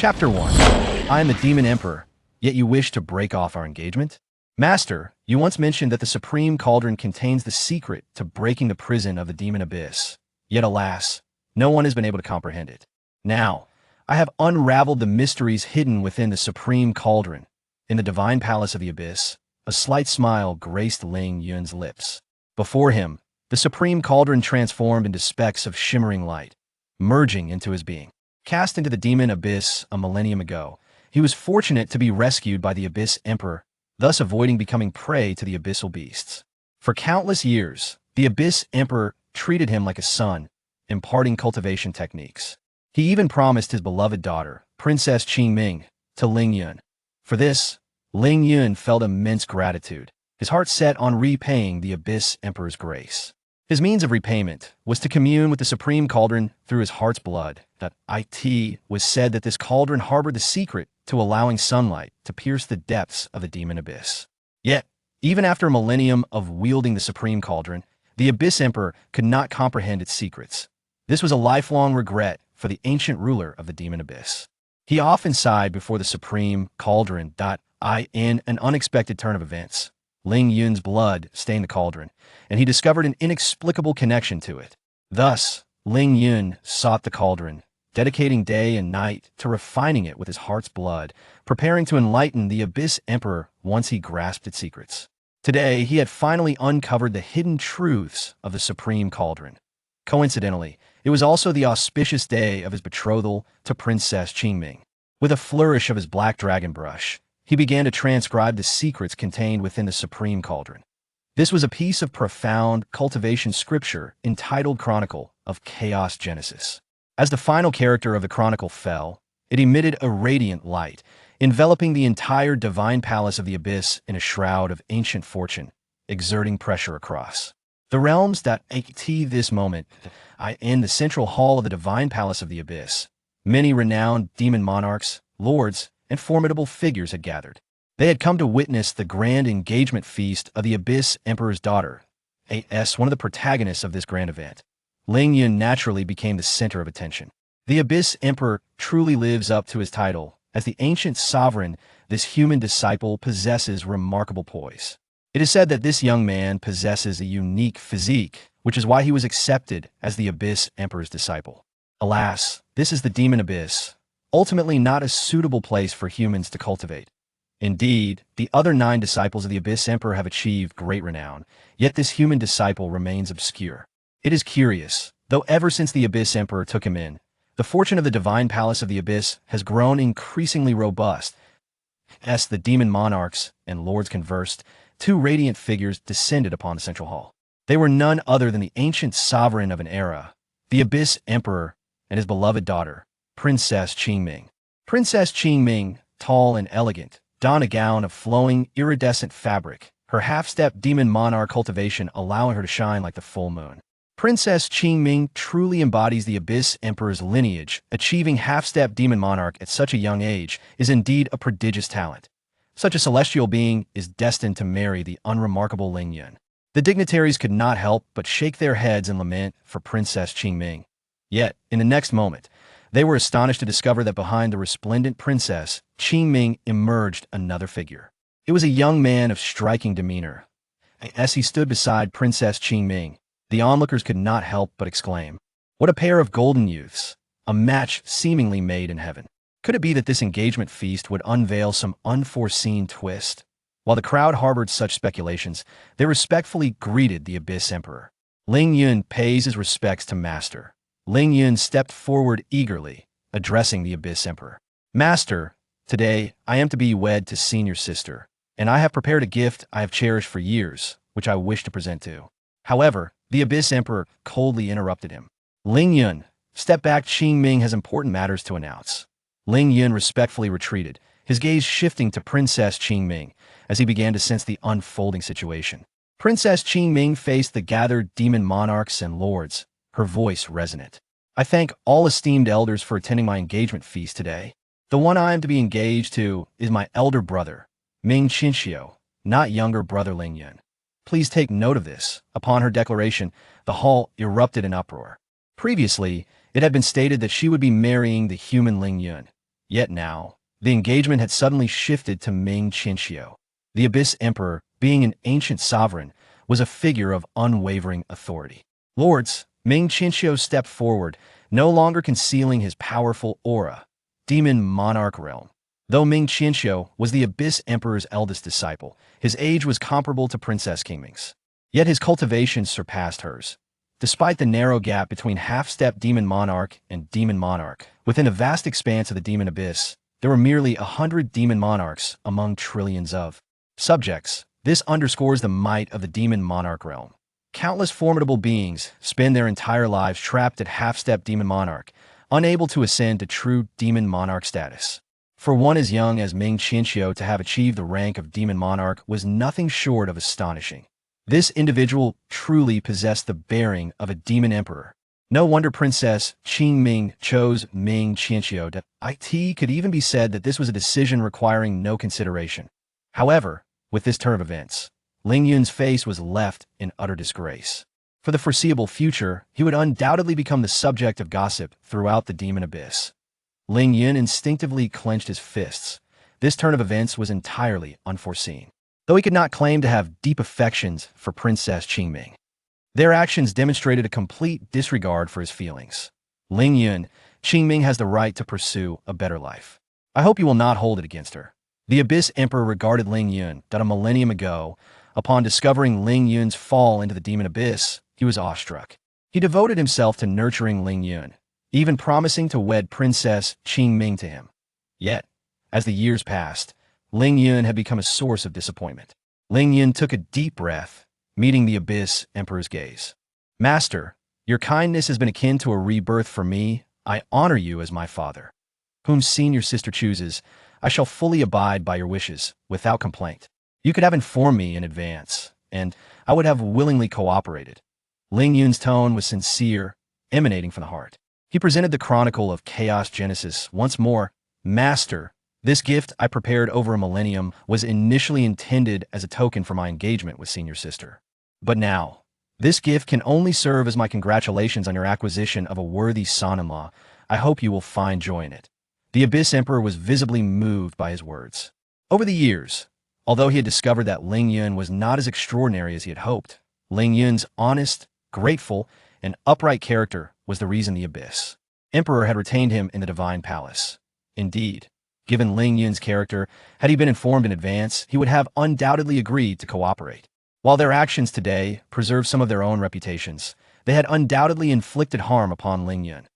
Chapter 1. I am the Demon Emperor, yet you wish to break off our engagement? Master, you once mentioned that the Supreme Cauldron contains the secret to breaking the prison of the Demon Abyss. Yet alas, no one has been able to comprehend it. Now, I have unraveled the mysteries hidden within the Supreme Cauldron. In the Divine Palace of the Abyss, a slight smile graced Ling Yun's lips. Before him, the Supreme Cauldron transformed into specks of shimmering light, merging into his being. Cast into the Demon Abyss a millennium ago, he was fortunate to be rescued by the Abyss Emperor, thus avoiding becoming prey to the abyssal beasts. For countless years, the Abyss Emperor treated him like a son, imparting cultivation techniques. He even promised his beloved daughter, Princess Qingming, to Ling Yun. For this, Ling Yun felt immense gratitude, his heart set on repaying the Abyss Emperor's grace. His means of repayment was to commune with the Supreme Cauldron through his heart's blood. It was said that this cauldron harbored the secret to allowing sunlight to pierce the depths of the Demon Abyss. Yet, even after a millennium of wielding the Supreme Cauldron, the Abyss Emperor could not comprehend its secrets. This was a lifelong regret for the ancient ruler of the Demon Abyss. He often sighed before the Supreme Cauldron. In an unexpected turn of events, Ling Yun's blood stained the cauldron, and he discovered an inexplicable connection to it. Thus, Ling Yun sought the cauldron, dedicating day and night to refining it with his heart's blood, preparing to enlighten the Abyss Emperor once he grasped its secrets. Today, he had finally uncovered the hidden truths of the Supreme Cauldron. Coincidentally, it was also the auspicious day of his betrothal to Princess Qingming. With a flourish of his black dragon brush, he began to transcribe the secrets contained within the Supreme Cauldron. This was a piece of profound cultivation scripture entitled Chronicle of Chaos Genesis. As the final character of the chronicle fell, it emitted a radiant light, enveloping the entire divine palace of the Abyss in a shroud of ancient fortune, exerting pressure across the realms. At this moment, in the central hall of the divine palace of the Abyss, many renowned demon monarchs, lords, and formidable figures had gathered. They had come to witness the grand engagement feast of the Abyss Emperor's daughter. One of the protagonists of this grand event, Ling Yun, naturally became the center of attention. The Abyss Emperor truly lives up to his title. As the ancient sovereign, this human disciple possesses remarkable poise. It is said that this young man possesses a unique physique, which is why he was accepted as the Abyss Emperor's disciple. Alas, this is the Demon Abyss, ultimately not a suitable place for humans to cultivate. Indeed, the other 9 disciples of the Abyss Emperor have achieved great renown, yet this human disciple remains obscure. It is curious, though ever since the Abyss Emperor took him in, the fortune of the Divine Palace of the Abyss has grown increasingly robust. As the demon monarchs and lords conversed, 2 radiant figures descended upon the central hall. They were none other than the ancient sovereign of an era, the Abyss Emperor, and his beloved daughter, Princess Qingming. Princess Qingming, tall and elegant, donned a gown of flowing, iridescent fabric, her half-step demon monarch cultivation allowing her to shine like the full moon. Princess Qingming truly embodies the Abyss Emperor's lineage. Achieving half-step demon monarch at such a young age is indeed a prodigious talent. Such a celestial being is destined to marry the unremarkable Ling Yun. The dignitaries could not help but shake their heads in lament for Princess Qingming. Yet, in the next moment, they were astonished to discover that behind the resplendent Princess Qingming emerged another figure. It was a young man of striking demeanor. As he stood beside Princess Qingming, the onlookers could not help but exclaim, "What a pair of golden youths, a match seemingly made in heaven." Could it be that this engagement feast would unveil some unforeseen twist? While the crowd harbored such speculations, they respectfully greeted the Abyss Emperor. Ling Yun pays his respects to Master. Ling Yun stepped forward eagerly, addressing the Abyss Emperor. "Master, today I am to be wed to senior sister, and I have prepared a gift I have cherished for years, which I wish to present to." However, the Abyss Emperor coldly interrupted him. "Ling Yun, step back. Qingming has important matters to announce." Ling Yun respectfully retreated, his gaze shifting to Princess Qingming as he began to sense the unfolding situation. Princess Qingming faced the gathered demon monarchs and lords, her voice resonant. "I thank all esteemed elders for attending my engagement feast today. The one I am to be engaged to is my elder brother, Ming Qinxiu, not younger brother Ling Yun. Please take note of this." Upon her declaration, the hall erupted in uproar. Previously, it had been stated that she would be marrying the human Ling Yun. Yet now, the engagement had suddenly shifted to Ming Qianxiu. The Abyss Emperor, being an ancient sovereign, was a figure of unwavering authority. Lords, Ming Qianxiu stepped forward, no longer concealing his powerful aura. Demon Monarch Realm. Though Ming Qianxiu was the Abyss Emperor's eldest disciple, his age was comparable to Princess Qingming's. Yet his cultivation surpassed hers. Despite the narrow gap between half-step Demon Monarch and Demon Monarch, within a vast expanse of the Demon Abyss, there were merely 100 Demon Monarchs among trillions of subjects. This underscores the might of the Demon Monarch realm. Countless formidable beings spend their entire lives trapped at half-step Demon Monarch, unable to ascend to true Demon Monarch status. For one as young as Ming Qianxiu to have achieved the rank of Demon Monarch was nothing short of astonishing. This individual truly possessed the bearing of a demon emperor. No wonder Princess Qingming chose Ming Qianxiu. It could even be said that this was a decision requiring no consideration. However, with this turn of events, Ling Yun's face was left in utter disgrace. For the foreseeable future, he would undoubtedly become the subject of gossip throughout the Demon Abyss. Ling Yun instinctively clenched his fists. This turn of events was entirely unforeseen. Though he could not claim to have deep affections for Princess Qingming, their actions demonstrated a complete disregard for his feelings. Ling Yun, Qingming has the right to pursue a better life. I hope you will not hold it against her. The Abyss Emperor regarded Ling Yun that a millennium ago, upon discovering Ling Yun's fall into the Demon Abyss, he was awestruck. He devoted himself to nurturing Ling Yun, even promising to wed Princess Qingming to him. Yet, as the years passed, Ling Yun had become a source of disappointment. Ling Yun took a deep breath, meeting the Abyss Emperor's gaze. Master, your kindness has been akin to a rebirth for me. I honor you as my father. Whom senior sister chooses, I shall fully abide by your wishes, without complaint. You could have informed me in advance, and I would have willingly cooperated. Ling Yun's tone was sincere, emanating from the heart. He presented the Chronicle of Chaos Genesis once more. Master, this gift I prepared over a millennium was initially intended as a token for my engagement with senior sister. But now, this gift can only serve as my congratulations on your acquisition of a worthy son-in-law. I hope you will find joy in it. The Abyss Emperor was visibly moved by his words. Over the years, although he had discovered that Ling Yun was not as extraordinary as he had hoped, Ling Yun's honest, grateful, and upright character was the reason the Abyss Emperor had retained him in the Divine Palace. Indeed, given Ling Yun's character, had he been informed in advance, he would have undoubtedly agreed to cooperate. While their actions today preserved some of their own reputations, they had undoubtedly inflicted harm upon Ling Yun.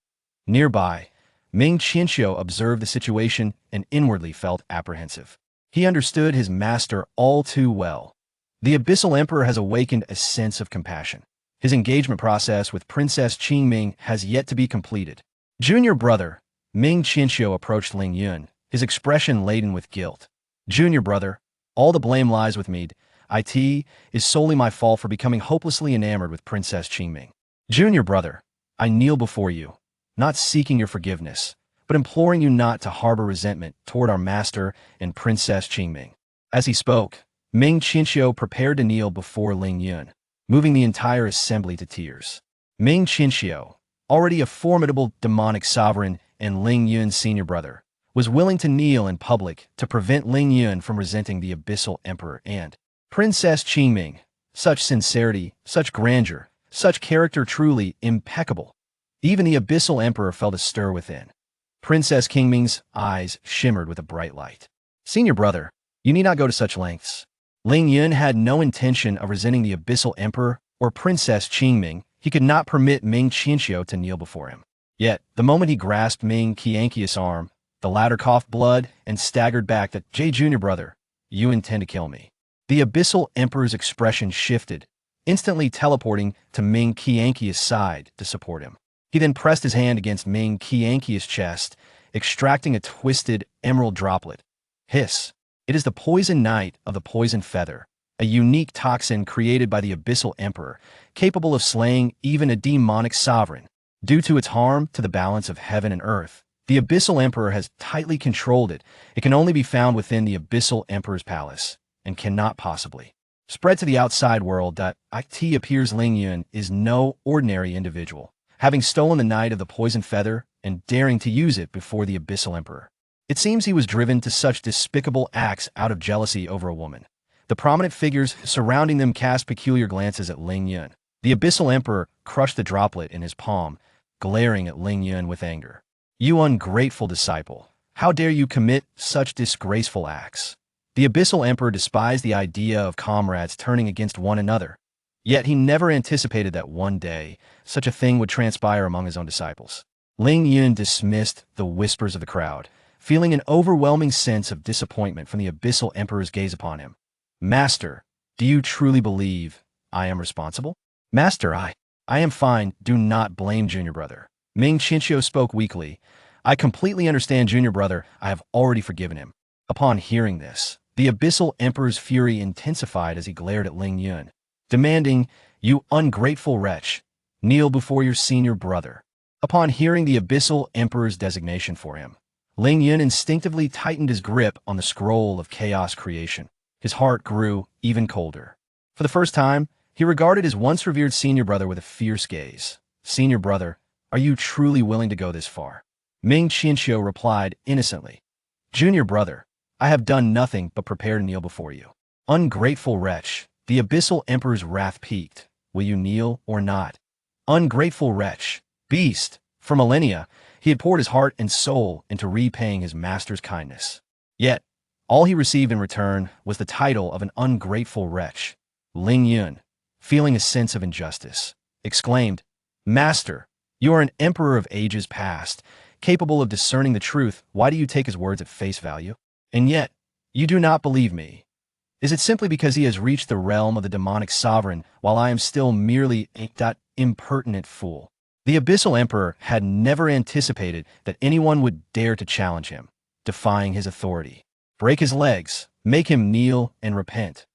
Nearby, Ming Qianxiu observed the situation and inwardly felt apprehensive. He understood his master all too well. The Abyssal Emperor has awakened a sense of compassion. His engagement process with Princess Qingming has yet to be completed. Junior brother, Ming Qianxiu approached Ling Yun, his expression laden with guilt. Junior brother, all the blame lies with me. It is solely my fault for becoming hopelessly enamored with Princess Qingming. Junior brother, I kneel before you, not seeking your forgiveness, but imploring you not to harbor resentment toward our master and Princess Qingming. As he spoke, Ming Qianxiu prepared to kneel before Ling Yun, moving the entire assembly to tears. Ming Qianxiu, already a formidable demonic sovereign and Ling Yun's senior brother, was willing to kneel in public to prevent Ling Yun from resenting the Abyssal Emperor and Princess Qingming. Such sincerity, such grandeur, such character truly impeccable. Even the Abyssal Emperor felt a stir within. Princess Qingming's eyes shimmered with a bright light. Senior brother, you need not go to such lengths. Ling Yun had no intention of resenting the Abyssal Emperor or Princess Qingming. He could not permit Ming Qianxiu to kneel before him. Yet, the moment he grasped Ming Qianqiu's arm, the latter coughed blood and staggered back. That Junior brother, you intend to kill me. The Abyssal Emperor's expression shifted, instantly teleporting to Ming Qianqiu's side to support him. He then pressed his hand against Ming Qianqiu's chest, extracting a twisted emerald droplet. Hiss. It is the poison knight of the poison feather, a unique toxin created by the Abyssal Emperor, capable of slaying even a demonic sovereign. Due to its harm to the balance of heaven and earth, the Abyssal Emperor has tightly controlled it. It can only be found within the Abyssal Emperor's palace, and cannot possibly spread to the outside world. It appears Ling Yun is no ordinary individual, having stolen the Knight of the Poison Feather and daring to use it before the Abyssal Emperor. It seems he was driven to such despicable acts out of jealousy over a woman. The prominent figures surrounding them cast peculiar glances at Ling Yun. The Abyssal Emperor crushed the droplet in his palm, glaring at Ling Yun with anger. "You ungrateful disciple! How dare you commit such disgraceful acts?" The Abyssal Emperor despised the idea of comrades turning against one another. Yet he never anticipated that one day such a thing would transpire among his own disciples. Ling Yun dismissed the whispers of the crowd, feeling an overwhelming sense of disappointment from the Abyssal Emperor's gaze upon him. "Master, do you truly believe I am responsible?" "Master, I am fine. Do not blame Junior Brother." Ming Qianqiu spoke weakly. "I completely understand Junior Brother. I have already forgiven him." Upon hearing this, the Abyssal Emperor's fury intensified as he glared at Ling Yun, demanding, "You ungrateful wretch, kneel before your senior brother." Upon hearing the Abyssal Emperor's designation for him, Ling Yun instinctively tightened his grip on the scroll of chaos creation. His heart grew even colder. For the first time, he regarded his once revered senior brother with a fierce gaze. "Senior brother, are you truly willing to go this far?" Ming Qianqiu replied innocently. "Junior brother, I have done nothing but prepare to kneel before you." "Ungrateful wretch!" The Abyssal Emperor's wrath peaked. "Will you kneel or not?" "Ungrateful wretch! Beast!" For millennia, he had poured his heart and soul into repaying his master's kindness. Yet, all he received in return was the title of an ungrateful wretch. Ling Yun, feeling a sense of injustice, exclaimed, "Master, you are an emperor of ages past, capable of discerning the truth. Why do you take his words at face value? And yet, you do not believe me. Is it simply because he has reached the realm of the demonic sovereign, while I am still merely a impertinent fool?" The Abyssal Emperor had never anticipated that anyone would dare to challenge him, defying his authority. Break his legs, make him kneel and repent.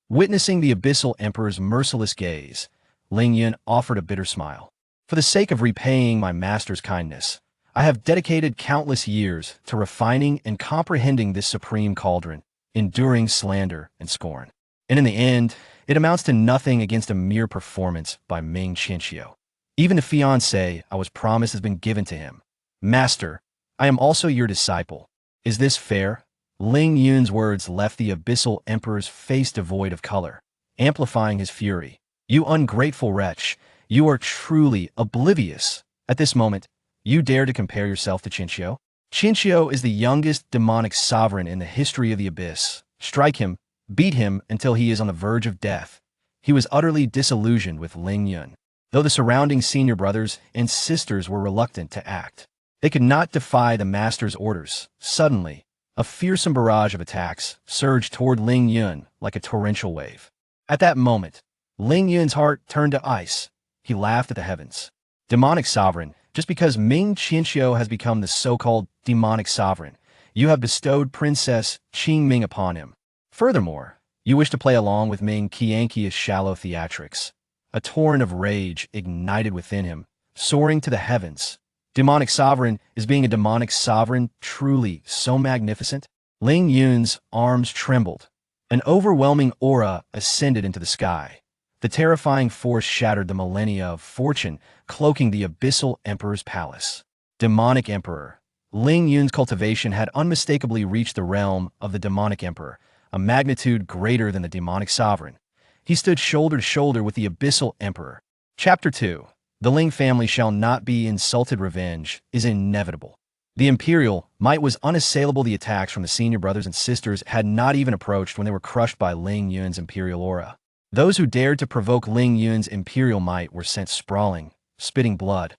Witnessing the Abyssal Emperor's merciless gaze, Ling Yun offered a bitter smile. "For the sake of repaying my master's kindness, I have dedicated countless years to refining and comprehending this supreme cauldron, enduring slander and scorn. And in the end, it amounts to nothing against a mere performance by Ming Qianqiu. Even the fiancé I was promised has been given to him. Master, I am also your disciple. Is this fair?" Ling Yun's words left the Abyssal Emperor's face devoid of color, amplifying his fury. "You ungrateful wretch, you are truly oblivious. At this moment, you dare to compare yourself to Qianqiu? Qianqiu is the youngest demonic sovereign in the history of the Abyss. Strike him, beat him until he is on the verge of death." He was utterly disillusioned with Ling Yun, though the surrounding senior brothers and sisters were reluctant to act. They could not defy the master's orders. Suddenly, a fearsome barrage of attacks surged toward Ling Yun like a torrential wave. At that moment, Ling Yun's heart turned to ice. He laughed at the heavens. "Demonic sovereign, just because Ming Qianqiu has become the so-called demonic sovereign, you have bestowed Princess Qingming upon him. Furthermore, you wish to play along with Ming Qianqiu's shallow theatrics." A torrent of rage ignited within him, soaring to the heavens. Demonic sovereign is being a demonic sovereign truly so magnificent? Ling Yun's arms trembled. An overwhelming aura ascended into the sky. The terrifying force shattered the millennia of fortune, cloaking the Abyssal Emperor's palace. Demonic Emperor. Ling Yun's cultivation had unmistakably reached the realm of the Demonic Emperor, a magnitude greater than the demonic sovereign. He stood shoulder to shoulder with the Abyssal Emperor. Chapter 2. The Ling family shall not be insulted. Revenge is inevitable. The imperial might was unassailable. The attacks from the senior brothers and sisters had not even approached when they were crushed by Ling Yun's imperial aura. Those who dared to provoke Ling Yun's imperial might were sent sprawling, spitting blood.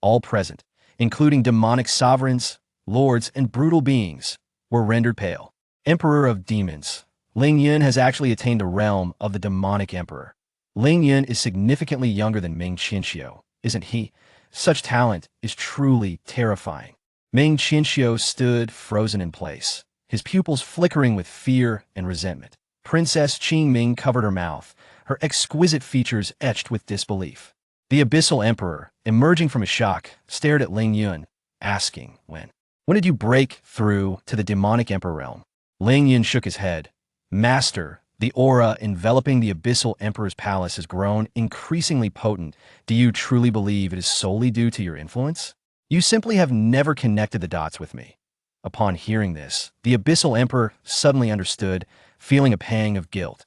All present, including demonic sovereigns, lords, and brutal beings, were rendered pale. Emperor of Demons. Ling Yun has actually attained the realm of the demonic emperor. Ling Yun is significantly younger than Ming Qianqiu, isn't he? Such talent is truly terrifying. Ming Qianqiu stood frozen in place, his pupils flickering with fear and resentment. Princess Qingming covered her mouth, her exquisite features etched with disbelief. The Abyssal Emperor, emerging from his shock, stared at Ling Yun, asking, When did you break through to the demonic emperor realm?" Ling Yun shook his head. "Master, the aura enveloping the Abyssal Emperor's palace has grown increasingly potent. Do you truly believe it is solely due to your influence? You simply have never connected the dots with me." Upon hearing this, the Abyssal Emperor suddenly understood, feeling a pang of guilt.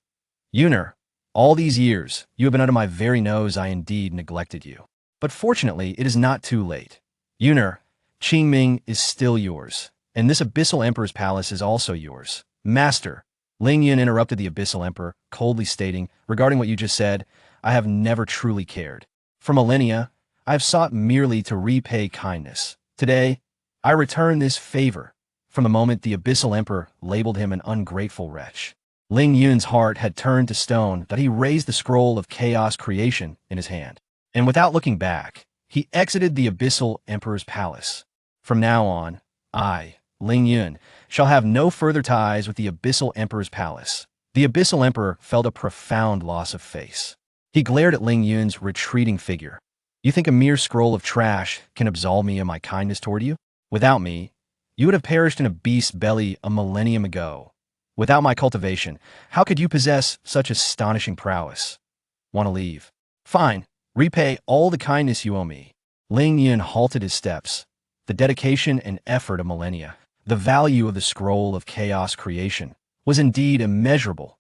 Yuner, all these years, you have been under my very nose. I indeed neglected you. But fortunately, it is not too late. Yuner, Qingming is still yours, and this Abyssal Emperor's palace is also yours. Master, Ling Yun interrupted the Abyssal Emperor, coldly stating, regarding what you just said, I have never truly cared. For millennia, I have sought merely to repay kindness. Today, I return this favor. From the moment the Abyssal Emperor labeled him an ungrateful wretch, Ling Yun's heart had turned to stone that he raised the scroll of chaos creation in his hand. And without looking back, he exited the Abyssal Emperor's palace. From now on, I, Ling Yun, shall have no further ties with the Abyssal Emperor's palace. The Abyssal Emperor felt a profound loss of face. He glared at Ling Yun's retreating figure. You think a mere scroll of trash can absolve me of my kindness toward you? Without me, you would have perished in a beast's belly a millennium ago. Without my cultivation, how could you possess such astonishing prowess? Want to leave? Fine, repay all the kindness you owe me. Ling Yun halted his steps. The dedication and effort of millennia, the value of the scroll of chaos creation, was indeed immeasurable.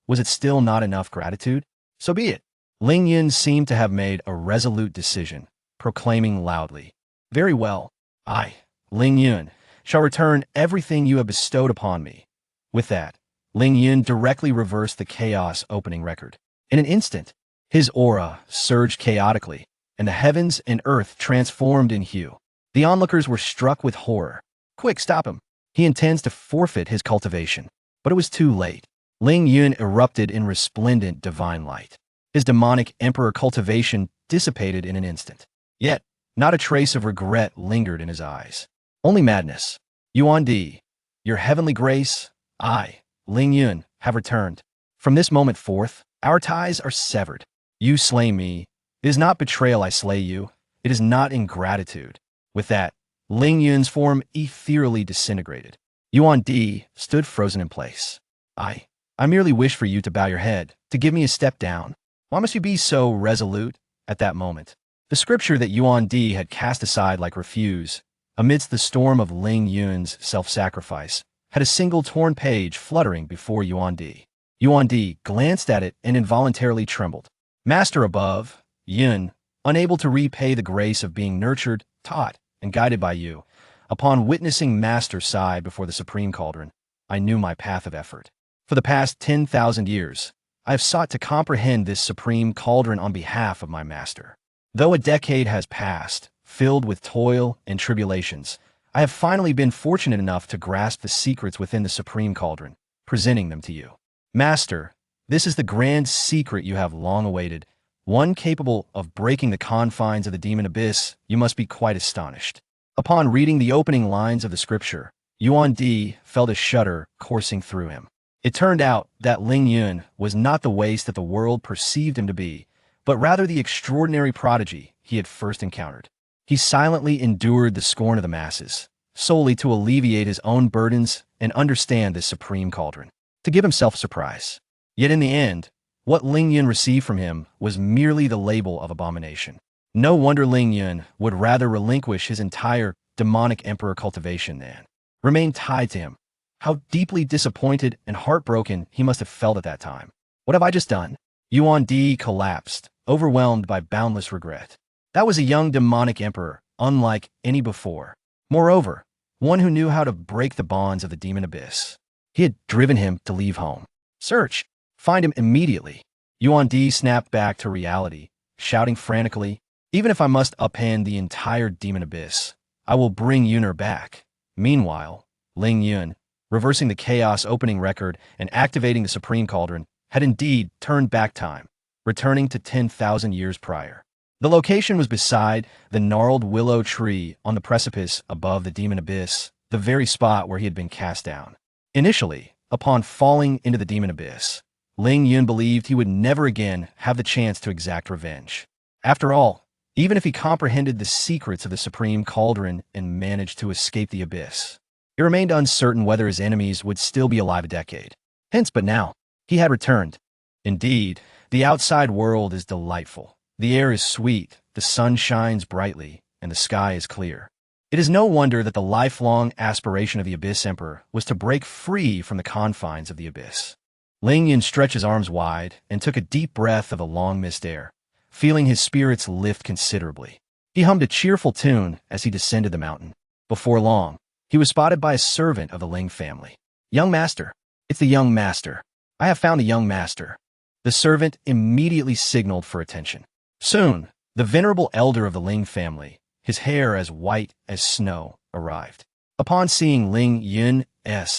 Was it still not enough gratitude? So be it. Ling Yun seemed to have made a resolute decision, proclaiming loudly, Very well, I, Ling Yun, shall return everything you have bestowed upon me. With that, Ling Yun directly reversed the chaos opening record. In an instant, his aura surged chaotically, and the heavens and earth transformed in hue. The onlookers were struck with horror. Quick, stop him. He intends to forfeit his cultivation. But it was too late. Ling Yun erupted in resplendent divine light. His demonic emperor cultivation dissipated in an instant. Yet, not a trace of regret lingered in his eyes. Only madness. Yuan-Di, your heavenly grace, I, Ling Yun, have returned. From this moment forth, our ties are severed. You slay me. It is not betrayal I slay you. It is not ingratitude. With that, Ling Yun's form ethereally disintegrated. Yuan-Di stood frozen in place. I merely wish for you to bow your head, to give me a step down. Why must you be so resolute? At that moment, the scripture that Yuan-Di had cast aside like refuse, amidst the storm of Ling Yun's self-sacrifice, had a single torn page fluttering before Yuan-Di. Yuan-Di glanced at it and involuntarily trembled. Master above, Yun, unable to repay the grace of being nurtured, taught, and guided by you, upon witnessing Master sigh before the Supreme Cauldron, I knew my path of effort. For the past 10,000 years, I have sought to comprehend this Supreme Cauldron on behalf of my Master. Though a decade has passed, filled with toil and tribulations, I have finally been fortunate enough to grasp the secrets within the Supreme Cauldron, presenting them to you. Master, this is the grand secret you have long awaited, one capable of breaking the confines of the demon abyss. You must be quite astonished. Upon reading the opening lines of the scripture, Yuan-Di felt a shudder coursing through him. It turned out that Ling Yun was not the waste that the world perceived him to be, but rather the extraordinary prodigy he had first encountered. He silently endured the scorn of the masses, solely to alleviate his own burdens and understand this Supreme Cauldron, to give himself a surprise. Yet in the end, what Ling Yun received from him was merely the label of abomination. No wonder Ling Yun would rather relinquish his entire demonic emperor cultivation than remain tied to him. How deeply disappointed and heartbroken he must have felt at that time. What have I just done? Yuan-Di collapsed, overwhelmed by boundless regret. That was a young demonic emperor, unlike any before. Moreover, one who knew how to break the bonds of the demon abyss. He had driven him to leave home. Search! Find him immediately. Yuan-Di snapped back to reality, shouting frantically, Even if I must upend the entire demon abyss, I will bring Yuner back. Meanwhile, Ling Yun, reversing the chaos opening record and activating the Supreme Cauldron, had indeed turned back time, returning to 10,000 years prior. The location was beside the gnarled willow tree on the precipice above the demon abyss, the very spot where he had been cast down. Initially, upon falling into the demon abyss, Ling Yun believed he would never again have the chance to exact revenge. After all, even if he comprehended the secrets of the Supreme Cauldron and managed to escape the abyss, it remained uncertain whether his enemies would still be alive a decade. Hence, but now, he had returned. Indeed, the outside world is delightful. The air is sweet, the sun shines brightly, and the sky is clear. It is no wonder that the lifelong aspiration of the Abyss Emperor was to break free from the confines of the Abyss. Ling Yun stretched his arms wide and took a deep breath of the long-missed air, feeling his spirits lift considerably. He hummed a cheerful tune as he descended the mountain. Before long, he was spotted by a servant of the Ling family. "Young master, it's the young master. I have found the young master." The servant immediately signaled for attention. Soon, the venerable elder of the Ling family, his hair as white as snow, arrived. Upon seeing Ling Yun's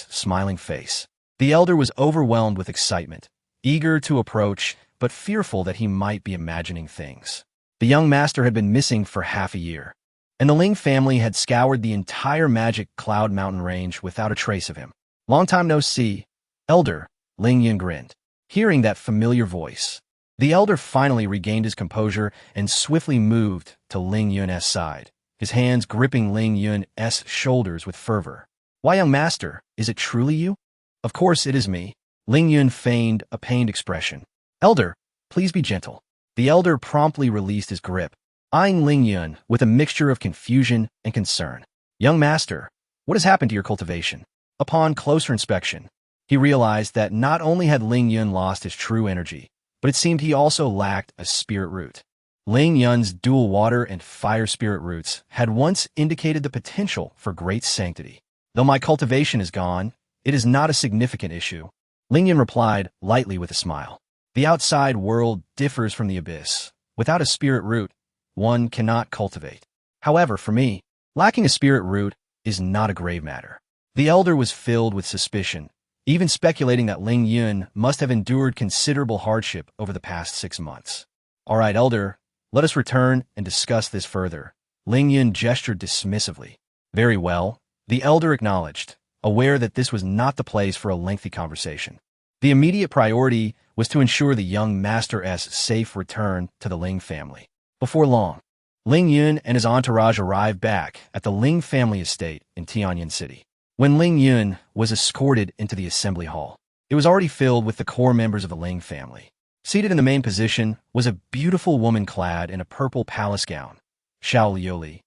smiling face, the elder was overwhelmed with excitement, eager to approach, but fearful that he might be imagining things. The young master had been missing for half a year, and the Ling family had scoured the entire magic Cloud Mountain range without a trace of him. "Long time no see, elder," Ling Yun grinned. Hearing that familiar voice, the elder finally regained his composure and swiftly moved to Ling Yun's side, his hands gripping Ling Yun's shoulders with fervor. "Why, young master, is it truly you?" "Of course it is me." Ling Yun feigned a pained expression. "Elder, please be gentle." The elder promptly released his grip, eyeing Ling Yun with a mixture of confusion and concern. "Young master, what has happened to your cultivation?" Upon closer inspection, he realized that not only had Ling Yun lost his true energy, but it seemed he also lacked a spirit root. Ling Yun's dual water and fire spirit roots had once indicated the potential for great sanctity. "Though my cultivation is gone, it is not a significant issue," Ling Yun replied lightly with a smile. "The outside world differs from the Abyss. Without a spirit root, one cannot cultivate. However, for me, lacking a spirit root is not a grave matter." The elder was filled with suspicion, even speculating that Ling Yun must have endured considerable hardship over the past 6 months. "All right, elder, let us return and discuss this further." Ling Yun gestured dismissively. "Very well," the elder acknowledged, aware that this was not the place for a lengthy conversation. The immediate priority was to ensure the young master's safe return to the Ling family. Before long, Ling Yun and his entourage arrived back at the Ling family estate in Tianyan City. When Ling Yun was escorted into the assembly hall, it was already filled with the core members of the Ling family. Seated in the main position was a beautiful woman clad in a purple palace gown, Xiao Liuli,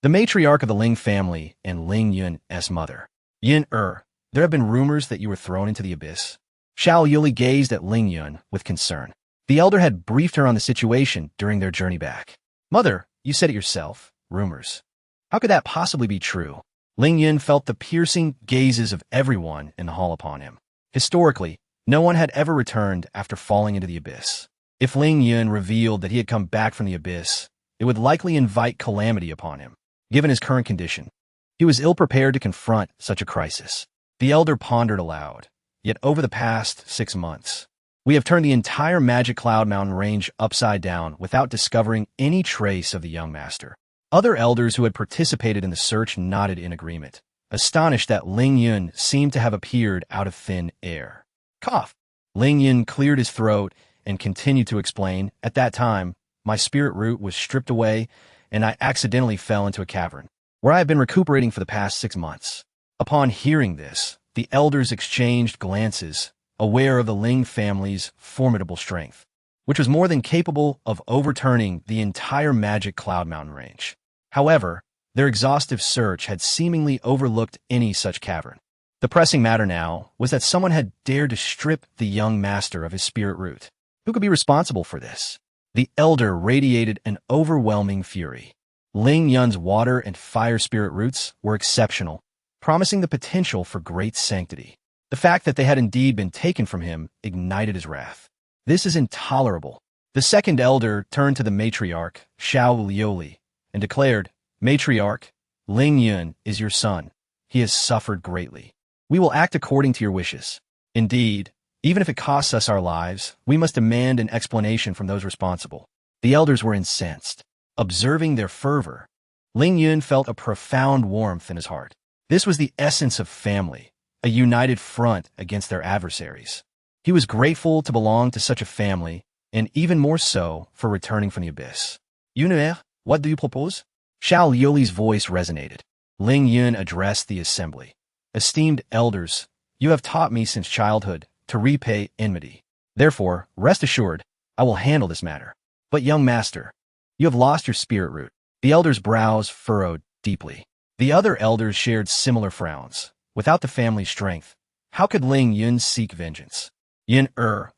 the matriarch of the Ling family and Ling Yun's mother. "Yun, there have been rumors that you were thrown into the Abyss." Xiao Liuli gazed at Ling Yun with concern. The elder had briefed her on the situation during their journey back. "Mother, you said it yourself. Rumors. How could that possibly be true?" Ling Yun felt the piercing gazes of everyone in the hall upon him. Historically, no one had ever returned after falling into the Abyss. If Ling Yun revealed that he had come back from the Abyss, it would likely invite calamity upon him. Given his current condition, he was ill-prepared to confront such a crisis. The elder pondered aloud. "Yet over the past 6 months, we have turned the entire Magic Cloud Mountain range upside down without discovering any trace of the young master." Other elders who had participated in the search nodded in agreement, astonished that Ling Yun seemed to have appeared out of thin air. Cough. Ling Yun cleared his throat and continued to explain, "At that time, my spirit root was stripped away, and I accidentally fell into a cavern, where I have been recuperating for the past 6 months." Upon hearing this, the elders exchanged glances, aware of the Ling family's formidable strength, which was more than capable of overturning the entire Magic Cloud Mountain range. However, their exhaustive search had seemingly overlooked any such cavern. The pressing matter now was that someone had dared to strip the young master of his spirit root. Who could be responsible for this? The elder radiated an overwhelming fury. Ling Yun's water and fire spirit roots were exceptional, promising the potential for great sanctity. The fact that they had indeed been taken from him ignited his wrath. "This is intolerable." The second elder turned to the matriarch, Xiao Liuli, and declared, "Matriarch, Ling Yun is your son. He has suffered greatly. We will act according to your wishes. Indeed, even if it costs us our lives, we must demand an explanation from those responsible." The elders were incensed. Observing their fervor, Ling Yun felt a profound warmth in his heart. This was the essence of family, a united front against their adversaries. He was grateful to belong to such a family, and even more so for returning from the Abyss. "Yun'er, what do you propose?" Xiao Liuli's voice resonated. Ling Yun addressed the assembly. "Esteemed elders, you have taught me since childhood to repay enmity. Therefore, rest assured, I will handle this matter. But young master, you have lost your spirit root." The elder's brows furrowed deeply. The other elders shared similar frowns. Without the family's strength, how could Ling Yun seek vengeance? Yin,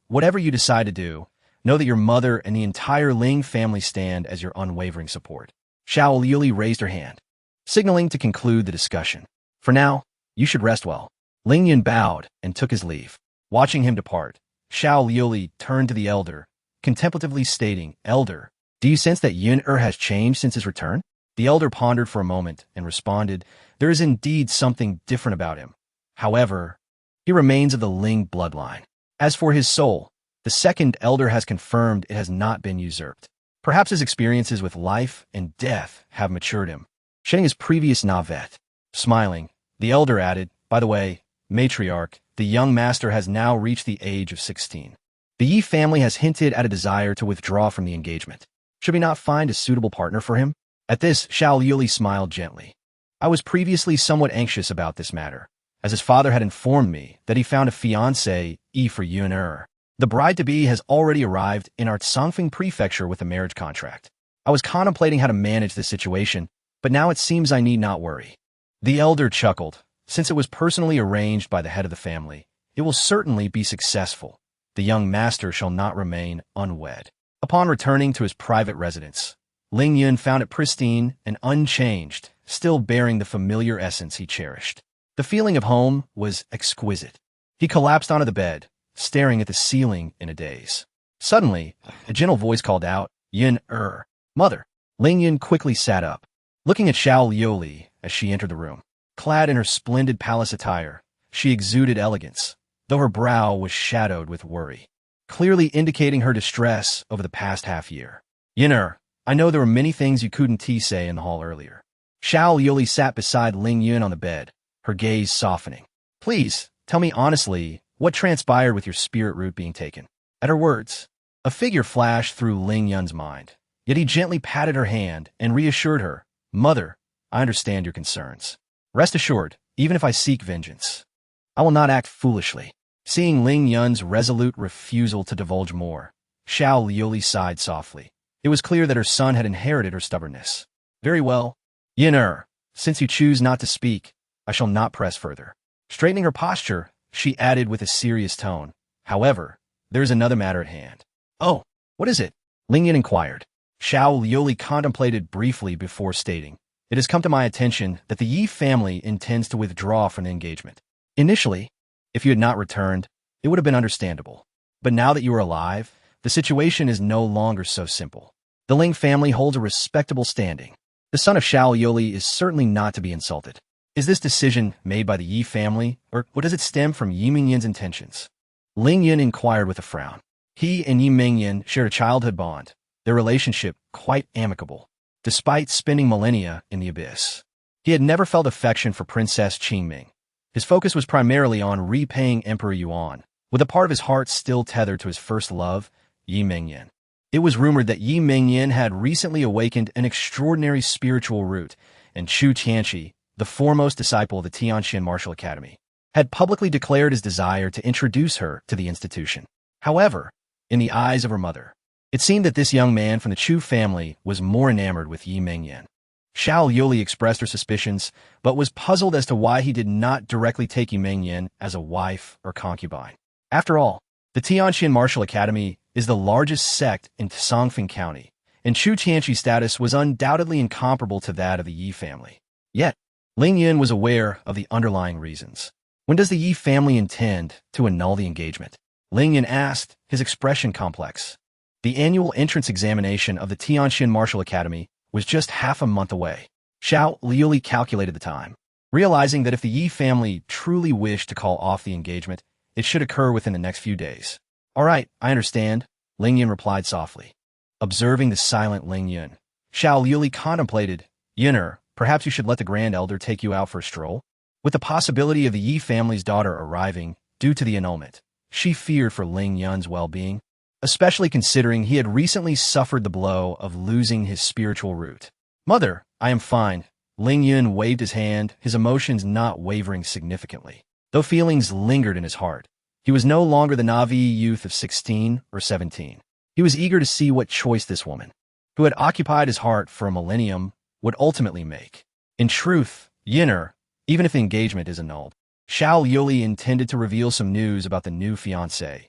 whatever you decide to do, know that your mother and the entire Ling family stand as your unwavering support. Xiao Liuli raised her hand, signaling to conclude the discussion. For now, you should rest well. Ling Yun bowed and took his leave. Watching him depart, Xiao Liuli turned to the elder, contemplatively stating, Elder, do you sense that Yun has changed since his return? The elder pondered for a moment and responded, there is indeed something different about him. However, he remains of the Ling bloodline. As for his soul, the second elder has confirmed it has not been usurped. Perhaps his experiences with life and death have matured him, shedding his previous navet. Smiling, the elder added, by the way, matriarch, the young master has now reached the age of 16. The Yi family has hinted at a desire to withdraw from the engagement. Should we not find a suitable partner for him? At this, Xiao Liuli smiled gently. I was previously somewhat anxious about this matter, as his father had informed me that he found a fiancée for Yun. The bride-to-be has already arrived in our Tsangfeng prefecture with a marriage contract. I was contemplating how to manage this situation, but now it seems I need not worry. The elder chuckled. Since it was personally arranged by the head of the family, it will certainly be successful. The young master shall not remain unwed. Upon returning to his private residence, Ling Yun found it pristine and unchanged, still bearing the familiar essence he cherished. The feeling of home was exquisite. He collapsed onto the bed, staring at the ceiling in a daze. Suddenly, a gentle voice called out, Yun, Mother. Ling Yun quickly sat up, looking at Xiao Liuli as she entered the room. Clad in her splendid palace attire, she exuded elegance, though her brow was shadowed with worry, clearly indicating her distress over the past half-year. Yun, I know there were many things you couldn't say in the hall earlier. Xiao Liuli sat beside Ling Yun on the bed, her gaze softening. Please, tell me honestly, what transpired with your spirit root being taken? At her words, a figure flashed through Ling Yun's mind, yet he gently patted her hand and reassured her, Mother, I understand your concerns. Rest assured, even if I seek vengeance, I will not act foolishly. Seeing Ling Yun's resolute refusal to divulge more, Xiao Liuli sighed softly. It was clear that her son had inherited her stubbornness. Very well. Yin, since you choose not to speak, I shall not press further. Straightening her posture, she added with a serious tone, However, there is another matter at hand. Oh, what is it? Ling Yun inquired. Xiao Liuli contemplated briefly before stating, It has come to my attention that the Yi family intends to withdraw from the engagement. Initially, if you had not returned, it would have been understandable. But now that you are alive, the situation is no longer so simple. The Ling family holds a respectable standing. The son of Xiao Liuli is certainly not to be insulted. Is this decision made by the Yi family, or does it stem from Yi Mingyin's intentions? Ling Yun inquired with a frown. He and Yi Mingyin shared a childhood bond, their relationship quite amicable, despite spending millennia in the Abyss. He had never felt affection for Princess Qingming. His focus was primarily on repaying Emperor Yuan, with a part of his heart still tethered to his first love, Yi Mingyin. It was rumored that Yi Mingyin had recently awakened an extraordinary spiritual root, and Chu Tianqi, the foremost disciple of the Tianqian Martial Academy, had publicly declared his desire to introduce her to the institution. However, in the eyes of her mother, it seemed that this young man from the Chu family was more enamored with Yi Mingyin. Xiao Liuli expressed her suspicions, but was puzzled as to why he did not directly take Yi Mingyin as a wife or concubine. After all, the Tianqian Martial Academy is the largest sect in Tsangfeng County, and Chu Tianqi's status was undoubtedly incomparable to that of the Yi family. Yet, Ling Yun was aware of the underlying reasons. When does the Yi family intend to annul the engagement? Ling Yun asked, his expression complex. The annual entrance examination of the Tianqian Martial Academy was just half a month away. Xiao Liuli calculated the time, realizing that if the Yi family truly wished to call off the engagement, it should occur within the next few days. All right, I understand, Ling Yun replied softly. Observing the silent Ling Yun, Xiao Liuli contemplated, Yunner, perhaps you should let the Grand Elder take you out for a stroll? With the possibility of the Yi family's daughter arriving due to the annulment, she feared for Ling Yun's well-being, especially considering he had recently suffered the blow of losing his spiritual root. Mother, I am fine. Ling Yun waved his hand, his emotions not wavering significantly. Though feelings lingered in his heart, he was no longer the Na'vi youth of 16 or 17. He was eager to see what choice this woman, who had occupied his heart for a millennium, would ultimately make. In truth, Yinner, even if the engagement is annulled, Xiao Yuli intended to reveal some news about the new fiancé.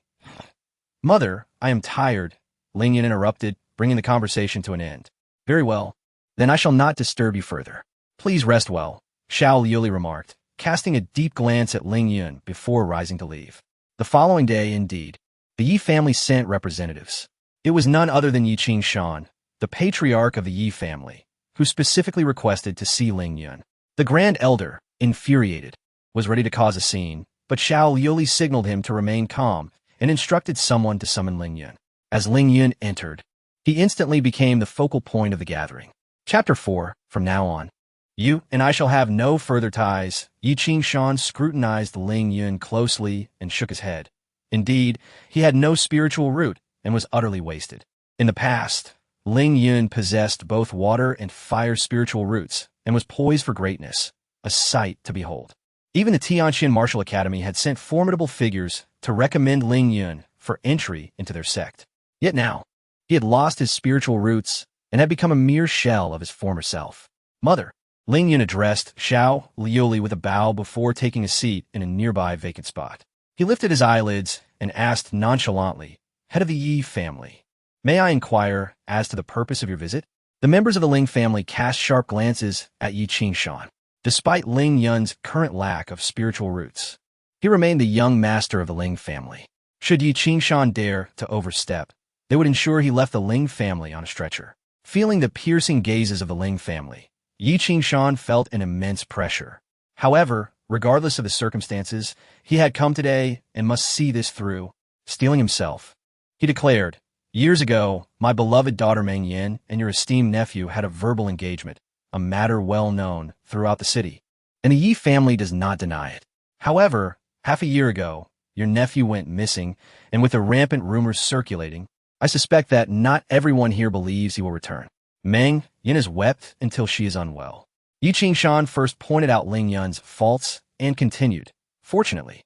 Mother, I am tired, Ling Yun interrupted, bringing the conversation to an end. Very well. Then I shall not disturb you further. Please rest well, Xiao Yuli remarked, casting a deep glance at Ling Yun before rising to leave. The following day, indeed, the Yi family sent representatives. It was none other than Yi Qingshan, the patriarch of the Yi family, who specifically requested to see Ling Yun. The Grand Elder, infuriated, was ready to cause a scene, but Xiao Yuli signaled him to remain calm and instructed someone to summon Ling Yun. As Ling Yun entered, he instantly became the focal point of the gathering. Chapter 4, From now on. You and I shall have no further ties. Yi Qingshan scrutinized Ling Yun closely and shook his head. Indeed, he had no spiritual root and was utterly wasted. In the past, Ling Yun possessed both water and fire spiritual roots and was poised for greatness, a sight to behold. Even the Tianqian Martial Academy had sent formidable figures to recommend Ling Yun for entry into their sect. Yet now, he had lost his spiritual roots and had become a mere shell of his former self. Mother, Ling Yun addressed Xiao Yuli with a bow before taking a seat in a nearby vacant spot. He lifted his eyelids and asked nonchalantly, Head of the Yi family, may I inquire as to the purpose of your visit? The members of the Ling family cast sharp glances at Yi Qingshan. Despite Ling Yun's current lack of spiritual roots, he remained the young master of the Ling family. Should Yi Qingshan dare to overstep, they would ensure he left the Ling family on a stretcher. Feeling the piercing gazes of the Ling family, Yi Qingshan felt an immense pressure. However, regardless of the circumstances, he had come today and must see this through. Steeling himself, he declared, Years ago, my beloved daughter Meng Yin and your esteemed nephew had a verbal engagement, a matter well known throughout the city, and the Yi family does not deny it. However, half a year ago, your nephew went missing, and with the rampant rumors circulating, I suspect that not everyone here believes he will return. Meng Yin has wept until she is unwell. Yi Qingshan first pointed out Ling Yun's faults and continued, Fortunately,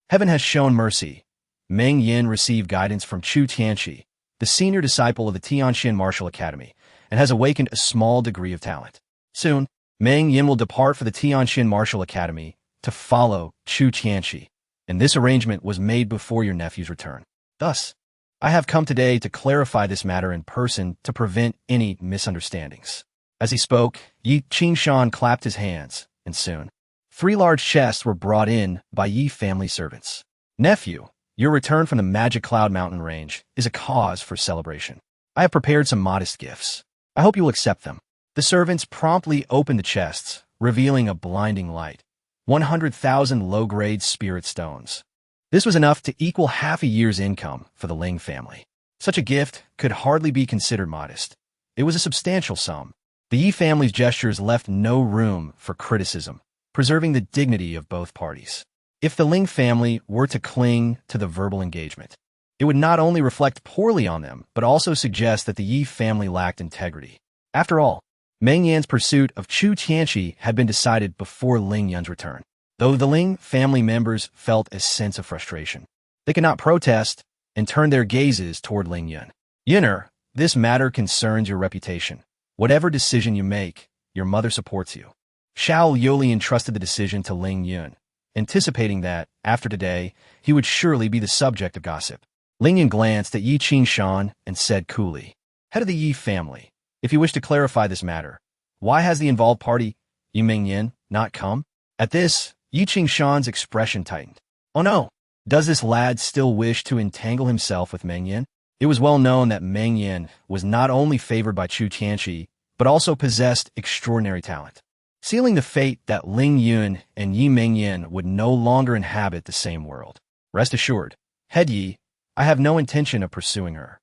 heaven has shown mercy. Meng Yin received guidance from Chu Tianqi, the senior disciple of the Tianqian Martial Academy, and has awakened a small degree of talent. Soon, Meng Yin will depart for the Tianqian Martial Academy to follow Chu Tianqi, and this arrangement was made before your nephew's return. Thus, I have come today to clarify this matter in person to prevent any misunderstandings. As he spoke, Yi Qingshan clapped his hands, and soon, 3 large chests were brought in by Yi family servants. Nephew, your return from the Magic Cloud Mountain range is a cause for celebration. I have prepared some modest gifts. I hope you will accept them. The servants promptly opened the chests, revealing a blinding light. 100,000 low-grade spirit stones. This was enough to equal half a year's income for the Ling family. Such a gift could hardly be considered modest. It was a substantial sum. The Yi family's gestures left no room for criticism, preserving the dignity of both parties. If the Ling family were to cling to the verbal engagement, it would not only reflect poorly on them, but also suggest that the Yi family lacked integrity. After all, Meng Yan's pursuit of Chu Tianqi had been decided before Ling Yun's return. Though the Ling family members felt a sense of frustration, they could not protest and turned their gazes toward Ling Yun. Yinner, this matter concerns your reputation. Whatever decision you make, your mother supports you. Xiao Yuli entrusted the decision to Ling Yun, anticipating that, after today, he would surely be the subject of gossip. Ling Yun glanced at Yi Qingshan and said coolly, Head of the Yi family, if you wish to clarify this matter, why has the involved party, Yi Meng Yin, not come? At this, Yi Qingshan's expression tightened. Oh no, does this lad still wish to entangle himself with Meng Yin? It was well known that Meng Yin was not only favored by Chu Tianqi, but also possessed extraordinary talent. Sealing the fate that Ling Yun and Yi Meng Yin would no longer inhabit the same world. Rest assured, Head Yi, I have no intention of pursuing her.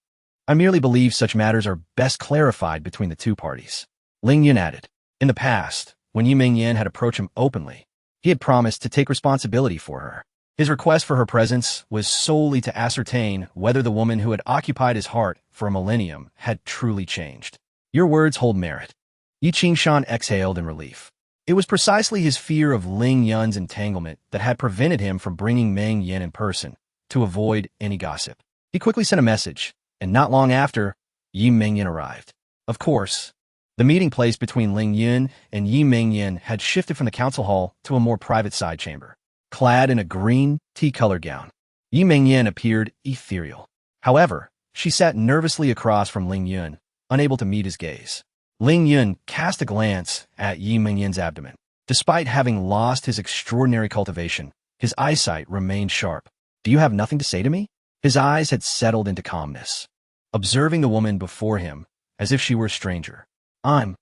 I merely believe such matters are best clarified between the two parties. Ling Yun added, in the past, when Yi Meng Yin had approached him openly, he had promised to take responsibility for her. His request for her presence was solely to ascertain whether the woman who had occupied his heart for a millennium had truly changed. Your words hold merit. Yi Qingshan exhaled in relief. It was precisely his fear of Ling Yun's entanglement that had prevented him from bringing Meng Yin in person to avoid any gossip. He quickly sent a message, and not long after, Yi Meng Yin arrived. Of course, The meeting place between Ling Yun and Yi Mingyan had shifted from the council hall to a more private side chamber. Clad in a green, tea-colored gown, Yi Mingyan appeared ethereal. However, she sat nervously across from Ling Yun, unable to meet his gaze. Ling Yun cast a glance at Yi Mingyan's abdomen. Despite having lost his extraordinary cultivation, his eyesight remained sharp. "Do you have nothing to say to me?" His eyes had settled into calmness, observing the woman before him as if she were a stranger. I'm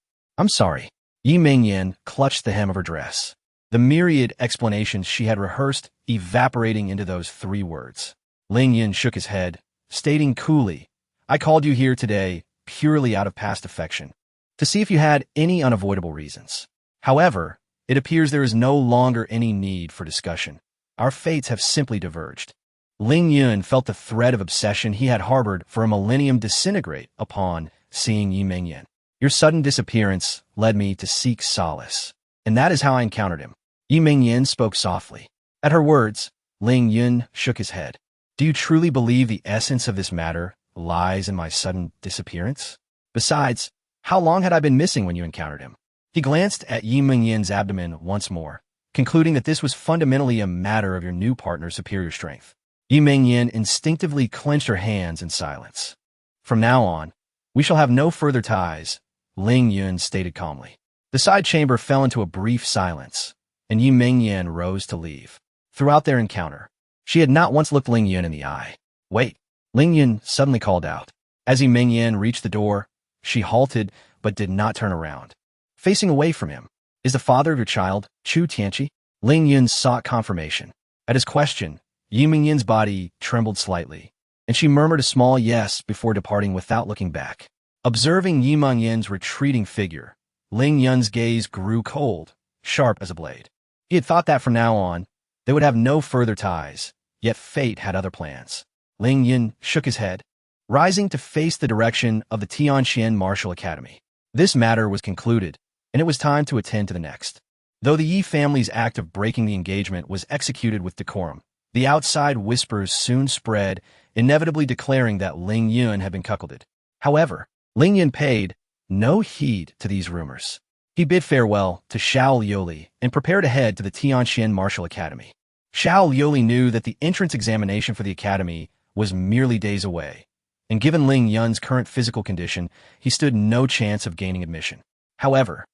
sorry." Yi Mingyan clutched the hem of her dress, the myriad explanations she had rehearsed evaporating into those 3 words. Ling Yun shook his head, stating coolly, "I called you here today purely out of past affection, to see if you had any unavoidable reasons. However, it appears there is no longer any need for discussion. Our fates have simply diverged." Ling Yun felt the thread of obsession he had harbored for a millennium disintegrate upon seeing Yi Mingyan. "Your sudden disappearance led me to seek solace, and that is how I encountered him." Yi Mingyan spoke softly. At her words, Ling Yun shook his head. "Do you truly believe the essence of this matter lies in my sudden disappearance? Besides, how long had I been missing when you encountered him?" He glanced at Yi Mingyan's abdomen once more, concluding that this was fundamentally a matter of your new partner's superior strength. Yi Mingyan instinctively clenched her hands in silence. "From now on, we shall have no further ties," Ling Yun stated calmly. The side chamber fell into a brief silence, and Yi Mingyan rose to leave. Throughout their encounter, she had not once looked Ling Yun in the eye. "Wait," Ling Yun suddenly called out. As Yi Mingyan reached the door, she halted but did not turn around. Facing away from him, "Is the father of your child, Chu Tianqi?" Ling Yun sought confirmation. At his question, Yi Mingyan's body trembled slightly, and she murmured a small yes before departing without looking back. Observing Yi Mingyan's retreating figure, Ling Yun's gaze grew cold, sharp as a blade. He had thought that from now on, they would have no further ties, yet fate had other plans. Ling Yun shook his head, rising to face the direction of the Tianqian Martial Academy. This matter was concluded, and it was time to attend to the next. Though the Yi family's act of breaking the engagement was executed with decorum, the outside whispers soon spread, inevitably declaring that Ling Yun had been cuckolded. However, Ling Yun paid no heed to these rumors. He bid farewell to Xiao Liuli and prepared to head to the Tianqian Martial Academy. Xiao Liuli knew that the entrance examination for the academy was merely days away, and given Ling Yun's current physical condition, he stood no chance of gaining admission. However,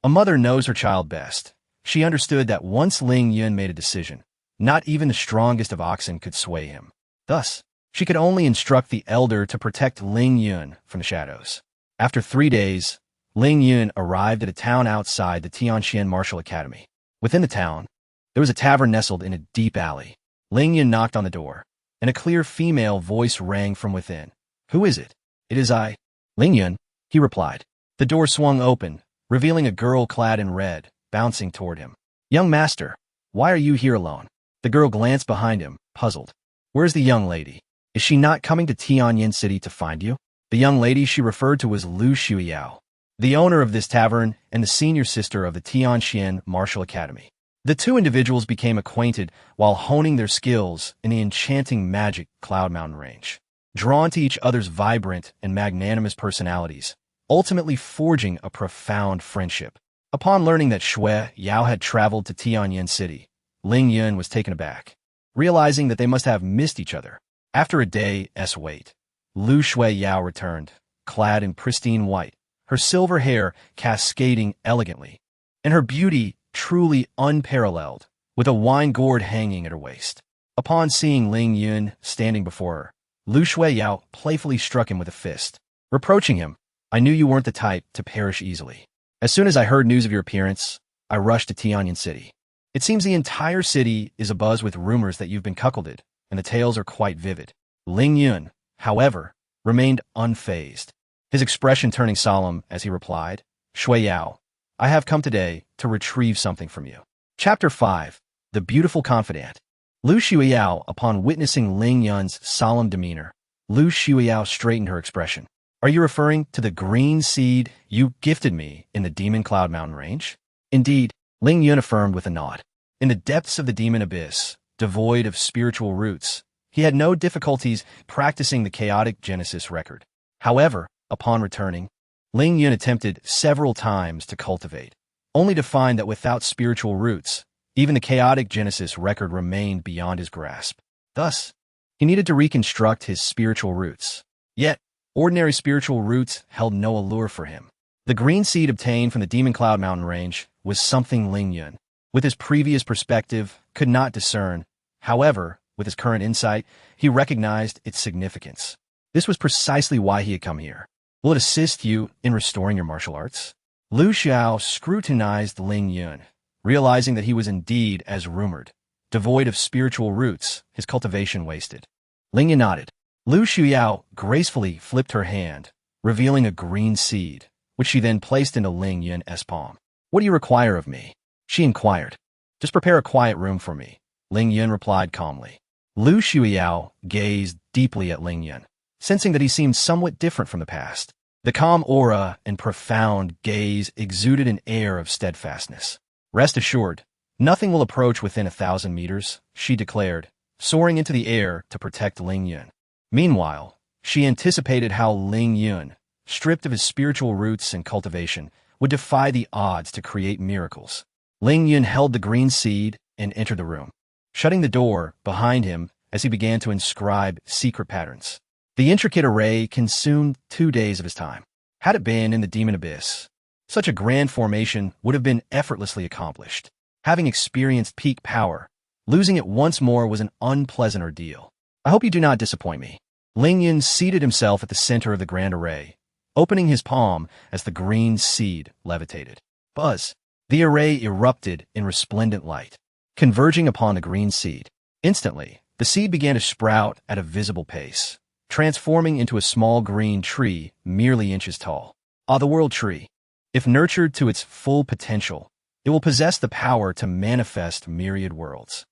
a mother knows her child best. She understood that once Ling Yun made a decision, not even the strongest of oxen could sway him. Thus, she could only instruct the elder to protect Ling Yun from the shadows. After 3 days, Ling Yun arrived at a town outside the Tianqian Martial Academy. Within the town, there was a tavern nestled in a deep alley. Ling Yun knocked on the door, and a clear female voice rang from within. "Who is it?" "It is I, Ling Yun," he replied. The door swung open, revealing a girl clad in red, bouncing toward him. "Young master, why are you here alone?" The girl glanced behind him, puzzled. "Where's the young lady? Is she not coming to Tianyin City to find you?" The young lady she referred to was Lu Shuiyao, the owner of this tavern and the senior sister of the Tianqian Martial Academy. The 2 individuals became acquainted while honing their skills in the enchanting magic Cloud Mountain range, drawn to each other's vibrant and magnanimous personalities, ultimately forging a profound friendship. Upon learning that Shui Yao had traveled to Tianyin City, Ling Yun was taken aback, realizing that they must have missed each other. After a day's wait, Lu Shui Yao returned, clad in pristine white, her silver hair cascading elegantly, and her beauty truly unparalleled, with a wine gourd hanging at her waist. Upon seeing Ling Yun standing before her, Lu Shui Yao playfully struck him with a fist, reproaching him. "I knew you weren't the type to perish easily. As soon as I heard news of your appearance, I rushed to Tianyin City. It seems the entire city is abuzz with rumors that you've been cuckolded, and the tales are quite vivid." Ling Yun, however, remained unfazed, his expression turning solemn as he replied, "Shui Yao, I have come today to retrieve something from you." Chapter 5. The Beautiful Confidant. Lu Shuiyao, upon witnessing Ling Yun's solemn demeanor, Lu Shuiyao straightened her expression. "Are you referring to the green seed you gifted me in the Demon Cloud Mountain range?" "Indeed," Ling Yun affirmed with a nod. In the depths of the demon abyss, devoid of spiritual roots, he had no difficulties practicing the chaotic Genesis record. However, upon returning, Ling Yun attempted several times to cultivate, only to find that without spiritual roots, even the chaotic Genesis record remained beyond his grasp. Thus, he needed to reconstruct his spiritual roots. Yet, ordinary spiritual roots held no allure for him. The green seed obtained from the Demon Cloud mountain range was something Ling Yun, with his previous perspective, could not discern. However, with his current insight, he recognized its significance. This was precisely why he had come here. Will it assist you in restoring your martial arts? Lu Xiao scrutinized Ling Yun, realizing that he was indeed as rumored. Devoid of spiritual roots, his cultivation wasted. Ling Yun nodded. Lu Xiao gracefully flipped her hand, revealing a green seed, which she then placed into Ling Yun's palm. What do you require of me? She inquired. Just prepare a quiet room for me, Ling Yun replied calmly. Lu Xiao gazed deeply at Ling Yun, sensing that he seemed somewhat different from the past. The calm aura and profound gaze exuded an air of steadfastness. Rest assured, nothing will approach within 1,000 meters, she declared, soaring into the air to protect Ling Yun. Meanwhile, she anticipated how Ling Yun, stripped of his spiritual roots and cultivation, would defy the odds to create miracles. Ling Yun held the green seed and entered the room, shutting the door behind him as he began to inscribe secret patterns. The intricate array consumed 2 days of his time. Had it been in the Demon Abyss, such a grand formation would have been effortlessly accomplished. Having experienced peak power, losing it once more was an unpleasant ordeal. I hope you do not disappoint me. Ling Yun seated himself at the center of the grand array, opening his palm as the green seed levitated. Buzz! The array erupted in resplendent light, converging upon the green seed. Instantly, the seed began to sprout at a visible pace, transforming into a small green tree merely inches tall. The world tree. If nurtured to its full potential, it will possess the power to manifest myriad worlds.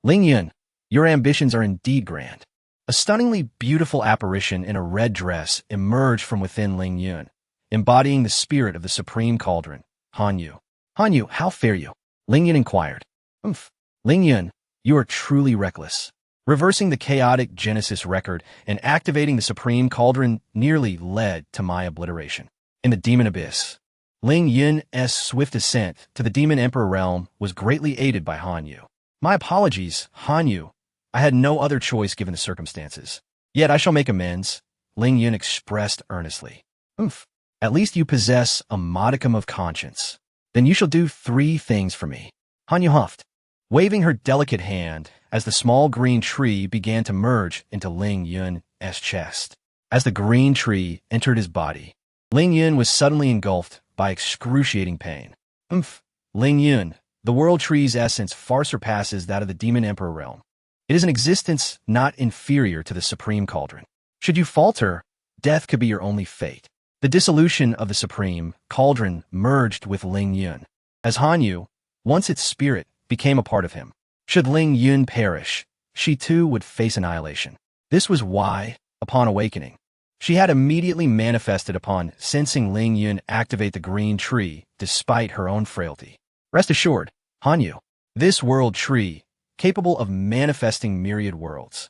Ling Yun, your ambitions are indeed grand. A stunningly beautiful apparition in a red dress emerged from within Ling Yun, embodying the spirit of the supreme cauldron, Han Yu. Han Yu, how fare you? Ling Yun inquired. Ling Yun, you are truly reckless. Reversing the chaotic Genesis record and activating the supreme cauldron nearly led to my obliteration. In the Demon Abyss, Ling Yun's swift ascent to the Demon Emperor realm was greatly aided by Han Yu. My apologies, Han Yu. I had no other choice given the circumstances. Yet I shall make amends, Ling Yun expressed earnestly. At least you possess a modicum of conscience. Then you shall do 3 things for me. Han Yu huffed, waving her delicate hand as the small green tree began to merge into Ling Yun's chest. As the green tree entered his body, Ling Yun was suddenly engulfed by excruciating pain. Ling Yun, the world tree's essence far surpasses that of the Demon Emperor realm. It is an existence not inferior to the Supreme Cauldron. Should you falter, death could be your only fate. The dissolution of the Supreme Cauldron merged with Ling Yun, as Han Yu, once its spirit, became a part of him. Should Ling Yun perish, she too would face annihilation. This was why, upon awakening, she had immediately manifested upon sensing Ling Yun activate the green tree despite her own frailty. Rest assured, Han Yu, this world tree, capable of manifesting myriad worlds.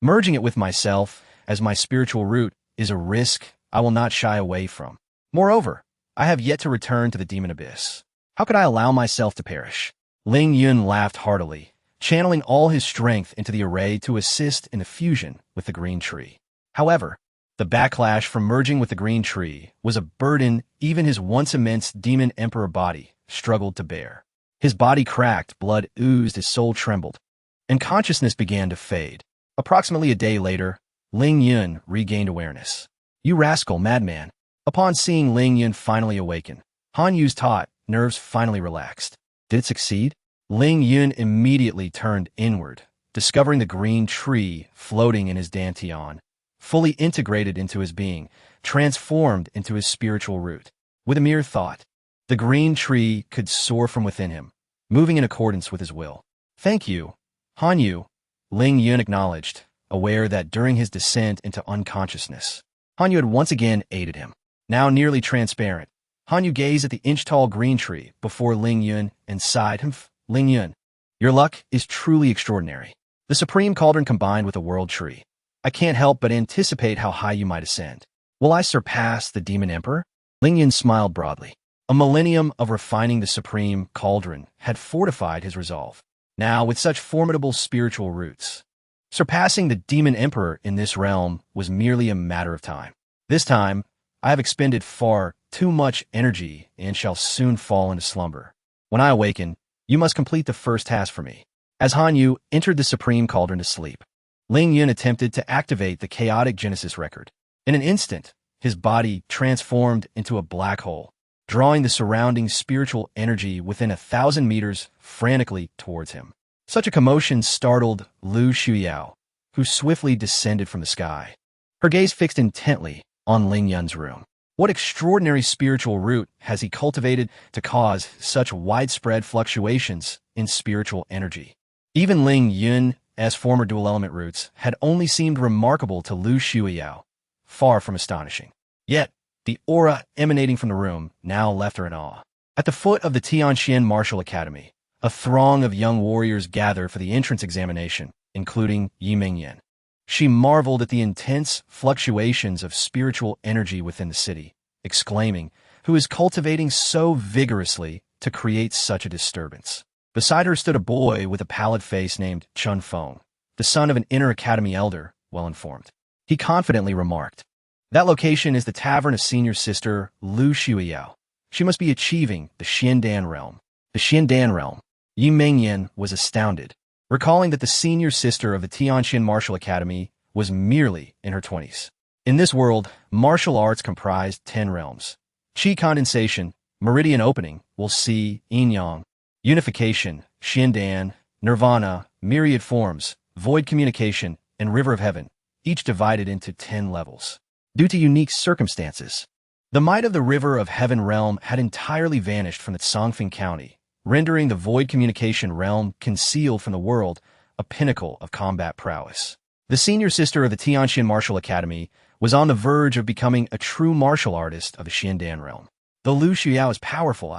Merging it with myself as my spiritual root is a risk I will not shy away from. Moreover, I have yet to return to the Demon Abyss. How could I allow myself to perish? Ling Yun laughed heartily, channeling all his strength into the array to assist in the fusion with the green tree. However, the backlash from merging with the green tree was a burden even his once immense Demon Emperor body struggled to bear. His body cracked, blood oozed, his soul trembled, and consciousness began to fade. Approximately a day later, Ling Yun regained awareness. You rascal, madman. Upon seeing Ling Yun finally awaken, Han Yu's taut nerves finally relaxed. Did it succeed? Ling Yun immediately turned inward, discovering the green tree floating in his dantian, fully integrated into his being, transformed into his spiritual root. With a mere thought, the green tree could soar from within him, moving in accordance with his will. Thank you, Han Yu, Ling Yun acknowledged, aware that during his descent into unconsciousness, Han Yu had once again aided him. Now nearly transparent, Han Yu gazed at the inch-tall green tree before Ling Yun and sighed. Ling Yun, your luck is truly extraordinary. The Supreme Cauldron combined with a world tree. I can't help but anticipate how high you might ascend. Will I surpass the Demon Emperor? Ling Yun smiled broadly. A millennium of refining the supreme cauldron had fortified his resolve. Now, with such formidable spiritual roots, surpassing the Demon Emperor in this realm was merely a matter of time. This time, I have expended far too much energy and shall soon fall into slumber. When I awaken, you must complete the first task for me. As Han Yu entered the supreme cauldron to sleep, Ling Yun attempted to activate the chaotic Genesis record. In an instant, his body transformed into a black hole, drawing the surrounding spiritual energy within 1,000 meters frantically towards him. Such a commotion startled Lu Shuyao, who swiftly descended from the sky. Her gaze fixed intently on Ling Yun's room. What extraordinary spiritual root has he cultivated to cause such widespread fluctuations in spiritual energy? Even Ling Yun's former dual-element roots had only seemed remarkable to Lu Shuyao, far from astonishing. Yet, the aura emanating from the room now left her in awe. At the foot of the Tianxian Martial Academy, a throng of young warriors gathered for the entrance examination, including Yi Mingyan. She marveled at the intense fluctuations of spiritual energy within the city, exclaiming, "Who is cultivating so vigorously to create such a disturbance?" Beside her stood a boy with a pallid face named Chun Feng, the son of an inner academy elder, well informed. He confidently remarked, "That location is the tavern of senior sister Lu Shuyao. She must be achieving the Xiandan realm." The Xiandan realm. Yi Mingyan was astounded, recalling that the senior sister of the Tianxian Martial Academy was merely in her 20s. In this world, martial arts comprised 10 realms. Qi condensation, meridian opening, will see yin yang, unification, Xiandan, nirvana, myriad forms, void communication, and river of heaven, each divided into 10 levels. Due to unique circumstances, the might of the river of heaven realm had entirely vanished from the Songfeng County, rendering the void communication realm concealed from the world, a pinnacle of combat prowess. The senior sister of the Tianxian Martial Academy was on the verge of becoming a true martial artist of the Xiandan realm. Though Lu Shuyao is powerful,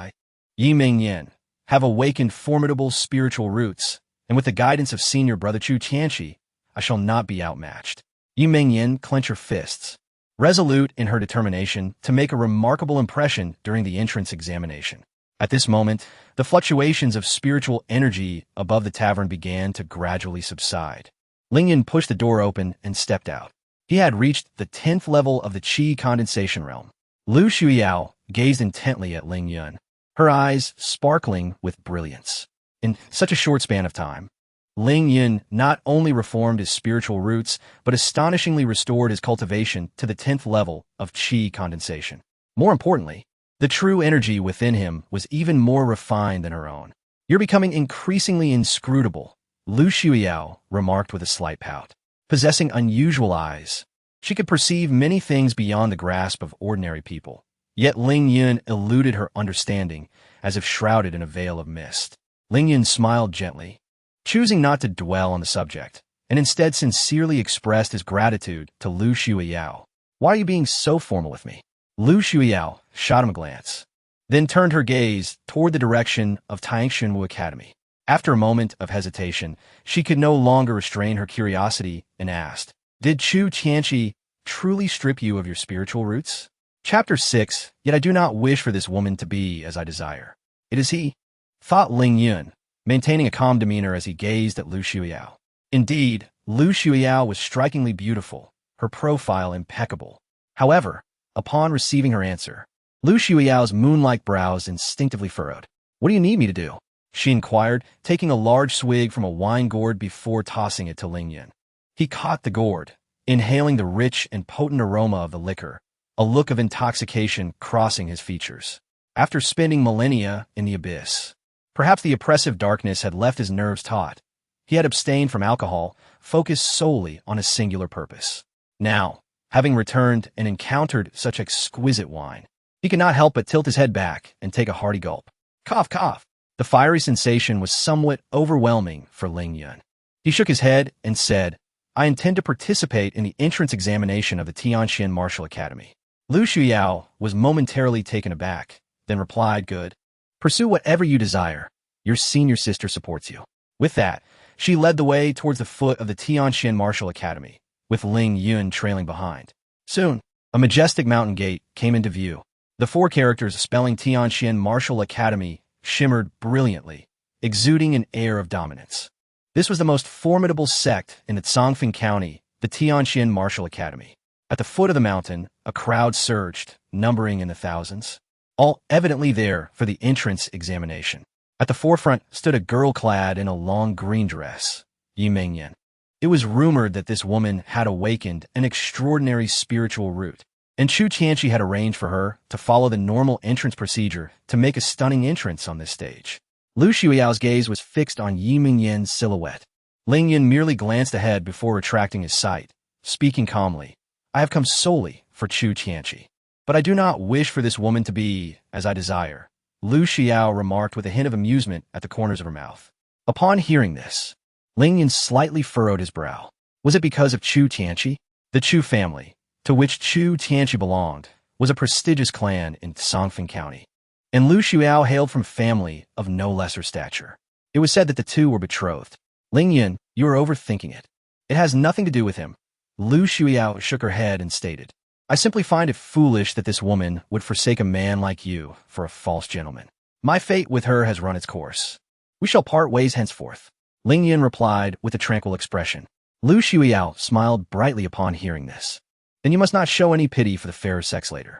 Yi Mingyan, have awakened formidable spiritual roots, and with the guidance of senior brother Chu Tianqi, I shall not be outmatched. Yi Mingyan clenched her fists, resolute in her determination to make a remarkable impression during the entrance examination. At this moment, the fluctuations of spiritual energy above the tavern began to gradually subside. Ling Yun pushed the door open and stepped out. He had reached the 10th level of the Qi condensation realm. Lu Shuyao gazed intently at Ling Yun, her eyes sparkling with brilliance. In such a short span of time, Ling Yun not only reformed his spiritual roots, but astonishingly restored his cultivation to the 10th level of Qi condensation. More importantly, the true energy within him was even more refined than her own. "You're becoming increasingly inscrutable," Lu Shuyao remarked with a slight pout. Possessing unusual eyes, she could perceive many things beyond the grasp of ordinary people. Yet Ling Yun eluded her understanding, as if shrouded in a veil of mist. Ling Yun smiled gently, choosing not to dwell on the subject, and instead sincerely expressed his gratitude to Lu Shuyao. "Why are you being so formal with me?" Lu Shuyao shot him a glance, then turned her gaze toward the direction of Tangshanwu Academy. After a moment of hesitation, she could no longer restrain her curiosity and asked, "Did Chu Tianqi truly strip you of your spiritual roots?" Chapter 6. Yet I do not wish for this woman to be as I desire. It is he, thought Ling Yun, maintaining a calm demeanor as he gazed at Lu Shuyao. Indeed, Lu Shuyao was strikingly beautiful, her profile impeccable. However, upon receiving her answer, Lu Shuyao's moon-like brows instinctively furrowed. "What do you need me to do?" she inquired, taking a large swig from a wine gourd before tossing it to Ling Yun. He caught the gourd, inhaling the rich and potent aroma of the liquor, a look of intoxication crossing his features. After spending millennia in the abyss, perhaps the oppressive darkness had left his nerves taut. He had abstained from alcohol, focused solely on a singular purpose. Now, having returned and encountered such exquisite wine, he could not help but tilt his head back and take a hearty gulp. Cough, cough. The fiery sensation was somewhat overwhelming for Ling Yun. He shook his head and said, "I intend to participate in the entrance examination of the Tianxian Martial Academy." Lu Shuyao was momentarily taken aback, then replied, "Good. Pursue whatever you desire. Your senior sister supports you." With that, she led the way towards the foot of the Tianxian Martial Academy, with Ling Yun trailing behind. Soon, A majestic mountain gate came into view. The four characters spelling Tianxian Martial Academy shimmered brilliantly, exuding an air of dominance. This was the most formidable sect in the Zhongfeng County, the Tianxian Martial Academy. At the foot of the mountain, a crowd surged, numbering in the thousands, all evidently there for the entrance examination. At the forefront stood a girl clad in a long green dress, Ling Yun. It was rumored that this woman had awakened an extraordinary spiritual root, and Chu Tianqi had arranged for her to follow the normal entrance procedure to make a stunning entrance on this stage. Lu Xuyao's gaze was fixed on Ling Yun's silhouette. Ling Yun merely glanced ahead before retracting his sight, speaking calmly. I have come solely for Chu Tianqi. But I do not wish for this woman to be as I desire, Lu Xiao remarked with a hint of amusement at the corners of her mouth. Upon hearing this, Ling Yun slightly furrowed his brow. Was it because of Chu Tianqi? The Chu family, to which Chu Tianqi belonged, was a prestigious clan in Zhongfeng County, and Lu Xiao hailed from family of no lesser stature. It was said that the two were betrothed. Ling Yun, you are overthinking it. It has nothing to do with him. Lu Xiao shook her head and stated, I simply find it foolish that this woman would forsake a man like you for a false gentleman. My fate with her has run its course. We shall part ways henceforth. Ling Yun replied with a tranquil expression. Lu Xiao smiled brightly upon hearing this. Then you must not show any pity for the fairer sex later.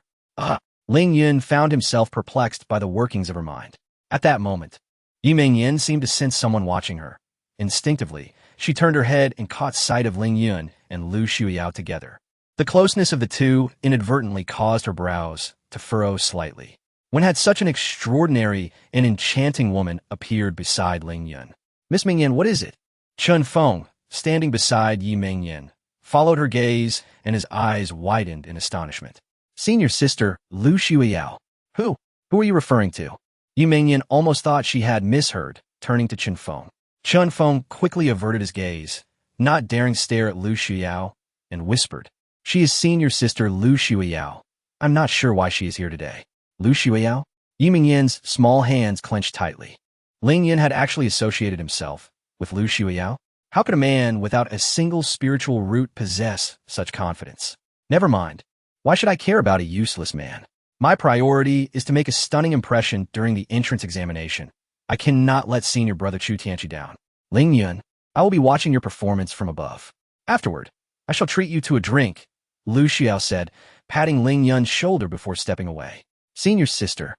Ling Yun found himself perplexed by the workings of her mind. At that moment, Ling Yun seemed to sense someone watching her. Instinctively, she turned her head and caught sight of Ling Yun and Lu Xiao together. The closeness of the two inadvertently caused her brows to furrow slightly. When had such an extraordinary and enchanting woman appeared beside Ling Yun? Miss Ming Yin, what is it? Chun Feng, standing beside Ming Yin, followed her gaze and his eyes widened in astonishment. Senior sister, Lu Xiao. Who are you referring to? Ming Yin almost thought she had misheard, turning to Chun Feng. Chun Feng quickly averted his gaze, not daring stare at Lu Xiao, and whispered, She is senior sister Lu Xiao. I'm not sure why she is here today. Lu Xiao? Ming Yin's small hands clenched tightly. Ling Yun had actually associated himself with Lu Xiao. How could a man without a single spiritual root possess such confidence? Never mind. Why should I care about a useless man? My priority is to make a stunning impression during the entrance examination. I cannot let senior brother Chu Tianqi down. Ling Yun, I will be watching your performance from above. Afterward, I shall treat you to a drink, Lu Xiao said, patting Ling Yun's shoulder before stepping away. Senior sister,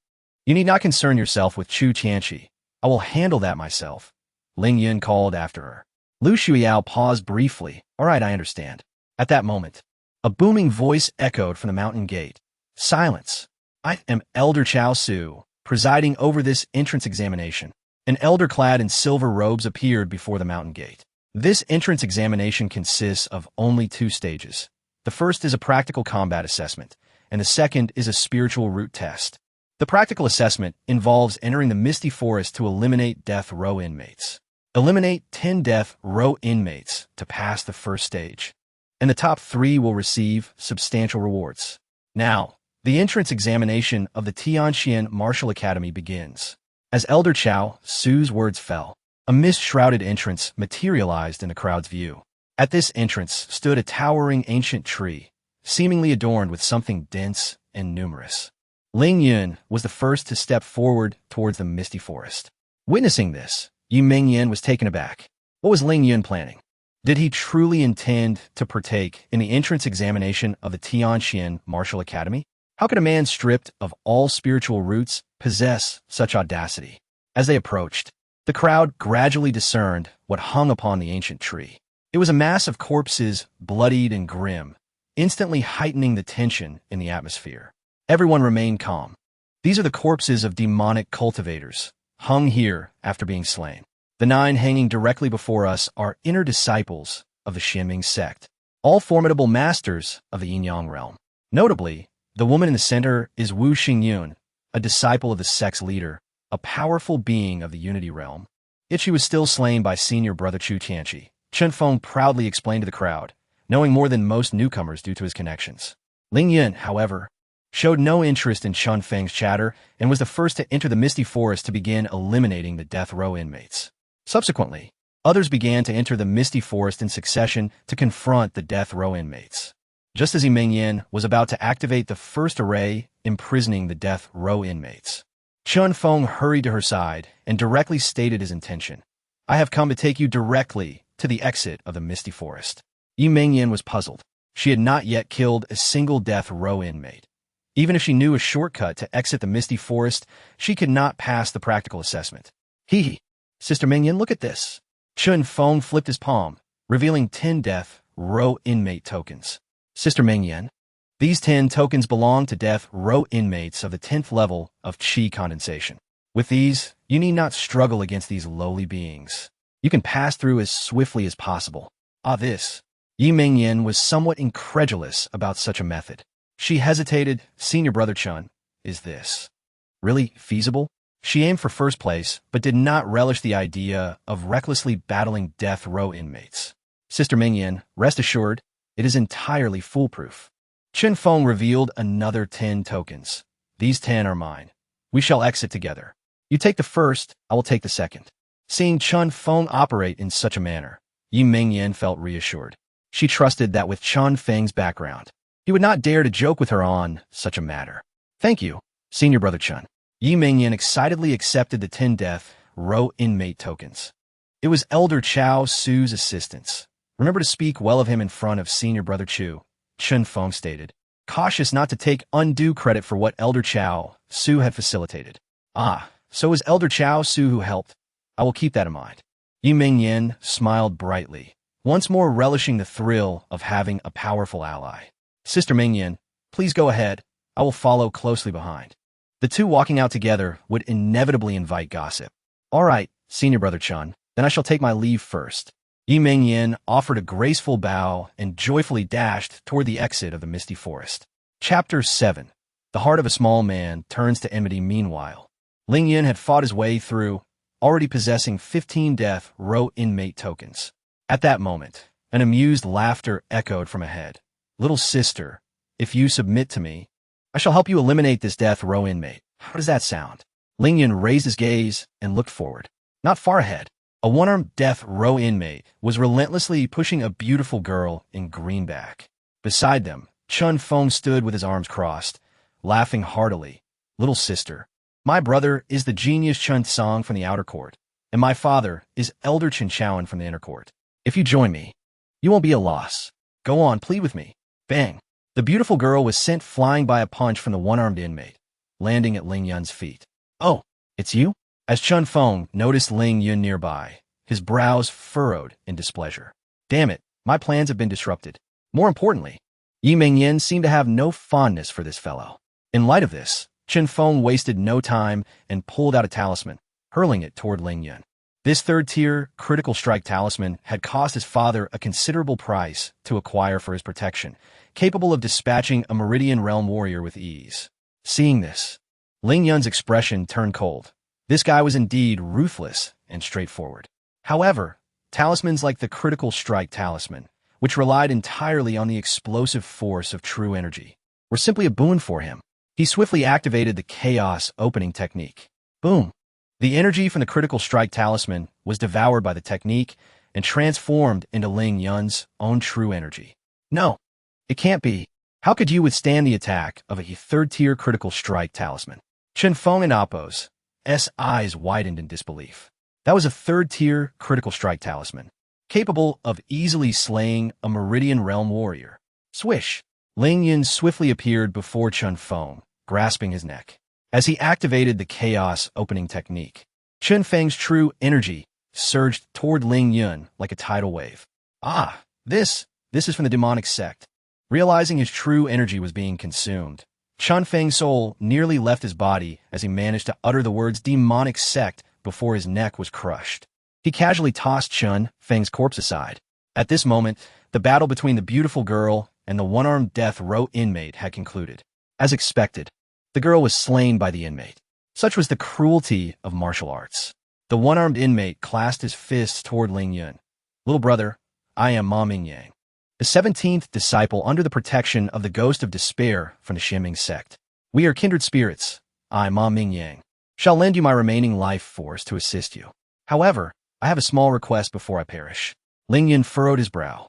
you need not concern yourself with Chu Tianqi. I will handle that myself, Ling Yun called after her. Lu Xiao paused briefly. All right, I understand. At that moment, a booming voice echoed from the mountain gate. Silence. I am Elder Chao Su, presiding over this entrance examination. An elder clad in silver robes appeared before the mountain gate. This entrance examination consists of only 2 stages. The first is a practical combat assessment, and the second is a spiritual root test. The practical assessment involves entering the Misty Forest to eliminate death row inmates. Eliminate 10 death row inmates to pass the first stage, and the top 3 will receive substantial rewards. Now, the entrance examination of the Tianxian Martial Academy begins. As Elder Chao Su's words fell, a mist-shrouded entrance materialized in the crowd's view. At this entrance stood a towering ancient tree, seemingly adorned with something dense and numerous. Ling Yun was the first to step forward towards the misty forest. Witnessing this, Ming Yin was taken aback. What was Ling Yun planning? Did he truly intend to partake in the entrance examination of the Tianxian Martial Academy? How could a man stripped of all spiritual roots possess such audacity? As they approached, the crowd gradually discerned what hung upon the ancient tree. It was a mass of corpses, bloodied and grim, instantly heightening the tension in the atmosphere. Everyone remained calm. These are the corpses of demonic cultivators, hung here after being slain. The 9 hanging directly before us are inner disciples of the Xianming sect, all formidable masters of the yin-yang realm. Notably, the woman in the center is Wu Xingyun, a disciple of the sect's leader, a powerful being of the unity realm. Yet she was still slain by senior brother Chu Tianqi. Chun Feng proudly explained to the crowd, knowing more than most newcomers due to his connections. Ling Yun, however, showed no interest in Chun Feng's chatter and was the first to enter the misty forest to begin eliminating the death row inmates. Subsequently, others began to enter the misty forest in succession to confront the death row inmates. just as Ling Yun was about to activate the first array imprisoning the death row inmates. Chun Feng hurried to her side and directly stated his intention. I have come to take you directly to the exit of the Misty Forest. Ling Yun was puzzled. She had not yet killed a single death row inmate. Even if she knew a shortcut to exit the Misty Forest, she could not pass the practical assessment. Hee. Sister Ling Yun, look at this. Chun Feng flipped his palm, revealing 10 death row inmate tokens. Sister Ling Yun, these 10 tokens belong to death row inmates of the 10th level of Qi condensation. With these, you need not struggle against these lowly beings. You can pass through as swiftly as possible. This. Ling Yun was somewhat incredulous about such a method. She hesitated. Senior Brother Chun, is this really feasible? She aimed for first place, but did not relish the idea of recklessly battling death row inmates. Sister Ling Yun, rest assured, it is entirely foolproof. Chun Feng revealed another 10 tokens. These 10 are mine. We shall exit together. You take the first, I will take the second. Seeing Chun Feng operate in such a manner, Ling Yun felt reassured. She trusted that with Chun Feng's background, he would not dare to joke with her on such a matter. Thank you, Senior Brother Chun. Ling Yun excitedly accepted the 10 death row inmate tokens. It was Elder Chao Su's assistance. Remember to speak well of him in front of Senior Brother Chu, Chun Feng stated, cautious not to take undue credit for what Elder Chao Su had facilitated. So it was Elder Chao Su who helped. I will keep that in mind. Ling Yun smiled brightly, once more relishing the thrill of having a powerful ally. Sister Ling Yun, please go ahead. I will follow closely behind. The two walking out together would inevitably invite gossip. All right, Senior Brother Chun, then I shall take my leave first. Ling Yun offered a graceful bow and joyfully dashed toward the exit of the Misty Forest. Chapter 7. The heart of a small man turns to enmity. Meanwhile, Ling Yun had fought his way through, already possessing 15 death row inmate tokens. At that moment, an amused laughter echoed from ahead. Little sister, if you submit to me, I shall help you eliminate this death row inmate. How does that sound? Ling Yun raised his gaze and looked forward. Not far ahead, a one-armed death row inmate was relentlessly pushing a beautiful girl in greenback. Beside them, Chun Feng stood with his arms crossed, laughing heartily. Little sister, my brother is the genius Chun Tsang from the outer court, and my father is Elder Chen Chowan from the inner court. If you join me, you won't be a loss. Go on, plead with me. Bang! The beautiful girl was sent flying by a punch from the one-armed inmate, landing at Ling Yun's feet. Oh, it's you? As Chun Feng noticed Ling Yun nearby, his brows furrowed in displeasure. Damn it, my plans have been disrupted. More importantly, Ling Yun seemed to have no fondness for this fellow. In light of this, Chun Feng wasted no time and pulled out a talisman, hurling it toward Ling Yun. This third-tier critical strike talisman had cost his father a considerable price to acquire for his protection, capable of dispatching a Meridian Realm warrior with ease. Seeing this, Ling Yun's expression turned cold. This guy was indeed ruthless and straightforward. However, talismans like the critical strike talisman, which relied entirely on the explosive force of true energy, were simply a boon for him. He swiftly activated the chaos opening technique. Boom! The energy from the critical strike talisman was devoured by the technique and transformed into Ling Yun's own true energy. No, it can't be. How could you withstand the attack of a third-tier critical strike talisman? Chun Feng and Appo's eyes widened in disbelief. That was a third-tier critical strike talisman, capable of easily slaying a Meridian Realm warrior. Swish! Ling Yun swiftly appeared before Chun Feng, grasping his neck. As he activated the chaos opening technique, Chun Feng's true energy surged toward Ling Yun like a tidal wave. This is from the demonic sect. Realizing his true energy was being consumed, Chun Feng's soul nearly left his body as he managed to utter the words demonic sect before his neck was crushed. He casually tossed Chun Feng's corpse aside. At this moment, the battle between the beautiful girl and the one-armed death row inmate had concluded. As expected, the girl was slain by the inmate. Such was the cruelty of martial arts. The one-armed inmate clasped his fists toward Ling Yun. Little brother, I am Ma Mingyang, the 17th disciple under the protection of the ghost of despair from the Xinming sect. We are kindred spirits. I, Ma Mingyang, shall lend you my remaining life force to assist you. However, I have a small request before I perish. Ling Yun furrowed his brow.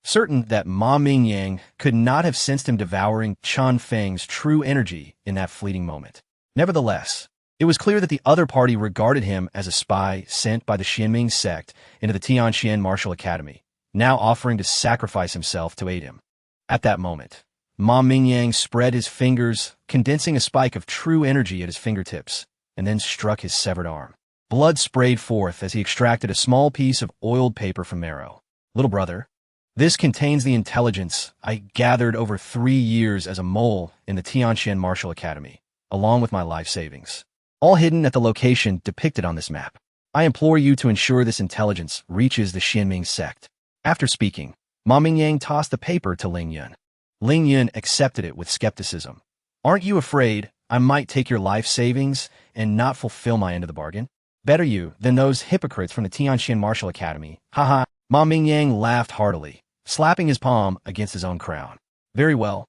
certain that Ma Mingyang could not have sensed him devouring Chun Feng's true energy in that fleeting moment. Nevertheless, it was clear that the other party regarded him as a spy sent by the Xianming sect into the Tianqian Martial Academy, now offering to sacrifice himself to aid him. At that moment, Ma Mingyang spread his fingers, condensing a spike of true energy at his fingertips, and then struck his severed arm. Blood sprayed forth as he extracted a small piece of oiled paper from marrow. Little brother, this contains the intelligence I gathered over 3 years as a mole in the Tianqian Martial Academy, along with my life savings, all hidden at the location depicted on this map. I implore you to ensure this intelligence reaches the Xianming sect. After speaking, Ma Mingyang tossed the paper to Ling Yun. Ling Yun accepted it with skepticism. Aren't you afraid I might take your life savings and not fulfill my end of the bargain? Better you than those hypocrites from the Tianqian Martial Academy. Haha. Ma Mingyang laughed heartily, slapping his palm against his own crown. Very well.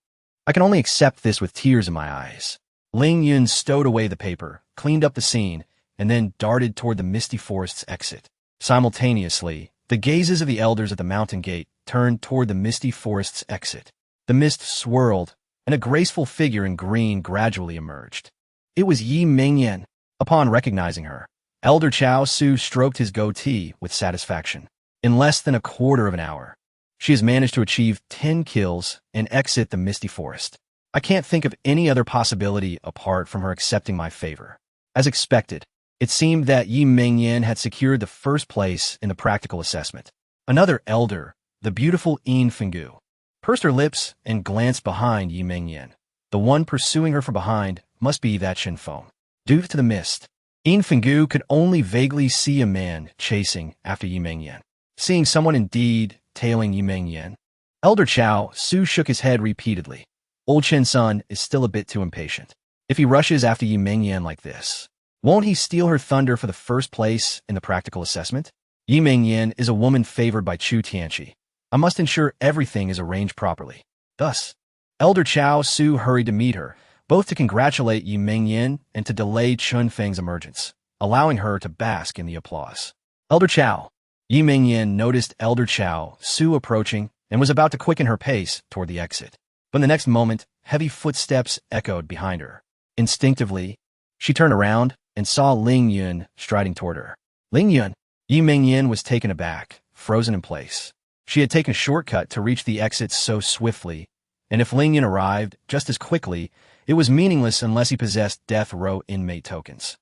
I can only accept this with tears in my eyes. Ling Yun stowed away the paper, cleaned up the scene, and then darted toward the misty forest's exit. Simultaneously, the gazes of the elders at the mountain gate turned toward the misty forest's exit. The mist swirled, and a graceful figure in green gradually emerged. It was Yi Mingyan. Upon recognizing her, Elder Chao Su stroked his goatee with satisfaction. In less than a quarter of an hour, she has managed to achieve 10 kills and exit the misty forest. I can't think of any other possibility apart from her accepting my favor. As expected, it seemed that Yi Mingyan had secured the first place in the practical assessment. Another elder, the beautiful Yin Fenggu, pursed her lips and glanced behind Yi Mingyan. The one pursuing her from behind must be that Shen Feng. Due to the mist, Yin Fenggu could only vaguely see a man chasing after Yi Mingyan. Seeing someone indeed tailing Yi Mingyan, Elder Chao Su shook his head repeatedly. Old Shen's son is still a bit too impatient. If he rushes after Yi Mingyan like this, won't he steal her thunder for the first place in the practical assessment? Yi Mingyan is a woman favored by Chu Tianqi. I must ensure everything is arranged properly. Thus, Elder Chao Su hurried to meet her, both to congratulate Yi Mingyan and to delay Chun Feng's emergence, allowing her to bask in the applause. Elder Chao. Yi Mingyan noticed Elder Chao Su approaching and was about to quicken her pace toward the exit. But the next moment, heavy footsteps echoed behind her. Instinctively, she turned around and saw Ling Yun striding toward her. Ling Yun. Yi Mingyan was taken aback, frozen in place. She had taken a shortcut to reach the exit so swiftly, and if Ling Yun arrived just as quickly, it was meaningless unless he possessed death row inmate tokens.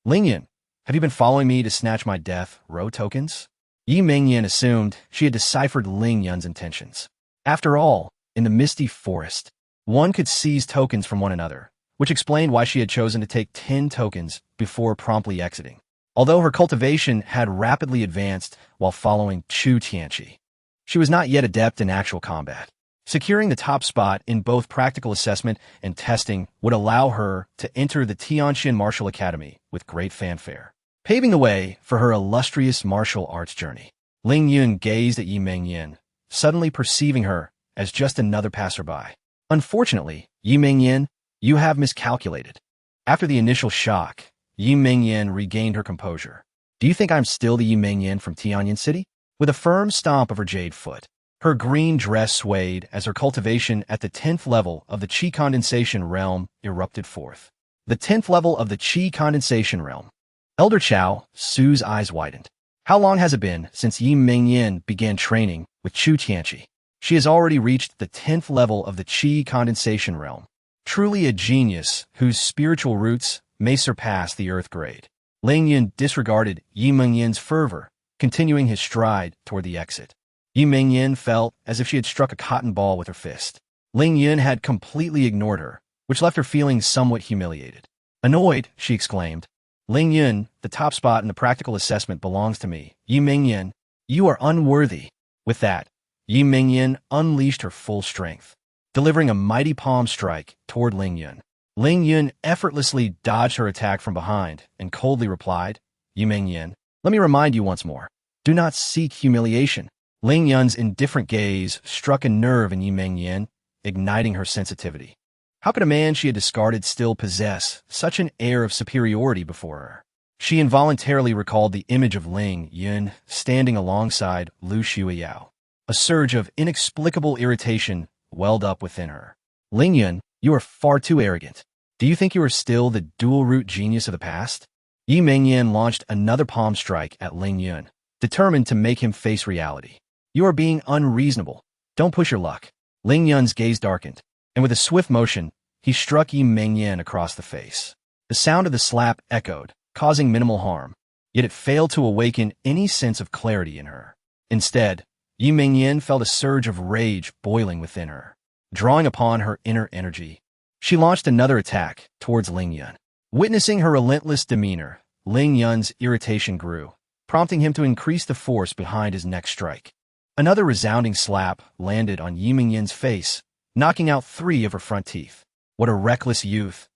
Ling Yun, have you been following me to snatch my death row tokens? Yi Mingyan assumed she had deciphered Ling Yun's intentions. After all, in the misty forest, one could seize tokens from one another, which explained why she had chosen to take 10 tokens before promptly exiting. Although her cultivation had rapidly advanced while following Chu Tianqi, she was not yet adept in actual combat. Securing the top spot in both practical assessment and testing would allow her to enter the Tianqian Martial Academy with great fanfare, paving the way for her illustrious martial arts journey. Ling Yun gazed at Yi Mingyan, suddenly perceiving her as just another passerby. Unfortunately, Yi Mingyan, you have miscalculated. After the initial shock, Yi Mingyan regained her composure. Do you think I'm still the Yi Mingyan from Tianyan City? With a firm stomp of her jade foot, her green dress swayed as her cultivation at the 10th level of the Qi condensation realm erupted forth. The 10th level of the Qi condensation realm. Elder Chao Su's eyes widened. How long has it been since Yi Mingyan began training with Chu Tianqi? She has already reached the 10th level of the Qi condensation realm. Truly a genius whose spiritual roots may surpass the earth grade. Ling Yun disregarded Yi Mingyan's fervor, continuing his stride toward the exit. Yi Mingyan felt as if she had struck a cotton ball with her fist. Ling Yun had completely ignored her, which left her feeling somewhat humiliated. Annoyed, she exclaimed, Ling Yun, the top spot in the practical assessment belongs to me. Yi Mingyan, you are unworthy. With that, Yi Mingyan unleashed her full strength, delivering a mighty palm strike toward Ling Yun. Ling Yun effortlessly dodged her attack from behind and coldly replied, Yi Mingyan, let me remind you once more, do not seek humiliation. Ling Yun's indifferent gaze struck a nerve in Yi Mingyan, igniting her sensitivity. How could a man she had discarded still possess such an air of superiority before her? She involuntarily recalled the image of Ling Yun standing alongside Lu Shuiyao. A surge of inexplicable irritation welled up within her. Ling Yun, you are far too arrogant. Do you think you are still the dual-root genius of the past? Yi Mengyan launched another palm strike at Ling Yun, determined to make him face reality. You are being unreasonable. Don't push your luck. Ling Yun's gaze darkened, and with a swift motion, he struck Yi Mengyan across the face. The sound of the slap echoed, causing minimal harm, yet it failed to awaken any sense of clarity in her. Instead, Yi Mengyan felt a surge of rage boiling within her. Drawing upon her inner energy, she launched another attack towards Ling Yun. Witnessing her relentless demeanor, Ling Yun's irritation grew, prompting him to increase the force behind his next strike. Another resounding slap landed on Yi Mengyan's face, knocking out 3 of her front teeth. What a reckless youth,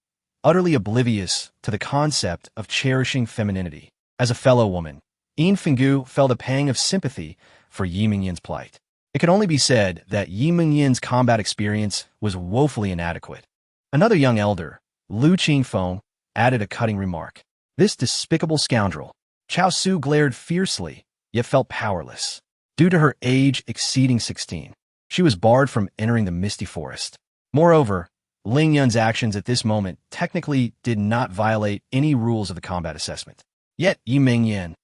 utterly oblivious to the concept of cherishing femininity. As a fellow woman, Yin Fenggu felt a pang of sympathy for Yi Mengyan's plight. It could only be said that Yi Mengyan's combat experience was woefully inadequate. Another young elder, Lu Qingfeng, added a cutting remark. This despicable scoundrel. Chao Su glared fiercely, yet felt powerless. Due to her age exceeding 16, she was barred from entering the Misty Forest. Moreover, Ling Yun's actions at this moment technically did not violate any rules of the combat assessment. Yet Yi Mengyan,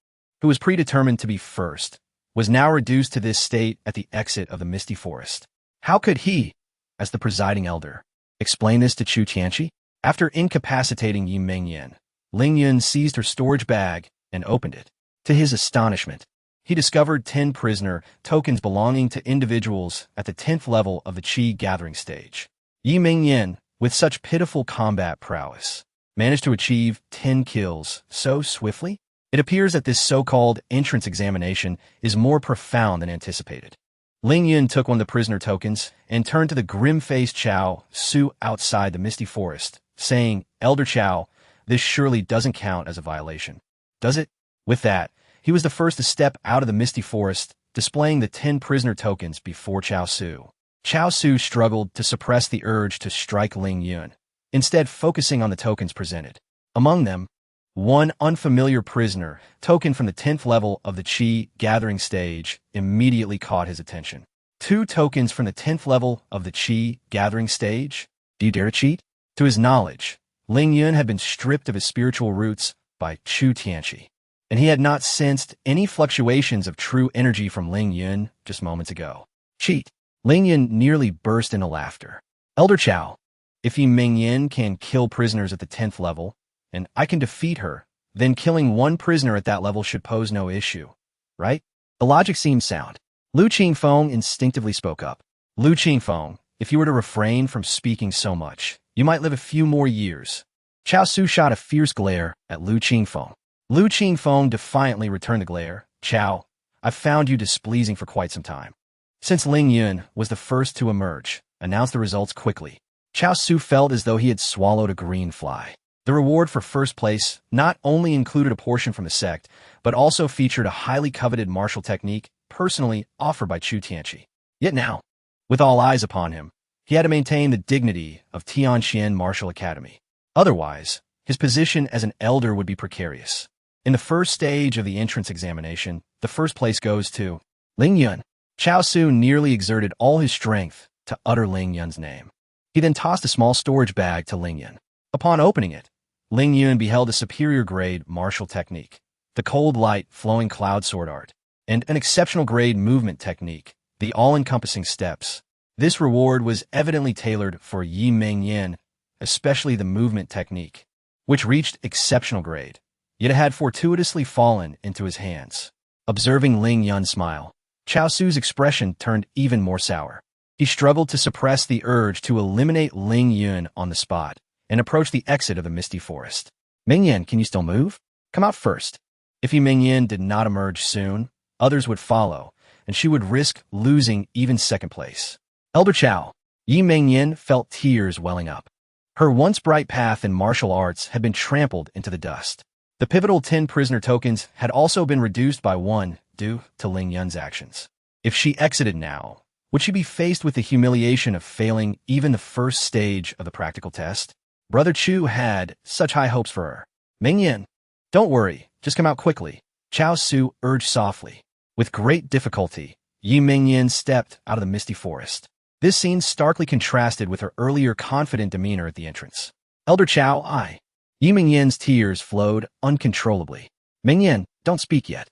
who was predetermined to be first, was now reduced to this state at the exit of the Misty Forest. How could he, as the presiding elder, explain this to Chu Tianqi? After incapacitating Yi Mengyan, Ling Yun seized her storage bag and opened it. To his astonishment, he discovered 10 prisoner tokens belonging to individuals at the 10th level of the Qi gathering stage. Yi Mengyan, with such pitiful combat prowess, managed to achieve 10 kills so swiftly? It appears that this so-called entrance examination is more profound than anticipated. Ling Yun took one of the prisoner tokens and turned to the grim-faced Chao Su outside the Misty Forest, saying, Elder Chao, this surely doesn't count as a violation, does it? With that, he was the first to step out of the Misty Forest, displaying the 10 prisoner tokens before Chao Su. Chao Su struggled to suppress the urge to strike Ling Yun, instead focusing on the tokens presented. Among them, one unfamiliar prisoner, token from the 10th level of the Qi gathering stage, immediately caught his attention. 2 tokens from the 10th level of the Qi gathering stage? Do you dare to cheat? To his knowledge, Ling Yun had been stripped of his spiritual roots by Chu Tianqi, and he had not sensed any fluctuations of true energy from Ling Yun just moments ago. Cheat! Ling Yun nearly burst into laughter. Elder Chao, if Yi Mengyan can kill prisoners at the 10th level, and I can defeat her, then killing one prisoner at that level should pose no issue, right? The logic seems sound. Lu Qingfeng instinctively spoke up. Lu Qingfeng, if you were to refrain from speaking so much, you might live a few more years. Chao Su shot a fierce glare at Lu Qingfeng. Lu Qingfeng defiantly returned the glare. Chao, I've found you displeasing for quite some time. Since Ling Yun was the first to emerge, announce the results quickly. Chao Su felt as though he had swallowed a green fly. The reward for first place not only included a portion from the sect, but also featured a highly coveted martial technique personally offered by Chu Tianqi. Yet now, with all eyes upon him, he had to maintain the dignity of Tianqian Martial Academy. Otherwise, his position as an elder would be precarious. In the first stage of the entrance examination, the first place goes to Ling Yun. Chao Su nearly exerted all his strength to utter Ling Yun's name. He then tossed a small storage bag to Ling Yun. Upon opening it, Ling Yun beheld a superior-grade martial technique, the cold light flowing cloud sword art, and an exceptional-grade movement technique, the all-encompassing steps. This reward was evidently tailored for Yi Mengyan, especially the movement technique, which reached exceptional grade, yet it had fortuitously fallen into his hands. Observing Ling Yun smile, Chao Su's expression turned even more sour. He struggled to suppress the urge to eliminate Ling Yun on the spot, and approached the exit of the Misty Forest. Mengyan, can you still move? Come out first. If Yi Mengyan did not emerge soon, others would follow, and she would risk losing even second place. Elder Chao, Yi Mengyan felt tears welling up. Her once bright path in martial arts had been trampled into the dust. The pivotal 10 prisoner tokens had also been reduced by 1 due to Ling Yun's actions. If she exited now, would she be faced with the humiliation of failing even the first stage of the practical test? Brother Chu had such high hopes for her. Mengyan, don't worry, just come out quickly, Chao Su urged softly. With great difficulty, Yi Mingyan stepped out of the misty forest. This scene starkly contrasted with her earlier confident demeanor at the entrance. Elder Chao, Yi Mingyan's tears flowed uncontrollably. Mingyan, don't speak yet.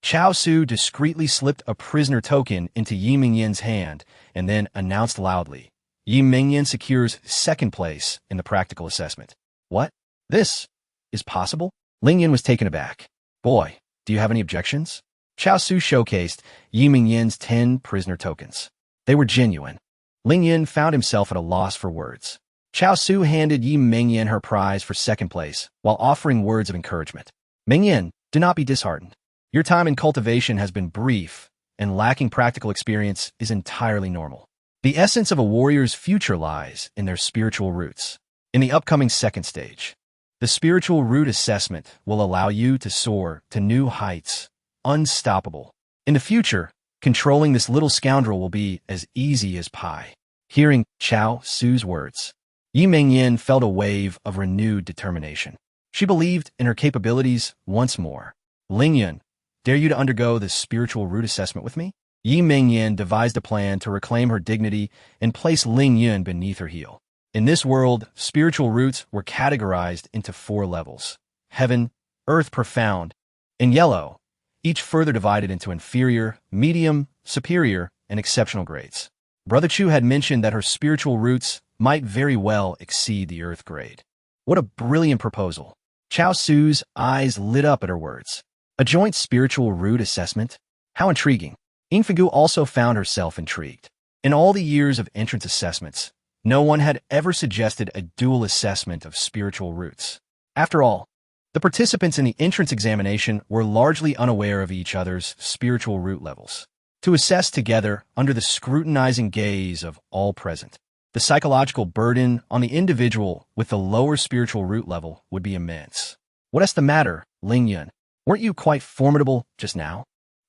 Chao Su discreetly slipped a prisoner token into Yi Mingyan's hand and then announced loudly, Yi Mingyan secures second place in the practical assessment. What? This is possible? Ling Yun was taken aback. Boy, do you have any objections? Chao Su showcased Yi Mingyan's 10 prisoner tokens. They were genuine. Ling Yun found himself at a loss for words. Chao Su handed Yi Mingyan her prize for second place while offering words of encouragement. Mingyan, do not be disheartened. Your time in cultivation has been brief, and lacking practical experience is entirely normal. The essence of a warrior's future lies in their spiritual roots. In the upcoming second stage, the spiritual root assessment will allow you to soar to new heights, unstoppable. In the future, controlling this little scoundrel will be as easy as pie. Hearing Chao Su's words, Yi Mingyan felt a wave of renewed determination. She believed in her capabilities once more. Ling Yun, dare you to undergo the spiritual root assessment with me? Yi Mingyan devised a plan to reclaim her dignity and place Ling Yun beneath her heel. In this world, spiritual roots were categorized into 4 levels: heaven, earth, profound, and yellow, each further divided into inferior, medium, superior, and exceptional grades. Brother Chu had mentioned that her spiritual roots might very well exceed the earth grade. What a brilliant proposal. Chao Su's eyes lit up at her words. A joint spiritual root assessment? How intriguing. Ying Figu also found herself intrigued. In all the years of entrance assessments, no one had ever suggested a dual assessment of spiritual roots. After all, the participants in the entrance examination were largely unaware of each other's spiritual root levels. To assess together under the scrutinizing gaze of all present, the psychological burden on the individual with the lower spiritual root level would be immense. What's the matter, Ling Yun? Weren't you quite formidable just now?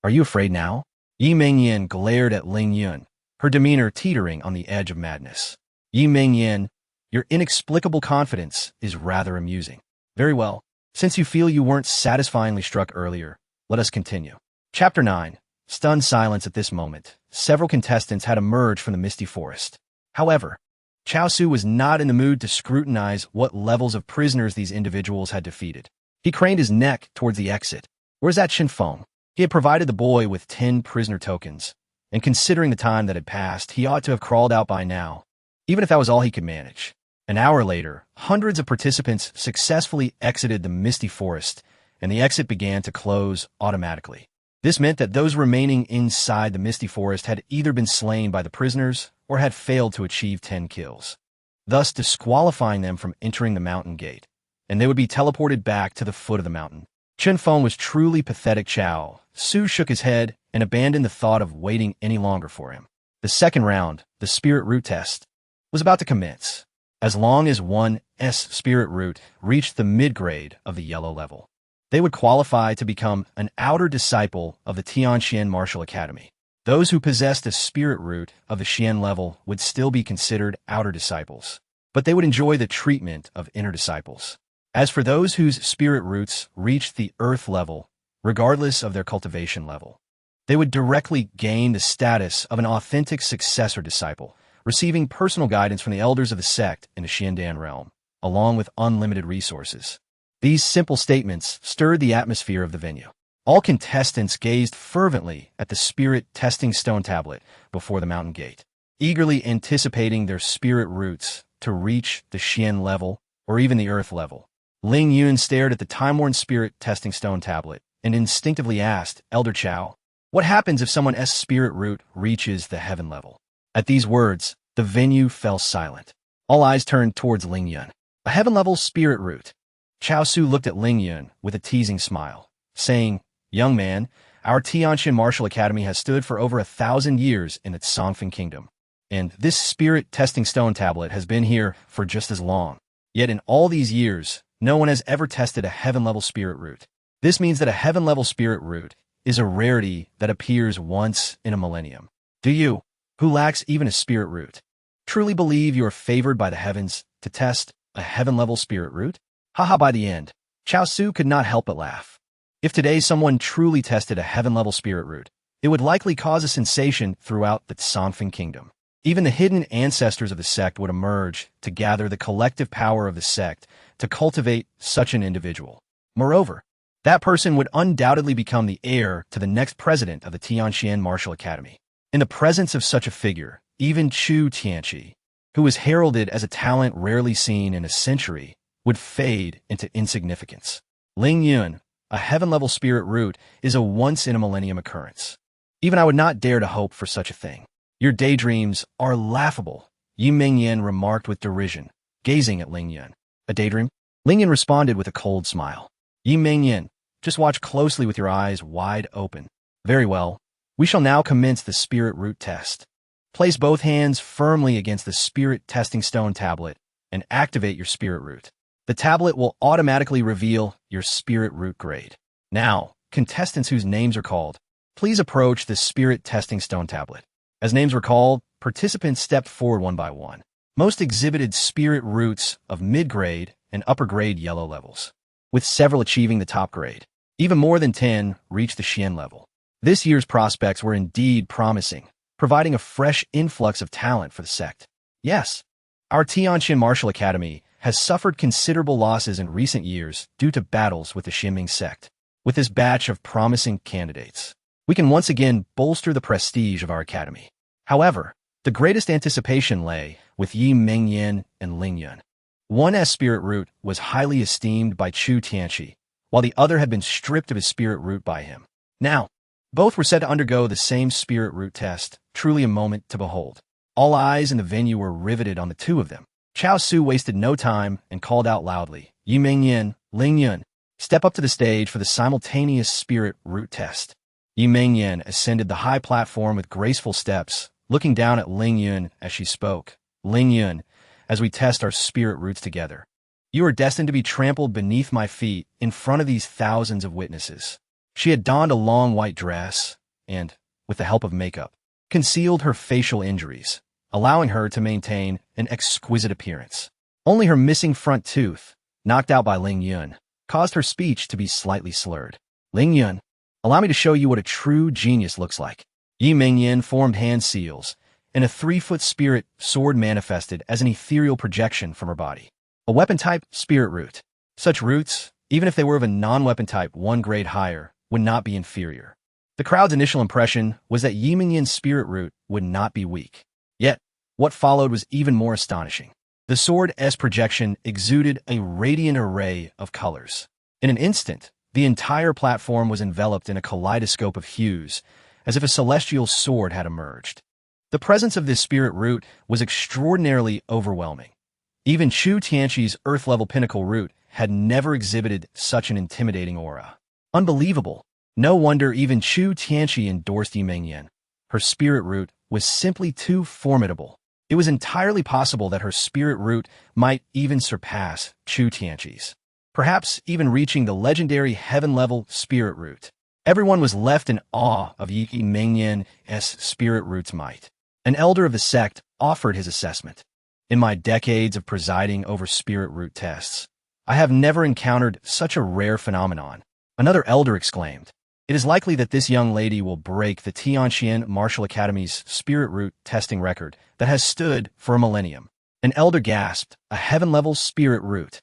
Are you afraid now? Yi Mingyan glared at Ling Yun, her demeanor teetering on the edge of madness. Yi Mingyan, your inexplicable confidence is rather amusing. Very well. Since you feel you weren't satisfyingly struck earlier, let us continue. Chapter 9. Stunned silence at this moment. Several contestants had emerged from the misty forest. However, Chao Su was not in the mood to scrutinize what levels of prisoners these individuals had defeated. He craned his neck towards the exit. Where's that Shinfeng? He had provided the boy with 10 prisoner tokens, and considering the time that had passed, he ought to have crawled out by now, even if that was all he could manage. An hour later, hundreds of participants successfully exited the misty forest, and the exit began to close automatically. This meant that those remaining inside the misty forest had either been slain by the prisoners or had failed to achieve 10 kills, thus disqualifying them from entering the mountain gate, and they would be teleported back to the foot of the mountain. Chenfeng was truly pathetic. Chao Su shook his head and abandoned the thought of waiting any longer for him. The second round, the spirit root test, was about to commence. As long as one's spirit root reached the mid-grade of the yellow level, they would qualify to become an outer disciple of the Tianxian Martial Academy. Those who possessed a spirit root of the Xian level would still be considered outer disciples, but they would enjoy the treatment of inner disciples. As for those whose spirit roots reached the earth level, regardless of their cultivation level, they would directly gain the status of an authentic successor disciple, receiving personal guidance from the elders of the sect in the Xiandan realm, along with unlimited resources. These simple statements stirred the atmosphere of the venue. All contestants gazed fervently at the spirit testing stone tablet before the mountain gate, eagerly anticipating their spirit roots to reach the Xian level or even the earth level. Ling Yun stared at the time-worn spirit testing stone tablet and instinctively asked, Elder Chao, what happens if someone's spirit root reaches the heaven level? At these words, the venue fell silent. All eyes turned towards Ling Yun. A heaven-level spirit root. Chao Su looked at Ling Yun with a teasing smile, saying, Young man, our Tianxian Martial Academy has stood for over 1,000 years in its Songfeng Kingdom, and this spirit testing stone tablet has been here for just as long. Yet in all these years, no one has ever tested a heaven-level spirit root. This means that a heaven-level spirit root is a rarity that appears once in a millennium. Do you, who lacks even a spirit root, truly believe you are favored by the heavens to test a heaven-level spirit root? Haha, by the end, Chao Su could not help but laugh. If today someone truly tested a heaven-level spirit root, it would likely cause a sensation throughout the Sanfeng Kingdom. Even the hidden ancestors of the sect would emerge to gather the collective power of the sect to cultivate such an individual. Moreover, that person would undoubtedly become the heir to the next president of the Tianqian Martial Academy. In the presence of such a figure, even Chu Tianqi, who was heralded as a talent rarely seen in a century, would fade into insignificance. Ling Yun, a heaven-level spirit root, is a once-in-a-millennium occurrence. Even I would not dare to hope for such a thing. Your daydreams are laughable, Yi Mingyan remarked with derision, gazing at Ling Yun. A daydream? Ling Yun responded with a cold smile. Yi Mingyan, just watch closely with your eyes wide open. Very well. We shall now commence the spirit root test. Place both hands firmly against the spirit testing stone tablet and activate your spirit root. The tablet will automatically reveal your spirit root grade. Now, contestants whose names are called, please approach the spirit testing stone tablet. As names were called, participants stepped forward one by one. Most exhibited spirit roots of mid-grade and upper-grade yellow levels, with several achieving the top grade. Even more than 10 reached the Xian level. This year's prospects were indeed promising, providing a fresh influx of talent for the sect. Yes, our Tianqian Martial Academy has suffered considerable losses in recent years due to battles with the Xinming sect. With this batch of promising candidates, we can once again bolster the prestige of our academy. However, the greatest anticipation lay with Yi Mingyan and Ling Yun. One's spirit root was highly esteemed by Chu Tianqi, while the other had been stripped of his spirit root by him. Now, both were said to undergo the same spirit root test, truly a moment to behold. All eyes in the venue were riveted on the two of them. Chao Su wasted no time and called out loudly, Yi Mingyan, Ling Yun, step up to the stage for the simultaneous spirit root test. Yi Mingyan ascended the high platform with graceful steps, looking down at Ling Yun as she spoke. Ling Yun, as we test our spirit roots together, you are destined to be trampled beneath my feet in front of these thousands of witnesses. She had donned a long white dress and, with the help of makeup, concealed her facial injuries, allowing her to maintain an exquisite appearance. Only her missing front tooth, knocked out by Ling Yun, caused her speech to be slightly slurred. Ling Yun, allow me to show you what a true genius looks like. Yi Mingyan formed hand seals, and a 3-foot spirit sword manifested as an ethereal projection from her body. A weapon-type spirit root. Such roots, even if they were of a non-weapon type 1 grade higher, would not be inferior. The crowd's initial impression was that Yi Mingyan's spirit root would not be weak. Yet, what followed was even more astonishing. The sword's projection exuded a radiant array of colors. In an instant, the entire platform was enveloped in a kaleidoscope of hues, as if a celestial sword had emerged. The presence of this spirit root was extraordinarily overwhelming. Even Chu Tianqi's earth-level pinnacle root had never exhibited such an intimidating aura. Unbelievable. No wonder even Chu Tianqi endorsed Yi Mingyan. Her spirit root was simply too formidable. It was entirely possible that her spirit root might even surpass Chu Tianqi's, perhaps even reaching the legendary heaven-level spirit root. Everyone was left in awe of Yi Mingyan's spirit root's might. An elder of the sect offered his assessment. In my decades of presiding over spirit root tests, I have never encountered such a rare phenomenon. Another elder exclaimed, it is likely that this young lady will break the Tianqian Martial Academy's spirit root testing record that has stood for a millennium. An elder gasped, a heaven-level spirit root.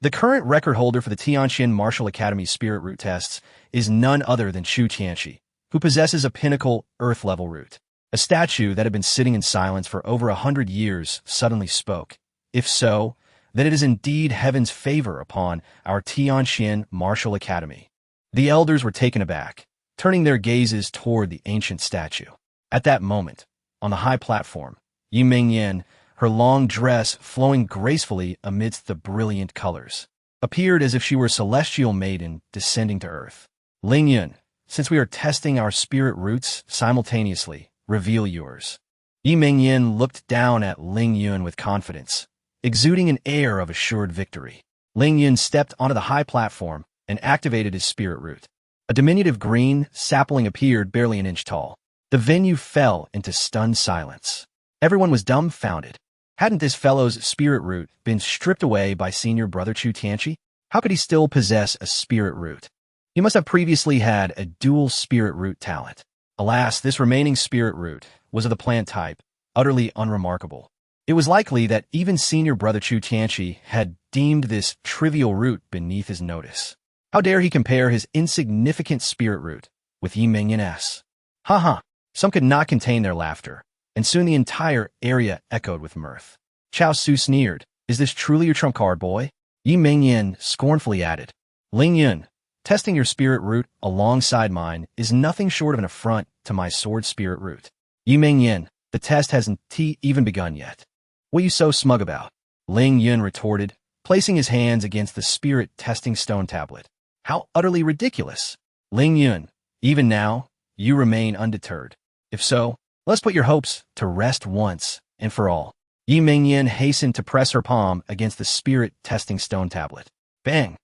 The current record holder for the Tianqian Martial Academy's spirit root tests is none other than Chu Tianqi, who possesses a pinnacle earth-level root. A statue that had been sitting in silence for over 100 years suddenly spoke. If so, then it is indeed heaven's favor upon our Tianqian Martial Academy. The elders were taken aback, turning their gazes toward the ancient statue. At that moment, on the high platform, Yi Mingyan, her long dress flowing gracefully amidst the brilliant colors, appeared as if she were a celestial maiden descending to earth. Ling Yun, since we are testing our spirit roots simultaneously, reveal yours. Yi Mingyan looked down at Ling Yun with confidence, exuding an air of assured victory. Ling Yun stepped onto the high platform and activated his spirit root. A diminutive green sapling appeared barely an inch tall. The venue fell into stunned silence. Everyone was dumbfounded. Hadn't this fellow's spirit root been stripped away by senior brother Chu Tianqi? How could he still possess a spirit root? He must have previously had a dual spirit root talent. Alas, this remaining spirit root was of the plant type, utterly unremarkable. It was likely that even senior brother Chu Tianchi had deemed this trivial root beneath his notice. How dare he compare his insignificant spirit root with Yi Mingyan's? Ha ha! Some could not contain their laughter, and soon the entire area echoed with mirth. Chao Su sneered. Is this truly your trump card, boy? Yi Mingyan scornfully added. Ling Yun, testing your spirit root alongside mine is nothing short of an affront to my sword spirit root. Yi Mingyan, the test hasn't even begun yet. What are you so smug about? Ling Yun retorted, placing his hands against the spirit-testing stone tablet. How utterly ridiculous! Ling Yun, even now, you remain undeterred. If so, let's put your hopes to rest once and for all. Yi Mingyan hastened to press her palm against the spirit-testing stone tablet. Bang!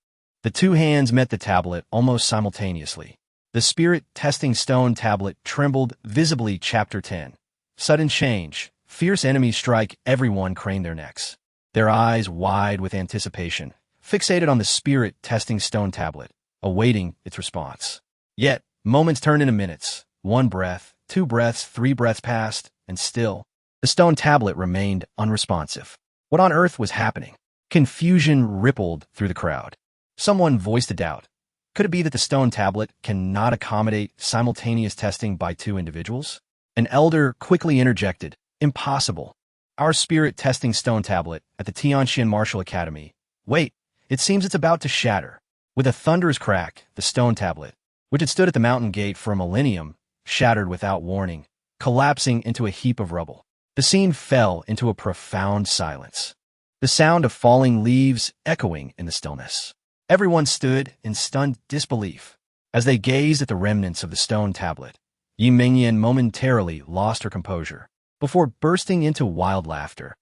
The two hands met the tablet almost simultaneously. The spirit-testing stone tablet trembled visibly. Chapter 10. Sudden change. Fierce enemies strike. Everyone crane their necks, their eyes wide with anticipation, fixated on the spirit-testing stone tablet, awaiting its response. Yet, moments turned into minutes. 1 breath, 2 breaths, 3 breaths passed, and still, the stone tablet remained unresponsive. What on earth was happening? Confusion rippled through the crowd. Someone voiced a doubt. Could it be that the stone tablet cannot accommodate simultaneous testing by 2 individuals? An elder quickly interjected. Impossible. Our spirit-testing stone tablet at the Tianxian Martial Academy. Wait, it seems it's about to shatter. With a thunderous crack, the stone tablet, which had stood at the mountain gate for a millennium, shattered without warning, collapsing into a heap of rubble. The scene fell into a profound silence, the sound of falling leaves echoing in the stillness. Everyone stood in stunned disbelief as they gazed at the remnants of the stone tablet. Yi Mingyan momentarily lost her composure before bursting into wild laughter.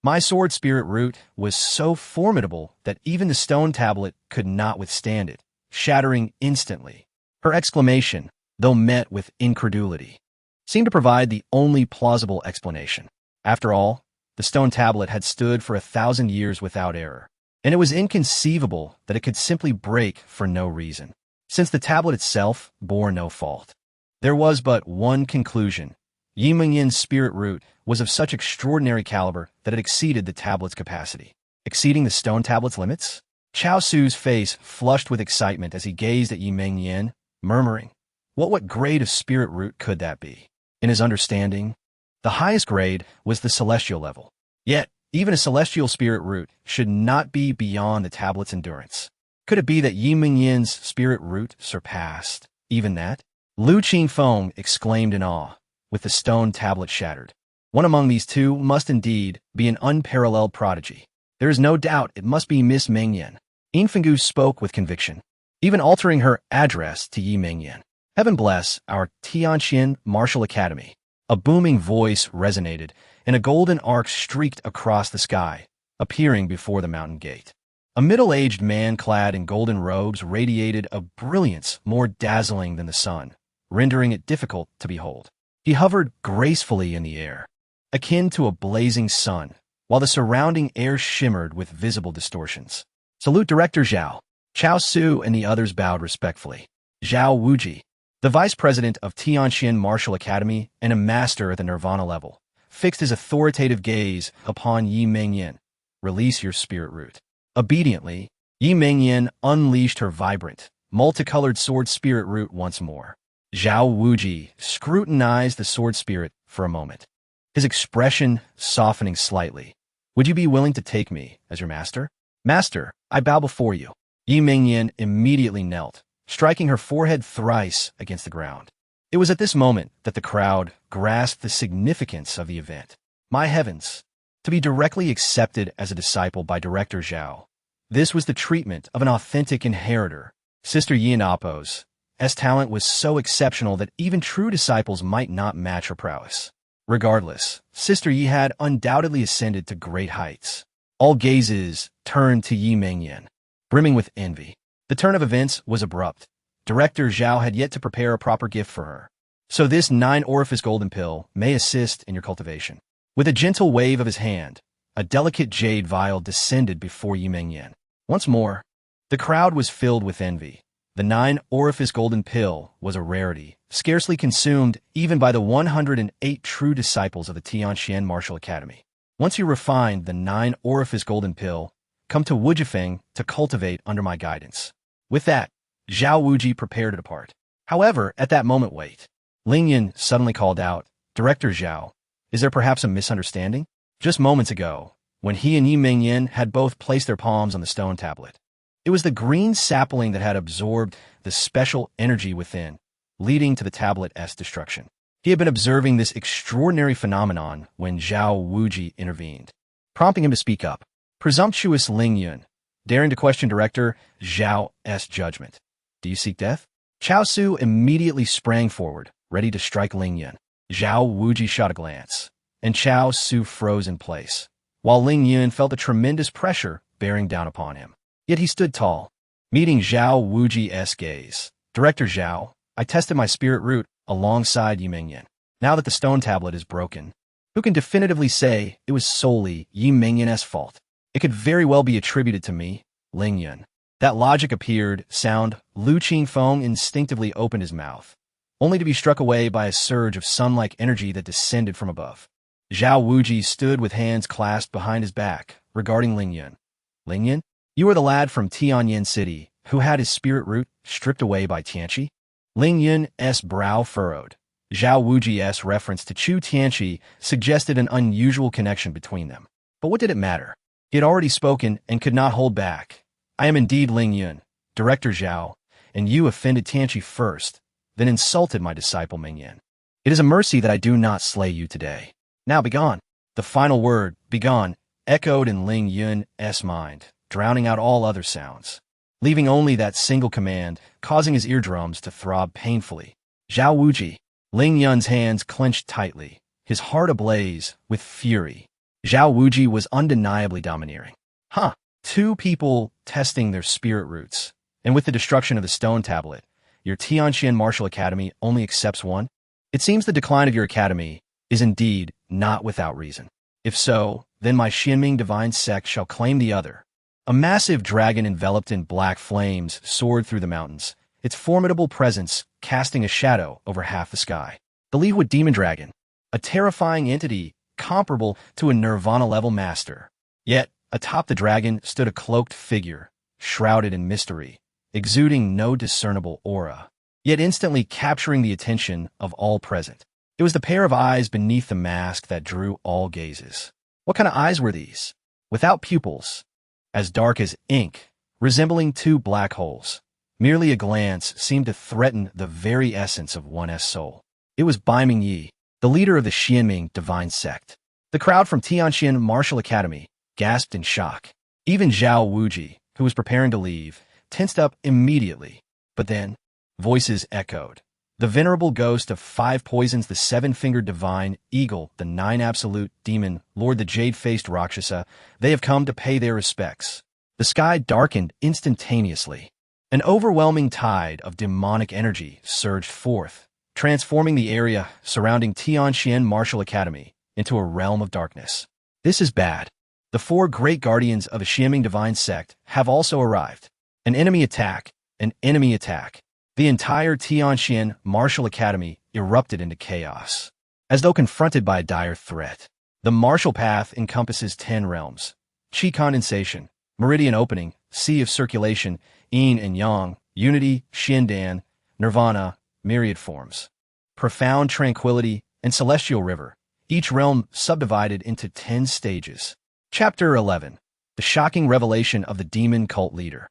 My sword spirit root was so formidable that even the stone tablet could not withstand it, shattering instantly. Her exclamation, though met with incredulity, seemed to provide the only plausible explanation. After all, the stone tablet had stood for 1,000 years without error, and it was inconceivable that it could simply break for no reason, since the tablet itself bore no fault. There was but one conclusion. Yi Mingyan's spirit root was of such extraordinary caliber that it exceeded the tablet's capacity. Exceeding the stone tablet's limits? Chao Su's face flushed with excitement as he gazed at Yi Mingyan, murmuring, What grade of spirit root could that be? In his understanding, the highest grade was the celestial level. Yet, even a celestial spirit root should not be beyond the tablet's endurance. Could it be that Yi Mingyan's spirit root surpassed even that? Lu Qingfeng exclaimed in awe, with the stone tablet shattered. One among these two must indeed be an unparalleled prodigy. There is no doubt it must be Miss Mingyan. Yin Fenggu spoke with conviction, even altering her address to Yi Mingyan. Heaven bless our Tianxian Martial Academy. A booming voice resonated, and a golden arc streaked across the sky, appearing before the mountain gate. A middle-aged man clad in golden robes radiated a brilliance more dazzling than the sun, rendering it difficult to behold. He hovered gracefully in the air, akin to a blazing sun, while the surrounding air shimmered with visible distortions. Salute Director Zhao. Chao Su and the others bowed respectfully. Zhao Wuji, the vice president of Tianxian Martial Academy and a master at the Nirvana level, fixed his authoritative gaze upon Yi Mingyan. Release your spirit root. Obediently, Yi Mingyan unleashed her vibrant, multicolored sword spirit root once more. Zhao Wuji scrutinized the sword spirit for a moment, his expression softening slightly. Would you be willing to take me as your master? Master, I bow before you. Yi Mingyan immediately knelt, striking her forehead thrice against the ground. It was at this moment that the crowd grasped the significance of the event. My heavens! To be directly accepted as a disciple by Director Zhao. This was the treatment of an authentic inheritor. Sister Yin Appo's talent was so exceptional that even true disciples might not match her prowess. Regardless, Sister Yi had undoubtedly ascended to great heights. All gazes turned to Yi Mingyan, brimming with envy. The turn of events was abrupt. Director Zhao had yet to prepare a proper gift for her. So this 9-orifice golden pill may assist in your cultivation. With a gentle wave of his hand, a delicate jade vial descended before Yi Mingyan. Once more, the crowd was filled with envy. The 9-orifice golden pill was a rarity, scarcely consumed even by the 108 true disciples of the Tianxian Martial Academy. Once you refined the 9-orifice golden pill, come to Wujifeng to cultivate under my guidance. With that, Zhao Wuji prepared to depart. However, at that moment, wait. Ling Yun suddenly called out, Director Zhao, is there perhaps a misunderstanding? Just moments ago, when he and Yi Mingyan had both placed their palms on the stone tablet, it was the green sapling that had absorbed the special energy within, leading to the tablet's destruction. He had been observing this extraordinary phenomenon when Zhao Wuji intervened, prompting him to speak up. Presumptuous Ling Yun, daring to question Director Zhao's judgment. Do you seek death? Chao Su immediately sprang forward, ready to strike Ling Yun. Zhao Wuji shot a glance, and Chao Su froze in place, while Ling Yun felt a tremendous pressure bearing down upon him. Yet he stood tall, meeting Zhao Wuji's gaze. Director Zhao, I tested my spirit root alongside Yi Mingyan. Now that the stone tablet is broken, who can definitively say it was solely Yi Mingyan's fault? It could very well be attributed to me, Ling Yun. That logic appeared sound. Lu Qingfeng instinctively opened his mouth, only to be struck away by a surge of sun-like energy that descended from above. Zhao Wuji stood with hands clasped behind his back, regarding Ling Yun. Ling Yun, you are the lad from Tianyan City who had his spirit root stripped away by Tianqi? Ling Yun's brow furrowed. Zhao Wuji's reference to Chu Tianqi suggested an unusual connection between them. But what did it matter? He had already spoken and could not hold back. I am indeed Ling Yun, Director Zhao, and you offended Tianqi first, then insulted my disciple Mingyan. It is a mercy that I do not slay you today. Now begone. The final word, begone, echoed in Ling Yun's mind, drowning out all other sounds, leaving only that single command, causing his eardrums to throb painfully. Zhao Wuji. Ling Yun's hands clenched tightly, his heart ablaze with fury. Zhao Wuji was undeniably domineering. Two people testing their spirit roots, and with the destruction of the stone tablet, your Tianxian Martial Academy only accepts one? It seems the decline of your academy is indeed not without reason. If so, then my Xianming divine sect shall claim the other. A massive dragon enveloped in black flames soared through the mountains, its formidable presence casting a shadow over half the sky. The Lihui demon dragon, a terrifying entity comparable to a Nirvana-level master. Yet, atop the dragon stood a cloaked figure, shrouded in mystery, exuding no discernible aura, yet instantly capturing the attention of all present. It was the pair of eyes beneath the mask that drew all gazes. What kind of eyes were these? Without pupils, as dark as ink, resembling two black holes. Merely a glance seemed to threaten the very essence of one's soul. It was Bai Mingyi, the leader of the Xianming divine sect. The crowd from Tianxian Martial Academy gasped in shock. Even Zhao Wuji, who was preparing to leave, tensed up immediately. But then, voices echoed. The venerable ghost of 5 poisons, the 7-fingered divine eagle, the 9 absolute demon, Lord the jade-faced Rakshasa, they have come to pay their respects. The sky darkened instantaneously. An overwhelming tide of demonic energy surged forth, transforming the area surrounding Tianxian Martial Academy into a realm of darkness. This is bad. The 4 great guardians of the Xianming divine sect have also arrived. An enemy attack, an enemy attack. The entire Tianxian Martial Academy erupted into chaos, as though confronted by a dire threat. The martial path encompasses 10 realms: Qi condensation, meridian opening, sea of circulation, yin and yang, unity, Xiandan, nirvana, myriad forms, profound tranquility, and celestial river, each realm subdivided into 10 stages. Chapter 11. The shocking revelation of the demon cult leader.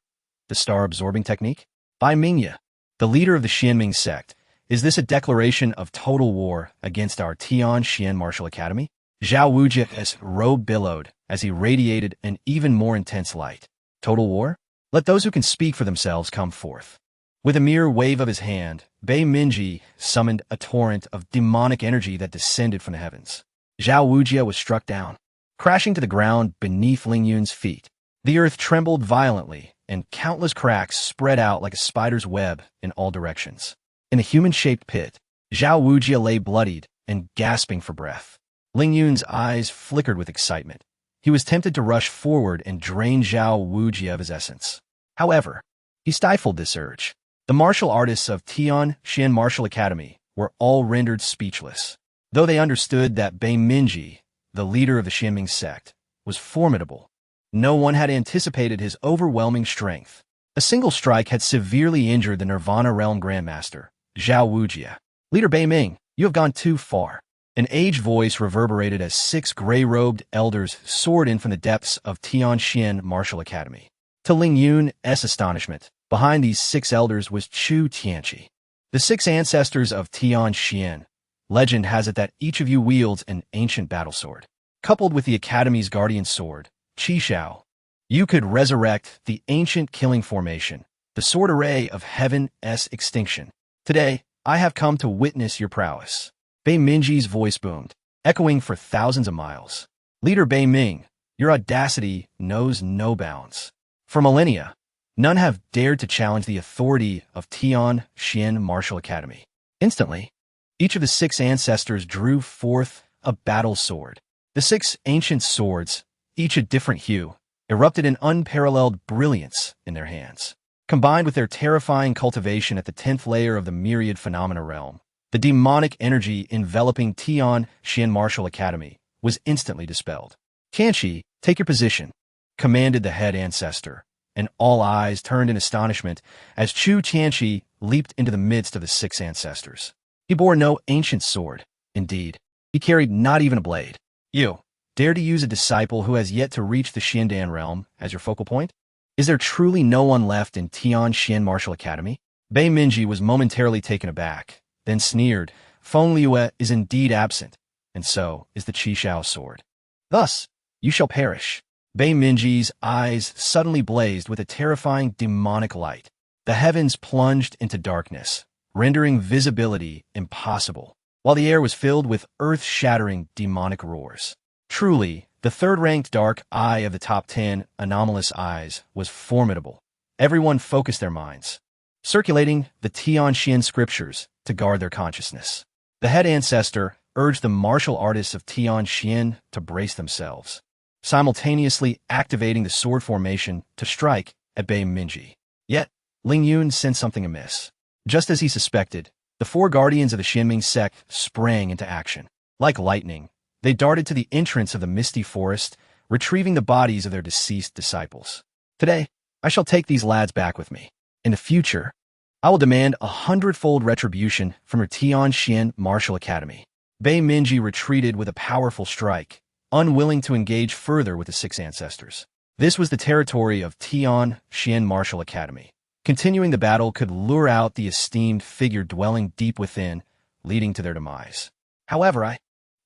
The star-absorbing technique? By Mingya, the leader of the Xianming sect. Is this a declaration of total war against our Tianxian Martial Academy? Zhao Wuji's robe billowed as he radiated an even more intense light. Total war? Let those who can speak for themselves come forth. With a mere wave of his hand, Bei Minji summoned a torrent of demonic energy that descended from the heavens. Zhao Wuji was struck down, crashing to the ground beneath Ling Yun's feet. The earth trembled violently, and countless cracks spread out like a spider's web in all directions. In a human-shaped pit, Zhao Wuji lay bloodied and gasping for breath. Ling Yun's eyes flickered with excitement. He was tempted to rush forward and drain Zhao Wuji of his essence. However, he stifled this urge. The martial artists of Tianxian Martial Academy were all rendered speechless. Though they understood that Bei Minji, the leader of the Xianming sect, was formidable, no one had anticipated his overwhelming strength. A single strike had severely injured the Nirvana Realm Grandmaster, Zhao Wujia. Leader Bei Ming, you have gone too far. An aged voice reverberated as 6 gray-robed elders soared in from the depths of Tianxian Martial Academy. To Ling Yun's astonishment, behind these 6 elders was Chu Tianqi. The 6 ancestors of Tianxian. Legend has it that each of you wields an ancient battle sword. Coupled with the Academy's guardian sword, Qi Shao, you could resurrect the ancient killing formation, the sword array of heaven's extinction. Today, I have come to witness your prowess. Bei Minji's voice boomed, echoing for thousands of miles. Leader Bei Ming, your audacity knows no bounds. For millennia, none have dared to challenge the authority of Tianxian Martial Academy. Instantly, each of the 6 ancestors drew forth a battle sword. The 6 ancient swords, each a different hue, erupted in unparalleled brilliance in their hands. Combined with their terrifying cultivation at the 10th layer of the myriad phenomena realm, the demonic energy enveloping Tianxian Martial Academy was instantly dispelled. Tianqi, take your position, commanded the head ancestor, and all eyes turned in astonishment as Chu Tianqi leaped into the midst of the 6 ancestors. He bore no ancient sword. Indeed, he carried not even a blade. You dare to use a disciple who has yet to reach the Xindan realm as your focal point? Is there truly no one left in Tianxian Martial Academy? Bei Minji was momentarily taken aback, then sneered. Feng Liue is indeed absent, and so is the Qi Shao sword. Thus, you shall perish. Bei Minji's eyes suddenly blazed with a terrifying demonic light. The heavens plunged into darkness, rendering visibility impossible, while the air was filled with earth-shattering demonic roars. Truly, the third-ranked dark eye of the top 10 anomalous eyes was formidable. Everyone focused their minds, circulating the Tianxian scriptures to guard their consciousness. The head ancestor urged the martial artists of Tianxian to brace themselves, simultaneously activating the sword formation to strike at Bei Minji. Yet, Ling Yun sensed something amiss. Just as he suspected, the 4 guardians of the Xianming sect sprang into action. Like lightning, they darted to the entrance of the misty forest, retrieving the bodies of their deceased disciples. Today, I shall take these lads back with me. In the future, I will demand 100-fold retribution from your Tianxian Martial Academy. Bei Minji retreated with a powerful strike, unwilling to engage further with the 6 ancestors. This was the territory of Tianxian Martial Academy. Continuing the battle could lure out the esteemed figure dwelling deep within, leading to their demise. However,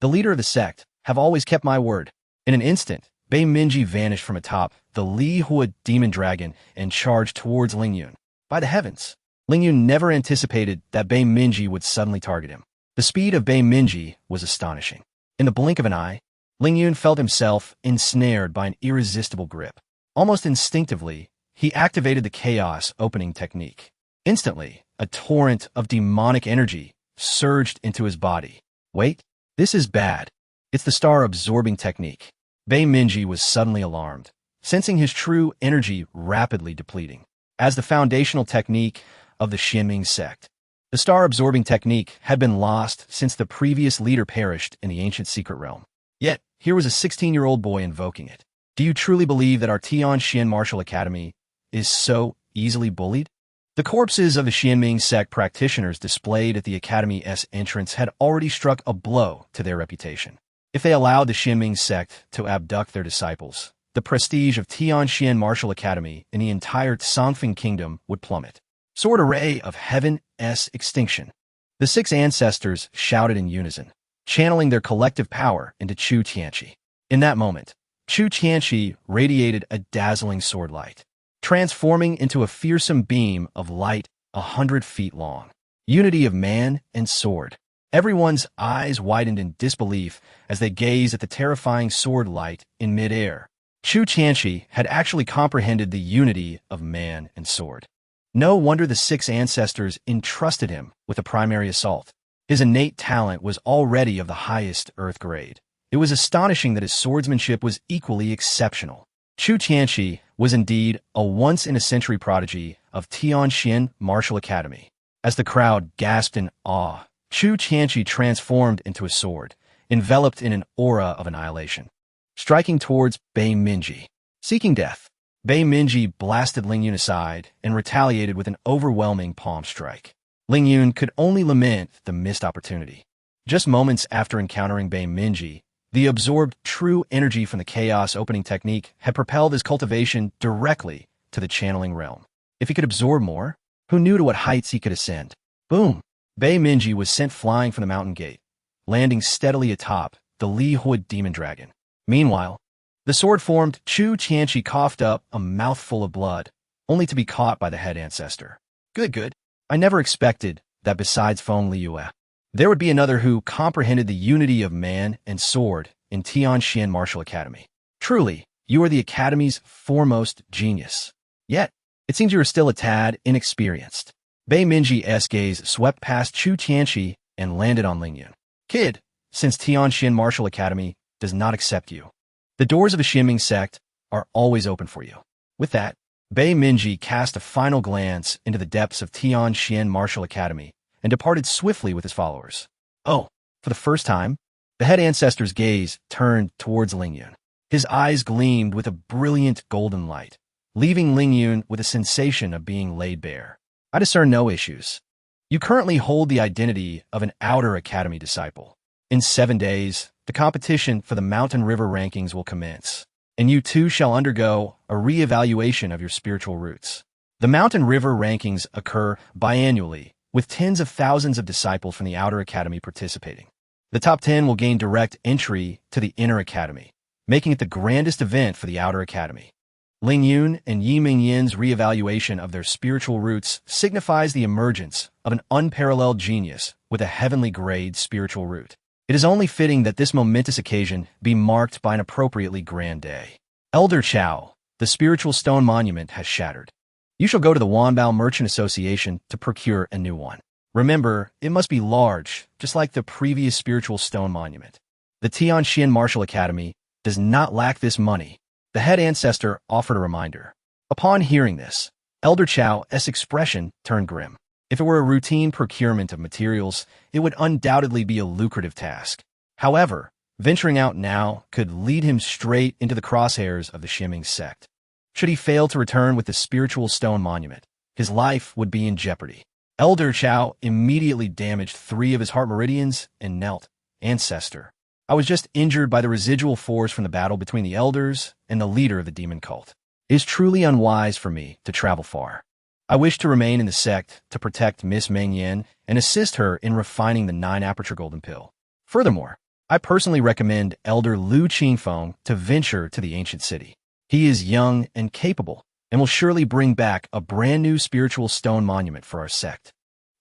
the leader of the sect, have always kept my word. In an instant, Bei Minji vanished from atop the Li Hua demon dragon and charged towards Ling Yun. By the heavens, Ling Yun never anticipated that Bei Minji would suddenly target him. The speed of Bei Minji was astonishing. In the blink of an eye, Ling Yun felt himself ensnared by an irresistible grip. Almost instinctively, he activated the chaos opening technique. Instantly, a torrent of demonic energy surged into his body. Wait, this is bad. It's the star-absorbing technique. Bei Minji was suddenly alarmed, sensing his true energy rapidly depleting. As the foundational technique of the Xianming sect, the star-absorbing technique had been lost since the previous leader perished in the ancient secret realm. Yet, here was a 16-year-old boy invoking it. Do you truly believe that our Tianxian Martial Academy is so easily bullied? The corpses of the Xianming sect practitioners displayed at the Academy's entrance had already struck a blow to their reputation. If they allowed the Xianming sect to abduct their disciples, the prestige of Tianxian Martial Academy in the entire Songfeng Kingdom would plummet. Sword array of heaven's extinction. The 6 ancestors shouted in unison, channeling their collective power into Chu Tianqi. In that moment, Chu Tianqi radiated a dazzling sword light, transforming into a fearsome beam of light 100 feet long. Unity of man and sword. Everyone's eyes widened in disbelief as they gazed at the terrifying sword light in midair. Chu Tianqi had actually comprehended the unity of man and sword. No wonder the 6 ancestors entrusted him with a primary assault. His innate talent was already of the highest earth grade. It was astonishing that his swordsmanship was equally exceptional. Chu Tianqi was indeed a once-in-a-century prodigy of Tianxian Martial Academy. As the crowd gasped in awe, Chu Tianqi transformed into a sword, enveloped in an aura of annihilation, striking towards Bei Minji. Seeking death, Bei Minji blasted Ling Yun aside and retaliated with an overwhelming palm strike. Ling Yun could only lament the missed opportunity. Just moments after encountering Bei Minji, the absorbed true energy from the chaos opening technique had propelled his cultivation directly to the channeling realm. If he could absorb more, who knew to what heights he could ascend? Boom! Bei Minji was sent flying from the mountain gate, landing steadily atop the Li Hood demon dragon. Meanwhile, the sword-formed Chu Tianqi coughed up a mouthful of blood, only to be caught by the head ancestor. Good. I never expected that besides Feng Liyue, there would be another who comprehended the unity of man and sword in Tianxian Martial Academy. Truly, you are the Academy's foremost genius. Yet, it seems you are still a tad inexperienced. Bei Minji's gaze swept past Chu Tianqi and landed on Ling Yun. Kid, since Tianxian Martial Academy does not accept you, the doors of the Xianming sect are always open for you. With that, Bei Minji cast a final glance into the depths of Tianxian Martial Academy and departed swiftly with his followers. Oh, for the first time, the head ancestor's gaze turned towards Ling Yun. His eyes gleamed with a brilliant golden light, leaving Ling Yun with a sensation of being laid bare. I discern no issues. You currently hold the identity of an Outer Academy disciple. In 7 days, the competition for the Mountain River rankings will commence, and you too shall undergo a re-evaluation of your spiritual roots. The Mountain River rankings occur biannually, with tens of thousands of disciples from the Outer Academy participating. The top 10 will gain direct entry to the Inner Academy, making it the grandest event for the Outer Academy. Ling Yun and Yi Mingyin's re-evaluation of their spiritual roots signifies the emergence of an unparalleled genius with a heavenly grade spiritual root. It is only fitting that this momentous occasion be marked by an appropriately grand day. Elder Chao, the spiritual stone monument has shattered. You shall go to the Wanbao Merchant Association to procure a new one. Remember, it must be large, just like the previous spiritual stone monument. The Tianxian Martial Academy does not lack this money. The head ancestor offered a reminder. Upon hearing this, Elder Chao's expression turned grim. If it were a routine procurement of materials, it would undoubtedly be a lucrative task. However, venturing out now could lead him straight into the crosshairs of the Xianming sect. Should he fail to return with the spiritual stone monument, his life would be in jeopardy. Elder Chao immediately damaged 3 of his heart meridians and knelt. Ancestor, I was just injured by the residual force from the battle between the elders and the leader of the demon cult. It is truly unwise for me to travel far. I wish to remain in the sect to protect Miss Meng Yan and assist her in refining the 9-aperture golden pill. Furthermore, I personally recommend Elder Lu Qingfeng to venture to the ancient city. He is young and capable, and will surely bring back a brand new spiritual stone monument for our sect.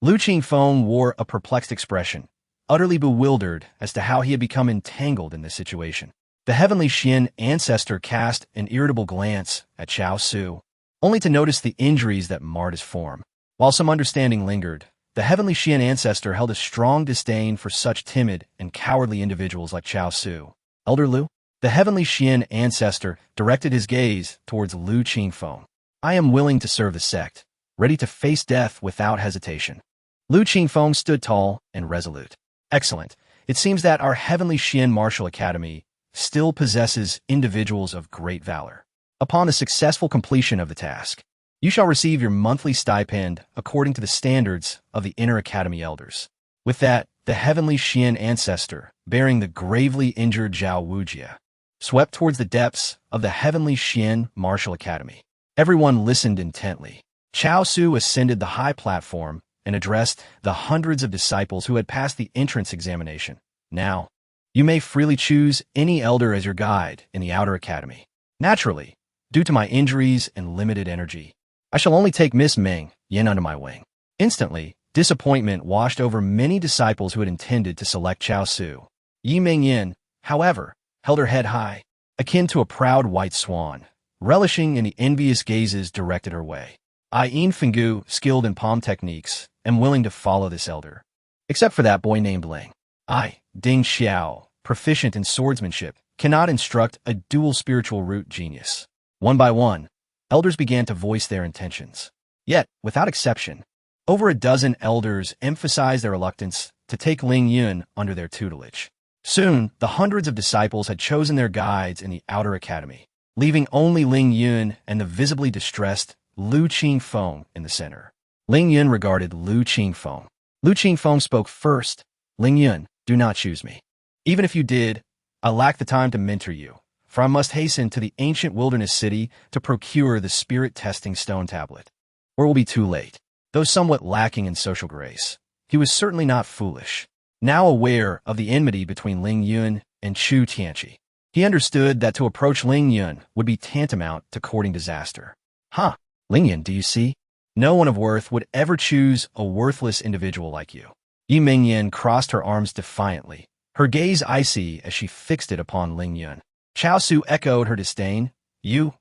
Lu Qingfeng wore a perplexed expression, utterly bewildered as to how he had become entangled in this situation. The heavenly Xian ancestor cast an irritable glance at Chao Su, only to notice the injuries that marred his form. While some understanding lingered, the heavenly Xian ancestor held a strong disdain for such timid and cowardly individuals like Chao Su. Elder Lu? The heavenly Xian ancestor directed his gaze towards Lu Qingfeng. I am willing to serve the sect, ready to face death without hesitation. Lu Qingfeng stood tall and resolute. Excellent. It seems that our heavenly Xian Martial Academy still possesses individuals of great valor. Upon the successful completion of the task, you shall receive your monthly stipend according to the standards of the Inner Academy elders. With that, the heavenly Xian ancestor, bearing the gravely injured Zhao Wujie, swept towards the depths of the heavenly Xian Martial Academy. Everyone listened intently. Chao Su ascended the high platform and addressed the hundreds of disciples who had passed the entrance examination. Now, you may freely choose any elder as your guide in the Outer Academy. Naturally, due to my injuries and limited energy, I shall only take Miss Meng Yan under my wing. Instantly, disappointment washed over many disciples who had intended to select Chao Su. Yi Mingyan, however, held her head high, akin to a proud white swan, relishing in the envious gazes directed her way. I, Yin Fenggu, skilled in palm techniques, am willing to follow this elder. Except for that boy named Ling. I, Ding Xiao, proficient in swordsmanship, cannot instruct a dual spiritual root genius. One by one, elders began to voice their intentions. Yet, without exception, over a dozen elders emphasized their reluctance to take Ling Yun under their tutelage. Soon, the hundreds of disciples had chosen their guides in the outer academy, leaving only Ling Yun and the visibly distressed Lu Qingfeng in the center. Ling Yun regarded Lu Qingfeng. Lu Qingfeng spoke first. Ling Yun, do not choose me. Even if you did, I lack the time to mentor you, for I must hasten to the ancient wilderness city to procure the spirit-testing stone tablet, or it will be too late. Though somewhat lacking in social grace, he was certainly not foolish. Now aware of the enmity between Ling Yun and Chu Tianqi, he understood that to approach Ling Yun would be tantamount to courting disaster. Huh, Ling Yun, do you see? No one of worth would ever choose a worthless individual like you. Yi Mingyan crossed her arms defiantly, her gaze icy as she fixed it upon Ling Yun. Chao Su echoed her disdain. You,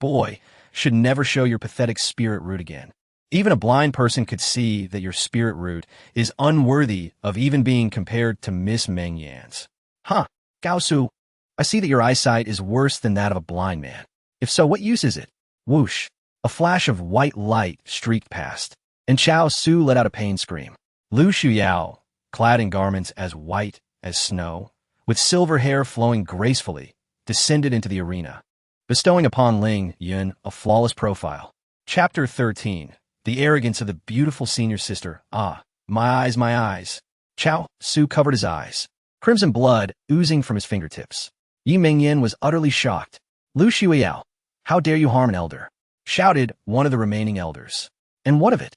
boy, should never show your pathetic spirit root again. Even a blind person could see that your spirit root is unworthy of even being compared to Miss Meng Yan's. Huh, Gao Su, I see that your eyesight is worse than that of a blind man. If so, what use is it? Whoosh, a flash of white light streaked past, and Chao Su let out a pain scream. Lu Shuyao, clad in garments as white as snow, with silver hair flowing gracefully, descended into the arena, bestowing upon Ling Yun a flawless profile. Chapter 13. The arrogance of the beautiful senior sister. Ah, my eyes, my eyes. Chao Su covered his eyes, crimson blood oozing from his fingertips. Yi Mingyan was utterly shocked. Lu Shuyao, how dare you harm an elder? Shouted one of the remaining elders. And what of it?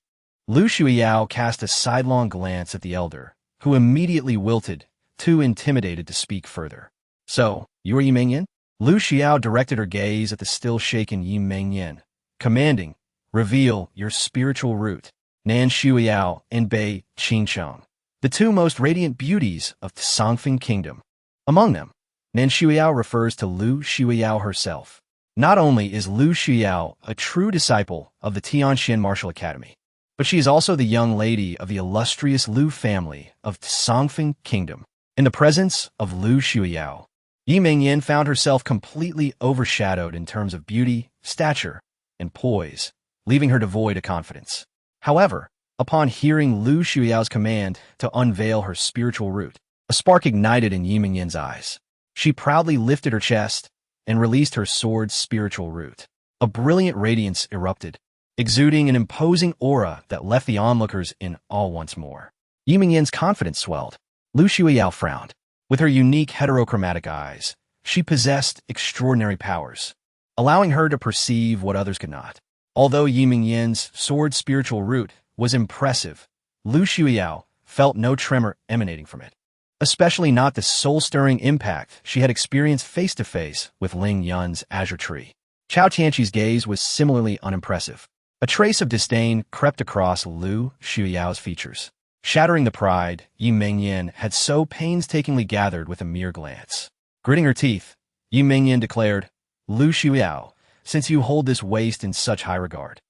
Lu Shuyao cast a sidelong glance at the elder, who immediately wilted, too intimidated to speak further. So, you are Yi Mingyan? Lu Xiao directed her gaze at the still-shaken Yi Mingyan, commanding, reveal your spiritual root. Nan Shuyao and Bei Qingcheng, the two most radiant beauties of the Songfeng Kingdom. Among them, Nan Shuyao refers to Lu Shuyao herself. Not only is Lu Shuyao a true disciple of the Tianxian Martial Academy, but she is also the young lady of the illustrious Lu family of the Songfeng Kingdom. In the presence of Lu Shuyao, Yi Mingyan found herself completely overshadowed in terms of beauty, stature, and poise, leaving her devoid of confidence. However, upon hearing Lu Shuyao's command to unveil her spiritual root, a spark ignited in Yi Mingyan's eyes. She proudly lifted her chest and released her sword's spiritual root. A brilliant radiance erupted, exuding an imposing aura that left the onlookers in awe once more. Yi Mingyan's confidence swelled. Lu Shuyao frowned. With her unique heterochromatic eyes, she possessed extraordinary powers, allowing her to perceive what others could not. Although Yi Mingyan's sword's spiritual root was impressive, Lu Shuyao felt no tremor emanating from it, especially not the soul-stirring impact she had experienced face-to-face with Ling Yun's azure tree. Chao Tianqi's gaze was similarly unimpressive. A trace of disdain crept across Lu Shuyao's features, shattering the pride Yi Mingyan had so painstakingly gathered with a mere glance. Gritting her teeth, Yi Mingyan declared, Lu Shuyao, since you hold this waste in such high regard.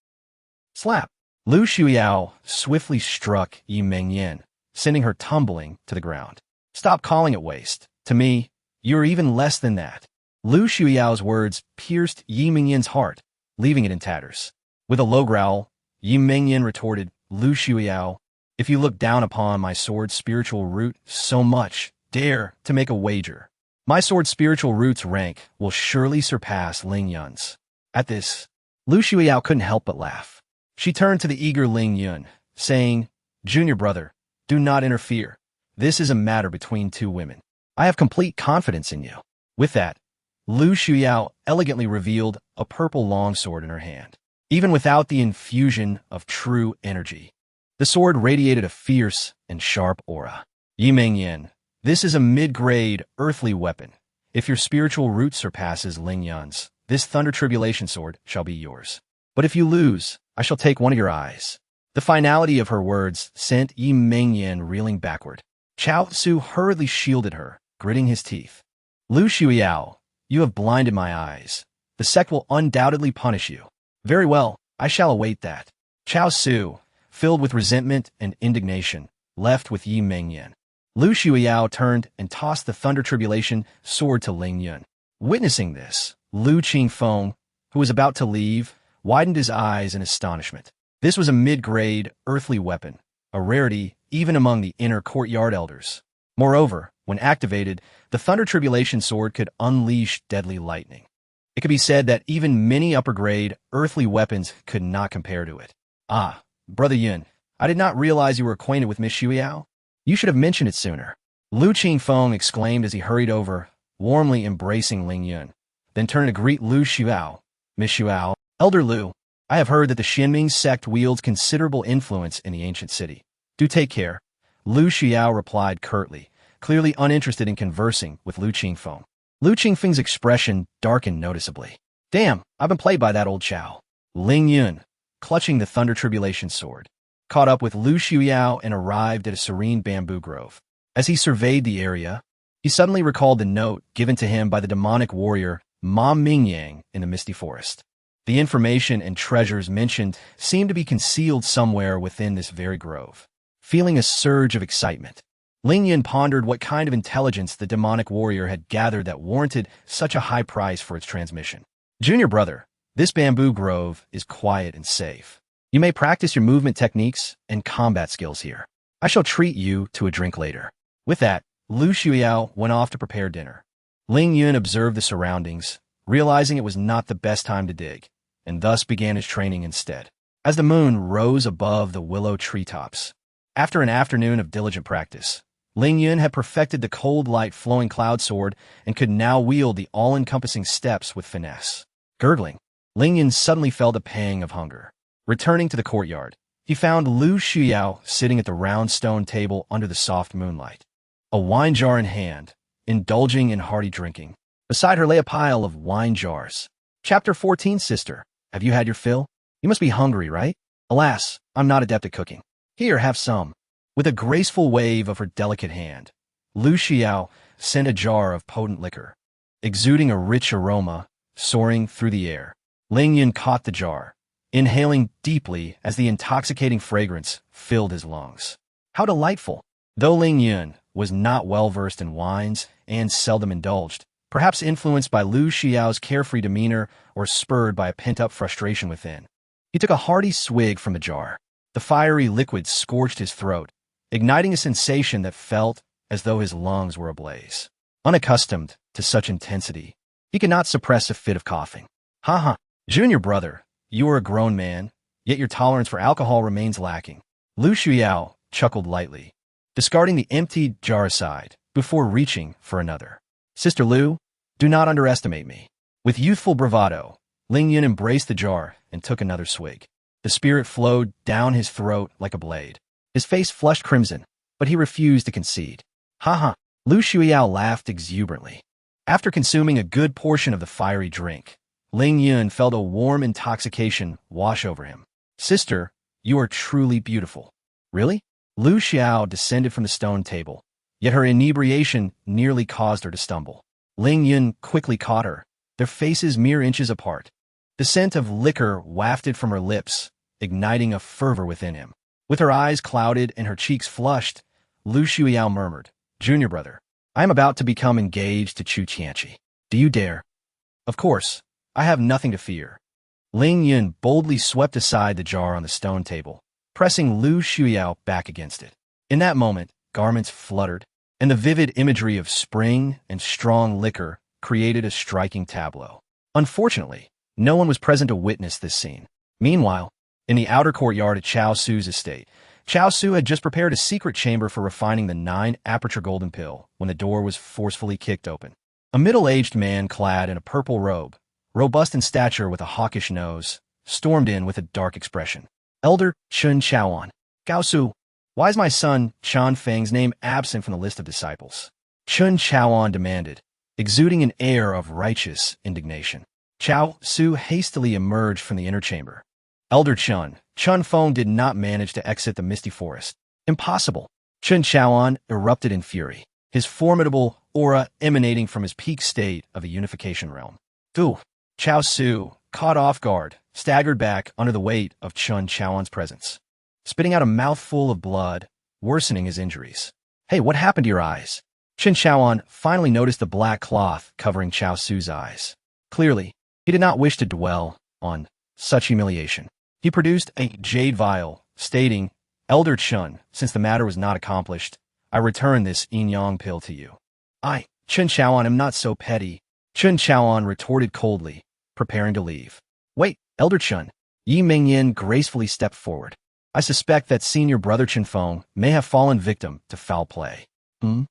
Slap! Lu Shuyao swiftly struck Yi Mingyan, sending her tumbling to the ground. Stop calling it waste. To me, you are even less than that. Lu Shuyao's words pierced Yi Mingyan's heart, leaving it in tatters. With a low growl, Yi Mingyan retorted, Lu Shuyao, if you look down upon my sword's spiritual root so much, dare to make a wager. My sword's spiritual root's rank will surely surpass Ling Yun's. At this, Lu Shuyao couldn't help but laugh. She turned to the eager Ling Yun, saying, Junior brother, do not interfere. This is a matter between two women. I have complete confidence in you. With that, Lu Shuyao elegantly revealed a purple longsword in her hand. Even without the infusion of true energy, the sword radiated a fierce and sharp aura. Yi Mingyan, this is a mid-grade earthly weapon. If your spiritual root surpasses Ling Yun's, this Thunder Tribulation sword shall be yours. But if you lose, I shall take one of your eyes. The finality of her words sent Yi Mingyan reeling backward. Chao Su hurriedly shielded her, gritting his teeth. Lu Shuyao, you have blinded my eyes. The sect will undoubtedly punish you. Very well, I shall await that. Chao Su, filled with resentment and indignation, left with Yi Mingyan. Lu Shuyao turned and tossed the Thunder Tribulation sword to Ling Yun. Witnessing this, Lu Qingfeng, who was about to leave, widened his eyes in astonishment. This was a mid-grade, earthly weapon, a rarity even among the inner courtyard elders. Moreover, when activated, the Thunder Tribulation Sword could unleash deadly lightning. It could be said that even many upper-grade, earthly weapons could not compare to it. Ah, Brother Yun, I did not realize you were acquainted with Miss Xueyao. You should have mentioned it sooner. Lu Qingfeng exclaimed as he hurried over, warmly embracing Ling Yun, then turned to greet Lu Xueyao. Miss Xueyao, Elder Lu, I have heard that the Xinming sect wields considerable influence in the ancient city. Do take care. Lu Xueyao replied curtly, clearly uninterested in conversing with Lu Qingfeng. Lu Qingfeng's expression darkened noticeably. Damn, I've been played by that old chow. Ling Yun, clutching the Thunder Tribulation Sword, caught up with Lu Xueyao and arrived at a serene bamboo grove. As he surveyed the area, he suddenly recalled the note given to him by the demonic warrior Ma Mingyang in the Misty Forest. The information and treasures mentioned seemed to be concealed somewhere within this very grove. Feeling a surge of excitement, Ling Yun pondered what kind of intelligence the demonic warrior had gathered that warranted such a high price for its transmission. Junior brother, this bamboo grove is quiet and safe. You may practice your movement techniques and combat skills here. I shall treat you to a drink later. With that, Lu Xueyao went off to prepare dinner. Ling Yun observed the surroundings, realizing it was not the best time to dig, and thus began his training instead. As the moon rose above the willow treetops, after an afternoon of diligent practice, Ling Yun had perfected the cold light flowing cloud sword and could now wield the all-encompassing steps with finesse. Gurgling, Ling Yun suddenly felt a pang of hunger. Returning to the courtyard, he found Lu Xueyao sitting at the round stone table under the soft moonlight, a wine jar in hand, indulging in hearty drinking. Beside her lay a pile of wine jars. Chapter 14, Sister. Have you had your fill? You must be hungry, right? Alas, I'm not adept at cooking. Here, have some. With a graceful wave of her delicate hand, Lu Xueyao sent a jar of potent liquor, exuding a rich aroma, soaring through the air. Ling Yun caught the jar, inhaling deeply as the intoxicating fragrance filled his lungs. How delightful! Though Ling Yun was not well-versed in wines and seldom indulged, perhaps influenced by Lu Xueyao's carefree demeanor or spurred by a pent-up frustration within, he took a hearty swig from the jar. The fiery liquid scorched his throat, igniting a sensation that felt as though his lungs were ablaze. Unaccustomed to such intensity, he could not suppress a fit of coughing. Ha ha, junior brother, you are a grown man, yet your tolerance for alcohol remains lacking. Lu Xueyao chuckled lightly, discarding the emptied jar aside before reaching for another. Sister Lu, do not underestimate me. With youthful bravado, Ling Yun embraced the jar and took another swig. The spirit flowed down his throat like a blade. His face flushed crimson, but he refused to concede. Ha ha, Lu Xueyao laughed exuberantly. After consuming a good portion of the fiery drink, Ling Yun felt a warm intoxication wash over him. Sister, you are truly beautiful. Really? Lu Xiao descended from the stone table, yet her inebriation nearly caused her to stumble. Ling Yun quickly caught her, their faces mere inches apart. The scent of liquor wafted from her lips, igniting a fervor within him. With her eyes clouded and her cheeks flushed, Lu Xueyao murmured, Junior brother, I am about to become engaged to Chu Qianqi. Do you dare? Of course, I have nothing to fear. Ling Yun boldly swept aside the jar on the stone table, pressing Lu Xueyao back against it. In that moment, garments fluttered, and the vivid imagery of spring and strong liquor created a striking tableau. Unfortunately, no one was present to witness this scene. Meanwhile, in the outer courtyard at Chao Su's estate, Chao Su had just prepared a secret chamber for refining the 9-aperture golden pill when the door was forcefully kicked open. A middle-aged man clad in a purple robe, robust in stature with a hawkish nose, stormed in with a dark expression. Elder Chun Chaoan. Gao Su, why is my son Chan Feng's name absent from the list of disciples? Chun Chaoan demanded, exuding an air of righteous indignation. Chao Su hastily emerged from the inner chamber. Elder Chun Feng did not manage to exit the misty forest. Impossible. Chun Chaoan erupted in fury, his formidable aura emanating from his peak state of the unification realm. Fu, Chao Su, caught off guard, staggered back under the weight of Chun Chaoan's presence, spitting out a mouthful of blood, worsening his injuries. Hey, what happened to your eyes? Chun Chaoan finally noticed the black cloth covering Chao Su's eyes. Clearly, He did not wish to dwell on such humiliation. He produced a jade vial, stating, Elder Chun, since the matter was not accomplished, I return this yin yang pill to you. I, Chun Chaoan, am not so petty, Chun Chaoan retorted coldly, preparing to leave. Wait, Elder Chun. Yi Mingyin gracefully stepped forward. I suspect that senior brother Chun Feng may have fallen victim to foul play. Chun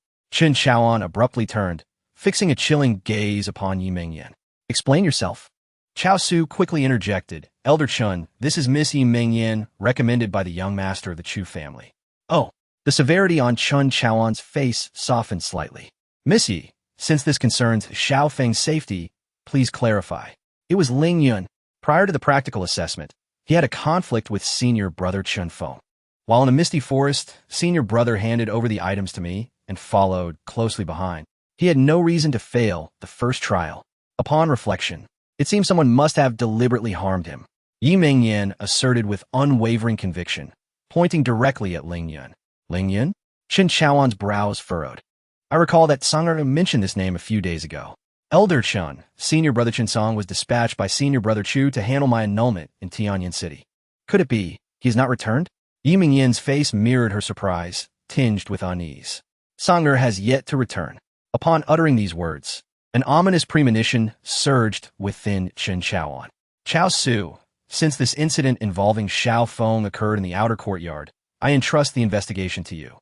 Chaoan abruptly turned, fixing a chilling gaze upon Yi Mingyin. Explain yourself. Chao Su quickly interjected, Elder Chun, this is Miss Yi Mingyin, recommended by the young master of the Chu family. Oh, the severity on Chun Chaoan's face softened slightly. Miss Yi, since this concerns Xiao Feng's safety, please clarify. It was Ling Yun. Prior to the practical assessment, he had a conflict with senior brother Chun Feng. While in a misty forest, senior brother handed over the items to me and followed closely behind. He had no reason to fail the first trial. Upon reflection, it seems someone must have deliberately harmed him. Yi Mingyin asserted with unwavering conviction, pointing directly at Ling Yun. Ling Yun? Chun Chaoan's brows furrowed. I recall that Sang'er mentioned this name a few days ago. Elder Chun, senior brother Chun Song, was dispatched by senior brother Chu to handle my annulment in Tianyin City. Could it be he has not returned? Yi Mingyin's face mirrored her surprise, tinged with unease. Sang'er has yet to return. Upon uttering these words, an ominous premonition surged within Chun Chaoan. Chao Su, since this incident involving Xiao Feng occurred in the outer courtyard, I entrust the investigation to you.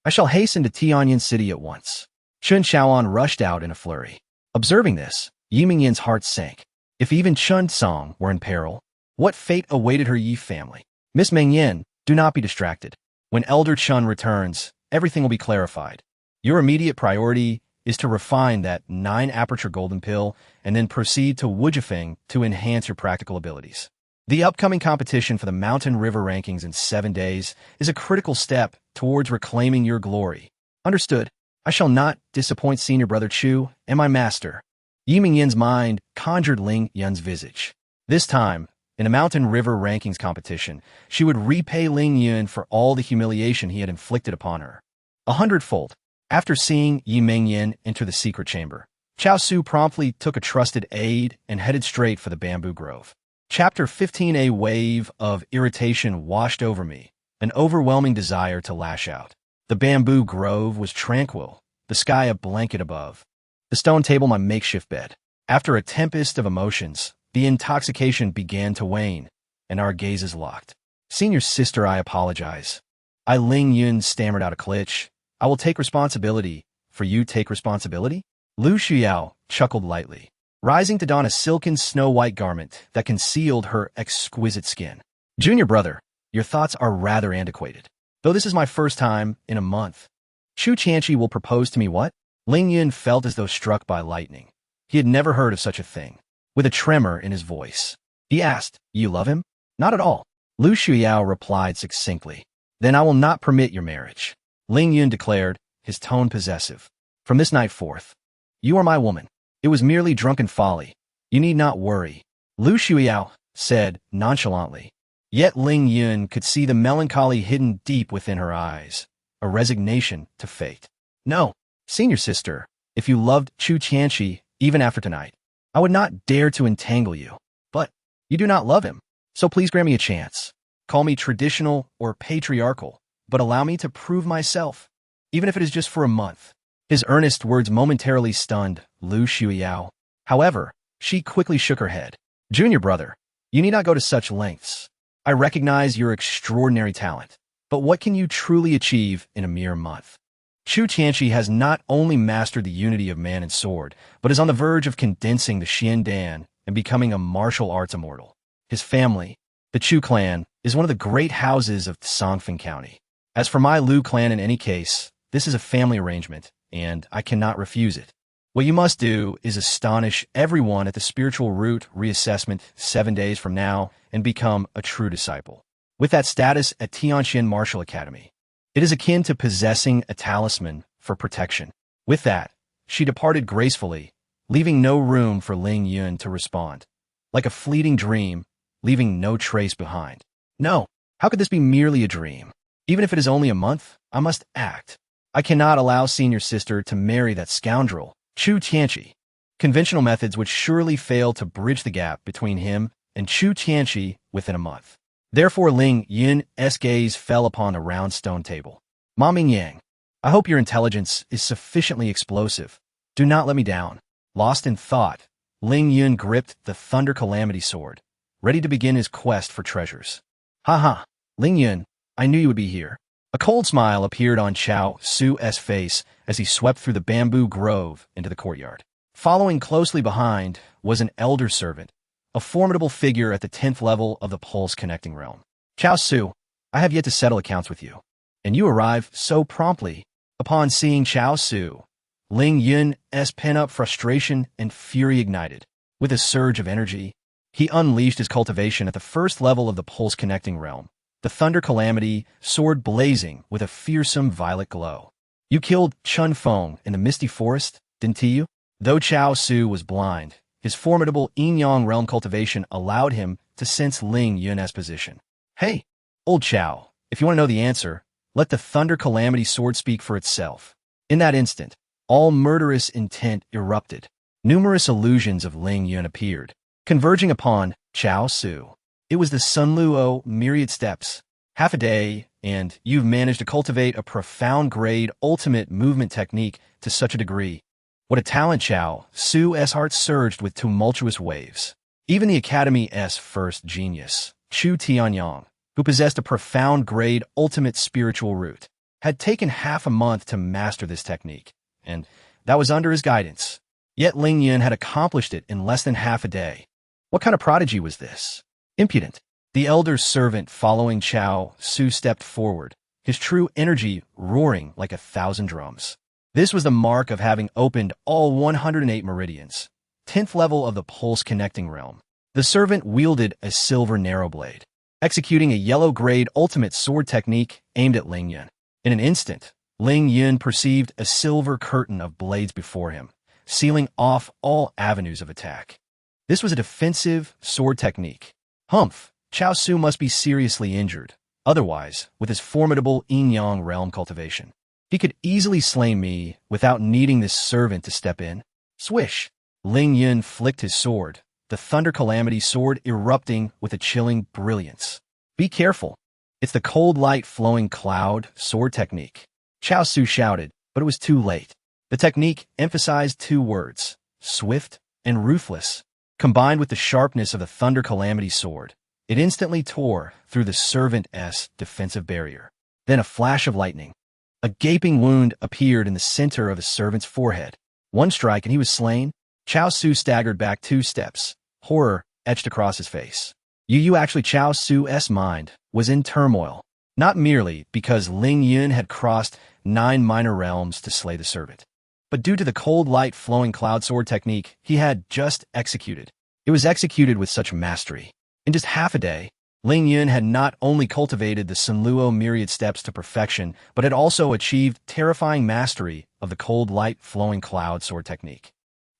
I shall hasten to Tianyin City at once. Chun Chaoan rushed out in a flurry. Observing this, Yi Mingyin's heart sank. If even Chun Song were in peril, what fate awaited her Yi family? Miss Mingyin, do not be distracted. When Elder Chun returns, everything will be clarified. Your immediate priority is to refine that 9-aperture golden pill and then proceed to Wujifeng to enhance your practical abilities. The upcoming competition for the Mountain River rankings in 7 days is a critical step towards reclaiming your glory. Understood. I shall not disappoint senior brother Chu and my master. Yi Mingyin's mind conjured Ling Yun's visage. This time, in a Mountain River rankings competition, she would repay Ling Yun for all the humiliation he had inflicted upon her. 100-fold. After seeing Yi Mingyin enter the secret chamber, Chao Su promptly took a trusted aide and headed straight for the bamboo grove. Chapter 15. A wave of irritation washed over me, an overwhelming desire to lash out. The bamboo grove was tranquil, the sky a blanket above, the stone table my makeshift bed. After a tempest of emotions, the intoxication began to wane, and our gazes locked. Senior sister, I apologize. Ling Yun stammered out a glitch. I will take responsibility, for you take responsibility? Lu Shuyao chuckled lightly, rising to don a silken snow-white garment that concealed her exquisite skin. Junior brother, your thoughts are rather antiquated. Though this is my first time in a month. Chu Tianqi will propose to me what? Ling Yun felt as though struck by lightning. He had never heard of such a thing. With a tremor in his voice, he asked, You love him? Not at all. Lu Shuyao replied succinctly. Then I will not permit your marriage. Ling Yun declared, his tone possessive. From this night forth, you are my woman. It was merely drunken folly. You need not worry. Lu Shuyao said nonchalantly. Yet Ling Yun could see the melancholy hidden deep within her eyes, a resignation to fate. No, senior sister, if you loved Chu Tianqi, even after tonight, I would not dare to entangle you. But you do not love him, so please grant me a chance. Call me traditional or patriarchal, but allow me to prove myself, even if it is just for a month. His earnest words momentarily stunned Lu Shuyao. However, she quickly shook her head. Junior brother, you need not go to such lengths. I recognize your extraordinary talent, but what can you truly achieve in a mere month? Chu Tianqi has not only mastered the unity of man and sword, but is on the verge of condensing the Xian Dan and becoming a martial arts immortal. His family, the Chu clan, is one of the great houses of Songfeng County. As for my Lu clan, in any case, this is a family arrangement, and I cannot refuse it. What you must do is astonish everyone at the spiritual root reassessment 7 days from now and become a true disciple. With that status at Tianxian Martial Academy, it is akin to possessing a talisman for protection. With that, she departed gracefully, leaving no room for Ling Yun to respond. Like a fleeting dream, leaving no trace behind. No, how could this be merely a dream? Even if it is only a month, I must act. I cannot allow senior sister to marry that scoundrel, Chu Tianqi. Conventional methods would surely fail to bridge the gap between him and Chu Tianqi within a month. Therefore, Ling Yun's gaze fell upon a round stone table. Ma Mingyang, I hope your intelligence is sufficiently explosive. Do not let me down. Lost in thought, Ling Yun gripped the Thunder Calamity sword, ready to begin his quest for treasures. Ha! Ling Yun, I knew you would be here. A cold smile appeared on Chao Su's face as he swept through the bamboo grove into the courtyard. Following closely behind was an elder servant, a formidable figure at the 10th level of the Pulse Connecting Realm. Chao Su, I have yet to settle accounts with you. And you arrive so promptly. Upon seeing Chao Su, Ling Yun's pent-up frustration and fury ignited. With a surge of energy, he unleashed his cultivation at the first level of the Pulse Connecting Realm, the Thunder Calamity sword blazing with a fearsome violet glow. You killed Chun Feng in the Misty Forest, didn't you? Though Chao Su was blind, his formidable Yin-Yang realm cultivation allowed him to sense Ling Yun's position. Hey, old Chao, if you want to know the answer, let the Thunder Calamity sword speak for itself. In that instant, all murderous intent erupted. Numerous illusions of Ling Yun appeared, converging upon Chao Su. It was the Sunluo myriad steps. Half a day, and you've managed to cultivate a profound grade ultimate movement technique to such a degree. What a talent! Chao Su's heart surged with tumultuous waves. Even the Academy's first genius, Chu Tianyang, who possessed a profound grade ultimate spiritual root, had taken half a month to master this technique, and that was under his guidance. Yet Ling Yun had accomplished it in less than half a day. What kind of prodigy was this? Impudent. The elder servant following Chao Su stepped forward, his true energy roaring like 1,000 drums. This was the mark of having opened all 108 meridians, 10th level of the Pulse Connecting Realm. The servant wielded a silver narrow blade, executing a yellow-grade ultimate sword technique aimed at Ling Yun. In an instant, Ling Yun perceived a silver curtain of blades before him, sealing off all avenues of attack. This was a defensive sword technique. Humph, Chao Su must be seriously injured. Otherwise, with his formidable Yin-Yang realm cultivation, he could easily slay me without needing this servant to step in. Swish! Ling Yun flicked his sword, the Thunder Calamity sword erupting with a chilling brilliance. Be careful. It's the cold light flowing cloud sword technique. Chao Su shouted, but it was too late. The technique emphasized two words, swift and ruthless. Combined with the sharpness of the Thunder Calamity sword, it instantly tore through the servant's defensive barrier. Then a flash of lightning. A gaping wound appeared in the center of the servant's forehead. One strike and he was slain. Chao Su staggered back 2 steps, horror etched across his face. Chao Su's mind was in turmoil, not merely because Ling Yun had crossed 9 minor realms to slay the servant, but due to the cold light flowing cloud sword technique he had just executed. It was executed with such mastery. In just half a day, Ling Yun had not only cultivated the Sunluo myriad steps to perfection, but had also achieved terrifying mastery of the cold light flowing cloud sword technique.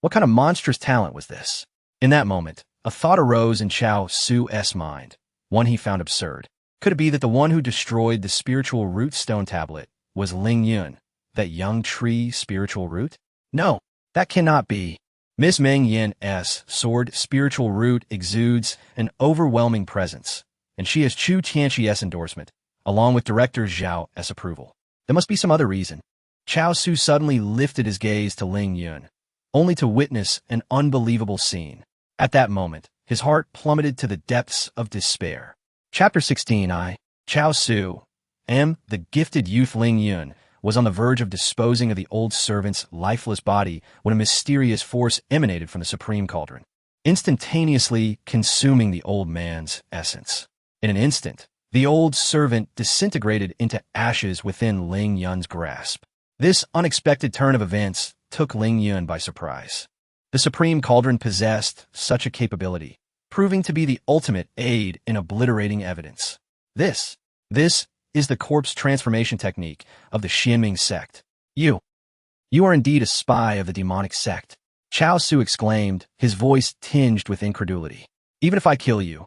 What kind of monstrous talent was this? In that moment, a thought arose in Chao Su's mind, one he found absurd. Could it be that the one who destroyed the spiritual root stone tablet was Ling Yun, that young tree spiritual root? No, that cannot be. Miss Meng Yin's sword spiritual root exudes an overwhelming presence, and she has Chu Tianqi's endorsement, along with Director Zhao's approval. There must be some other reason. Chao Su suddenly lifted his gaze to Ling Yun, only to witness an unbelievable scene. At that moment, his heart plummeted to the depths of despair. Chapter 16. Chao Su, the gifted youth Ling Yun, was on the verge of disposing of the old servant's lifeless body when a mysterious force emanated from the supreme cauldron, instantaneously consuming the old man's essence. In an instant, the old servant disintegrated into ashes within Ling Yun's grasp. This unexpected turn of events took Ling Yun by surprise. The supreme cauldron possessed such a capability, proving to be the ultimate aid in obliterating evidence. This is the corpse transformation technique of the Xianming Sect. You are indeed a spy of the demonic sect. Chao Su exclaimed, his voice tinged with incredulity. Even if I kill you,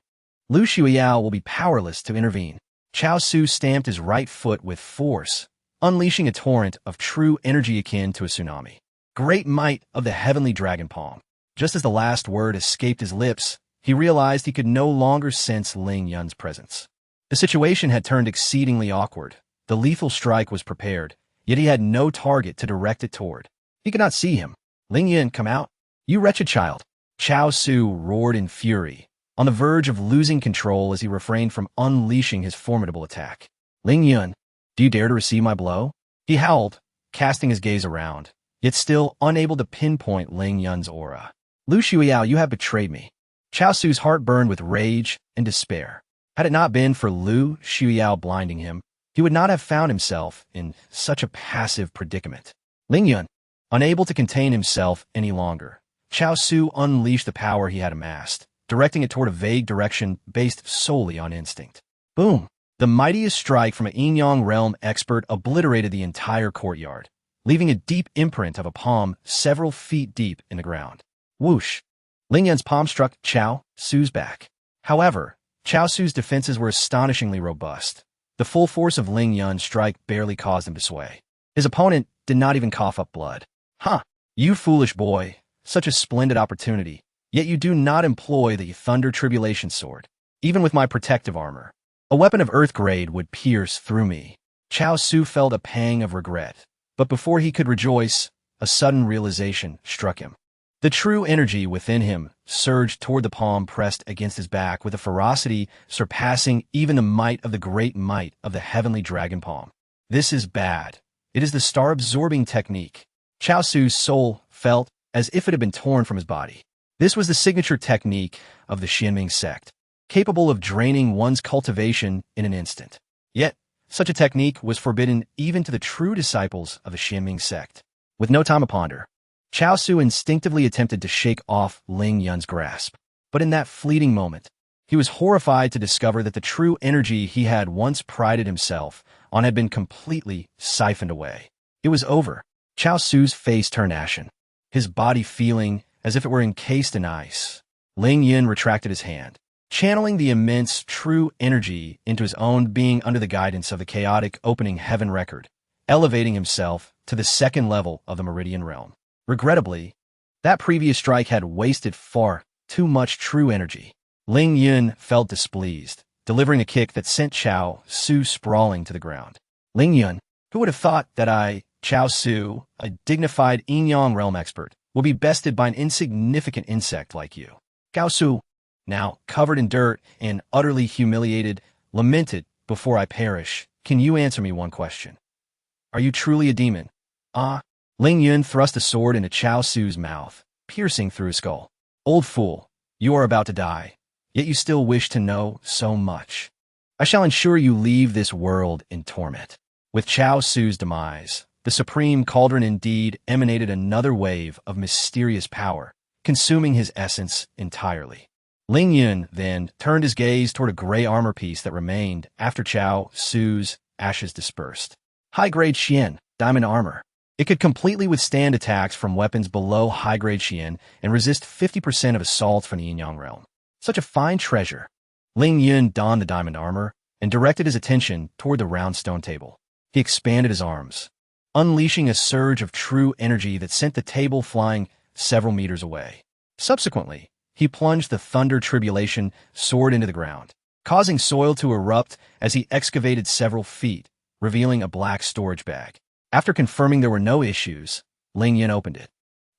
Lu Xiuyao will be powerless to intervene. Chao Su stamped his right foot with force, unleashing a torrent of true energy akin to a tsunami. Great might of the heavenly dragon palm. Just as the last word escaped his lips, he realized he could no longer sense Ling Yun's presence. The situation had turned exceedingly awkward. The lethal strike was prepared, yet he had no target to direct it toward. He could not see him. Ling Yun, come out. You wretched child. Chao Su roared in fury, on the verge of losing control as he refrained from unleashing his formidable attack. Ling Yun, do you dare to receive my blow? He howled, casting his gaze around, yet still unable to pinpoint Ling Yun's aura. Lu Shuiao, you have betrayed me. Chao Su's heart burned with rage and despair. Had it not been for Lu Shuiao blinding him, he would not have found himself in such a passive predicament. Ling Yun, unable to contain himself any longer, Chao Su unleashed the power he had amassed, directing it toward a vague direction based solely on instinct. Boom! The mightiest strike from an Yin-Yang realm expert obliterated the entire courtyard, leaving a deep imprint of a palm several feet deep in the ground. Whoosh! Ling Yun's palm struck Chao Su's back. However, Chao Su's defenses were astonishingly robust. The full force of Ling Yun's strike barely caused him to sway. His opponent did not even cough up blood. Huh! You foolish boy! Such a splendid opportunity, yet you do not employ the Thunder Tribulation Sword, even with my protective armor. A weapon of Earth grade would pierce through me. Chao Su felt a pang of regret, but before he could rejoice, a sudden realization struck him. The true energy within him surged toward the palm pressed against his back with a ferocity surpassing even the might of the great might of the heavenly dragon palm. This is bad. It is the star-absorbing technique. Chao Su's soul felt as if it had been torn from his body. This was the signature technique of the Xianming sect, capable of draining one's cultivation in an instant. Yet, such a technique was forbidden even to the true disciples of the Xianming sect. With no time to ponder, Chao Su instinctively attempted to shake off Ling Yun's grasp. But in that fleeting moment, he was horrified to discover that the true energy he had once prided himself on had been completely siphoned away. It was over. Chao Su's face turned ashen, his body feeling as if it were encased in ice. Ling Yun retracted his hand, channeling the immense true energy into his own being under the guidance of the chaotic opening heaven record, elevating himself to the second level of the Meridian realm. Regrettably, that previous strike had wasted far too much true energy. Ling Yun felt displeased, delivering a kick that sent Chao Su sprawling to the ground. Ling Yun, who would have thought that Chao Su, a dignified Yin-Yang realm expert, will be bested by an insignificant insect like you? Chao Su, now covered in dirt and utterly humiliated, lamented, before I perish, can you answer me one question? Are you truly a demon? Ling Yun thrust a sword into Chao Su's mouth, piercing through his skull. Old fool, you are about to die, yet you still wish to know so much. I shall ensure you leave this world in torment. With Chao Su's demise, the supreme cauldron indeed emanated another wave of mysterious power, consuming his essence entirely. Ling Yun then turned his gaze toward a gray armor piece that remained after Chao Su's ashes dispersed. High-grade Xian, diamond armor. It could completely withstand attacks from weapons below high-grade Xian and resist 50% of assaults from the Yin-Yang realm. Such a fine treasure. Ling Yun donned the diamond armor and directed his attention toward the round stone table. He expanded his arms, unleashing a surge of true energy that sent the table flying several meters away. Subsequently, he plunged the Thunder Tribulation sword into the ground, causing soil to erupt as he excavated several feet, revealing a black storage bag. After confirming there were no issues, Ling Yun opened it.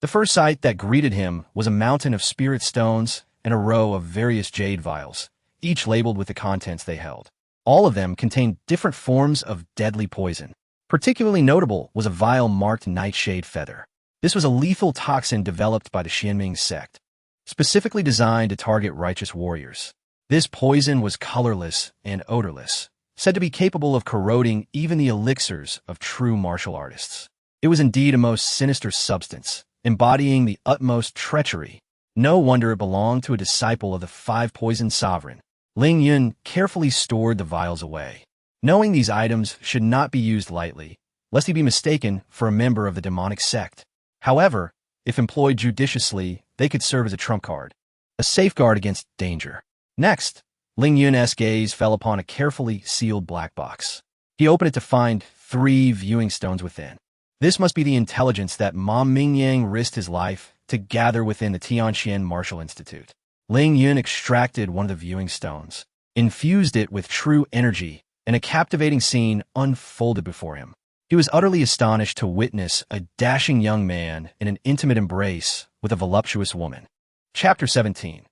The first sight that greeted him was a mountain of spirit stones and a row of various jade vials, each labeled with the contents they held. All of them contained different forms of deadly poison. Particularly notable was a vial marked Nightshade Feather. This was a lethal toxin developed by the Xianming sect, specifically designed to target righteous warriors. This poison was colorless and odorless, said to be capable of corroding even the elixirs of true martial artists. It was indeed a most sinister substance, embodying the utmost treachery. No wonder it belonged to a disciple of the five-poison sovereign. Ling Yun carefully stored the vials away, knowing these items should not be used lightly, lest he be mistaken for a member of the demonic sect. However, if employed judiciously, they could serve as a trump card, a safeguard against danger. Next, Ling Yun's gaze fell upon a carefully sealed black box. He opened it to find 3 viewing stones within. This must be the intelligence that Ma Mingyang risked his life to gather within the Tianqian Martial Institute. Ling Yun extracted one of the viewing stones, infused it with true energy, and a captivating scene unfolded before him. He was utterly astonished to witness a dashing young man in an intimate embrace with a voluptuous woman. Chapter 17.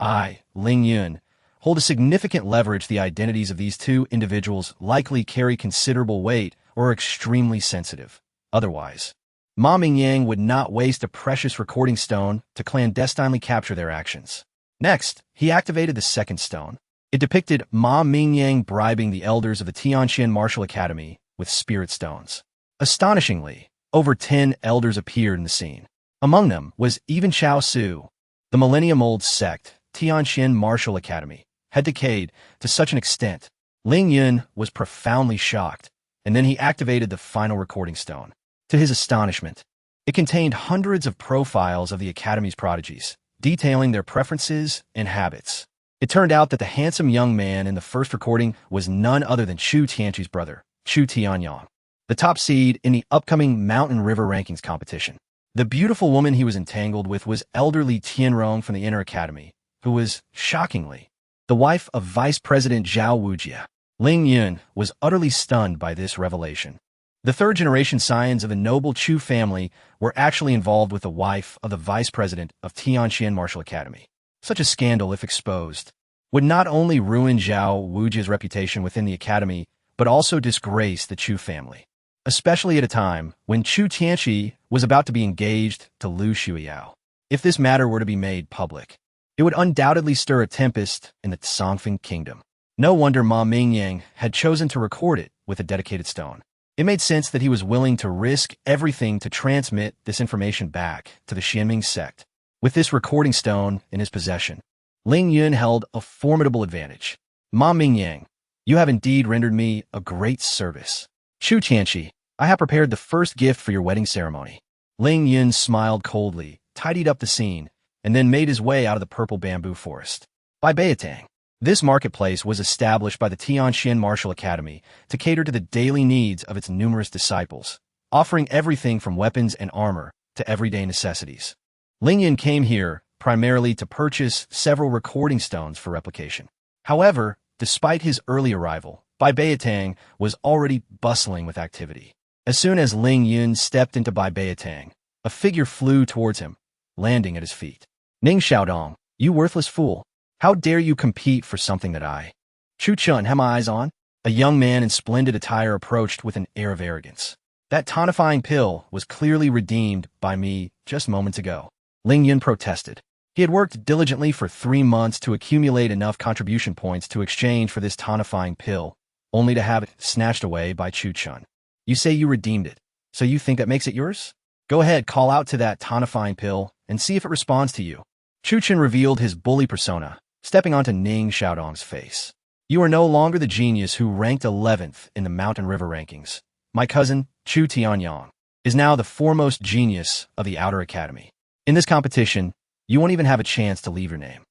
I, Ling Yun, hold a significant leverage. The identities of these two individuals likely carry considerable weight or are extremely sensitive. Otherwise, Ma Mingyang would not waste a precious recording stone to clandestinely capture their actions. Next, he activated the second stone. It depicted Ma Mingyang bribing the elders of the Tianqian Martial Academy with spirit stones. Astonishingly, over 10 elders appeared in the scene. Among them was even Chao Su. The millennium-old Sect, Tianqian Martial Academy, had decayed to such an extent. Ling Yun was profoundly shocked, and then he activated the final recording stone. To his astonishment, it contained hundreds of profiles of the Academy's prodigies, detailing their preferences and habits. It turned out that the handsome young man in the first recording was none other than Chu Tianqi's brother, Chu Tianyang, the top seed in the upcoming Mountain River Rankings competition. The beautiful woman he was entangled with was elderly Tianrong from the Inner Academy, who was, shockingly, the wife of Vice President Zhao Wujia. Ling Yun was utterly stunned by this revelation. The third-generation scions of the noble Chu family were actually involved with the wife of the vice president of Tianqian Martial Academy. Such a scandal, if exposed, would not only ruin Zhao Wujia's reputation within the academy, but also disgrace the Chu family, especially at a time when Chu Tianqi was about to be engaged to Lu Shuiyao. If this matter were to be made public, it would undoubtedly stir a tempest in the Songfeng kingdom. No wonder Ma Mingyang had chosen to record it with a dedicated stone. It made sense that he was willing to risk everything to transmit this information back to the Xianming sect. With this recording stone in his possession, Ling Yun held a formidable advantage. Ma Mingyang, you have indeed rendered me a great service. Chu Tianqi, I have prepared the first gift for your wedding ceremony. Ling Yun smiled coldly, tidied up the scene, and then made his way out of the purple bamboo forest. By Beitang, this marketplace was established by the Tianqian Martial Academy to cater to the daily needs of its numerous disciples, offering everything from weapons and armor to everyday necessities. Ling Yun came here primarily to purchase several recording stones for replication. However, despite his early arrival, Bai Beitang was already bustling with activity. As soon as Ling Yun stepped into Bai Beitang, a figure flew towards him, landing at his feet. Ning Xiaodong, you worthless fool. How dare you compete for something that I, Chu Chun, have my eyes on? A young man in splendid attire approached with an air of arrogance. That tonifying pill was clearly redeemed by me just moments ago. Ling Yun protested. He had worked diligently for 3 months to accumulate enough contribution points to exchange for this tonifying pill, only to have it snatched away by Chu Chun. You say you redeemed it, so you think that makes it yours? Go ahead, call out to that tonifying pill and see if it responds to you. Chu Chun revealed his bully persona, stepping onto Ning Xiaodong's face. You are no longer the genius who ranked 11th in the Mountain River Rankings. My cousin, Chu Tianyang, is now the foremost genius of the Outer Academy. In this competition, you won't even have a chance to leave your name.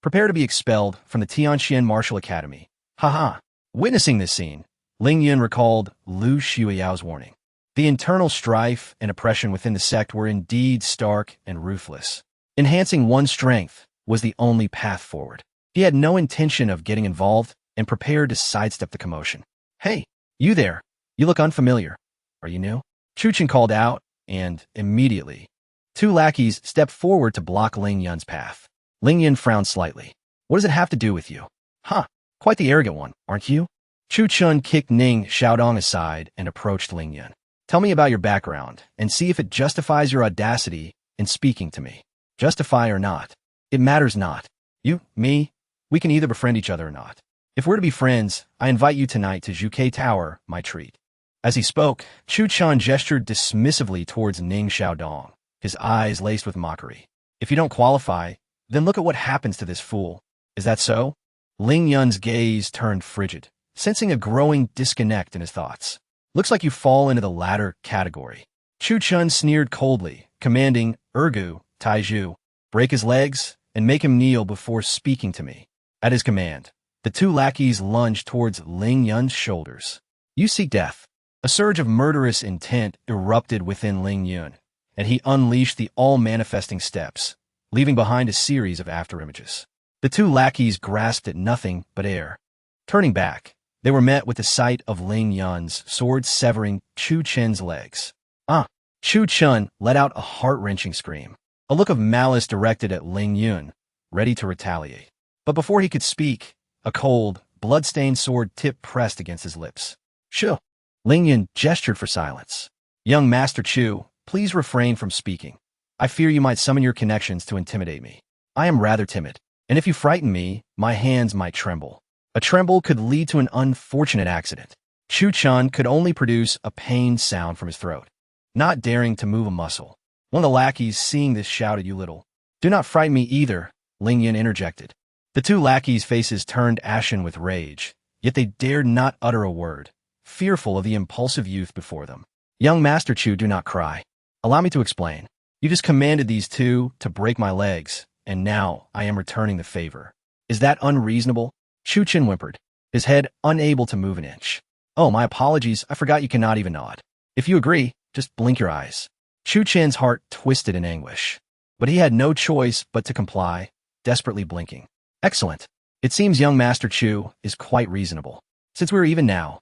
Prepare to be expelled from the Tianqian Martial Academy. Haha. Witnessing this scene, Ling Yun recalled Lu Shuiyao's warning. The internal strife and oppression within the sect were indeed stark and ruthless. Enhancing one's strength was the only path forward. He had no intention of getting involved and prepared to sidestep the commotion. Hey, you there. You look unfamiliar. Are you new? Chu Chun called out, and immediately, 2 lackeys stepped forward to block Ling Yun's path. Ling Yun frowned slightly. What does it have to do with you? Huh, quite the arrogant one, aren't you? Chu Chun kicked Ning Xiaodong aside and approached Ling Yun. Tell me about your background and see if it justifies your audacity in speaking to me. Justify or not, it matters not. You, me, we can either befriend each other or not. If we're to be friends, I invite you tonight to Zhuke Tower, my treat. As he spoke, Chu Chun gestured dismissively towards Ning Xiaodong, his eyes laced with mockery. If you don't qualify, then look at what happens to this fool. Is that so? Ling Yun's gaze turned frigid, sensing a growing disconnect in his thoughts. Looks like you fall into the latter category. Chu Chun sneered coldly, commanding Ergu, Taizhu, break his legs and make him kneel before speaking to me. At his command, the 2 lackeys lunged towards Ling Yun's shoulders. You seek death. A surge of murderous intent erupted within Ling Yun, and he unleashed the all-manifesting steps, leaving behind a series of afterimages. The two lackeys grasped at nothing but air. Turning back, they were met with the sight of Ling Yun's sword severing Chu Chen's legs. Chu Chen let out a heart-wrenching scream, a look of malice directed at Ling Yun, ready to retaliate. But before he could speak, a cold, blood-stained sword tip pressed against his lips. Shoo! Ling Yun gestured for silence. Young Master Chu, please refrain from speaking. I fear you might summon your connections to intimidate me. I am rather timid, and if you frighten me, my hands might tremble. A tremble could lead to an unfortunate accident. Chu Chen could only produce a pained sound from his throat, not daring to move a muscle. One of the lackeys, seeing this, shouted, "You little." "Do not frighten me either," Ling Yun interjected. The two lackeys' faces turned ashen with rage, yet they dared not utter a word, fearful of the impulsive youth before them. "Young Master Chu, do not cry. Allow me to explain. You just commanded these two to break my legs, and now I am returning the favor. Is that unreasonable?" Chu Chen whimpered, his head unable to move an inch. "Oh, my apologies, I forgot you cannot even nod. If you agree, just blink your eyes." Chu Chen's heart twisted in anguish, but he had no choice but to comply, desperately blinking. "Excellent. It seems young Master Chu is quite reasonable. Since we're even now."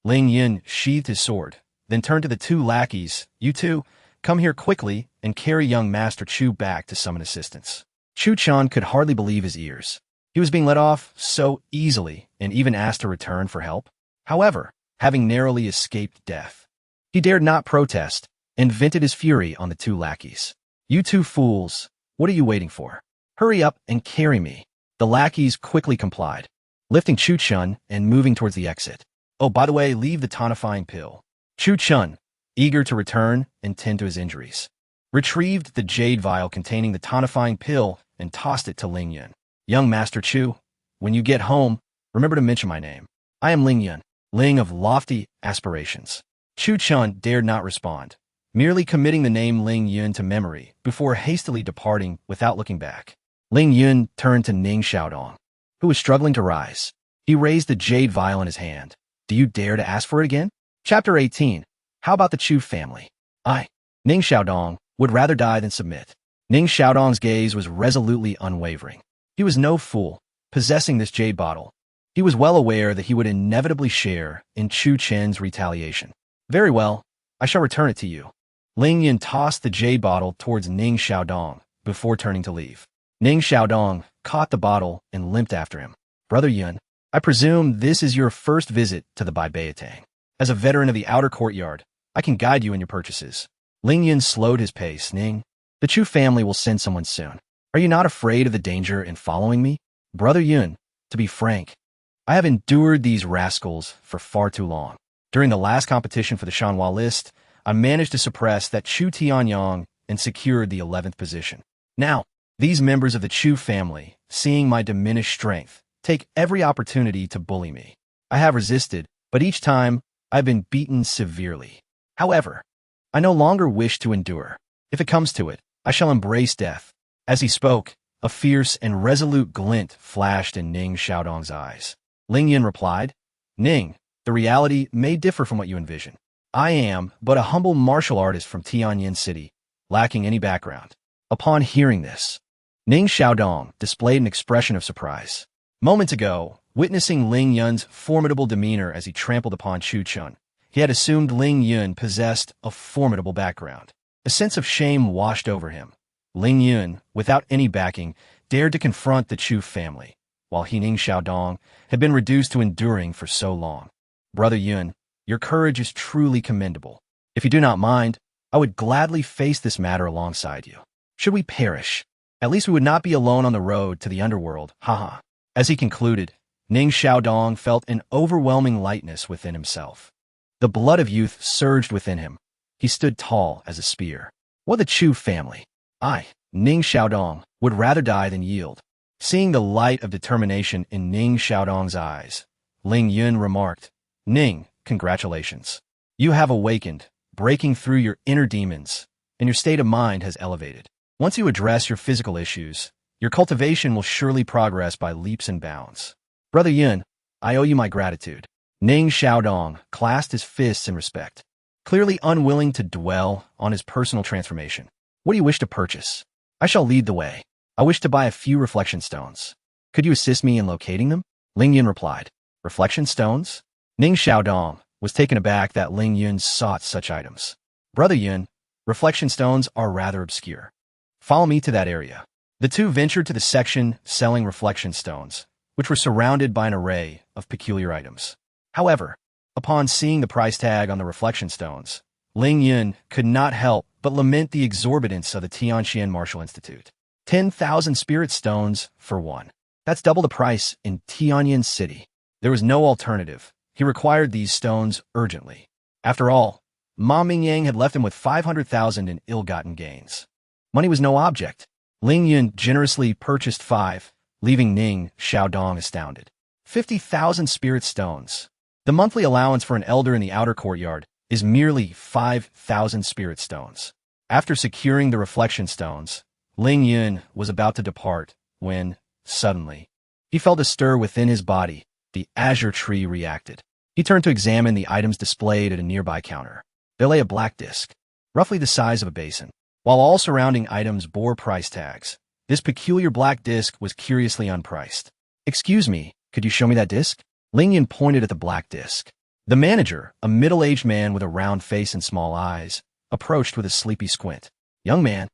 Ling Yun sheathed his sword, then turned to the two lackeys. "You two, come here quickly and carry young Master Chu back to summon assistance." Chu Chen could hardly believe his ears. He was being let off so easily and even asked to return for help. However, having narrowly escaped death, he dared not protest and vented his fury on the two lackeys. "You two fools, what are you waiting for? Hurry up and carry me." The lackeys quickly complied, lifting Chu Chen and moving towards the exit. "Oh, by the way, leave the tonifying pill." Chu Chen, eager to return and tend to his injuries, retrieved the jade vial containing the tonifying pill and tossed it to Ling Yun. "Young Master Chu, when you get home, remember to mention my name. I am Ling Yun, Ling of lofty aspirations." Chu Chen dared not respond, merely committing the name Ling Yun to memory before hastily departing without looking back. Ling Yun turned to Ning Xiaodong, who was struggling to rise. He raised the jade vial in his hand. "Do you dare to ask for it again?" Chapter 18. How about the Chu family? Ning Xiaodong, would rather die than submit. Ning Xiaodong's gaze was resolutely unwavering. He was no fool, possessing this jade bottle. He was well aware that he would inevitably share in Chu Chen's retaliation. "Very well, I shall return it to you." Ling Yun tossed the jade bottle towards Ning Xiaodong before turning to leave. Ning Xiaodong caught the bottle and limped after him. "Brother Yun, I presume this is your first visit to the Bai Beitang. As a veteran of the outer courtyard, I can guide you in your purchases." Ling Yun slowed his pace. "Ning, the Chu family will send someone soon. Are you not afraid of the danger in following me?" "Brother Yun, to be frank, I have endured these rascals for far too long. During the last competition for the Shanhua list, I managed to suppress that Chu Tianyang and secured the 11th position. Now, these members of the Chu family, seeing my diminished strength, take every opportunity to bully me. I have resisted, but each time I've been beaten severely. However, I no longer wish to endure. If it comes to it, I shall embrace death." As he spoke, a fierce and resolute glint flashed in Ning Xiaodong's eyes. Ling Yun replied, "Ning, the reality may differ from what you envision. I am but a humble martial artist from Tianyin City, lacking any background." Upon hearing this, Ning Xiaodong displayed an expression of surprise. Moments ago, witnessing Ling Yun's formidable demeanor as he trampled upon Chu Chen, he had assumed Ling Yun possessed a formidable background. A sense of shame washed over him. Ling Yun, without any backing, dared to confront the Chu family, while he, Ning Xiaodong, had been reduced to enduring for so long. "Brother Yun, your courage is truly commendable. If you do not mind, I would gladly face this matter alongside you. Should we perish, at least we would not be alone on the road to the underworld, haha." As he concluded, Ning Xiaodong felt an overwhelming lightness within himself. The blood of youth surged within him. He stood tall as a spear. What the Chu family? Ning Xiaodong, would rather die than yield. Seeing the light of determination in Ning Xiaodong's eyes, Ling Yun remarked, "Ning, congratulations. You have awakened, breaking through your inner demons, and your state of mind has elevated. Once you address your physical issues, your cultivation will surely progress by leaps and bounds. Brother Yun, I owe you my gratitude." Ning Xiaodong clasped his fists in respect, clearly unwilling to dwell on his personal transformation. What do you wish to purchase? I shall lead the way. I wish to buy a few reflection stones. Could you assist me in locating them? Ling Yun replied. Reflection stones? Ning Xiaodong was taken aback that Ling Yun sought such items. Brother Yun, reflection stones are rather obscure. Follow me to that area. The two ventured to the section selling reflection stones, which were surrounded by an array of peculiar items. However, upon seeing the price tag on the reflection stones, Ling Yun could not help but lament the exorbitance of the Tianxian Martial Institute. 10,000 spirit stones for one. That's double the price in Tianyin City. There was no alternative. He required these stones urgently. After all, Ma Mingyang had left him with 500,000 in ill-gotten gains. Money was no object. Ling Yun generously purchased 5, leaving Ning Xiaodong astounded. 50,000 spirit stones. The monthly allowance for an elder in the outer courtyard is merely 5,000 spirit stones. After securing the reflection stones, Ling Yun was about to depart when, suddenly, he felt a stir within his body. The azure tree reacted. He turned to examine the items displayed at a nearby counter. There lay a black disc, roughly the size of a basin. While all surrounding items bore price tags, this peculiar black disc was curiously unpriced. Excuse me, could you show me that disc? Ling Yun pointed at the black disc. The manager, a middle-aged man with a round face and small eyes, approached with a sleepy squint. Young man,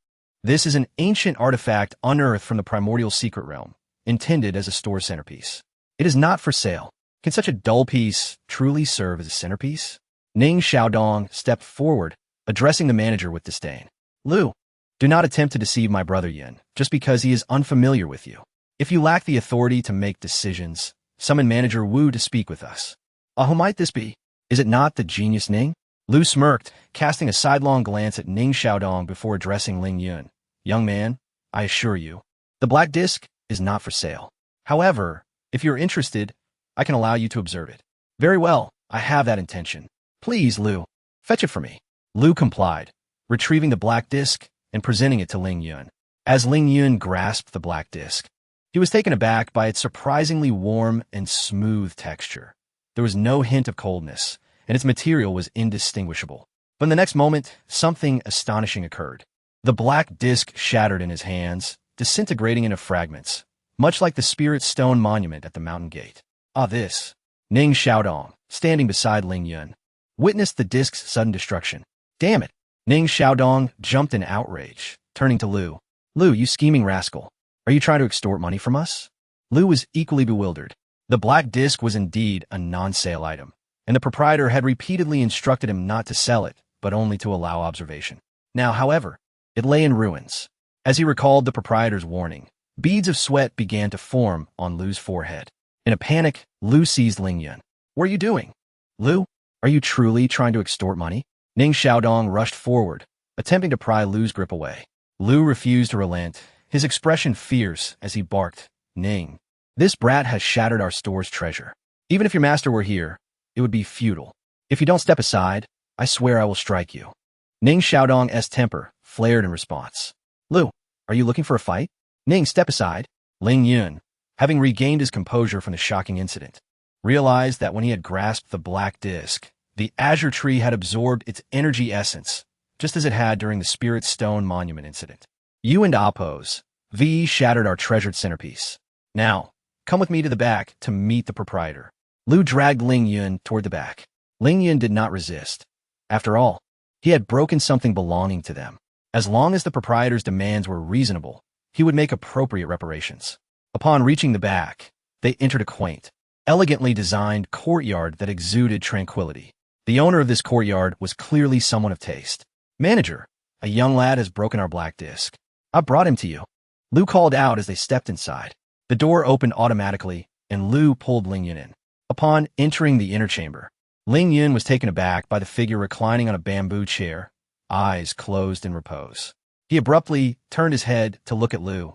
this is an ancient artifact unearthed from the primordial secret realm, intended as a store centerpiece. It is not for sale. Can such a dull piece truly serve as a centerpiece? Ning Xiaodong stepped forward, addressing the manager with disdain. Lu, do not attempt to deceive my brother Yun, just because he is unfamiliar with you. If you lack the authority to make decisions, summon manager Wu to speak with us. Who might this be? Is it not the genius Ning? Lu smirked, casting a sidelong glance at Ning Xiaodong before addressing Ling Yun. Young man, I assure you, the black disc is not for sale. However, if you're interested, I can allow you to observe it. Very well, I have that intention. Please, Lu, fetch it for me. Lu complied, retrieving the black disc and presenting it to Ling Yun. As Ling Yun grasped the black disc, he was taken aback by its surprisingly warm and smooth texture. There was no hint of coldness, and its material was indistinguishable. But in the next moment, something astonishing occurred. The black disc shattered in his hands, disintegrating into fragments, much like the spirit stone monument at the mountain gate. This. Ning Xiaodong, standing beside Ling Yun, witnessed the disc's sudden destruction. Damn it! Ning Xiaodong jumped in outrage, turning to Lu. Lu, you scheming rascal. Are you trying to extort money from us? Lu was equally bewildered. The black disc was indeed a non-sale item, and the proprietor had repeatedly instructed him not to sell it, but only to allow observation. Now, however, it lay in ruins. As he recalled the proprietor's warning, beads of sweat began to form on Lu's forehead. In a panic, Lu seized Ling Yun. What are you doing? Lu, are you truly trying to extort money? Ning Xiaodong rushed forward, attempting to pry Lu's grip away. Lu refused to relent, his expression fierce as he barked, Ning, this brat has shattered our store's treasure. Even if your master were here, it would be futile. If you don't step aside, I swear I will strike you. Ning Xiaodong's temper flared in response. Lu, are you looking for a fight? Ning, step aside. Ling Yun, having regained his composure from the shocking incident, realized that when he had grasped the black disc, the azure tree had absorbed its energy essence, just as it had during the Spirit Stone Monument incident. You and Appos, V shattered our treasured centerpiece. Now, come with me to the back to meet the proprietor. Lu dragged Ling Yun toward the back. Ling Yun did not resist. After all, he had broken something belonging to them. As long as the proprietor's demands were reasonable, he would make appropriate reparations. Upon reaching the back, they entered a quaint, elegantly designed courtyard that exuded tranquility. The owner of this courtyard was clearly someone of taste. Manager, a young lad has broken our black disc. I brought him to you. Lu called out as they stepped inside. The door opened automatically, and Lu pulled Ling Yun in. Upon entering the inner chamber, Ling Yun was taken aback by the figure reclining on a bamboo chair, eyes closed in repose. He abruptly turned his head to look at Lu,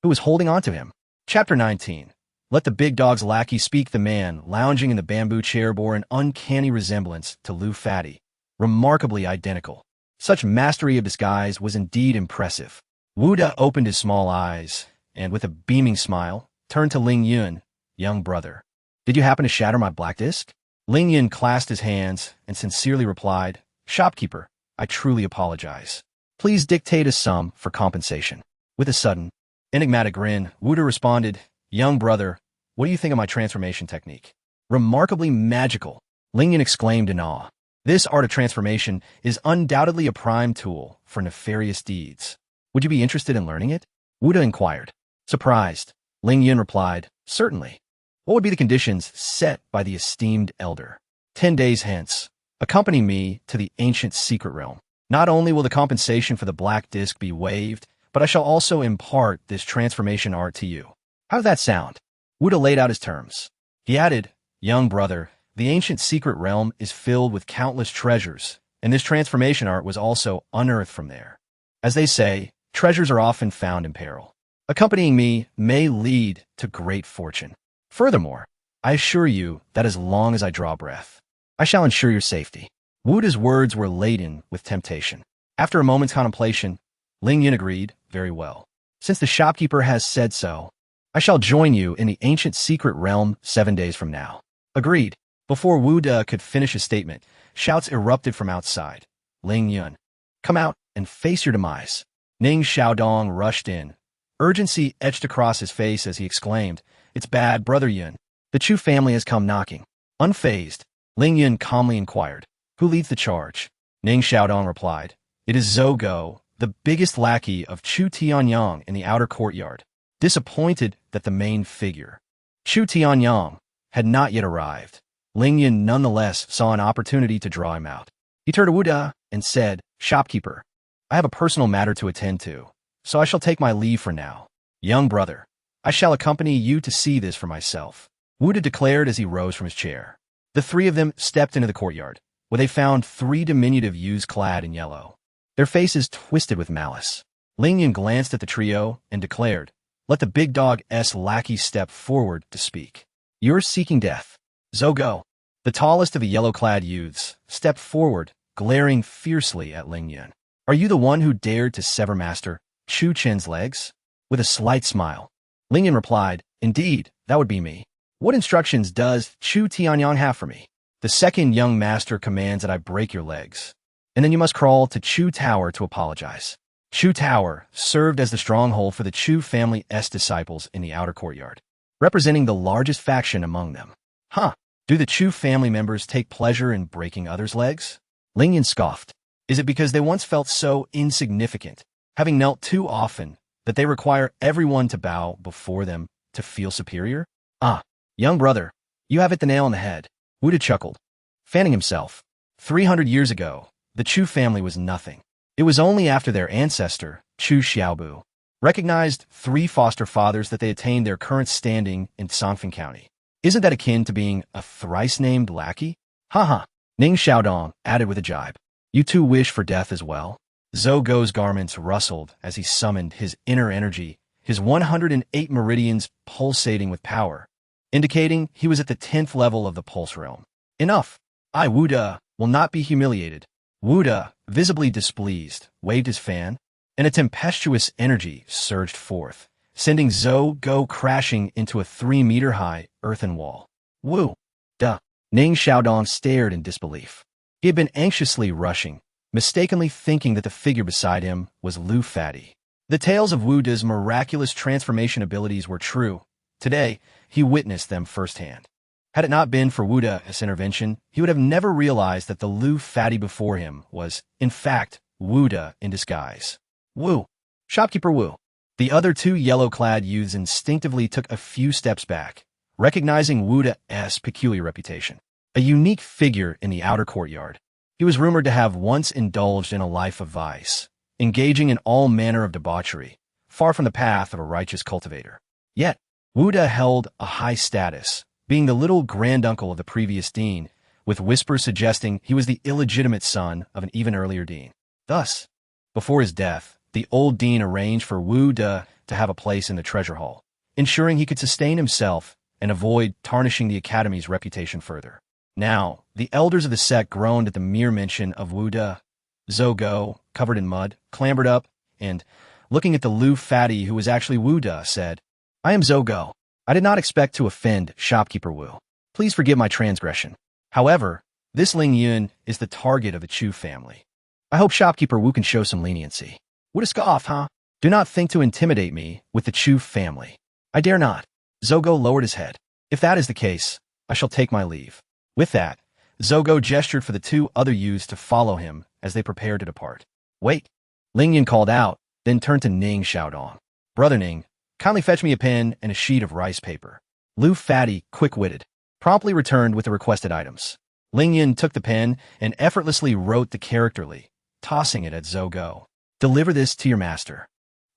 who was holding on to him. Chapter 19. Let the big dog's lackey speak. The man lounging in the bamboo chair bore an uncanny resemblance to Lu Fatty, remarkably identical. Such mastery of disguise was indeed impressive. Wu Da opened his small eyes, and with a beaming smile, turned to Ling Yun. Young brother, did you happen to shatter my black disc? Ling Yun clasped his hands and sincerely replied, "Shopkeeper, I truly apologize. Please dictate a sum for compensation." With a sudden, enigmatic grin, Wuda responded, "Young brother, what do you think of my transformation technique?" "Remarkably magical," Ling Yun exclaimed in awe. "This art of transformation is undoubtedly a prime tool for nefarious deeds. Would you be interested in learning it?" Wuda inquired. Surprised, Ling Yun replied, "Certainly. What would be the conditions set by the esteemed elder?" 10 days hence, accompany me to the ancient secret realm. Not only will the compensation for the black disc be waived, but I shall also impart this transformation art to you. How does that sound?" Wuda laid out his terms. He added, "Young brother, the ancient secret realm is filled with countless treasures, and this transformation art was also unearthed from there. As they say, treasures are often found in peril. Accompanying me may lead to great fortune. Furthermore, I assure you that as long as I draw breath, I shall ensure your safety." Wuda's words were laden with temptation. After a moment's contemplation, Ling Yun agreed, "Very well. Since the shopkeeper has said so, I shall join you in the ancient secret realm 7 days from now." Agreed. Before Wuda could finish his statement, shouts erupted from outside. "Ling Yun, come out and face your demise." Ning Xiaodong rushed in. Urgency etched across his face as he exclaimed, "It's bad, Brother Yun. The Chu family has come knocking." Unfazed, Ling Yun calmly inquired, "Who leads the charge?" Ning Xiaodong replied, "It is Zhou Go, the biggest lackey of Chu Tianyang in the outer courtyard." Disappointed that the main figure, Chu Tianyang, had not yet arrived, Ling Yun nonetheless saw an opportunity to draw him out. He turned to Wuda and said, "Shopkeeper, I have a personal matter to attend to, so I shall take my leave for now. Young brother, I shall accompany you to see this for myself," Wuda declared as he rose from his chair. The three of them stepped into the courtyard, where they found 3 diminutive youths clad in yellow, their faces twisted with malice. Ling Yun glanced at the trio and declared, "Let the big dog's lackey step forward to speak." "You're seeking death." Zhou Go, the tallest of the yellow-clad youths, stepped forward, glaring fiercely at Ling Yun. "Are you the one who dared to sever Master Chu Chen's legs?" With a slight smile, Ling Yun replied, "Indeed, that would be me. What instructions does Chu Tianyang have for me?" "The second young master commands that I break your legs, and then you must crawl to Chu Tower to apologize." Chu Tower served as the stronghold for the Chu family's disciples in the outer courtyard, representing the largest faction among them. "Huh, do the Chu family members take pleasure in breaking others' legs?" Ling Yun scoffed. "Is it because they once felt so insignificant, having knelt too often, that they require everyone to bow before them to feel superior?" "Ah, young brother, you have hit the nail on the head." Wuda chuckled, fanning himself. 300 years ago, the Chu family was nothing. It was only after their ancestor, Chu Xiaobu, recognized 3 foster fathers that they attained their current standing in Songfeng County. Isn't that akin to being a thrice-named lackey? Haha, Ning Xiaodong added with a jibe. "You too wish for death as well?" Zhou Go's garments rustled as he summoned his inner energy, his 108 meridians pulsating with power, indicating he was at the 10th level of the pulse realm. "Enough! I, Wuda, will not be humiliated." Wuda, visibly displeased, waved his fan, and a tempestuous energy surged forth, sending Zhou Go crashing into a 3-meter-high earthen wall. "Wu! Duh!" Ning Xiaodong stared in disbelief. He had been anxiously rushing, mistakenly thinking that the figure beside him was Lu Fatty. The tales of Wuda's miraculous transformation abilities were true. Today, he witnessed them firsthand. Had it not been for Wuda's intervention, he would have never realized that the Lu Fatty before him was, in fact, Wuda in disguise. "Wu! Shopkeeper Wu!" The other 2 yellow-clad youths instinctively took a few steps back, recognizing Wuda's peculiar reputation. A unique figure in the outer courtyard, he was rumored to have once indulged in a life of vice, engaging in all manner of debauchery, far from the path of a righteous cultivator. Yet, Wuda held a high status, being the little granduncle of the previous dean, with whispers suggesting he was the illegitimate son of an even earlier dean. Thus, before his death, the old dean arranged for Wuda to have a place in the treasure hall, ensuring he could sustain himself and avoid tarnishing the academy's reputation further. Now, the elders of the sect groaned at the mere mention of Wuda. Zhou Go, covered in mud, clambered up, and, looking at the Lu Fatty who was actually Wuda, said, "I am Zhou Go. I did not expect to offend Shopkeeper Wu. Please forgive my transgression." However, this Ling Yun is the target of the Chu family. I hope shopkeeper Wu can show some leniency. What a scoff, huh? Do not think to intimidate me with the Chu family. I dare not. Zogo lowered his head. If that is the case, I shall take my leave. With that, Zogo gestured for the two other youths to follow him as they prepared to depart. Wait, Ling Yun called out, then turned to Ning Xiaodong. Brother Ning, kindly fetch me a pen and a sheet of rice paper. Lu Fatty, quick-witted, promptly returned with the requested items. Ling Yun took the pen and effortlessly wrote the characterly, tossing it at Zogo. Deliver this to your master.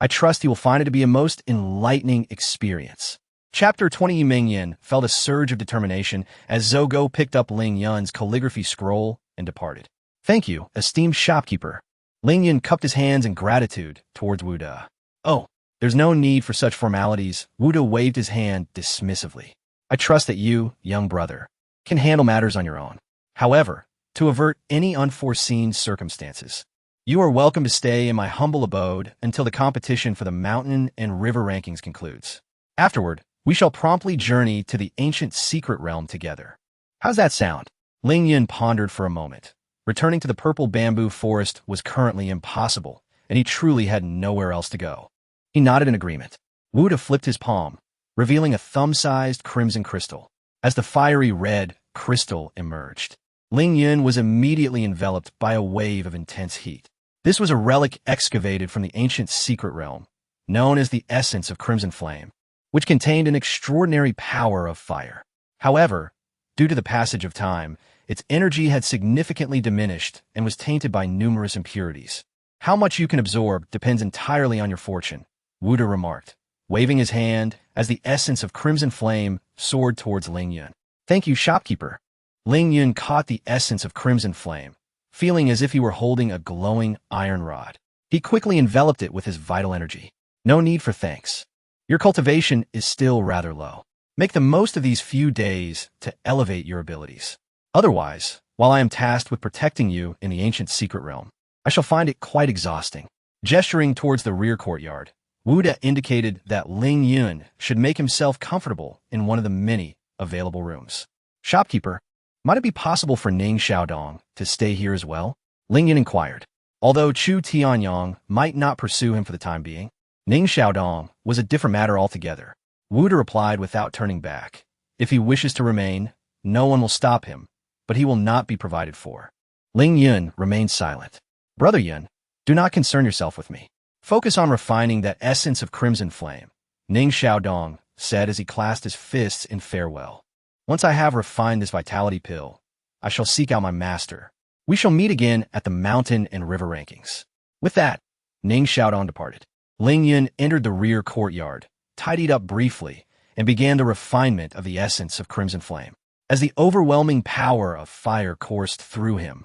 I trust he will find it to be a most enlightening experience. Chapter 20. Ming Yin felt a surge of determination as Zogo picked up Ling Yun's calligraphy scroll and departed. Thank you, esteemed shopkeeper. Ling Yun cupped his hands in gratitude towards Wu De. Oh, there's no need for such formalities. Wu De waved his hand dismissively. I trust that you, young brother, can handle matters on your own. However, to avert any unforeseen circumstances, you are welcome to stay in my humble abode until the competition for the mountain and river rankings concludes. Afterward, we shall promptly journey to the ancient secret realm together. How's that sound? Ling Yun pondered for a moment. Returning to the purple bamboo forest was currently impossible, and he truly had nowhere else to go. He nodded in agreement. Wu De flipped his palm, revealing a thumb-sized crimson crystal. As the fiery red crystal emerged, Ling Yun was immediately enveloped by a wave of intense heat. This was a relic excavated from the ancient secret realm, known as the essence of crimson flame, which contained an extraordinary power of fire. However, due to the passage of time, its energy had significantly diminished and was tainted by numerous impurities. How much you can absorb depends entirely on your fortune, Wu De remarked, waving his hand as the essence of crimson flame soared towards Ling Yun. Thank you, shopkeeper. Ling Yun caught the essence of crimson flame, feeling as if he were holding a glowing iron rod. He quickly enveloped it with his vital energy. No need for thanks. Your cultivation is still rather low. Make the most of these few days to elevate your abilities. Otherwise, while I am tasked with protecting you in the ancient secret realm, I shall find it quite exhausting. Gesturing towards the rear courtyard, Wu De indicated that Ling Yun should make himself comfortable in one of the many available rooms. Shopkeeper, might it be possible for Ning Xiaodong to stay here as well? Ling Yun inquired. Although Chu Tianyang might not pursue him for the time being, Ning Xiaodong was a different matter altogether. Wu De replied without turning back. If he wishes to remain, no one will stop him, but he will not be provided for. Ling Yun remained silent. Brother Yun, do not concern yourself with me. Focus on refining that essence of crimson flame, Ning Xiaodong said as he clasped his fists in farewell. Once I have refined this vitality pill, I shall seek out my master. We shall meet again at the mountain and river rankings. With that, Ning Xiaodong departed. Ling Yun entered the rear courtyard, tidied up briefly, and began the refinement of the essence of crimson flame. As the overwhelming power of fire coursed through him,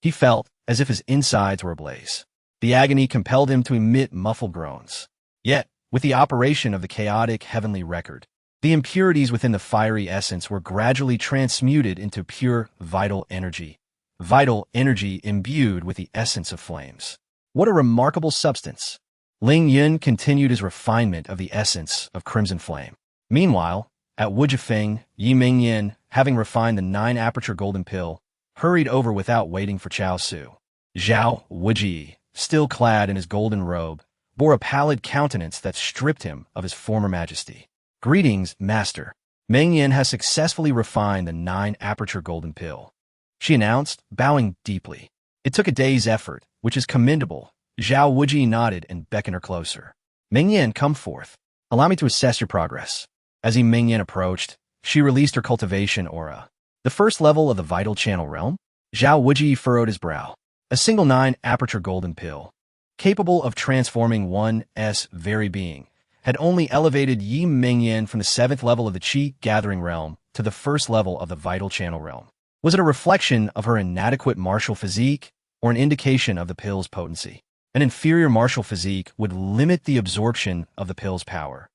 he felt as if his insides were ablaze. The agony compelled him to emit muffled groans. Yet, with the operation of the chaotic heavenly record, the impurities within the fiery essence were gradually transmuted into pure vital energy imbued with the essence of flames. What a remarkable substance! Ling Yun continued his refinement of the essence of crimson flame. Meanwhile, at Wujifeng, Yi Mingyin, having refined the 9-aperture golden pill, hurried over without waiting for Chao Su. Zhao Wuji, still clad in his golden robe, bore a pallid countenance that stripped him of his former majesty. Greetings, master. Mingyin has successfully refined the 9-aperture golden pill, she announced, bowing deeply. It took a day's effort, which is commendable. Zhao Wuji nodded and beckoned her closer. Mingyin, come forth. Allow me to assess your progress. As Yi Mingyin approached, she released her cultivation aura. The first level of the vital channel realm? Zhao Wuji furrowed his brow. A single 9-aperture golden pill, capable of transforming one's very being, had only elevated Yi Mingyin from the 7th level of the Qi gathering realm to the 1st level of the vital channel realm. Was it a reflection of her inadequate martial physique or an indication of the pill's potency? An inferior martial physique would limit the absorption of the pill's power,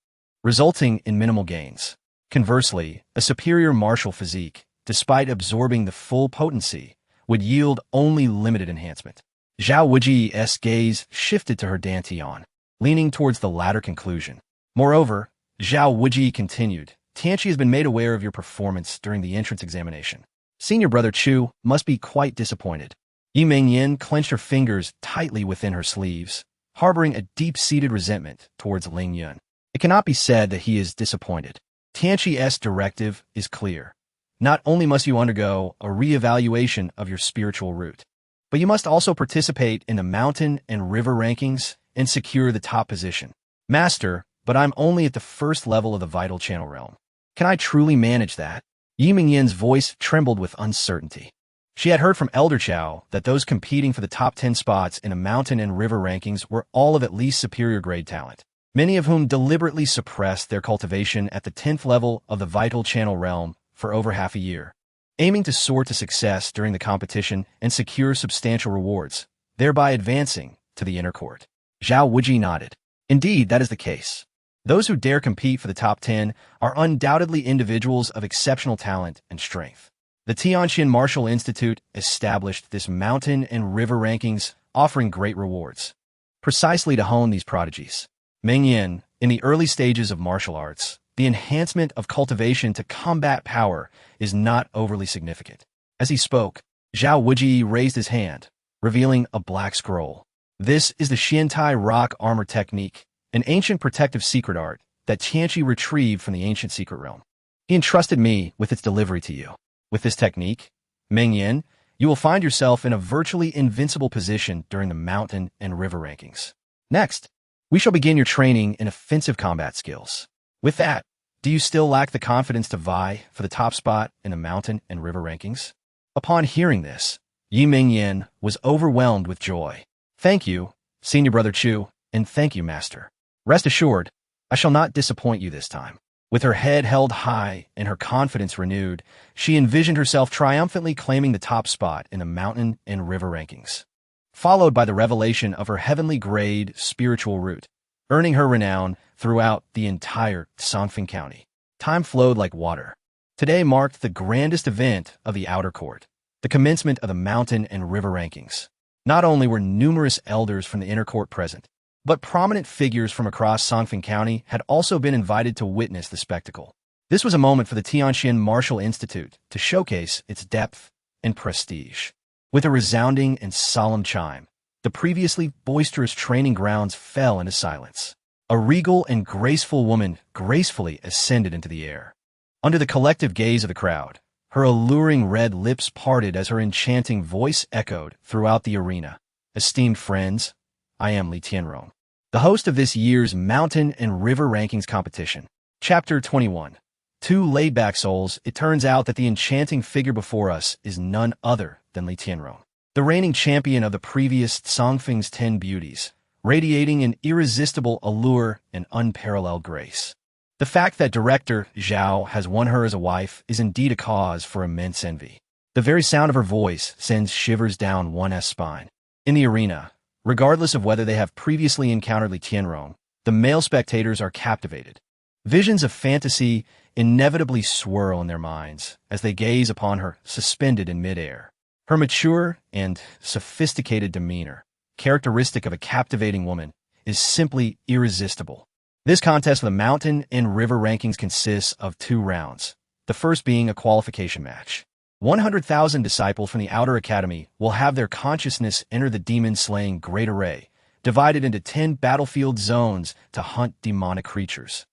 resulting in minimal gains. Conversely, a superior martial physique, despite absorbing the full potency, would yield only limited enhancement. Zhao Wuji's gaze shifted to her Dantian, leaning towards the latter conclusion. Moreover, Zhao Wuji continued, Tianqi has been made aware of your performance during the entrance examination. Senior brother Chu must be quite disappointed. Ling Yun clenched her fingers tightly within her sleeves, harboring a deep-seated resentment towards Ling Yun. It cannot be said that he is disappointed. Tianqi's directive is clear. Not only must you undergo a re-evaluation of your spiritual root, but you must also participate in the mountain and river rankings and secure the top position. Master, but I'm only at the first level of the vital channel realm. Can I truly manage that? Ling Yun's voice trembled with uncertainty. She had heard from Elder Chow that those competing for the top 10 spots in the mountain and river rankings were all of at least superior grade talent, many of whom deliberately suppressed their cultivation at the 10th level of the vital channel realm for over half a year, aiming to soar to success during the competition and secure substantial rewards, thereby advancing to the inner court. Zhao Wuji nodded. Indeed, that is the case. Those who dare compete for the top 10 are undoubtedly individuals of exceptional talent and strength. The Tianqian Martial Institute established this mountain and river rankings, offering great rewards, precisely to hone these prodigies. Ling Yun, in the early stages of martial arts, the enhancement of cultivation to combat power is not overly significant. As he spoke, Zhao Wuji raised his hand, revealing a black scroll. This is the Xiantai Rock Armor Technique, an ancient protective secret art that Tianqi retrieved from the ancient secret realm. He entrusted me with its delivery to you. With this technique, Ling Yun, you will find yourself in a virtually invincible position during the mountain and river rankings. Next, we shall begin your training in offensive combat skills. With that, do you still lack the confidence to vie for the top spot in the mountain and river rankings? Upon hearing this, Ling Yun was overwhelmed with joy. Thank you, Senior Brother Chu, and thank you, Master. Rest assured, I shall not disappoint you this time. With her head held high and her confidence renewed, she envisioned herself triumphantly claiming the top spot in the mountain and river rankings, followed by the revelation of her heavenly grade spiritual root, earning her renown throughout the entire Songfeng County. Time flowed like water. Today marked the grandest event of the outer court, the commencement of the mountain and river rankings. Not only were numerous elders from the inner court present, but prominent figures from across Songfeng County had also been invited to witness the spectacle. This was a moment for the Tianqian Martial Institute to showcase its depth and prestige. With a resounding and solemn chime, the previously boisterous training grounds fell into silence. A regal and graceful woman gracefully ascended into the air. Under the collective gaze of the crowd, her alluring red lips parted as her enchanting voice echoed throughout the arena. Esteemed friends, I am Li Tianrong, the host of this year's Mountain and River Rankings competition. Chapter 21. Two laid-back souls. It turns out that the enchanting figure before us is none other than Li Tianrong, the reigning champion of the previous Songfeng's 10 beauties, radiating an irresistible allure and unparalleled grace. The fact that director Zhao has won her as a wife is indeed a cause for immense envy. The very sound of her voice sends shivers down one's spine. In the arena, regardless of whether they have previously encountered Li Tianrong, the male spectators are captivated. Visions of fantasy inevitably swirl in their minds as they gaze upon her suspended in midair. Her mature and sophisticated demeanor, characteristic of a captivating woman, is simply irresistible. This contest for the mountain and river rankings consists of 2 rounds, the first being a qualification match. 100,000 disciples from the Outer Academy will have their consciousness enter the demon-slaying Great Array, divided into 10 battlefield zones to hunt demonic creatures.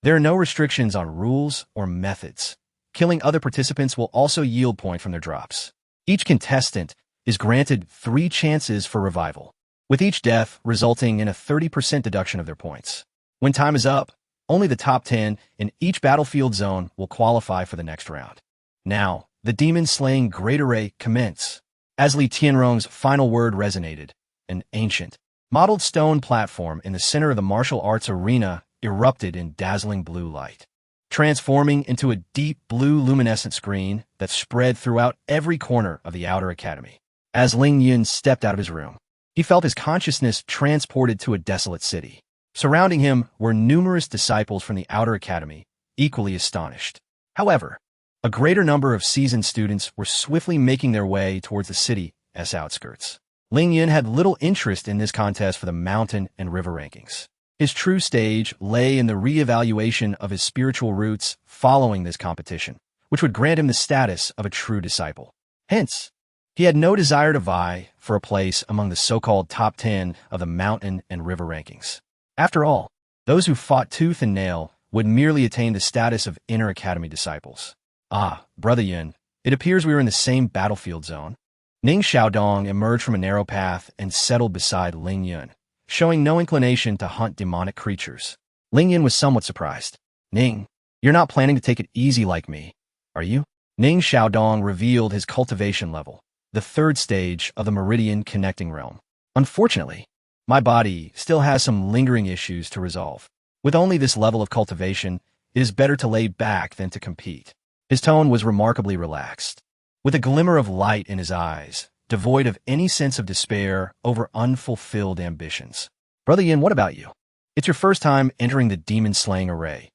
There are no restrictions on rules or methods. Killing other participants will also yield points from their drops. Each contestant is granted 3 chances for revival, with each death resulting in a 30% deduction of their points. When time is up, only the top 10 in each battlefield zone will qualify for the next round. Now, the demon-slaying Great Array commence. As Li Tianrong's final word resonated, an ancient, mottled stone platform in the center of the martial arts arena erupted in dazzling blue light, transforming into a deep blue luminescent screen that spread throughout every corner of the Outer Academy. As Ling Yun stepped out of his room, he felt his consciousness transported to a desolate city. Surrounding him were numerous disciples from the Outer Academy, equally astonished. However, a greater number of seasoned students were swiftly making their way towards the city's outskirts. Ling Yun had little interest in this contest for the mountain and river rankings. His true stage lay in the re-evaluation of his spiritual roots following this competition, which would grant him the status of a true disciple. Hence, he had no desire to vie for a place among the so-called top 10 of the mountain and river rankings. After all, those who fought tooth and nail would merely attain the status of inner academy disciples. Ah, Brother Yun, it appears we were in the same battlefield zone. Ning Xiaodong emerged from a narrow path and settled beside Ling Yun, showing no inclination to hunt demonic creatures. Ling Yun was somewhat surprised. Ning, you're not planning to take it easy like me, are you? Ning Xiaodong revealed his cultivation level, the third stage of the meridian connecting realm. Unfortunately, my body still has some lingering issues to resolve. With only this level of cultivation, it is better to lay back than to compete. His tone was remarkably relaxed, with a glimmer of light in his eyes, devoid of any sense of despair over unfulfilled ambitions. Brother Yin, what about you? It's your first time entering the demon-slaying array.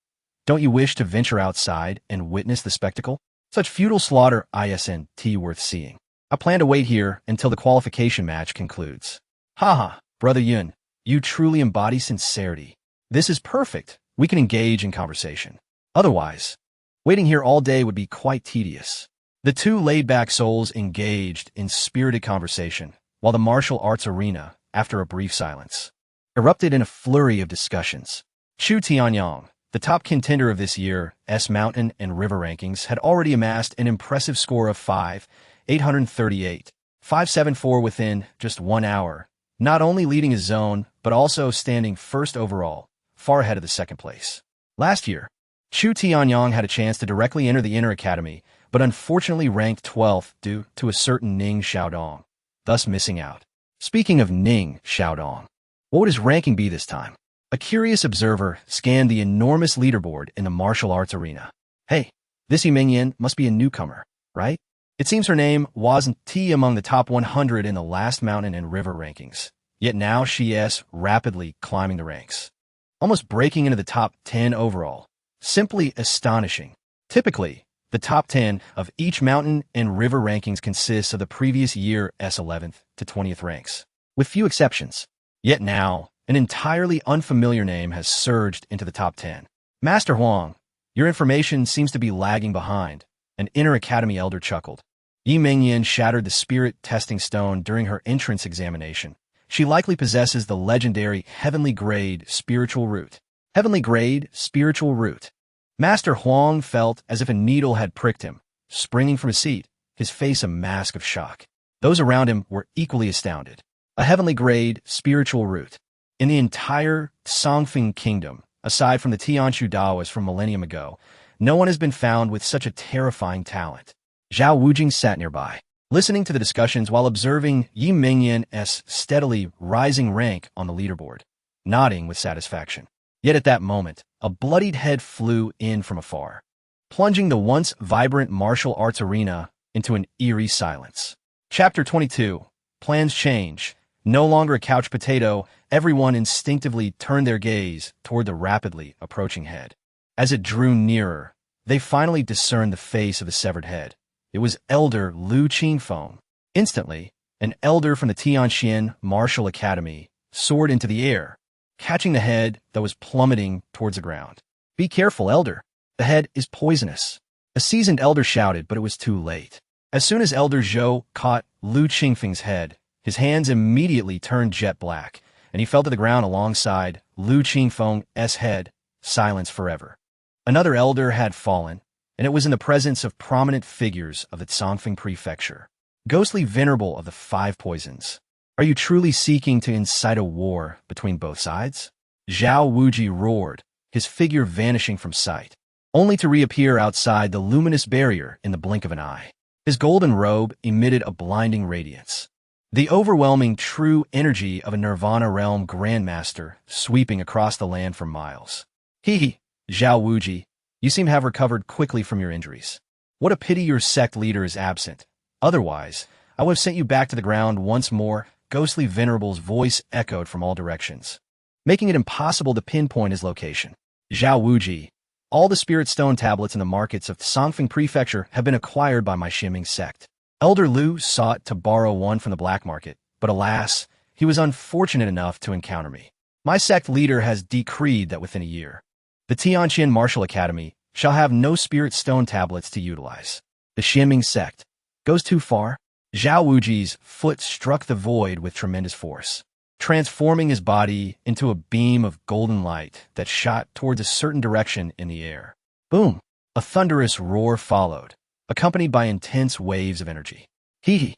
Don't you wish to venture outside and witness the spectacle? Such futile slaughter isn't worth seeing. I plan to wait here until the qualification match concludes. Haha, Brother Yun, you truly embody sincerity. This is perfect. We can engage in conversation. Otherwise, waiting here all day would be quite tedious. The two laid-back souls engaged in spirited conversation, while the martial arts arena, after a brief silence, erupted in a flurry of discussions. Chu Tianyang, the top contender of this year's mountain and river rankings, had already amassed an impressive score of 5,838, 574 within just 1 hour, not only leading his zone, but also standing first overall, far ahead of the second place. Last year, Chu Tianyang had a chance to directly enter the Inner Academy, but unfortunately ranked 12th due to a certain Ning Xiaodong, thus missing out. Speaking of Ning Xiaodong, what would his ranking be this time? A curious observer scanned the enormous leaderboard in the martial arts arena. Hey, this Yi Mingyan must be a newcomer, right? It seems her name wasn't among the top 100 in the last mountain and river rankings, yet now she is rapidly climbing the ranks, almost breaking into the top 10 overall. Simply astonishing. Typically, the top 10 of each mountain and river rankings consists of the previous year's 11th to 20th ranks, with few exceptions. Yet now, an entirely unfamiliar name has surged into the top 10. Master Huang, your information seems to be lagging behind, an Inner Academy elder chuckled. Yi Mingyan shattered the spirit testing stone during her entrance examination. She likely possesses the legendary Heavenly Grade Spiritual Root. Heavenly Grade Spiritual Root. Master Huang felt as if a needle had pricked him, springing from his seat, his face a mask of shock. Those around him were equally astounded. A Heavenly Grade Spiritual Root. In the entire Songfeng Kingdom, aside from the Tianshu Daoists from millennium ago, no one has been found with such a terrifying talent. Zhao Wujing sat nearby, listening to the discussions while observing Yi Mingyan's steadily rising rank on the leaderboard, nodding with satisfaction. Yet at that moment, a bloodied head flew in from afar, plunging the once vibrant martial arts arena into an eerie silence. Chapter 22. Plans change. No longer a couch potato, everyone instinctively turned their gaze toward the rapidly approaching head. As it drew nearer, they finally discerned the face of the severed head. It was Elder Lu Qingfeng. Instantly, an elder from the Tianxian Martial Academy soared into the air, catching the head that was plummeting towards the ground. Be careful, Elder. The head is poisonous. A seasoned elder shouted, but it was too late. As soon as Elder Zhou caught Lu Qingfeng's head, his hands immediately turned jet black, and he fell to the ground alongside Lu Qingfeng's head, silence forever. Another elder had fallen, and it was in the presence of prominent figures of the Songfeng Prefecture, ghostly venerable of the 5 poisons. Are you truly seeking to incite a war between both sides? Zhao Wuji roared, his figure vanishing from sight, only to reappear outside the luminous barrier in the blink of an eye. His golden robe emitted a blinding radiance, the overwhelming true energy of a Nirvana realm grandmaster sweeping across the land for miles. Hee, Zhao Wuji, you seem to have recovered quickly from your injuries. What a pity your sect leader is absent. Otherwise, I would have sent you back to the ground once more. Ghostly Venerable's voice echoed from all directions, making it impossible to pinpoint his location. Zhao Wuji, all the spirit stone tablets in the markets of Songfeng Prefecture have been acquired by my Shiming sect. Elder Lu sought to borrow one from the black market, but alas, he was unfortunate enough to encounter me. My sect leader has decreed that within a year, the Tianqian Martial Academy shall have no spirit stone tablets to utilize. The Xianming sect goes too far. Zhao Wuji's foot struck the void with tremendous force, transforming his body into a beam of golden light that shot towards a certain direction in the air. Boom! A thunderous roar followed, accompanied by intense waves of energy. Hee!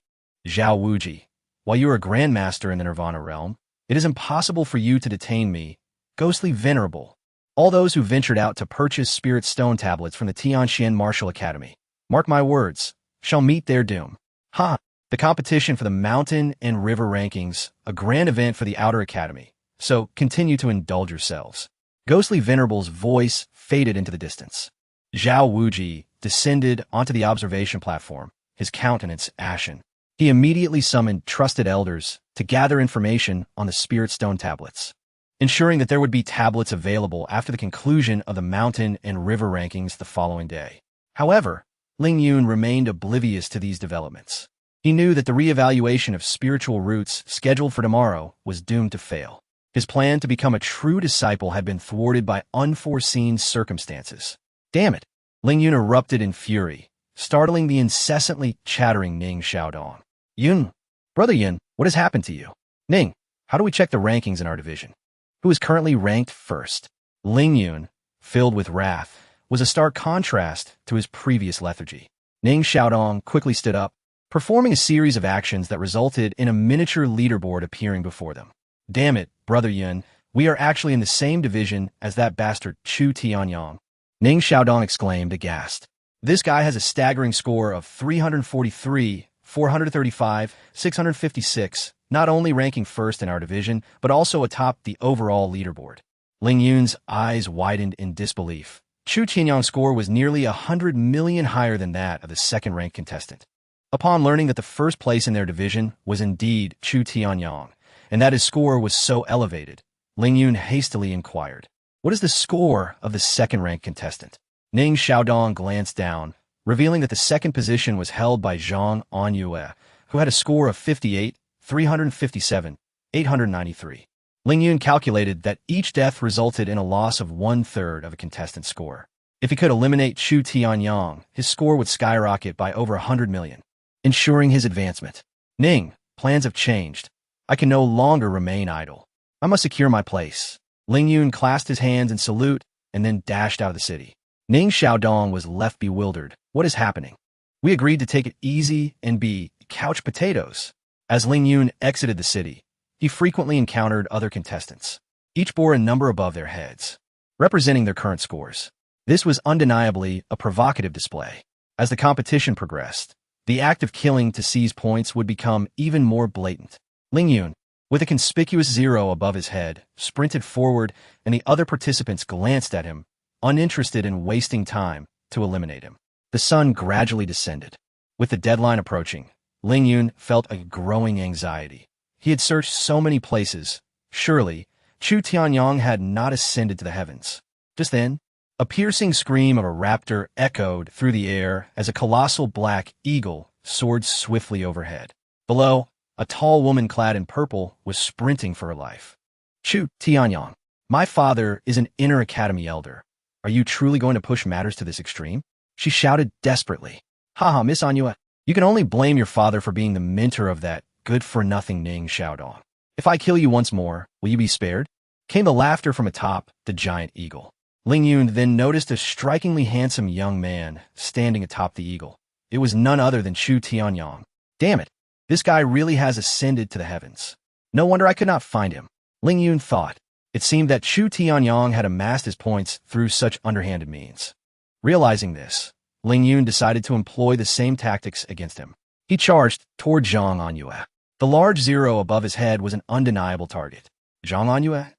Zhao Wuji, while you are a grandmaster in the Nirvana realm, it is impossible for you to detain me, ghostly venerable. All those who ventured out to purchase spirit stone tablets from the Tianxian Martial Academy, mark my words, shall meet their doom. Ha! The competition for the mountain and river rankings, a grand event for the Outer Academy, so continue to indulge yourselves. Ghostly Venerable's voice faded into the distance. Zhao Wuji descended onto the observation platform, his countenance ashen. He immediately summoned trusted elders to gather information on the spirit stone tablets, ensuring that there would be tablets available after the conclusion of the mountain and river rankings the following day. However, Ling Yun remained oblivious to these developments. He knew that the re-evaluation of spiritual roots scheduled for tomorrow was doomed to fail. His plan to become a true disciple had been thwarted by unforeseen circumstances. Damn it! Ling Yun erupted in fury, startling the incessantly chattering Ning Xiaodong. Yun, Brother Yun, what has happened to you? Ning, how do we check the rankings in our division? Who is currently ranked first? Ling Yun, filled with wrath, was a stark contrast to his previous lethargy. Ning Xiaodong quickly stood up, performing a series of actions that resulted in a miniature leaderboard appearing before them. Damn it, Brother Yun, we are actually in the same division as that bastard Chu Tianyang. Ning Xiaodong exclaimed, aghast. This guy has a staggering score of 343, 435, 656, not only ranking first in our division, but also atop the overall leaderboard. Ling Yun's eyes widened in disbelief. Chu Tianyang's score was nearly 100 million higher than that of the second-ranked contestant. Upon learning that the first place in their division was indeed Chu Tianyang, and that his score was so elevated, Ling Yun hastily inquired, "What is the score of the second-ranked contestant?" Ning Xiaodong glanced down, revealing that the second position was held by Zhang Anyue, who had a score of 58, 357, 893. Ling Yun calculated that each death resulted in a loss of 1/3 of a contestant's score. If he could eliminate Chu Tianyang, his score would skyrocket by over 100 million, ensuring his advancement. Ning, plans have changed. I can no longer remain idle. I must secure my place. Ling Yun clasped his hands in salute and then dashed out of the city. Ning Xiaodong was left bewildered. What is happening? We agreed to take it easy and be couch potatoes. As Ling Yun exited the city, he frequently encountered other contestants. Each bore a number above their heads, representing their current scores. This was undeniably a provocative display. As the competition progressed, the act of killing to seize points would become even more blatant. Ling Yun, with a conspicuous 0 above his head, sprinted forward, and the other participants glanced at him, uninterested in wasting time to eliminate him. The sun gradually descended. With the deadline approaching, Ling Yun felt a growing anxiety. He had searched so many places. Surely, Chu Tianyang had not ascended to the heavens. Just then, a piercing scream of a raptor echoed through the air as a colossal black eagle soared swiftly overhead. Below, a tall woman clad in purple was sprinting for her life. Chu Tianyang, my father is an inner academy elder. Are you truly going to push matters to this extreme? She shouted desperately. Haha, Miss Anyue, you can only blame your father for being the mentor of that good-for-nothing Ning Xiaodong. If I kill you once more, will you be spared? Came the laughter from atop the giant eagle. Ling Yun then noticed a strikingly handsome young man standing atop the eagle. It was none other than Chu Tianyang. Damn it, this guy really has ascended to the heavens. No wonder I could not find him. Ling Yun thought. It seemed that Chu Tianyang had amassed his points through such underhanded means. Realizing this, Ling Yun decided to employ the same tactics against him. He charged toward Zhang Anyue. The large 0 above his head was an undeniable target. Zhang Anyue?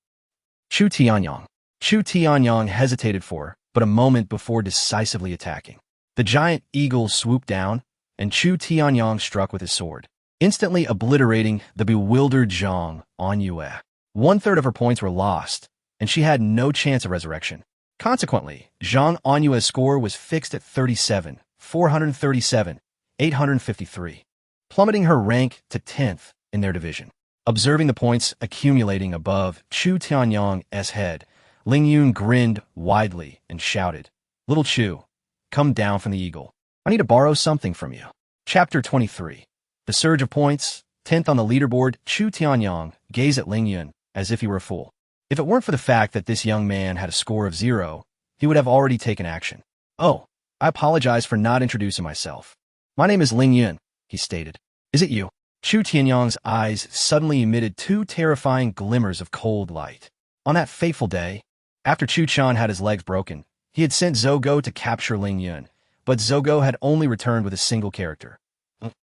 Chu Tianyang. Chu Tianyang hesitated for but a moment before decisively attacking. The giant eagle swooped down, and Chu Tianyang struck with his sword, instantly obliterating the bewildered Zhang Anyue. 1/3 of her points were lost, and she had no chance of resurrection. Consequently, Zhang Anyue's score was fixed at 37, 437, 853, plummeting her rank to 10th in their division. Observing the points accumulating above Chu Tianyang's head, Ling Yun grinned widely and shouted, Little Chu, come down from the eagle. I need to borrow something from you. Chapter 23. The Surge of Points, 10th on the leaderboard. Chu Tianyang gazed at Ling Yun as if he were a fool. If it weren't for the fact that this young man had a score of 0, he would have already taken action. Oh, I apologize for not introducing myself. My name is Ling Yun, he stated. Is it you? Chu Tianyang's eyes suddenly emitted 2 terrifying glimmers of cold light. On that fateful day, after Chu Chan had his legs broken, he had sent Zogo to capture Ling Yun, but Zogo had only returned with a single character.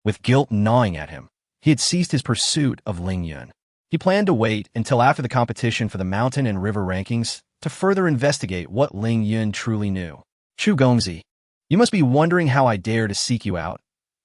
With guilt gnawing at him, he had ceased his pursuit of Ling Yun. He planned to wait until after the competition for the mountain and river rankings to further investigate what Ling Yun truly knew. Chu Gongzi, you must be wondering how I dare to seek you out,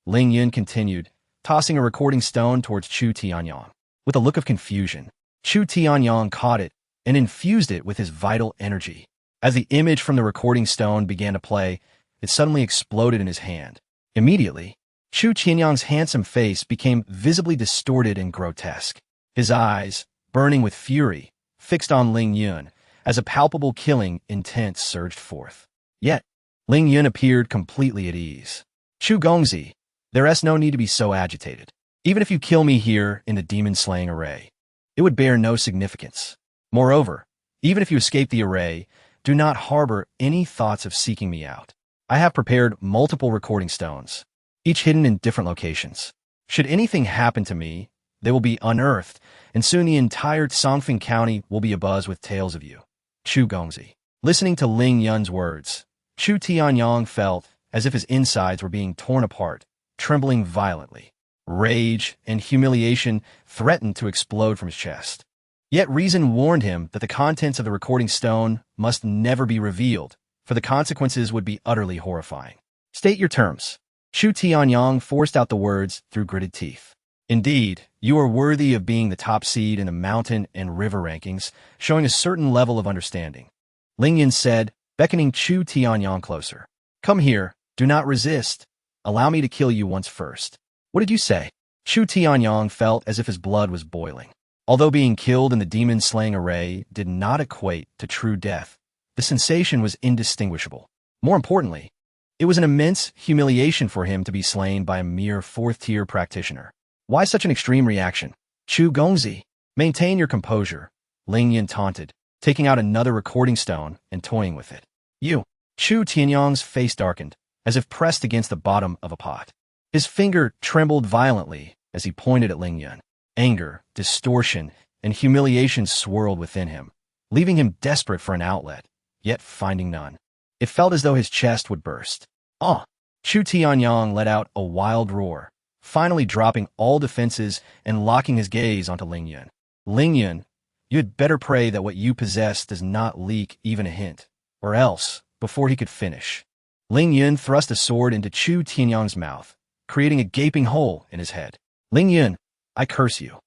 Ling Yun continued, tossing a recording stone towards Chu Tianyang. With a look of confusion, Chu Tianyang caught it and infused it with his vital energy. As the image from the recording stone began to play, it suddenly exploded in his hand. Immediately, Chu Tianyang's handsome face became visibly distorted and grotesque. His eyes, burning with fury, fixed on Ling Yun as a palpable killing intent surged forth. Yet, Ling Yun appeared completely at ease. Chu Gongzi, there's no need to be so agitated. Even if you kill me here in the demon-slaying array, it would bear no significance. Moreover, even if you escape the array, do not harbor any thoughts of seeking me out. I have prepared multiple recording stones, each hidden in different locations. Should anything happen to me, they will be unearthed, and soon the entire Songfeng County will be abuzz with tales of you. Chu Gongzi. Listening to Ling Yun's words, Chu Tianyang felt as if his insides were being torn apart, trembling violently. Rage and humiliation threatened to explode from his chest. Yet reason warned him that the contents of the recording stone must never be revealed, for the consequences would be utterly horrifying. State your terms. Chu Tianyang forced out the words through gritted teeth. Indeed, you are worthy of being the top seed in the mountain and river rankings, showing a certain level of understanding. Ling Yun said, beckoning Chu Tianyang closer. Come here, do not resist. Allow me to kill you once first. What did you say? Chu Tianyang felt as if his blood was boiling. Although being killed in the demon-slaying array did not equate to true death, the sensation was indistinguishable. More importantly, it was an immense humiliation for him to be slain by a mere 4th-tier practitioner. Why such an extreme reaction? Chu Gongzi, maintain your composure, Ling Yun taunted, taking out another recording stone and toying with it. You. Chu Tianyang's face darkened, as if pressed against the bottom of a pot. His finger trembled violently as he pointed at Ling Yun. Anger, distortion, and humiliation swirled within him, leaving him desperate for an outlet, yet finding none. It felt as though his chest would burst. Ah! Chu Tianyang let out a wild roar, finally dropping all defenses and locking his gaze onto Ling Yun. Ling Yun, you had better pray that what you possess does not leak even a hint, or else, before he could finish. Ling Yun thrust a sword into Chu Tianyang's mouth, creating a gaping hole in his head. Ling Yun, I curse you.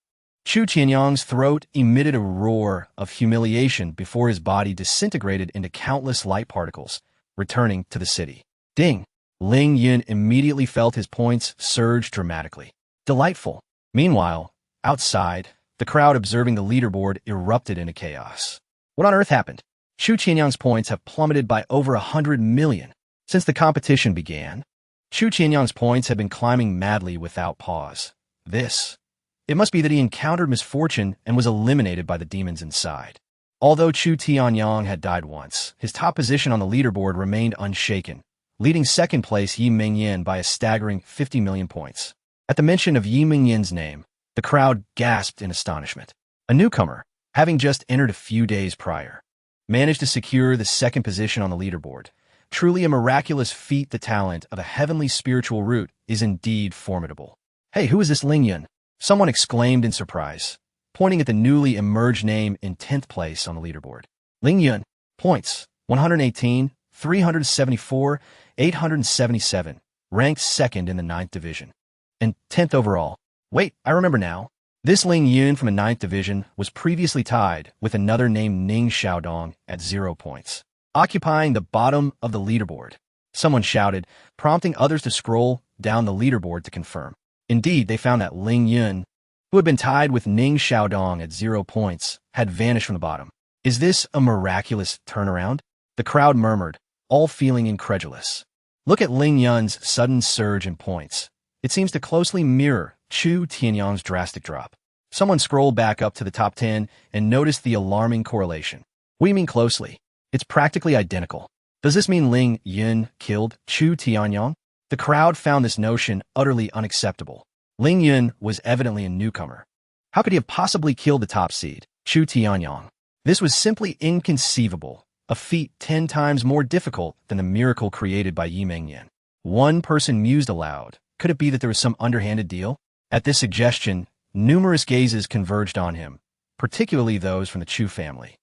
Chu Tianyang's throat emitted a roar of humiliation before his body disintegrated into countless light particles, returning to the city. Ding! Ling Yun immediately felt his points surge dramatically. Delightful. Meanwhile, outside, the crowd observing the leaderboard erupted into chaos. What on earth happened? Chu Tianyang's points have plummeted by over 100 million. Since the competition began, Chu Tianyang's points have been climbing madly without pause. It must be that he encountered misfortune and was eliminated by the demons inside. Although Chu Tianyang had died once, his top position on the leaderboard remained unshaken, leading second place Yi Mingyan by a staggering 50 million points. At the mention of Yi Mingyan's name, the crowd gasped in astonishment. A newcomer, having just entered a few days prior, managed to secure the second position on the leaderboard. Truly a miraculous feat. The talent of a heavenly spiritual root is indeed formidable. Hey, who is this Ling Yun? Someone exclaimed in surprise, pointing at the newly emerged name in 10th place on the leaderboard. Ling Yun, points, 118, 374, 877, ranked second in the 9th division, and 10th overall. Wait, I remember now. This Ling Yun from the 9th division was previously tied with another named Ning Xiaodong at 0 points, occupying the bottom of the leaderboard. Someone shouted, prompting others to scroll down the leaderboard to confirm. Indeed, they found that Ling Yun, who had been tied with Ning Xiaodong at 0 points, had vanished from the bottom. Is this a miraculous turnaround? The crowd murmured, all feeling incredulous. Look at Ling Yun's sudden surge in points. It seems to closely mirror Chu Tianyang's drastic drop. Someone scrolled back up to the top 10 and noticed the alarming correlation. What do you mean closely? It's practically identical. Does this mean Ling Yun killed Chu Tianyang? The crowd found this notion utterly unacceptable. Ling Yun was evidently a newcomer. How could he have possibly killed the top seed, Chu Tianyang? This was simply inconceivable, a feat 10 times more difficult than the miracle created by Yi Mengyan. One person mused aloud. Could it be that there was some underhanded deal? At this suggestion, numerous gazes converged on him, particularly those from the Chu family.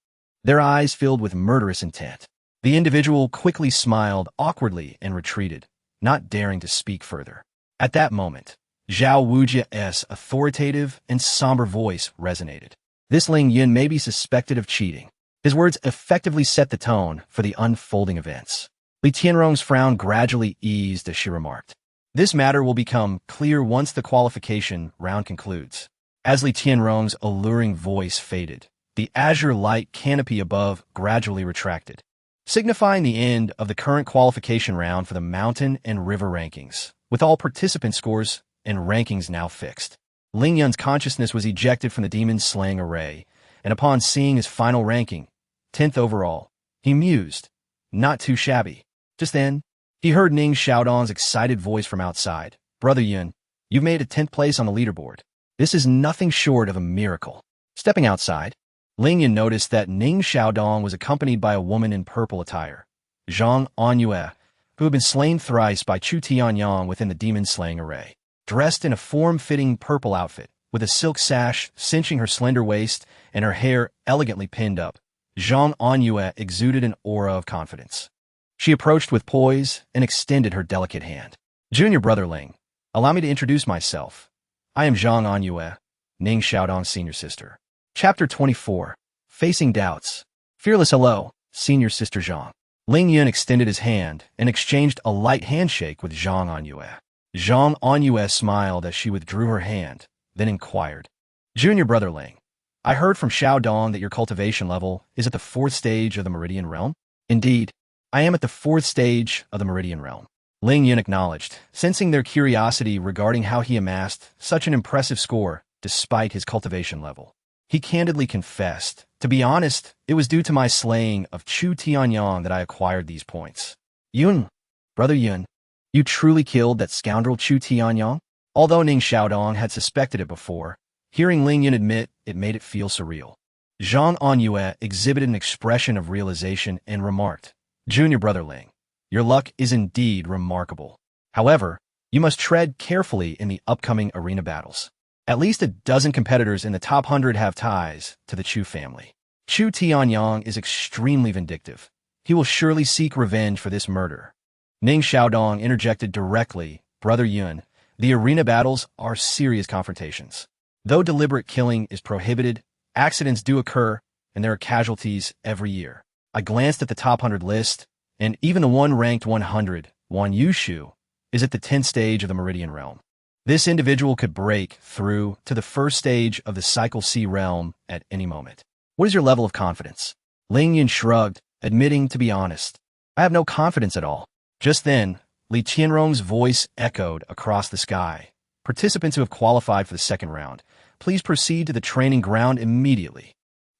Their eyes filled with murderous intent. The individual quickly smiled awkwardly and retreated, not daring to speak further. At that moment, Zhao Wujia's authoritative and somber voice resonated. This Ling Yun may be suspected of cheating. His words effectively set the tone for the unfolding events. Li Tianrong's frown gradually eased as she remarked. This matter will become clear once the qualification round concludes. As Li Tianrong's alluring voice faded, the azure light canopy above gradually retracted, signifying the end of the current qualification round for the mountain and river rankings, with all participant scores and rankings now fixed. Ling Yun's consciousness was ejected from the demon-slaying array, and upon seeing his final ranking, 10th overall, he mused, not too shabby. Just then, he heard Ning Xiaodong's excited voice from outside. Brother Yun, you've made it 10th place on the leaderboard. This is nothing short of a miracle. Stepping outside, Ling Yun noticed that Ning Xiaodong was accompanied by a woman in purple attire, Zhang Anyue, who had been slain thrice by Chu Tianyang within the demon-slaying array. Dressed in a form-fitting purple outfit, with a silk sash cinching her slender waist and her hair elegantly pinned up, Zhang Anyue exuded an aura of confidence. She approached with poise and extended her delicate hand. Junior brother Ling, allow me to introduce myself. I am Zhang Anyue, Ning Xiaodong's senior sister. Chapter 24. Facing Doubts. Fearless hello, senior sister Zhang. Ling Yun extended his hand and exchanged a light handshake with Zhang Anyue. Zhang Anyue smiled as she withdrew her hand, then inquired. Junior brother Ling, I heard from Xiaodong that your cultivation level is at the 4th stage of the Meridian Realm. Indeed, I am at the 4th stage of the Meridian Realm. Ling Yun acknowledged, sensing their curiosity regarding how he amassed such an impressive score despite his cultivation level. He candidly confessed, to be honest, it was due to my slaying of Chu Tianyang that I acquired these points. Yun, brother Yun, you truly killed that scoundrel Chu Tianyang? Although Ning Xiaodong had suspected it before, hearing Ling Yun admit it made it feel surreal. Zhang Anyue exhibited an expression of realization and remarked, Junior brother Ling, your luck is indeed remarkable. However, you must tread carefully in the upcoming arena battles. At least a dozen competitors in the top 100 have ties to the Chu family. Chu Tianyang is extremely vindictive. He will surely seek revenge for this murder. Ning Xiaodong interjected directly, Brother Yun, the arena battles are serious confrontations. Though deliberate killing is prohibited, accidents do occur, and there are casualties every year. I glanced at the top 100 list, and even the one ranked 100, Wan Yushu, is at the 10th stage of the Meridian Realm. This individual could break through to the 1st stage of the Cycle C realm at any moment. What is your level of confidence? Ling Yun shrugged, admitting to be honest. I have no confidence at all. Just then, Li Tianrong's voice echoed across the sky. Participants who have qualified for the 2nd round, please proceed to the training ground immediately.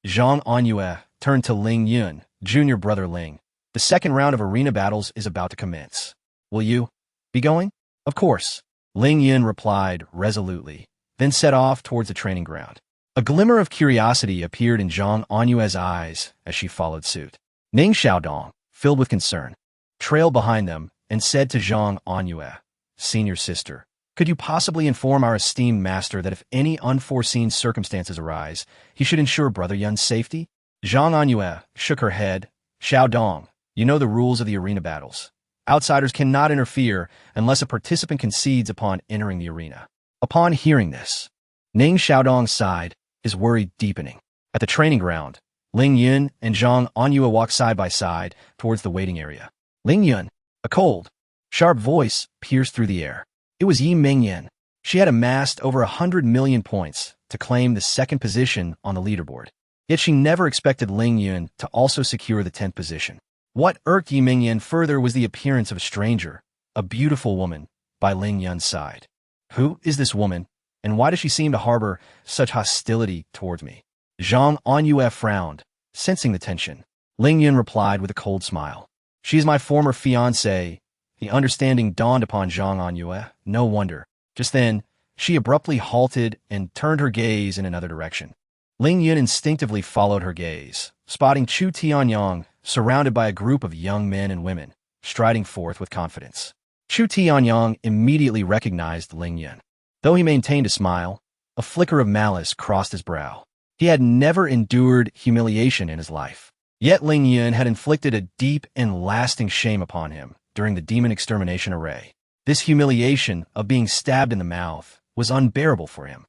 Zhang Anyue turned to Ling Yun, Junior brother Ling. The 2nd round of arena battles is about to commence. Will you be going? Of course. Ling Yun replied resolutely, then set off towards the training ground. A glimmer of curiosity appeared in Zhang Anyue's eyes as she followed suit. Ning Xiaodong, filled with concern, trailed behind them and said to Zhang Anyue, Senior sister, could you possibly inform our esteemed master that if any unforeseen circumstances arise, he should ensure Brother Yun's safety? Zhang Anyue shook her head. Xiaodong, you know the rules of the arena battles. Outsiders cannot interfere unless a participant concedes upon entering the arena. Upon hearing this, Ning Xiaodong sighed, his worry deepening. At the training ground, Ling Yun and Zhang Anyue walked side by side towards the waiting area. Ling Yun, a cold, sharp voice pierced through the air. It was Yi Mengyan. She had amassed over 100 million points to claim the 2nd position on the leaderboard. Yet she never expected Ling Yun to also secure the 10th position. What irked Yi Mingyan further was the appearance of a stranger, a beautiful woman, by Ling Yun's side. Who is this woman, and why does she seem to harbor such hostility towards me? Zhang Anyue frowned, sensing the tension. Ling Yun replied with a cold smile. She is my former fiancée. The understanding dawned upon Zhang Anyue. No wonder. Just then, she abruptly halted and turned her gaze in another direction. Ling Yun instinctively followed her gaze, spotting Chu Tianyang surrounded by a group of young men and women, striding forth with confidence. Chu Tianyang immediately recognized Ling Yun. Though he maintained a smile, a flicker of malice crossed his brow. He had never endured humiliation in his life. Yet Ling Yun had inflicted a deep and lasting shame upon him during the demon extermination array. This humiliation of being stabbed in the mouth was unbearable for him.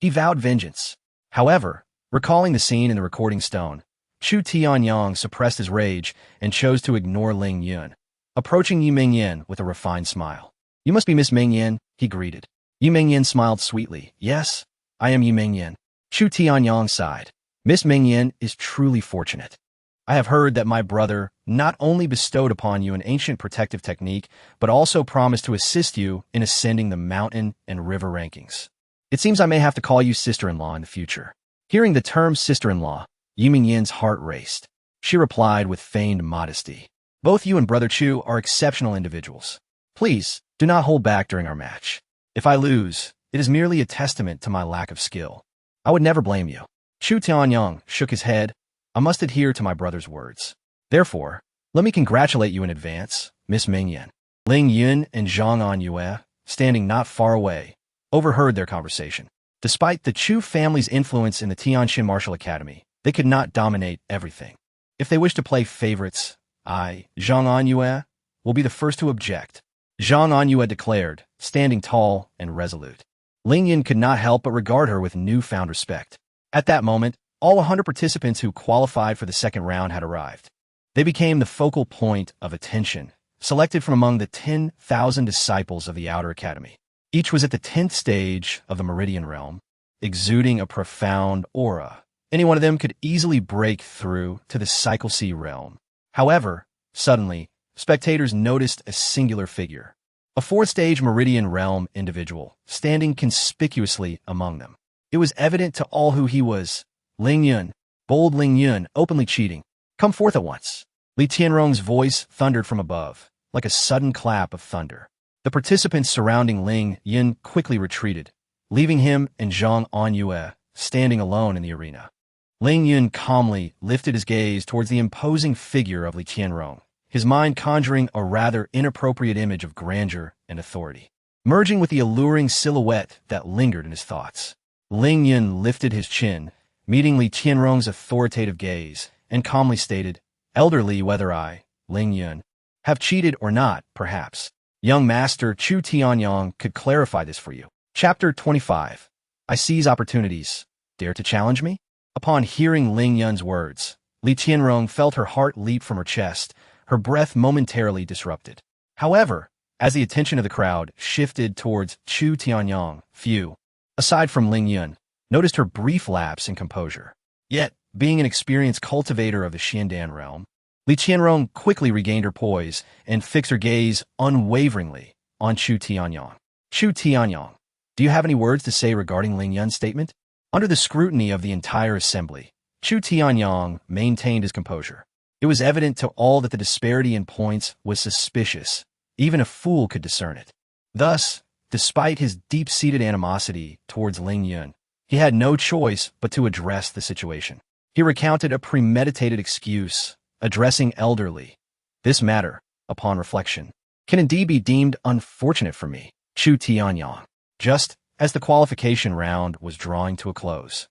He vowed vengeance. However, recalling the scene in the recording stone, Chu Tianyang suppressed his rage and chose to ignore Ling Yun, approaching Yi Mingyan with a refined smile. "You must be Miss Mingyan," he greeted. Yi Mingyan smiled sweetly. "Yes, I am Yi Mingyan." Chu Tianyang sighed. "Miss Mingyan is truly fortunate. I have heard that my brother not only bestowed upon you an ancient protective technique, but also promised to assist you in ascending the mountain and river rankings. It seems I may have to call you sister-in-law in the future." Hearing the term sister-in-law, Yi Mingyan's heart raced. She replied with feigned modesty. "Both you and Brother Chu are exceptional individuals. Please, do not hold back during our match. If I lose, it is merely a testament to my lack of skill. I would never blame you." Chu Tianyang shook his head. "I must adhere to my brother's words. Therefore, let me congratulate you in advance, Miss Mingyan." Ling Yun and Zhang Anyue, standing not far away, overheard their conversation. Despite the Chu family's influence in the Tianxin Martial Academy, they could not dominate everything. If they wish to play favorites, I, Zhang Anyue, will be the first to object. Zhang Anyue declared, standing tall and resolute. Ling Yun could not help but regard her with newfound respect. At that moment, all 100 participants who qualified for the second round had arrived. They became the focal point of attention, selected from among the 10,000 disciples of the Outer Academy. Each was at the 10th stage of the Meridian Realm, exuding a profound aura. Any one of them could easily break through to the Cycle C realm. However, suddenly, spectators noticed a singular figure, a 4th-stage Meridian Realm individual, standing conspicuously among them. It was evident to all who he was. Ling Yun, bold Ling Yun, openly cheating. "Come forth at once." Li Tianrong's voice thundered from above, like a sudden clap of thunder. The participants surrounding Ling Yun quickly retreated, leaving him and Zhang Anyue standing alone in the arena. Ling Yun calmly lifted his gaze towards the imposing figure of Li Tianrong, his mind conjuring a rather inappropriate image of grandeur and authority, merging with the alluring silhouette that lingered in his thoughts. Ling Yun lifted his chin, meeting Li Tianrong's authoritative gaze, and calmly stated, "Elderly, whether I, Ling Yun, have cheated or not, perhaps. Young Master Chu Tianyang could clarify this for you." Chapter 25. I seize opportunities. Dare to challenge me? Upon hearing Ling Yun's words, Li Tianrong felt her heart leap from her chest, her breath momentarily disrupted. However, as the attention of the crowd shifted towards Chu Tianyang, few, aside from Ling Yun, noticed her brief lapse in composure. Yet, being an experienced cultivator of the Xiandan realm, Li Tianrong quickly regained her poise and fixed her gaze unwaveringly on Chu Tianyang. "Chu Tianyang, do you have any words to say regarding Ling Yun's statement?" Under the scrutiny of the entire assembly, Chu Tianyang maintained his composure. It was evident to all that the disparity in points was suspicious. Even a fool could discern it. Thus, despite his deep-seated animosity towards Ling Yun, he had no choice but to address the situation. He recounted a premeditated excuse, addressing elderly. "This matter, upon reflection, can indeed be deemed unfortunate for me, Chu Tianyang." Just as the qualification round was drawing to a close,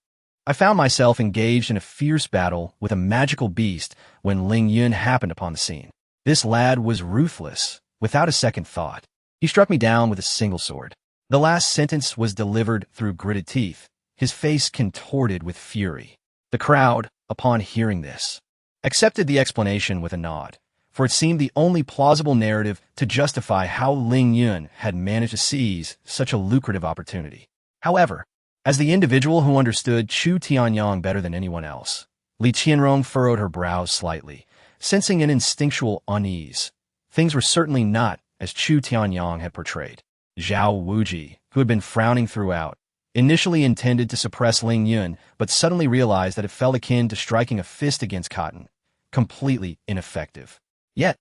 I found myself engaged in a fierce battle with a magical beast when Ling Yun happened upon the scene. This lad was ruthless, without a second thought. He struck me down with a single sword. The last sentence was delivered through gritted teeth, his face contorted with fury. The crowd, upon hearing this, accepted the explanation with a nod, for it seemed the only plausible narrative to justify how Ling Yun had managed to seize such a lucrative opportunity. However, as the individual who understood Chu Tianyang better than anyone else, Li Tianrong furrowed her brows slightly, sensing an instinctual unease. Things were certainly not as Chu Tianyang had portrayed. Zhao Wuji, who had been frowning throughout, initially intended to suppress Ling Yun, but suddenly realized that it felt akin to striking a fist against cotton, completely ineffective. Yet,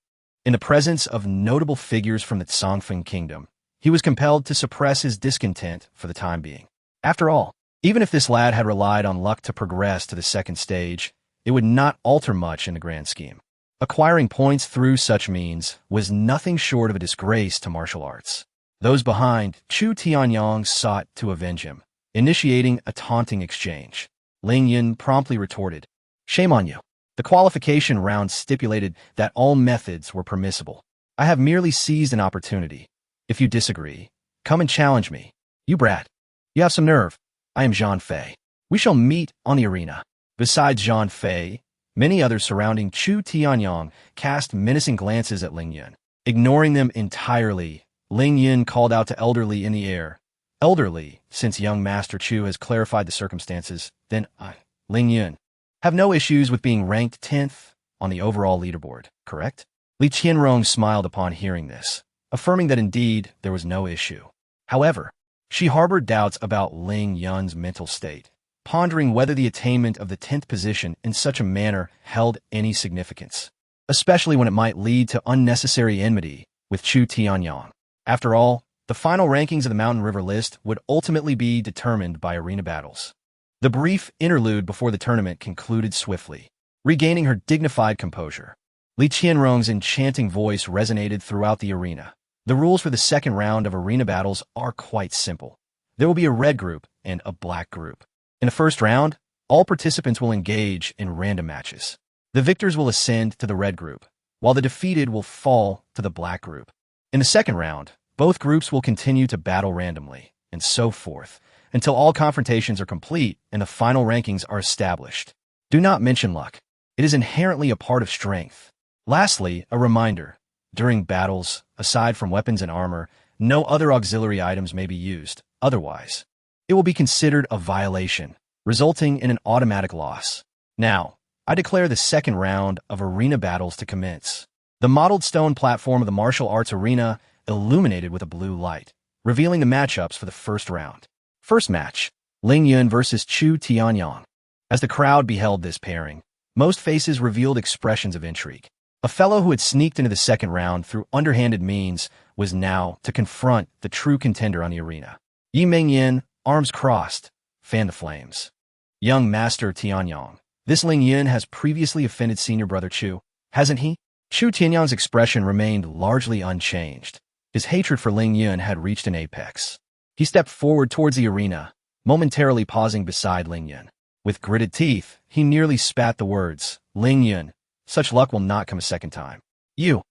in the presence of notable figures from the Songfeng kingdom, he was compelled to suppress his discontent for the time being. After all, even if this lad had relied on luck to progress to the second stage, it would not alter much in the grand scheme. Acquiring points through such means was nothing short of a disgrace to martial arts. Those behind, Chu Tianyang sought to avenge him, initiating a taunting exchange. Ling Yun promptly retorted, "Shame on you. The qualification round stipulated that all methods were permissible. I have merely seized an opportunity. If you disagree, come and challenge me. You brat. You have some nerve. I am Zhang Fei. We shall meet on the arena." Besides Zhang Fei, many others surrounding Chu Tianyang cast menacing glances at Ling Yun. Ignoring them entirely, Ling Yun called out to Elderly in the air. "Elderly, since young Master Chu has clarified the circumstances, then I, Ling Yun, have no issues with being ranked 10th on the overall leaderboard, correct?" Li Qianrong smiled upon hearing this, affirming that indeed there was no issue. However, she harbored doubts about Ling Yun's mental state, pondering whether the attainment of the 10th position in such a manner held any significance, especially when it might lead to unnecessary enmity with Chu Tianyang. After all, the final rankings of the Mountain River list would ultimately be determined by arena battles. The brief interlude before the tournament concluded swiftly. Regaining her dignified composure, Li Qianrong's enchanting voice resonated throughout the arena. The rules for the second round of arena battles are quite simple. There will be a red group and a black group. In the first round, all participants will engage in random matches. The victors will ascend to the red group, while the defeated will fall to the black group. In the second round, both groups will continue to battle randomly, and so forth, until all confrontations are complete and the final rankings are established. Do not mention luck. It is inherently a part of strength. Lastly, a reminder. During battles, aside from weapons and armor, no other auxiliary items may be used. Otherwise, it will be considered a violation, resulting in an automatic loss. Now, I declare the second round of arena battles to commence. The mottled stone platform of the martial arts arena illuminated with a blue light, revealing the matchups for the first round. First match, Ling Yun versus Chu Tianyang. As the crowd beheld this pairing, most faces revealed expressions of intrigue. A fellow who had sneaked into the second round through underhanded means was now to confront the true contender on the arena. Yi Mengyan, arms crossed, fanned the flames. "Young Master Tianyang, this Ling Yun has previously offended senior brother Chu, hasn't he?" Chu Tianyang's expression remained largely unchanged. His hatred for Ling Yun had reached an apex. He stepped forward towards the arena, momentarily pausing beside Ling Yun. With gritted teeth, he nearly spat the words, "Ling Yun, such luck will not come a second time. You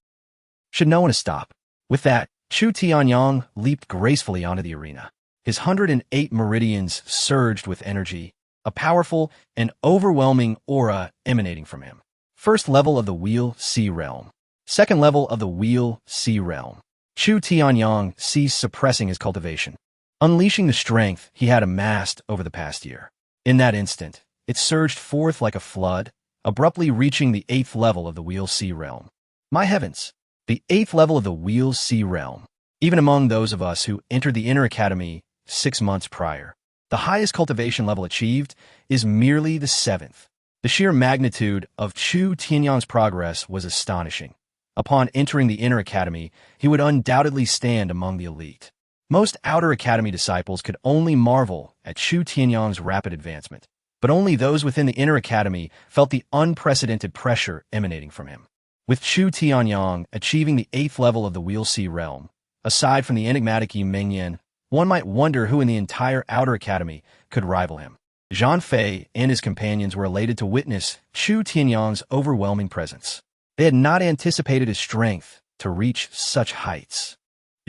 should know when to stop." With that, Chu Tianyang leaped gracefully onto the arena. His 108 meridians surged with energy, a powerful and overwhelming aura emanating from him. First level of the Wheel Sea Realm. Second level of the Wheel Sea Realm. Chu Tianyang ceased suppressing his cultivation, unleashing the strength he had amassed over the past year. In that instant, it surged forth like a flood, abruptly reaching the 8th level of the Wheel Sea Realm. My heavens! The 8th level of the Wheel Sea Realm. Even among those of us who entered the Inner Academy 6 months prior, the highest cultivation level achieved is merely the 7th. The sheer magnitude of Chu Tianyang's progress was astonishing. Upon entering the Inner Academy, he would undoubtedly stand among the elite. Most Outer Academy disciples could only marvel at Chu Tianyang's rapid advancement, but only those within the Inner Academy felt the unprecedented pressure emanating from him. With Chu Tianyang achieving the 8th level of the Wheel Sea Realm, aside from the enigmatic Yi Mengyan, one might wonder who in the entire Outer Academy could rival him. Zhang Fei and his companions were elated to witness Chu Tianyang's overwhelming presence. They had not anticipated his strength to reach such heights.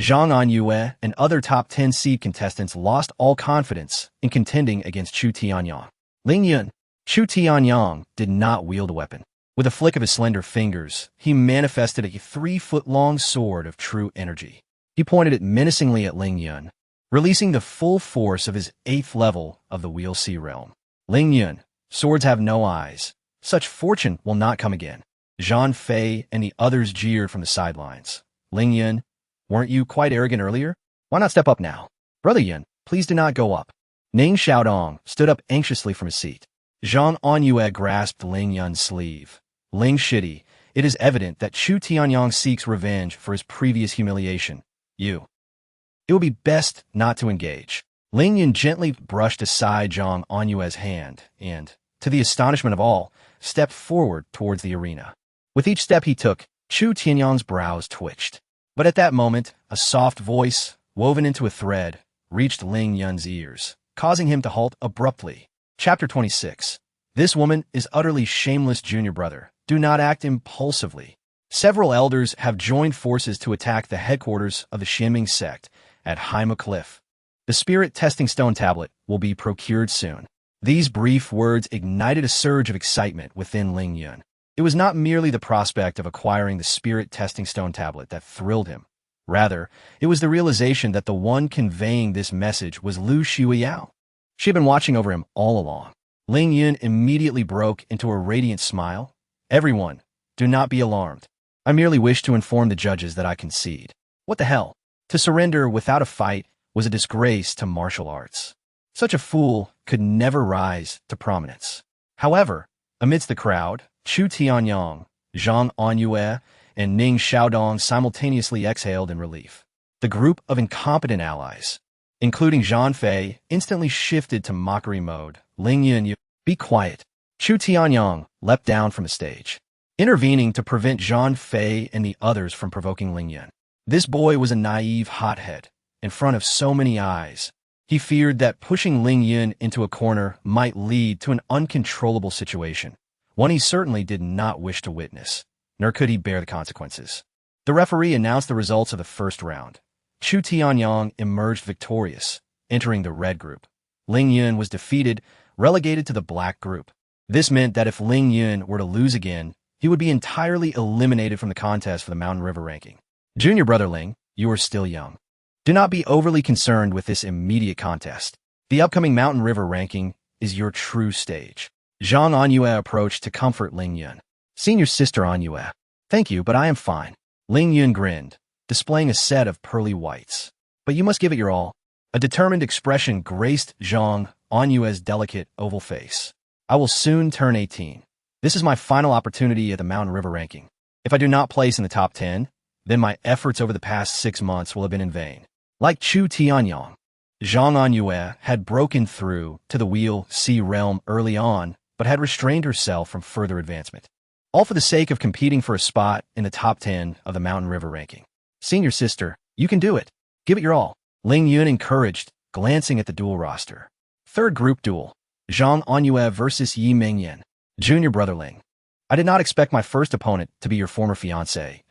Zhang Anyue and other top 10 seed contestants lost all confidence in contending against Chu Tianyang. Ling Yun. Chu Tianyang did not wield a weapon. With a flick of his slender fingers, he manifested a 3-foot-long sword of true energy. He pointed it menacingly at Ling Yun, releasing the full force of his 8th level of the Wheel Sea Realm. Ling Yun, swords have no eyes. Such fortune will not come again. Zhang Fei and the others jeered from the sidelines. Ling Yun, weren't you quite arrogant earlier? Why not step up now? Brother Yun, please do not go up. Ning Xiaodong stood up anxiously from his seat. Zhang Anyue grasped Ling Yun's sleeve. Ling Shidi, it is evident that Chu Tianyang seeks revenge for his previous humiliation. It would be best not to engage. Ling Yun gently brushed aside Zhang Anyue's hand and, to the astonishment of all, stepped forward towards the arena. With each step he took, Chu Tianyang's brows twitched. But at that moment, a soft voice, woven into a thread, reached Ling Yun's ears, causing him to halt abruptly. Chapter 26. This woman is utterly shameless, junior brother. Do not act impulsively. Several elders have joined forces to attack the headquarters of the Xianming sect at Haima Cliff. The spirit testing stone tablet will be procured soon. These brief words ignited a surge of excitement within Ling Yun. It was not merely the prospect of acquiring the spirit testing stone tablet that thrilled him. Rather, it was the realization that the one conveying this message was Lu Xiuyao. She had been watching over him all along. Ling Yun immediately broke into a radiant smile. Everyone, do not be alarmed. I merely wish to inform the judges that I concede. What the hell? To surrender without a fight was a disgrace to martial arts. Such a fool could never rise to prominence. However, amidst the crowd, Chu Tianyang, Zhang Anyue, and Ning Xiaodong simultaneously exhaled in relief. The group of incompetent allies, including Zhang Fei, instantly shifted to mockery mode. Ling Yun, be quiet. Chu Tianyang leapt down from the stage, intervening to prevent Zhang Fei and the others from provoking Ling Yun. This boy was a naive hothead. In front of so many eyes, he feared that pushing Ling Yun into a corner might lead to an uncontrollable situation, one he certainly did not wish to witness, nor could he bear the consequences. The referee announced the results of the first round. Chu Tianyang emerged victorious, entering the red group. Ling Yun was defeated, relegated to the black group. This meant that if Ling Yun were to lose again, he would be entirely eliminated from the contest for the Mountain River ranking. Junior brother Ling, you are still young. Do not be overly concerned with this immediate contest. The upcoming Mountain River ranking is your true stage. Zhang Anyue approached to comfort Ling Yun. Senior sister Anyue. Thank you, but I am fine. Ling Yun grinned, displaying a set of pearly whites. But you must give it your all. A determined expression graced Zhang Anyue's delicate oval face. I will soon turn 18. This is my final opportunity at the Mountain River ranking. If I do not place in the top 10, then my efforts over the past 6 months will have been in vain. Like Chu Tianyang, Zhang Anyue had broken through to the Wheel Sea realm early on, but had restrained herself from further advancement. All for the sake of competing for a spot in the top 10 of the Mountain River ranking. Senior sister, you can do it. Give it your all. Ling Yun encouraged, glancing at the duel roster. Third group duel. Zhang Anyue versus Yi Mingyan. Junior brother Ling. I did not expect my first opponent to be your former fiancé.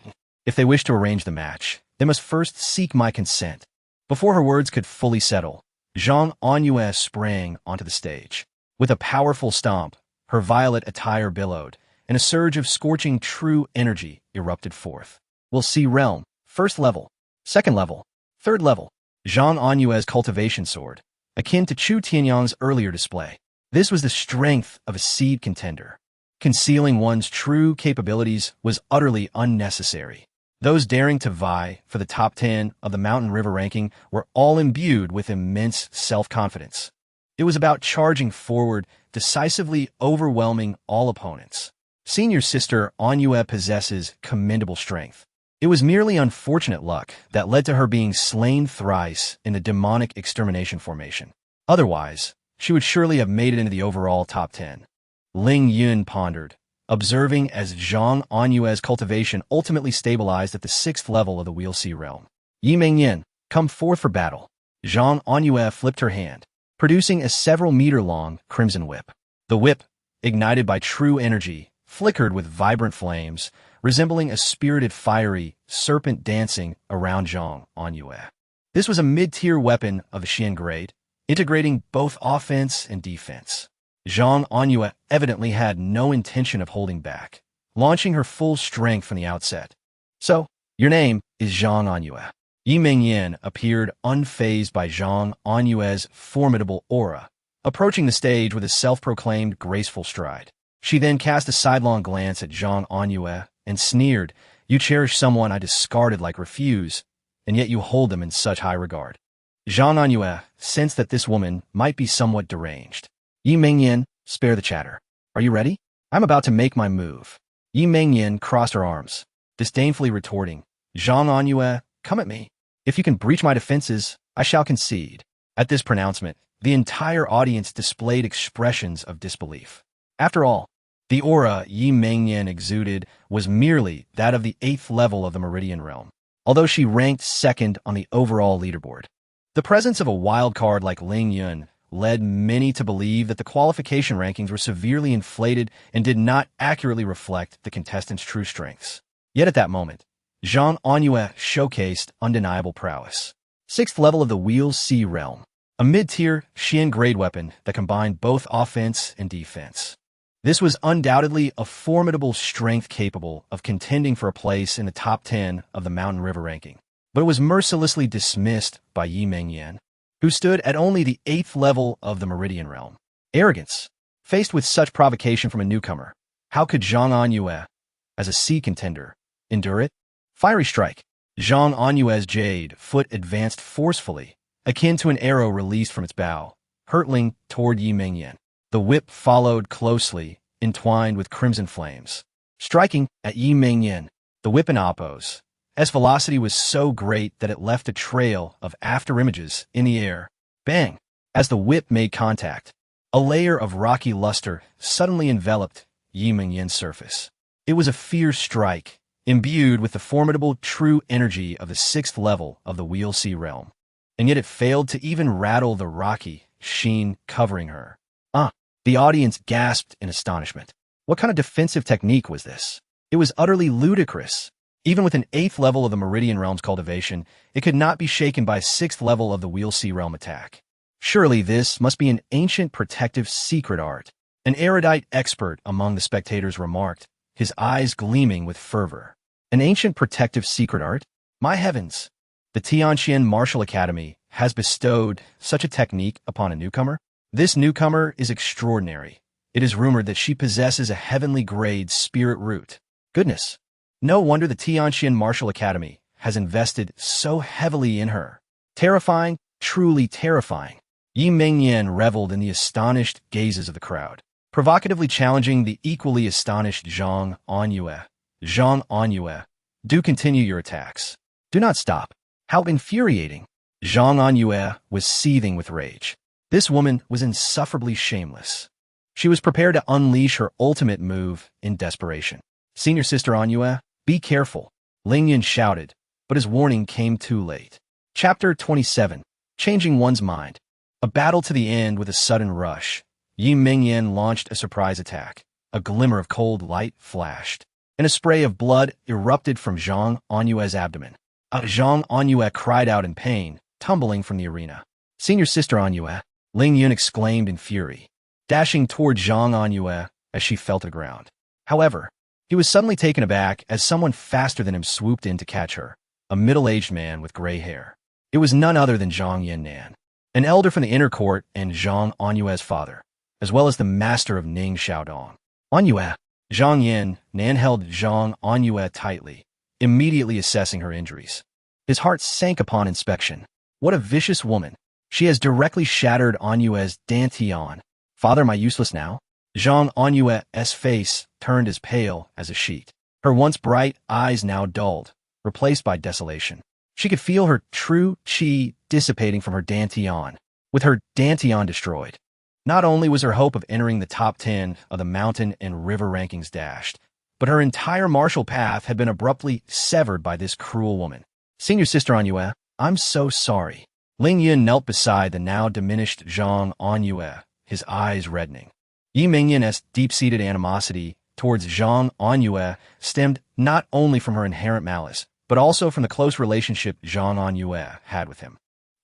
If they wish to arrange the match, they must first seek my consent. Before her words could fully settle, Zhang Anyue sprang onto the stage. With a powerful stomp, her violet attire billowed, and a surge of scorching true energy erupted forth. We'll see realm, first level, second level, third level. Zhang Anyue's cultivation sword, akin to Chu Tianyang's earlier display. This was the strength of a seed contender. Concealing one's true capabilities was utterly unnecessary. Those daring to vie for the top 10 of the Mountain River ranking were all imbued with immense self-confidence. It was about charging forward, decisively overwhelming all opponents. Senior sister Anyue possesses commendable strength. It was merely unfortunate luck that led to her being slain thrice in the demonic extermination formation. Otherwise, she would surely have made it into the overall top 10. Ling Yun pondered, observing as Zhang Anyue's cultivation ultimately stabilized at the 6th level of the Wheel Sea realm. Yi Mingyan, come forth for battle. Zhang Anyue flipped her hand, producing a several-meter-long crimson whip. The whip, ignited by true energy, flickered with vibrant flames, resembling a spirited fiery serpent dancing around Zhang Anyue. This was a mid-tier weapon of the Xian grade, integrating both offense and defense. Zhang Anyue evidently had no intention of holding back, launching her full strength from the outset. So, your name is Zhang Anyue. Yi Mingyan appeared unfazed by Zhang Anyue's formidable aura, approaching the stage with a self-proclaimed graceful stride. She then cast a sidelong glance at Zhang Anyue and sneered, "You cherish someone I discarded like refuse, and yet you hold them in such high regard." Zhang Anyue sensed that this woman might be somewhat deranged. "Yi Mengyan, spare the chatter. Are you ready? I'm about to make my move." Yi Mengyan crossed her arms, disdainfully retorting, "Zhang Anyue, come at me. If you can breach my defenses, I shall concede." At this pronouncement, the entire audience displayed expressions of disbelief. After all, the aura Yi Mengyan exuded was merely that of the 8th level of the Meridian Realm, although she ranked second on the overall leaderboard. The presence of a wild card like Ling Yun led many to believe that the qualification rankings were severely inflated and did not accurately reflect the contestants' true strengths. Yet at that moment, Zhang Anyue showcased undeniable prowess. 6th level of the Wheels C realm, a mid-tier Xian grade weapon that combined both offense and defense. This was undoubtedly a formidable strength capable of contending for a place in the top 10 of the Mountain River ranking, but it was mercilessly dismissed by Yi Mengyan, who stood at only the 8th level of the Meridian Realm. Arrogance. Faced with such provocation from a newcomer, how could Zhang Anyue, as a C contender, endure it? Fiery strike. Zhang Anyue's jade foot advanced forcefully, akin to an arrow released from its bow, hurtling toward Yi Mengyan. The whip followed closely, entwined with crimson flames. Striking at Yi Mengyan, the whip in oppose. Its velocity was so great that it left a trail of afterimages in the air. Bang! As the whip made contact, a layer of rocky luster suddenly enveloped Yi Mengyan's surface. It was a fierce strike, imbued with the formidable true energy of the 6th level of the Wheel C realm, and yet it failed to even rattle the rocky sheen covering her. The audience gasped in astonishment. What kind of defensive technique was this? It was utterly ludicrous. Even with an 8th level of the Meridian Realm's cultivation, it could not be shaken by 6th level of the Wheel C realm attack. Surely this must be an ancient protective secret art. An erudite expert among the spectators remarked, his eyes gleaming with fervor. An ancient protective secret art? My heavens! The Tianqian Martial Academy has bestowed such a technique upon a newcomer? This newcomer is extraordinary. It is rumored that she possesses a heavenly grade spirit root. Goodness! No wonder the Tianqian Martial Academy has invested so heavily in her. Terrifying, truly terrifying. Yi Mengyan reveled in the astonished gazes of the crowd, provocatively challenging the equally astonished Zhang Anyue. Zhang Anyue, do continue your attacks. Do not stop. How infuriating! Zhang Anyue was seething with rage. This woman was insufferably shameless. She was prepared to unleash her ultimate move in desperation. Senior Sister Anyue, be careful, Ling Yun shouted, but his warning came too late. Chapter 27. Changing One's Mind. A battle to the end with a sudden rush. Yi Mengyan launched a surprise attack. A glimmer of cold light flashed, and a spray of blood erupted from Zhang Anyue's abdomen. Zhang Anyue cried out in pain, tumbling from the arena. Senior Sister Anyue, Ling Yun exclaimed in fury, dashing toward Zhang Anyue as she fell to the ground. However, he was suddenly taken aback as someone faster than him swooped in to catch her, a middle-aged man with gray hair. It was none other than Zhang Yannan, an elder from the inner court and Zhang Anyue's father, as well as the master of Ning Xiaodong. Anyue, Zhang Yannan held Zhang Anyue tightly, immediately assessing her injuries. His heart sank upon inspection. What a vicious woman! She has directly shattered Anyue's dantian. Father, am I useless now? Zhang Anyue's face turned as pale as a sheet. Her once bright eyes now dulled, replaced by desolation. She could feel her true qi dissipating from her dantian. With her dantian destroyed, not only was her hope of entering the top 10 of the mountain and river rankings dashed, but her entire martial path had been abruptly severed by this cruel woman. Senior Sister Anyue, I'm so sorry. Ling Yun knelt beside the now diminished Zhang Anyue, his eyes reddening. Yi Mengyan's deep-seated animosity towards Zhang Anyue stemmed not only from her inherent malice, but also from the close relationship Zhang Anyue had with him.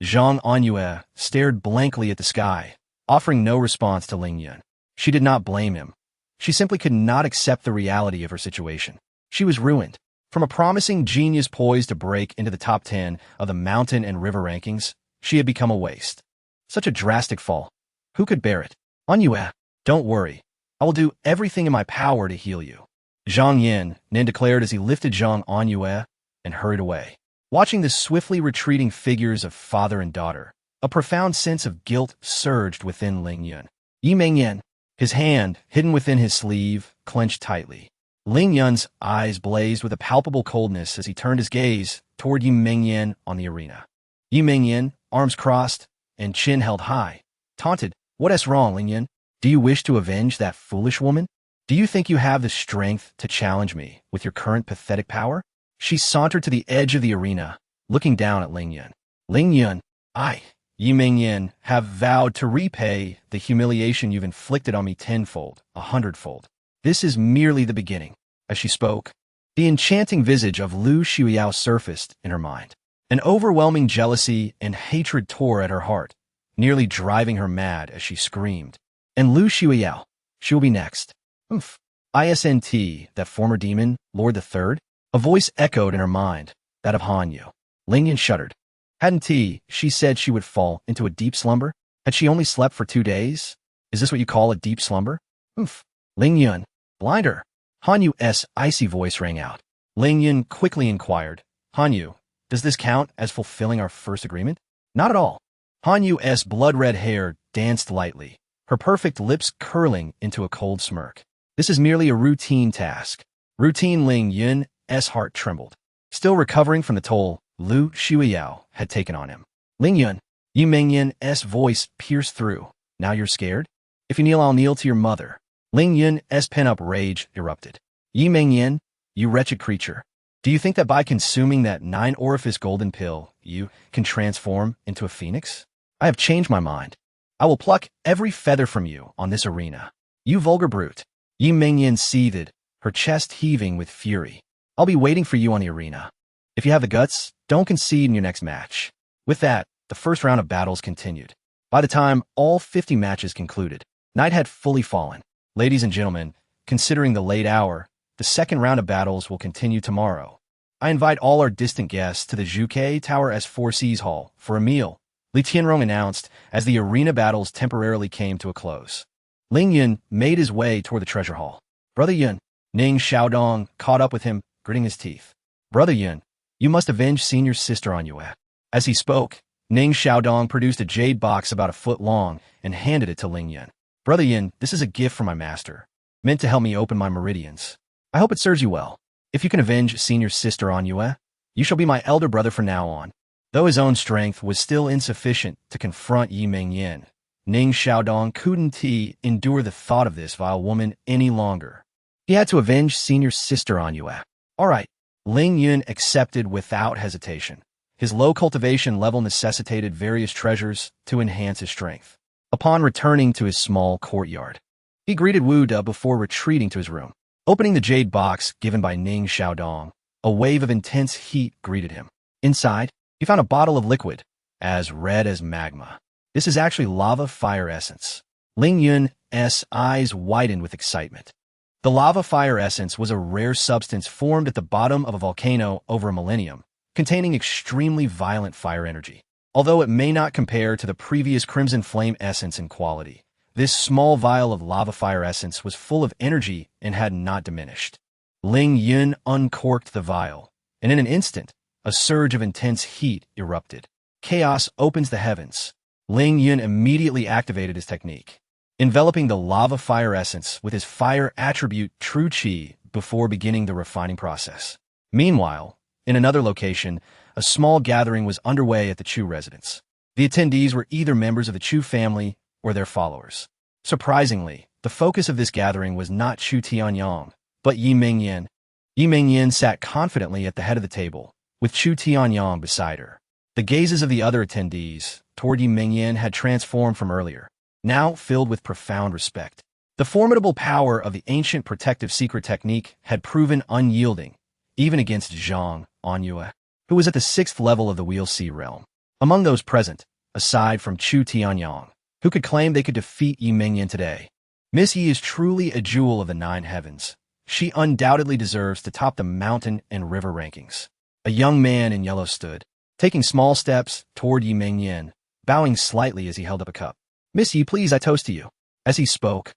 Zhang Anyue stared blankly at the sky, offering no response to Ling Yun. She did not blame him. She simply could not accept the reality of her situation. She was ruined. From a promising genius poised to break into the top 10 of the mountain and river rankings, she had become a waste. Such a drastic fall. Who could bear it? Anyue, don't worry. I will do everything in my power to heal you. Zhang Yin, Nin declared as he lifted Zhang Anyue and hurried away. Watching the swiftly retreating figures of father and daughter, a profound sense of guilt surged within Ling Yun. Yi Mengyan, his hand, hidden within his sleeve, clenched tightly. Ling Yun's eyes blazed with a palpable coldness as he turned his gaze toward Yi Mengyan on the arena. Yi Mengyan, arms crossed and chin held high, taunted, "What's wrong, Ling Yun? Do you wish to avenge that foolish woman? Do you think you have the strength to challenge me with your current pathetic power?" She sauntered to the edge of the arena, looking down at Ling Yun. "Ling Yun, I, Yi Mengyan, have vowed to repay the humiliation you've inflicted on me tenfold, 100-fold. This is merely the beginning." As she spoke, the enchanting visage of Lu Xiuyao surfaced in her mind. An overwhelming jealousy and hatred tore at her heart, nearly driving her mad as she screamed. "And Lu Xiuyao, she will be next." "Oof. Isn't that former demon, Lord the Third?" A voice echoed in her mind, that of Han Yu. Ling Yun shuddered. Hadn't she said she would fall into a deep slumber? Had she only slept for 2 days? Is this what you call a deep slumber? Oof. Ling Yun, blind her. Han Yu's icy voice rang out. Ling Yun quickly inquired, "Han Yu, does this count as fulfilling our first agreement?" "Not at all." Han Yu's blood-red hair danced lightly, her perfect lips curling into a cold smirk. "This is merely a routine task." Routine. Ling Yun's heart trembled. Still recovering from the toll Lu Xiuyao had taken on him. "Ling Yun," Yi Mengyan's voice pierced through. "Now you're scared? If you kneel, I'll kneel to your mother." Ling Yun's pent-up rage erupted. "Yi Mengyan, you wretched creature. Do you think that by consuming that 9-orifice golden pill, you can transform into a phoenix? I have changed my mind. I will pluck every feather from you on this arena. You vulgar brute." Yi Mengyan seethed, her chest heaving with fury. "I'll be waiting for you on the arena. If you have the guts, don't concede in your next match." With that, the first round of battles continued. By the time all 50 matches concluded, night had fully fallen. Ladies and gentlemen, considering the late hour, the second round of battles will continue tomorrow. I invite all our distant guests to the Zhuke Tower S4 Seas Hall for a meal, Li Tianrong announced as the arena battles temporarily came to a close. Ling Yun made his way toward the treasure hall. "Brother Yun," Ning Xiaodong caught up with him, gritting his teeth. "Brother Yun, you must avenge senior sister on Yue." As he spoke, Ning Xiaodong produced a jade box about a foot long and handed it to Ling Yun. "Brother Yun, this is a gift from my master, meant to help me open my meridians. I hope it serves you well. If you can avenge senior sister on Yue, you shall be my elder brother from now on." Though his own strength was still insufficient to confront Yi Mengyan, Ning Xiaodong couldn't endure the thought of this vile woman any longer. He had to avenge senior sister on Yue. All right, Ling Yun accepted without hesitation. His low cultivation level necessitated various treasures to enhance his strength. Upon returning to his small courtyard, he greeted Wu De before retreating to his room. Opening the jade box given by Ning Xiaodong, a wave of intense heat greeted him. Inside, he found a bottle of liquid, as red as magma. This is actually lava fire essence. Ling Yun's eyes widened with excitement. The lava fire essence was a rare substance formed at the bottom of a volcano over a millennium, containing extremely violent fire energy. Although it may not compare to the previous crimson flame essence in quality, this small vial of lava fire essence was full of energy and had not diminished. Ling Yun uncorked the vial, and in an instant, a surge of intense heat erupted. Chaos opens the heavens. Ling Yun immediately activated his technique, enveloping the lava fire essence with his fire attribute True Qi before beginning the refining process. Meanwhile, in another location, a small gathering was underway at the Chu residence. The attendees were either members of the Chu family or their followers. Surprisingly, the focus of this gathering was not Chu Tianyang, but Yi Mengyan. Yi Mengyan sat confidently at the head of the table, with Chu Tianyang beside her. The gazes of the other attendees toward Yi Mengyan had transformed from earlier, now filled with profound respect. The formidable power of the ancient protective secret technique had proven unyielding, even against Zhang Anyue, who was at the 6th level of the Wheel Sea realm. Among those present, aside from Chu Tianyang, who could claim they could defeat Yi Mengyan today, Miss Yi is truly a jewel of the 9 heavens. She undoubtedly deserves to top the mountain and river rankings. A young man in yellow stood, taking small steps toward Yi Mengyan, bowing slightly as he held up a cup. "Miss Yi, please, I toast to you." As he spoke,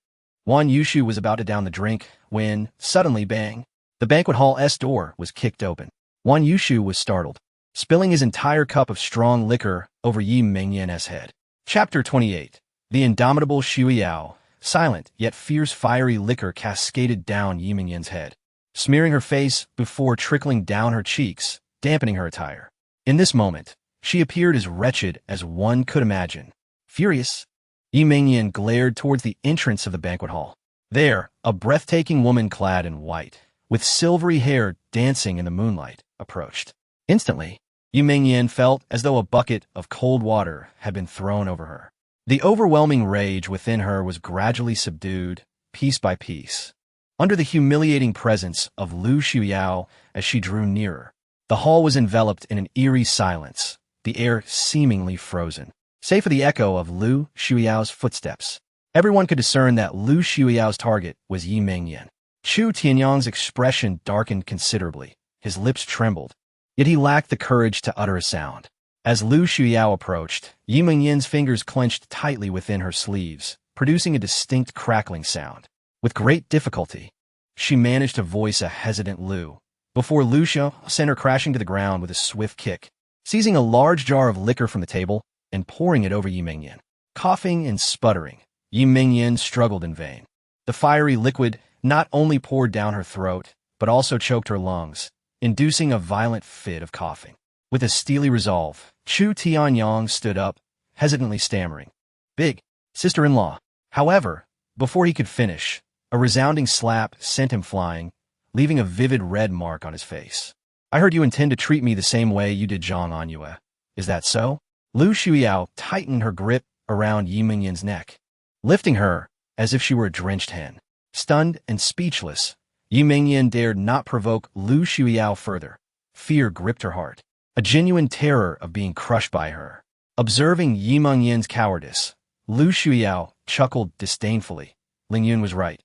Wan Yushu was about to down the drink when, suddenly, bang, the banquet hall's door was kicked open. Wan Yushu was startled, spilling his entire cup of strong liquor over Yi Mingyan's head. Chapter 28. The indomitable Shui Yao. Silent, yet fierce fiery liquor cascaded down Yi Mingyan's head, smearing her face before trickling down her cheeks, dampening her attire. In this moment, she appeared as wretched as one could imagine. Furious, Yi Mingyan glared towards the entrance of the banquet hall. There, a breathtaking woman clad in white, with silvery hair dancing in the moonlight, approached. Instantly, Yi Mingyan felt as though a bucket of cold water had been thrown over her. The overwhelming rage within her was gradually subdued, piece by piece, under the humiliating presence of Lu Shuyao as she drew nearer. The hall was enveloped in an eerie silence, the air seemingly frozen, save for the echo of Lu Shuyao's footsteps. Everyone could discern that Lu Shuyao's target was Yi Mingyan. Chu Tianyang's expression darkened considerably. His lips trembled, yet he lacked the courage to utter a sound. As Lu Shuyao approached, Yi Mingyan's fingers clenched tightly within her sleeves, producing a distinct crackling sound. With great difficulty, she managed to voice a hesitant Lu, before Lu Xiao sent her crashing to the ground with a swift kick, seizing a large jar of liquor from the table and pouring it over Yi Mingyan. Coughing and sputtering, Yi Mingyan struggled in vain. The fiery liquid not only poured down her throat, but also choked her lungs, inducing a violent fit of coughing. With a steely resolve, Chu Tianyang stood up, hesitantly stammering, "Big sister-in-law." However, before he could finish, a resounding slap sent him flying, leaving a vivid red mark on his face. "I heard you intend to treat me the same way you did Zhang Anyue. Is that so?" Lu Shuyao tightened her grip around Yi Mingyan's neck, lifting her as if she were a drenched hen. Stunned and speechless, Yi Mingyan dared not provoke Lu Shuyao further. Fear gripped her heart, a genuine terror of being crushed by her. Observing Yi Mingyan's cowardice, Lu Shuyao chuckled disdainfully. Ling Yun was right.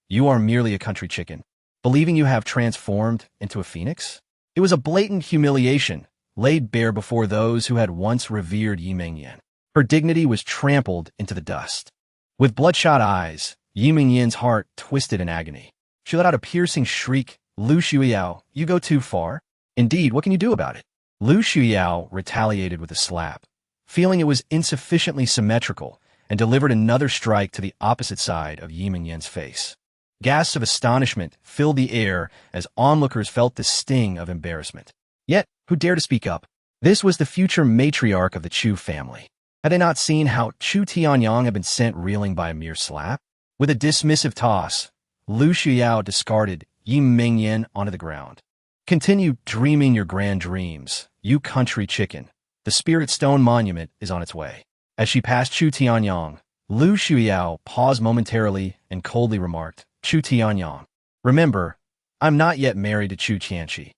You are merely a country chicken, believing you have transformed into a phoenix? It was a blatant humiliation, laid bare before those who had once revered Yi Mingyan. Her dignity was trampled into the dust. With bloodshot eyes, Yi Mingyan's heart twisted in agony. She let out a piercing shriek. "Lu Shuyao, you go too far. Indeed, what can you do about it?" Lu Shuyao retaliated with a slap, feeling it was insufficiently symmetrical, and delivered another strike to the opposite side of Yi Mingyan's face. Gasps of astonishment filled the air as onlookers felt the sting of embarrassment. Yet, who dared to speak up? This was the future matriarch of the Chu family. Had they not seen how Chu Tianyang had been sent reeling by a mere slap? With a dismissive toss, Lu Shuyao discarded Yi Mingyan onto the ground. "Continue dreaming your grand dreams, you country chicken. The spirit stone monument is on its way." As she passed Chu Tianyang, Lu Shuyao paused momentarily and coldly remarked, "Chu Tianyang, remember, I'm not yet married to Chu Tianqi.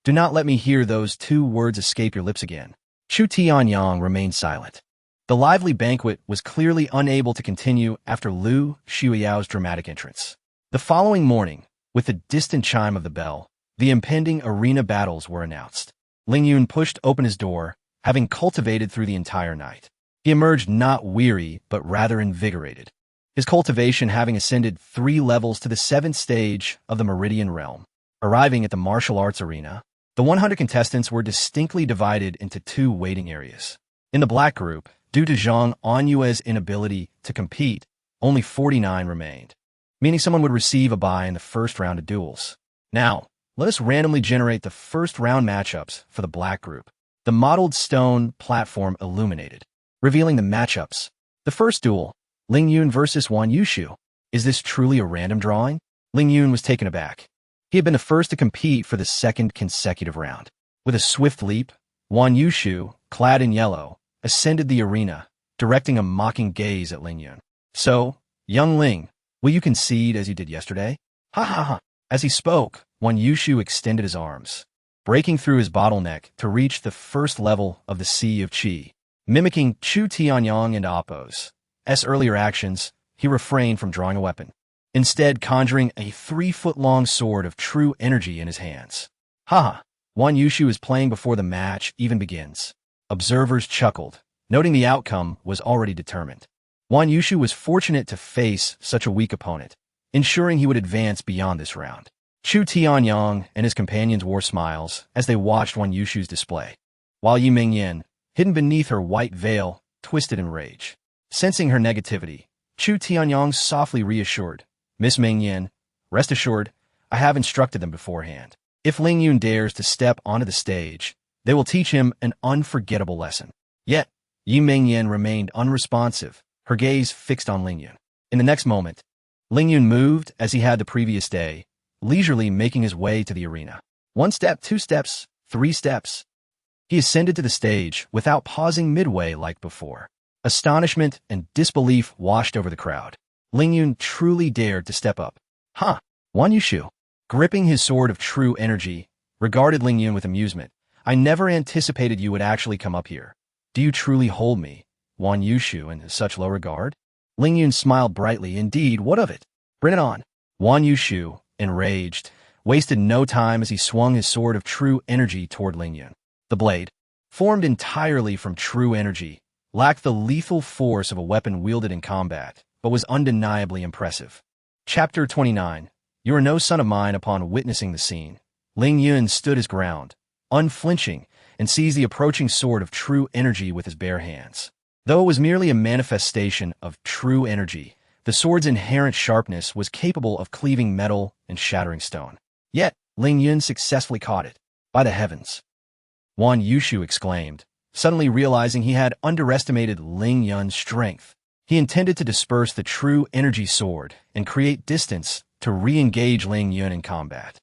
Do not let me hear those two words escape your lips again." Chu Tianyang remained silent. The lively banquet was clearly unable to continue after Lu Shuyao's dramatic entrance. The following morning, with the distant chime of the bell, the impending arena battles were announced. Ling Yun pushed open his door, having cultivated through the entire night. He emerged not weary, but rather invigorated, his cultivation having ascended 3 levels to the 7th stage of the Meridian Realm. Arriving at the martial arts arena, the 100 contestants were distinctly divided into 2 waiting areas. In the black group, due to Zhang Anyue's inability to compete, only 49 remained, meaning someone would receive a bye in the first round of duels. Now, let us randomly generate the first round matchups for the black group. The mottled stone platform illuminated, revealing the matchups. The first duel, Ling Yun versus Wan Yushu. Is this truly a random drawing? Ling Yun was taken aback. He had been the first to compete for the 2nd consecutive round. With a swift leap, Wan Yushu, clad in yellow, ascended the arena, directing a mocking gaze at Ling Yun. "So, young Ling, will you concede as you did yesterday?" "Ha ha ha." As he spoke, Wan Yushu extended his arms, breaking through his bottleneck to reach the first level of the Sea of Qi. Mimicking Chu Tianyang and Appo's earlier actions, he refrained from drawing a weapon, instead conjuring a 3-foot-long sword of true energy in his hands. "Ha! Wan Yushu is playing before the match even begins." Observers chuckled, noting the outcome was already determined. Wan Yushu was fortunate to face such a weak opponent, ensuring he would advance beyond this round. Chu Tianyang and his companions wore smiles as they watched Wan Yushu's display, while Yi Mingyan, hidden beneath her white veil, twisted in rage. Sensing her negativity, Chu Tianyang softly reassured, "Miss Mingyan, rest assured, I have instructed them beforehand. If Ling Yun dares to step onto the stage, they will teach him an unforgettable lesson." Yet, Yi Mingyan remained unresponsive, her gaze fixed on Ling Yun. In the next moment, Ling Yun moved as he had the previous day, leisurely making his way to the arena. 1 step, 2 steps, 3 steps. He ascended to the stage without pausing midway like before. Astonishment and disbelief washed over the crowd. Ling Yun truly dared to step up. "Huh." Wan Yushu, gripping his sword of true energy, regarded Ling Yun with amusement. "I never anticipated you would actually come up here. Do you truly hold me, Wan Yushu, in such low regard?" Ling Yun smiled brightly. "Indeed, what of it? Bring it on." Wan Yushu, enraged, wasted no time as he swung his sword of true energy toward Ling Yun. The blade, formed entirely from true energy, lacked the lethal force of a weapon wielded in combat, but was undeniably impressive. Chapter 29. You are no son of mine. Upon witnessing the scene, Ling Yun stood his ground, unflinching, and seized the approaching sword of true energy with his bare hands. Though it was merely a manifestation of true energy, the sword's inherent sharpness was capable of cleaving metal and shattering stone. Yet, Ling Yun successfully caught it. "By the heavens!" Wan Yushu exclaimed, suddenly realizing he had underestimated Ling Yun's strength. He intended to disperse the true energy sword and create distance to re-engage Ling Yun in combat.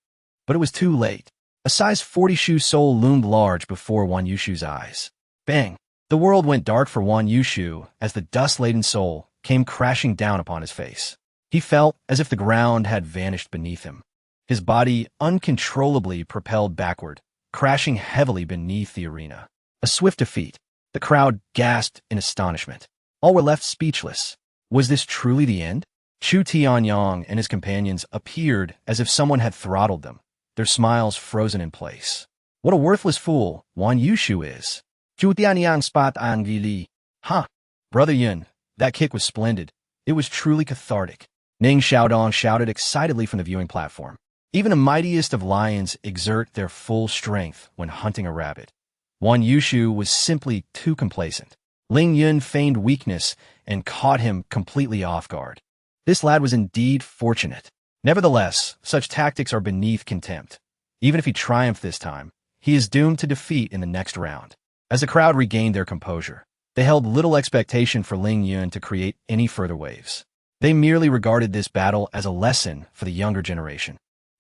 But it was too late. A size 40 shoe sole loomed large before Wan Yushu's eyes. Bang! The world went dark for Wan Yushu as the dust-laden sole came crashing down upon his face. He felt as if the ground had vanished beneath him. His body uncontrollably propelled backward, crashing heavily beneath the arena. A swift defeat. The crowd gasped in astonishment. All were left speechless. Was this truly the end? Chu Tianyang and his companions appeared as if someone had throttled them, their smiles frozen in place. "What a worthless fool Wan Yushu is." Chu Tianyang spat angrily. "Huh, Brother Yun, that kick was splendid. It was truly cathartic." Ning Xiaodong shouted excitedly from the viewing platform. Even the mightiest of lions exert their full strength when hunting a rabbit. Wan Yushu was simply too complacent. Ling Yun feigned weakness and caught him completely off guard. This lad was indeed fortunate. Nevertheless, such tactics are beneath contempt. Even if he triumphed this time, he is doomed to defeat in the next round. As the crowd regained their composure, they held little expectation for Ling Yun to create any further waves. They merely regarded this battle as a lesson for the younger generation.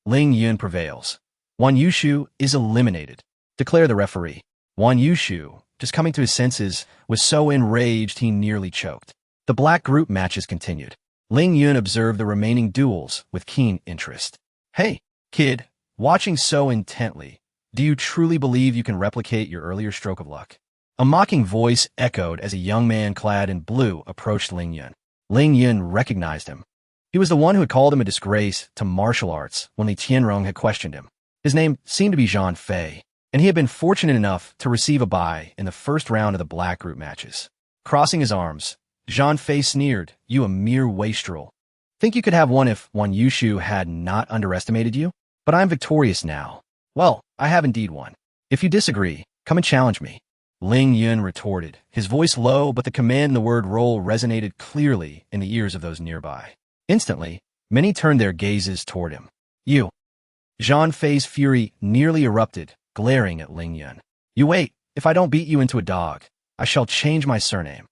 Ling Yun prevails. Wan Yushu is eliminated, declared the referee. Wan Yushu, just coming to his senses, was so enraged he nearly choked. The black group matches continued. Ling Yun observed the remaining duels with keen interest. "Hey, kid, watching so intently, do you truly believe you can replicate your earlier stroke of luck?" A mocking voice echoed as a young man clad in blue approached Ling Yun. Ling Yun recognized him. He was the one who had called him a disgrace to martial arts when Li Tianrong had questioned him. His name seemed to be Zhang Fei, and he had been fortunate enough to receive a bye in the first round of the black group matches. Crossing his arms, Zhang Fei sneered, "You a mere wastrel. Think you could have one if Wan Yushu had not underestimated you? But I'm victorious now." "Well, I have indeed won. If you disagree, come and challenge me." Ling Yun retorted, his voice low, but the command in the word roll resonated clearly in the ears of those nearby. Instantly, many turned their gazes toward him. "You." Zhang Fei's fury nearly erupted, glaring at Ling Yun. "You wait. If I don't beat you into a dog, I shall change my surname.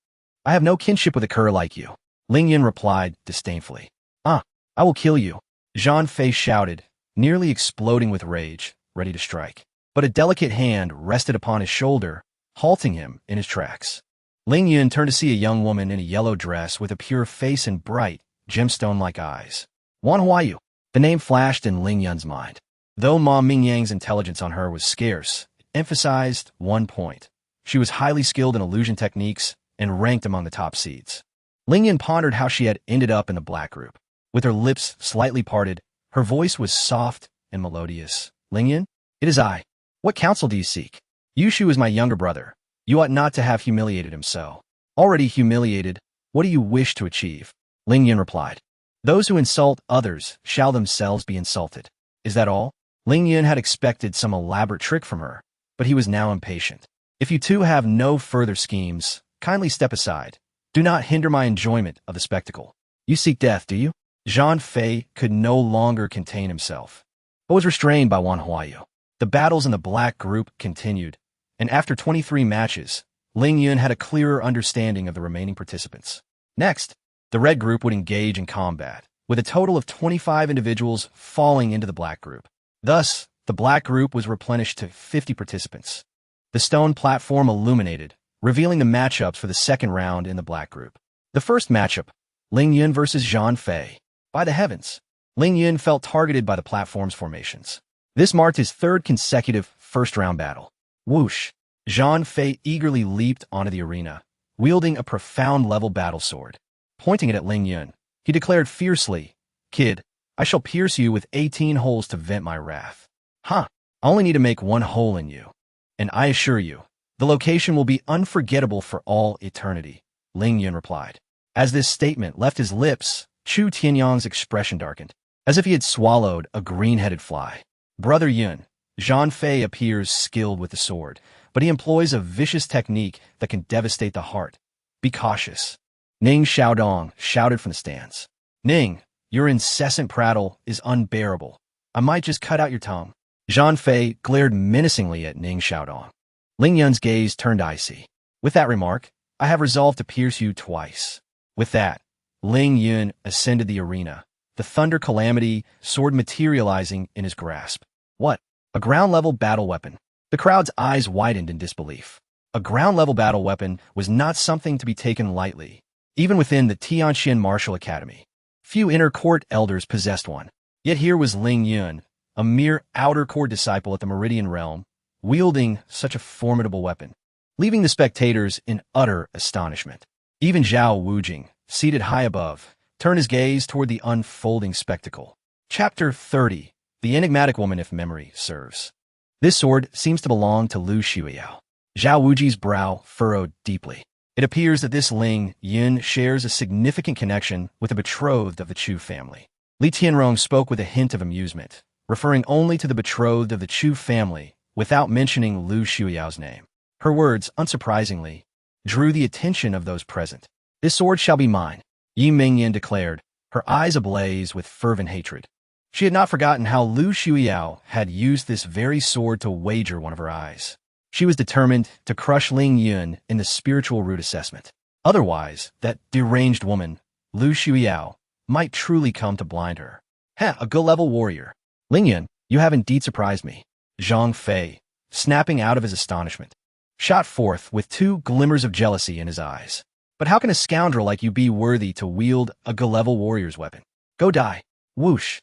I have no kinship with a cur like you." Ling Yun replied disdainfully. I will kill you." Zhang Fei shouted, nearly exploding with rage, ready to strike. But a delicate hand rested upon his shoulder, halting him in his tracks. Ling Yun turned to see a young woman in a yellow dress with a pure face and bright, gemstone-like eyes. "Wan Huayu." The name flashed in Ling Yun's mind. Though Ma Mingyang's intelligence on her was scarce, it emphasized one point. She was highly skilled in illusion techniques and ranked among the top seeds. Ling Yun pondered how she had ended up in the black group. With her lips slightly parted, her voice was soft and melodious. "Ling Yun, it is I. What counsel do you seek? Yushu is my younger brother. You ought not to have humiliated him so." "Already humiliated, What do you wish to achieve? Ling Yun replied. Those who insult others shall themselves be insulted. Is that all? Ling Yun had expected some elaborate trick from her, but he was now impatient. If you two have no further schemes, kindly step aside. Do not hinder my enjoyment of the spectacle. You seek death, do you? Zhang Fei could no longer contain himself, but was restrained by Wan Huayu. The battles in the black group continued, and after 23 matches, Ling Yun had a clearer understanding of the remaining participants. Next, the red group would engage in combat, with a total of 25 individuals falling into the black group. Thus, the black group was replenished to 50 participants. The stone platform illuminated, revealing the matchups for the second round in the black group. The first matchup, Ling Yun versus Zhang Fei. By the heavens, Ling Yun felt targeted by the platform's formations. This marked his third consecutive first-round battle. Whoosh! Zhang Fei eagerly leaped onto the arena, wielding a profound-level battle sword. Pointing it at Ling Yun, he declared fiercely, "Kid, I shall pierce you with 18 holes to vent my wrath." "Huh, I only need to make one hole in you. And I assure you, the location will be unforgettable for all eternity," Ling Yun replied. As this statement left his lips, Chu Tianyang's expression darkened, as if he had swallowed a green-headed fly. Brother Yun, Zhang Fei appears skilled with the sword, but he employs a vicious technique that can devastate the heart. Be cautious. Ning Xiaodong shouted from the stands. Ning, your incessant prattle is unbearable. I might just cut out your tongue. Zhang Fei glared menacingly at Ning Xiaodong. Ling Yun's gaze turned icy. With that remark, I have resolved to pierce you twice. With that, Ling Yun ascended the arena, the thunder calamity sword materializing in his grasp. What? A ground-level battle weapon. The crowd's eyes widened in disbelief. A ground-level battle weapon was not something to be taken lightly, even within the Tianxian Martial Academy. Few inner court elders possessed one. Yet here was Ling Yun, a mere outer court disciple at the Meridian Realm, wielding such a formidable weapon, leaving the spectators in utter astonishment. Even Zhao Wujing, seated high above, turned his gaze toward the unfolding spectacle. Chapter 30. The Enigmatic Woman, if memory serves. This sword seems to belong to Lu Xiuyao. Zhao Wujing's brow furrowed deeply. It appears that this Ling Yun shares a significant connection with the betrothed of the Chu family. Li Tianrong spoke with a hint of amusement, referring only to the betrothed of the Chu family without mentioning Lu Xiuyao's name. Her words, unsurprisingly, drew the attention of those present. This sword shall be mine, Yi Mingyan declared, her eyes ablaze with fervent hatred. She had not forgotten how Lu Xiuyao had used this very sword to wager one of her eyes. She was determined to crush Ling Yun in the spiritual root assessment. Otherwise, that deranged woman, Lu Xiuyao, might truly come to blind her. A good-level warrior. Ling Yun, you have indeed surprised me. Zhang Fei, snapping out of his astonishment, shot forth with two glimmers of jealousy in his eyes. But how can a scoundrel like you be worthy to wield a good-level warrior's weapon? Go die. Whoosh.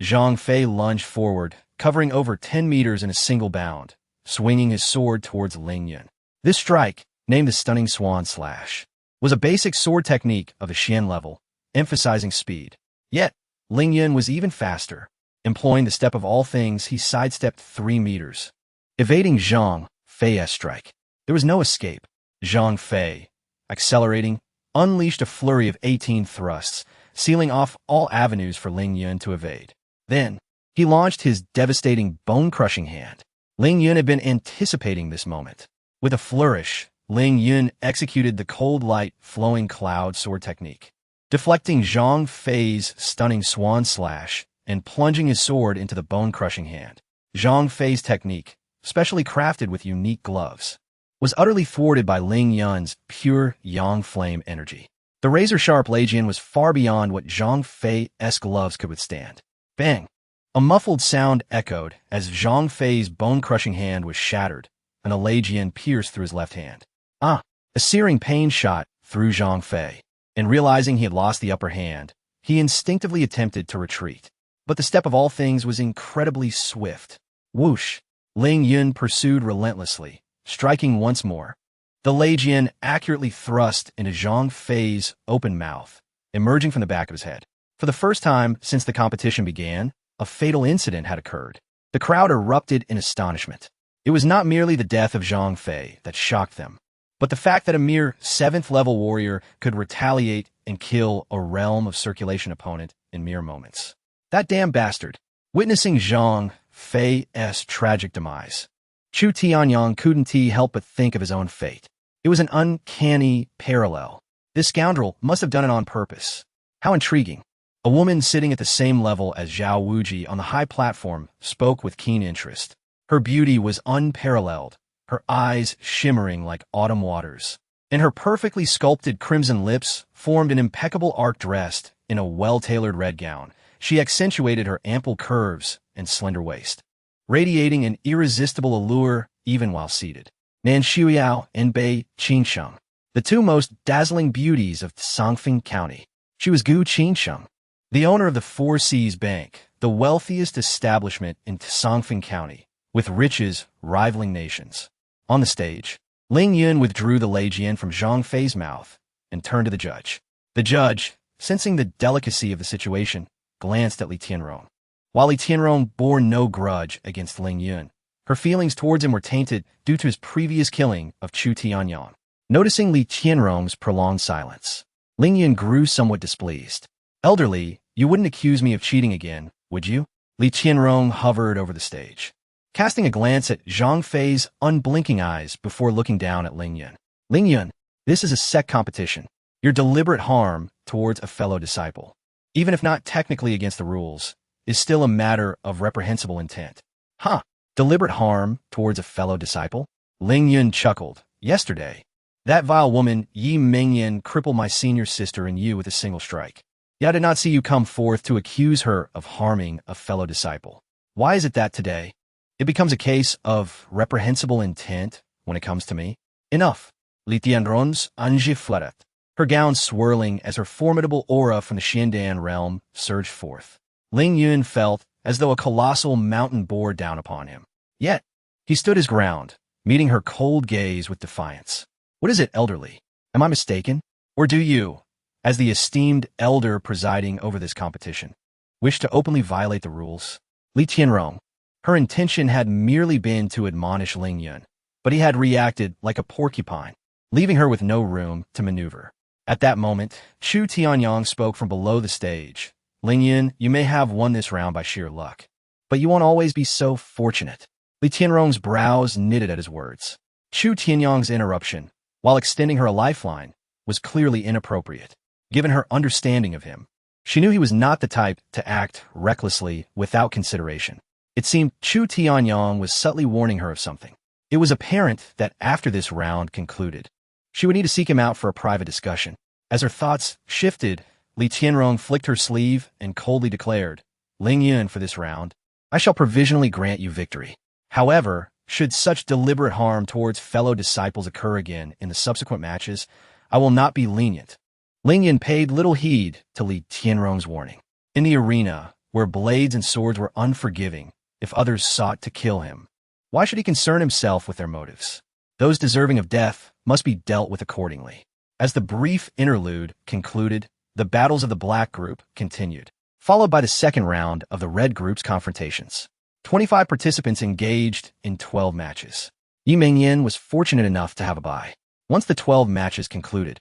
Zhang Fei lunged forward, covering over 10 meters in a single bound, swinging his sword towards Ling Yun. This strike, named the Stunning Swan Slash, was a basic sword technique of the Xian level, emphasizing speed. Yet, Ling Yun was even faster. Employing the step of all things, he sidestepped 3 meters, evading Zhang Fei's strike. There was no escape. Zhang Fei, accelerating, unleashed a flurry of 18 thrusts, sealing off all avenues for Ling Yun to evade. Then, he launched his devastating bone-crushing hand. Ling Yun had been anticipating this moment. With a flourish, Ling Yun executed the cold light flowing cloud sword technique, deflecting Zhang Fei's stunning swan slash and plunging his sword into the bone-crushing hand. Zhang Fei's technique, specially crafted with unique gloves, was utterly thwarted by Ling Yun's pure yang flame energy. The razor-sharp Leijian was far beyond what Zhang Fei's gloves could withstand. Bang! A muffled sound echoed as Zhang Fei's bone-crushing hand was shattered, and a Leijian pierced through his left hand. A searing pain shot through Zhang Fei, and realizing he had lost the upper hand, he instinctively attempted to retreat. But the step of all things was incredibly swift. Whoosh! Ling Yun pursued relentlessly, striking once more. The Leijian accurately thrust into Zhang Fei's open mouth, emerging from the back of his head. For the first time since the competition began, a fatal incident had occurred. The crowd erupted in astonishment. It was not merely the death of Zhang Fei that shocked them, But the fact that a mere 7th-level warrior could retaliate and kill a realm of circulation opponent in mere moments. That damn bastard. Witnessing Zhang Fei's tragic demise, Chu Tianyang couldn't help but think of his own fate. It was an uncanny parallel. This scoundrel must have done it on purpose. How intriguing. A woman sitting at the same level as Zhao Wuji on the high platform spoke with keen interest. Her beauty was unparalleled, her eyes shimmering like autumn waters, and her perfectly sculpted crimson lips formed an impeccable arc dressed in a well-tailored red gown. She accentuated her ample curves and slender waist, radiating an irresistible allure even while seated. Nan Xiuyao and Bei Qingsheng, the two most dazzling beauties of Songfeng County. She was Gu Qingsheng, the owner of the Four Seas Bank, the wealthiest establishment in Songfeng County, with riches rivaling nations. On the stage, Ling Yun withdrew the Leijian from Zhang Fei's mouth and turned to the judge. The judge, sensing the delicacy of the situation, glanced at Li Tianrong. While Li Tianrong bore no grudge against Ling Yun, her feelings towards him were tainted due to his previous killing of Chu Tianyang. Noticing Li Tianrong's prolonged silence, Ling Yun grew somewhat displeased. "Elderly, you wouldn't accuse me of cheating again, would you?" Li Tianrong hovered over the stage, casting a glance at Zhang Fei's unblinking eyes before looking down at Ling Yun. "Ling Yun, this is a Sect competition. Your deliberate harm towards a fellow disciple, even if not technically against the rules, is still a matter of reprehensible intent." "Huh? Deliberate harm towards a fellow disciple?" Ling Yun chuckled. "Yesterday, that vile woman Yi Mingyan crippled my senior sister and you with a single strike. Yet I did not see you come forth to accuse her of harming a fellow disciple. Why is it that today it becomes a case of reprehensible intent when it comes to me?" "Enough." Li Tianrong's Anji fluttered, her gown swirling as her formidable aura from the Xiandan realm surged forth. Ling Yun felt as though a colossal mountain bore down upon him. Yet, he stood his ground, meeting her cold gaze with defiance. "What is it, elderly? Am I mistaken? Or do you, as the esteemed elder presiding over this competition, wish to openly violate the rules?" Li Tianrong, her intention had merely been to admonish Ling Yun, but he had reacted like a porcupine, leaving her with no room to maneuver. At that moment, Chu Tianyang spoke from below the stage. "Ling Yun, you may have won this round by sheer luck, but you won't always be so fortunate." Li Tianrong's brows knitted at his words. Chu Tianyang's interruption, while extending her a lifeline, was clearly inappropriate, given her understanding of him. She knew he was not the type to act recklessly without consideration. It seemed Chu Tianyang was subtly warning her of something. It was apparent that after this round concluded, she would need to seek him out for a private discussion. As her thoughts shifted, Li Tianrong flicked her sleeve and coldly declared, "Ling Yun, for this round, I shall provisionally grant you victory. However, should such deliberate harm towards fellow disciples occur again in the subsequent matches, I will not be lenient." Ling Yun paid little heed to Li Tianrong's warning. In the arena, where blades and swords were unforgiving if others sought to kill him, why should he concern himself with their motives? Those deserving of death must be dealt with accordingly. As the brief interlude concluded, the battles of the black group continued, followed by the second round of the red group's confrontations. 25 participants engaged in 12 matches. Yi Mingyan was fortunate enough to have a bye. Once the 12 matches concluded,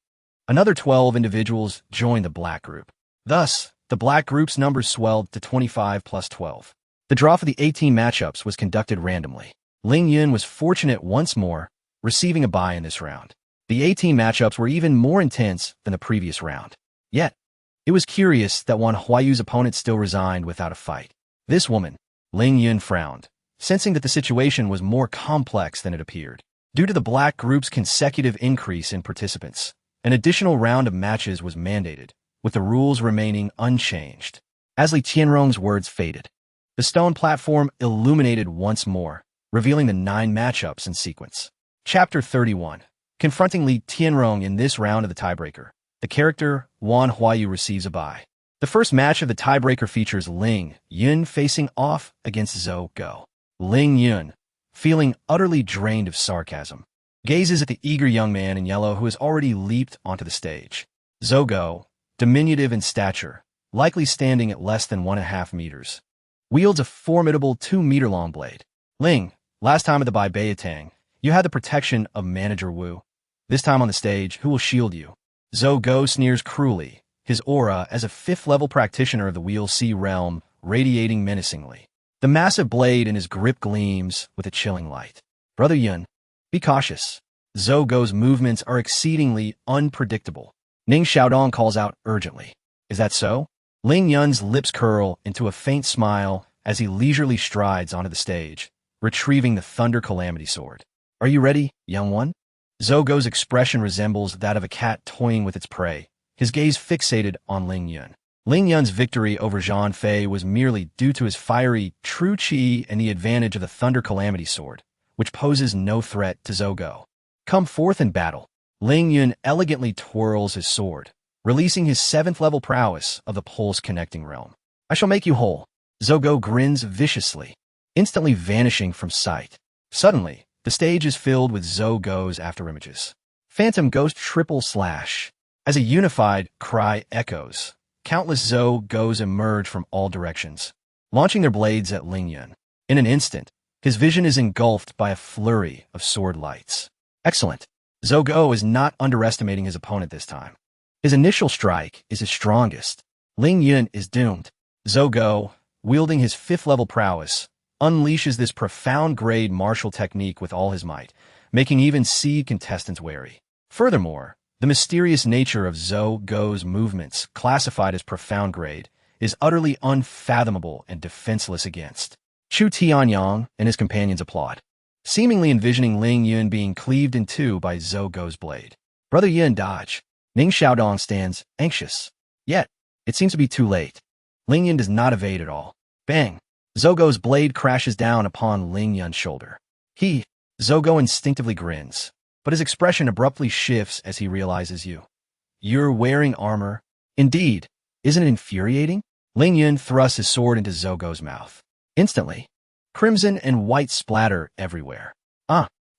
another 12 individuals joined the black group. Thus, the black group's numbers swelled to 25 plus 12. The draw for the 18 matchups was conducted randomly. Ling Yun was fortunate once more, receiving a bye in this round. The 18 matchups were even more intense than the previous round. Yet, it was curious that Wan Huayu's opponent still resigned without a fight. This woman, Ling Yun, frowned, sensing that the situation was more complex than it appeared. Due to the black group's consecutive increase in participants, an additional round of matches was mandated, with the rules remaining unchanged. As Li Tianrong's words faded, the stone platform illuminated once more, revealing the 9 matchups in sequence. Chapter 31. Confronting Li Tianrong in this round of the tiebreaker, the character Wan Huayu receives a bye. The first match of the tiebreaker features Ling Yun facing off against Zhou Go. Ling Yun, feeling utterly drained of sarcasm, gazes at the eager young man in yellow who has already leaped onto the stage. Zhou Go, diminutive in stature, likely standing at less than 1.5 meters, wields a formidable 2-meter-long blade. "Ling, last time at the Bai Beitang, you had the protection of Manager Wu. This time on the stage, who will shield you? Zhou Go sneers cruelly, his aura as a 5th-level practitioner of the Wheel C realm radiating menacingly. The massive blade in his grip gleams with a chilling light. Brother Yun, be cautious. Zhou Go's movements are exceedingly unpredictable. Ning Xiaodong calls out urgently. Is that so? Ling Yun's lips curl into a faint smile as he leisurely strides onto the stage, retrieving the Thunder Calamity Sword. Are you ready, young one? Zhou Go's expression resembles that of a cat toying with its prey, his gaze fixated on Ling Yun. Ling Yun's victory over Zhang Fei was merely due to his fiery, true chi and the advantage of the Thunder Calamity Sword, which poses no threat to Zhou Go. Come forth in battle. Ling Yun elegantly twirls his sword, releasing his 7th-level prowess of the Pulse-connecting realm. I shall make you whole. Zhou Go grins viciously, instantly vanishing from sight. Suddenly, the stage is filled with Zhou Go's afterimages. Phantom Ghost triple slash. As a unified cry echoes, countless Zhou Go's emerge from all directions, launching their blades at Ling Yun. In an instant, his vision is engulfed by a flurry of sword lights. Excellent. Zhou Go is not underestimating his opponent this time. His initial strike is his strongest. Ling Yun is doomed. Zhou Go, wielding his 5th-level prowess, unleashes this profound-grade martial technique with all his might, making even seed contestants wary. Furthermore, the mysterious nature of Zhou Go's movements, classified as profound grade, is utterly unfathomable and defenseless against. Chu Tianyang and his companions applaud, seemingly envisioning Ling Yun being cleaved in two by Zhou Go's blade. Brother Yun dodge. Ning Xiaodong stands, anxious. Yet, it seems to be too late. Ling Yun does not evade at all. Bang! Zhou Go's blade crashes down upon Ling Yun's shoulder. Zhou Go instinctively grins, but his expression abruptly shifts as he realizes You're wearing armor? Indeed. Isn't it infuriating? Ling Yun thrusts his sword into Zhou Go's mouth. Instantly, crimson and white splatter everywhere.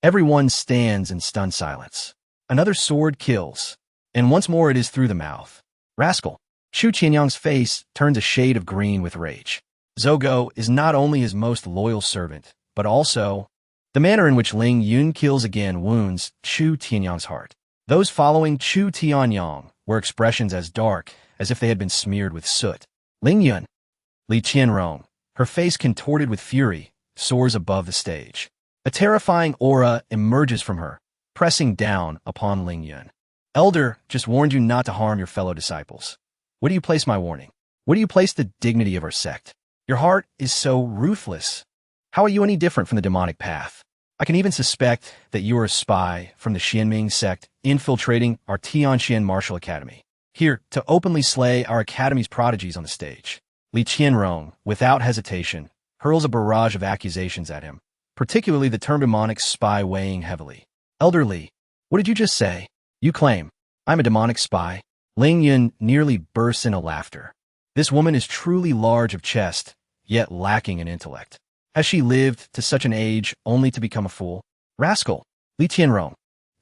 Everyone stands in stunned silence. Another sword kills, and once more it is through the mouth. Rascal! Chu Qianyang's face turns a shade of green with rage. Zhou Go is not only his most loyal servant, but also the manner in which Ling Yun kills again wounds Chu Tianyang's heart. Those following Chu Tianyang were expressions as dark as if they had been smeared with soot. Ling Yun, Li Qianrong, her face contorted with fury, soars above the stage. A terrifying aura emerges from her, pressing down upon Ling Yun. Elder just warned you not to harm your fellow disciples. Where do you place my warning? Where do you place the dignity of our sect? Your heart is so ruthless. How are you any different from the demonic path? I can even suspect that you are a spy from the Xianming sect infiltrating our Tianxian Martial Academy, here to openly slay our academy's prodigies on the stage. Li Qianrong, without hesitation, hurls a barrage of accusations at him, particularly the term demonic spy weighing heavily. Elder Li, what did you just say? You claim I'm a demonic spy? Ling Yun nearly bursts into laughter. This woman is truly large of chest, yet lacking in intellect. Has she lived to such an age only to become a fool? Rascal! Li Qianrong,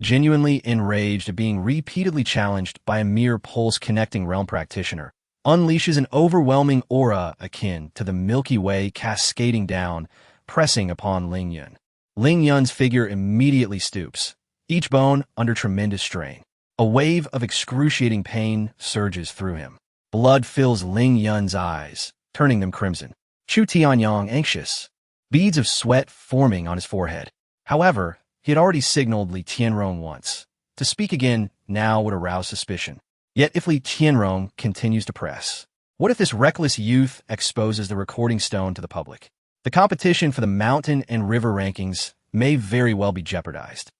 genuinely enraged at being repeatedly challenged by a mere pulse-connecting realm practitioner, unleashes an overwhelming aura akin to the Milky Way cascading down, pressing upon Ling Yun. Ling Yun's figure immediately stoops, each bone under tremendous strain. A wave of excruciating pain surges through him. Blood fills Ling Yun's eyes, turning them crimson. Chu Tianyang anxious, beads of sweat forming on his forehead. However, he had already signaled Li Qianrong once. To speak again now would arouse suspicion. Yet if Li Qianrong continues to press, what if this reckless youth exposes the recording stone to the public? The competition for the mountain and river rankings may very well be jeopardized.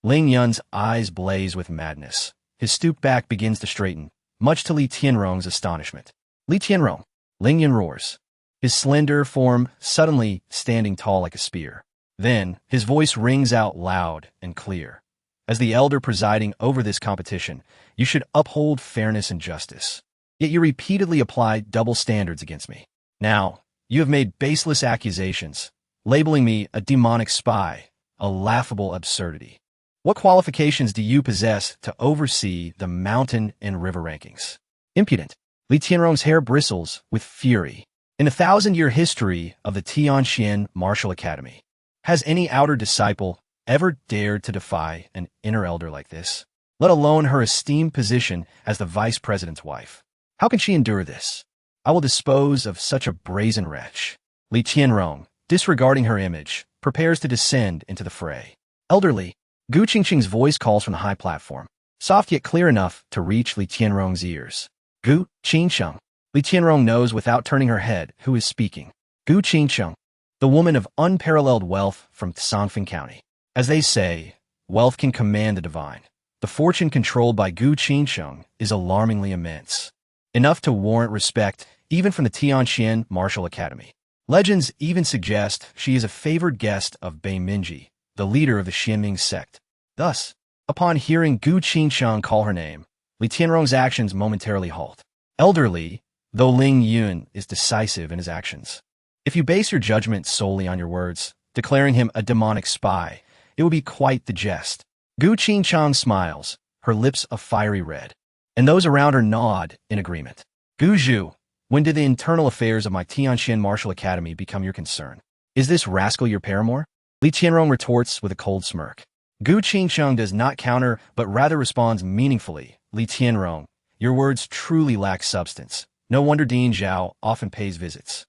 Ling Yun's eyes blaze with madness. His stooped back begins to straighten, much to Li Qianrong's astonishment. Li Qianrong, Ling Yun roars, his slender form suddenly standing tall like a spear. Then, his voice rings out loud and clear. As the elder presiding over this competition, you should uphold fairness and justice. Yet you repeatedly apply double standards against me. Now, you have made baseless accusations, labeling me a demonic spy, a laughable absurdity. What qualifications do you possess to oversee the mountain and river rankings? Impudent! Li Qianrong's hair bristles with fury. In the 1,000-year history of the Tianxian Martial Academy, has any outer disciple ever dared to defy an inner elder like this, let alone her esteemed position as the vice president's wife? How can she endure this? I will dispose of such a brazen wretch. Li Tianrong, disregarding her image, prepares to descend into the fray. Elderly, Gu Qingqing's voice calls from the high platform, soft yet clear enough to reach Li Tianrong's ears. Gu Qingqing. Li Tianrong knows without turning her head who is speaking. Gu Qingqing, the woman of unparalleled wealth from Songfeng County. As they say, wealth can command the divine. The fortune controlled by Gu Qingqing is alarmingly immense, enough to warrant respect even from the Tianxian Martial Academy. Legends even suggest she is a favored guest of Bei Minji, the leader of the Xianming sect. Thus, upon hearing Gu Qingqiang call her name, Li Tianrong's actions momentarily halt. Elderly, though Ling Yun is decisive in his actions. If you base your judgment solely on your words, declaring him a demonic spy, it would be quite the jest. Gu Qingqiang smiles, her lips a fiery red, and those around her nod in agreement. Gu Zhu, when did the internal affairs of my Tianxian Martial Academy become your concern? Is this rascal your paramour? Li Tianrong retorts with a cold smirk. Gu Qingqiang does not counter, but rather responds meaningfully. Li Tianrong, your words truly lack substance. No wonder Dean Zhao often pays visits.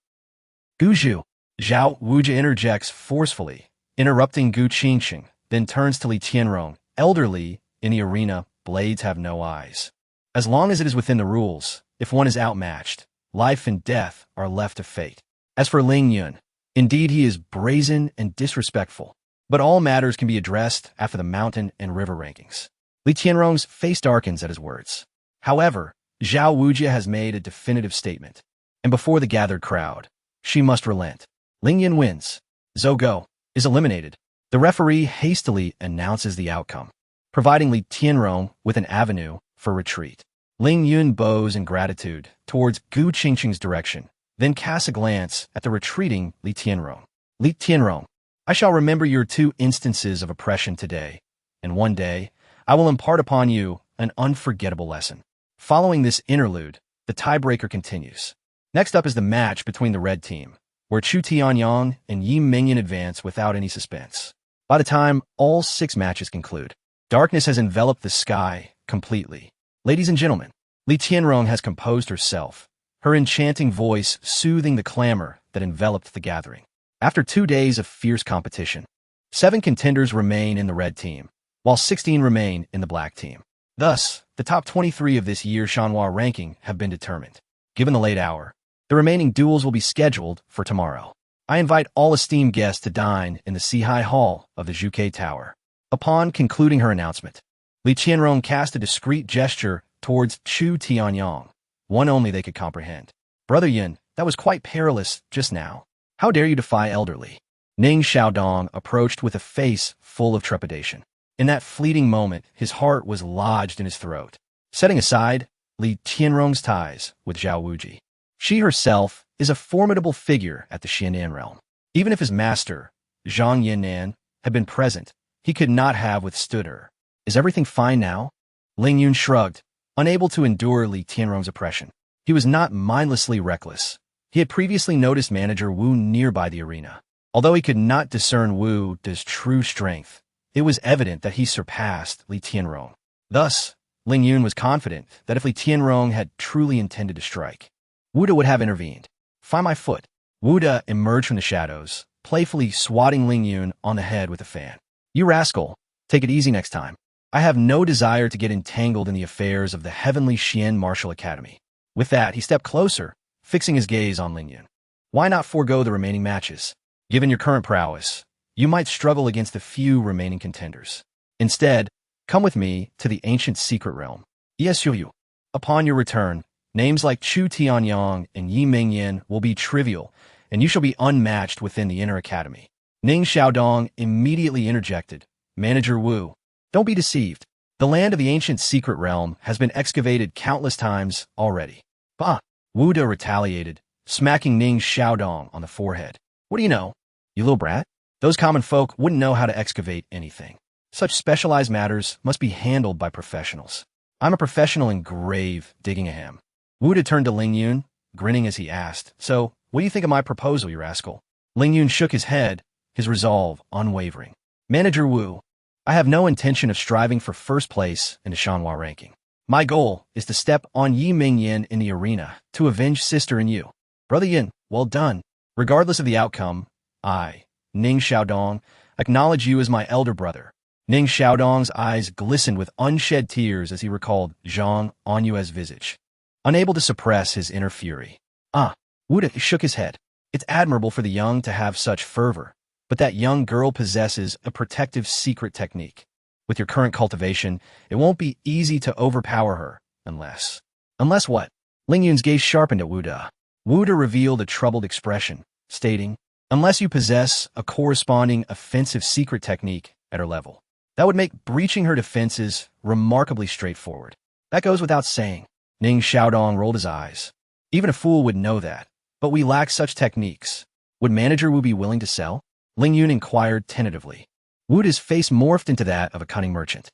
Gu Zhu. Zhao Wuji interjects forcefully, interrupting Gu Qingqing, then turns to Li Tianrong. Elderly, in the arena, blades have no eyes. As long as it is within the rules, if one is outmatched, life and death are left to fate. As for Ling Yun, indeed he is brazen and disrespectful, but all matters can be addressed after the mountain and river rankings. Li Tianrong's face darkens at his words. However, Zhao Wujia has made a definitive statement, and before the gathered crowd, she must relent. Ling Yun wins. Zhou Go is eliminated. The referee hastily announces the outcome, providing Li Tianrong with an avenue for retreat. Ling Yun bows in gratitude towards Gu Qingqing's direction, then casts a glance at the retreating Li Tianrong. Li Tianrong, I shall remember your 2 instances of oppression today, and one day I will impart upon you an unforgettable lesson. Following this interlude, the tiebreaker continues. Next up is the match between the red team, where Chu Tianyang and Yi Mingyan advance without any suspense. By the time all 6 matches conclude, darkness has enveloped the sky completely. Ladies and gentlemen, Li Tianrong has composed herself, her enchanting voice soothing the clamor that enveloped the gathering. After 2 days of fierce competition, 7 contenders remain in the red team, while 16 remain in the black team. Thus, the top 23 of this year's Shanhua ranking have been determined. Given the late hour, the remaining duels will be scheduled for tomorrow. I invite all esteemed guests to dine in the Sihai Hall of the Zhuke Tower. Upon concluding her announcement, Li Tianrong cast a discreet gesture towards Chu Tianyang, one only they could comprehend. Brother Yin, that was quite perilous just now. How dare you defy elderly? Ning Xiaodong approached with a face full of trepidation. In that fleeting moment, his heart was lodged in his throat. Setting aside Li Tianrong's ties with Zhao Wuji, she herself is a formidable figure at the Xianan realm. Even if his master, Zhang Yan'an, had been present, he could not have withstood her. Is everything fine now? Ling Yun shrugged, unable to endure Li Tianrong's oppression. He was not mindlessly reckless. He had previously noticed manager Wu nearby the arena. Although he could not discern Wu's true strength, it was evident that he surpassed Li Tianrong. Thus, Ling Yun was confident that if Li Tianrong had truly intended to strike, Wuda would have intervened. Find my foot. Wuda emerged from the shadows, playfully swatting Ling Yun on the head with a fan. You rascal, take it easy next time. I have no desire to get entangled in the affairs of the heavenly Xian Martial Academy. With that, he stepped closer, fixing his gaze on Ling Yun. Why not forego the remaining matches? Given your current prowess, you might struggle against the few remaining contenders. Instead, come with me to the ancient secret realm. Yes, you. Upon your return, names like Chu Tianyang and Yi Mingyan will be trivial, and you shall be unmatched within the inner academy. Ning Xiaodong immediately interjected. Manager Wu, don't be deceived. The land of the ancient secret realm has been excavated countless times already. Bah! Wuda retaliated, smacking Ning Xiaodong on the forehead. What do you know? You little brat? Those common folk wouldn't know how to excavate anything. Such specialized matters must be handled by professionals. I'm a professional in grave digging a ham. Wuda turned to Ling Yun, grinning as he asked, So, what do you think of my proposal, you rascal? Ling Yun shook his head, his resolve unwavering. Manager Wu, I have no intention of striving for first place in the Shanhua ranking. My goal is to step on Yi Ming Yin in the arena to avenge sister and you. Brother Yin, well done. Regardless of the outcome, I, Ning Xiaodong, acknowledge you as my elder brother. Ning Xiaodong's eyes glistened with unshed tears as he recalled Zhang Anyue's visage, unable to suppress his inner fury. Wu De shook his head. It's admirable for the young to have such fervor, but that young girl possesses a protective secret technique. With your current cultivation, it won't be easy to overpower her, unless... Unless what? Ling Yun's gaze sharpened at Wu De. Wu De revealed a troubled expression, stating, unless you possess a corresponding offensive secret technique at her level. That would make breaching her defenses remarkably straightforward. That goes without saying. Ning Xiaodong rolled his eyes. Even a fool would know that, but we lack such techniques. Would Manager Wu be willing to sell? Ling Yun inquired tentatively. Wu De's face morphed into that of a cunning merchant.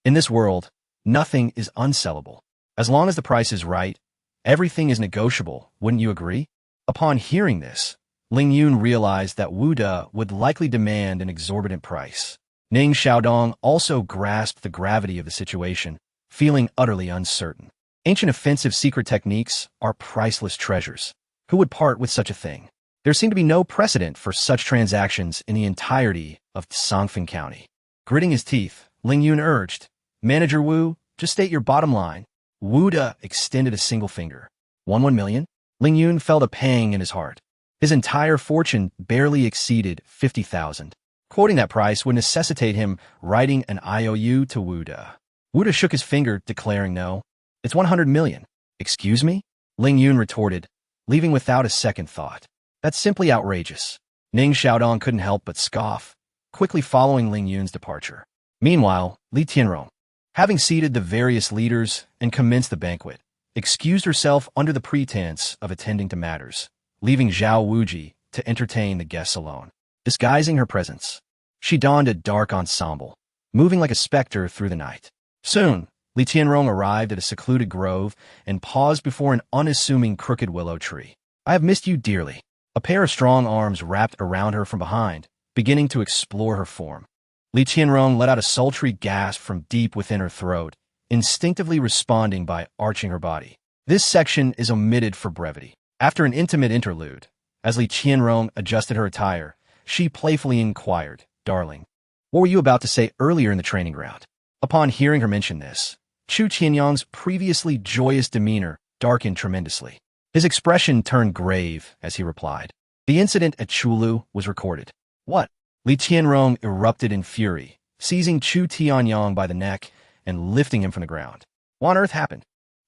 In this world, nothing is unsellable. As long as the price is right, everything is negotiable, wouldn't you agree? Upon hearing this, Ling Yun realized that Wu De would likely demand an exorbitant price. Ning Xiaodong also grasped the gravity of the situation, feeling utterly uncertain. Ancient offensive secret techniques are priceless treasures. Who would part with such a thing? There seemed to be no precedent for such transactions in the entirety of Songfeng County. Gritting his teeth, Ling Yun urged, Manager Wu, just state your bottom line. Wu De extended a single finger. 1 million? Ling Yun felt a pang in his heart. His entire fortune barely exceeded 50,000. Quoting that price would necessitate him writing an IOU to Wu De. Wu De shook his finger, declaring no. It's 100 million. Excuse me? Ling Yun retorted, leaving without a second thought. That's simply outrageous. Ning Xiaodong couldn't help but scoff, quickly following Ling Yun's departure. Meanwhile, Li Tianrong, having seated the various leaders and commenced the banquet, excused herself under the pretense of attending to matters, leaving Zhao Wuji to entertain the guests alone. Disguising her presence, she donned a dark ensemble, moving like a specter through the night. Soon, Li Tianrong arrived at a secluded grove and paused before an unassuming crooked willow tree. I have missed you dearly. A pair of strong arms wrapped around her from behind, beginning to explore her form. Li Tianrong let out a sultry gasp from deep within her throat, instinctively responding by arching her body. This section is omitted for brevity. After an intimate interlude, as Li Tianrong adjusted her attire, she playfully inquired, Darling, what were you about to say earlier in the training ground? Upon hearing her mention this, Chu Qianyang's previously joyous demeanor darkened tremendously. His expression turned grave as he replied. The incident at Chulu was recorded. What? Li Tianrong erupted in fury, seizing Chu Tianyang by the neck and lifting him from the ground. What on earth happened?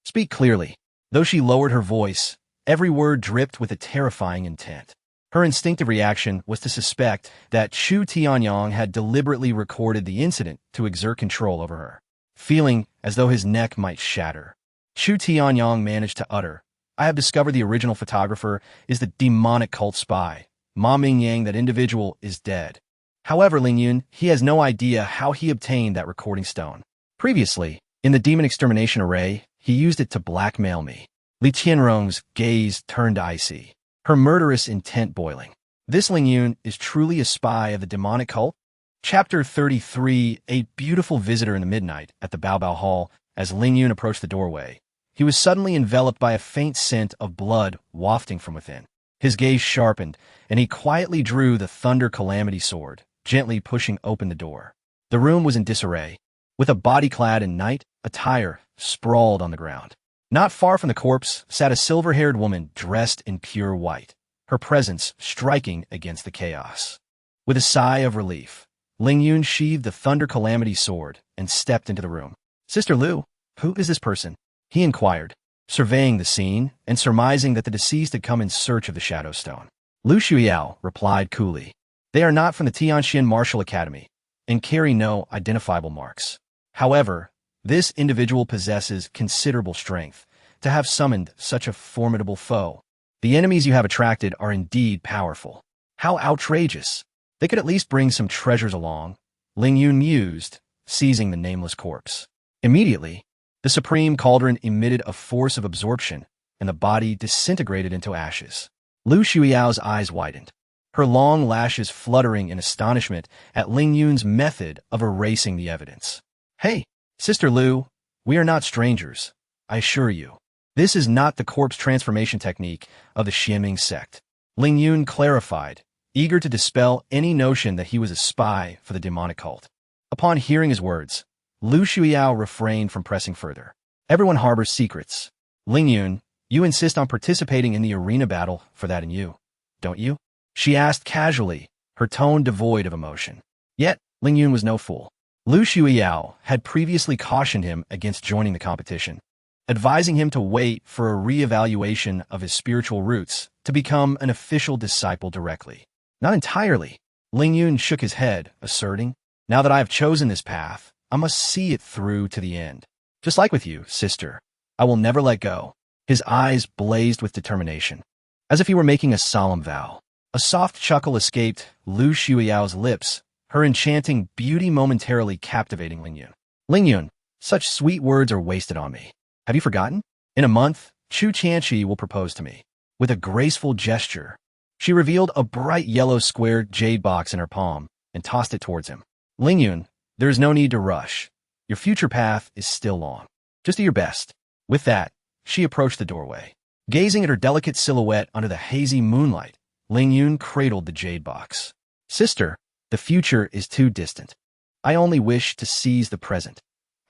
Speak clearly. Though she lowered her voice, every word dripped with a terrifying intent. Her instinctive reaction was to suspect that Chu Tianyang had deliberately recorded the incident to exert control over her. Feeling as though his neck might shatter, Chu Tianyang managed to utter, I have discovered the original photographer is the demonic cult spy. Ma Mingyang, that individual, is dead. However, Ling Yun, he has no idea how he obtained that recording stone. Previously, in the demon extermination array, he used it to blackmail me. Li Tianrong's gaze turned icy, her murderous intent boiling. This Ling Yun is truly a spy of the demonic cult? Chapter 33, a beautiful visitor in the midnight at the Bao Bao Hall. As Ling Yun approached the doorway, he was suddenly enveloped by a faint scent of blood wafting from within. His gaze sharpened, and he quietly drew the Thunder Calamity sword, gently pushing open the door. The room was in disarray, with a body clad in night attire sprawled on the ground. Not far from the corpse sat a silver-haired woman dressed in pure white, her presence striking against the chaos. With a sigh of relief, Ling Yun sheathed the Thunder Calamity sword and stepped into the room. Sister Lu, who is this person? He inquired, surveying the scene and surmising that the deceased had come in search of the Shadow Stone. Lu Shuiao replied coolly, They are not from the Tianxian Martial Academy and carry no identifiable marks. However, this individual possesses considerable strength to have summoned such a formidable foe. The enemies you have attracted are indeed powerful. How outrageous! They could at least bring some treasures along, Ling Yun mused, seizing the nameless corpse. Immediately, the supreme cauldron emitted a force of absorption, and the body disintegrated into ashes. Lu Shuiao's eyes widened. her long lashes fluttering in astonishment at Ling Yun's method of erasing the evidence. Hey, Sister Lu, we are not strangers, I assure you. This is not the corpse transformation technique of the Xieming sect. Ling Yun clarified, eager to dispel any notion that he was a spy for the demonic cult. Upon hearing his words, Lu Shuiyao refrained from pressing further. Everyone harbors secrets. Ling Yun, you insist on participating in the arena battle for that in you, don't you? She asked casually, her tone devoid of emotion. Yet, Ling Yun was no fool. Lu Shuiyao had previously cautioned him against joining the competition, advising him to wait for a re-evaluation of his spiritual roots to become an official disciple directly. Not entirely. Ling Yun shook his head, asserting, now that I have chosen this path, I must see it through to the end. Just like with you, sister, I will never let go. His eyes blazed with determination, as if he were making a solemn vow. A soft chuckle escaped Lu Shuiyao's lips, her enchanting beauty momentarily captivating Ling Yun. Ling Yun, such sweet words are wasted on me. Have you forgotten? In a month, Chu Tianqi will propose to me. With a graceful gesture, she revealed a bright yellow square jade box in her palm and tossed it towards him. Ling Yun, there is no need to rush. Your future path is still long. Just do your best. With that, she approached the doorway. Gazing at her delicate silhouette under the hazy moonlight, Ling Yun cradled the jade box. Sister, the future is too distant. I only wish to seize the present.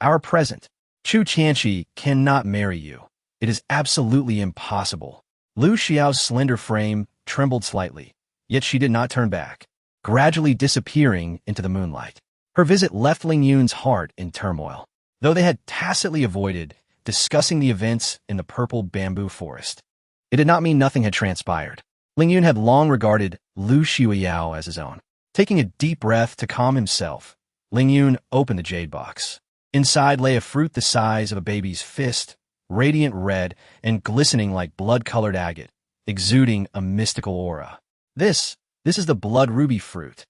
Our present. Chu Tianqi cannot marry you. It is absolutely impossible. Lu Xiao's slender frame trembled slightly, yet she did not turn back, gradually disappearing into the moonlight. Her visit left Ling Yun's heart in turmoil, though they had tacitly avoided discussing the events in the purple bamboo forest. It did not mean nothing had transpired. Ling Yun had long regarded Lu Shuiyao as his own. Taking a deep breath to calm himself, Ling Yun opened the jade box. Inside lay a fruit the size of a baby's fist, radiant red and glistening like blood-colored agate, exuding a mystical aura. This is the blood ruby fruit.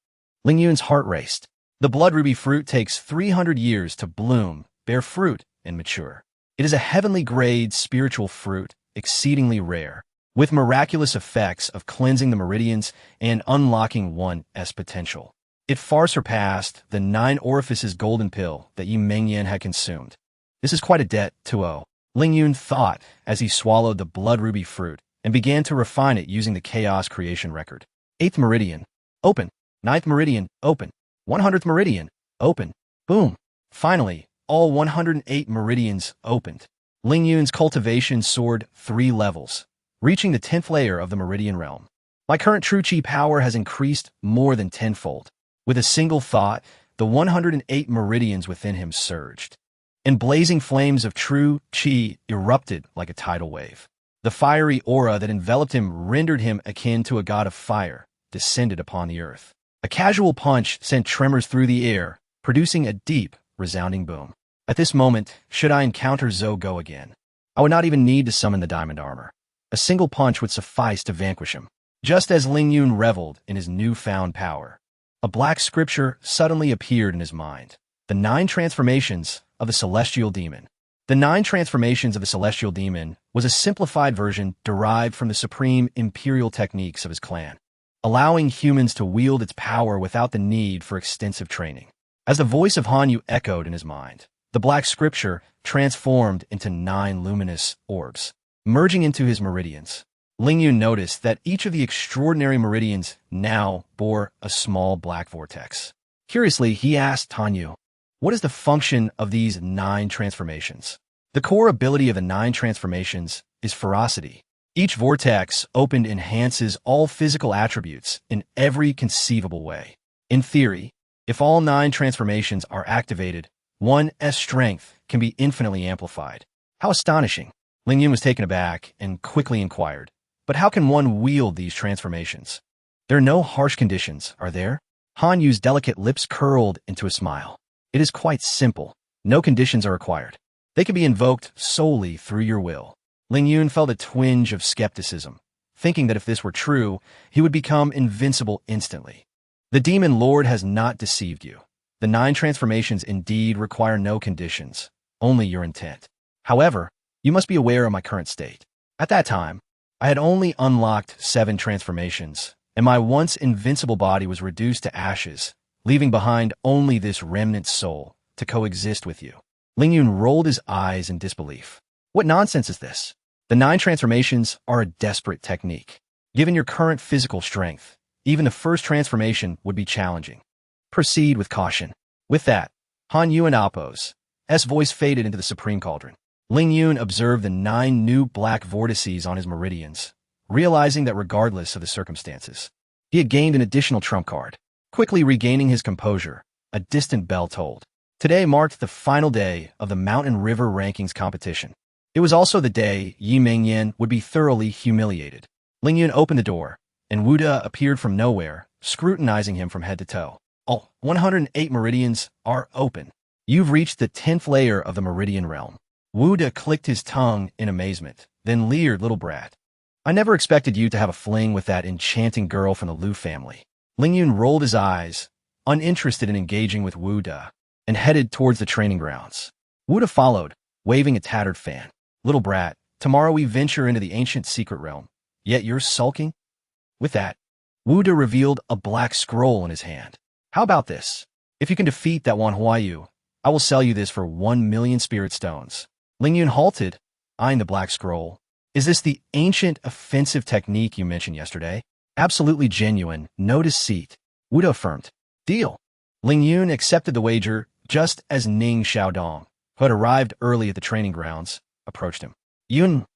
Ling Yun's heart raced. The blood ruby fruit takes 300 years to bloom, bear fruit, and mature. It is a heavenly grade spiritual fruit, exceedingly rare, with miraculous effects of cleansing the meridians and unlocking one's potential. It far surpassed the 9 orifices golden pill that Yi Mengyan had consumed. This is quite a debt to owe, Ling Yun thought as he swallowed the blood ruby fruit and began to refine it using the chaos creation record. 8th meridian, open. 9th meridian, open. 100th meridian, open. Boom. Finally, all 108 meridians opened. Ling Yun's cultivation soared 3 levels, reaching the 10th layer of the meridian realm. My current true chi power has increased more than tenfold. With a single thought, the 108 meridians within him surged, and blazing flames of true chi erupted like a tidal wave. The fiery aura that enveloped him rendered him akin to a god of fire, descended upon the earth. A casual punch sent tremors through the air, producing a deep, resounding boom. At this moment, should I encounter Zhou Go again, I would not even need to summon the diamond armor. A single punch would suffice to vanquish him. Just as Ling Yun reveled in his newfound power, a black scripture suddenly appeared in his mind. The 9 transformations of the celestial demon. The 9 transformations of the celestial demon was a simplified version derived from the supreme imperial techniques of his clan, allowing humans to wield its power without the need for extensive training. As the voice of Han Yu echoed in his mind, the black scripture transformed into 9 luminous orbs, merging into his meridians. Ling Yun noticed that each of the extraordinary meridians now bore a small black vortex. Curiously, he asked Han Yu, what is the function of these 9 transformations? The core ability of the 9 transformations is ferocity. Each vortex opened enhances all physical attributes in every conceivable way. In theory, if all 9 transformations are activated, one's strength can be infinitely amplified. How astonishing! Ling Yun was taken aback and quickly inquired, but how can one wield these transformations? There are no harsh conditions, are there? Han Yu's delicate lips curled into a smile. It is quite simple. No conditions are required. They can be invoked solely through your will. Ling Yun felt a twinge of skepticism, thinking that if this were true, he would become invincible instantly. The Demon Lord has not deceived you. The 9 transformations indeed require no conditions, only your intent. However, you must be aware of my current state. At that time, I had only unlocked 7 transformations, and my once invincible body was reduced to ashes, leaving behind only this remnant soul to coexist with you. Ling Yun rolled his eyes in disbelief. What nonsense is this? The 9 transformations are a desperate technique. Given your current physical strength, even the first transformation would be challenging. Proceed with caution. With that, Han Yuan Appo's voice faded into the Supreme Cauldron. Ling Yun observed the 9 new black vortices on his meridians, realizing that regardless of the circumstances, he had gained an additional trump card. Quickly regaining his composure, a distant bell tolled. Today marked the final day of the Mountain River Rankings competition. It was also the day Yi Mingyan would be thoroughly humiliated. Ling Yun opened the door, and Wu De appeared from nowhere, scrutinizing him from head to toe. All 108 meridians are open. You've reached the 10th layer of the meridian realm. Wu De clicked his tongue in amazement, then leered, little brat. I never expected you to have a fling with that enchanting girl from the Aloof family. Ling Yun rolled his eyes, uninterested in engaging with Wu De, and headed towards the training grounds. Wu De followed, waving a tattered fan. Little brat, tomorrow we venture into the ancient secret realm, yet you're sulking? With that, Wu De revealed a black scroll in his hand. How about this? If you can defeat that Wan Huayu, I will sell you this for 1 million spirit stones. Ling Yun halted, eyeing the black scroll. Is this the ancient offensive technique you mentioned yesterday? Absolutely genuine, no deceit. Wu De affirmed. Deal. Ling Yun accepted the wager just as Ning Xiaodong, who had arrived early at the training grounds, approached him. Yun,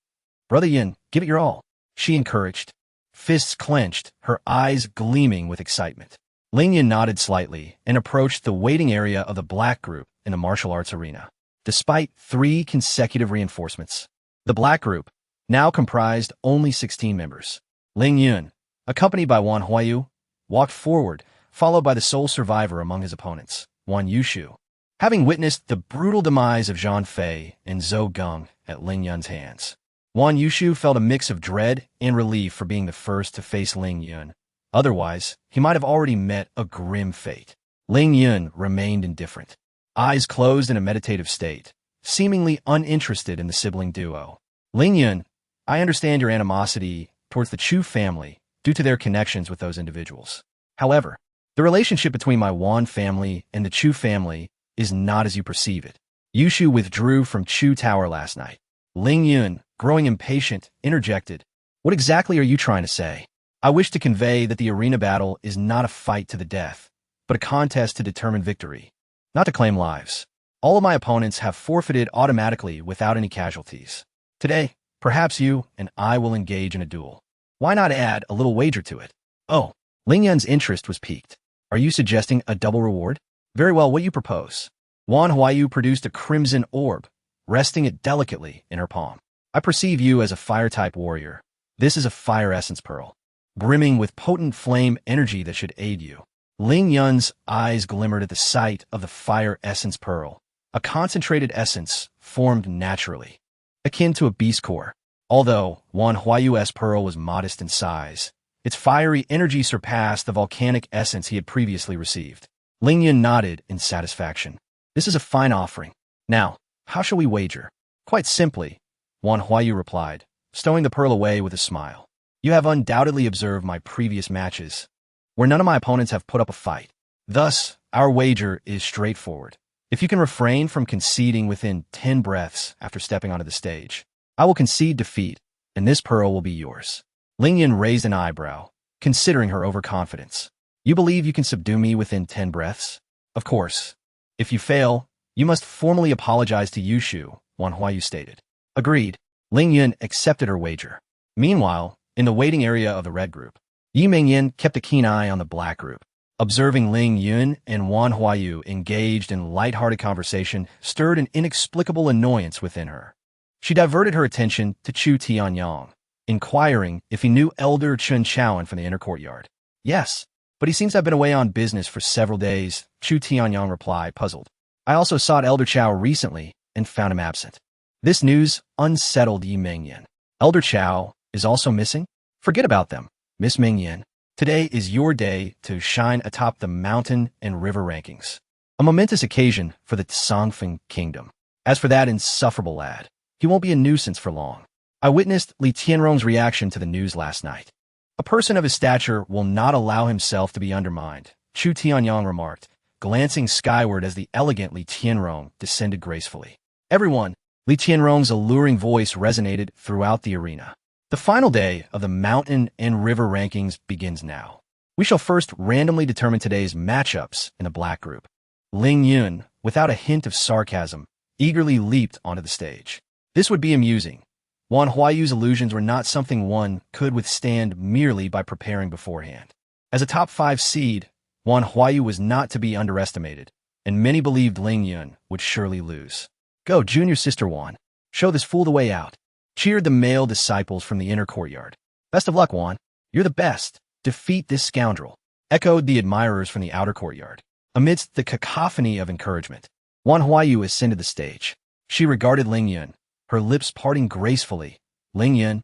brother Yun, give it your all, she encouraged. Fists clenched, her eyes gleaming with excitement. Ling Yun nodded slightly and approached the waiting area of the black group in the martial arts arena. Despite 3 consecutive reinforcements, the black group now comprised only 16 members. Ling Yun, accompanied by Wan Huayu, walked forward, followed by the sole survivor among his opponents, Wan Yushu. Having witnessed the brutal demise of Zhang Fei and Zhou Geng at Ling Yun's hands, Wan Yushu felt a mix of dread and relief for being the first to face Ling Yun. Otherwise, he might have already met a grim fate. Ling Yun remained indifferent, eyes closed in a meditative state, seemingly uninterested in the sibling duo. Ling Yun, I understand your animosity towards the Chu family due to their connections with those individuals. However, the relationship between my Wan family and the Chu family is not as you perceive it. Yushu withdrew from Chu Tower last night. Ling Yun, growing impatient, interjected. What exactly are you trying to say? I wish to convey that the arena battle is not a fight to the death, but a contest to determine victory, not to claim lives. All of my opponents have forfeited automatically without any casualties. Today, perhaps you and I will engage in a duel. Why not add a little wager to it? Oh, Ling Yun's interest was piqued. Are you suggesting a double reward? Very well, what do you propose? Wan Huayu produced a crimson orb, resting it delicately in her palm. I perceive you as a fire-type warrior. This is a fire essence pearl, brimming with potent flame energy that should aid you. Ling Yun's eyes glimmered at the sight of the fire essence pearl, a concentrated essence formed naturally, akin to a beast core. Although Wan Huayu's pearl was modest in size, its fiery energy surpassed the volcanic essence he had previously received. Ling Yun nodded in satisfaction. This is a fine offering. Now, how shall we wager? Quite simply, Wan Huayu replied, stowing the pearl away with a smile. You have undoubtedly observed my previous matches, where none of my opponents have put up a fight. Thus, our wager is straightforward. If you can refrain from conceding within 10 breaths after stepping onto the stage, I will concede defeat, and this pearl will be yours. Ling Yun raised an eyebrow, considering her overconfidence. You believe you can subdue me within 10 breaths? Of course. If you fail, you must formally apologize to Yushu, Wan Huayu stated. Agreed. Ling Yun accepted her wager. Meanwhile, in the waiting area of the red group, Yi Mingyan kept a keen eye on the black group. Observing Ling Yun and Wan Huayu engaged in light-hearted conversation stirred an inexplicable annoyance within her. She diverted her attention to Chu Tianyang, inquiring if he knew Elder Chun Chowan from the inner courtyard. Yes, but he seems to have been away on business for several days, Chu Tianyang replied, puzzled. I also sought Elder Chow recently and found him absent. This news unsettled Yi Mingyan. Elder Chow is also missing? Forget about them, Miss Mingyan. Today is your day to shine atop the mountain and river rankings. A momentous occasion for the Songfeng Kingdom. As for that insufferable lad, he won't be a nuisance for long. I witnessed Li Tianrong's reaction to the news last night. A person of his stature will not allow himself to be undermined, Chu Tianyang remarked, glancing skyward as the elegant Li Tianrong descended gracefully. Everyone, Li Tianrong's alluring voice resonated throughout the arena. The final day of the mountain and river rankings begins now. We shall first randomly determine today's matchups in the black group. Ling Yun, without a hint of sarcasm, eagerly leaped onto the stage. This would be amusing. Wan Huayu's illusions were not something one could withstand merely by preparing beforehand. As a top 5 seed, Wan Huayu was not to be underestimated, and many believed Ling Yun would surely lose. Go, junior sister Wan. Show this fool the way out, cheered the male disciples from the inner courtyard. Best of luck, Wan. You're the best. Defeat this scoundrel, echoed the admirers from the outer courtyard. Amidst the cacophony of encouragement, Wan Huayu ascended the stage. She regarded Ling Yun, her lips parting gracefully. Ling Yun,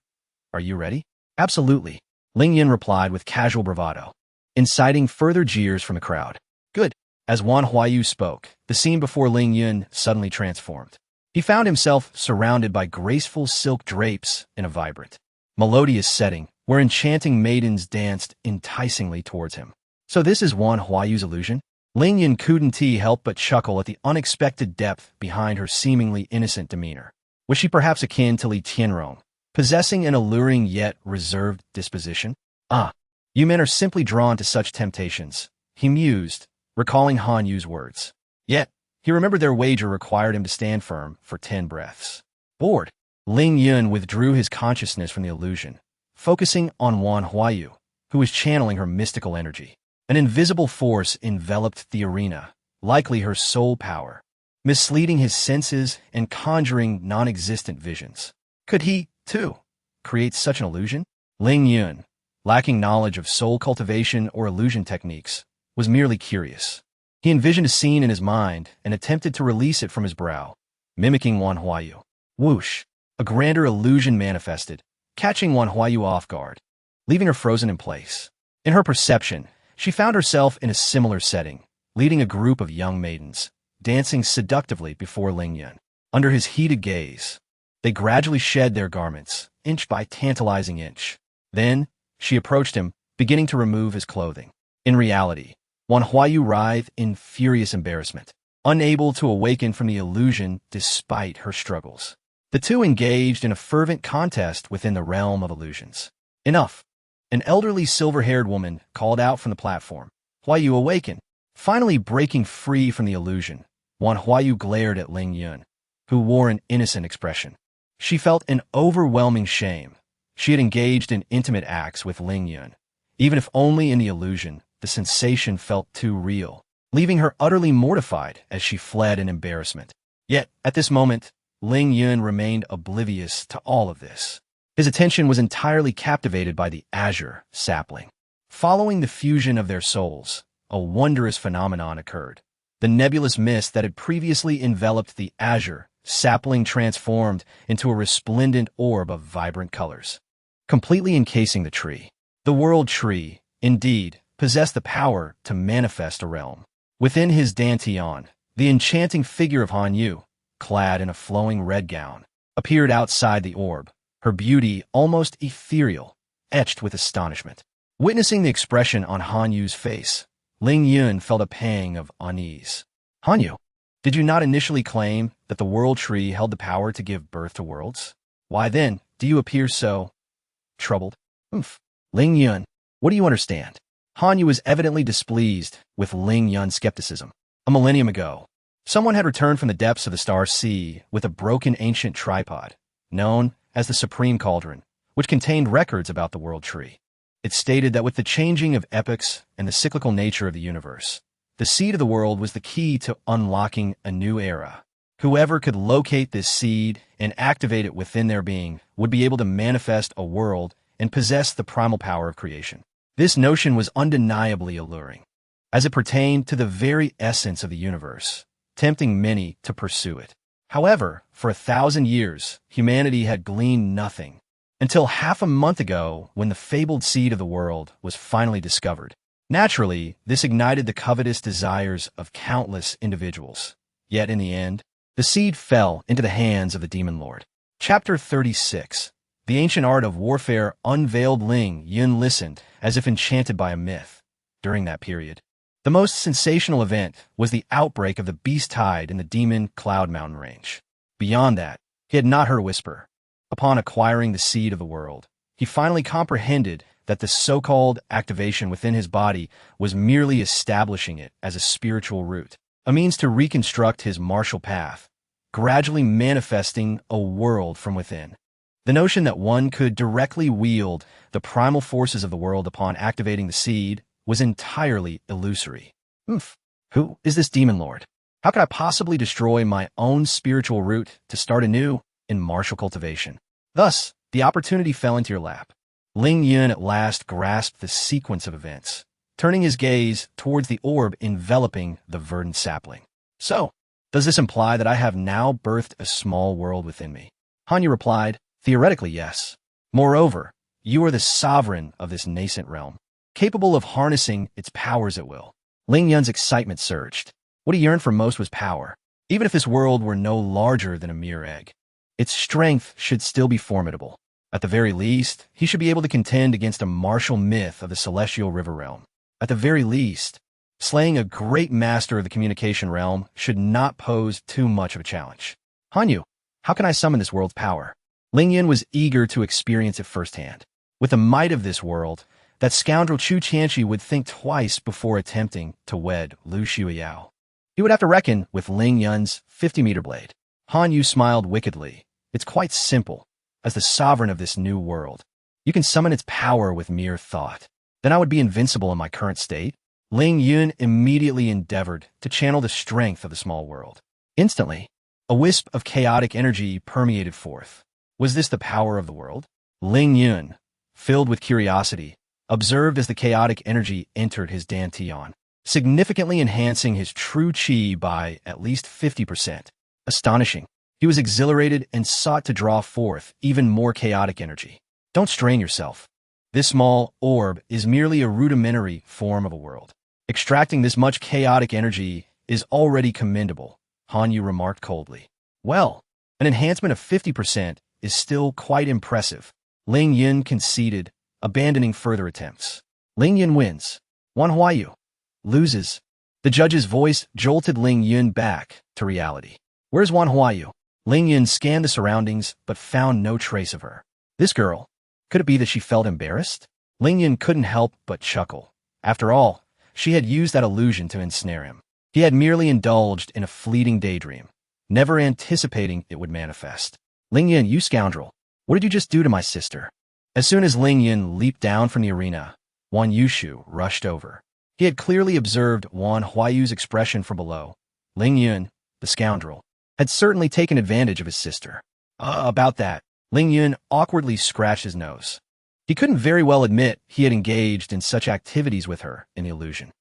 are you ready? Absolutely, Ling Yun replied with casual bravado, inciting further jeers from the crowd. Good. As Wan Huayu spoke, the scene before Ling Yun suddenly transformed. He found himself surrounded by graceful silk drapes in a vibrant, melodious setting where enchanting maidens danced enticingly towards him. So this is Wan Huayu's illusion? Ling Yun couldn't help but chuckle at the unexpected depth behind her seemingly innocent demeanor. Was she perhaps akin to Li Tianrong, possessing an alluring yet reserved disposition? Ah, you men are simply drawn to such temptations, he mused, recalling Han Yu's words. Yet, he remembered their wager required him to stand firm for 10 breaths. Bored, Ling Yun withdrew his consciousness from the illusion, focusing on Wan Huayu, who was channeling her mystical energy. An invisible force enveloped the arena, likely her soul power, misleading his senses and conjuring non-existent visions. Could he, too, create such an illusion? Ling Yun, lacking knowledge of soul cultivation or illusion techniques, was merely curious. He envisioned a scene in his mind and attempted to release it from his brow, mimicking Wan Huayu. Whoosh! A grander illusion manifested, catching Wan Huayu off guard, leaving her frozen in place. In her perception, she found herself in a similar setting, leading a group of young maidens, dancing seductively before Ling Yun. Under his heated gaze, they gradually shed their garments, inch by tantalizing inch. Then, she approached him, beginning to remove his clothing. In reality, Wan Huayu writhed in furious embarrassment, unable to awaken from the illusion despite her struggles. The two engaged in a fervent contest within the realm of illusions. Enough! An elderly silver-haired woman called out from the platform. Huayu, awaken! Finally breaking free from the illusion, Wan Huayu glared at Ling Yun, who wore an innocent expression. She felt an overwhelming shame. She had engaged in intimate acts with Ling Yun. Even if only in the illusion, the sensation felt too real, leaving her utterly mortified as she fled in embarrassment. Yet, at this moment, Ling Yun remained oblivious to all of this. His attention was entirely captivated by the azure sapling. Following the fusion of their souls, a wondrous phenomenon occurred. The nebulous mist that had previously enveloped the azure sapling transformed into a resplendent orb of vibrant colors, completely encasing the tree. The world tree, indeed, possessed the power to manifest a realm. Within his dantian, the enchanting figure of Han Yu, clad in a flowing red gown, appeared outside the orb, her beauty almost ethereal, etched with astonishment. Witnessing the expression on Han Yu's face, Ling Yun felt a pang of unease. Han Yu, did you not initially claim that the world tree held the power to give birth to worlds? Why then do you appear so troubled? Ling Yun, what do you understand? Han Yu was evidently displeased with Ling Yun's skepticism. A millennium ago, someone had returned from the depths of the star sea with a broken ancient tripod, known as the Supreme Cauldron, which contained records about the world tree. It stated that with the changing of epochs and the cyclical nature of the universe, the seed of the world was the key to unlocking a new era. Whoever could locate this seed and activate it within their being would be able to manifest a world and possess the primal power of creation. This notion was undeniably alluring, as it pertained to the very essence of the universe, tempting many to pursue it. However, for 1,000 years, humanity had gleaned nothing, until half a month ago when the fabled seed of the world was finally discovered. Naturally, this ignited the covetous desires of countless individuals. Yet in the end, the seed fell into the hands of the Demon Lord. Chapter 36. The ancient art of warfare unveiled. Ling Yun listened, as if enchanted by a myth. During that period, the most sensational event was the outbreak of the beast tide in the demon Cloud Mountain range. Beyond that, he had not heard a whisper. Upon acquiring the seed of the world, he finally comprehended that the so-called activation within his body was merely establishing it as a spiritual root, a means to reconstruct his martial path, gradually manifesting a world from within. The notion that one could directly wield the primal forces of the world upon activating the seed was entirely illusory. Who is this demon lord? How could I possibly destroy my own spiritual root to start anew in martial cultivation? Thus, the opportunity fell into your lap. Ling Yun at last grasped the sequence of events, turning his gaze towards the orb enveloping the verdant sapling. So, does this imply that I have now birthed a small world within me? Hanyu replied, theoretically, yes. Moreover, you are the sovereign of this nascent realm, capable of harnessing its powers at will. Ling Yun's excitement surged. What he yearned for most was power. Even if this world were no larger than a mere egg, its strength should still be formidable. At the very least, he should be able to contend against a martial myth of the celestial river realm. At the very least, slaying a great master of the communication realm should not pose too much of a challenge. Hanyu, how can I summon this world's power? Ling Yun was eager to experience it firsthand. With the might of this world, that scoundrel Chu Qianqi would think twice before attempting to wed Lu Xiuyao. He would have to reckon with Ling Yun's 50-meter blade. Hanyu smiled wickedly. It's quite simple. As the sovereign of this new world, you can summon its power with mere thought. Then I would be invincible in my current state. Ling Yun immediately endeavored to channel the strength of the small world. Instantly, a wisp of chaotic energy permeated forth. Was this the power of the world? Ling Yun, filled with curiosity, observed as the chaotic energy entered his dantian, significantly enhancing his true qi by at least 50%. Astonishing. He was exhilarated and sought to draw forth even more chaotic energy. Don't strain yourself. This small orb is merely a rudimentary form of a world. Extracting this much chaotic energy is already commendable, Hanyu remarked coldly. Well, an enhancement of 50% is still quite impressive. Ling Yun conceded, abandoning further attempts. Ling Yun wins. Wan Huayu loses. The judge's voice jolted Ling Yun back to reality. Where's Wan Huayu? Ling Yun scanned the surroundings, but found no trace of her. This girl, could it be that she felt embarrassed? Ling Yun couldn't help but chuckle. After all, she had used that illusion to ensnare him. He had merely indulged in a fleeting daydream, never anticipating it would manifest. Ling Yun, you scoundrel, what did you just do to my sister? As soon as Ling Yun leaped down from the arena, Wan Yushu rushed over. He had clearly observed Wan Huayu's expression from below. Ling Yun, the scoundrel, had certainly taken advantage of his sister. About that, Ling Yun awkwardly scratched his nose. He couldn't very well admit he had engaged in such activities with her in the illusion.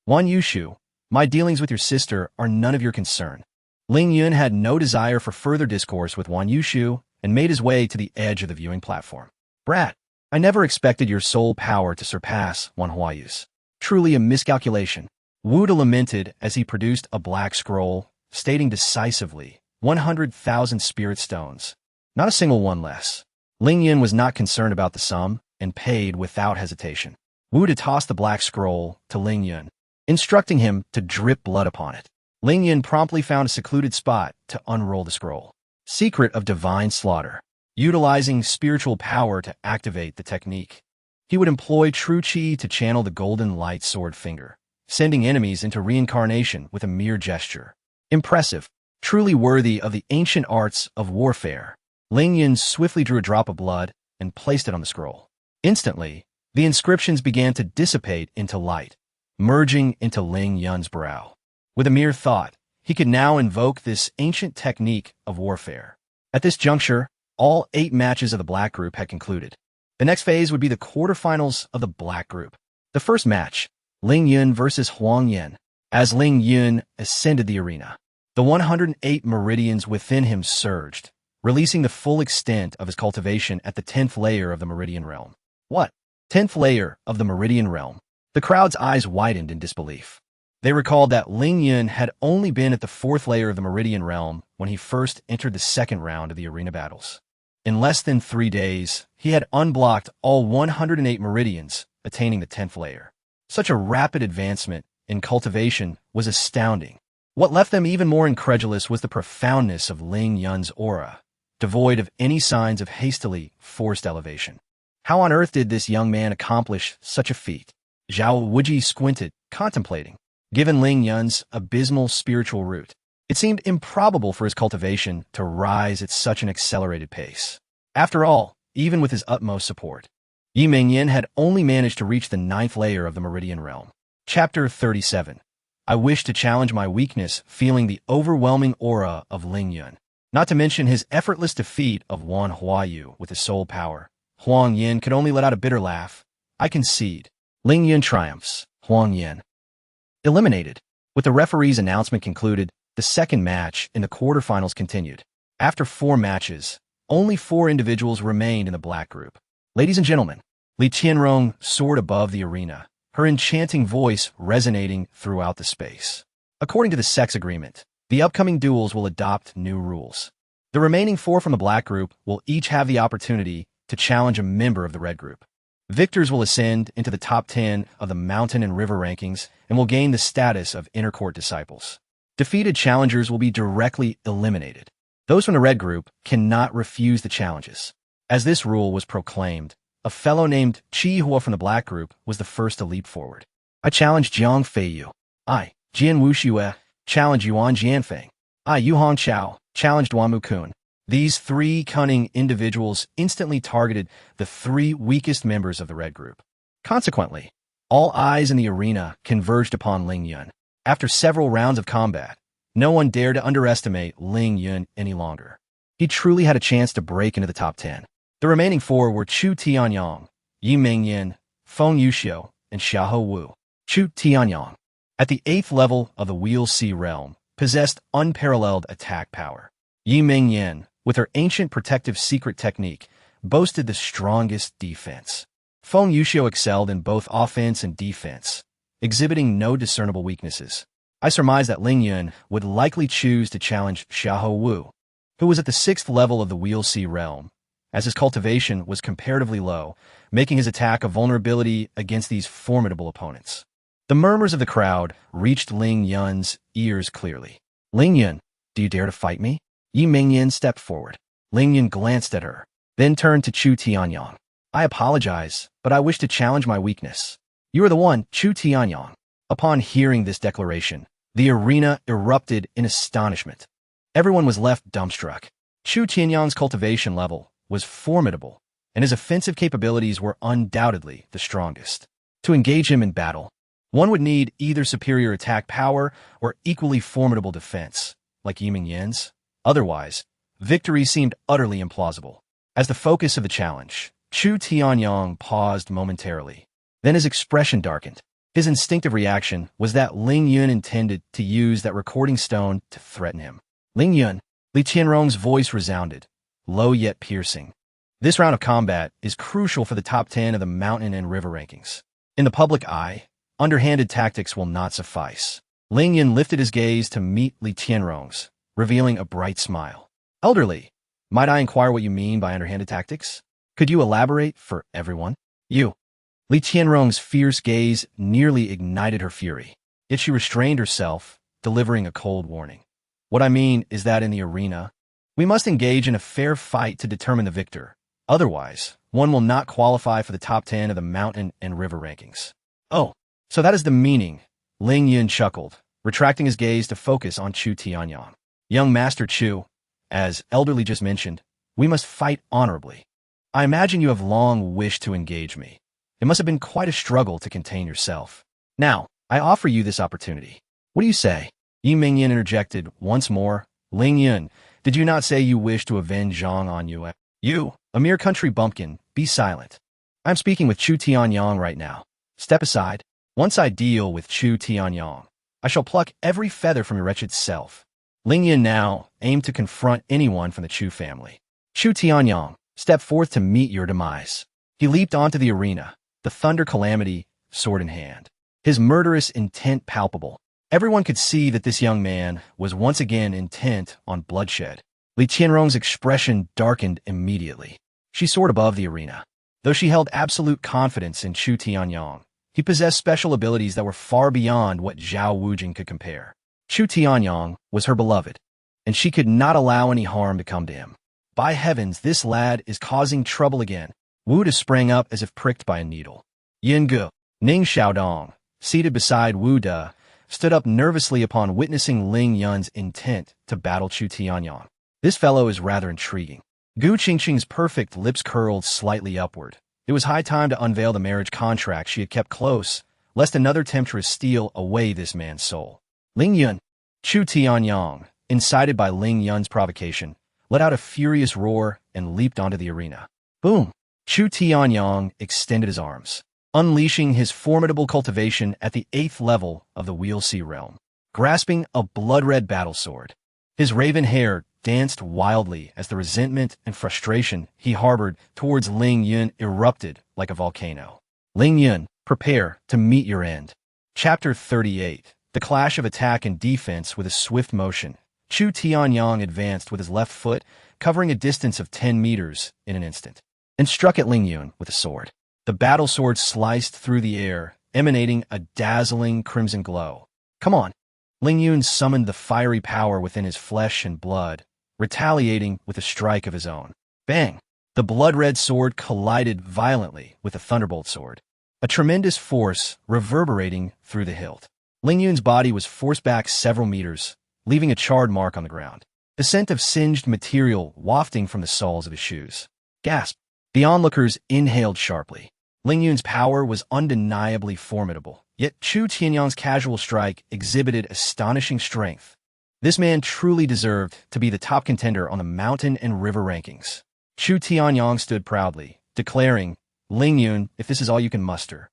Wan Yushu, my dealings with your sister are none of your concern. Ling Yun had no desire for further discourse with Wan Yushu and made his way to the edge of the viewing platform. Brat, I never expected your soul power to surpass Wan Huayu's. Truly a miscalculation. Wuda lamented as he produced a black scroll, stating decisively, 100,000 spirit stones. Not a single one less. Ling Yun was not concerned about the sum and paid without hesitation. Wuda tossed the black scroll to Ling Yun, instructing him to drip blood upon it. Ling Yun promptly found a secluded spot to unroll the scroll. Secret of Divine Slaughter. Utilizing spiritual power to activate the technique, he would employ true qi to channel the golden light sword finger, sending enemies into reincarnation with a mere gesture. Impressive, truly worthy of the ancient arts of warfare. Ling Yun swiftly drew a drop of blood and placed it on the scroll. Instantly, the inscriptions began to dissipate into light, merging into Ling Yun's brow. With a mere thought, he could now invoke this ancient technique of warfare. At this juncture, all 8 matches of the black group had concluded. The next phase would be the quarterfinals of the black group. The first match, Ling Yun versus Huang Yan. As Ling Yun ascended the arena, the 108 meridians within him surged, releasing the full extent of his cultivation at the 10th layer of the meridian realm. What? 10th layer of the meridian realm? The crowd's eyes widened in disbelief. They recalled that Ling Yun had only been at the 4th layer of the meridian realm when he first entered the second round of the arena battles. In less than 3 days, he had unblocked all 108 meridians, attaining the 10th layer. Such a rapid advancement in cultivation was astounding. What left them even more incredulous was the profoundness of Ling Yun's aura, devoid of any signs of hastily forced elevation. How on earth did this young man accomplish such a feat? Zhao Wuji squinted, contemplating. Given Ling Yun's abysmal spiritual root, it seemed improbable for his cultivation to rise at such an accelerated pace. After all, even with his utmost support, Yi Mingyan had only managed to reach the 9th layer of the Meridian Realm. Chapter 37. I wish to challenge my weakness, feeling the overwhelming aura of Ling Yun. Not to mention his effortless defeat of Wan Huayu with his soul power. Huang Yin could only let out a bitter laugh. I concede. Ling Yun triumphs. Huang Yin eliminated. With the referee's announcement concluded, the second match in the quarterfinals continued. After 4 matches, only 4 individuals remained in the black group. Ladies and gentlemen, Li Tianrong soared above the arena, her enchanting voice resonating throughout the space. According to the Sect's agreement, the upcoming duels will adopt new rules. The remaining 4 from the black group will each have the opportunity to challenge a member of the red group. Victors will ascend into the top 10 of the mountain and river rankings and will gain the status of intercourt disciples. Defeated challengers will be directly eliminated. Those from the red group cannot refuse the challenges. As this rule was proclaimed, a fellow named Chi Hua from the black group was the first to leap forward. I challenge Jiang Feiyu. I, Jian Wuxue, challenge Yuan Jianfeng. I, Yu Hongqiao, challenged Duan Mukun. These 3 cunning individuals instantly targeted the 3 weakest members of the red group. Consequently, all eyes in the arena converged upon Ling Yun. After several rounds of combat, no one dared to underestimate Ling Yun any longer. He truly had a chance to break into the top 10. The remaining 4 were Chu Tianyang, Yi Mingyan, Feng Yuxiu, and Xiahou Wu. Chu Tianyang, at the 8th level of the Wheel Sea realm, possessed unparalleled attack power. Yi Mingyan, with her ancient protective secret technique, boasted the strongest defense. Feng Yuxiu excelled in both offense and defense, exhibiting no discernible weaknesses. I surmise that Ling Yun would likely choose to challenge Xiahou Wu, who was at the 6th level of the Wheel Sea realm, as his cultivation was comparatively low, making his attack a vulnerability against these formidable opponents. The murmurs of the crowd reached Ling Yun's ears clearly. Ling Yun, do you dare to fight me? Yi Mingyan stepped forward. Ling Yun glanced at her, then turned to Chu Tianyang. I apologize, but I wish to challenge my weakness. You are the one, Chu Tianyang. Upon hearing this declaration, the arena erupted in astonishment. Everyone was left dumbstruck. Chu Tianyang's cultivation level was formidable, and his offensive capabilities were undoubtedly the strongest. To engage him in battle, one would need either superior attack power or equally formidable defense, like Yi Mingyan's. Otherwise, victory seemed utterly implausible. As the focus of the challenge, Chu Tianyang paused momentarily. Then his expression darkened. His instinctive reaction was that Ling Yun intended to use that recording stone to threaten him. Ling Yun, Li Tianrong's voice resounded, low yet piercing. This round of combat is crucial for the top 10 of the mountain and river rankings. In the public eye, underhanded tactics will not suffice. Ling Yun lifted his gaze to meet Li Tianrong's, revealing a bright smile. Elderly, might I inquire what you mean by underhanded tactics? Could you elaborate for everyone? You. Li Tianrong's fierce gaze nearly ignited her fury, yet she restrained herself, delivering a cold warning. What I mean is that in the arena, we must engage in a fair fight to determine the victor. Otherwise, one will not qualify for the top 10 of the mountain and river rankings. Oh, so that is the meaning. Ling Yun chuckled, retracting his gaze to focus on Chu Tianyang. Young Master Chu, as Elderly just mentioned, we must fight honorably. I imagine you have long wished to engage me. It must have been quite a struggle to contain yourself. Now, I offer you this opportunity. What do you say? Yi Mingyan interjected once more. Ling Yun, did you not say you wish to avenge Zhang on you? You, a mere country bumpkin, be silent. I'm speaking with Chu Tianyang right now. Step aside. Once I deal with Chu Tianyang, I shall pluck every feather from your wretched self. Ling Yun now aimed to confront anyone from the Chu family. Chu Tianyang, step forth to meet your demise. He leaped onto the arena, the thunder calamity, sword in hand. His murderous intent palpable. Everyone could see that this young man was once again intent on bloodshed. Li Qianrong's expression darkened immediately. She soared above the arena. Though she held absolute confidence in Chu Tianyong, he possessed special abilities that were far beyond what Zhao Wujing could compare. Chu Tianyong was her beloved, and she could not allow any harm to come to him. By heavens, this lad is causing trouble again. Wu De sprang up as if pricked by a needle. Yin Gu, Ning Xiaodong, seated beside Wu De, stood up nervously upon witnessing Ling Yun's intent to battle Chu Tianyong. This fellow is rather intriguing. Gu Qingqing's perfect lips curled slightly upward. It was high time to unveil the marriage contract she had kept close, lest another temptress steal away this man's soul. Ling Yun, Chu Tianyong, incited by Ling Yun's provocation, let out a furious roar and leaped onto the arena. Boom! Chu Tianyong extended his arms, unleashing his formidable cultivation at the 8th level of the Wheel Sea realm, grasping a blood-red battle sword. His raven hair danced wildly as the resentment and frustration he harbored towards Ling Yun erupted like a volcano. Ling Yun, prepare to meet your end. Chapter 38. The clash of attack and defense with a swift motion. Chu Tianyong advanced with his left foot, covering a distance of 10 meters in an instant, and struck at Ling Yun with a sword. The battle sword sliced through the air, emanating a dazzling crimson glow. Come on! Ling Yun summoned the fiery power within his flesh and blood, retaliating with a strike of his own. Bang! The blood-red sword collided violently with the thunderbolt sword, a tremendous force reverberating through the hilt. Ling Yun's body was forced back several meters, leaving a charred mark on the ground, the scent of singed material wafting from the soles of his shoes. Gasp! The onlookers inhaled sharply. Ling Yun's power was undeniably formidable, yet Chu Tianyong's casual strike exhibited astonishing strength. This man truly deserved to be the top contender on the mountain and river rankings. Chu Tianyong stood proudly, declaring, Ling Yun, if this is all you can muster.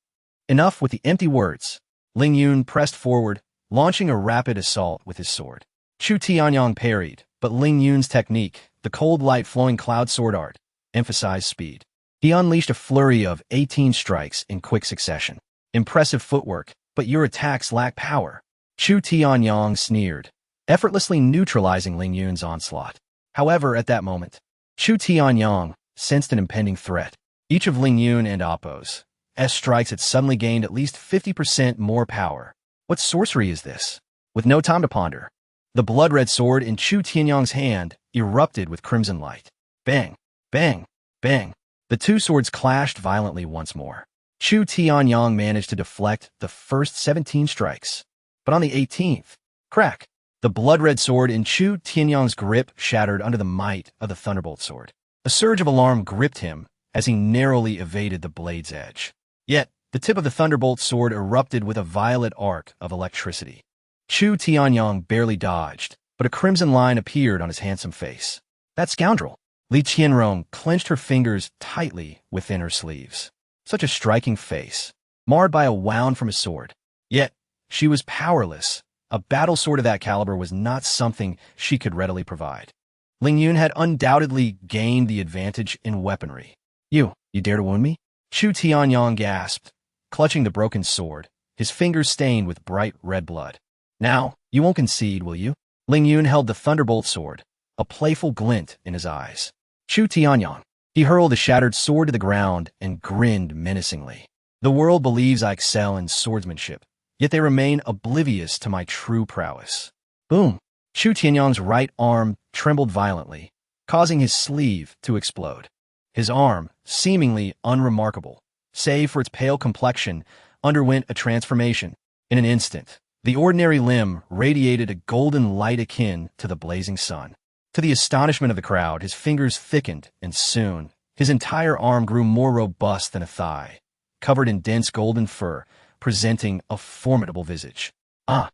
Enough with the empty words. Ling Yun pressed forward, launching a rapid assault with his sword. Chu Tianyong parried, but Ling Yun's technique, the cold light flowing cloud sword art, emphasized speed. He unleashed a flurry of 18 strikes in quick succession. Impressive footwork, but your attacks lack power. Chu Tianyong sneered, effortlessly neutralizing Ling Yun's onslaught. However, at that moment, Chu Tianyong sensed an impending threat. Each of Ling Yun and Appo's strikes had suddenly gained at least 50% more power. What sorcery is this? With no time to ponder, the blood-red sword in Chu Tianyong's hand erupted with crimson light. Bang! Bang! Bang! The two swords clashed violently once more. Chu Tianyong managed to deflect the first 17 strikes, but on the 18th, crack! The blood-red sword in Chu Tianyong's grip shattered under the might of the thunderbolt sword. A surge of alarm gripped him as he narrowly evaded the blade's edge. Yet, the tip of the thunderbolt sword erupted with a violet arc of electricity. Chu Tianyong barely dodged, but a crimson line appeared on his handsome face. That scoundrel! Li Qianrong clenched her fingers tightly within her sleeves. Such a striking face, marred by a wound from his sword. Yet, she was powerless. A battle sword of that caliber was not something she could readily provide. Ling Yun had undoubtedly gained the advantage in weaponry. You dare to wound me? Chu Tianyong gasped, clutching the broken sword, his fingers stained with bright red blood. Now, you won't concede, will you? Ling Yun held the thunderbolt sword, a playful glint in his eyes. Chu Tianyong. He hurled the shattered sword to the ground and grinned menacingly. The world believes I excel in swordsmanship, yet they remain oblivious to my true prowess. Boom! Chu Tianyong's right arm trembled violently, causing his sleeve to explode. His arm, seemingly unremarkable, save for its pale complexion, underwent a transformation. In an instant, the ordinary limb radiated a golden light akin to the blazing sun. To the astonishment of the crowd, his fingers thickened, and soon, his entire arm grew more robust than a thigh, covered in dense golden fur, presenting a formidable visage. Ah!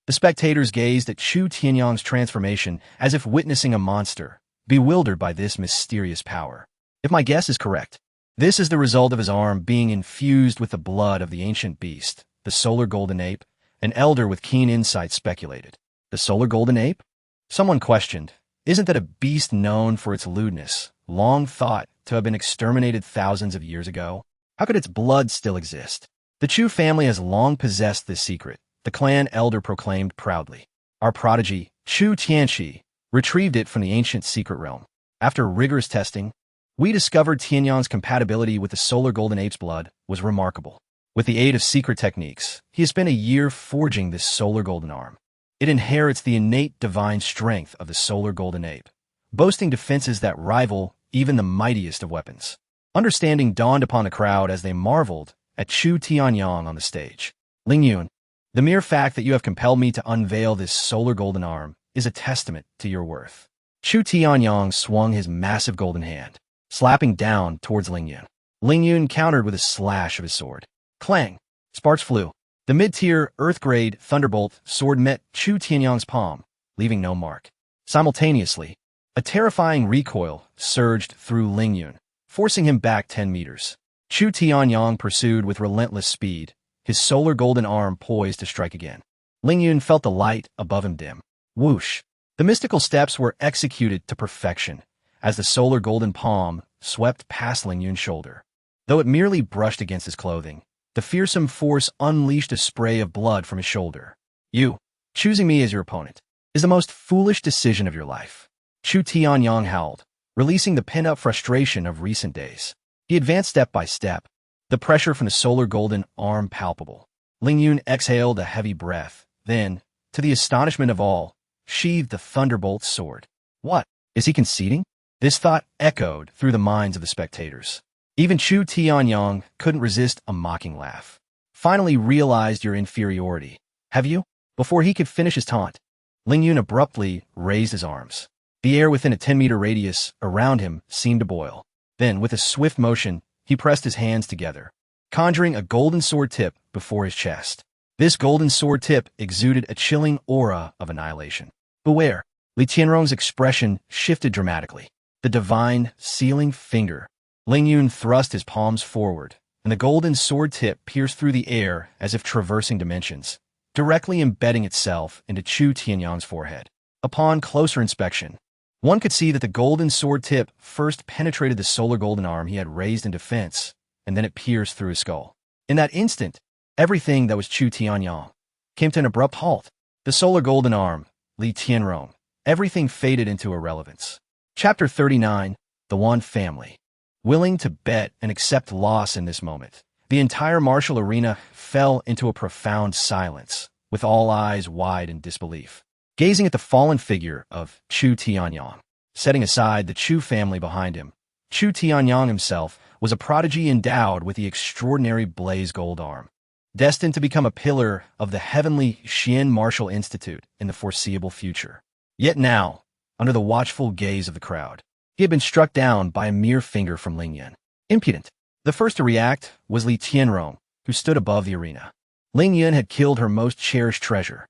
The spectators gazed at Chu Tianyong's transformation as if witnessing a monster, bewildered by this mysterious power. If my guess is correct, this is the result of his arm being infused with the blood of the ancient beast, the solar golden ape. An elder with keen insight speculated. The solar golden ape? Someone questioned. Isn't that a beast known for its lewdness, long thought to have been exterminated thousands of years ago? How could its blood still exist? The Chu family has long possessed this secret, the clan elder proclaimed proudly. Our prodigy, Chu Tianxi, retrieved it from the ancient secret realm. After rigorous testing, we discovered Tianyang's compatibility with the Solar Golden Ape's blood was remarkable. With the aid of secret techniques, he has spent a year forging this Solar Golden Arm. It inherits the innate divine strength of the Solar Golden Ape, boasting defenses that rival even the mightiest of weapons. Understanding dawned upon the crowd as they marveled at Chu Tianyang on the stage. Ling Yun, the mere fact that you have compelled me to unveil this Solar Golden Arm is a testament to your worth. Chu Tianyang swung his massive golden hand, slapping down towards Ling Yun. Ling Yun countered with a slash of his sword. Clang! Sparks flew. The mid-tier, Earth-grade Thunderbolt sword met Chu Tianyang's palm, leaving no mark. Simultaneously, a terrifying recoil surged through Ling Yun, forcing him back 10 meters. Chu Tianyang pursued with relentless speed, his Solar Golden Arm poised to strike again. Ling Yun felt the light above him dim. Whoosh! The mystical steps were executed to perfection as the Solar Golden Palm swept past Ling Yun's shoulder. Though it merely brushed against his clothing, the fearsome force unleashed a spray of blood from his shoulder. You, choosing me as your opponent, is the most foolish decision of your life. Chu Tianyang howled, releasing the pent-up frustration of recent days. He advanced step by step, the pressure from the Solar Golden Arm palpable. Ling Yun exhaled a heavy breath, then, to the astonishment of all, sheathed the Thunderbolt sword. What? Is he conceding? This thought echoed through the minds of the spectators. Even Chu Tianyang couldn't resist a mocking laugh. Finally realized your inferiority, have you? Before he could finish his taunt, Ling Yun abruptly raised his arms. The air within a 10-meter radius around him seemed to boil. Then, with a swift motion, he pressed his hands together, conjuring a golden sword tip before his chest. This golden sword tip exuded a chilling aura of annihilation. Beware! Li Tianrong's expression shifted dramatically. The divine, sealing finger. Ling Yun thrust his palms forward, and the golden sword tip pierced through the air as if traversing dimensions, directly embedding itself into Chu Tianyang's forehead. Upon closer inspection, one could see that the golden sword tip first penetrated the Solar Golden Arm he had raised in defense, and then it pierced through his skull. In that instant, everything that was Chu Tianyang came to an abrupt halt. The Solar Golden Arm, Li Tianrong, everything faded into irrelevance. Chapter 39, The One Family. Willing to bet and accept loss in this moment, the entire martial arena fell into a profound silence, with all eyes wide in disbelief, gazing at the fallen figure of Chu Tianyang. Setting aside the Chu family behind him, Chu Tianyang himself was a prodigy endowed with the extraordinary blaze gold arm, destined to become a pillar of the heavenly Xian Martial Institute in the foreseeable future. Yet now, under the watchful gaze of the crowd, he had been struck down by a mere finger from Ling Yun. Impudent. The first to react was Li Tianrong, who stood above the arena. Ling Yun had killed her most cherished treasure.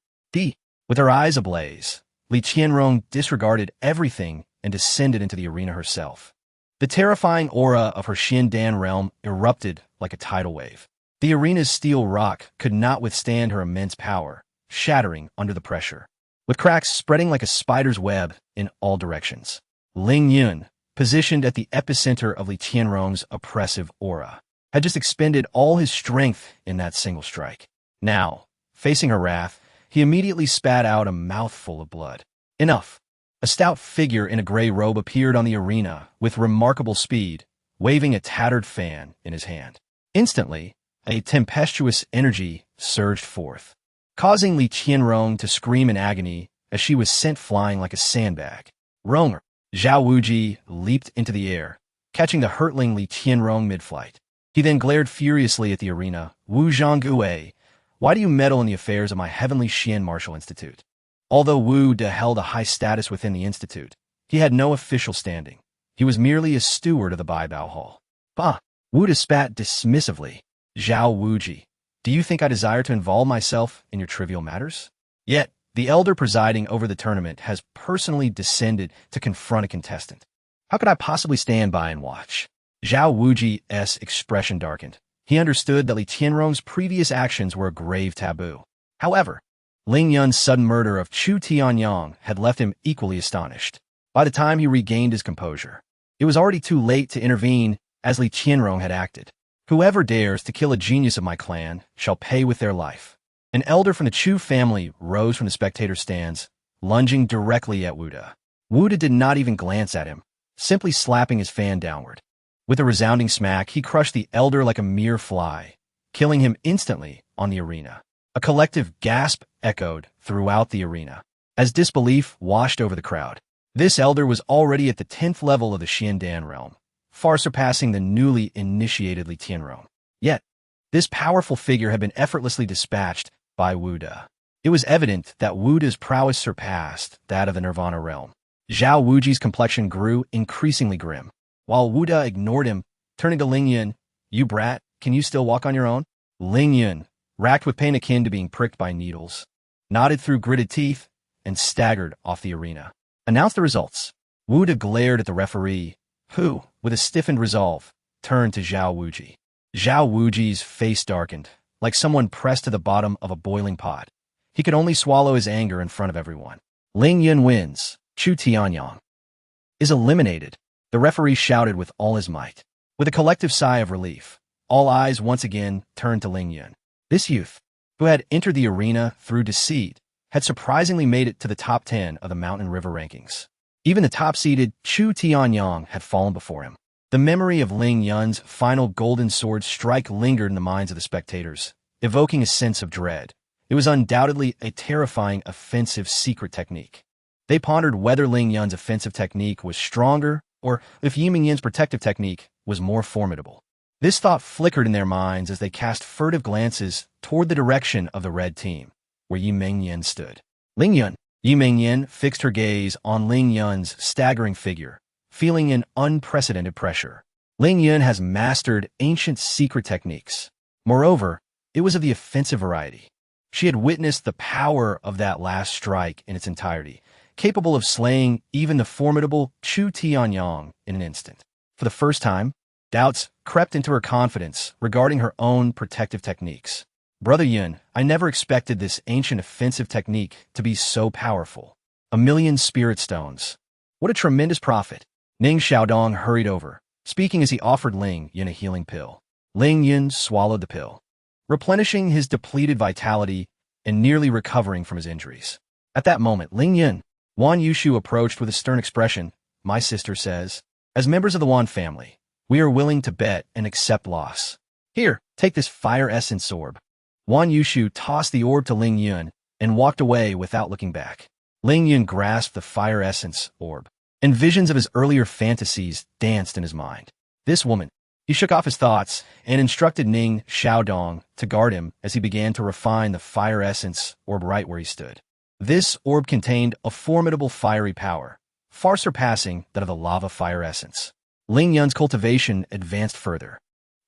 With her eyes ablaze, Li Tianrong disregarded everything and descended into the arena herself. The terrifying aura of her Xindan realm erupted like a tidal wave. The arena's steel rock could not withstand her immense power, shattering under the pressure, with cracks spreading like a spider's web in all directions. Ling Yun, positioned at the epicenter of Li Tianrong's oppressive aura, had just expended all his strength in that single strike. Now, facing her wrath, he immediately spat out a mouthful of blood. Enough! A stout figure in a gray robe appeared on the arena with remarkable speed, waving a tattered fan in his hand. Instantly, a tempestuous energy surged forth, causing Li Tianrong to scream in agony as she was sent flying like a sandbag. Ronger! Zhao Wuji leaped into the air, catching the hurtling Li Tianrong mid-flight. He then glared furiously at the arena. Wu Zhangguei, why do you meddle in the affairs of my heavenly Xian Martial Institute? Although Wu De held a high status within the institute, he had no official standing. He was merely a steward of the Baibao Hall. Bah! Wu De spat dismissively. Zhao Wuji, do you think I desire to involve myself in your trivial matters? Yet, the elder presiding over the tournament has personally descended to confront a contestant. How could I possibly stand by and watch? Zhao Wuji's expression darkened. He understood that Li Tianrong's previous actions were a grave taboo. However, Ling Yun's sudden murder of Chu Tianyang had left him equally astonished. By the time he regained his composure, it was already too late to intervene as Li Tianrong had acted. Whoever dares to kill a genius of my clan shall pay with their life. An elder from the Chu family rose from the spectator stands, lunging directly at Wu De. Wuda did not even glance at him, simply slapping his fan downward. With a resounding smack, he crushed the elder like a mere fly, killing him instantly on the arena. A collective gasp echoed throughout the arena, as disbelief washed over the crowd. This elder was already at the 10th level of the Xiandan realm, far surpassing the newly initiated Li Tian realm. Yet, this powerful figure had been effortlessly dispatched by Wuda. It was evident that Wuda's prowess surpassed that of the Nirvana realm. Zhao Wuji's complexion grew increasingly grim, while Wuda ignored him, turning to Ling Yun. "You brat, can you still walk on your own?" Ling Yun, racked with pain akin to being pricked by needles, nodded through gritted teeth and staggered off the arena. "Announce the results." Wuda glared at the referee, who, with a stiffened resolve, turned to Zhao Wuji. Zhao Wuji's face darkened, like someone pressed to the bottom of a boiling pot. He could only swallow his anger in front of everyone. Ling Yun wins. Chu Tianyang is eliminated, the referee shouted with all his might. With a collective sigh of relief, all eyes once again turned to Ling Yun. This youth, who had entered the arena through deceit, had surprisingly made it to the top 10 of the Mountain River rankings. Even the top-seeded Chu Tianyang had fallen before him. The memory of Ling Yun's final golden sword strike lingered in the minds of the spectators, evoking a sense of dread. It was undoubtedly a terrifying offensive secret technique. They pondered whether Ling Yun's offensive technique was stronger or if Yi Mingyin's protective technique was more formidable. This thought flickered in their minds as they cast furtive glances toward the direction of the red team, where Yi Mingyin stood. Ling Yun. Yi Mingyin fixed her gaze on Ling Yun's staggering figure, feeling an unprecedented pressure. Ling Yun has mastered ancient secret techniques. Moreover, it was of the offensive variety. She had witnessed the power of that last strike in its entirety, capable of slaying even the formidable Chu Tianyang in an instant. For the first time, doubts crept into her confidence regarding her own protective techniques. "Brother Yun, I never expected this ancient offensive technique to be so powerful. 1,000,000 spirit stones. What a tremendous profit." Ning Xiaodong hurried over, speaking as he offered Ling Yun a healing pill. Ling Yun swallowed the pill, replenishing his depleted vitality and nearly recovering from his injuries. At that moment, Ling Yun, Wan Yushu approached with a stern expression. "My sister says, as members of the Wan family, we are willing to bet and accept loss. Here, take this fire essence orb." Wan Yushu tossed the orb to Ling Yun and walked away without looking back. Ling Yun grasped the fire essence orb, and visions of his earlier fantasies danced in his mind. This woman. He shook off his thoughts and instructed Ning Xiaodong to guard him as he began to refine the fire essence orb right where he stood. This orb contained a formidable fiery power, far surpassing that of the lava fire essence. Ling Yun's cultivation advanced further,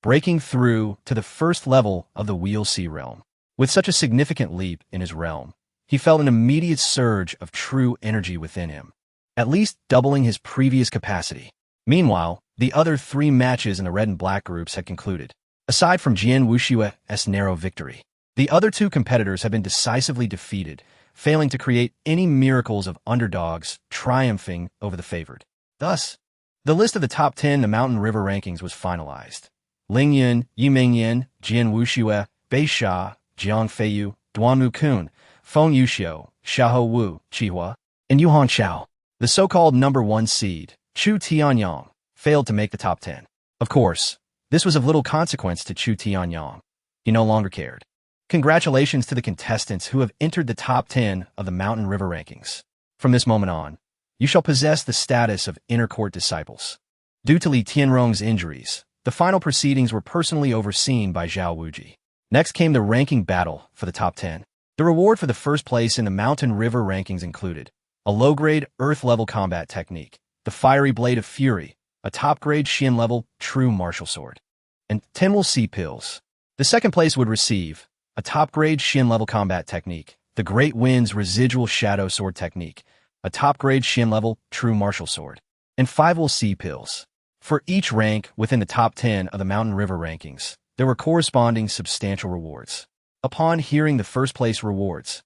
breaking through to the first level of the Wheel Sea realm. With such a significant leap in his realm, he felt an immediate surge of true energy within him, at least doubling his previous capacity. Meanwhile, the other 3 matches in the red and black groups had concluded. Aside from Jian Wushua's narrow victory, the other 2 competitors had been decisively defeated, failing to create any miracles of underdogs triumphing over the favored. Thus, the list of the top 10 in the Mountain River rankings was finalized. Ling Yun, Yi Mingyin, Jian Wuxue, Bei Sha, Jiang Feiyu, Duanmu Kun, Feng Yuxiu, Xiahou Wu, Qihua, and Yuhan Xiao. The so-called number 1 seed, Chu Tianyang, failed to make the top 10. Of course, this was of little consequence to Chu Tianyang. He no longer cared. Congratulations to the contestants who have entered the top 10 of the Mountain River rankings. From this moment on, you shall possess the status of inner court disciples. Due to Li Tianrong's injuries, the final proceedings were personally overseen by Zhao Wuji. Next came the ranking battle for the top 10. The reward for the first place in the Mountain River rankings included a low-grade Earth-level combat technique, the Fiery Blade of Fury, a top-grade Xian-level True Martial Sword, and 10 will see pills. The second place would receive a top-grade Xian-level combat technique, the Great Wind's Residual Shadow Sword technique, a top-grade Xian-level True Martial Sword, and 5 will see pills. For each rank within the top 10 of the Mountain River rankings, there were corresponding substantial rewards. Upon hearing the first-place rewards,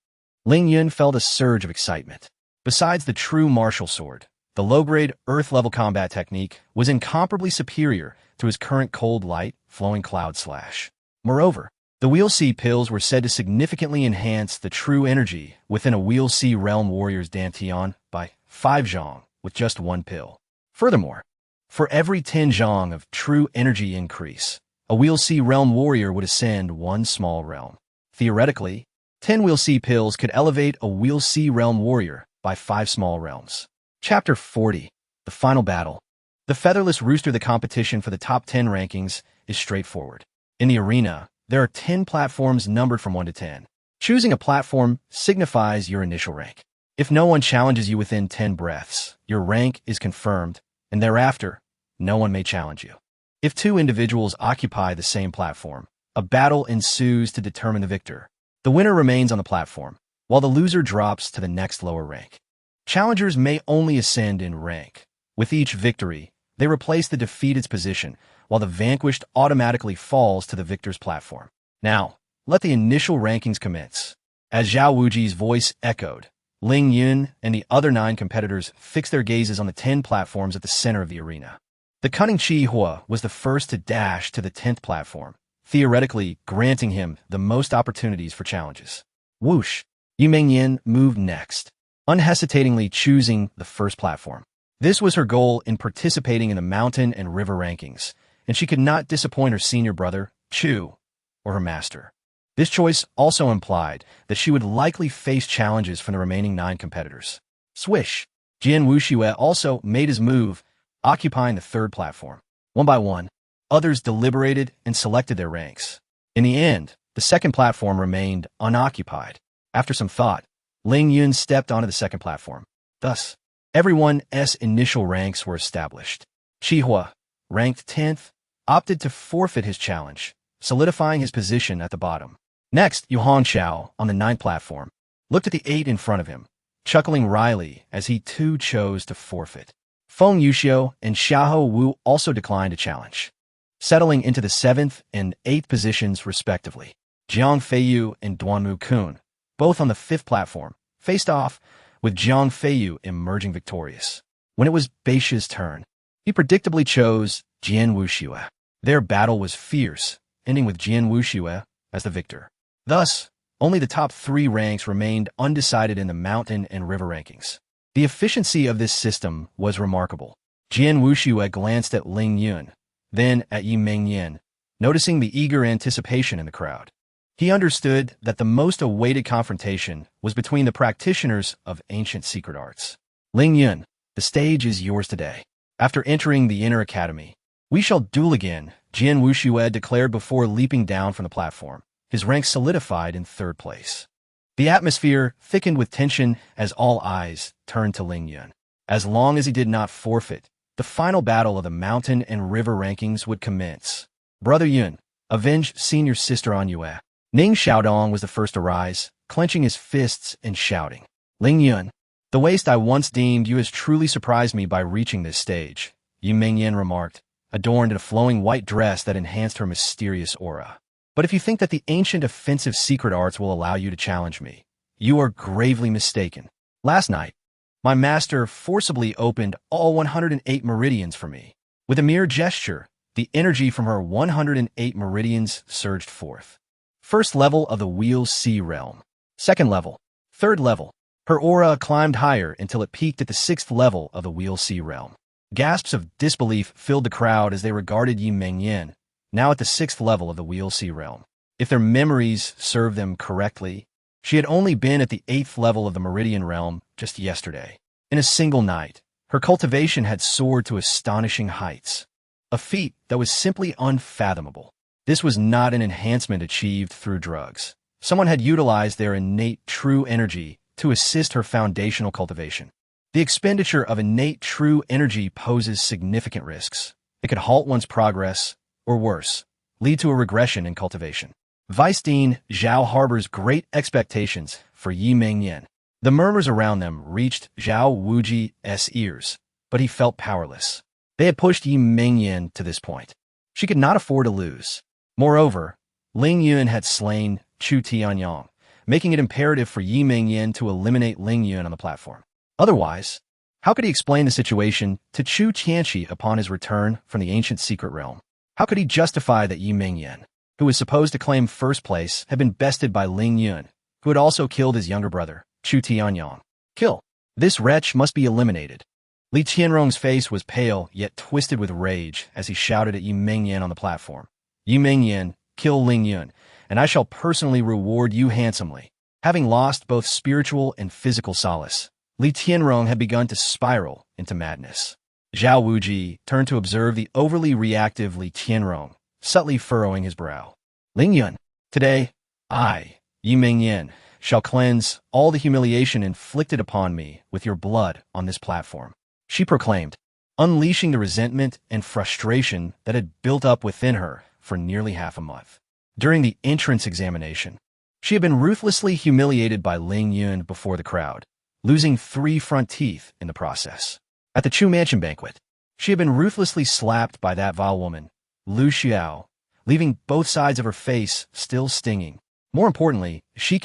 Ling Yun felt a surge of excitement. Besides the True Martial Sword, the low-grade Earth-level combat technique was incomparably superior to his current Cold Light Flowing Cloud Slash. Moreover, the Wheel Sea pills were said to significantly enhance the true energy within a Wheel Sea Realm Warrior's Dantian by 5 zhong with just 1 pill. Furthermore, for every 10 zhong of true energy increase, a Wheel C realm warrior would ascend 1 small realm. Theoretically, 10 Wheel C pills could elevate a Wheel C realm warrior by 5 small realms. Chapter 40. The Final Battle. The Featherless Rooster. The competition for the top 10 rankings is straightforward. In the arena, there are 10 platforms numbered from 1 to 10. Choosing a platform signifies your initial rank. If no one challenges you within 10 breaths, your rank is confirmed, and thereafter, no one may challenge you. If 2 individuals occupy the same platform, a battle ensues to determine the victor. The winner remains on the platform, while the loser drops to the next lower rank. Challengers may only ascend in rank. With each victory, they replace the defeated's position, while the vanquished automatically falls to the victor's platform. Now, let the initial rankings commence. As Zhao Wuji's voice echoed, Ling Yun and the other 9 competitors fixed their gazes on the 10 platforms at the center of the arena. The cunning Qi Hua was the first to dash to the 10th platform, theoretically granting him the most opportunities for challenges. Whoosh! Yu Mengyan moved next, unhesitatingly choosing the first platform. This was her goal in participating in the mountain and river rankings, and she could not disappoint her senior brother, Chu, or her master. This choice also implied that she would likely face challenges from the remaining 9 competitors. Swish! Jian Wuxue also made his move, occupying the 3rd platform. One by one, others deliberated and selected their ranks. In the end, the 2nd platform remained unoccupied. After some thought, Ling Yun stepped onto the 2nd platform. Thus, everyone's initial ranks were established. Qi Hua, ranked 10th, opted to forfeit his challenge, solidifying his position at the bottom. Next, Yu Hongxiao, on the 9th platform, looked at the 8 in front of him, chuckling wryly as he too chose to forfeit. Feng Yuxiu and Xiahou Wu also declined a challenge, settling into the 7th and 8th positions respectively. Jiang Feiyu and Duanmu Kun, both on the 5th platform, faced off, with Jiang Feiyu emerging victorious. When it was Beishi's turn, he predictably chose Jian Wuxue. Their battle was fierce, ending with Jian Wuxue as the victor. Thus, only the top 3 ranks remained undecided in the mountain and river rankings. The efficiency of this system was remarkable. Jian Wuxue glanced at Ling Yun, then at Yu Mengyan, noticing the eager anticipation in the crowd. He understood that the most awaited confrontation was between the practitioners of ancient secret arts. Ling Yun, the stage is yours today. After entering the inner academy, we shall duel again, Jian Wuxue declared before leaping down from the platform, his rank solidified in 3rd place. The atmosphere thickened with tension as all eyes turned to Ling Yun. As long as he did not forfeit, the final battle of the mountain and river rankings would commence. Brother Yun, avenge senior sister on Yue. Ning Xiaodong was the first to rise, clenching his fists and shouting. Ling Yun, the waste I once deemed you has truly surprised me by reaching this stage, Yu Mengyan remarked, adorned in a flowing white dress that enhanced her mysterious aura. But if you think that the ancient offensive secret arts will allow you to challenge me, you are gravely mistaken. Last night, my master forcibly opened all 108 meridians for me. With a mere gesture, the energy from her 108 meridians surged forth. 1st level of the Wheel C realm. 2nd level. 3rd level. Her aura climbed higher until it peaked at the 6th level of the Wheel C realm. Gasps of disbelief filled the crowd as they regarded Yu Mengyan, now at the 6th level of the Wheel C realm. If their memories served them correctly, she had only been at the 8th level of the Meridian realm just yesterday. In a single night, her cultivation had soared to astonishing heights, a feat that was simply unfathomable. This was not an enhancement achieved through drugs. Someone had utilized their innate true energy to assist her foundational cultivation. The expenditure of innate true energy poses significant risks. It could halt one's progress, or worse, lead to a regression in cultivation. Vice Dean Zhao harbors great expectations for Yu Mengyan. The murmurs around them reached Zhao Wuji's ears, but he felt powerless. They had pushed Yu Mengyan to this point. She could not afford to lose. Moreover, Ling Yun had slain Chu Tianyang, making it imperative for Yu Mengyan to eliminate Ling Yun on the platform. Otherwise, how could he explain the situation to Chu Tianqi upon his return from the ancient secret realm? How could he justify that Yu Mengyan, who was supposed to claim 1st place, had been bested by Ling Yun, who had also killed his younger brother, Chu Tianyang? Kill. This wretch must be eliminated. Li Tianrong's face was pale, yet twisted with rage as he shouted at Yi Mingyan on the platform. Yi Mingyan, kill Ling Yun, and I shall personally reward you handsomely. Having lost both spiritual and physical solace, Li Tianrong had begun to spiral into madness. Zhao Wuji turned to observe the overly reactive Li Tianrong, subtly furrowing his brow. Ling Yun, today, I, Yi Mingyan, shall cleanse all the humiliation inflicted upon me with your blood on this platform, she proclaimed, unleashing the resentment and frustration that had built up within her for nearly half a month. During the entrance examination, she had been ruthlessly humiliated by Ling Yun before the crowd, losing 3 front teeth in the process. At the Chu Mansion banquet, she had been ruthlessly slapped by that vile woman, Lu Xiao, leaving both sides of her face still stinging. More importantly, she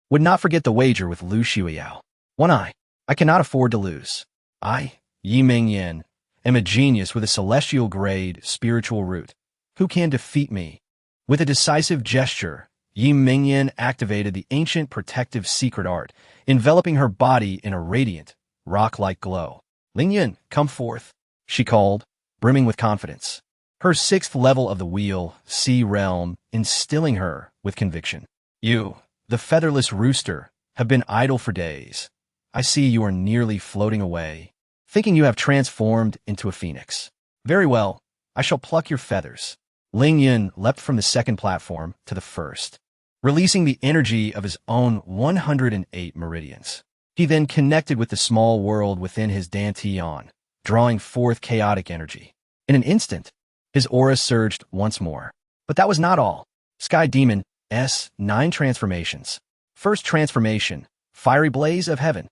would not forget the wager with Lu Xiao. One eye. I cannot afford to lose. I, Yi Mingyan, am a genius with a celestial grade spiritual root. Who can defeat me? With a decisive gesture, Yi Mingyan activated the ancient protective secret art, enveloping her body in a radiant, rock-like glow. Ling Yun, come forth, she called, brimming with confidence. Her 6th level of the wheel, sea realm, instilling her with conviction. You, the featherless rooster, have been idle for days. I see you are nearly floating away, thinking you have transformed into a phoenix. Very well, I shall pluck your feathers. Ling Yun leapt from the 2nd platform to the 1st, releasing the energy of his own 108 meridians. He then connected with the small world within his dantian, drawing forth chaotic energy. In an instant, his aura surged once more. But that was not all. Sky Demon S 9 transformations. First transformation, Fiery Blaze of Heaven.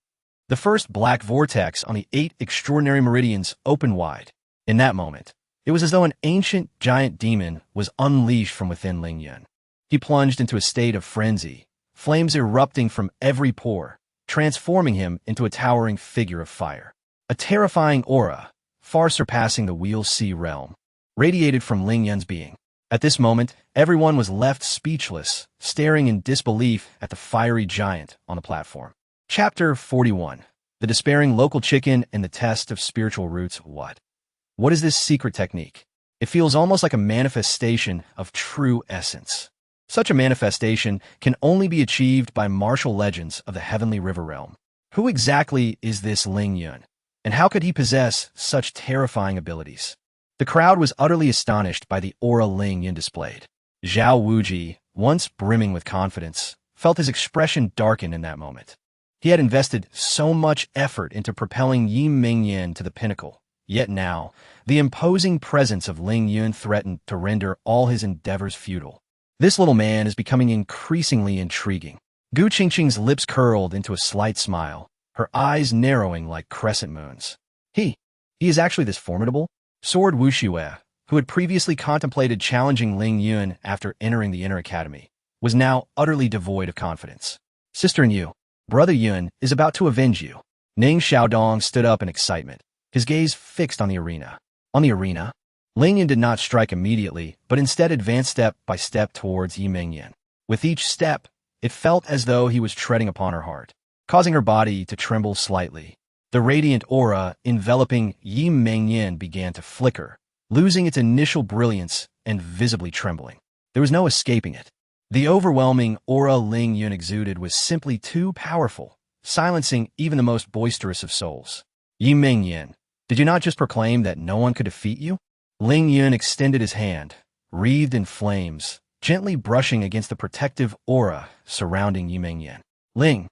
The first black vortex on the 8 extraordinary meridians opened wide. In that moment, it was as though an ancient giant demon was unleashed from within Ling Yun. He plunged into a state of frenzy, flames erupting from every pore, transforming him into a towering figure of fire. A terrifying aura, far surpassing the Wheel Sea realm, radiated from Ling Yun's being. At this moment, everyone was left speechless, staring in disbelief at the fiery giant on the platform. Chapter 41. The Despairing Local Chicken and the Test of Spiritual Roots. What is this secret technique? It feels almost like a manifestation of true essence. Such a manifestation can only be achieved by martial legends of the Heavenly River Realm. Who exactly is this Ling Yun, and how could he possess such terrifying abilities? The crowd was utterly astonished by the aura Ling Yun displayed. Zhao Wuji, once brimming with confidence, felt his expression darken in that moment. He had invested so much effort into propelling Yi Mingyan to the pinnacle, yet now, the imposing presence of Ling Yun threatened to render all his endeavors futile. This little man is becoming increasingly intriguing. Gu Qingqing's lips curled into a slight smile, her eyes narrowing like crescent moons. He is actually this formidable? Sword Wuxue, who had previously contemplated challenging Ling Yun after entering the Inner Academy, was now utterly devoid of confidence. Sister Yu, Brother Yun is about to avenge you. Ning Xiaodong stood up in excitement, his gaze fixed on the arena. On the arena? Ling Yun did not strike immediately, but instead advanced step by step towards Yi Mingyan. With each step, it felt as though he was treading upon her heart, causing her body to tremble slightly. The radiant aura enveloping Yi Mingyan began to flicker, losing its initial brilliance and visibly trembling. There was no escaping it. The overwhelming aura Ling Yun exuded was simply too powerful, silencing even the most boisterous of souls. Yi Mingyan, did you not just proclaim that no one could defeat you? Ling Yun extended his hand, wreathed in flames, gently brushing against the protective aura surrounding Yi Mingyan. Ling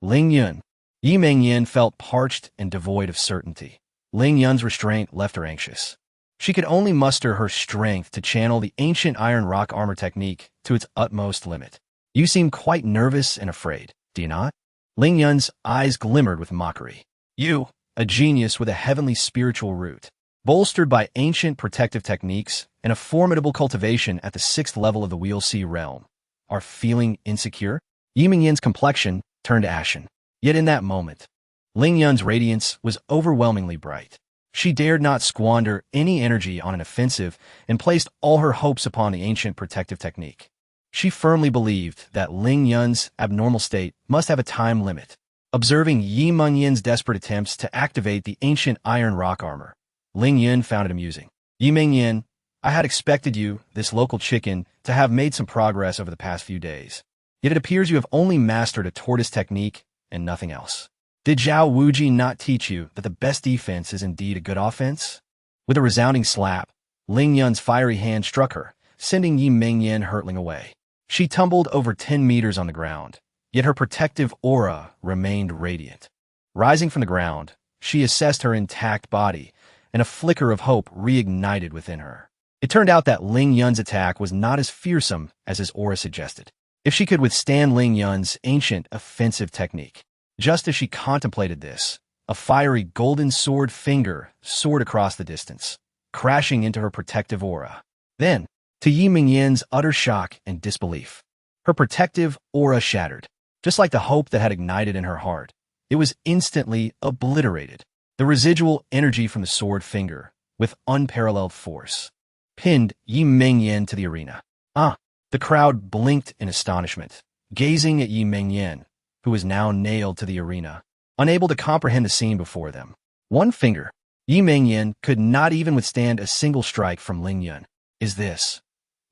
Yun. Yi Mingyan felt parched and devoid of certainty. Ling Yun's restraint left her anxious. She could only muster her strength to channel the ancient iron rock armor technique to its utmost limit. You seem quite nervous and afraid, do you not? Ling Yun's eyes glimmered with mockery. You, a genius with a heavenly spiritual root, bolstered by ancient protective techniques and a formidable cultivation at the 6th level of the Wheel Sea realm, are feeling insecure? Yi Mingyan's complexion turned ashen. Yet in that moment, Ling Yun's radiance was overwhelmingly bright. She dared not squander any energy on an offensive and placed all her hopes upon the ancient protective technique. She firmly believed that Ling Yun's abnormal state must have a time limit. Observing Yi Mengyin's desperate attempts to activate the ancient iron rock armor, Ling Yun found it amusing. Yi Mengyin, I had expected you, this local chicken, to have made some progress over the past few days. Yet it appears you have only mastered a tortoise technique and nothing else. Did Zhao Wuji not teach you that the best defense is indeed a good offense? With a resounding slap, Ling Yun's fiery hand struck her, sending Yi Mengyin hurtling away. She tumbled over 10 meters on the ground, yet her protective aura remained radiant. Rising from the ground, she assessed her intact body, and a flicker of hope reignited within her. It turned out that Ling Yun's attack was not as fearsome as his aura suggested. If she could withstand Ling Yun's ancient offensive technique. Just as she contemplated this, a fiery golden sword finger soared across the distance, crashing into her protective aura. Then, to Yi Mengyin's utter shock and disbelief, her protective aura shattered. Just like the hope that had ignited in her heart, it was instantly obliterated. The residual energy from the sword finger, with unparalleled force, pinned Yi Mengyin to the arena. The crowd blinked in astonishment, gazing at Yi Mengyin, who was now nailed to the arena, unable to comprehend the scene before them. One finger, Yi Mengyin could not even withstand a single strike from Ling Yun. Is this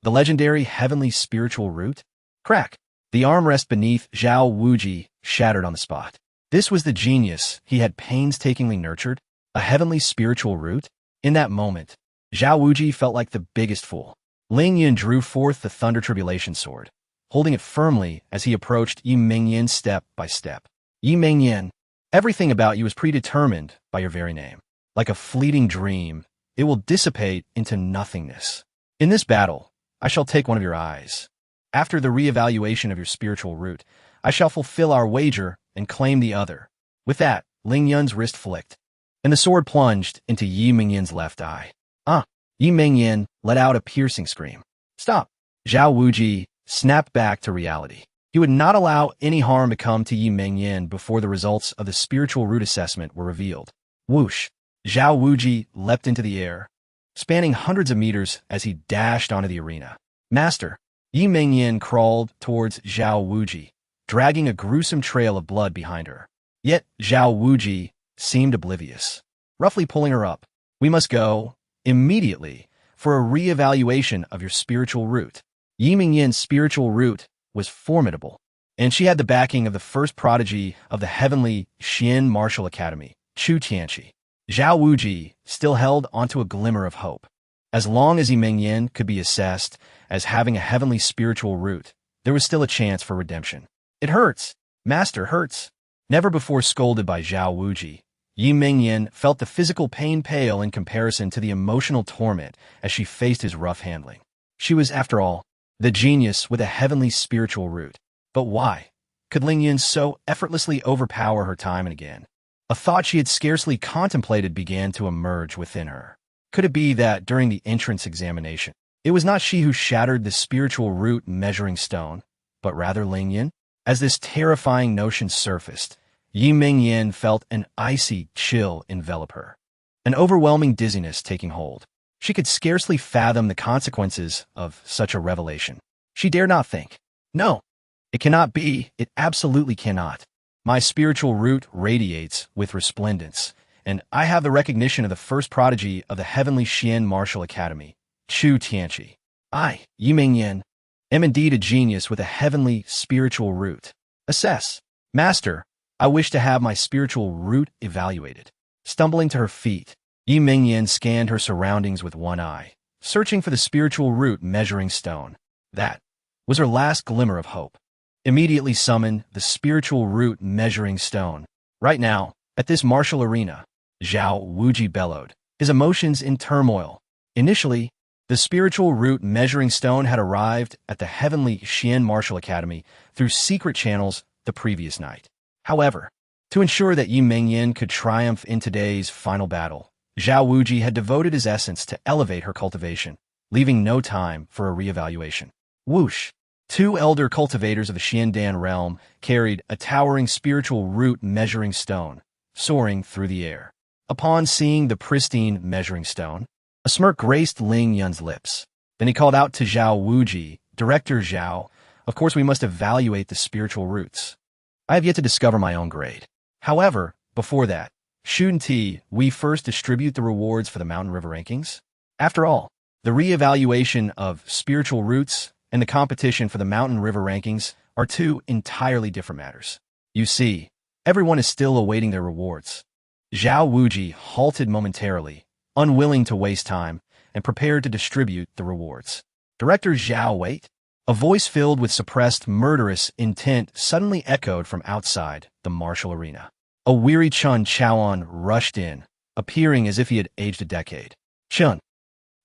the legendary heavenly spiritual root? Crack! The armrest beneath Zhao Wuji shattered on the spot. This was the genius he had painstakingly nurtured, a heavenly spiritual root? In that moment, Zhao Wuji felt like the biggest fool. Ling Yun drew forth the Thunder Tribulation sword, holding it firmly as he approached Yi Mengyin step by step. Yi Mengyin, everything about you is predetermined by your very name. Like a fleeting dream, it will dissipate into nothingness. In this battle, I shall take one of your eyes. After the re-evaluation of your spiritual root, I shall fulfill our wager and claim the other. With that, Ling Yun's wrist flicked, and the sword plunged into Yi Mengyin's left eye. Yi Mengyin let out a piercing scream. Stop! Zhao Wuji snapped back to reality. He would not allow any harm to come to Yi Mengyin before the results of the spiritual root assessment were revealed. Whoosh! Zhao Wuji leapt into the air, spanning hundreds of meters as he dashed onto the arena. Master! Yi Mengyin crawled towards Zhao Wuji, dragging a gruesome trail of blood behind her. Yet Zhao Wuji seemed oblivious, roughly pulling her up. We must go immediately for a re-evaluation of your spiritual root. Yi Mengyin's spiritual root was formidable, and she had the backing of the first prodigy of the heavenly Xian Martial Academy, Chu Tianqi. Zhao Wuji still held onto a glimmer of hope. As long as Yi Mengyin could be assessed as having a heavenly spiritual root, there was still a chance for redemption. It hurts. Master hurts. Never before scolded by Zhao Wuji, Yi Mengyin felt the physical pain pale in comparison to the emotional torment as she faced his rough handling. She was, after all, the genius with a heavenly spiritual root. But why could Ling Yun so effortlessly overpower her time and again? A thought she had scarcely contemplated began to emerge within her. Could it be that during the entrance examination, it was not she who shattered the spiritual root measuring stone, but rather Ling Yun? As this terrifying notion surfaced, Yi Mengyin felt an icy chill envelop her, an overwhelming dizziness taking hold. She could scarcely fathom the consequences of such a revelation. She dared not think. No, it cannot be. It absolutely cannot. My spiritual root radiates with resplendence, and I have the recognition of the first prodigy of the heavenly Xian Martial Academy, Chu Tianqi. I, Yi Mengyin, am indeed a genius with a heavenly spiritual root. Assess. Master, I wish to have my spiritual root evaluated. Stumbling to her feet, Yi Mengyin scanned her surroundings with one eye, searching for the spiritual root measuring stone. That was her last glimmer of hope. Immediately summoned the spiritual root measuring stone. Right now, at this martial arena, Zhao Wuji bellowed, his emotions in turmoil. Initially, the spiritual root measuring stone had arrived at the heavenly Xian Martial Academy through secret channels the previous night. However, to ensure that Yi Mengyin could triumph in today's final battle, Zhao Wuji had devoted his essence to elevate her cultivation, leaving no time for a re-evaluation. Whoosh! Two elder cultivators of the Xiandan realm carried a towering spiritual root measuring stone, soaring through the air. Upon seeing the pristine measuring stone, a smirk graced Ling Yun's lips. Then he called out to Zhao Wuji, Director Zhao, of course we must evaluate the spiritual roots. I have yet to discover my own grade. However, before that, shouldn't we first distribute the rewards for the Mountain River rankings? After all, the re-evaluation of spiritual roots and the competition for the Mountain River rankings are two entirely different matters. You see, everyone is still awaiting their rewards. Zhao Wuji halted momentarily, unwilling to waste time, and prepared to distribute the rewards. Director Zhao, wait. A voice filled with suppressed, murderous intent suddenly echoed from outside the martial arena. A weary Chun Chaoan rushed in, appearing as if he had aged a decade. Chun.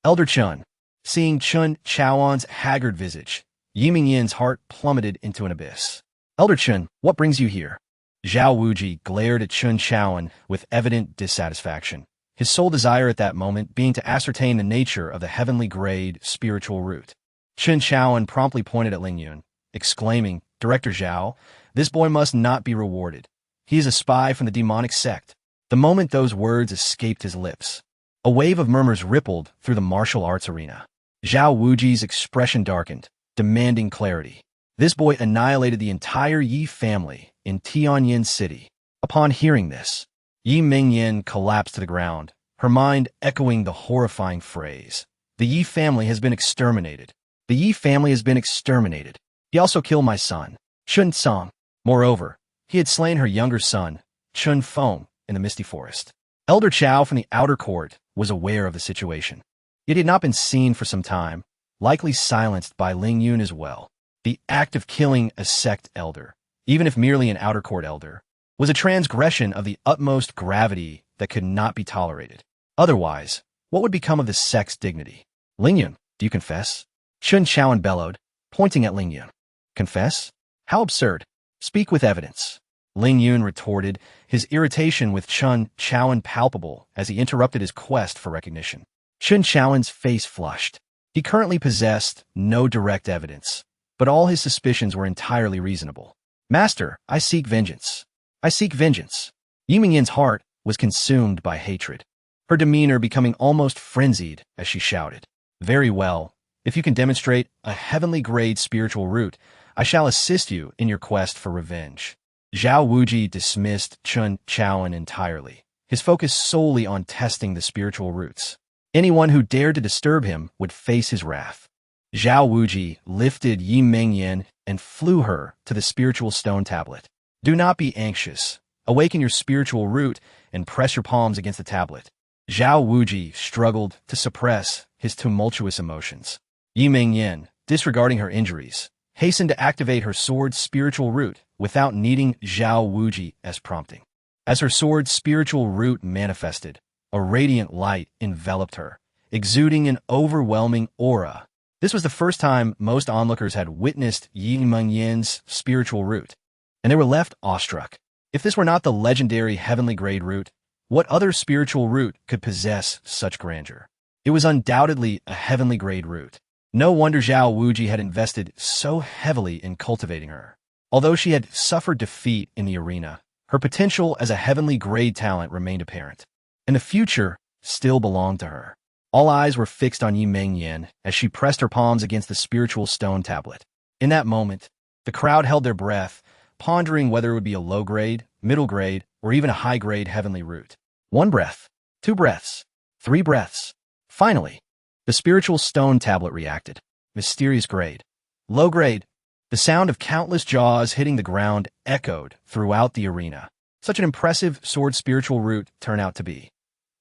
Elder Chun. Seeing Chun Chaoan's haggard visage, Yi Mingyin's heart plummeted into an abyss. Elder Chun, what brings you here? Zhao Wuji glared at Chun Chaoan with evident dissatisfaction, his sole desire at that moment being to ascertain the nature of the heavenly grade spiritual root. Chun Chaoan promptly pointed at Ling Yun, exclaiming, Director Zhao, this boy must not be rewarded. He is a spy from the demonic sect. The moment those words escaped his lips, a wave of murmurs rippled through the martial arts arena. Zhao Wuji's expression darkened, demanding clarity. This boy annihilated the entire Yi family in Tianyin City. Upon hearing this, Yi Mingyin collapsed to the ground, her mind echoing the horrifying phrase, the Yi family has been exterminated. The Yi family has been exterminated. He also killed my son, Chun Song. Moreover, he had slain her younger son, Chun Feng, in the Misty Forest. Elder Chao from the outer court was aware of the situation. Yet he had not been seen for some time, likely silenced by Ling Yun as well. The act of killing a sect elder, even if merely an outer court elder, was a transgression of the utmost gravity that could not be tolerated. Otherwise, what would become of the sect's dignity? Ling Yun, do you confess? Chun Chaoan bellowed, pointing at Ling Yun. Confess? How absurd. Speak with evidence. Ling Yun retorted, his irritation with Chun Chaoan palpable as he interrupted his quest for recognition. Chun Chaoan's face flushed. He currently possessed no direct evidence, but all his suspicions were entirely reasonable. Master, I seek vengeance. I seek vengeance. Yi Mingyin's heart was consumed by hatred, her demeanor becoming almost frenzied as she shouted. Very well. If you can demonstrate a heavenly grade spiritual root, I shall assist you in your quest for revenge. Zhao Wuji dismissed Chun Chaoan entirely, his focus solely on testing the spiritual roots. Anyone who dared to disturb him would face his wrath. Zhao Wuji lifted Yi Mingyin and flew her to the spiritual stone tablet. Do not be anxious. Awaken your spiritual root and press your palms against the tablet. Zhao Wuji struggled to suppress his tumultuous emotions. Yi Mingyin, disregarding her injuries, hastened to activate her sword's spiritual root without needing Zhao Wuji's prompting. As her sword's spiritual root manifested, a radiant light enveloped her, exuding an overwhelming aura. This was the first time most onlookers had witnessed Yi Mingyin's spiritual root, and they were left awestruck. If this were not the legendary heavenly grade root, what other spiritual root could possess such grandeur? It was undoubtedly a heavenly grade root. No wonder Zhao Wuji had invested so heavily in cultivating her. Although she had suffered defeat in the arena, her potential as a heavenly grade talent remained apparent, and the future still belonged to her. All eyes were fixed on Yi Mingyin as she pressed her palms against the spiritual stone tablet. In that moment, the crowd held their breath, pondering whether it would be a low grade, middle grade, or even a high grade heavenly root. 1 breath, 2 breaths, 3 breaths. Finally, the spiritual stone tablet reacted. Mysterious grade. Low grade. The sound of countless jaws hitting the ground echoed throughout the arena. Such an impressive sword spiritual root turned out to be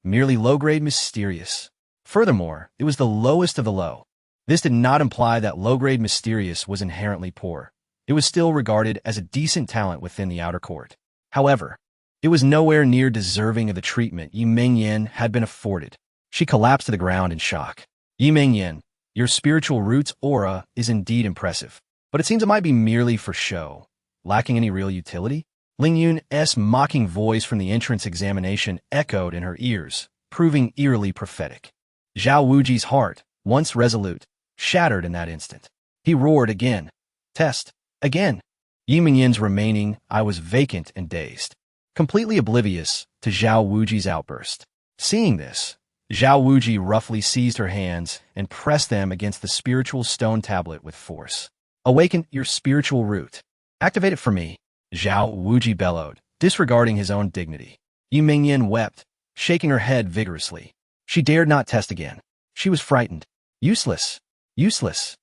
merely low-grade mysterious. Furthermore, it was the lowest of the low. This did not imply that low-grade mysterious was inherently poor. It was still regarded as a decent talent within the outer court. However, it was nowhere near deserving of the treatment Yi Mingyin had been afforded. She collapsed to the ground in shock. Yi Mingyin, your spiritual root's aura is indeed impressive, but it seems it might be merely for show, lacking any real utility. Ling Yun's mocking voice from the entrance examination echoed in her ears, proving eerily prophetic. Zhao Wuji's heart, once resolute, shattered in that instant. He roared again. Test. Again. Yi Mingyin's remaining eye was vacant and dazed, completely oblivious to Zhao Wuji's outburst. Seeing this, Zhao Wuji roughly seized her hands and pressed them against the spiritual stone tablet with force. Awaken your spiritual root. Activate it for me. Zhao Wuji bellowed, disregarding his own dignity. Yi Mingyan wept, shaking her head vigorously. She dared not test again. She was frightened. Useless. Useless.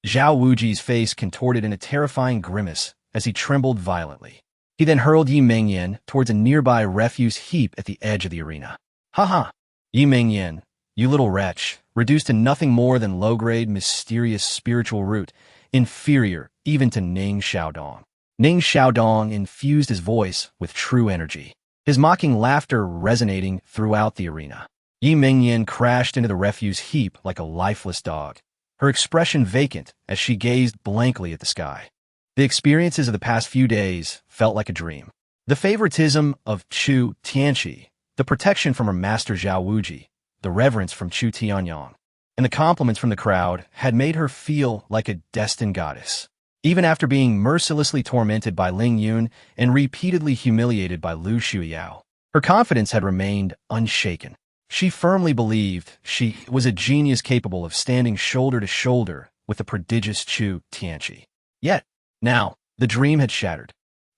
Zhao Wuji's face contorted in a terrifying grimace as he trembled violently. He then hurled Yi Mingyan towards a nearby refuse heap at the edge of the arena. Ha ha! Yi Mingyan, you little wretch, reduced to nothing more than low-grade, mysterious spiritual root, inferior even to Ning Xiaodong. Ning Xiaodong infused his voice with true energy, his mocking laughter resonating throughout the arena. Yi Mingyan crashed into the refuse heap like a lifeless dog, her expression vacant as she gazed blankly at the sky. The experiences of the past few days felt like a dream. The favoritism of Chu Tianqi, the protection from her master Zhao Wuji, the reverence from Chu Tianyang, and the compliments from the crowd had made her feel like a destined goddess. Even after being mercilessly tormented by Ling Yun and repeatedly humiliated by Lu Shuyao, her confidence had remained unshaken. She firmly believed she was a genius capable of standing shoulder to shoulder with the prodigious Chu Tianqi. Yet, now, the dream had shattered.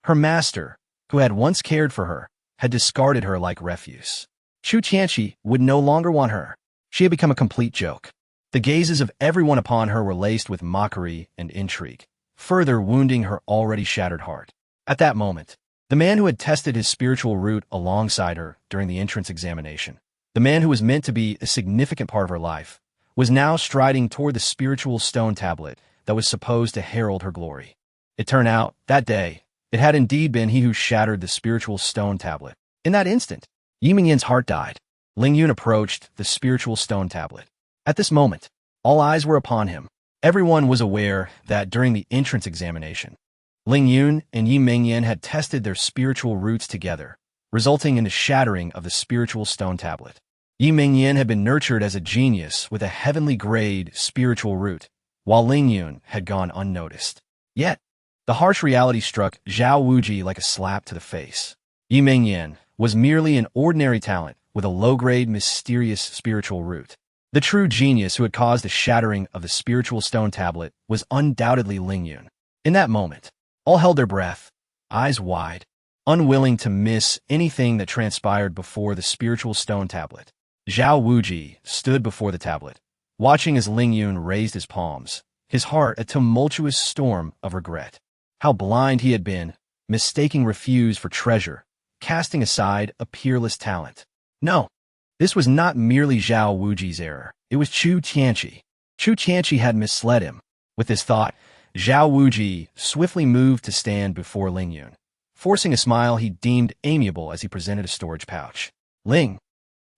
Her master, who had once cared for her, had discarded her like refuse. Chu Tianqi would no longer want her. She had become a complete joke. The gazes of everyone upon her were laced with mockery and intrigue, further wounding her already shattered heart. At that moment, the man who had tested his spiritual root alongside her during the entrance examination, the man who was meant to be a significant part of her life, was now striding toward the spiritual stone tablet that was supposed to herald her glory. It turned out, that day, it had indeed been he who shattered the spiritual stone tablet. In that instant, Yi Mingyan's heart died. Ling Yun approached the spiritual stone tablet. At this moment, all eyes were upon him. Everyone was aware that during the entrance examination, Ling Yun and Yi Mingyan had tested their spiritual roots together, resulting in the shattering of the spiritual stone tablet. Yi Mingyan had been nurtured as a genius with a heavenly grade spiritual root, while Ling Yun had gone unnoticed. Yet, the harsh reality struck Zhao Wuji like a slap to the face. Yi Mingyan was merely an ordinary talent with a low-grade, mysterious spiritual root. The true genius who had caused the shattering of the spiritual stone tablet was undoubtedly Ling Yun. In that moment, all held their breath, eyes wide, unwilling to miss anything that transpired before the spiritual stone tablet. Zhao Wuji stood before the tablet, watching as Ling Yun raised his palms, his heart a tumultuous storm of regret. How blind he had been, mistaking refuse for treasure, casting aside a peerless talent. No, this was not merely Zhao Wuji's error. It was Chu Tianqi. Chu Tianqi had misled him. With this thought, Zhao Wuji swiftly moved to stand before Ling Yun, forcing a smile he deemed amiable as he presented a storage pouch. Ling,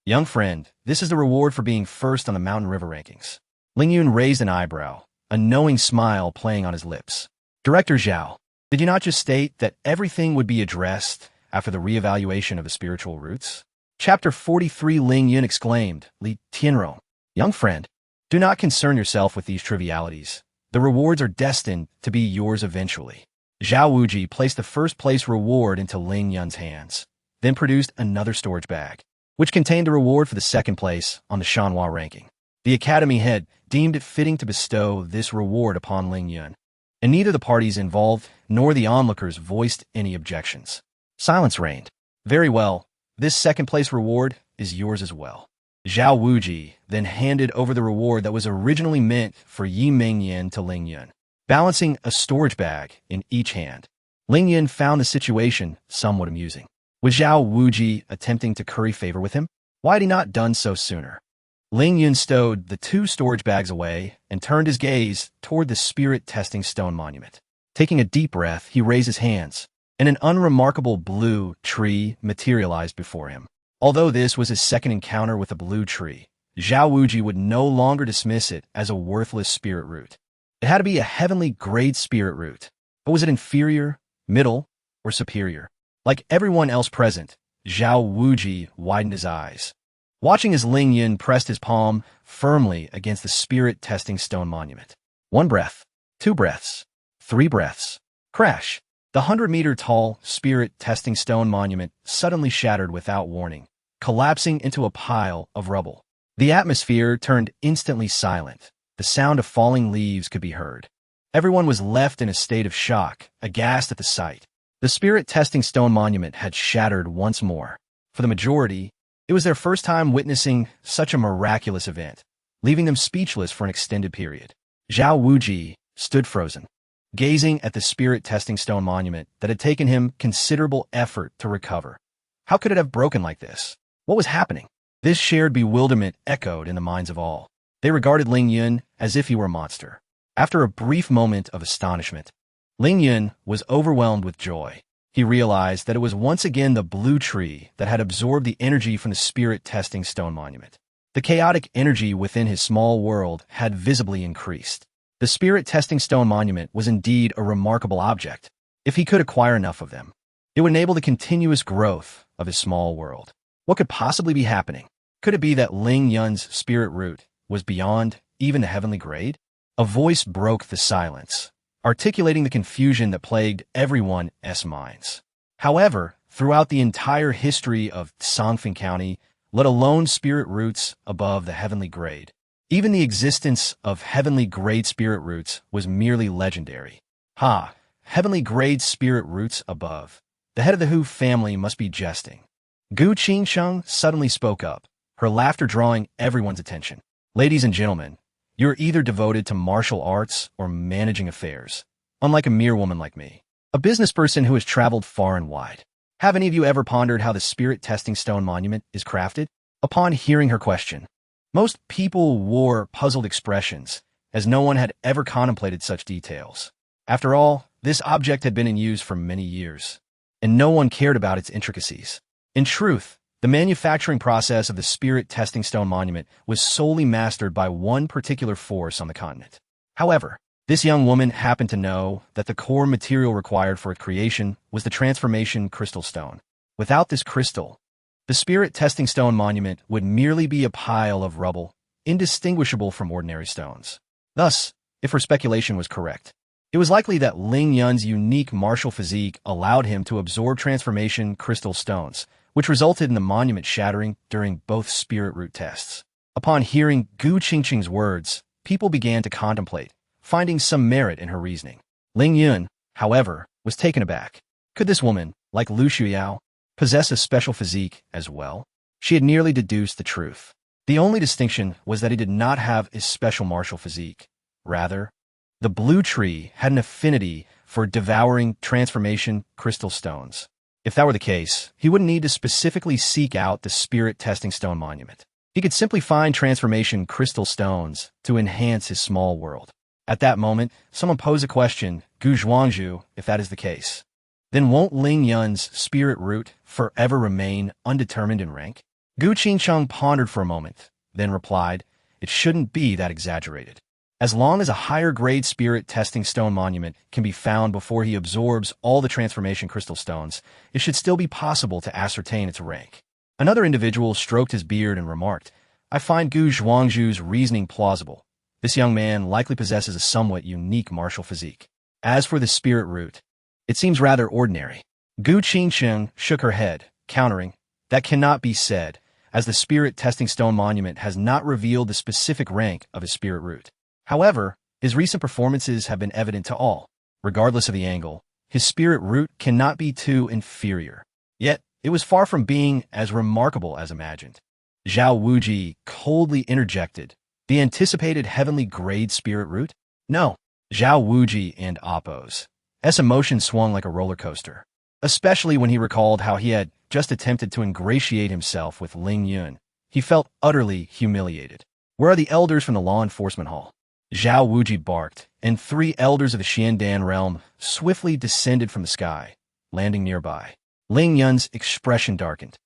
young friend, this is the reward for being first on the Mountain River rankings. Ling Yun raised an eyebrow, a knowing smile playing on his lips. Director Zhao, did you not just state that everything would be addressed after the reevaluation of the spiritual roots? Chapter 43. Ling Yun exclaimed, Li Tianrong, young friend, do not concern yourself with these trivialities. The rewards are destined to be yours eventually. Zhao Wuji placed the first-place reward into Ling Yun's hands, then produced another storage bag, which contained the reward for the second place on the Shanhua ranking. The academy head deemed it fitting to bestow this reward upon Ling Yun, and neither the parties involved nor the onlookers voiced any objections. Silence reigned. Very well, this second-place reward is yours as well. Zhao Wuji then handed over the reward that was originally meant for Yi Mingyan to Ling Yun, balancing a storage bag in each hand. Ling Yun found the situation somewhat amusing. Was Zhao Wuji attempting to curry favor with him? Why had he not done so sooner? Ling Yun stowed the two storage bags away and turned his gaze toward the spirit-testing stone monument. Taking a deep breath, he raised his hands, and an unremarkable blue tree materialized before him. Although this was his second encounter with a blue tree, Zhao Wuji would no longer dismiss it as a worthless spirit root. It had to be a heavenly grade spirit root. But was it inferior, middle, or superior? Like everyone else present, Zhao Wuji widened his eyes, watching as Ling Yun pressed his palm firmly against the spirit-testing stone monument. 1 breath, 2 breaths, 3 breaths. Crash! The 100-meter-tall spirit-testing stone monument suddenly shattered without warning, collapsing into a pile of rubble. The atmosphere turned instantly silent. The sound of falling leaves could be heard. Everyone was left in a state of shock, aghast at the sight. The spirit testing stone monument had shattered once more. For the majority, it was their first time witnessing such a miraculous event, leaving them speechless for an extended period. Zhao Wuji stood frozen, gazing at the spirit testing stone monument that had taken him considerable effort to recover. How could it have broken like this? What was happening? This shared bewilderment echoed in the minds of all. They regarded Ling Yun as if he were a monster. After a brief moment of astonishment, Ling Yun was overwhelmed with joy. He realized that it was once again the blue tree that had absorbed the energy from the spirit testing stone monument. The chaotic energy within his small world had visibly increased. The spirit testing stone monument was indeed a remarkable object. If he could acquire enough of them, it would enable the continuous growth of his small world. What could possibly be happening? Could it be that Ling Yun's spirit root was beyond even the heavenly grade? A voice broke the silence, articulating the confusion that plagued everyone's minds. However, throughout the entire history of Songfeng County, let alone spirit roots above the heavenly grade, even the existence of heavenly grade spirit roots was merely legendary. Heavenly grade spirit roots above. The head of the Hu family must be jesting. Gu Qingsheng suddenly spoke up, her laughter drawing everyone's attention. Ladies and gentlemen, you're either devoted to martial arts or managing affairs, unlike a mere woman like me, a business person who has traveled far and wide. Have any of you ever pondered how the spirit testing stone monument is crafted? Upon hearing her question, most people wore puzzled expressions, as no one had ever contemplated such details. After all, this object had been in use for many years, and no one cared about its intricacies. In truth, the manufacturing process of the spirit testing stone monument was solely mastered by one particular force on the continent. However, this young woman happened to know that the core material required for its creation was the transformation crystal stone. Without this crystal, the spirit testing stone monument would merely be a pile of rubble, indistinguishable from ordinary stones. Thus, if her speculation was correct, it was likely that Ling Yun's unique martial physique allowed him to absorb transformation crystal stones, which resulted in the monument shattering during both spirit root tests. Upon hearing Gu Qingqing's words, people began to contemplate, finding some merit in her reasoning. Ling Yun, however, was taken aback. Could this woman, like Lu Shuyao, possess a special physique as well? She had nearly deduced the truth. The only distinction was that he did not have a special martial physique. Rather, the blue tree had an affinity for devouring transformation crystal stones. If that were the case, he wouldn't need to specifically seek out the spirit testing stone monument. He could simply find transformation crystal stones to enhance his small world. At that moment, someone posed a question, Gu Zhuangzhu, if that is the case, then won't Ling Yun's spirit root forever remain undetermined in rank? Gu Qingsheng pondered for a moment, then replied, it shouldn't be that exaggerated. As long as a higher grade spirit testing stone monument can be found before he absorbs all the transformation crystal stones, it should still be possible to ascertain its rank. Another individual stroked his beard and remarked, I find Gu Zhuangzhu's reasoning plausible. This young man likely possesses a somewhat unique martial physique. As for the spirit root, it seems rather ordinary. Gu Qingsheng shook her head, countering, that cannot be said, as the spirit testing stone monument has not revealed the specific rank of his spirit root. However, his recent performances have been evident to all. Regardless of the angle, his spirit root cannot be too inferior. Yet, it was far from being as remarkable as imagined. Zhao Wuji coldly interjected, the anticipated heavenly grade spirit root? No. Zhao Wuji and Appo's emotion swung like a roller coaster, especially when he recalled how he had just attempted to ingratiate himself with Ling Yun. He felt utterly humiliated. Where are the elders from the law enforcement hall? Zhao Wuji barked, and 3 elders of the Xiandan realm swiftly descended from the sky, landing nearby. Ling Yun's expression darkened.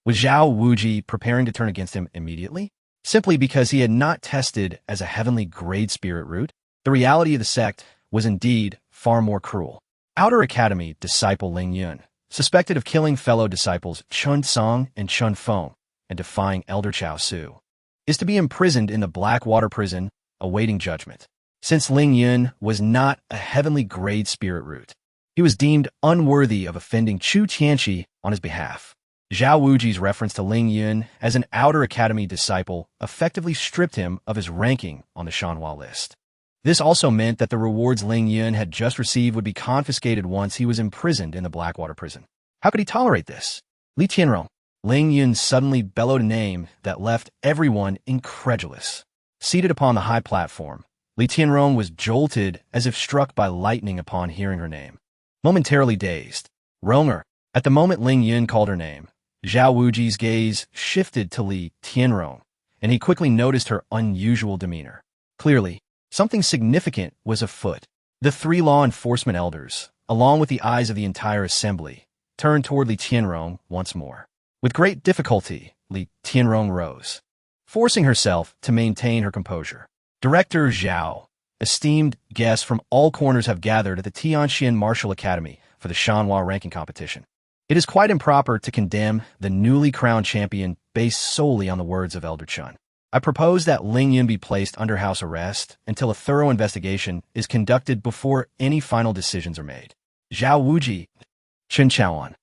Was Zhao Wuji preparing to turn against him immediately? Simply because he had not tested as a heavenly grade spirit root? The reality of the sect was indeed far more cruel. Outer Academy disciple Ling Yun, suspected of killing fellow disciples Chun Song and Chun Feng and defying Elder Chao Su, is to be imprisoned in the Blackwater prison awaiting judgment. Since Ling Yun was not a heavenly grade spirit root, he was deemed unworthy of offending Chu Tianqi on his behalf. Zhao Wuji's reference to Ling Yun as an Outer Academy disciple effectively stripped him of his ranking on the Shanhua list. This also meant that the rewards Ling Yun had just received would be confiscated once he was imprisoned in the Blackwater prison. How could he tolerate this? Li Tianrong. Ling Yun suddenly bellowed a name that left everyone incredulous. Seated upon the high platform, Li Tianrong was jolted as if struck by lightning upon hearing her name. Momentarily dazed, Ronger. At the moment Ling Yun called her name, Zhao Wuji's gaze shifted to Li Tianrong, and he quickly noticed her unusual demeanor. Clearly, something significant was afoot. The three law enforcement elders, along with the eyes of the entire assembly, turned toward Li Tianrong once more. With great difficulty, Li Tianrong rose, forcing herself to maintain her composure. Director Zhao, esteemed guests from all corners have gathered at the Tianxian Martial Academy for the Shanhua ranking competition. It is quite improper to condemn the newly crowned champion based solely on the words of Elder Chun. I propose that Ling Yun be placed under house arrest until a thorough investigation is conducted before any final decisions are made. Zhao Wuji, Chen Chaoan.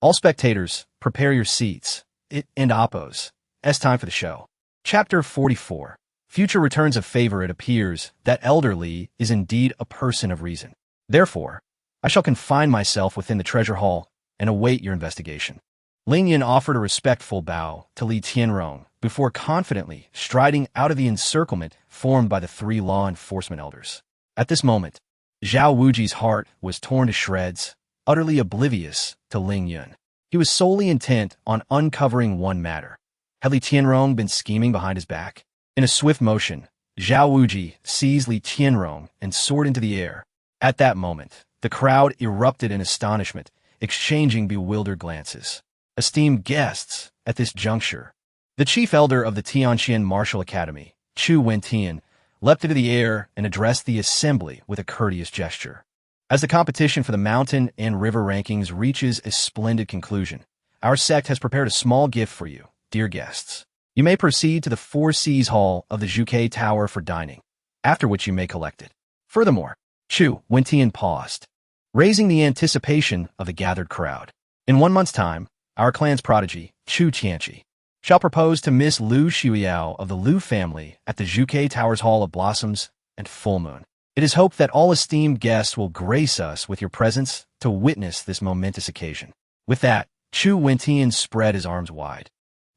All spectators, prepare your seats. It and Oppos. It's time for the show. Chapter 44. Future returns of favor. It appears that Elder Li is indeed a person of reason. Therefore, I shall confine myself within the treasure hall and await your investigation. Ling Yun offered a respectful bow to Li Tianrong before confidently striding out of the encirclement formed by the three law enforcement elders. At this moment, Zhao Wuji's heart was torn to shreds, utterly oblivious to Ling Yun. He was solely intent on uncovering one matter. Had Li Tianrong been scheming behind his back? In a swift motion, Zhao Wuji seized Li Tianrong and soared into the air. At that moment, the crowd erupted in astonishment, exchanging bewildered glances. Esteemed guests, at this juncture, the chief elder of the Tianxian Martial Academy, Chu Wentian, leapt into the air and addressed the assembly with a courteous gesture. As the competition for the mountain and river rankings reaches a splendid conclusion, our sect has prepared a small gift for you, dear guests. You may proceed to the Four Seas Hall of the Zhuke Tower for dining, after which you may collect it. Furthermore, Chu Wentian paused, raising the anticipation of the gathered crowd. In 1 month's time, our clan's prodigy, Chu Tianqi, shall propose to Miss Lu Xiuyao of the Lu family at the Zhuke Tower's Hall of Blossoms and Full Moon. It is hoped that all esteemed guests will grace us with your presence to witness this momentous occasion. With that, Chu Wentian spread his arms wide,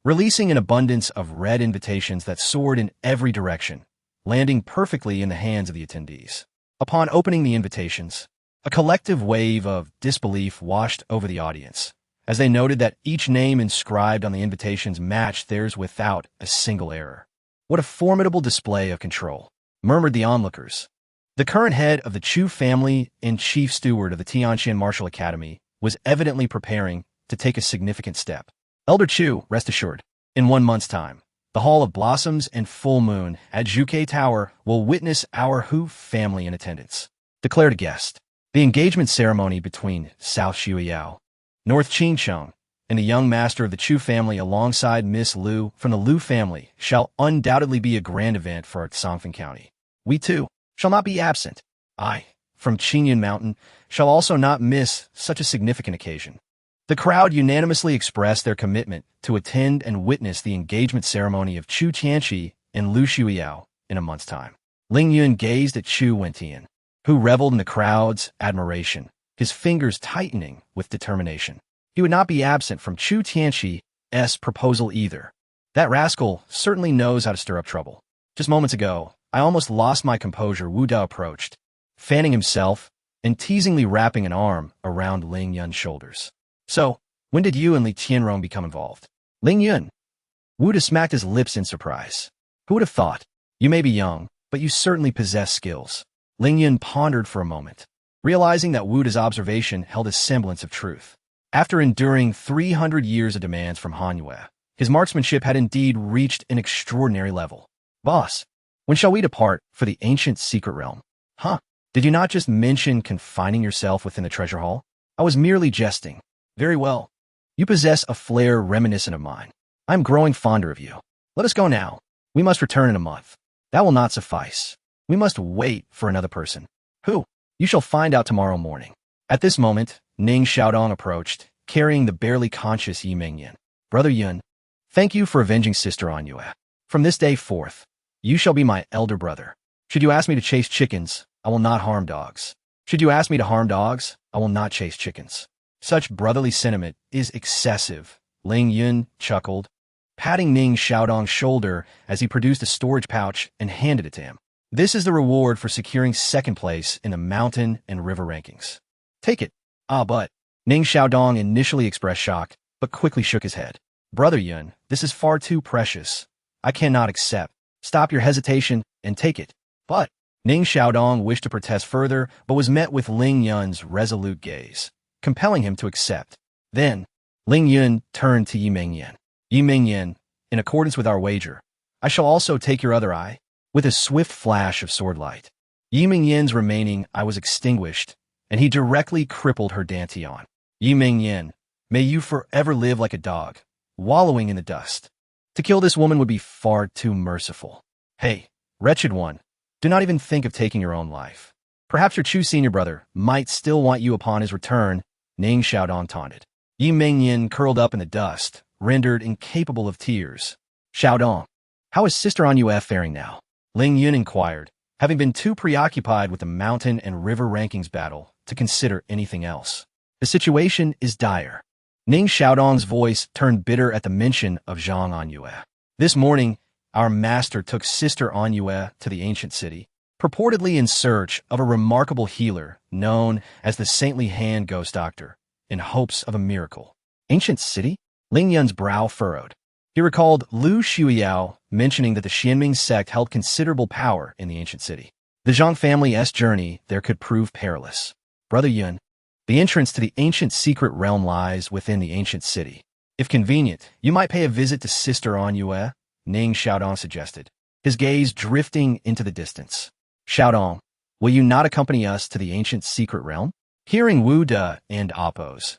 releasing an abundance of red invitations that soared in every direction, landing perfectly in the hands of the attendees. Upon opening the invitations, a collective wave of disbelief washed over the audience, as they noted that each name inscribed on the invitations matched theirs without a single error. What a formidable display of control, murmured the onlookers. The current head of the Chu family and chief steward of the Tianxian Martial Academy was evidently preparing to take a significant step. Elder Chu, rest assured, in 1 month's time, the Hall of Blossoms and Full Moon at Zhuke Tower will witness our Hu family in attendance. Declared a guest. The engagement ceremony between South Xiuyao, North Qingcheng, and the young master of the Chu family alongside Miss Lu from the Lu family shall undoubtedly be a grand event for our Songfeng County. We, too, shall not be absent. I, from Qingyun Mountain, shall also not miss such a significant occasion. The crowd unanimously expressed their commitment to attend and witness the engagement ceremony of Chu Tianqi and Lu Xiuyao in a month's time. Ling Yun gazed at Chu Wentian, who reveled in the crowd's admiration, his fingers tightening with determination. He would not be absent from Chu Tianqi's proposal either. That rascal certainly knows how to stir up trouble. Just moments ago, I almost lost my composure. Wu Da approached, fanning himself and teasingly wrapping an arm around Ling Yun's shoulders. So, when did you and Li Tianrong become involved? Ling Yun. Wu Da smacked his lips in surprise. Who would have thought? You may be young, but you certainly possess skills. Ling Yun pondered for a moment, realizing that Wu Da's observation held a semblance of truth. After enduring 300 years of demands from Han Yue, his marksmanship had indeed reached an extraordinary level. Boss, when shall we depart for the ancient secret realm? Huh? Did you not just mention confining yourself within the treasure hall? I was merely jesting. Very well. You possess a flair reminiscent of mine. I am growing fonder of you. Let us go now. We must return in a month. That will not suffice. We must wait for another person. Who? You shall find out tomorrow morning. At this moment, Ning Xiaodong approached, carrying the barely conscious Yi Mingyan. Brother Yun, thank you for avenging Sister On Yue. From this day forth, you shall be my elder brother. Should you ask me to chase chickens, I will not harm dogs. Should you ask me to harm dogs, I will not chase chickens. Such brotherly sentiment is excessive, Ling Yun chuckled, patting Ning Xiaodong's shoulder as he produced a storage pouch and handed it to him. This is the reward for securing second place in the mountain and river rankings. Take it. But Ning Xiaodong initially expressed shock, but quickly shook his head. Brother Yun, this is far too precious. I cannot accept. Stop your hesitation and take it. But Ning Xiaodong wished to protest further, but was met with Ling Yun's resolute gaze, compelling him to accept. Then, Ling Yun turned to Yi Mingyan. Yi Mingyan, in accordance with our wager, I shall also take your other eye. With a swift flash of sword light, Yi Mingyan's remaining eye was extinguished, and he directly crippled her dantian. Yi Mingyan, may you forever live like a dog, wallowing in the dust. To kill this woman would be far too merciful. Hey, wretched one, do not even think of taking your own life. Perhaps your true senior brother might still want you upon his return, Ning Xiaodong taunted. Yi Mingyan curled up in the dust, rendered incapable of tears. Xiaodong, how is Sister Anue faring now? Ling Yun inquired, having been too preoccupied with the mountain and river rankings battle to consider anything else. The situation is dire. Ning Xiaodong's voice turned bitter at the mention of Zhang Anue. This morning, our master took Sister Anue to the ancient city, purportedly in search of a remarkable healer known as the Saintly Hand Ghost Doctor, in hopes of a miracle. Ancient city? Ling Yun's brow furrowed. He recalled Lu Shuiyao mentioning that the Xianming sect held considerable power in the ancient city. The Zhang family's journey there could prove perilous. Brother Yun, the entrance to the ancient secret realm lies within the ancient city. If convenient, you might pay a visit to Sister Anue, Ning Xiaodong suggested, his gaze drifting into the distance. Xiaodong, will you not accompany us to the ancient secret realm? Hearing Wu De and Appo's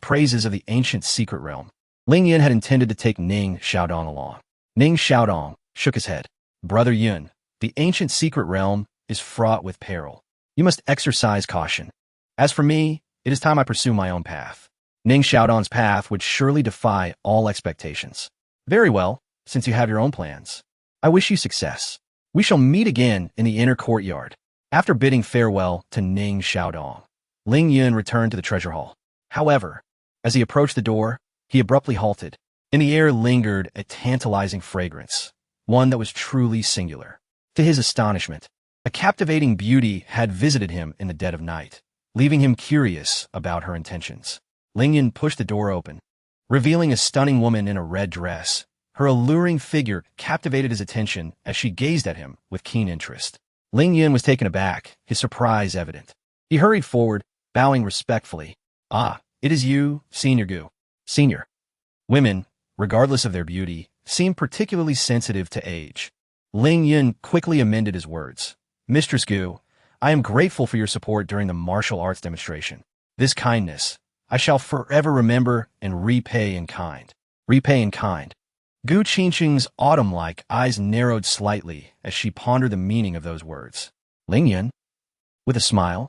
praises of the ancient secret realm, Ling Yun had intended to take Ning Xiaodong along. Ning Xiaodong shook his head. Brother Yun, the ancient secret realm is fraught with peril. You must exercise caution. As for me, it is time I pursue my own path. Ning Xiaodong's path would surely defy all expectations. Very well, since you have your own plans. I wish you success. We shall meet again in the inner courtyard. After bidding farewell to Ning Xiaodong, Ling Yun returned to the treasure hall. However, as he approached the door, he abruptly halted. In the air lingered a tantalizing fragrance, one that was truly singular. To his astonishment, a captivating beauty had visited him in the dead of night, leaving him curious about her intentions. Ling Yun pushed the door open, revealing a stunning woman in a red dress. Her alluring figure captivated his attention as she gazed at him with keen interest. Ling Yun was taken aback, his surprise evident. He hurried forward, bowing respectfully. Ah, it is you, Senior Gu. Senior. Women, regardless of their beauty, seem particularly sensitive to age. Ling Yun quickly amended his words. Mistress Gu, I am grateful for your support during the martial arts demonstration. This kindness, I shall forever remember and repay in kind. Repay in kind. Gu Qingqing's autumn-like eyes narrowed slightly as she pondered the meaning of those words. Ling Yun? With a smile,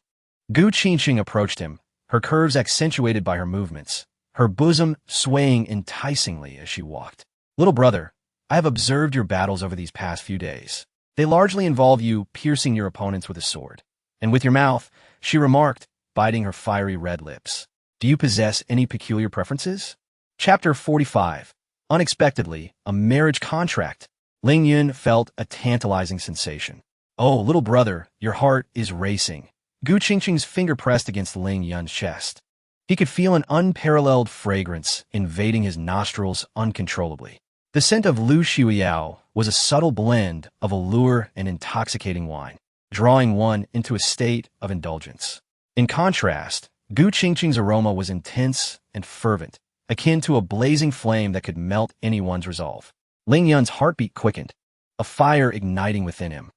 Gu Qingqing approached him, her curves accentuated by her movements, her bosom swaying enticingly as she walked. Little brother, I have observed your battles over these past few days. They largely involve you piercing your opponents with a sword. And with your mouth, she remarked, biting her fiery red lips. Do you possess any peculiar preferences? Chapter 45. Unexpectedly, a marriage contract. Ling Yun felt a tantalizing sensation. Oh, little brother, your heart is racing. Gu Qingqing's finger pressed against Ling Yun's chest. He could feel an unparalleled fragrance invading his nostrils uncontrollably. The scent of Lu Shuiyao was a subtle blend of allure and intoxicating wine, drawing one into a state of indulgence. In contrast, Gu Qingqing's aroma was intense and fervent, akin to a blazing flame that could melt anyone's resolve. Ling Yun's heartbeat quickened, a fire igniting within him.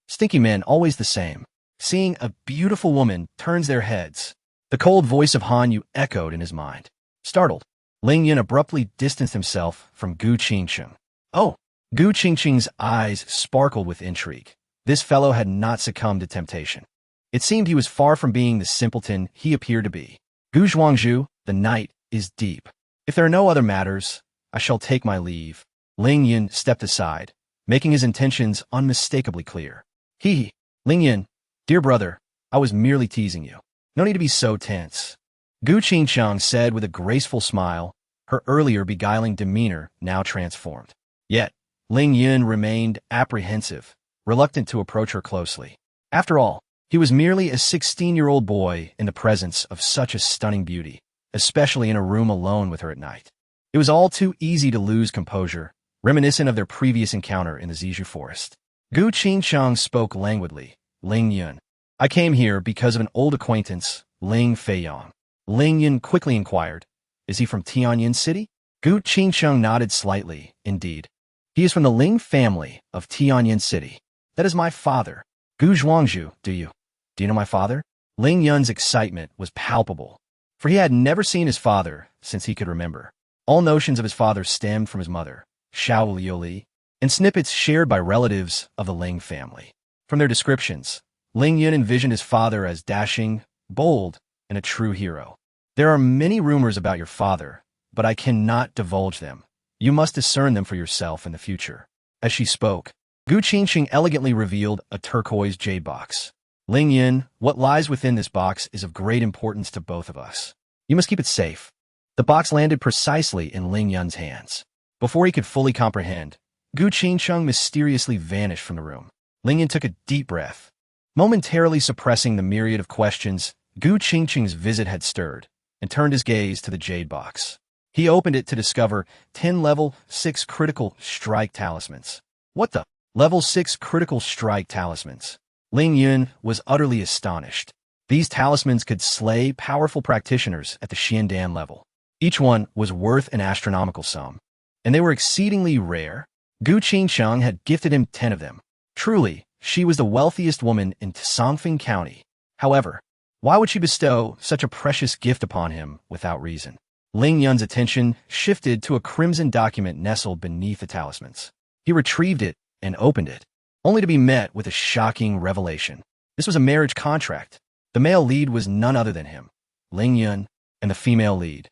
Stinky men always the same. Seeing a beautiful woman turns their heads. The cold voice of Han Yu echoed in his mind. Startled, Ling Yun abruptly distanced himself from Gu Qingqing. Oh! Gu Qingqing's eyes sparkled with intrigue. This fellow had not succumbed to temptation. It seemed he was far from being the simpleton he appeared to be. Gu Zhuangzhu, the night is deep. If there are no other matters, I shall take my leave. Ling Yun stepped aside, making his intentions unmistakably clear. Hee. Ling Yun, dear brother, I was merely teasing you. No need to be so tense. Gu Qingchang said with a graceful smile, her earlier beguiling demeanor now transformed. Yet, Ling Yun remained apprehensive, reluctant to approach her closely. After all, he was merely a 16-year-old boy in the presence of such a stunning beauty, especially in a room alone with her at night. It was all too easy to lose composure, reminiscent of their previous encounter in the Zizhu forest. Gu Qingchang spoke languidly. Ling Yun, I came here because of an old acquaintance, Ling Feiyang. Ling Yun quickly inquired, is he from Tianyin City? Gu Qingchang nodded slightly. Indeed. He is from the Ling family of Tianyin City. That is my father. Gu Zhuangzhu, do you know my father? Ling Yun's excitement was palpable, for he had never seen his father since he could remember. All notions of his father stemmed from his mother, Xiao Liuli, and snippets shared by relatives of the Ling family. From their descriptions, Ling Yun envisioned his father as dashing, bold, and a true hero. There are many rumors about your father, but I cannot divulge them. You must discern them for yourself in the future. As she spoke, Gu Qingchang elegantly revealed a turquoise jade box. Ling Yun, what lies within this box is of great importance to both of us. You must keep it safe. The box landed precisely in Ling Yun's hands. Before he could fully comprehend, Gu Qingchang mysteriously vanished from the room. Ling Yun took a deep breath. Momentarily suppressing the myriad of questions Gu Qingchang's visit had stirred, and turned his gaze to the jade box. He opened it to discover 10 level 6 critical strike talismans. What the? Level 6 critical strike talismans. Ling Yun was utterly astonished. These talismans could slay powerful practitioners at the Xiandan level. Each one was worth an astronomical sum, and they were exceedingly rare. Gu Qingchang had gifted him 10 of them. Truly, she was the wealthiest woman in Songfeng County. However, why would she bestow such a precious gift upon him without reason? Ling Yun's attention shifted to a crimson document nestled beneath the talismans. He retrieved it and opened it, only to be met with a shocking revelation. This was a marriage contract. The male lead was none other than him, Ling Yun, and the female lead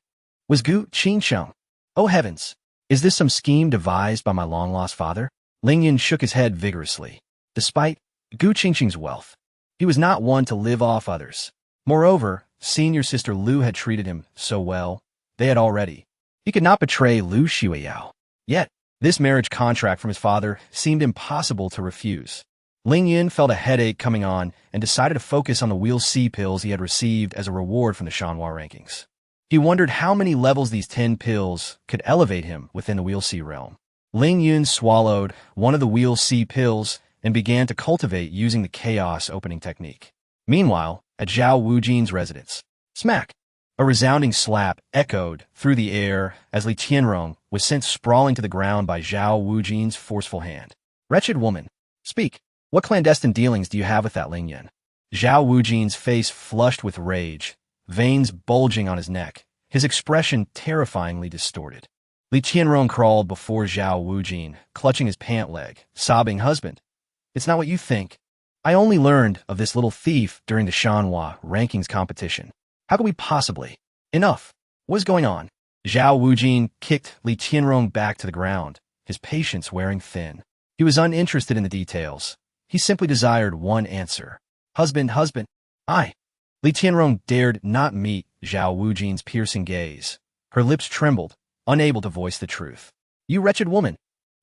was Gu Qingchang. Oh heavens! Is this some scheme devised by my long-lost father? Ling Yun shook his head vigorously. Despite Gu Qingchang's wealth, he was not one to live off others. Moreover, senior sister Lu had treated him so well. They had already. He could not betray Lu Xueyao. Yet, this marriage contract from his father seemed impossible to refuse. Ling Yun felt a headache coming on and decided to focus on the Wheel C pills he had received as a reward from the Shanhua rankings. He wondered how many levels these 10 pills could elevate him within the Wheel C realm. Ling Yun swallowed one of the Wheel C pills and began to cultivate using the chaos opening technique. Meanwhile, at Zhao Wujin's residence, smack! A resounding slap echoed through the air as Li Tianrong was sent sprawling to the ground by Zhao Wujin's forceful hand. Wretched woman, speak. What clandestine dealings do you have with that Ling Yun? Zhao Wujin's face flushed with rage, veins bulging on his neck, his expression terrifyingly distorted. Li Tianrong crawled before Zhao Wujin, clutching his pant leg, sobbing, husband, it's not what you think. I only learned of this little thief during the Shanhua rankings competition. How could we possibly? Enough. What is going on? Zhao Wujin kicked Li Tianrong back to the ground, his patience wearing thin. He was uninterested in the details. He simply desired one answer. Husband, I. Li Tianrong dared not meet Zhao Wujin's piercing gaze. Her lips trembled, unable to voice the truth. You wretched woman.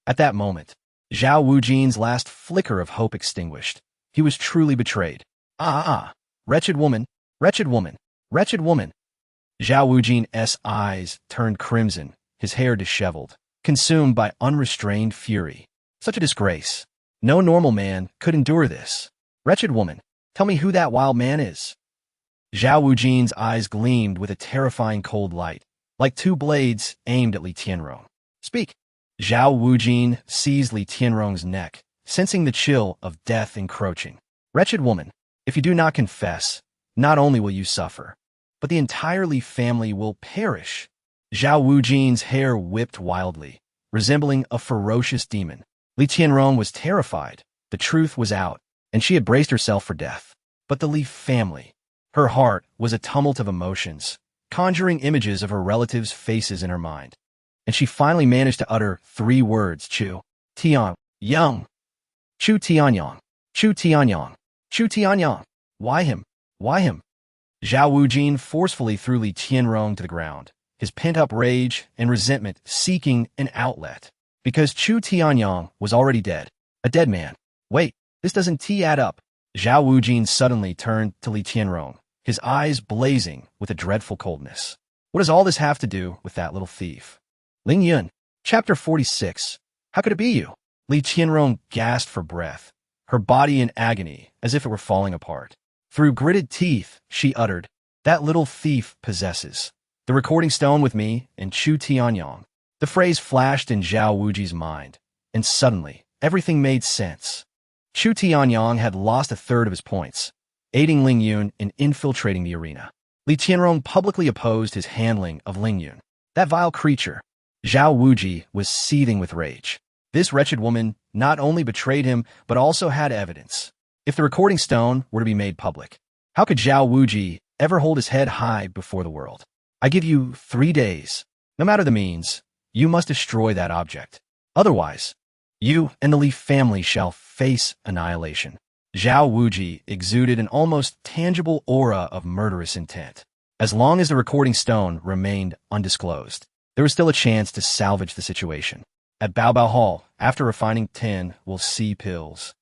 At that moment, Zhao Wujin's last flicker of hope extinguished. He was truly betrayed. Wretched woman, wretched woman. Wretched woman. Zhao Wujin's eyes turned crimson, his hair disheveled, consumed by unrestrained fury. Such a disgrace. No normal man could endure this. Wretched woman, tell me who that wild man is. Zhao Wujin's eyes gleamed with a terrifying cold light, like two blades aimed at Li Tianrong. Speak. Zhao Wujin seized Li Tianrong's neck, sensing the chill of death encroaching. Wretched woman, if you do not confess, not only will you suffer, but the entire Li family will perish. Zhao Wujin's hair whipped wildly, resembling a ferocious demon. Li Tianrong was terrified. The truth was out, and she had braced herself for death. But the Li family. Her heart was a tumult of emotions, conjuring images of her relatives' faces in her mind. And she finally managed to utter 3 words, Chu Tianyang. Chu Tianyang. Chu Tianyang. Chu Tianyang. Why him? Why him? Zhao Wujin forcefully threw Li Qianrong to the ground, his pent-up rage and resentment seeking an outlet. Because Chu Tianyang was already dead. A dead man. Wait, this doesn't add up. Zhao Wujin suddenly turned to Li Qianrong, his eyes blazing with a dreadful coldness. What does all this have to do with that little thief? Ling Yun. Chapter 46. How could it be you? Li Qianrong gasped for breath, her body in agony as if it were falling apart. Through gritted teeth, she uttered, "That little thief possesses the recording stone with me and Chu Tianyang." The phrase flashed in Zhao Wujin's mind, and suddenly, everything made sense. Chu Tianyang had lost a third of his points, aiding Ling Yun in infiltrating the arena. Li Qianrong publicly opposed his handling of Ling Yun. That vile creature. Zhao Wujin was seething with rage. This wretched woman not only betrayed him, but also had evidence. If the recording stone were to be made public, how could Zhao Wujin ever hold his head high before the world? I give you 3 days. No matter the means, you must destroy that object. Otherwise, you and the Li family shall face annihilation. Zhao Wujin exuded an almost tangible aura of murderous intent. As long as the recording stone remained undisclosed, there was still a chance to salvage the situation. At Baobao Hall, after refining 10 Will C pills,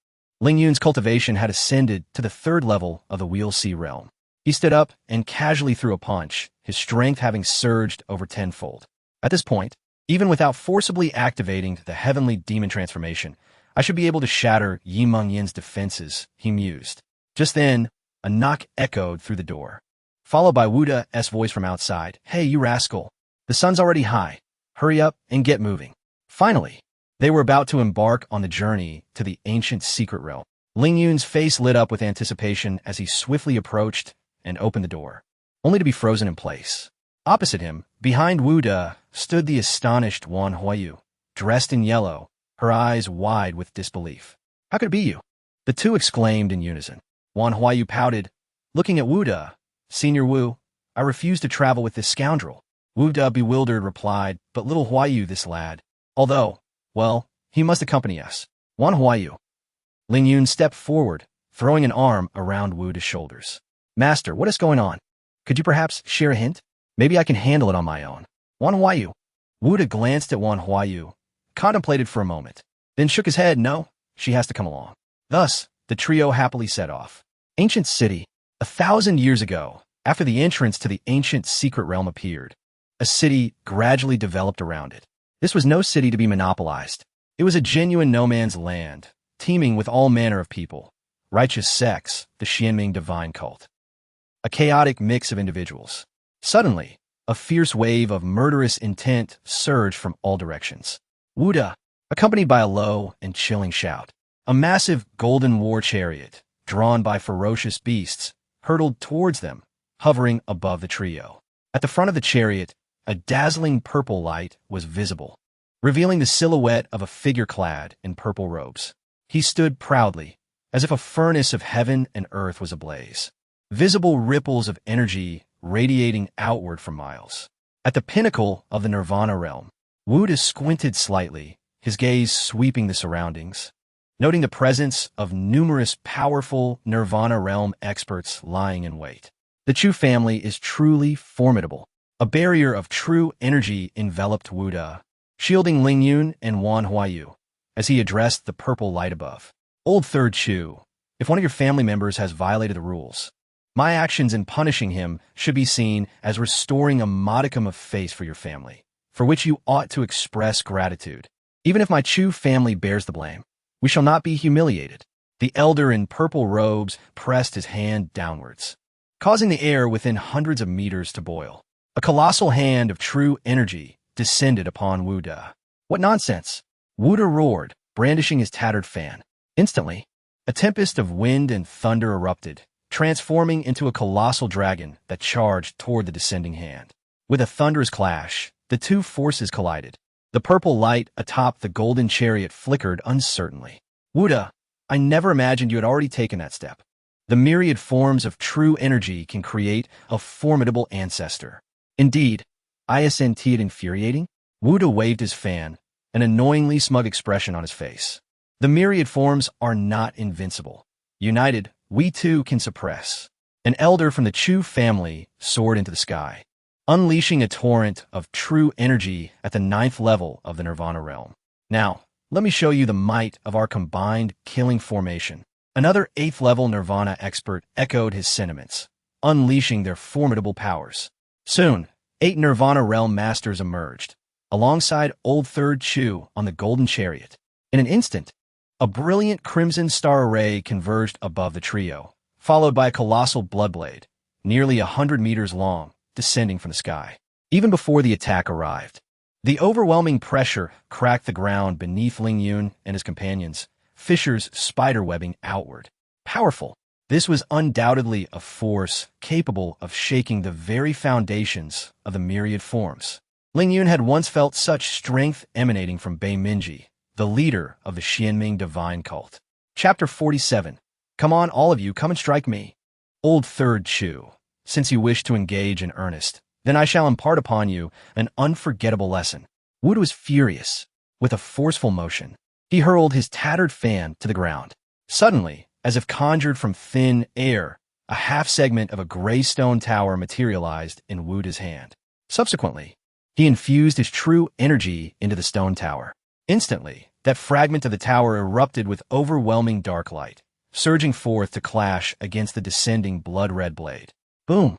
Ling Yun's cultivation had ascended to the 3rd level of the Will C realm. He stood up and casually threw a punch, his strength having surged over 10-fold. At this point, even without forcibly activating the heavenly demon transformation, I should be able to shatter Yi Mengyin's defenses, he mused. Just then, a knock echoed through the door, followed by Wu Da's voice from outside. "Hey, you rascal. The sun's already high. Hurry up and get moving." Finally, they were about to embark on the journey to the ancient secret realm. Ling Yun's face lit up with anticipation as he swiftly approached and opened the door, only to be frozen in place. Opposite him, behind Wu Da, stood the astonished Wan Huayu, dressed in yellow, her eyes wide with disbelief. "How could it be you?" the two exclaimed in unison. Wan Huayu pouted, looking at Wu Da. "Senior Wu, I refuse to travel with this scoundrel." Wu Da, bewildered, replied, "But little Huayu, this lad. Although, well, he must accompany us." Wan Huayu. Ling Yun stepped forward, throwing an arm around Wu Da's shoulders. "Master, what is going on? Could you perhaps share a hint? Maybe I can handle it on my own." Wan Huayu. Wu Da glanced at Wan Huayu, contemplated for a moment, then shook his head. "No, she has to come along." Thus, the trio happily set off. Ancient city. 1,000 years ago, after the entrance to the ancient secret realm appeared, a city gradually developed around it. This was no city to be monopolized. It was a genuine no-man's land, teeming with all manner of people, righteous sects, the Xianming divine cult. A chaotic mix of individuals. Suddenly, a fierce wave of murderous intent surged from all directions. Wu Da, accompanied by a low and chilling shout, a massive golden war chariot, drawn by ferocious beasts, hurtled towards them, hovering above the trio. At the front of the chariot, a dazzling purple light was visible, revealing the silhouette of a figure clad in purple robes. He stood proudly, as if a furnace of heaven and earth was ablaze, visible ripples of energy radiating outward for miles. At the pinnacle of the Nirvana realm, Wu Da squinted slightly, his gaze sweeping the surroundings, noting the presence of numerous powerful Nirvana realm experts lying in wait. The Chu family is truly formidable. A barrier of true energy enveloped Wu Da, shielding Ling Yun and Wan Huayu, as he addressed the purple light above. "Old Third Chu, if one of your family members has violated the rules, my actions in punishing him should be seen as restoring a modicum of face for your family, for which you ought to express gratitude. Even if my Chu family bears the blame, we shall not be humiliated." The elder in purple robes pressed his hand downwards, causing the air within hundreds of meters to boil. A colossal hand of true energy descended upon Wu Da. "What nonsense!" Wu Da roared, brandishing his tattered fan. Instantly, a tempest of wind and thunder erupted, transforming into a colossal dragon that charged toward the descending hand. With a thunderous clash, the two forces collided. The purple light atop the golden chariot flickered uncertainly. "Wu Da, I never imagined you had already taken that step. The myriad forms of true energy can create a formidable ancestor. Indeed, isn't it infuriating?" Wu Da waved his fan, an annoyingly smug expression on his face. The myriad forms are not invincible. United, we too can suppress. An elder from the Chu family soared into the sky, unleashing a torrent of true energy at the 9th level of the Nirvana realm. Now, let me show you the might of our combined killing formation. Another 8th level Nirvana expert echoed his sentiments, unleashing their formidable powers. Soon, 8 Nirvana realm masters emerged, alongside Old Third Chu on the Golden Chariot. In an instant, a brilliant crimson star array converged above the trio, followed by a colossal bloodblade, nearly 100 meters long, descending from the sky. Even before the attack arrived, the overwhelming pressure cracked the ground beneath Ling Yun and his companions, fissures spiderwebbing outward. Powerful. This was undoubtedly a force capable of shaking the very foundations of the myriad forms. Ling Yun had once felt such strength emanating from Bei Minji, the leader of the Xianming divine cult. Chapter 47. Come on, all of you, come and strike me. Old Third Chu, since you wish to engage in earnest, then I shall impart upon you an unforgettable lesson. Wu was furious. With a forceful motion, he hurled his tattered fan to the ground. Suddenly, as if conjured from thin air, a half-segment of a gray stone tower materialized in Wu's hand. Subsequently, he infused his true energy into the stone tower. Instantly, that fragment of the tower erupted with overwhelming dark light, surging forth to clash against the descending blood-red blade. Boom!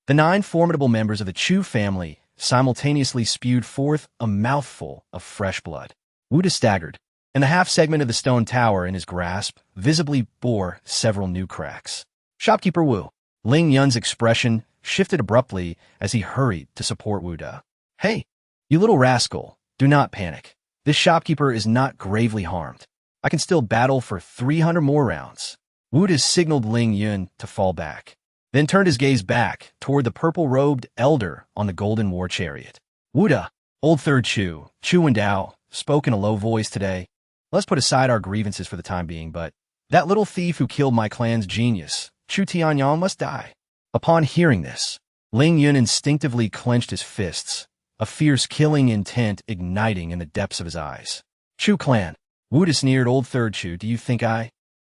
The 9 formidable members of the Chu family simultaneously spewed forth a mouthful of fresh blood. Wu staggered, and the half-segment of the stone tower in his grasp visibly bore several new cracks. Shopkeeper Wu. Ling Yun's expression shifted abruptly as he hurried to support Wu Da. Hey, you little rascal, do not panic. This shopkeeper is not gravely harmed. I can still battle for 300 more rounds. Wu Da signaled Ling Yun to fall back, then turned his gaze back toward the purple-robed elder on the golden war chariot. Wu Da, Old Third Chu, Chu Wendao, spoke in a low voice today. Let's put aside our grievances for the time being, but that little thief who killed my clan's genius, Chu Tianyang, must die. Upon hearing this, Ling Yun instinctively clenched his fists, a fierce killing intent igniting in the depths of his eyes. Chu clan. Wu Da sneered. Old Third Chu, do you think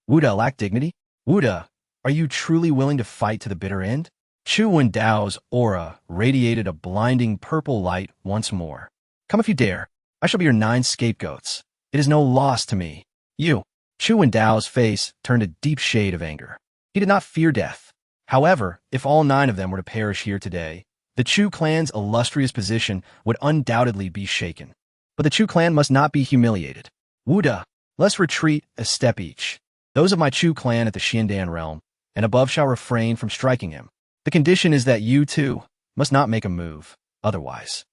Wu Da lack dignity? Wu Da, are you truly willing to fight to the bitter end? Chu Wendao's aura radiated a blinding purple light once more. Come if you dare. I shall be your 9 scapegoats. It is no loss to me. You. Chu Wendao's face turned a deep shade of anger. He did not fear death. However, if all 9 of them were to perish here today, the Chu clan's illustrious position would undoubtedly be shaken. But the Chu clan must not be humiliated. Wu Da, let's retreat a step each. Those of my Chu clan at the Xiandan realm and above shall refrain from striking him. The condition is that you, too, must not make a move. Otherwise,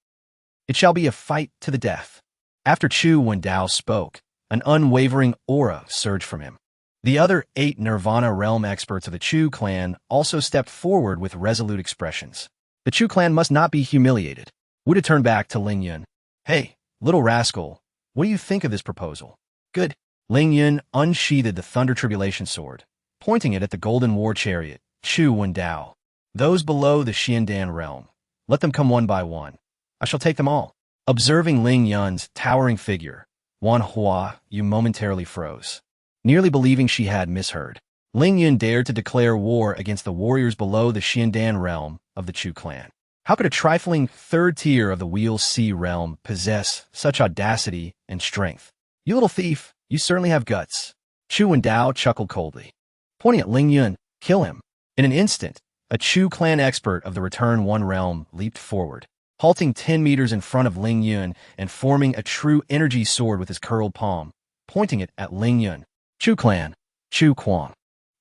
it shall be a fight to the death. After Chu Wendao spoke, an unwavering aura surged from him. The other 8 Nirvana realm experts of the Chu clan also stepped forward with resolute expressions. The Chu clan must not be humiliated. Wu Da turned back to Ling Yun. Hey, little rascal, what do you think of this proposal? Good. Ling Yun unsheathed the Thunder Tribulation sword, pointing it at the golden war chariot, Chu Wendao. Those below the Xiandan realm, let them come one by one. I shall take them all. Observing Ling Yun's towering figure, Wan Hua, you momentarily froze, nearly believing she had misheard. Ling Yun dared to declare war against the warriors below the Xiandan realm of the Chu clan. How could a trifling 3rd tier of the Wheel Sea realm possess such audacity and strength? You little thief, you certainly have guts. Chu Wendao chuckled coldly, pointing at Ling Yun. Kill him. In an instant, a Chu clan expert of the Return One realm leaped forward, halting 10 meters in front of Ling Yun and forming a true energy sword with his curled palm, pointing it at Ling Yun. Chu clan, Chu Kwang.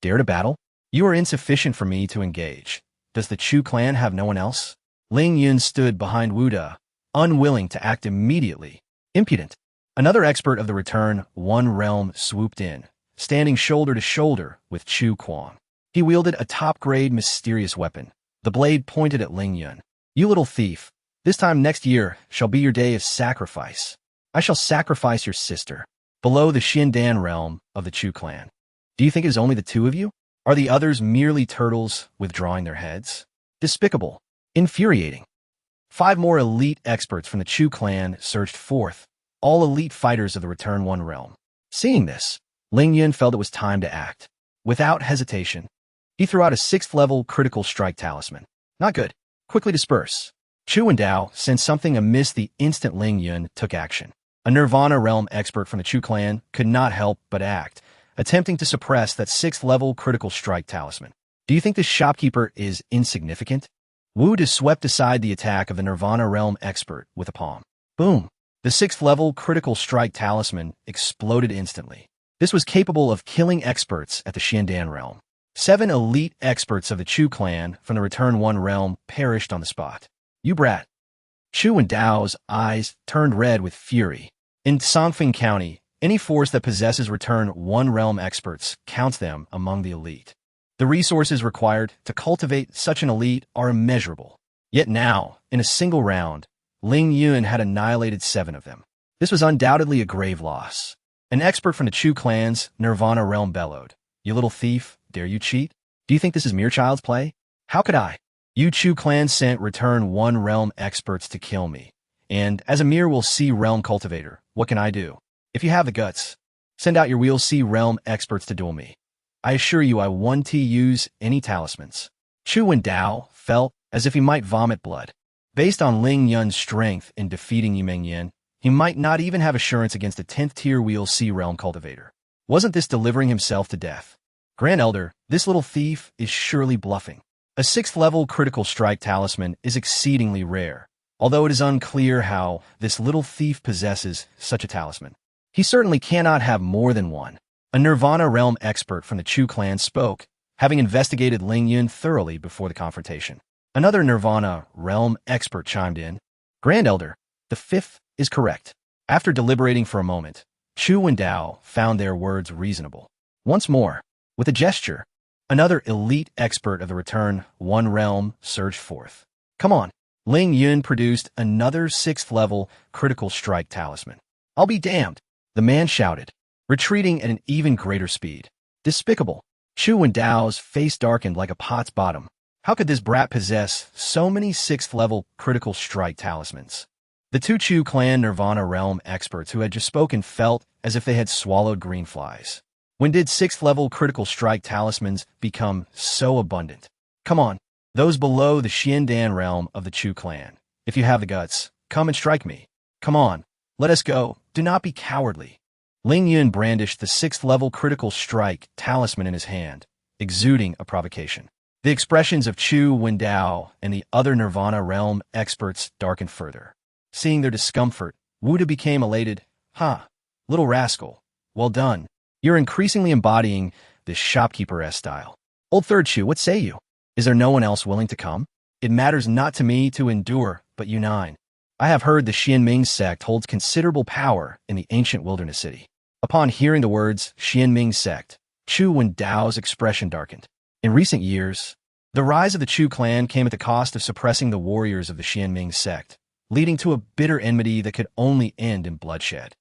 Dare to battle? You are insufficient for me to engage. Does the Chu clan have no one else? Ling Yun stood behind Wu Da, unwilling to act immediately. Impudent. Another expert of the Return One realm swooped in, standing shoulder to shoulder with Chu Kwang. He wielded a top-grade mysterious weapon. The blade pointed at Ling Yun. You little thief, this time next year shall be your day of sacrifice. I shall sacrifice your sister. Below the Xiandan realm of the Chu clan. Do you think it is only the 2 of you? Are the others merely turtles withdrawing their heads? Despicable. Infuriating. 5 more elite experts from the Chu clan surged forth, all elite fighters of the Return One realm. Seeing this, Ling Yun felt it was time to act. Without hesitation, he threw out a 6th-level critical strike talisman. Not good. Quickly disperse. Chu Wendao sensed something amiss the instant Ling Yun took action. A Nirvana realm expert from the Chu clan could not help but act, attempting to suppress that 6th-level critical strike talisman. Do you think this shopkeeper is insignificant? Wu De swept aside the attack of the Nirvana realm expert with a palm. Boom! The 6th-level critical strike talisman exploded instantly. This was capable of killing experts at the Xiandan realm. 7 elite experts of the Chu clan from the Return 1 realm perished on the spot. You brat. Chu Wendao's eyes turned red with fury. In Songfeng County, any force that possesses Return 1 realm experts counts them among the elite. The resources required to cultivate such an elite are immeasurable. Yet now, in a single round, Ling Yun had annihilated 7 of them. This was undoubtedly a grave loss. An expert from the Chu clan's Nirvana realm bellowed. You little thief, dare you cheat? Do you think this is mere child's play? How could I? You Chu clan sent Return 1 realm experts to kill me. And as a mere Will C realm cultivator, what can I do? If you have the guts, send out your Will C realm experts to duel me. I assure you I won't use any talismans. Chu Wendao felt as if he might vomit blood. Based on Ling Yun's strength in defeating Yimeng Yin, he might not even have assurance against a 10th tier Will C realm cultivator. Wasn't this delivering himself to death? Grand Elder, this little thief is surely bluffing. A 6th-level critical strike talisman is exceedingly rare, although it is unclear how this little thief possesses such a talisman. He certainly cannot have more than one. A Nirvana realm expert from the Chu clan spoke, having investigated Ling Yun thoroughly before the confrontation. Another Nirvana realm expert chimed in. Grand Elder, the 5th is correct. After deliberating for a moment, Chu Wendao found their words reasonable. Once more, with a gesture, another elite expert of the Return 1 realm surged forth. Come on. Ling Yun produced another 6th-level critical strike talisman. I'll be damned, the man shouted, retreating at an even greater speed. Despicable. Chu Wendao's face darkened like a pot's bottom. How could this brat possess so many 6th-level critical strike talismans? The 2 Chu clan Nirvana realm experts who had just spoken felt as if they had swallowed green flies. When did 6th-level critical strike talismans become so abundant? Come on, those below the Xiandan realm of the Chu clan. If you have the guts, come and strike me. Come on, let us go. Do not be cowardly. Ling Yun brandished the 6th-level critical strike talisman in his hand, exuding a provocation. The expressions of Chu Wendao and the other Nirvana realm experts darkened further. Seeing their discomfort, Wu De became elated. Little rascal. Well done. You're increasingly embodying this shopkeeper-esque style. Old Third Chu, what say you? Is there no one else willing to come? It matters not to me to endure, but you 9. I have heard the Xianming sect holds considerable power in the ancient wilderness city. Upon hearing the words Xianming sect, Chu Wendao's expression darkened. In recent years, the rise of the Chu clan came at the cost of suppressing the warriors of the Xianming sect, leading to a bitter enmity that could only end in bloodshed.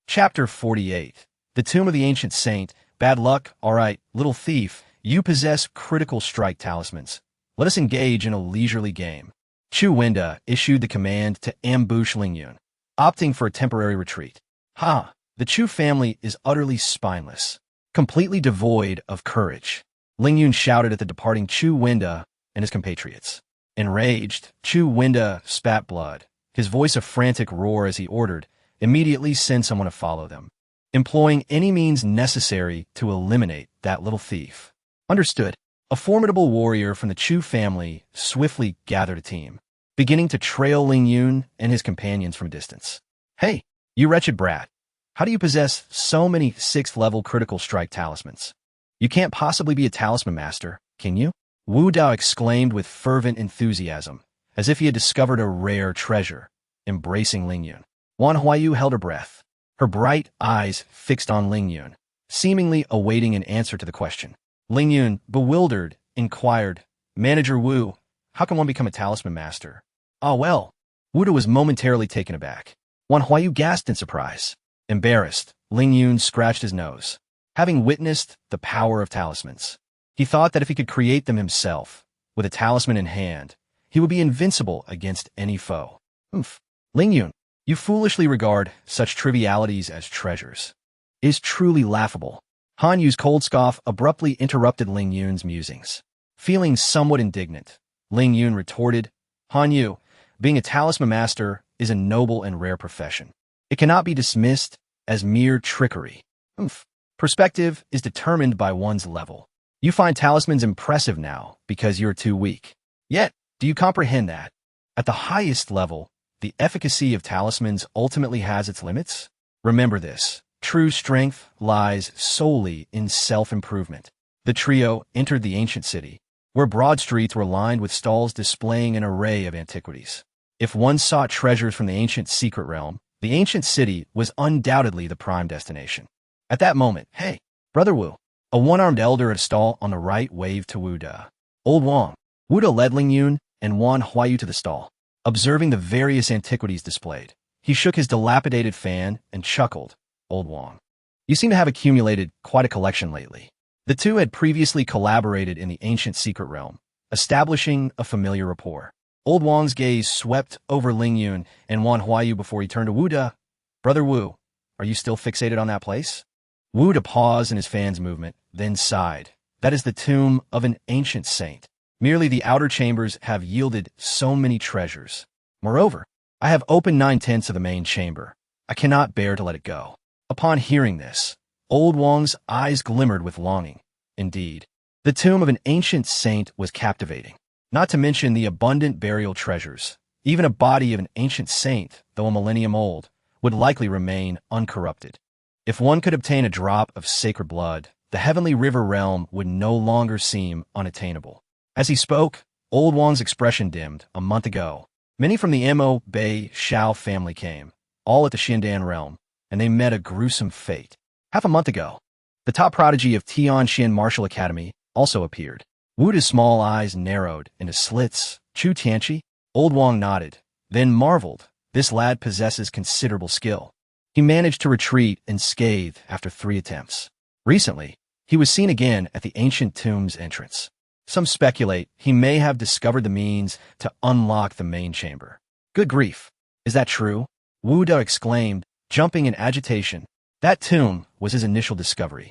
Chapter 48. The Tomb of the Ancient Saint. Bad luck, all right, little thief. You possess critical strike talismans. Let us engage in a leisurely game. Chu Wenda issued the command to ambush Ling Yun, opting for a temporary retreat. The Chu family is utterly spineless, completely devoid of courage. Ling Yun shouted at the departing Chu Wenda and his compatriots. Enraged, Chu Wenda spat blood, his voice a frantic roar as he ordered, immediately send someone to follow them, employing any means necessary to eliminate that little thief. Understood. A formidable warrior from the Chu family swiftly gathered a team, beginning to trail Ling Yun and his companions from a distance. Hey, you wretched brat. How do you possess so many 6th-level critical strike talismans? You can't possibly be a talisman master, can you? Wu Dao exclaimed with fervent enthusiasm, as if he had discovered a rare treasure, embracing Ling Yun. Wan Huayu held her breath, her bright eyes fixed on Ling Yun, seemingly awaiting an answer to the question. Ling Yun, bewildered, inquired, Manager Wu, how can one become a talisman master? Well. Wu Dao was momentarily taken aback. Wan Huayu gasped in surprise. Embarrassed, Ling Yun scratched his nose. Having witnessed the power of talismans, he thought that if he could create them himself, with a talisman in hand, he would be invincible against any foe. Ling Yun, you foolishly regard such trivialities as treasures. is truly laughable. Han Yu's cold scoff abruptly interrupted Ling Yun's musings. Feeling somewhat indignant, Ling Yun retorted, Han Yu, being a talisman master is a noble and rare profession. It cannot be dismissed as mere trickery. Perspective is determined by one's level. You find talismans impressive now because you're too weak. Yet, do you comprehend that? At the highest level, the efficacy of talismans ultimately has its limits? Remember this. True strength lies solely in self-improvement. The trio entered the ancient city, where broad streets were lined with stalls displaying an array of antiquities. If one sought treasures from the ancient secret realm, the ancient city was undoubtedly the prime destination. At that moment, hey, Brother Wu, a one-armed elder at a stall on the right waved to Wu Da. Old Wang. Wu Da led Ling Yun and Wan Huayu to the stall. Observing the various antiquities displayed, he shook his dilapidated fan and chuckled. Old Wang, you seem to have accumulated quite a collection lately. The two had previously collaborated in the ancient secret realm, establishing a familiar rapport. Old Wang's gaze swept over Ling Yun and Wan Huayu before he turned to Wu Da. Brother Wu, are you still fixated on that place? Wu Da paused in his fan's movement, then sighed. That is the tomb of an ancient saint. Merely the outer chambers have yielded so many treasures. Moreover, I have opened 9/10 of the main chamber. I cannot bear to let it go. Upon hearing this, Old Wang's eyes glimmered with longing. Indeed, the tomb of an ancient saint was captivating. Not to mention the abundant burial treasures. Even a body of an ancient saint, though a millennium old, would likely remain uncorrupted. If one could obtain a drop of sacred blood, the heavenly river realm would no longer seem unattainable. As he spoke, Old Wang's expression dimmed. A month ago, many from the Mo Bei Shao family came, all at the Xindan realm, and they met a gruesome fate. Half a month ago, the top prodigy of Tianxian Martial Academy also appeared. Wu Da's small eyes narrowed into slits. Chu Tianqi? Old Wang nodded, then marveled. This lad possesses considerable skill. He managed to retreat unscathed after 3 attempts. Recently, he was seen again at the ancient tomb's entrance. Some speculate he may have discovered the means to unlock the main chamber. Good grief! Is that true? Wu Da exclaimed, jumping in agitation. That tomb was his initial discovery.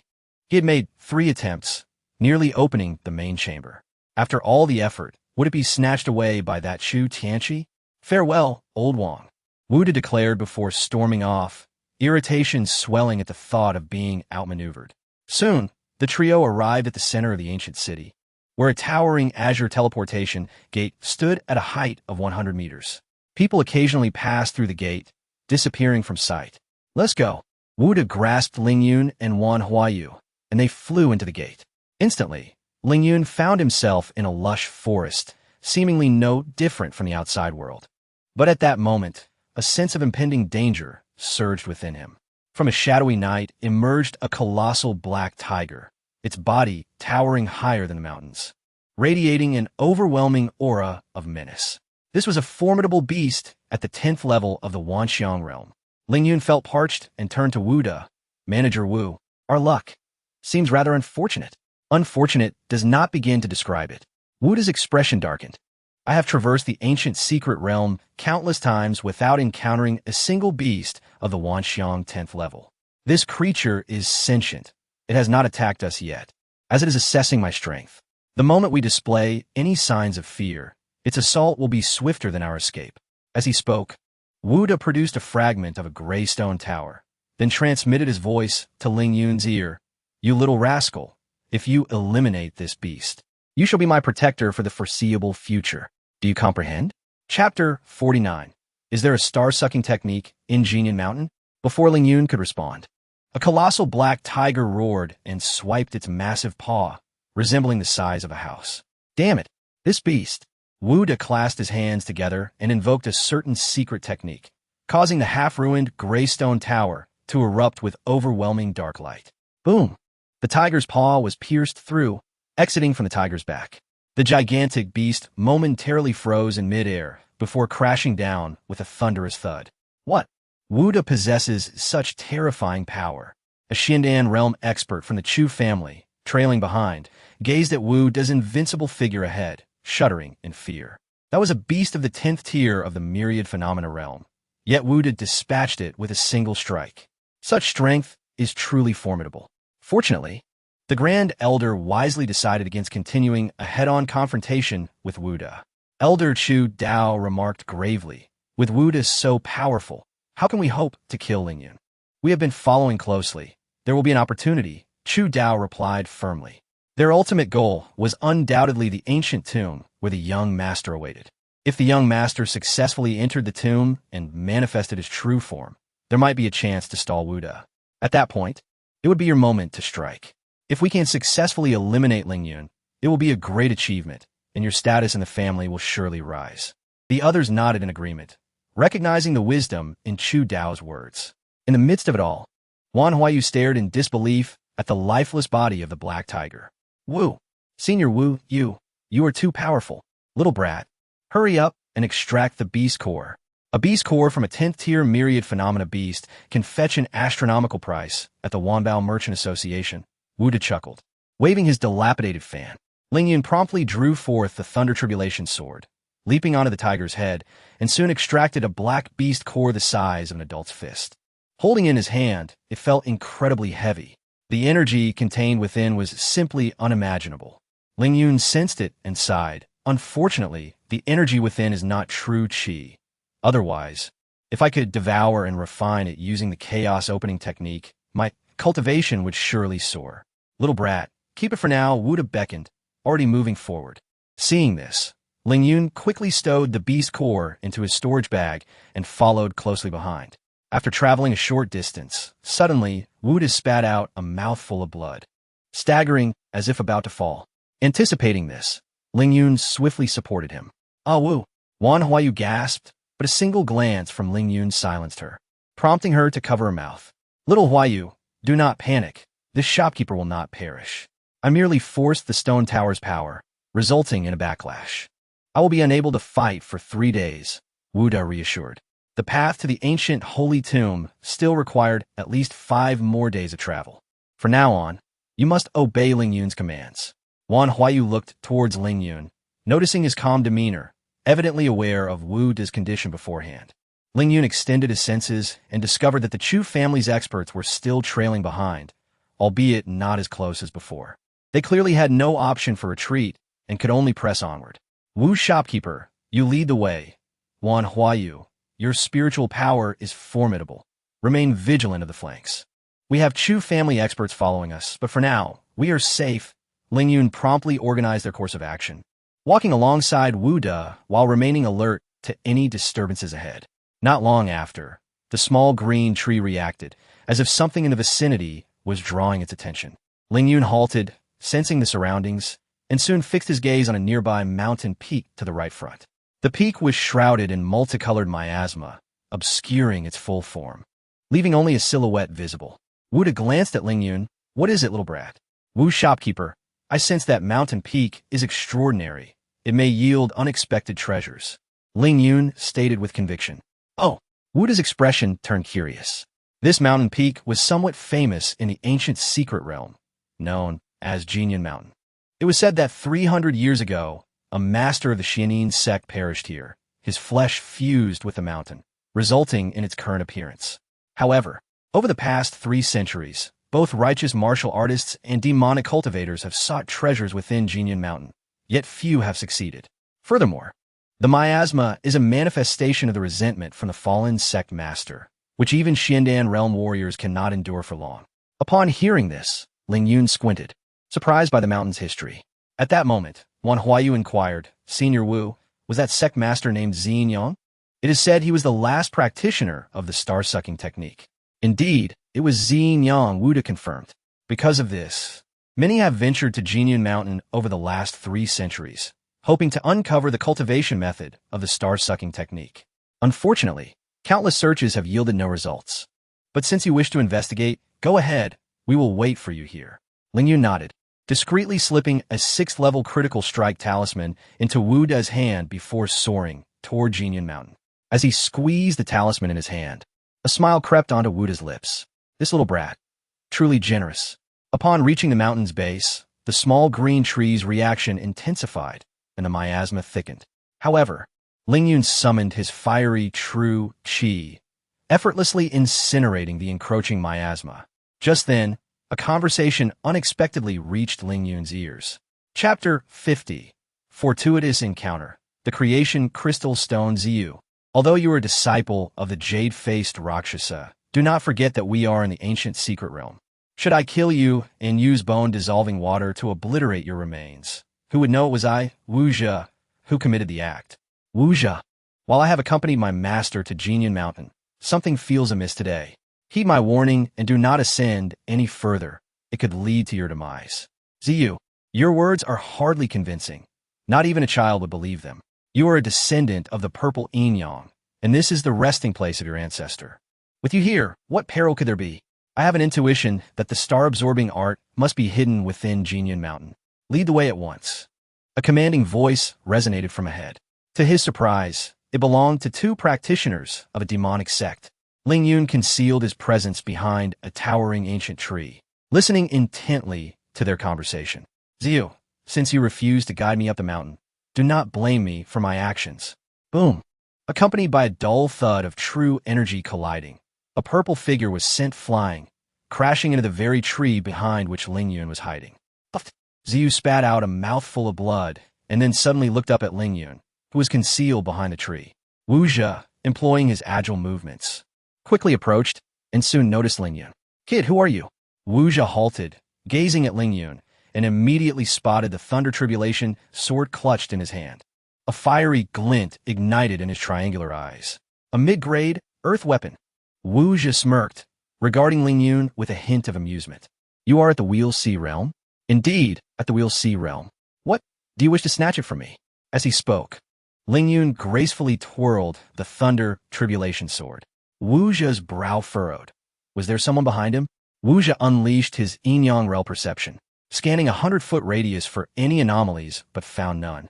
He had made 3 attempts, nearly opening the main chamber. After all the effort, would it be snatched away by that Chu Tianqi? Farewell, Old Wang, Wu Da declared before storming off, irritation swelling at the thought of being outmaneuvered. Soon, the trio arrived at the center of the ancient city, where a towering azure teleportation gate stood at a height of 100 meters. People occasionally passed through the gate, disappearing from sight. Let's go. Wu Da grasped Ling Yun and Wan Huayu, and they flew into the gate. Instantly, Ling Yun found himself in a lush forest, seemingly no different from the outside world. But at that moment, a sense of impending danger surged within him. From a shadowy night emerged a colossal black tiger, its body towering higher than the mountains, radiating an overwhelming aura of menace. This was a formidable beast at the 10th level of the Wanxiang realm. Ling Yun felt parched and turned to Wu Da. Manager Wu, our luck seems rather unfortunate. Unfortunate does not begin to describe it. Wu Da's expression darkened. I have traversed the ancient secret realm countless times without encountering a single beast of the Wanxiang 10th level. This creature is sentient. It has not attacked us yet, as it is assessing my strength. The moment we display any signs of fear, its assault will be swifter than our escape. As he spoke, Wu Da produced a fragment of a gray stone tower, then transmitted his voice to Ling Yun's ear. You little rascal, if you eliminate this beast, you shall be my protector for the foreseeable future. Do you comprehend? Chapter 49. Is there a star-sucking technique in Jinyan Mountain? Before Ling Yun could respond, a colossal black tiger roared and swiped its massive paw, resembling the size of a house. Damn it, this beast! Wu Da clasped his hands together and invoked a certain secret technique, causing the half-ruined gray stone tower to erupt with overwhelming dark light. Boom! The tiger's paw was pierced through, exiting from the tiger's back. The gigantic beast momentarily froze in midair before crashing down with a thunderous thud. What? Wu Da possesses such terrifying power. A Xindan realm expert from the Chu family, trailing behind, gazed at Wu Da's invincible figure ahead, shuddering in fear. That was a beast of the 10th tier of the myriad phenomena realm. Yet Wu Da dispatched it with a single strike. Such strength is truly formidable. Fortunately, the Grand Elder wisely decided against continuing a head-on confrontation with Wuda. Elder Chu Dao remarked gravely, "With Wuda so powerful, how can we hope to kill Ling Yun? We have been following closely. There will be an opportunity," Chu Dao replied firmly. Their ultimate goal was undoubtedly the ancient tomb where the young master awaited. If the young master successfully entered the tomb and manifested his true form, there might be a chance to stall Wuda. At that point, it would be your moment to strike. If we can successfully eliminate Ling Yun, it will be a great achievement, and your status in the family will surely rise. The others nodded in agreement, recognizing the wisdom in Chu Dao's words. In the midst of it all, Wan Huayu stared in disbelief at the lifeless body of the black tiger. "Wu, Senior Wu, you are too powerful. Little brat, hurry up and extract the beast core." A beast core from a 10th-tier myriad phenomena beast can fetch an astronomical price at the Wanbao Merchant Association, Wuda chuckled. Waving his dilapidated fan, Ling Yun promptly drew forth the Thunder Tribulation sword, leaping onto the tiger's head, and soon extracted a black beast core the size of an adult's fist. Holding in his hand, it felt incredibly heavy. The energy contained within was simply unimaginable. Ling Yun sensed it and sighed. Unfortunately, the energy within is not true qi. Otherwise, if I could devour and refine it using the chaos opening technique, my cultivation would surely soar. Little brat, keep it for now, Wuda beckoned, already moving forward. Seeing this, Ling Yun quickly stowed the beast core into his storage bag and followed closely behind. After traveling a short distance, suddenly, Wuda spat out a mouthful of blood, staggering as if about to fall. Anticipating this, Ling Yun swiftly supported him. "Ah, Wu," Wan Huayu gasped, but a single glance from Ling Yun silenced her, prompting her to cover her mouth. "Little Huayu, do not panic. This shopkeeper will not perish. I merely forced the stone tower's power, resulting in a backlash. I will be unable to fight for 3 days," Wuda reassured. The path to the ancient holy tomb still required at least 5 more days of travel. From now on, you must obey Ling Yun's commands. Wan Huayu looked towards Ling Yun, noticing his calm demeanor, evidently aware of Wuda's condition beforehand. Ling Yun extended his senses and discovered that the Chu family's experts were still trailing behind, albeit not as close as before. They clearly had no option for retreat and could only press onward. "Wu shopkeeper, you lead the way. Wan Huayu, your spiritual power is formidable. Remain vigilant of the flanks. We have Chu family experts following us, but for now, we are safe." Ling Yun promptly organized their course of action, walking alongside Wuda while remaining alert to any disturbances ahead. Not long after, the small green tree reacted, as if something in the vicinity was drawing its attention. Ling Yun halted, sensing the surroundings, and soon fixed his gaze on a nearby mountain peak to the right front. The peak was shrouded in multicolored miasma, obscuring its full form, leaving only a silhouette visible. Wuda glanced at Ling Yun. "What is it, little brat?" "Wu shopkeeper, I sense that mountain peak is extraordinary. It may yield unexpected treasures," Ling Yun stated with conviction. "Oh," Wuda's expression turned curious. This mountain peak was somewhat famous in the ancient secret realm, known as Jinyan Mountain. It was said that 300 years ago, a master of the Xianin sect perished here, his flesh fused with the mountain, resulting in its current appearance. However, over the past 3 centuries, both righteous martial artists and demonic cultivators have sought treasures within Jinyan Mountain, yet few have succeeded. Furthermore, the miasma is a manifestation of the resentment from the fallen sect master, which even Xiandan realm warriors cannot endure for long. Upon hearing this, Ling Yun squinted, surprised by the mountain's history. At that moment, Wan Huayu inquired, "Senior Wu, was that sect master named Xin Yang?" It is said he was the last practitioner of the star-sucking technique. Indeed, it was Xin Yang, Wuda confirmed. Because of this, many have ventured to Jinyan Mountain over the last 3 centuries, hoping to uncover the cultivation method of the star-sucking technique. Unfortunately, countless searches have yielded no results. But since you wish to investigate, go ahead. We will wait for you here. Ling Yun nodded, discreetly slipping a 6th-level critical strike talisman into Wuda's hand before soaring toward Jinyan Mountain. As he squeezed the talisman in his hand, a smile crept onto Wuda's lips. This little brat, truly generous. Upon reaching the mountain's base, the small green tree's reaction intensified and the miasma thickened. However, Ling Yun summoned his fiery true qi, effortlessly incinerating the encroaching miasma. Just then, a conversation unexpectedly reached Ling Yun's ears. Chapter 50. Fortuitous Encounter. The Creation Crystal Stone Ziyu. Although you are a disciple of the jade-faced Rakshasa, do not forget that we are in the ancient secret realm. Should I kill you and use bone-dissolving water to obliterate your remains, who would know it was I, Wuxia, who committed the act? Wuxia. While I have accompanied my master to Jinyan Mountain, something feels amiss today. Heed my warning and do not ascend any further. It could lead to your demise. Ziyu, your words are hardly convincing. Not even a child would believe them. You are a descendant of the purple yin yang, and this is the resting place of your ancestor. With you here, what peril could there be? I have an intuition that the star-absorbing art must be hidden within Jinyan Mountain. Lead the way at once. A commanding voice resonated from ahead. To his surprise, it belonged to two practitioners of a demonic sect. Ling Yun concealed his presence behind a towering ancient tree, listening intently to their conversation. Ziyu, since you refused to guide me up the mountain, do not blame me for my actions. Boom. Accompanied by a dull thud of true energy colliding, a purple figure was sent flying, crashing into the very tree behind which Ling Yun was hiding. Ziyu spat out a mouthful of blood and then suddenly looked up at Ling Yun, who was concealed behind the tree. Wuxia, employing his agile movements, quickly approached and soon noticed Ling Yun. Kid, who are you? Wuxia halted, gazing at Ling Yun, and immediately spotted the Thunder Tribulation sword clutched in his hand. A fiery glint ignited in his triangular eyes. A mid-grade earth weapon. Wuxia smirked, regarding Ling Yun with a hint of amusement. You are at the Wheel C realm? Indeed, at the Wheel C realm. What? Do you wish to snatch it from me? As he spoke, Ling Yun gracefully twirled the Thunder Tribulation sword. Wuxia's brow furrowed. Was there someone behind him? Wuxia unleashed his yin-yang rel perception, scanning 100-foot radius for any anomalies, but found none.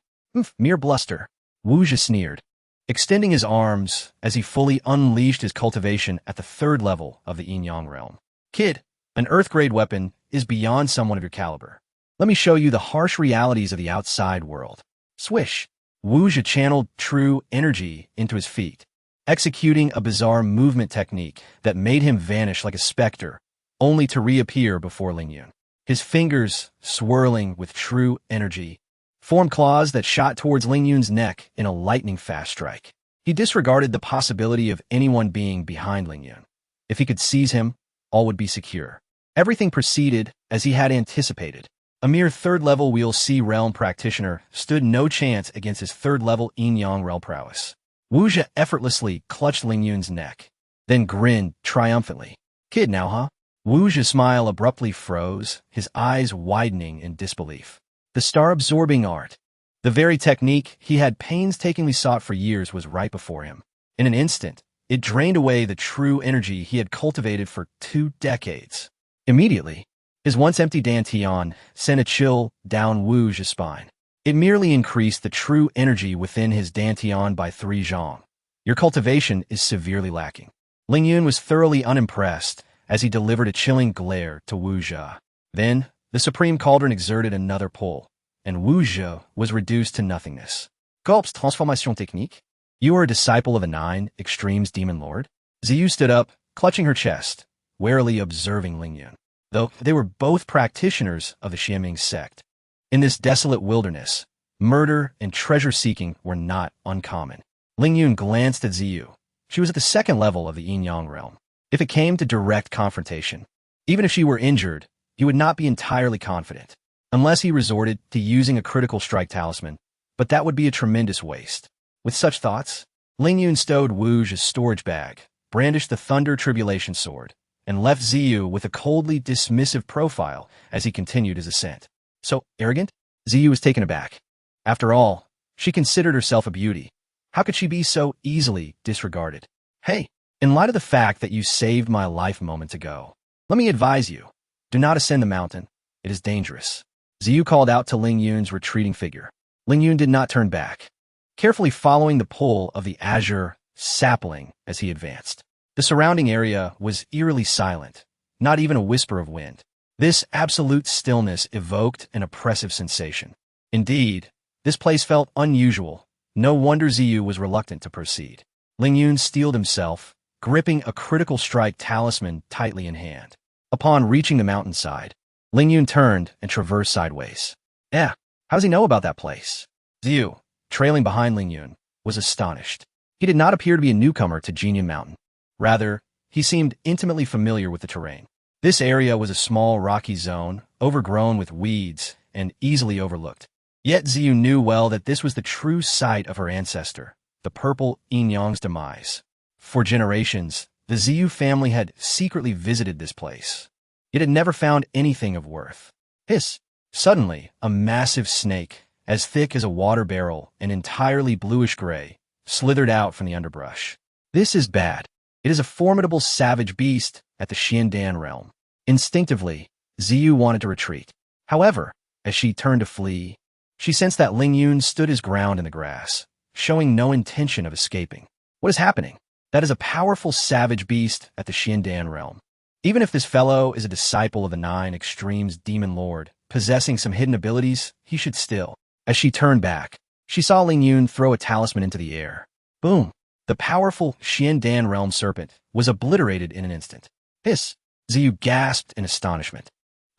Mere bluster. Wuxia sneered, extending his arms as he fully unleashed his cultivation at the third level of the yin-yang realm. Kid, an earth-grade weapon is beyond someone of your caliber. Let me show you the harsh realities of the outside world. Swish. Wuxia channeled true energy into his feet, executing a bizarre movement technique that made him vanish like a specter, only to reappear before Ling Yun. His fingers, swirling with true energy, formed claws that shot towards Ling Yun's neck in a lightning-fast strike. He disregarded the possibility of anyone being behind Ling Yun. If he could seize him, all would be secure. Everything proceeded as he had anticipated. A mere third-level Wheel C realm practitioner stood no chance against his third-level yin-yang realm prowess. Wuxia effortlessly clutched Ling Yun's neck, then grinned triumphantly. Kid now, huh? Wuxia's smile abruptly froze, his eyes widening in disbelief. The star-absorbing art, the very technique he had painstakingly sought for years, was right before him. In an instant, it drained away the true energy he had cultivated for 2 decades. Immediately, his once-empty dantian sent a chill down Wuxia's spine. It merely increased the true energy within his dantian by 3 zhang. Your cultivation is severely lacking. Ling Yun was thoroughly unimpressed as he delivered a chilling glare to Wuxia. Then, the Supreme Cauldron exerted another pull, and Wuxia was reduced to nothingness. Gulp's transformation technique? You are a disciple of a 9 Extremes Demon Lord? Ziyu stood up, clutching her chest, warily observing Ling Yun. Though they were both practitioners of the Xiaming sect, in this desolate wilderness, murder and treasure-seeking were not uncommon. Ling Yun glanced at Ziyu. She was at the second level of the yin-yang realm. If it came to direct confrontation, even if she were injured, he would not be entirely confident, unless he resorted to using a critical strike talisman, but that would be a tremendous waste. With such thoughts, Ling Yun stowed Wuxia's storage bag, brandished the Thunder Tribulation sword, and left Ziyu with a coldly dismissive profile as he continued his ascent. So arrogant? Ziyu was taken aback. After all, she considered herself a beauty. How could she be so easily disregarded? Hey, in light of the fact that you saved my life moments ago, let me advise you, do not ascend the mountain. It is dangerous. Ziyu called out to Ling Yun's retreating figure. Ling Yun did not turn back, carefully following the pull of the azure sapling as he advanced. The surrounding area was eerily silent, not even a whisper of wind. This absolute stillness evoked an oppressive sensation. Indeed, this place felt unusual. No wonder Ziyu was reluctant to proceed. Ling Yun steeled himself, gripping a critical strike talisman tightly in hand. Upon reaching the mountainside, Ling Yun turned and traversed sideways. How does he know about that place? Ziyu, trailing behind Ling Yun, was astonished. He did not appear to be a newcomer to Jinyan Mountain. Rather, he seemed intimately familiar with the terrain. This area was a small rocky zone, overgrown with weeds and easily overlooked. Yet Ziyu knew well that this was the true site of her ancestor, the purple Yin Yang's demise. For generations, the Ziyu family had secretly visited this place, yet had never found anything of worth. Hiss! Suddenly, a massive snake, as thick as a water barrel and entirely bluish-gray, slithered out from the underbrush. This is bad. It is a formidable savage beast at the Xiandan realm. Instinctively, Ziyu wanted to retreat. However, as she turned to flee, she sensed that Ling Yun stood his ground in the grass, showing no intention of escaping. What is happening? That is a powerful savage beast at the Xiandan realm. Even if this fellow is a disciple of the Nine Extremes Demon Lord, possessing some hidden abilities, he should still. As she turned back, she saw Ling Yun throw a talisman into the air. Boom! The powerful Xiandan realm serpent was obliterated in an instant. Hiss! Ziyu gasped in astonishment.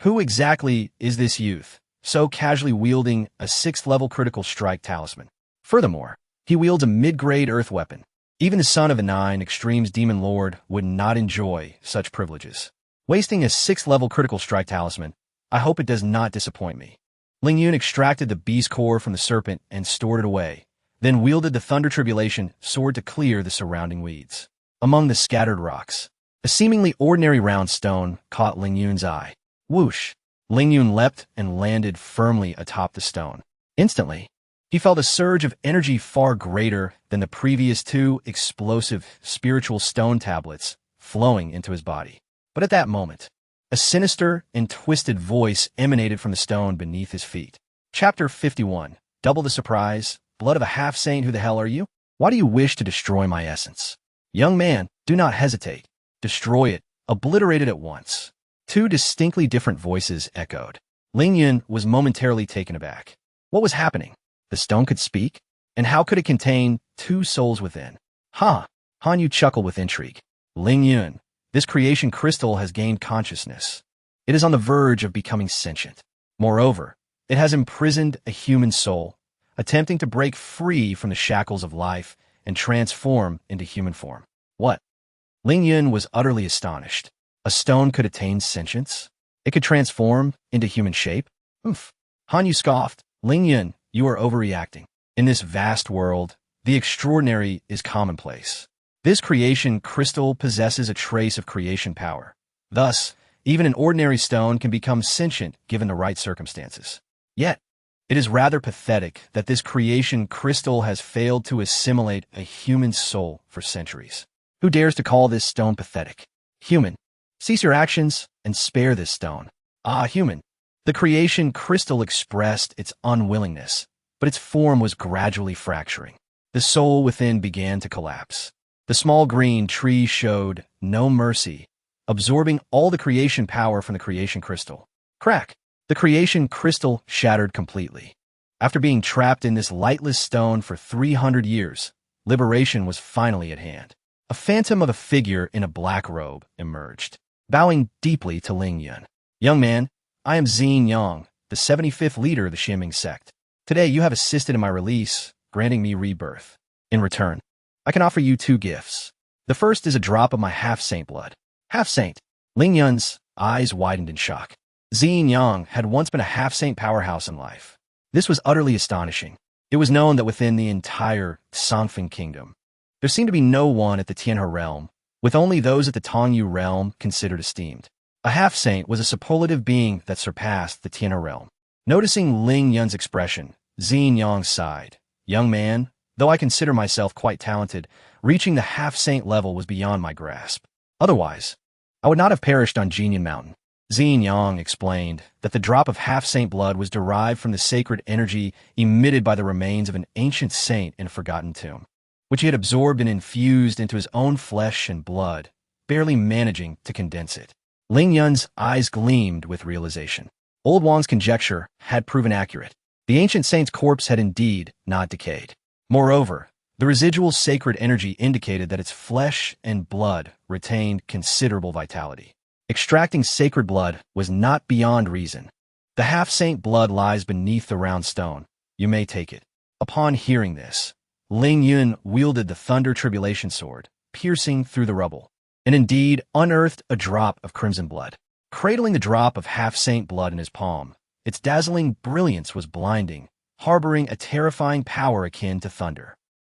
Who exactly is this youth, so casually wielding a 6th-level critical strike talisman? Furthermore, he wields a mid-grade earth weapon. Even the son of the Nine Extremes Demon Lord would not enjoy such privileges. Wasting a 6th-level critical strike talisman, I hope it does not disappoint me. Ling Yun extracted the beast core from the serpent and stored it away, then wielded the Thunder Tribulation sword to clear the surrounding weeds. Among the scattered rocks, a seemingly ordinary round stone caught Ling Yun's eye. Whoosh! Ling Yun leapt and landed firmly atop the stone. Instantly, he felt a surge of energy far greater than the previous 2 explosive spiritual stone tablets flowing into his body. But at that moment, a sinister and twisted voice emanated from the stone beneath his feet. Chapter 51. Double the surprise. Blood of a half-saint, who the hell are you? Why do you wish to destroy my essence? Young man, do not hesitate. Destroy it. Obliterate it at once. 2 distinctly different voices echoed. Ling Yun was momentarily taken aback. What was happening? The stone could speak? And how could it contain 2 souls within? Han Yu chuckled with intrigue. Ling Yun, this creation crystal has gained consciousness. It is on the verge of becoming sentient. Moreover, it has imprisoned a human soul, attempting to break free from the shackles of life and transform into human form. What? Ling Yun was utterly astonished. A stone could attain sentience? It could transform into human shape? Oof. Han Yu scoffed. Ling Yun, you are overreacting. In this vast world, the extraordinary is commonplace. This creation crystal possesses a trace of creation power. Thus, even an ordinary stone can become sentient given the right circumstances. Yet, it is rather pathetic that this creation crystal has failed to assimilate a human soul for centuries. Who dares to call this stone pathetic? Human, cease your actions and spare this stone. Human. The creation crystal expressed its unwillingness, but its form was gradually fracturing. The soul within began to collapse. The small green tree showed no mercy, absorbing all the creation power from the creation crystal. Crack! The creation crystal shattered completely. After being trapped in this lightless stone for 300 years, liberation was finally at hand. A phantom of a figure in a black robe emerged, bowing deeply to Ling Yun. Young man, I am Ling Yun, the 75th leader of the Xianming Sect. Today you have assisted in my release, granting me rebirth. In return, I can offer you 2 gifts. The first is a drop of my half-saint blood. Half-saint? Ling Yun's eyes widened in shock. Ling Yun had once been a half-saint powerhouse in life. This was utterly astonishing. It was known that within the entire Songfeng kingdom, there seemed to be no one at the Tianhe realm, with only those at the Tongyu realm considered esteemed. A half-saint was a superlative being that surpassed the Tianhe realm. Noticing Ling Yun's expression, Ling Yun sighed. Young man, though I consider myself quite talented, reaching the half-saint level was beyond my grasp. Otherwise, I would not have perished on Jinyan Mountain. Ling Yun explained that the drop of half-saint blood was derived from the sacred energy emitted by the remains of an ancient saint in a forgotten tomb, which he had absorbed and infused into his own flesh and blood, barely managing to condense it. Ling Yun's eyes gleamed with realization. Old Wang's conjecture had proven accurate. The ancient saint's corpse had indeed not decayed. Moreover, the residual sacred energy indicated that its flesh and blood retained considerable vitality. Extracting sacred blood was not beyond reason. The half-saint blood lies beneath the round stone. You may take it. Upon hearing this, Ling Yun wielded the Thunder Tribulation Sword, piercing through the rubble, and indeed unearthed a drop of crimson blood. Cradling the drop of half-saint blood in his palm, its dazzling brilliance was blinding, harboring a terrifying power akin to thunder.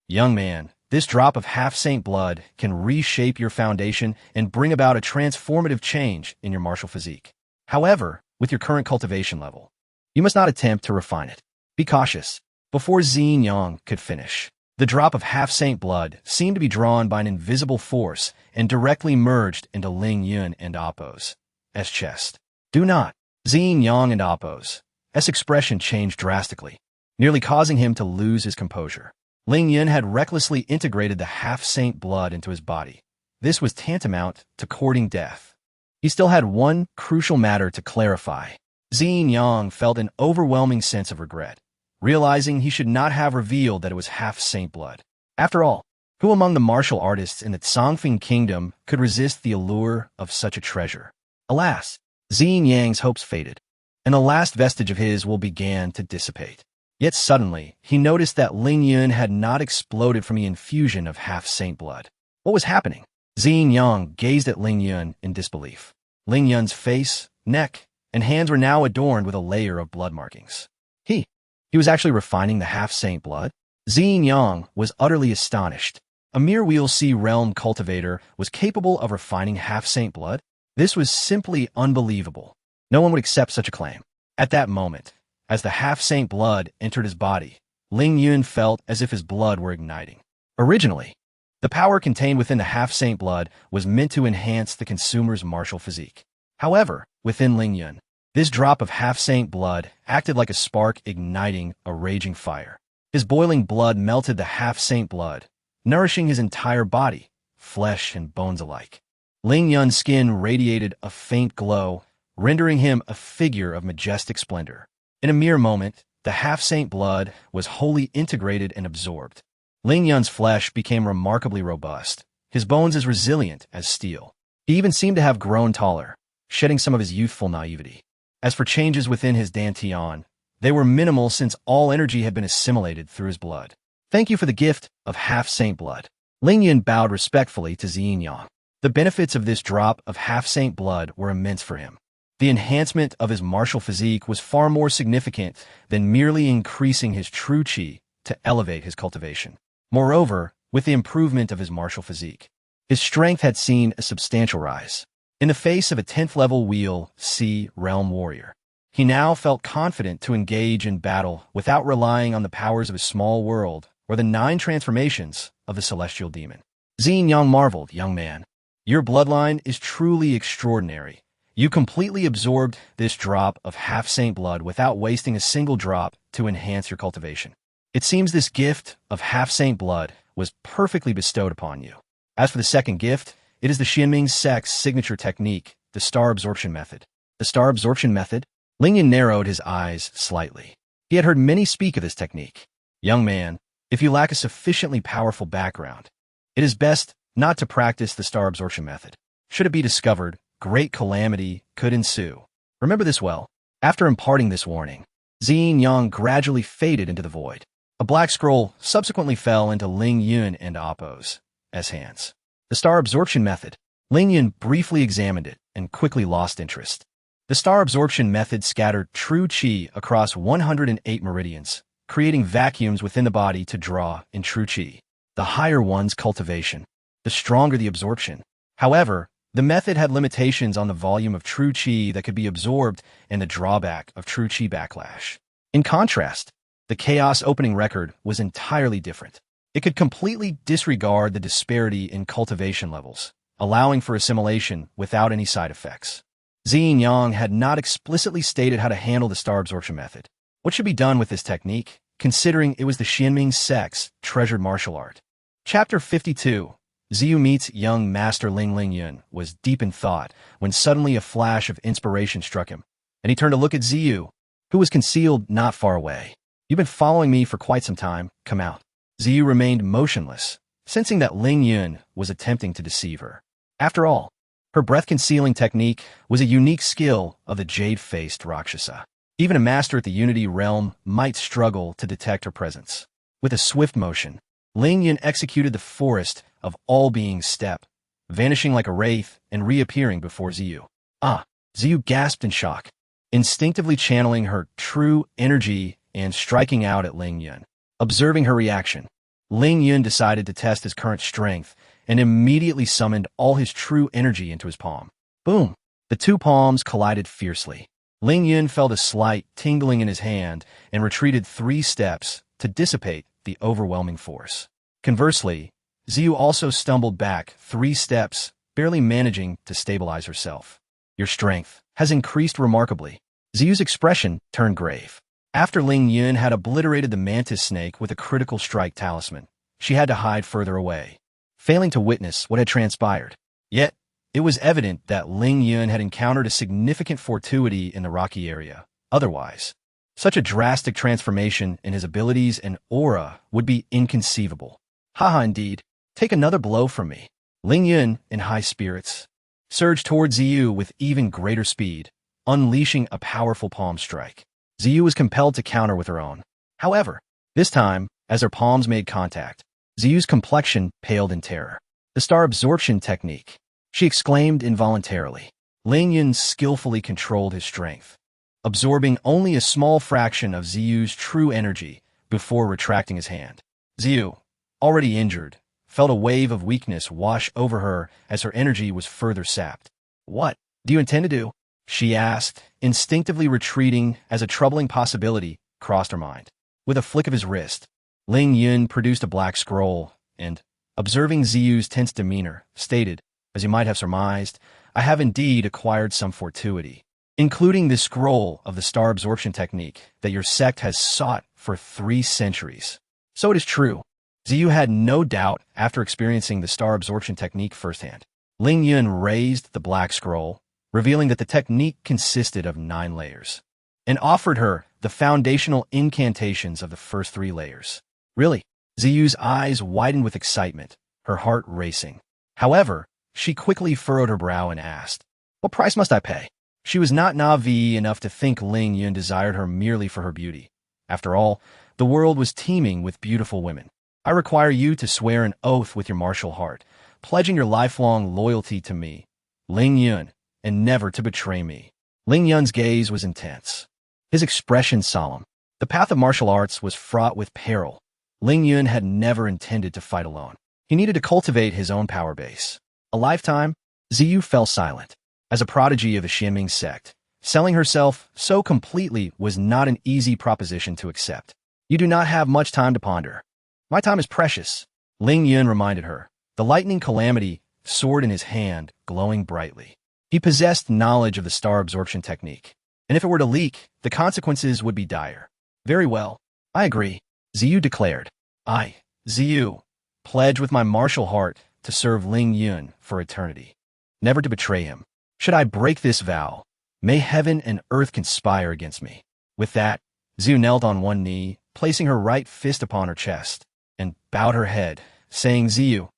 Young man, this drop of half-saint blood can reshape your foundation and bring about a transformative change in your martial physique. However, with your current cultivation level, you must not attempt to refine it. Be cautious. Before Ling Yun could finish, the drop of half-saint blood seemed to be drawn by an invisible force and directly merged into Ling Yun and Appo's chest. Do not. Ling Yun and Appo's expression changed drastically, nearly causing him to lose his composure. Ling Yun had recklessly integrated the half-saint blood into his body. This was tantamount to courting death. He still had one crucial matter to clarify. Ling Yun felt an overwhelming sense of regret, realizing he should not have revealed that it was half-saint blood. After all, who among the martial artists in the Zhongfeng Kingdom could resist the allure of such a treasure? Alas, Ling Yun's hopes faded, and the last vestige of his will began to dissipate. Yet suddenly, he noticed that Ling Yun had not exploded from the infusion of half-saint blood. What was happening? Ling Yun gazed at Ling Yun in disbelief. Ling Yun's face, neck, and hands were now adorned with a layer of blood markings. He was actually refining the half-saint blood? Ling Yun was utterly astonished. A mere Wheel C realm cultivator was capable of refining half-saint blood? This was simply unbelievable. No one would accept such a claim. At that moment, as the half-saint blood entered his body, Ling Yun felt as if his blood were igniting. Originally, the power contained within the half-saint blood was meant to enhance the consumer's martial physique. However, within Ling Yun, this drop of half-saint blood acted like a spark igniting a raging fire. His boiling blood melted the half-saint blood, nourishing his entire body, flesh and bones alike. Ling Yun's skin radiated a faint glow, rendering him a figure of majestic splendor. In a mere moment, the half-saint blood was wholly integrated and absorbed. Ling Yun's flesh became remarkably robust, his bones as resilient as steel. He even seemed to have grown taller, shedding some of his youthful naivety. As for changes within his dantian, they were minimal since all energy had been assimilated through his blood. Thank you for the gift of half-saint blood. Ling Yun bowed respectfully to Ling Yun. The benefits of this drop of half-saint blood were immense for him. The enhancement of his martial physique was far more significant than merely increasing his true qi to elevate his cultivation. Moreover, with the improvement of his martial physique, his strength had seen a substantial rise. In the face of a 10th-level Wheel C realm warrior, he now felt confident to engage in battle without relying on the powers of his small world or the 9 transformations of the celestial demon. Ling Yun marveled, "Young man, your bloodline is truly extraordinary. You completely absorbed this drop of half-saint blood without wasting a single drop to enhance your cultivation. It seems this gift of half-saint blood was perfectly bestowed upon you. As for the second gift, it is the Xianming Sect's signature technique, the star absorption method." The star absorption method? Ling Yun narrowed his eyes slightly. He had heard many speak of this technique. "Young man, if you lack a sufficiently powerful background, it is best not to practice the star absorption method. Should it be discovered, great calamity could ensue. Remember this well." After imparting this warning, Ling Yun gradually faded into the void. A black scroll subsequently fell into Ling Yun and Appo's hands. The star absorption method. Ling Yun briefly examined it and quickly lost interest. The star absorption method scattered true qi across 108 meridians, creating vacuums within the body to draw in true qi. The higher one's cultivation, the stronger the absorption. However, the method had limitations on the volume of true qi that could be absorbed and the drawback of true qi backlash. In contrast, the chaos opening record was entirely different. It could completely disregard the disparity in cultivation levels, allowing for assimilation without any side effects. Ling Yun had not explicitly stated how to handle the star absorption method. What should be done with this technique, considering it was the Xianming Sect's treasured martial art? Chapter 52. Ziyu meets young master Ling Yun was deep in thought when suddenly a flash of inspiration struck him, and he turned to look at Ziyu, who was concealed not far away. "You've been following me for quite some time. Come out." Ziyu remained motionless, sensing that Ling Yun was attempting to deceive her. After all, Her breath-concealing technique was a unique skill of the jade-faced Rakshasa. Even a master at the Unity realm might struggle to detect her presence. With a swift motion, Ling Yun executed the forest of all beings step, vanishing like a wraith and reappearing before Ziyu. Ah! Ziyu gasped in shock, instinctively channeling her true energy and striking out at Ling Yun. Observing her reaction, Ling Yun decided to test his current strength and immediately summoned all his true energy into his palm. Boom! The two palms collided fiercely. Ling Yun felt a slight tingling in his hand and retreated 3 steps to dissipate the overwhelming force. Conversely, Ziyu also stumbled back 3 steps, barely managing to stabilize herself. Your strength has increased remarkably. Ziyu's expression turned grave. After Ling Yun had obliterated the mantis snake with a critical strike talisman, she had to hide further away, failing to witness what had transpired. Yet, it was evident that Ling Yun had encountered a significant fortuity in the rocky area. Otherwise, such a drastic transformation in his abilities and aura would be inconceivable. Haha, indeed. Take another blow from me. Ling Yun, in high spirits, surged towards Ziyu with even greater speed, unleashing a powerful palm strike. Ziyu was compelled to counter with her own. However, this time, as her palms made contact, Ziyu's complexion paled in terror. The star absorption technique, she exclaimed involuntarily. Ling Yun skillfully controlled his strength, absorbing only a small fraction of Ziyu's true energy before retracting his hand. Ziyu, already injured, felt a wave of weakness wash over her as her energy was further sapped. What do you intend to do? She asked, instinctively retreating as a troubling possibility crossed her mind. With a flick of his wrist, Ling Yun produced a black scroll and, observing Ziyu's tense demeanor, stated, as you might have surmised, I have indeed acquired some fortuity, including the scroll of the star absorption technique that your sect has sought for 3 centuries. So it is true. Ziyu had no doubt after experiencing the star absorption technique firsthand. Ling Yun raised the black scroll, revealing that the technique consisted of 9 layers, and offered her the foundational incantations of the first 3 layers. Really? Ziyu's eyes widened with excitement, her heart racing. However, she quickly furrowed her brow and asked, what price must I pay? She was not naive enough to think Ling Yun desired her merely for her beauty. After all, the world was teeming with beautiful women. I require you to swear an oath with your martial heart, pledging your lifelong loyalty to me, Ling Yun, and never to betray me. Ling Yun's gaze was intense, his expression solemn. The path of martial arts was fraught with peril. Ling Yun had never intended to fight alone. He needed to cultivate his own power base. A lifetime, Ziyu fell silent. As a prodigy of the Xianming sect, selling herself so completely was not an easy proposition to accept. You do not have much time to ponder. My time is precious, Ling Yun reminded her, the lightning calamity sword in his hand glowing brightly. He possessed knowledge of the star absorption technique, and if it were to leak, the consequences would be dire. Very well, I agree, Ziyu declared. I, Ziyu, pledge with my martial heart to serve Ling Yun for eternity, never to betray him. Should I break this vow, may heaven and earth conspire against me. With that, Ziyu knelt on one knee, placing her right fist upon her chest, and bowed her head, saying Ziyu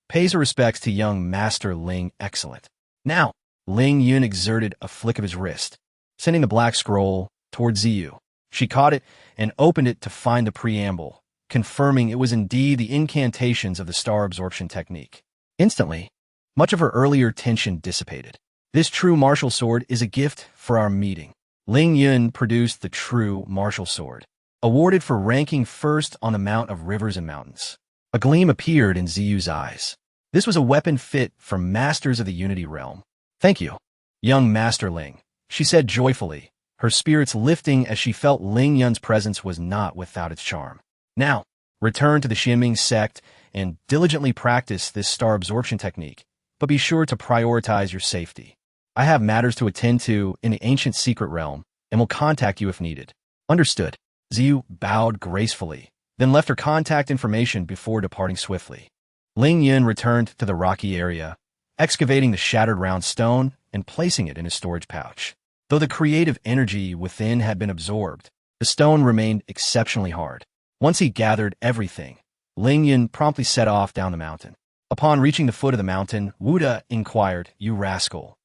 pays her respects to young Master Ling Excellent. Now, Ling Yun exerted a flick of his wrist, sending the black scroll toward Ziyu. She caught it and opened it to find the preamble, confirming it was indeed the incantations of the star absorption technique. Instantly, much of her earlier tension dissipated. This true martial sword is a gift for our meeting. Ling Yun produced the true martial sword, awarded for ranking first on the Mount of Rivers and Mountains. A gleam appeared in Ziyu's eyes. This was a weapon fit for masters of the Unity realm. Thank you, young Master Ling, she said joyfully, her spirits lifting as she felt Ling Yun's presence was not without its charm. Now, return to the Xianming sect and diligently practice this star absorption technique, but be sure to prioritize your safety. I have matters to attend to in the ancient secret realm and will contact you if needed. Understood. Ziyu bowed gracefully, then left her contact information before departing swiftly. Ling Yun returned to the rocky area, excavating the shattered round stone and placing it in his storage pouch. Though the creative energy within had been absorbed, the stone remained exceptionally hard. Once he gathered everything, Ling Yun promptly set off down the mountain. Upon reaching the foot of the mountain, Wuda inquired, "You rascal.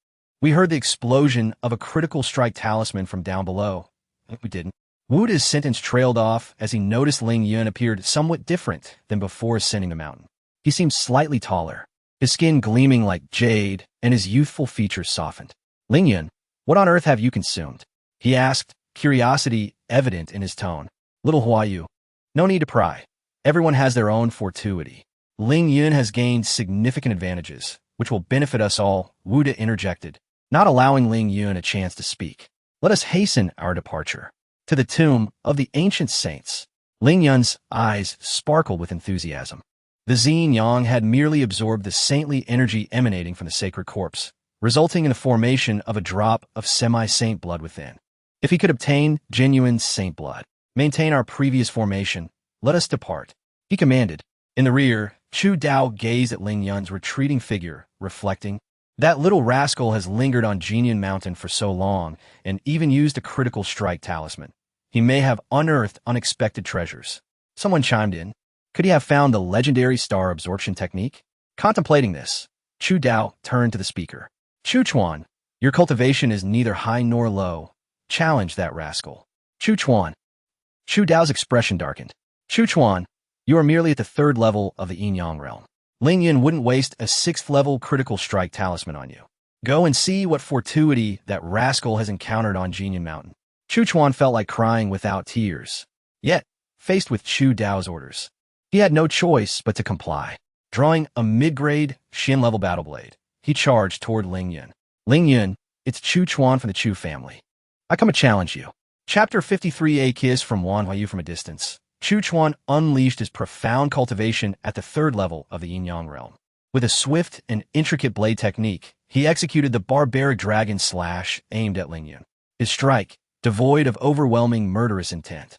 We heard the explosion of a critical strike talisman from down below." "We didn't." Wuda's sentence trailed off as he noticed Ling Yun appeared somewhat different than before ascending the mountain. He seemed slightly taller, his skin gleaming like jade, and his youthful features softened. "Ling Yun, what on earth have you consumed?" he asked, curiosity evident in his tone. "Little Huayu, no need to pry. Everyone has their own fortuity. Ling Yun has gained significant advantages, which will benefit us all," Wuda interjected, not allowing Ling Yun a chance to speak. "Let us hasten our departure to the tomb of the ancient saints." Ling Yun's eyes sparkled with enthusiasm. The Yin Yang had merely absorbed the saintly energy emanating from the sacred corpse, resulting in the formation of a drop of semi-saint blood within. If he could obtain genuine saint blood, maintain our previous formation, let us depart, he commanded. In the rear, Chu Dao gazed at Ling Yun's retreating figure, reflecting, "That little rascal has lingered on Jinyan Mountain for so long and even used a critical strike talisman. He may have unearthed unexpected treasures." Someone chimed in. Could he have found the legendary star absorption technique? Contemplating this, Chu Dao turned to the speaker. "Chu Chuan, your cultivation is neither high nor low. Challenge that rascal." "Chu Chuan." Chu Dao's expression darkened. "Chu Chuan, you are merely at the 3rd level of the Yin Yang realm. Ling Yun wouldn't waste a 6th level critical strike talisman on you. Go and see what fortuity that rascal has encountered on Jinyan Mountain." Chu Chuan felt like crying without tears. Yet, faced with Chu Dao's orders, he had no choice but to comply. Drawing a mid-grade, Shin-level battle blade, he charged toward Ling Yun. "Ling Yun, it's Chu Chuan from the Chu family. I come to challenge you." Chapter 53. A kiss from Wan Huayu from a distance. Chu Chuan unleashed his profound cultivation at the 3rd level of the Yin Yang realm. With a swift and intricate blade technique, he executed the barbaric dragon slash aimed at Ling Yun. His strike, devoid of overwhelming murderous intent,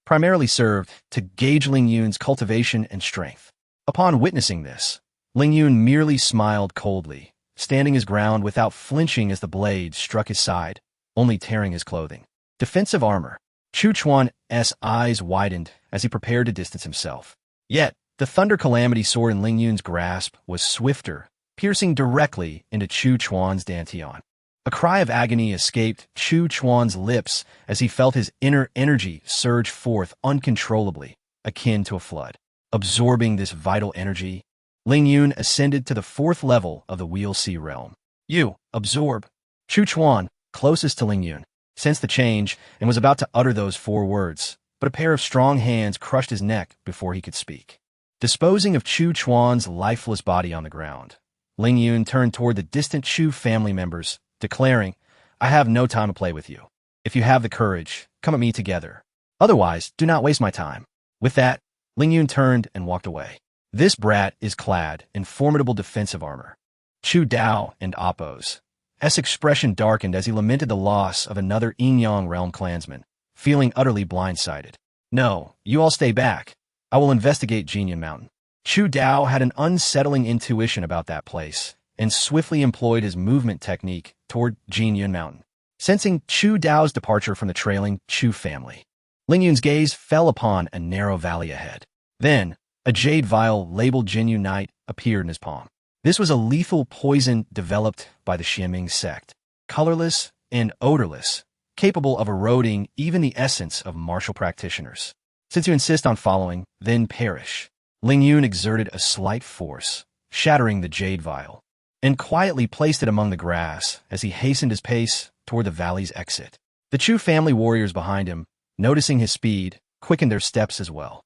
primarily served to gauge Ling Yun's cultivation and strength. Upon witnessing this, Ling Yun merely smiled coldly, standing his ground without flinching as the blade struck his side, only tearing his clothing. Defensive armor. Chu Chuan's eyes widened as he prepared to distance himself. Yet, the thunder calamity sword in Ling Yun's grasp was swifter, piercing directly into Chu Chuan's dantian. A cry of agony escaped Chu Chuan's lips as he felt his inner energy surge forth uncontrollably, akin to a flood. Absorbing this vital energy, Ling Yun ascended to the 4th level of the Wheel Sea realm. "You, absorb." Chu Chuan, closest to Ling Yun, sensed the change and was about to utter those 4 words, but a pair of strong hands crushed his neck before he could speak. Disposing of Chu Chuan's lifeless body on the ground, Ling Yun turned toward the distant Chu family members, declaring, "I have no time to play with you. If you have the courage, come at me together. Otherwise, do not waste my time." With that, Ling Yun turned and walked away. This brat is clad in formidable defensive armor. Chu Dao and Appo's expression darkened as he lamented the loss of another Yin Yang realm clansman, feeling utterly blindsided. "No, you all stay back. I will investigate Jinyan Mountain." Chu Dao had an unsettling intuition about that place and swiftly employed his movement technique toward Jinyan Mountain. Sensing Chu Dao's departure from the trailing Chu family, Ling Yun's gaze fell upon a narrow valley ahead. Then, a jade vial labeled Jinyu Night appeared in his palm. This was a lethal poison developed by the Xianming sect, colorless and odorless, capable of eroding even the essence of martial practitioners. "Since you insist on following, then perish." Ling Yun exerted a slight force, shattering the jade vial, and quietly placed it among the grass as he hastened his pace toward the valley's exit. The Chu family warriors behind him, noticing his speed, quickened their steps as well.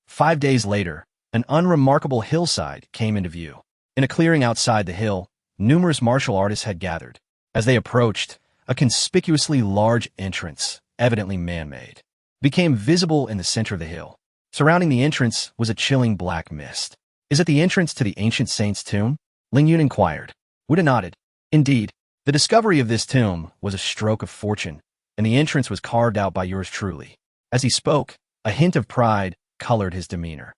5 days later, an unremarkable hillside came into view. In a clearing outside the hill, numerous martial artists had gathered. As they approached, a conspicuously large entrance, evidently man-made, became visible in the center of the hill. Surrounding the entrance was a chilling black mist. "Is it the entrance to the ancient saint's tomb?" Ling Yun inquired. Wuda nodded. "Indeed, the discovery of this tomb was a stroke of fortune, and the entrance was carved out by yours truly." As he spoke, a hint of pride colored his demeanor.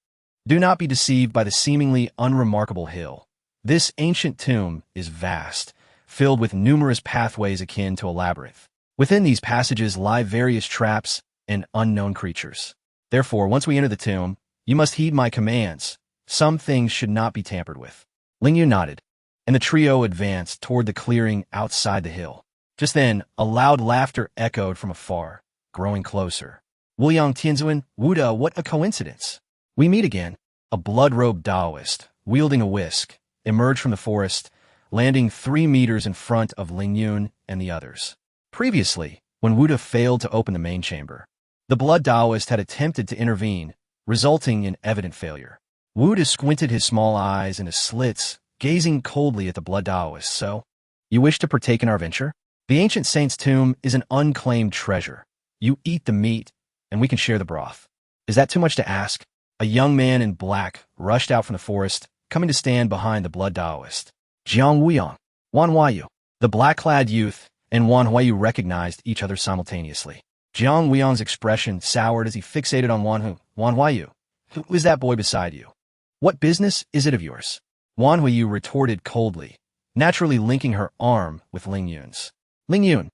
"Do not be deceived by the seemingly unremarkable hill. This ancient tomb is vast, filled with numerous pathways akin to a labyrinth. Within these passages lie various traps and unknown creatures. Therefore, once we enter the tomb, you must heed my commands, Some things should not be tampered with. Ling Yun nodded, and the trio advanced toward the clearing outside the hill. Just then, a loud laughter echoed from afar, growing closer. Wuyang Tianzuan, Wuda, what a coincidence. We meet again. A blood-robed Taoist, wielding a whisk, emerged from the forest, landing 3 meters in front of Ling Yun and the others. Previously, when Wuda failed to open the main chamber, the blood Taoist had attempted to intervene, resulting in evident failure. Wuda squinted his small eyes into slits, gazing coldly at the blood Taoist. So, you wish to partake in our venture? The ancient saint's tomb is an unclaimed treasure. You eat the meat, and we can share the broth. Is that too much to ask? A young man in black rushed out from the forest, coming to stand behind the blood Taoist. Jiang Wuyang, Wan Huayu. The black-clad youth and Wan Huayu recognized each other simultaneously. Jiang Wuyang's expression soured as he fixated on Wan Huayu. Who is that boy beside you? What business is it of yours? Wan Huayu retorted coldly, naturally linking her arm with Ling Yun's. Ling Yun.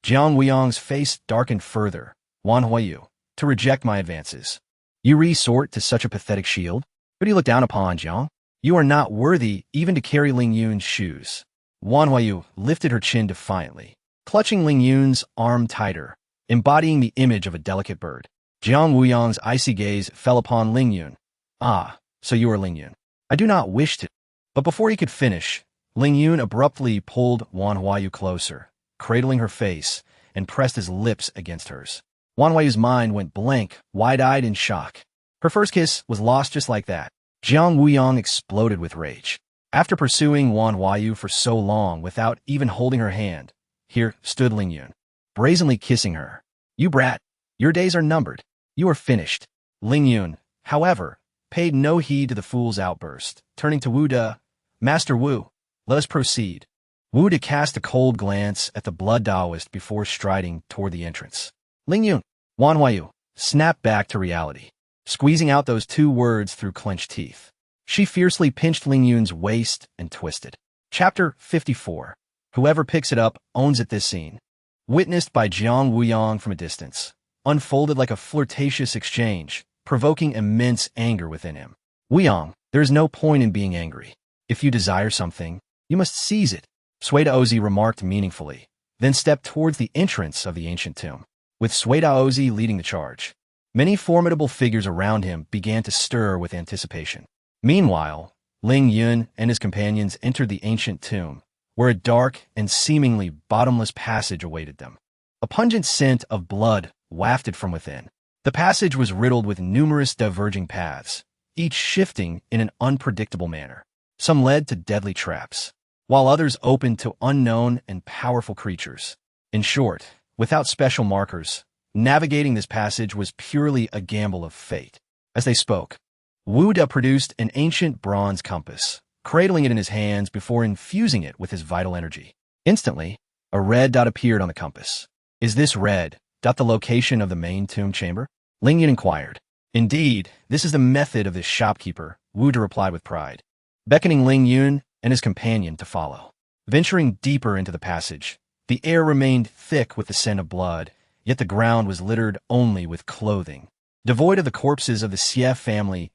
Jiang Wuyang's face darkened further. Wan Huayu, to reject my advances. You resort to such a pathetic shield? Who do you look down upon, Jiang? You are not worthy even to carry Ling Yun's shoes. Wan Huayu lifted her chin defiantly, clutching Ling Yun's arm tighter, embodying the image of a delicate bird. Jiang Wuyang's icy gaze fell upon Ling Yun. Ah, so you are Ling Yun. I do not wish to. But before he could finish, Ling Yun abruptly pulled Wan Huayu closer, cradling her face, and pressed his lips against hers. Wan Huayu's mind went blank, wide-eyed in shock. Her first kiss was lost just like that. Jiang Wuyang exploded with rage. After pursuing Wan Huayu for so long without even holding her hand, here stood Ling Yun, brazenly kissing her. You brat, your days are numbered. You are finished. Ling Yun, however, paid no heed to the fool's outburst, turning to Wu De. Master Wu, let us proceed. Wu De cast a cold glance at the blood Taoist before striding toward the entrance. Ling Yun, Wan Huayu, snapped back to reality, squeezing out those 2 words through clenched teeth. She fiercely pinched Ling Yun's waist and twisted. Chapter 54. Whoever picks it up owns it. This scene, witnessed by Jiang Wuyang from a distance, unfolded like a flirtatious exchange, provoking immense anger within him. Wuyang, there is no point in being angry. If you desire something, you must seize it, Sui Daozi remarked meaningfully, then stepped towards the entrance of the ancient tomb, with Sui Daozi leading the charge. Many formidable figures around him began to stir with anticipation. Meanwhile, Ling Yun and his companions entered the ancient tomb, where a dark and seemingly bottomless passage awaited them. A pungent scent of blood wafted from within. The passage was riddled with numerous diverging paths, each shifting in an unpredictable manner. Some led to deadly traps, while others opened to unknown and powerful creatures. In short, without special markers, navigating this passage was purely a gamble of fate. As they spoke, Wu De produced an ancient bronze compass, cradling it in his hands before infusing it with his vital energy. Instantly, a red dot appeared on the compass. Is this red dot the location of the main tomb chamber? Ling Yun inquired. Indeed, this is the method of this shopkeeper, Wu De replied with pride, beckoning Ling Yun and his companion to follow. Venturing deeper into the passage, the air remained thick with the scent of blood, yet the ground was littered only with clothing, devoid of the corpses of the Xie family's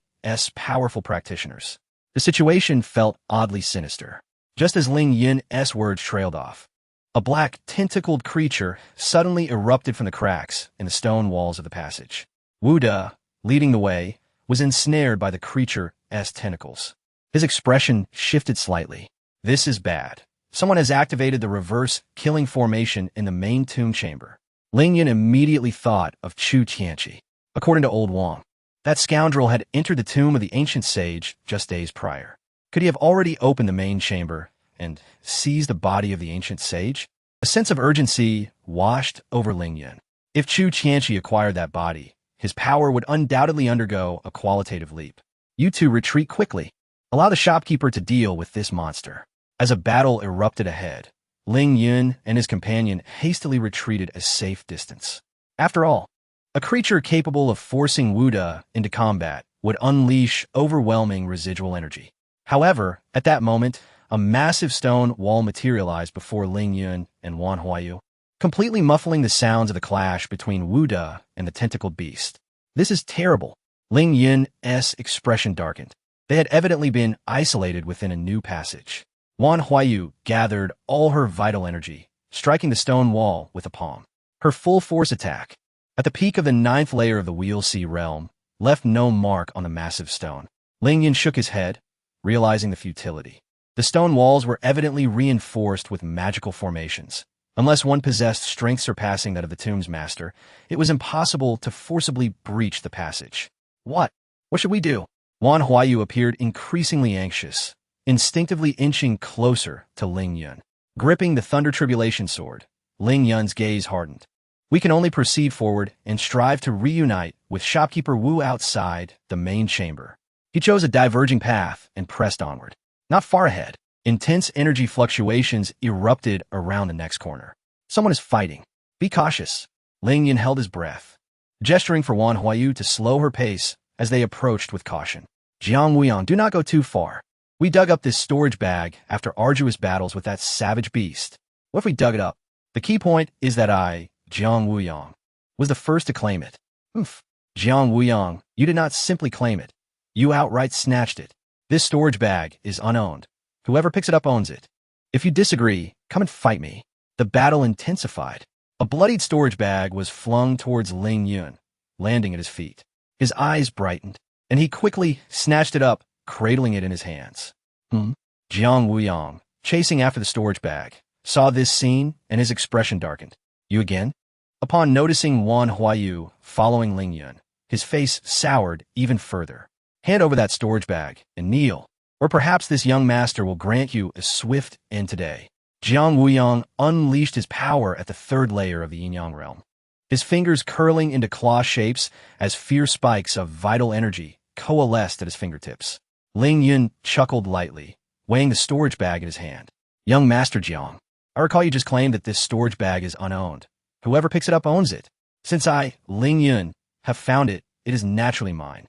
powerful practitioners. The situation felt oddly sinister. Just as Ling Yun's words trailed off, a black, tentacled creature suddenly erupted from the cracks in the stone walls of the passage. Wu De, leading the way, was ensnared by the creature's tentacles. His expression shifted slightly. This is bad. Someone has activated the reverse killing formation in the main tomb chamber. Ling Yun immediately thought of Chu Tianqi. According to Old Wang, that scoundrel had entered the tomb of the ancient sage just days prior. Could he have already opened the main chamber and seized the body of the ancient sage? A sense of urgency washed over Ling Yun. If Chu Tianqi acquired that body, his power would undoubtedly undergo a qualitative leap. You two retreat quickly. Allow the shopkeeper to deal with this monster. As a battle erupted ahead, Ling Yun and his companion hastily retreated a safe distance. After all, a creature capable of forcing Wu De into combat would unleash overwhelming residual energy. However, at that moment, a massive stone wall materialized before Ling Yun and Wan Huayu, completely muffling the sounds of the clash between Wu De and the tentacled beast. This is terrible. Ling Yun's expression darkened. They had evidently been isolated within a new passage. Wan Huayu gathered all her vital energy, striking the stone wall with a palm. Her full force attack, at the peak of the 9th layer of the Wheel Sea realm, left no mark on the massive stone. Ling Yun shook his head, realizing the futility. The stone walls were evidently reinforced with magical formations. Unless one possessed strength surpassing that of the tomb's master, it was impossible to forcibly breach the passage. What? What should we do? Wan Huayu appeared increasingly anxious, instinctively inching closer to Ling Yun. Gripping the Thunder Tribulation sword, Ling Yun's gaze hardened. We can only proceed forward and strive to reunite with shopkeeper Wu outside the main chamber. He chose a diverging path and pressed onward. Not far ahead, intense energy fluctuations erupted around the next corner. Someone is fighting. Be cautious. Ling Yun held his breath, gesturing for Wan Huayu to slow her pace as they approached with caution. Jiang Wuyang, do not go too far. We dug up this storage bag after arduous battles with that savage beast. What if we dug it up? The key point is that I, Jiang Wuyang, was the first to claim it. Oof. Jiang Wuyang, you did not simply claim it. You outright snatched it. This storage bag is unowned. Whoever picks it up owns it. If you disagree, come and fight me. The battle intensified. A bloodied storage bag was flung towards Ling Yun, landing at his feet. His eyes brightened, and he quickly snatched it up, cradling it in his hands. Jiang Wuyang, chasing after the storage bag, saw this scene and his expression darkened. You again? Upon noticing Wan Huayu following Ling Yun, his face soured even further. Hand over that storage bag and kneel, or perhaps this young master will grant you a swift end today. Jiang Wuyang unleashed his power at the 3rd layer of the yin-yang realm, his fingers curling into claw shapes as fierce spikes of vital energy coalesced at his fingertips. Ling Yun chuckled lightly, weighing the storage bag in his hand. Young Master Jiang, I recall you just claimed that this storage bag is unowned. Whoever picks it up owns it. Since I, Ling Yun, have found it, it is naturally mine.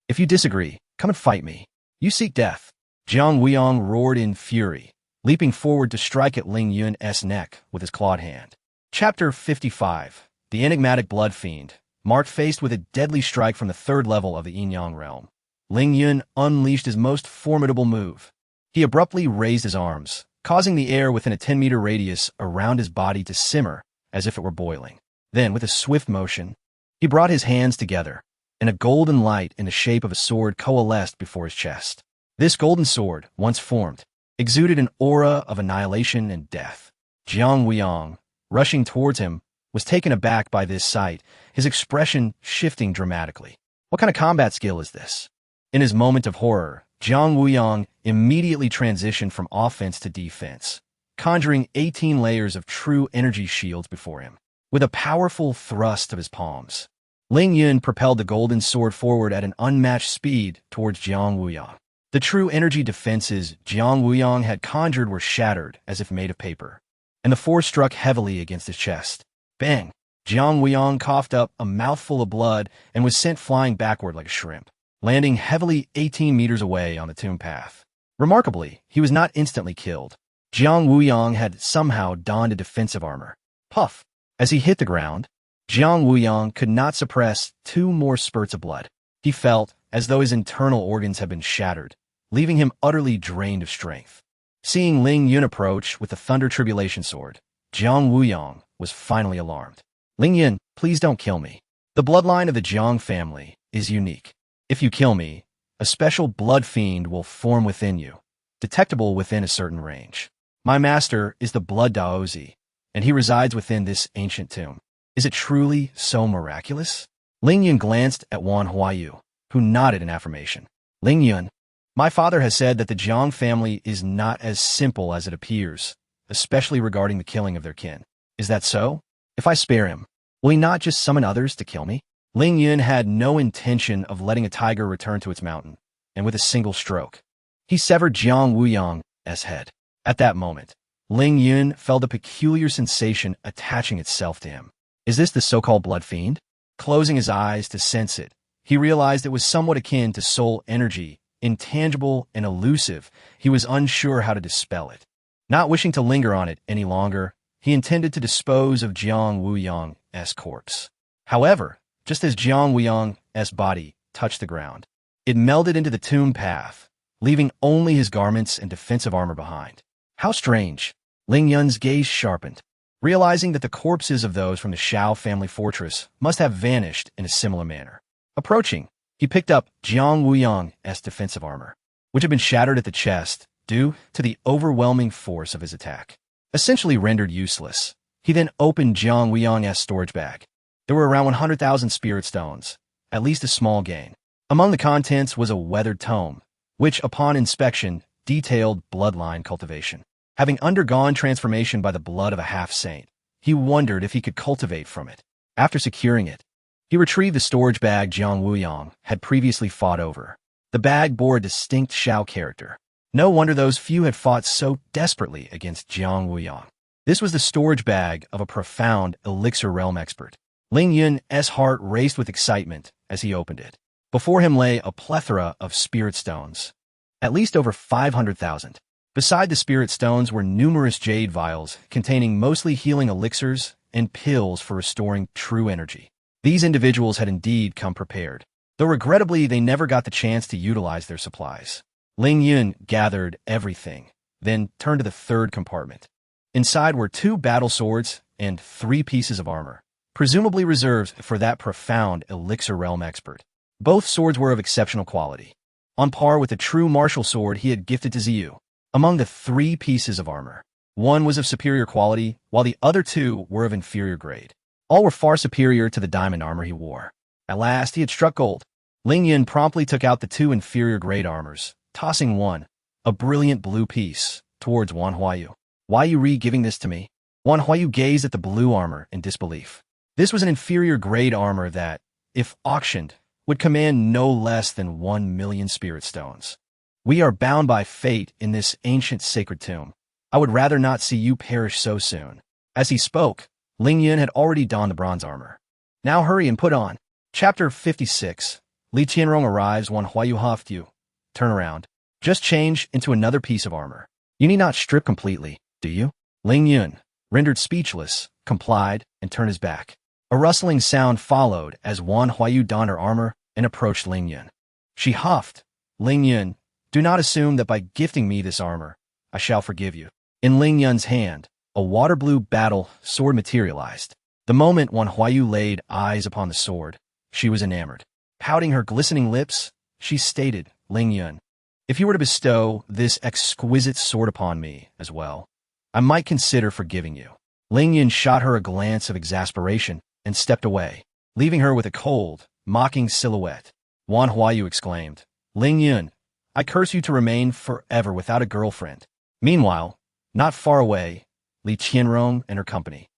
If you disagree, come and fight me. You seek death. Jiang Wuyang roared in fury, leaping forward to strike at Ling Yun's neck with his clawed hand. Chapter 55. The enigmatic blood fiend, marked faced with a deadly strike from the 3rd level of the yin-yang realm. Ling Yun unleashed his most formidable move. He abruptly raised his arms, causing the air within a 10-meter radius around his body to simmer as if it were boiling. Then, with a swift motion, he brought his hands together, and a golden light in the shape of a sword coalesced before his chest. This golden sword, once formed, exuded an aura of annihilation and death. Jiang Wuyang, rushing towards him, was taken aback by this sight, his expression shifting dramatically. What kind of combat skill is this? In his moment of horror, Jiang Wuyang immediately transitioned from offense to defense, conjuring 18 layers of true energy shields before him. With a powerful thrust of his palms, Ling Yun propelled the golden sword forward at an unmatched speed towards Jiang Wuyang. The true energy defenses Jiang Wuyang had conjured were shattered as if made of paper, and the force struck heavily against his chest. Bang! Jiang Wuyang coughed up a mouthful of blood and was sent flying backward like a shrimp, landing heavily 18 meters away on the tomb path. Remarkably, he was not instantly killed. Jiang Wuyang had somehow donned a defensive armor. Puff! As he hit the ground, Jiang Wuyang could not suppress 2 more spurts of blood. He felt as though his internal organs had been shattered, leaving him utterly drained of strength. Seeing Ling Yun approach with the Thunder Tribulation sword, Jiang Wuyang was finally alarmed. Ling Yun, please don't kill me. The bloodline of the Jiang family is unique. If you kill me, a special blood fiend will form within you, detectable within a certain range. My master is the Blood Daozi, and he resides within this ancient tomb. Is it truly so miraculous? Ling Yun glanced at Wan Huayu, who nodded in affirmation. Ling Yun, my father has said that the Jiang family is not as simple as it appears, especially regarding the killing of their kin. Is that so? If I spare him, will he not just summon others to kill me? Ling Yun had no intention of letting a tiger return to its mountain, and with a single stroke, he severed Jiang Wuyang's head. At that moment, Ling Yun felt a peculiar sensation attaching itself to him. Is this the so-called blood fiend? Closing his eyes to sense it, he realized it was somewhat akin to soul energy, intangible and elusive. He was unsure how to dispel it. Not wishing to linger on it any longer, he intended to dispose of Jiang Wuyang's corpse. However, just as Jiang Wuyang's body touched the ground, it melded into the tomb path, leaving only his garments and defensive armor behind. How strange. Ling Yun's gaze sharpened, realizing that the corpses of those from the Shao family fortress must have vanished in a similar manner. Approaching, he picked up Jiang Wuyang's defensive armor, which had been shattered at the chest due to the overwhelming force of his attack, essentially rendered useless. He then opened Jiang Wuyang's storage bag. There were around 100,000 spirit stones, at least a small gain. Among the contents was a weathered tome, which, upon inspection, detailed bloodline cultivation. Having undergone transformation by the blood of a half-saint, he wondered if he could cultivate from it. After securing it, he retrieved the storage bag Jiang Wuyang had previously fought over. The bag bore a distinct Shao character. No wonder those few had fought so desperately against Jiang Wuyang. This was the storage bag of a profound elixir realm expert. Ling Yun's heart raced with excitement as he opened it. Before him lay a plethora of spirit stones, at least over 500,000. Beside the spirit stones were numerous jade vials containing mostly healing elixirs and pills for restoring true energy. These individuals had indeed come prepared, though regrettably they never got the chance to utilize their supplies. Ling Yun gathered everything, then turned to the third compartment. Inside were 2 battle swords and 3 pieces of armor, presumably reserved for that profound elixir realm expert. Both swords were of exceptional quality, on par with the true martial sword he had gifted to Ziyu. Among the 3 pieces of armor, one was of superior quality, while the other 2 were of inferior grade. All were far superior to the diamond armor he wore. At last, he had struck gold. Ling Yun promptly took out the 2 inferior grade armors, tossing one, a brilliant blue piece, towards Wan Huayu. "Why you re-giving this to me?" Wan Huayu gazed at the blue armor in disbelief. This was an inferior grade armor that, if auctioned, would command no less than 1 million spirit stones. "We are bound by fate in this ancient sacred tomb. I would rather not see you perish so soon." As he spoke, Ling Yun had already donned the bronze armor. "Now hurry and put on." Chapter 56. Li Qianrong arrives. Wan Huayu huffed you. "Turn around. Just change into another piece of armor. You need not strip completely, do you?" Ling Yun, rendered speechless, complied and turned his back. A rustling sound followed as Wan Huayu donned her armor and approached Ling Yun. She huffed, "Ling Yun, do not assume that by gifting me this armor, I shall forgive you." In Ling Yun's hand, a water blue battle sword materialized. The moment Wan Huayu laid eyes upon the sword, she was enamored. Pouting her glistening lips, she stated, "Ling Yun, if you were to bestow this exquisite sword upon me as well, I might consider forgiving you." Ling Yun shot her a glance of exasperation and stepped away, leaving her with a cold, mocking silhouette. Wan Huayu exclaimed, "Ling Yun, I curse you to remain forever without a girlfriend." Meanwhile, not far away, Li Qianrong and her company,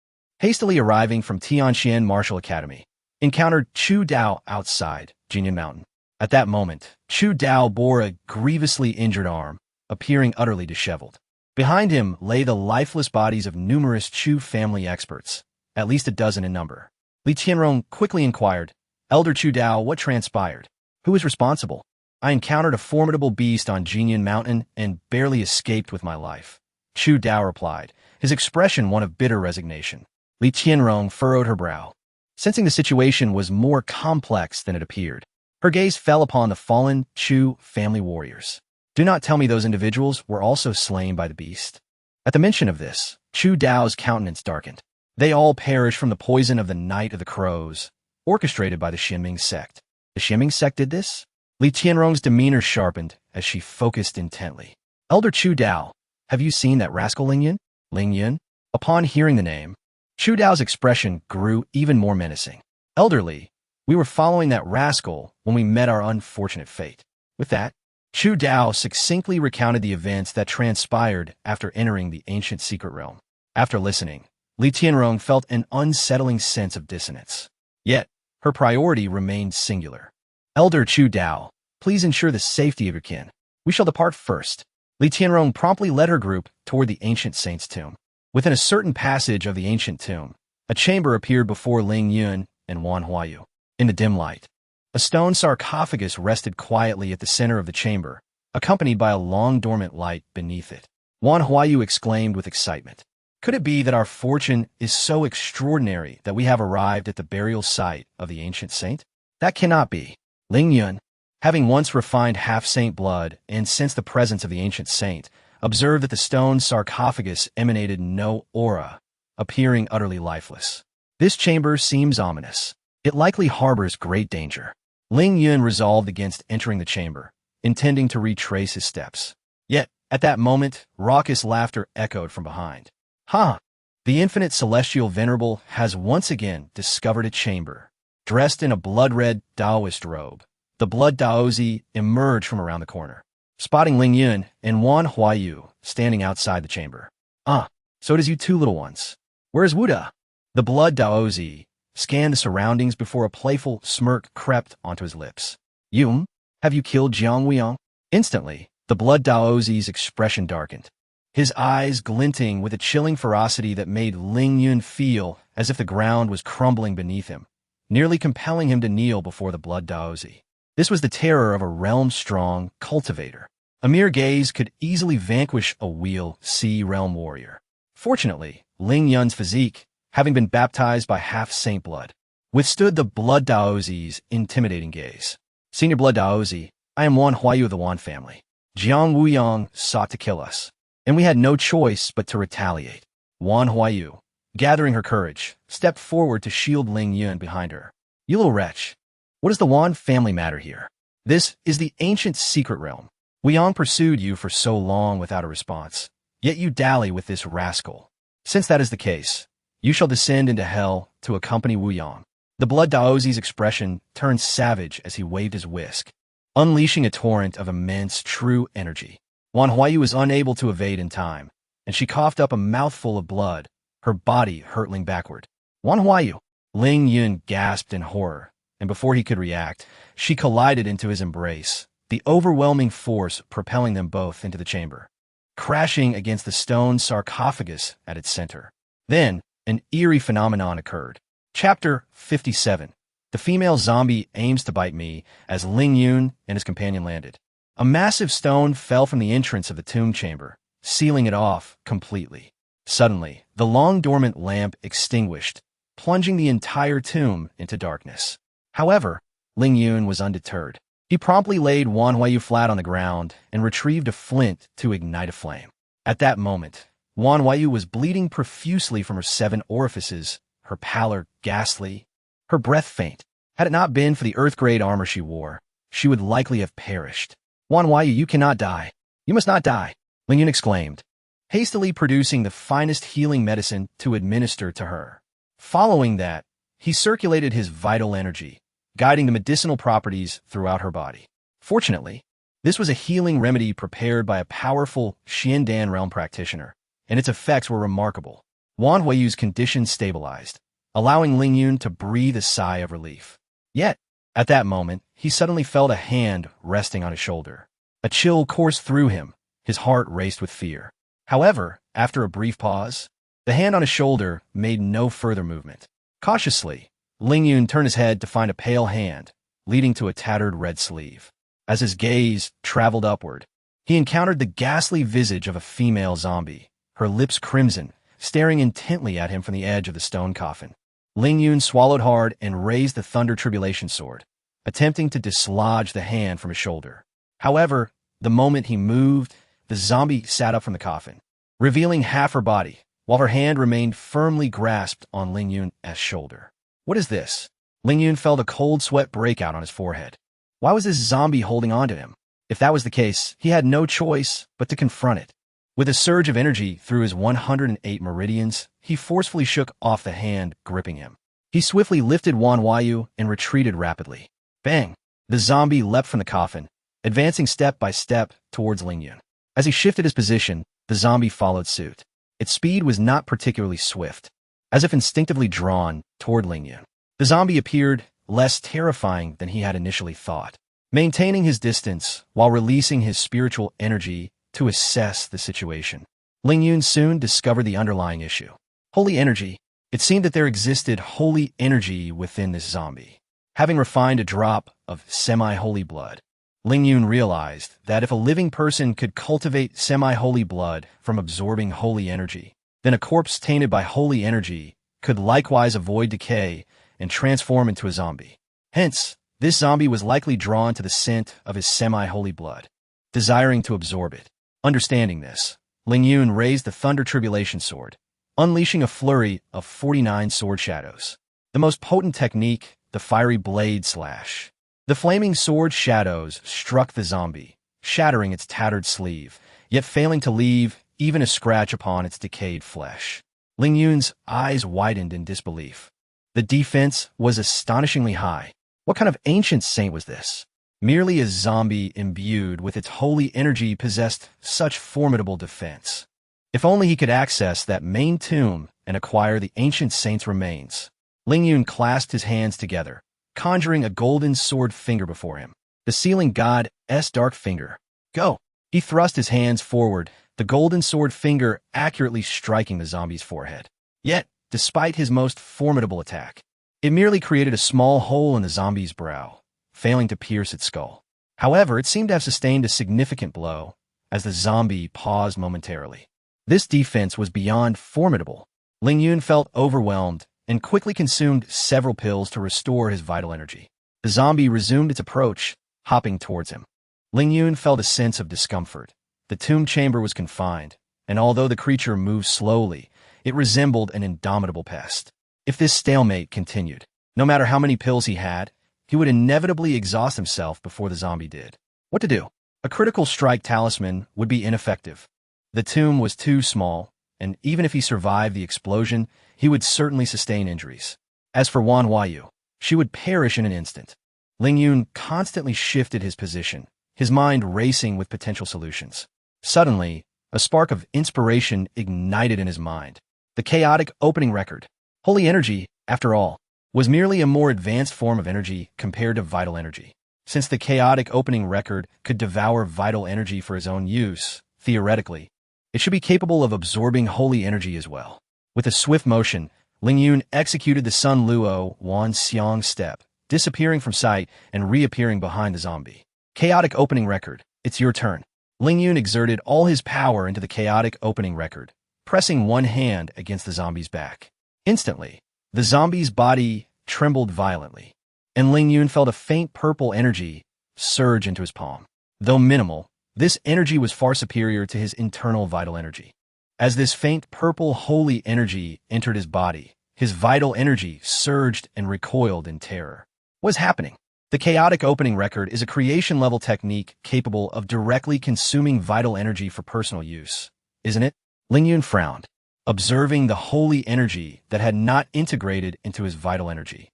hastily arriving from Tianxian Martial Academy, encountered Chu Dao outside Jinyan Mountain. At that moment, Chu Dao bore a grievously injured arm, appearing utterly disheveled. Behind him lay the lifeless bodies of numerous Chu family experts, at least a dozen in number. Li Qianrong quickly inquired, "Elder Chu Dao, what transpired? Who is responsible?" "I encountered a formidable beast on Jinyan Mountain and barely escaped with my life," Chu Dao replied, his expression one of bitter resignation. Li Qianrong furrowed her brow, sensing the situation was more complex than it appeared. Her gaze fell upon the fallen Chu family warriors. "Do not tell me those individuals were also slain by the beast." At the mention of this, Chu Dao's countenance darkened. "They all perished from the poison of the Night of the Crows, orchestrated by the Xinming Sect." "The Xinming Sect did this?" Li Qianrong's demeanor sharpened as she focused intently. "Elder Chu Dao, have you seen that rascal Ling Yun?" Ling Yun? Upon hearing the name, Chu Dao's expression grew even more menacing. "Elderly, we were following that rascal when we met our unfortunate fate." With that, Chu Dao succinctly recounted the events that transpired after entering the ancient secret realm. After listening, Li Qianrong felt an unsettling sense of dissonance. Yet, her priority remained singular. "Elder Chu Dao, please ensure the safety of your kin. We shall depart first." Li Qianrong promptly led her group toward the ancient saint's tomb. Within a certain passage of the ancient tomb, a chamber appeared before Ling Yun and Wan Huayu. In the dim light, a stone sarcophagus rested quietly at the center of the chamber, accompanied by a long dormant light beneath it. Wan Huayu exclaimed with excitement, "Could it be that our fortune is so extraordinary that we have arrived at the burial site of the ancient saint? That cannot be." Ling Yun, having once refined half-saint blood and sensed the presence of the ancient saint, observed that the stone sarcophagus emanated no aura, appearing utterly lifeless. This chamber seems ominous. It likely harbors great danger. Ling Yun resolved against entering the chamber, intending to retrace his steps. Yet, at that moment, raucous laughter echoed from behind. Ha! The infinite celestial venerable has once again discovered a chamber. Dressed in a blood-red Taoist robe, the blood Daozi emerged from around the corner, spotting Ling Yun and Wan Huayu standing outside the chamber. Ah, so it is you two little ones. Where is Wuda? The blood Daozi scanned the surroundings before a playful smirk crept onto his lips. Yun, have you killed Jiang Weiyang? Instantly, the blood Daozi's expression darkened, his eyes glinting with a chilling ferocity that made Ling Yun feel as if the ground was crumbling beneath him, nearly compelling him to kneel before the blood Daozi. This was the terror of a realm-strong cultivator. A mere gaze could easily vanquish a Wheel Sea realm warrior. Fortunately, Ling Yun's physique, having been baptized by half-saint blood, withstood the blood Daozi's intimidating gaze. Senior blood Daozi, I am Wan Huayu of the Wan family. Jiang Weiyang sought to kill us, and we had no choice but to retaliate. Wan Huayu, gathering her courage, stepped forward to shield Ling Yun behind her. You little wretch. What does the Wan family matter here? This is the ancient secret realm. Weiyang pursued you for so long without a response, yet you dally with this rascal. Since that is the case, you shall descend into hell to accompany Weiyang. The blood Daozi's expression turned savage as he waved his whisk, unleashing a torrent of immense true energy. Wan Huayu was unable to evade in time, and she coughed up a mouthful of blood, her body hurtling backward. Wan Huayu! Ling Yun gasped in horror, and before he could react, she collided into his embrace, the overwhelming force propelling them both into the chamber, crashing against the stone sarcophagus at its center. Then, an eerie phenomenon occurred. Chapter 57. The female zombie aims to bite me as Ling Yun and his companion landed. A massive stone fell from the entrance of the tomb chamber, sealing it off completely. Suddenly, the long-dormant lamp extinguished, plunging the entire tomb into darkness. However, Ling Yun was undeterred. He promptly laid Wan Huayu flat on the ground and retrieved a flint to ignite a flame. At that moment, Wan Huayu was bleeding profusely from her 7 orifices, her pallor ghastly, her breath faint. Had it not been for the earth-grade armor she wore, she would likely have perished. Wan Huayu, you cannot die. You must not die, Ling Yun exclaimed, hastily producing the finest healing medicine to administer to her. Following that, he circulated his vital energy, guiding the medicinal properties throughout her body. Fortunately, this was a healing remedy prepared by a powerful Xiandan realm practitioner, and its effects were remarkable. Wan Huayu's condition stabilized, allowing Ling Yun to breathe a sigh of relief. Yet, at that moment, he suddenly felt a hand resting on his shoulder. A chill coursed through him, his heart raced with fear. However, after a brief pause, the hand on his shoulder made no further movement. Cautiously, Ling Yun turned his head to find a pale hand, leading to a tattered red sleeve. As his gaze traveled upward, he encountered the ghastly visage of a female zombie, her lips crimson, staring intently at him from the edge of the stone coffin. Ling Yun swallowed hard and raised the Thunder Tribulation sword, attempting to dislodge the hand from his shoulder. However, the moment he moved, the zombie sat up from the coffin, revealing half her body, while her hand remained firmly grasped on Ling Yun's shoulder. What is this? Ling Yun felt a cold sweat break out on his forehead. Why was this zombie holding on to him? If that was the case, he had no choice but to confront it. With a surge of energy through his 108 meridians, he forcefully shook off the hand gripping him. He swiftly lifted Wan Huayu and retreated rapidly. Bang! The zombie leapt from the coffin, advancing step by step towards Ling Yun. As he shifted his position, the zombie followed suit. Its speed was not particularly swift, as if instinctively drawn toward Ling Yun. The zombie appeared less terrifying than he had initially thought, maintaining his distance while releasing his spiritual energy to assess the situation. Ling Yun soon discovered the underlying issue. Holy energy. It seemed that there existed holy energy within this zombie. Having refined a drop of semi-holy blood, Ling Yun realized that if a living person could cultivate semi-holy blood from absorbing holy energy, then a corpse tainted by holy energy could likewise avoid decay and transform into a zombie. Hence, This zombie was likely drawn to the scent of his semi-holy blood, desiring to absorb it. Understanding this, Ling Yun raised the Thunder Tribulation Sword, unleashing a flurry of 49 sword shadows. The most potent technique, the fiery blade slash. The flaming sword shadows struck the zombie, shattering its tattered sleeve, yet failing to leave even a scratch upon its decayed flesh. Ling Yun's eyes widened in disbelief. The defense was astonishingly high. What kind of ancient saint was this? Merely a zombie imbued with its holy energy possessed such formidable defense. If only he could access that main tomb and acquire the ancient saint's remains. Ling Yun clasped his hands together, conjuring a golden sword finger before him. The sealing god's dark finger. Go! He thrust his hands forward, the golden sword finger accurately striking the zombie's forehead. Yet, despite his most formidable attack, it merely created a small hole in the zombie's brow, failing to pierce its skull. However, it seemed to have sustained a significant blow, as the zombie paused momentarily. This defense was beyond formidable. Ling Yun felt overwhelmed and quickly consumed several pills to restore his vital energy. The zombie resumed its approach, hopping towards him. Ling Yun felt a sense of discomfort. The tomb chamber was confined, and although the creature moved slowly, it resembled an indomitable pest. If this stalemate continued, no matter how many pills he had, he would inevitably exhaust himself before the zombie did. What to do? A critical strike talisman would be ineffective. The tomb was too small, and even if he survived the explosion, he would certainly sustain injuries. As for Wan Huayu, she would perish in an instant. Ling Yun constantly shifted his position, his mind racing with potential solutions. Suddenly, a spark of inspiration ignited in his mind. The chaotic opening record. Holy energy, after all, was merely a more advanced form of energy compared to vital energy. Since the chaotic opening record could devour vital energy for his own use, theoretically, it should be capable of absorbing holy energy as well. With a swift motion, Ling Yun executed the Sun Luo Wan Xiang step, disappearing from sight and reappearing behind the zombie. Chaotic opening record. It's your turn. Ling Yun exerted all his power into the chaotic opening record, pressing one hand against the zombie's back. Instantly, the zombie's body trembled violently, and Ling Yun felt a faint purple energy surge into his palm. Though minimal, this energy was far superior to his internal vital energy. As this faint purple holy energy entered his body, his vital energy surged and recoiled in terror. What's happening? The chaotic opening record is a creation-level technique capable of directly consuming vital energy for personal use, isn't it? Ling Yun frowned, observing the holy energy that had not integrated into his vital energy.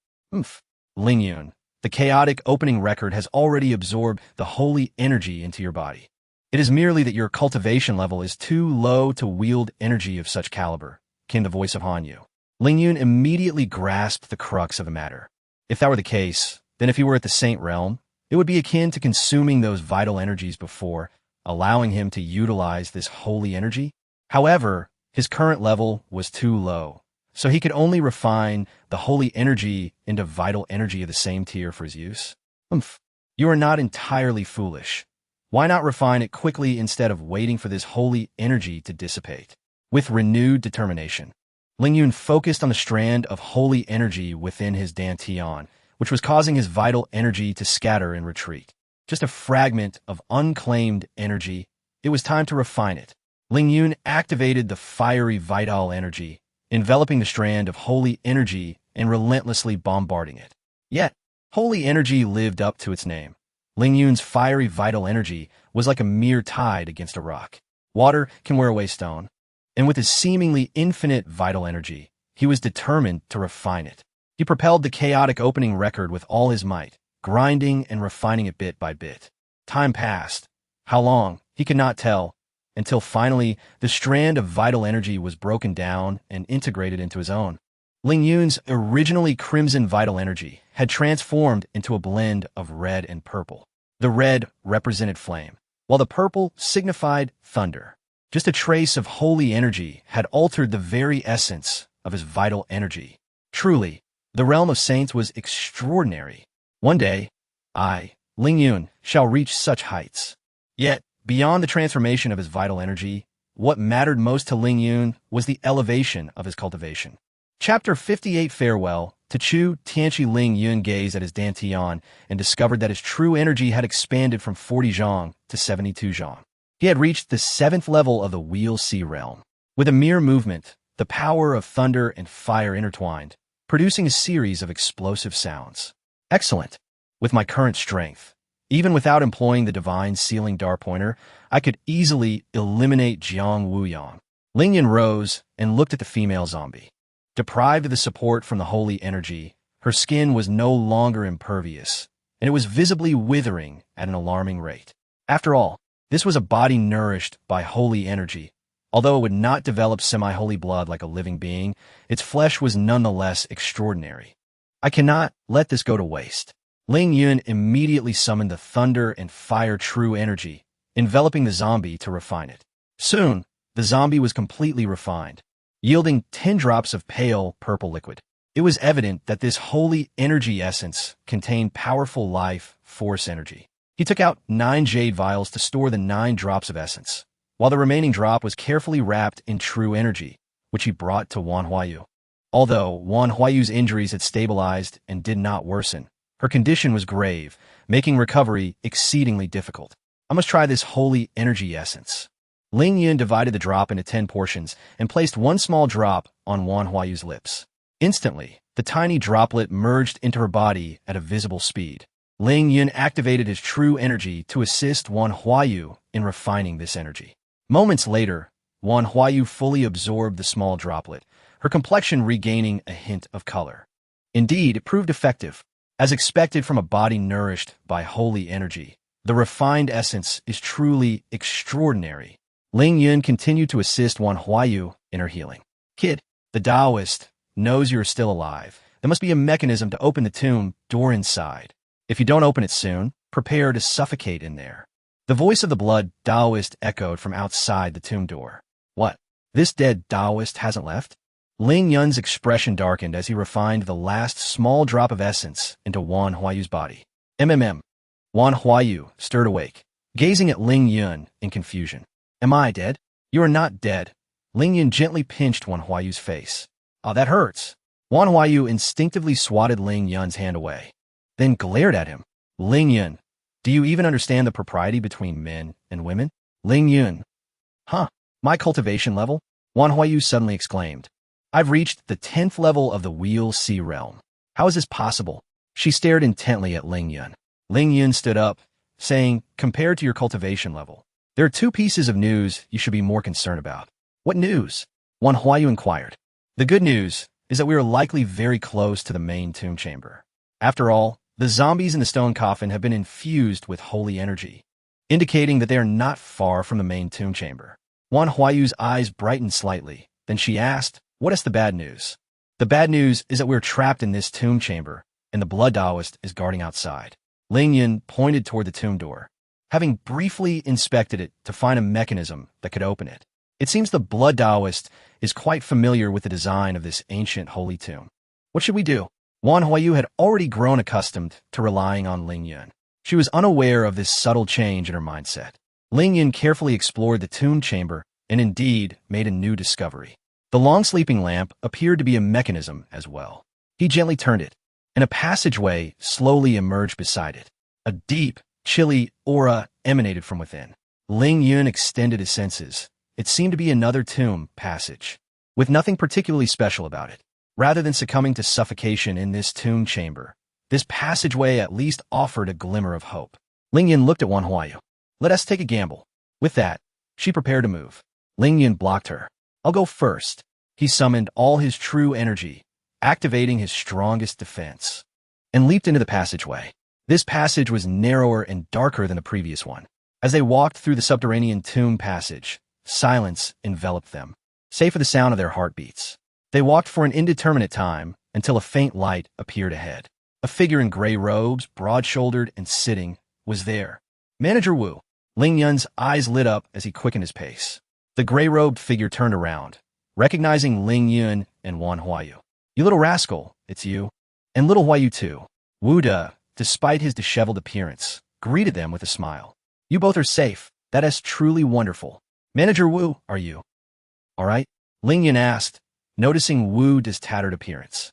Ling Yun, the chaotic opening record has already absorbed the holy energy into your body. It is merely that your cultivation level is too low to wield energy of such caliber, came the voice of Han Yu. Ling Yun immediately grasped the crux of the matter. If that were the case, then if he were at the Saint Realm, it would be akin to consuming those vital energies before allowing him to utilize this holy energy. However, his current level was too low, so he could only refine the holy energy into vital energy of the same tier for his use. You are not entirely foolish. Why not refine it quickly instead of waiting for this holy energy to dissipate? With renewed determination, Ling Yun focused on the strand of holy energy within his dantian, which was causing his vital energy to scatter and retreat. Just a fragment of unclaimed energy. It was time to refine it. Ling Yun activated the fiery vital energy, enveloping the strand of holy energy and relentlessly bombarding it. Yet, holy energy lived up to its name. Ling Yun's fiery vital energy was like a mere tide against a rock. Water can wear away stone, and with his seemingly infinite vital energy, he was determined to refine it. He propelled the chaotic opening record with all his might, grinding and refining it bit by bit. Time passed. How long, he could not tell, until finally the strand of vital energy was broken down and integrated into his own. Ling Yun's originally crimson vital energy had transformed into a blend of red and purple. The red represented flame, while the purple signified thunder. Just a trace of holy energy had altered the very essence of his vital energy. Truly, the realm of saints was extraordinary. One day, I, Ling Yun, shall reach such heights. Yet, beyond the transformation of his vital energy, what mattered most to Ling Yun was the elevation of his cultivation. Chapter 58 Farewell, To Chu, Tianchi Ling Yun gazed at his dantian and discovered that his true energy had expanded from 40 zhang to 72 zhang. He had reached the 7th level of the Wheel Sea realm. With a mere movement, the power of thunder and fire intertwined, producing a series of explosive sounds. Excellent. With my current strength, even without employing the divine sealing dart pointer, I could easily eliminate Jiang Wuyang. Ling Yun rose and looked at the female zombie. Deprived of the support from the holy energy, her skin was no longer impervious, and it was visibly withering at an alarming rate. After all, this was a body nourished by holy energy. Although it would not develop semi-holy blood like a living being, its flesh was nonetheless extraordinary. I cannot let this go to waste. Ling Yun immediately summoned the thunder and fire true energy, enveloping the zombie to refine it. Soon, the zombie was completely refined, yielding 10 drops of pale purple liquid. It was evident that this holy energy essence contained powerful life force energy. He took out 9 jade vials to store the 9 drops of essence, while the remaining drop was carefully wrapped in true energy, which he brought to Wan Huayu. Although Wan Huayu's injuries had stabilized and did not worsen, her condition was grave, making recovery exceedingly difficult. I must try this holy energy essence. Ling Yun divided the drop into 10 portions and placed 1 small drop on Wan Huayu's lips. Instantly, the tiny droplet merged into her body at a visible speed. Ling Yun activated his true energy to assist Wan Huayu in refining this energy. Moments later, Wan Huayu fully absorbed the small droplet, her complexion regaining a hint of color. Indeed, it proved effective. As expected from a body nourished by holy energy, the refined essence is truly extraordinary. Ling Yun continued to assist Wan Huayu in her healing. Kid, the Taoist knows you are still alive. There must be a mechanism to open the tomb door inside. If you don't open it soon, prepare to suffocate in there. The voice of the blood Taoist echoed from outside the tomb door. What? This dead Taoist hasn't left? Ling Yun's expression darkened as he refined the last small drop of essence into Wan Huayu's body. Wan Huayu stirred awake, gazing at Ling Yun in confusion. Am I dead? You are not dead. Ling Yun gently pinched Wan Huayu's face. Oh, that hurts. Wan Huayu instinctively swatted Ling Yun's hand away, then glared at him. Ling Yun, do you even understand the propriety between men and women? Ling Yun. Huh, my cultivation level? Wan Huayu suddenly exclaimed. I've reached the 10th level of the Wheel Sea realm. How is this possible? She stared intently at Ling Yun. Ling Yun stood up, saying, compared to your cultivation level, there are 2 pieces of news you should be more concerned about. What news? Wan Huayu inquired. The good news is that we are likely very close to the main tomb chamber. After all, the zombies in the stone coffin have been infused with holy energy, indicating that they are not far from the main tomb chamber. Wan Huayu's eyes brightened slightly. Then she asked, what is the bad news? The bad news is that we're trapped in this tomb chamber, and the blood Taoist is guarding outside. Ling Yun pointed toward the tomb door, having briefly inspected it to find a mechanism that could open it. It seems the blood Taoist is quite familiar with the design of this ancient holy tomb. What should we do? Wan Huayu had already grown accustomed to relying on Ling Yun. She was unaware of this subtle change in her mindset. Ling Yun carefully explored the tomb chamber and indeed made a new discovery. The long sleeping lamp appeared to be a mechanism as well. He gently turned it, and a passageway slowly emerged beside it. A deep, chilly aura emanated from within. Ling Yun extended his senses. It seemed to be another tomb passage, with nothing particularly special about it. Rather than succumbing to suffocation in this tomb chamber, this passageway at least offered a glimmer of hope. Ling Yun looked at Wan Huayu. Let us take a gamble. With that, she prepared to move. Ling Yun blocked her. I'll go first. He summoned all his true energy, activating his strongest defense, and leaped into the passageway. This passage was narrower and darker than the previous one. As they walked through the subterranean tomb passage, silence enveloped them, save for the sound of their heartbeats. They walked for an indeterminate time until a faint light appeared ahead. A figure in gray robes, broad-shouldered and sitting, was there. Manager Wu. Ling Yun's eyes lit up as he quickened his pace. The gray-robed figure turned around, recognizing Ling Yun and Wan Huayu. You little rascal, it's you. And little Huayu too. Wu De, despite his disheveled appearance, greeted them with a smile. You both are safe. That is truly wonderful. Manager Wu, are you? All right? Ling Yun asked, noticing Wu De's tattered appearance.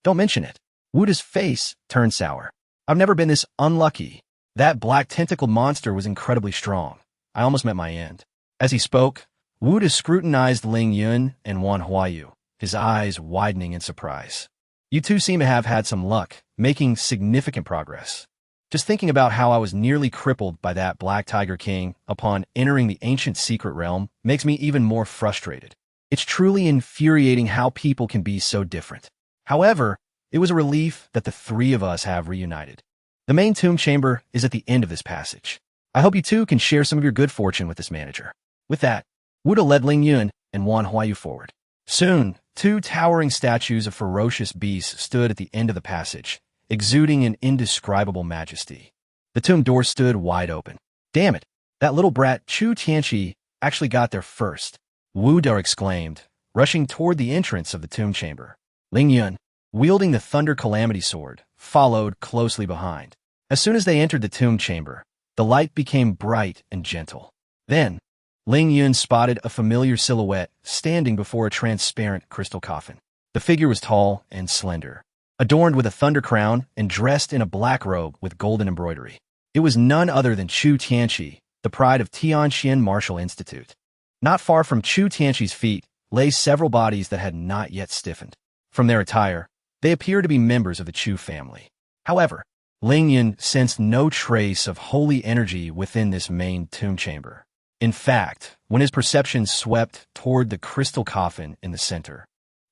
Don't mention it. Wuda's face turned sour. I've never been this unlucky. That black tentacled monster was incredibly strong. I almost met my end. As he spoke, Wuda scrutinized Ling Yun and Wan Huayu, his eyes widening in surprise. You two seem to have had some luck, making significant progress. Just thinking about how I was nearly crippled by that Black Tiger King upon entering the ancient secret realm makes me even more frustrated. It's truly infuriating how people can be so different. However, it was a relief that the three of us have reunited. The main tomb chamber is at the end of this passage. I hope you two can share some of your good fortune with this manager. With that, Wuda led Ling Yun and Wan Huayu forward. Soon, two towering statues of ferocious beasts stood at the end of the passage, exuding an indescribable majesty. The tomb door stood wide open. Damn it, that little brat Chu Tianqi actually got there first, Wuda exclaimed, rushing toward the entrance of the tomb chamber. Ling Yun, wielding the Thunder Calamity Sword, followed closely behind. As soon as they entered the tomb chamber, the light became bright and gentle. Then, Ling Yun spotted a familiar silhouette standing before a transparent crystal coffin. The figure was tall and slender, adorned with a thunder crown and dressed in a black robe with golden embroidery. It was none other than Chu Tianqi, the pride of Tianxian Martial Institute. Not far from Chu Tianqi's feet lay several bodies that had not yet stiffened. From their attire, they appeared to be members of the Chu family. However, Ling Yun sensed no trace of holy energy within this main tomb chamber. In fact, when his perception swept toward the crystal coffin in the center,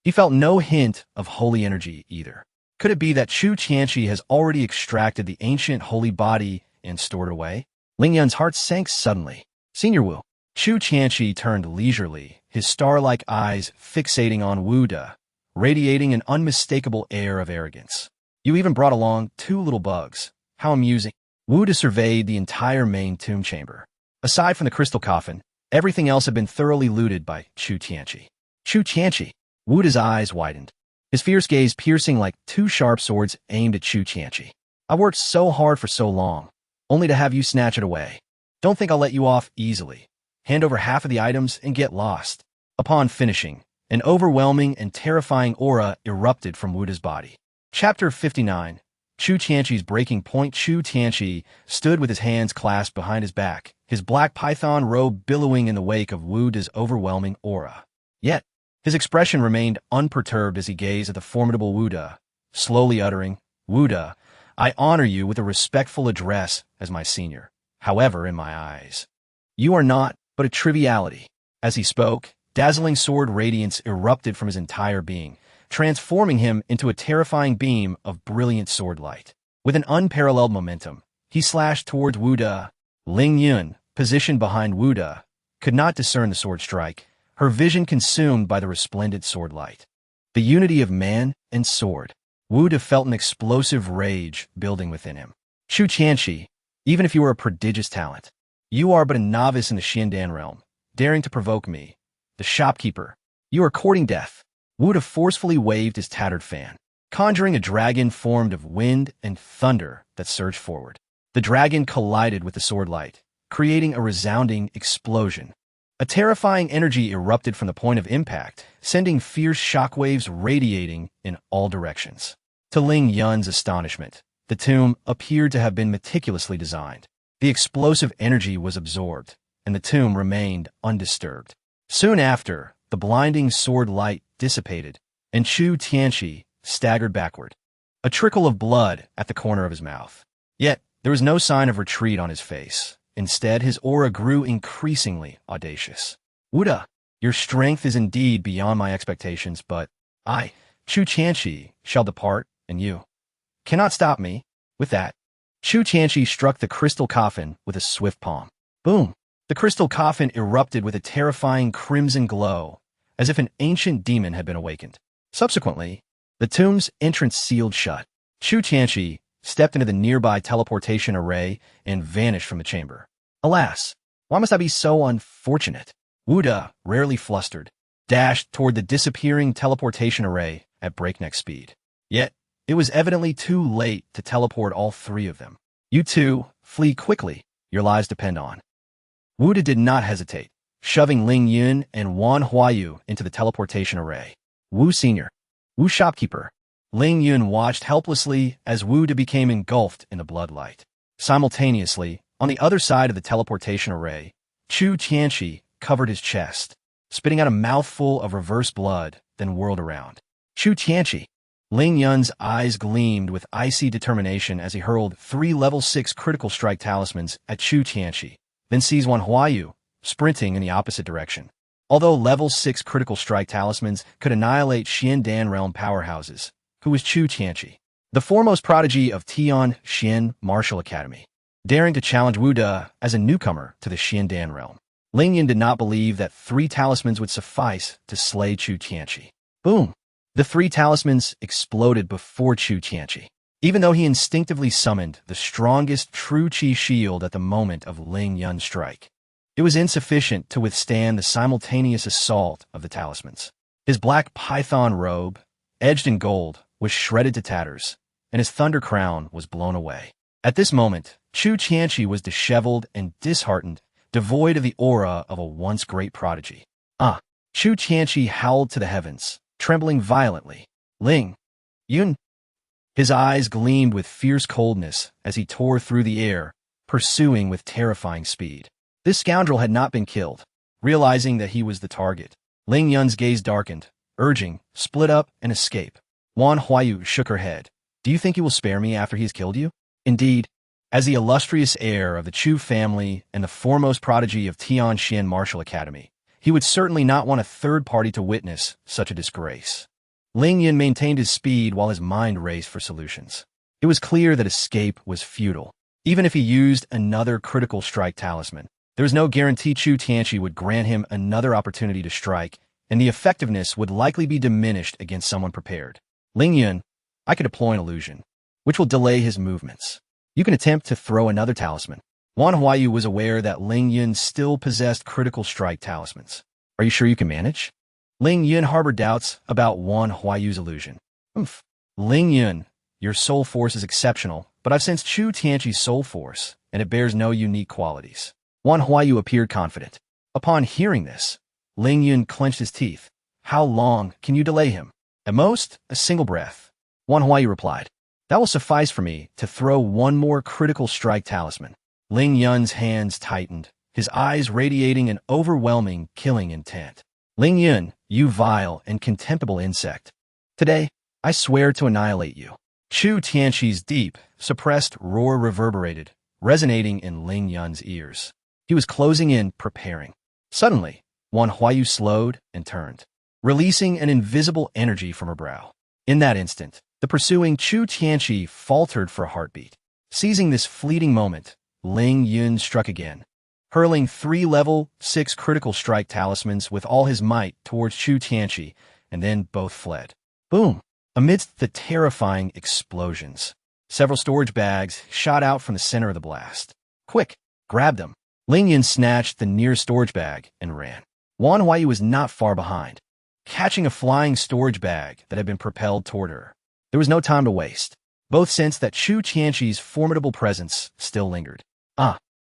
he felt no hint of holy energy either. Could it be that Chu Tianqi has already extracted the ancient holy body and stored it away? Ling Yun's heart sank suddenly. Senior Wu. Chu Tianqi turned leisurely, his star-like eyes fixating on Wuda, radiating an unmistakable air of arrogance. You even brought along two little bugs. How amusing. Wuda surveyed the entire main tomb chamber. Aside from the crystal coffin, everything else had been thoroughly looted by Chu Tianqi. Chu Tianqi. Wuda's eyes widened, his fierce gaze piercing like two sharp swords aimed at Chu Tianqi. I worked so hard for so long, only to have you snatch it away. Don't think I'll let you off easily. Hand over half of the items and get lost. Upon finishing, an overwhelming and terrifying aura erupted from Wuda's body. Chapter 59. Chu Tianqi's Breaking Point. Chu Tianqi stood with his hands clasped behind his back, his black python robe billowing in the wake of Wuda's overwhelming aura. Yet, his expression remained unperturbed as he gazed at the formidable Wuda, slowly uttering, "Wuda, I honor you with a respectful address as my senior. However, in my eyes, you are not but a triviality." As he spoke, dazzling sword radiance erupted from his entire being, transforming him into a terrifying beam of brilliant sword light. With an unparalleled momentum, he slashed towards Wuda. Ling Yun, positioned behind Wuda, could not discern the sword strike, her vision consumed by the resplendent sword light. The unity of man and sword. Wuda felt an explosive rage building within him. Chu Tianqi, even if you are a prodigious talent, you are but a novice in the Xiandan realm, daring to provoke me, the shopkeeper. You are courting death. Wuda forcefully waved his tattered fan, conjuring a dragon formed of wind and thunder that surged forward. The dragon collided with the sword light, creating a resounding explosion. A terrifying energy erupted from the point of impact, sending fierce shockwaves radiating in all directions. To Ling Yun's astonishment, the tomb appeared to have been meticulously designed. The explosive energy was absorbed, and the tomb remained undisturbed. Soon after, the blinding sword light dissipated, and Chu Tianqi staggered backward, a trickle of blood at the corner of his mouth. Yet, there was no sign of retreat on his face. Instead, his aura grew increasingly audacious. "Wuda, your strength is indeed beyond my expectations, but I, Chu Tianqi, shall depart, and you cannot stop me." With that, Chu Tianqi struck the crystal coffin with a swift palm. Boom! The crystal coffin erupted with a terrifying crimson glow, as if an ancient demon had been awakened. Subsequently, the tomb's entrance sealed shut. Chu Tianqi stepped into the nearby teleportation array and vanished from the chamber. Alas, why must I be so unfortunate? Wuda, rarely flustered, dashed toward the disappearing teleportation array at breakneck speed. Yet, it was evidently too late to teleport all three of them. "You two, flee quickly. Your lives depend on." Wuda did not hesitate, shoving Ling Yun and Wan Huayu into the teleportation array. "Wu Senior, Wu Shopkeeper, Ling Yun watched helplessly as Wu De became engulfed in the bloodlight. Simultaneously, on the other side of the teleportation array, Chu Tianqi covered his chest, spitting out a mouthful of reverse blood, then whirled around. Chu Tianqi. Ling Yun's eyes gleamed with icy determination as he hurled 3 level 6 critical strike talismans at Chu Tianqi, then seized one Huayu, sprinting in the opposite direction. Although level 6 critical strike talismans could annihilate Xian Dan realm powerhouses, who was Chu Tianqi, the foremost prodigy of Tian Xian Martial Academy, daring to challenge Wu De as a newcomer to the Xian Dan realm. Ling Yun did not believe that 3 talismans would suffice to slay Chu Tianqi. Boom! The 3 talismans exploded before Chu Tianqi, even though he instinctively summoned the strongest true Qi shield at the moment of Ling Yun's strike. It was insufficient to withstand the simultaneous assault of the talismans. His black python robe, edged in gold, was shredded to tatters, and his thunder crown was blown away. At this moment, Chu Tianqi was disheveled and disheartened, devoid of the aura of a once great prodigy. Chu Tianqi howled to the heavens, trembling violently. Ling Yun. His eyes gleamed with fierce coldness as he tore through the air, pursuing with terrifying speed. This scoundrel had not been killed. Realizing that he was the target, Ling Yun's gaze darkened, urging, split up and escape. Wan Huayu shook her head. Do you think you will spare me after he has killed you? Indeed, as the illustrious heir of the Chu family and the foremost prodigy of Tian Xian Martial Academy, he would certainly not want a third party to witness such a disgrace. Ling Yun maintained his speed while his mind raced for solutions. It was clear that escape was futile. Even if he used another critical strike talisman, there was no guarantee Chu Tianqi would grant him another opportunity to strike, and the effectiveness would likely be diminished against someone prepared. Ling Yun, I could deploy an illusion, which will delay his movements. You can attempt to throw another talisman. Wan Huayu was aware that Ling Yun still possessed critical strike talismans. Are you sure you can manage? Ling Yun harbored doubts about Wan Huayu's illusion. Ling Yun, your soul force is exceptional, but I've sensed Chu Tianqi's soul force, and it bears no unique qualities. Wan Huayu appeared confident. Upon hearing this, Ling Yun clenched his teeth. How long can you delay him? At most, a single breath. Wan Huayu replied. That will suffice for me to throw one more critical strike talisman. Ling Yun's hands tightened, his eyes radiating an overwhelming, killing intent. Ling Yun, you vile and contemptible insect. Today, I swear to annihilate you. Chu Tianqi's deep, suppressed roar reverberated, resonating in Ling Yun's ears. He was closing in, preparing. Suddenly, Wan Huayu slowed and turned, releasing an invisible energy from her brow. In that instant, the pursuing Chu Tianqi faltered for a heartbeat. Seizing this fleeting moment, Ling Yun struck again, hurling 3 level 6 critical strike talismans with all his might towards Chu Tianqi, and then both fled. Boom! Amidst the terrifying explosions, several storage bags shot out from the center of the blast. Quick! Grab them! Ling Yun snatched the nearest storage bag and ran. Wan Huayu was not far behind, catching a flying storage bag that had been propelled toward her. There was no time to waste. Both sensed that Chu Tianqi's formidable presence still lingered.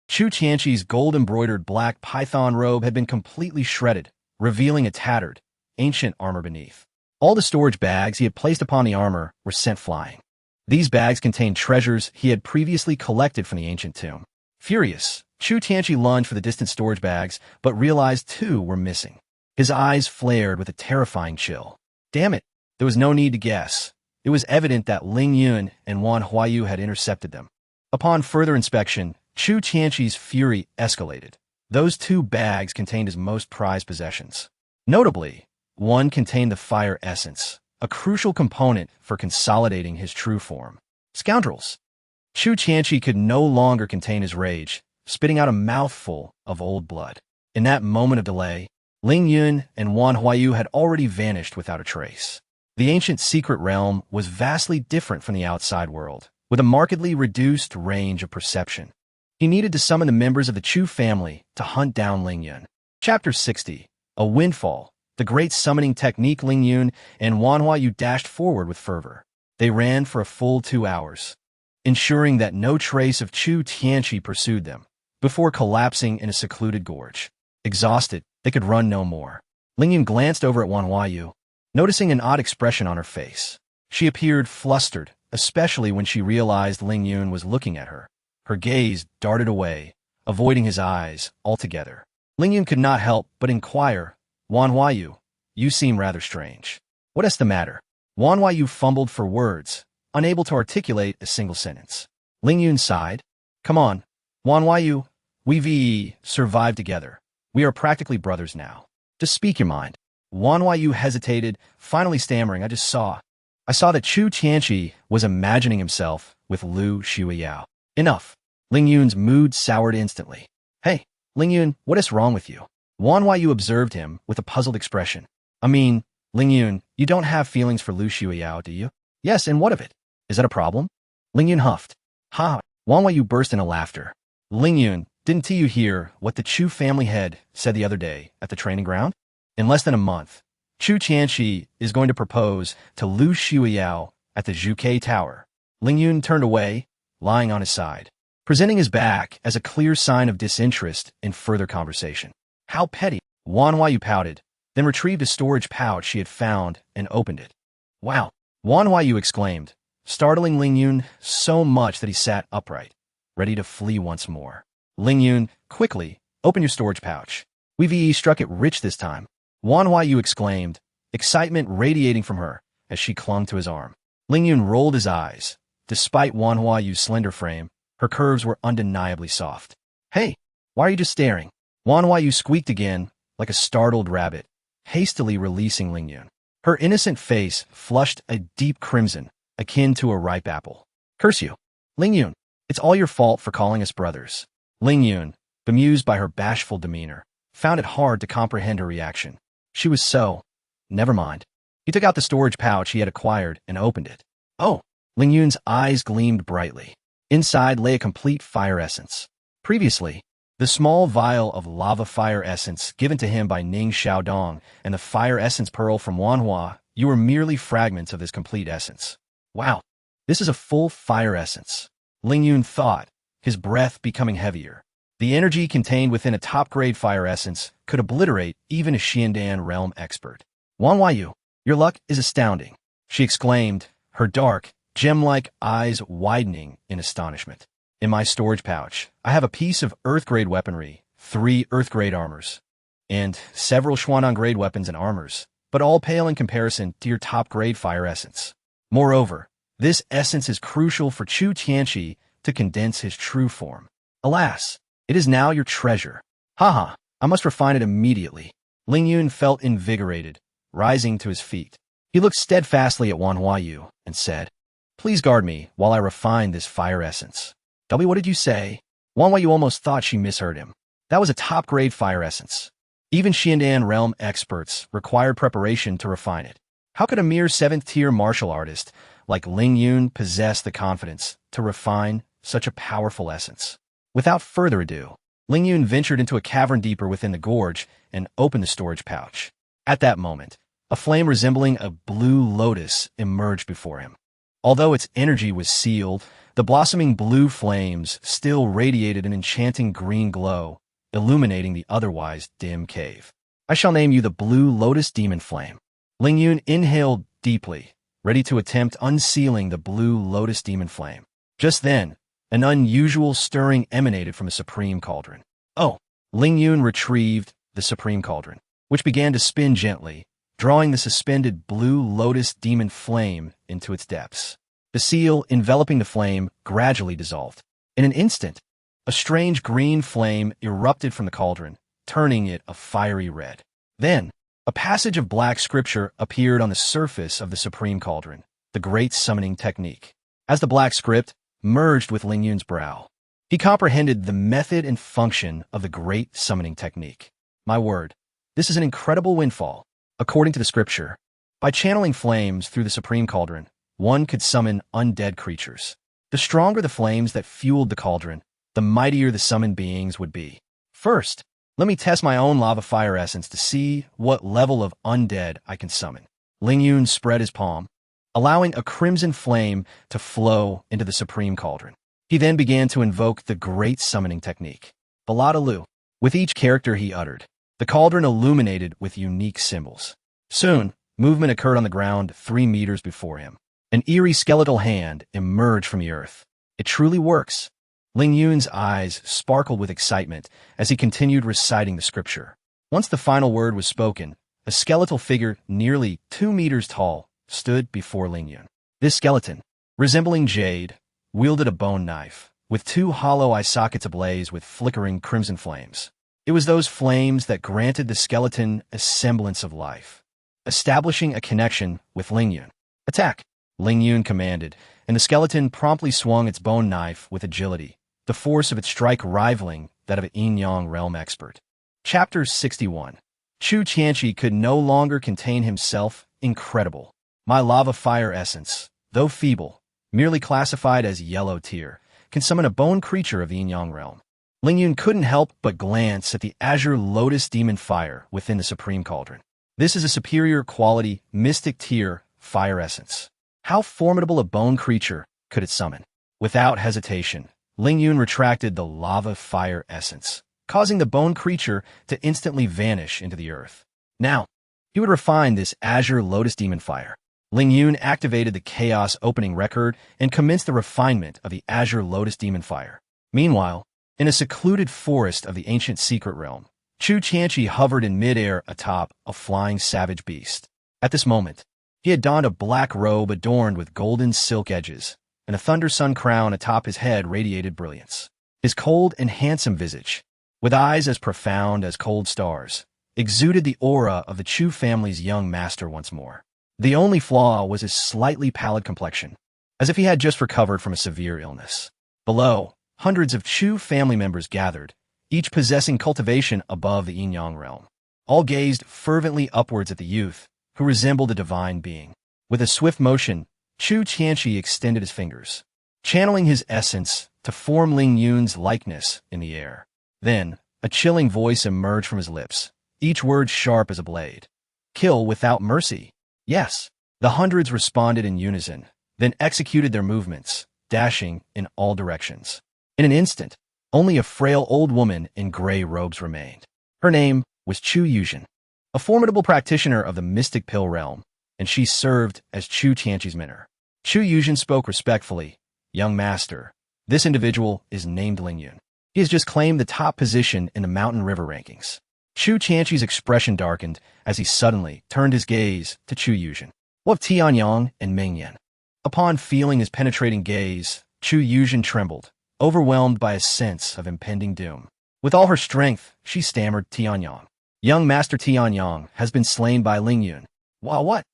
Chu Tianqi's gold-embroidered black python robe had been completely shredded, revealing a tattered, ancient armor beneath. All the storage bags he had placed upon the armor were sent flying. These bags contained treasures he had previously collected from the ancient tomb. Furious, Chu Tianqi lunged for the distant storage bags, but realized 2 were missing. His eyes flared with a terrifying chill. Damn it, there was no need to guess. It was evident that Ling Yun and Wan Huayu had intercepted them. Upon further inspection, Chu Tianqi's fury escalated. Those 2 bags contained his most prized possessions. Notably, one contained the fire essence, a crucial component for consolidating his true form. Scoundrels! Chu Tianqi could no longer contain his rage, spitting out a mouthful of old blood. In that moment of delay, Ling Yun and Wan Huayu had already vanished without a trace. The ancient secret realm was vastly different from the outside world, with a markedly reduced range of perception. He needed to summon the members of the Chu family to hunt down Ling Yun. Chapter 60. A Windfall. The great summoning technique. Ling Yun and Wan Huayu dashed forward with fervor. They ran for a full 2 hours, ensuring that no trace of Chu Tianqi pursued them, before collapsing in a secluded gorge. Exhausted, they could run no more. Ling Yun glanced over at Wan Huayu, noticing an odd expression on her face. She appeared flustered, especially when she realized Ling Yun was looking at her. Her gaze darted away, avoiding his eyes altogether. Ling Yun could not help but inquire, Wan Huayu, you seem rather strange. What is the matter? Wan Huayu fumbled for words, unable to articulate a single sentence. Ling Yun sighed. Come on, Wan Huayu, we've survived together. We are practically brothers now. Just speak your mind. Wan Huayu hesitated, finally stammering, I saw that Chu Tianqi was imagining himself with Lu Shuiyao. Enough. Ling Yun's mood soured instantly. Hey, Ling Yun, what is wrong with you? Wan Huayu observed him with a puzzled expression. I mean, Ling Yun, you don't have feelings for Lu Shuiyao, do you? Yes, and what of it? Is that a problem? Ling Yun huffed. Ha! Wan Huayu burst into laughter. Ling Yun, didn't you hear what the Chu family head said the other day at the training ground? In less than a month, Chu Tianqi is going to propose to Lu Shuiyao at the Zhuke Tower. Ling Yun turned away, lying on his side, presenting his back as a clear sign of disinterest in further conversation. How petty! Wan Huayu pouted, then retrieved a storage pouch she had found and opened it. Wow! Wan Huayu exclaimed, startling Ling Yun so much that he sat upright, ready to flee once more. Ling Yun, quickly, open your storage pouch. We've struck it rich this time. Wan Huayu exclaimed, excitement radiating from her as she clung to his arm. Ling Yun rolled his eyes. Despite Wan Huayu's slender frame, her curves were undeniably soft. Hey, why are you just staring? Wan Huayu squeaked again, like a startled rabbit, hastily releasing Ling Yun. Her innocent face flushed a deep crimson, akin to a ripe apple. Curse you. Ling Yun, it's all your fault for calling us brothers. Ling Yun, bemused by her bashful demeanor, found it hard to comprehend her reaction. She was so... Never mind. He took out the storage pouch he had acquired and opened it. Oh! Ling Yun's eyes gleamed brightly. Inside lay a complete fire essence. Previously, the small vial of lava fire essence given to him by Ning Xiaodong and the fire essence pearl from Wanhua, you were merely fragments of this complete essence. Wow! This is a full fire essence. Ling Yun thought, his breath becoming heavier. The energy contained within a top-grade fire essence could obliterate even a Xiandan realm expert. Wan Huayu, your luck is astounding, she exclaimed, her dark, gem-like eyes widening in astonishment. In my storage pouch, I have a piece of Earth-grade weaponry, 3 Earth-grade armors, and several Xuanan-grade weapons and armors, but all pale in comparison to your top-grade fire essence. Moreover, this essence is crucial for Chu Tianqi to condense his true form. Alas! It is now your treasure. Haha, I must refine it immediately. Ling Yun felt invigorated, rising to his feet. He looked steadfastly at Wan Huayu and said, Please guard me while I refine this fire essence. What did you say? Wan Huayu almost thought she misheard him. That was a top-grade fire essence. Even Xiandan realm experts required preparation to refine it. How could a mere 7th-tier martial artist like Ling Yun possess the confidence to refine such a powerful essence? Without further ado, Ling Yun ventured into a cavern deeper within the gorge and opened the storage pouch. At that moment, a flame resembling a blue lotus emerged before him. Although its energy was sealed, the blossoming blue flames still radiated an enchanting green glow, illuminating the otherwise dim cave. I shall name you the Blue Lotus Demon Flame. Ling Yun inhaled deeply, ready to attempt unsealing the Blue Lotus Demon Flame. Just then, an unusual stirring emanated from the Supreme Cauldron. Oh! Ling Yun retrieved the Supreme Cauldron, which began to spin gently, drawing the suspended Blue Lotus Demon Flame into its depths. The seal enveloping the flame gradually dissolved. In an instant, a strange green flame erupted from the cauldron, turning it a fiery red. Then, a passage of black scripture appeared on the surface of the Supreme Cauldron, the Great Summoning Technique. As the black script merged with Ling Yun's brow, he comprehended the method and function of the Great Summoning Technique. My word, this is an incredible windfall. According to the scripture, by channeling flames through the Supreme Cauldron, one could summon undead creatures. The stronger the flames that fueled the cauldron, the mightier the summoned beings would be. First, let me test my own lava fire essence to see what level of undead I can summon. Ling Yun spread his palm, allowing a crimson flame to flow into the Supreme Cauldron. He then began to invoke the Great Summoning Technique. Baladaloo. With each character he uttered, the cauldron illuminated with unique symbols. Soon, movement occurred on the ground 3 meters before him. An eerie skeletal hand emerged from the earth. It truly works. Ling Yun's eyes sparkled with excitement as he continued reciting the scripture. Once the final word was spoken, a skeletal figure nearly 2 meters tall stood before Ling Yun. This skeleton, resembling jade, wielded a bone knife, with 2 hollow eye sockets ablaze with flickering crimson flames. It was those flames that granted the skeleton a semblance of life, establishing a connection with Ling Yun. Attack! Ling Yun commanded, and the skeleton promptly swung its bone knife with agility, the force of its strike rivaling that of an yin-yang realm expert. Chapter 61. Chu Tianqi could no longer contain himself. Incredible. My lava fire essence, though feeble, merely classified as yellow tier, can summon a bone creature of the yin-yang realm. Ling Yun couldn't help but glance at the azure lotus demon fire within the supreme cauldron. This is a superior quality, mystic tier fire essence. How formidable a bone creature could it summon? Without hesitation, Ling Yun retracted the lava fire essence, causing the bone creature to instantly vanish into the earth. Now, he would refine this azure lotus demon fire. Ling Yun activated the chaos opening record and commenced the refinement of the azure lotus demon fire. Meanwhile, in a secluded forest of the ancient secret realm, Chu Tianqi hovered in midair atop a flying savage beast. At this moment, he had donned a black robe adorned with golden silk edges, and a thunder sun crown atop his head radiated brilliance. His cold and handsome visage, with eyes as profound as cold stars, exuded the aura of the Chu family's young master once more. The only flaw was his slightly pallid complexion, as if he had just recovered from a severe illness. Below, hundreds of Chu family members gathered, each possessing cultivation above the yin-yang realm. All gazed fervently upwards at the youth, who resembled a divine being. With a swift motion, Chu Tianqi extended his fingers, channeling his essence to form Ling Yun's likeness in the air. Then, a chilling voice emerged from his lips, each word sharp as a blade. Kill without mercy. Yes. The hundreds responded in unison, then executed their movements, dashing in all directions. In an instant, only a frail old woman in gray robes remained. Her name was Chu Yuzhen, a formidable practitioner of the mystic pill realm, and she served as Chu Tianqi's mentor. Chu Yuzhen spoke respectfully. Young master, this individual is named Ling Yun. He has just claimed the top position in the mountain river rankings. Chu Tianqi's expression darkened as he suddenly turned his gaze to Chu Yuzhen. What of Tianyang and Mingyan? Upon feeling his penetrating gaze, Chu Yuzhen trembled, overwhelmed by a sense of impending doom. With all her strength, she stammered, Tianyang. Young Master Tianyang has been slain by Ling Yun. What?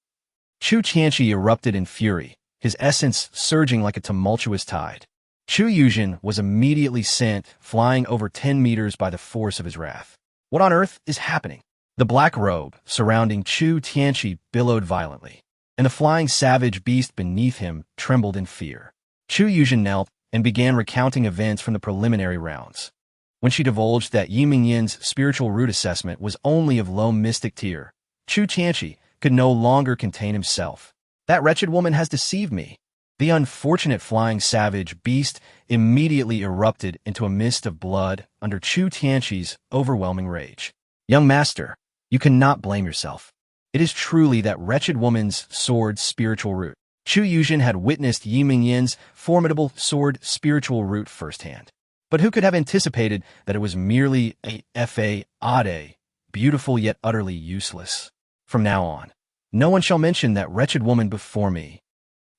Chu Tianqi erupted in fury, his essence surging like a tumultuous tide. Chu Yuzhen was immediately sent flying over 10 meters by the force of his wrath. What on earth is happening? The black robe surrounding Chu Tianqi billowed violently, and the flying savage beast beneath him trembled in fear. Chu Yuzhen knelt and began recounting events from the preliminary rounds. When she divulged that Yi Mingyin's spiritual root assessment was only of low mystic tier, Chu Tianqi could no longer contain himself. That wretched woman has deceived me. The unfortunate flying savage beast immediately erupted into a mist of blood under Chu Tianqi's overwhelming rage. Young master, you cannot blame yourself. It is truly that wretched woman's sword spiritual root. Chu Yuzhen had witnessed Yi Mingyin's formidable sword spiritual root firsthand. But who could have anticipated that it was merely a fade, beautiful yet utterly useless? From now on, no one shall mention that wretched woman before me.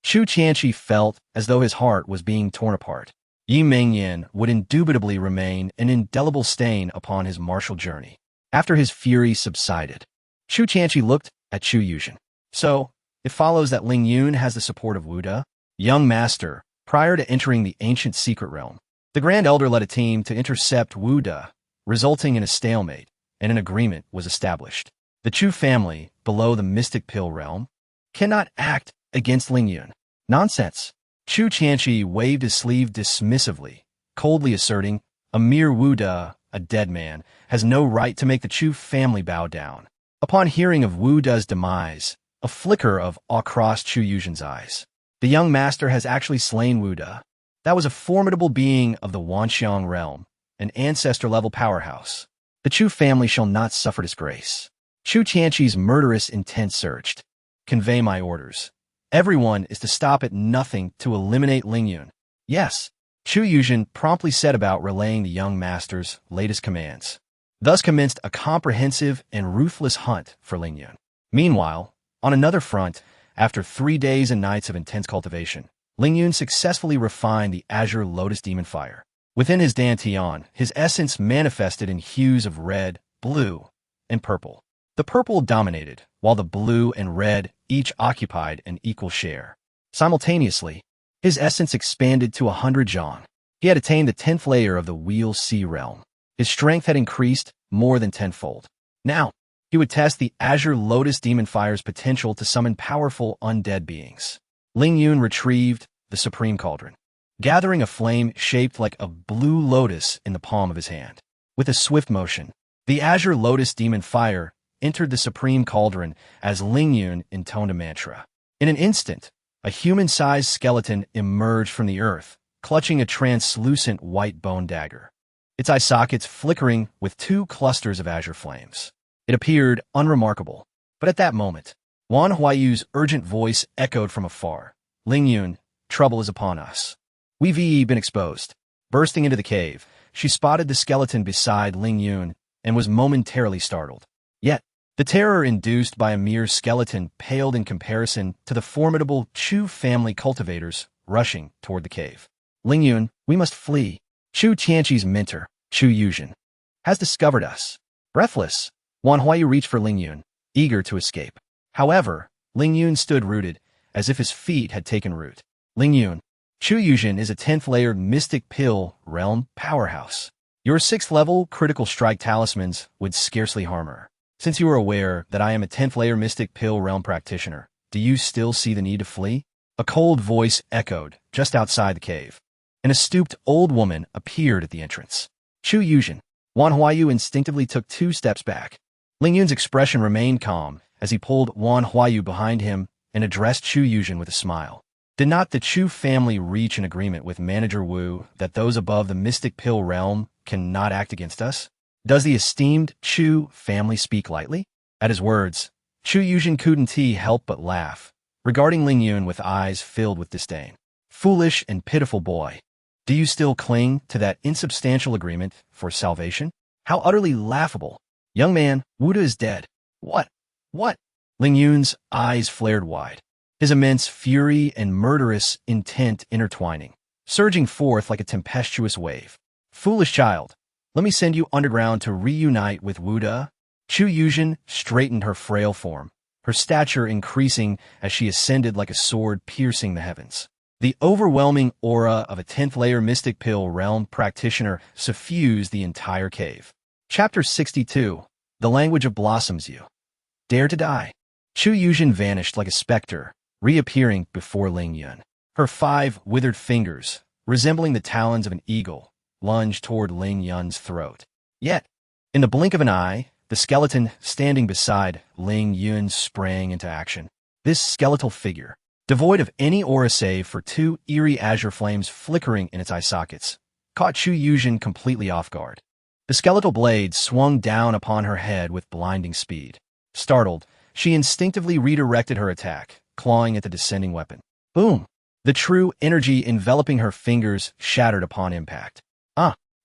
Chu Tianqi felt as though his heart was being torn apart. Yi Mingyin would indubitably remain an indelible stain upon his martial journey. After his fury subsided, Chu Tianqi looked at Chu Yuzhen. So, it follows that Ling Yun has the support of Wuda? Young master, prior to entering the ancient secret realm, the Grand Elder led a team to intercept Wuda, resulting in a stalemate, and an agreement was established. The Chu family, below the mystic pill realm, cannot act against Ling Yun. Nonsense. Chu Tianqi waved his sleeve dismissively, coldly asserting, a mere Wuda, a dead man, has no right to make the Chu family bow down. Upon hearing of Wuda's demise, a flicker of awe crossed Chu Yuzhen's eyes. The young master has actually slain Wuda. That was a formidable being of the Wanxiang realm, an ancestor-level powerhouse. The Chu family shall not suffer disgrace. Chu Tianqi's murderous intent surged. Convey my orders. Everyone is to stop at nothing to eliminate Ling Yun. Yes, Chu Yuzhen promptly set about relaying the young master's latest commands. Thus commenced a comprehensive and ruthless hunt for Ling Yun. Meanwhile, on another front, after 3 days and nights of intense cultivation, Ling Yun successfully refined the Azure Lotus Demon Fire. Within his dantian, his essence manifested in hues of red, blue, and purple. The purple dominated, while the blue and red each occupied an equal share. Simultaneously, his essence expanded to 100 zhang. He had attained the 10th layer of the Wheel Sea realm. His strength had increased more than tenfold. Now, he would test the Azure Lotus Demon Fire's potential to summon powerful undead beings. Ling Yun retrieved the Supreme Cauldron, gathering a flame shaped like a blue lotus in the palm of his hand. With a swift motion, the Azure Lotus Demon Fire entered the Supreme Cauldron as Ling Yun intoned a mantra. In an instant, a human-sized skeleton emerged from the earth, clutching a translucent white bone dagger, its eye sockets flickering with 2 clusters of azure flames. It appeared unremarkable, but at that moment, Wan Huayu's urgent voice echoed from afar. Ling Yun, trouble is upon us. We've been exposed. Bursting into the cave, she spotted the skeleton beside Ling Yun and was momentarily startled. Yet, the terror induced by a mere skeleton paled in comparison to the formidable Chu family cultivators rushing toward the cave. Ling Yun, we must flee. Chu Tianqi's mentor, Chu Yuzhen, has discovered us. Breathless, Wan Huayu reached for Ling Yun, eager to escape. However, Ling Yun stood rooted, as if his feet had taken root. Ling Yun, Chu Yuzhen is a 10th-layered Mystic Pill realm powerhouse. Your 6th-level critical strike talismans would scarcely harm her. Since you are aware that I am a 10th-layer Mystic Pill realm practitioner, do you still see the need to flee? A cold voice echoed just outside the cave, and a stooped old woman appeared at the entrance. Chu Yuzhen. Wan Huayu instinctively took 2 steps back. Ling Yun's expression remained calm as he pulled Wan Huayu behind him and addressed Chu Yuzhen with a smile. Did not the Chu family reach an agreement with Manager Wu that those above the Mystic Pill realm cannot act against us? Does the esteemed Chu family speak lightly? At his words, Chu Yuzhen couldn't help but laugh, regarding Ling Yun with eyes filled with disdain. Foolish and pitiful boy. Do you still cling to that insubstantial agreement for salvation? How utterly laughable. Young man, Wuda is dead. What? What? Ling Yun's eyes flared wide, his immense fury and murderous intent intertwining, surging forth like a tempestuous wave. Foolish child, let me send you underground to reunite with Wuda. Chu Yuzhen straightened her frail form, her stature increasing as she ascended like a sword piercing the heavens. The overwhelming aura of a 10th-layer Mystic Pill realm practitioner suffused the entire cave. Chapter 62. The Language of Blossoms. You dare to die. Chu Yuzhen vanished like a specter, reappearing before Ling Yun. Her 5 withered fingers, resembling the talons of an eagle, lunged toward Ling Yun's throat. Yet, in the blink of an eye, the skeleton standing beside Ling Yun sprang into action. This skeletal figure, devoid of any aura save for 2 eerie azure flames flickering in its eye sockets, caught Chu Yuzhen completely off guard. The skeletal blade swung down upon her head with blinding speed. Startled, she instinctively redirected her attack, clawing at the descending weapon. Boom! The true energy enveloping her fingers shattered upon impact.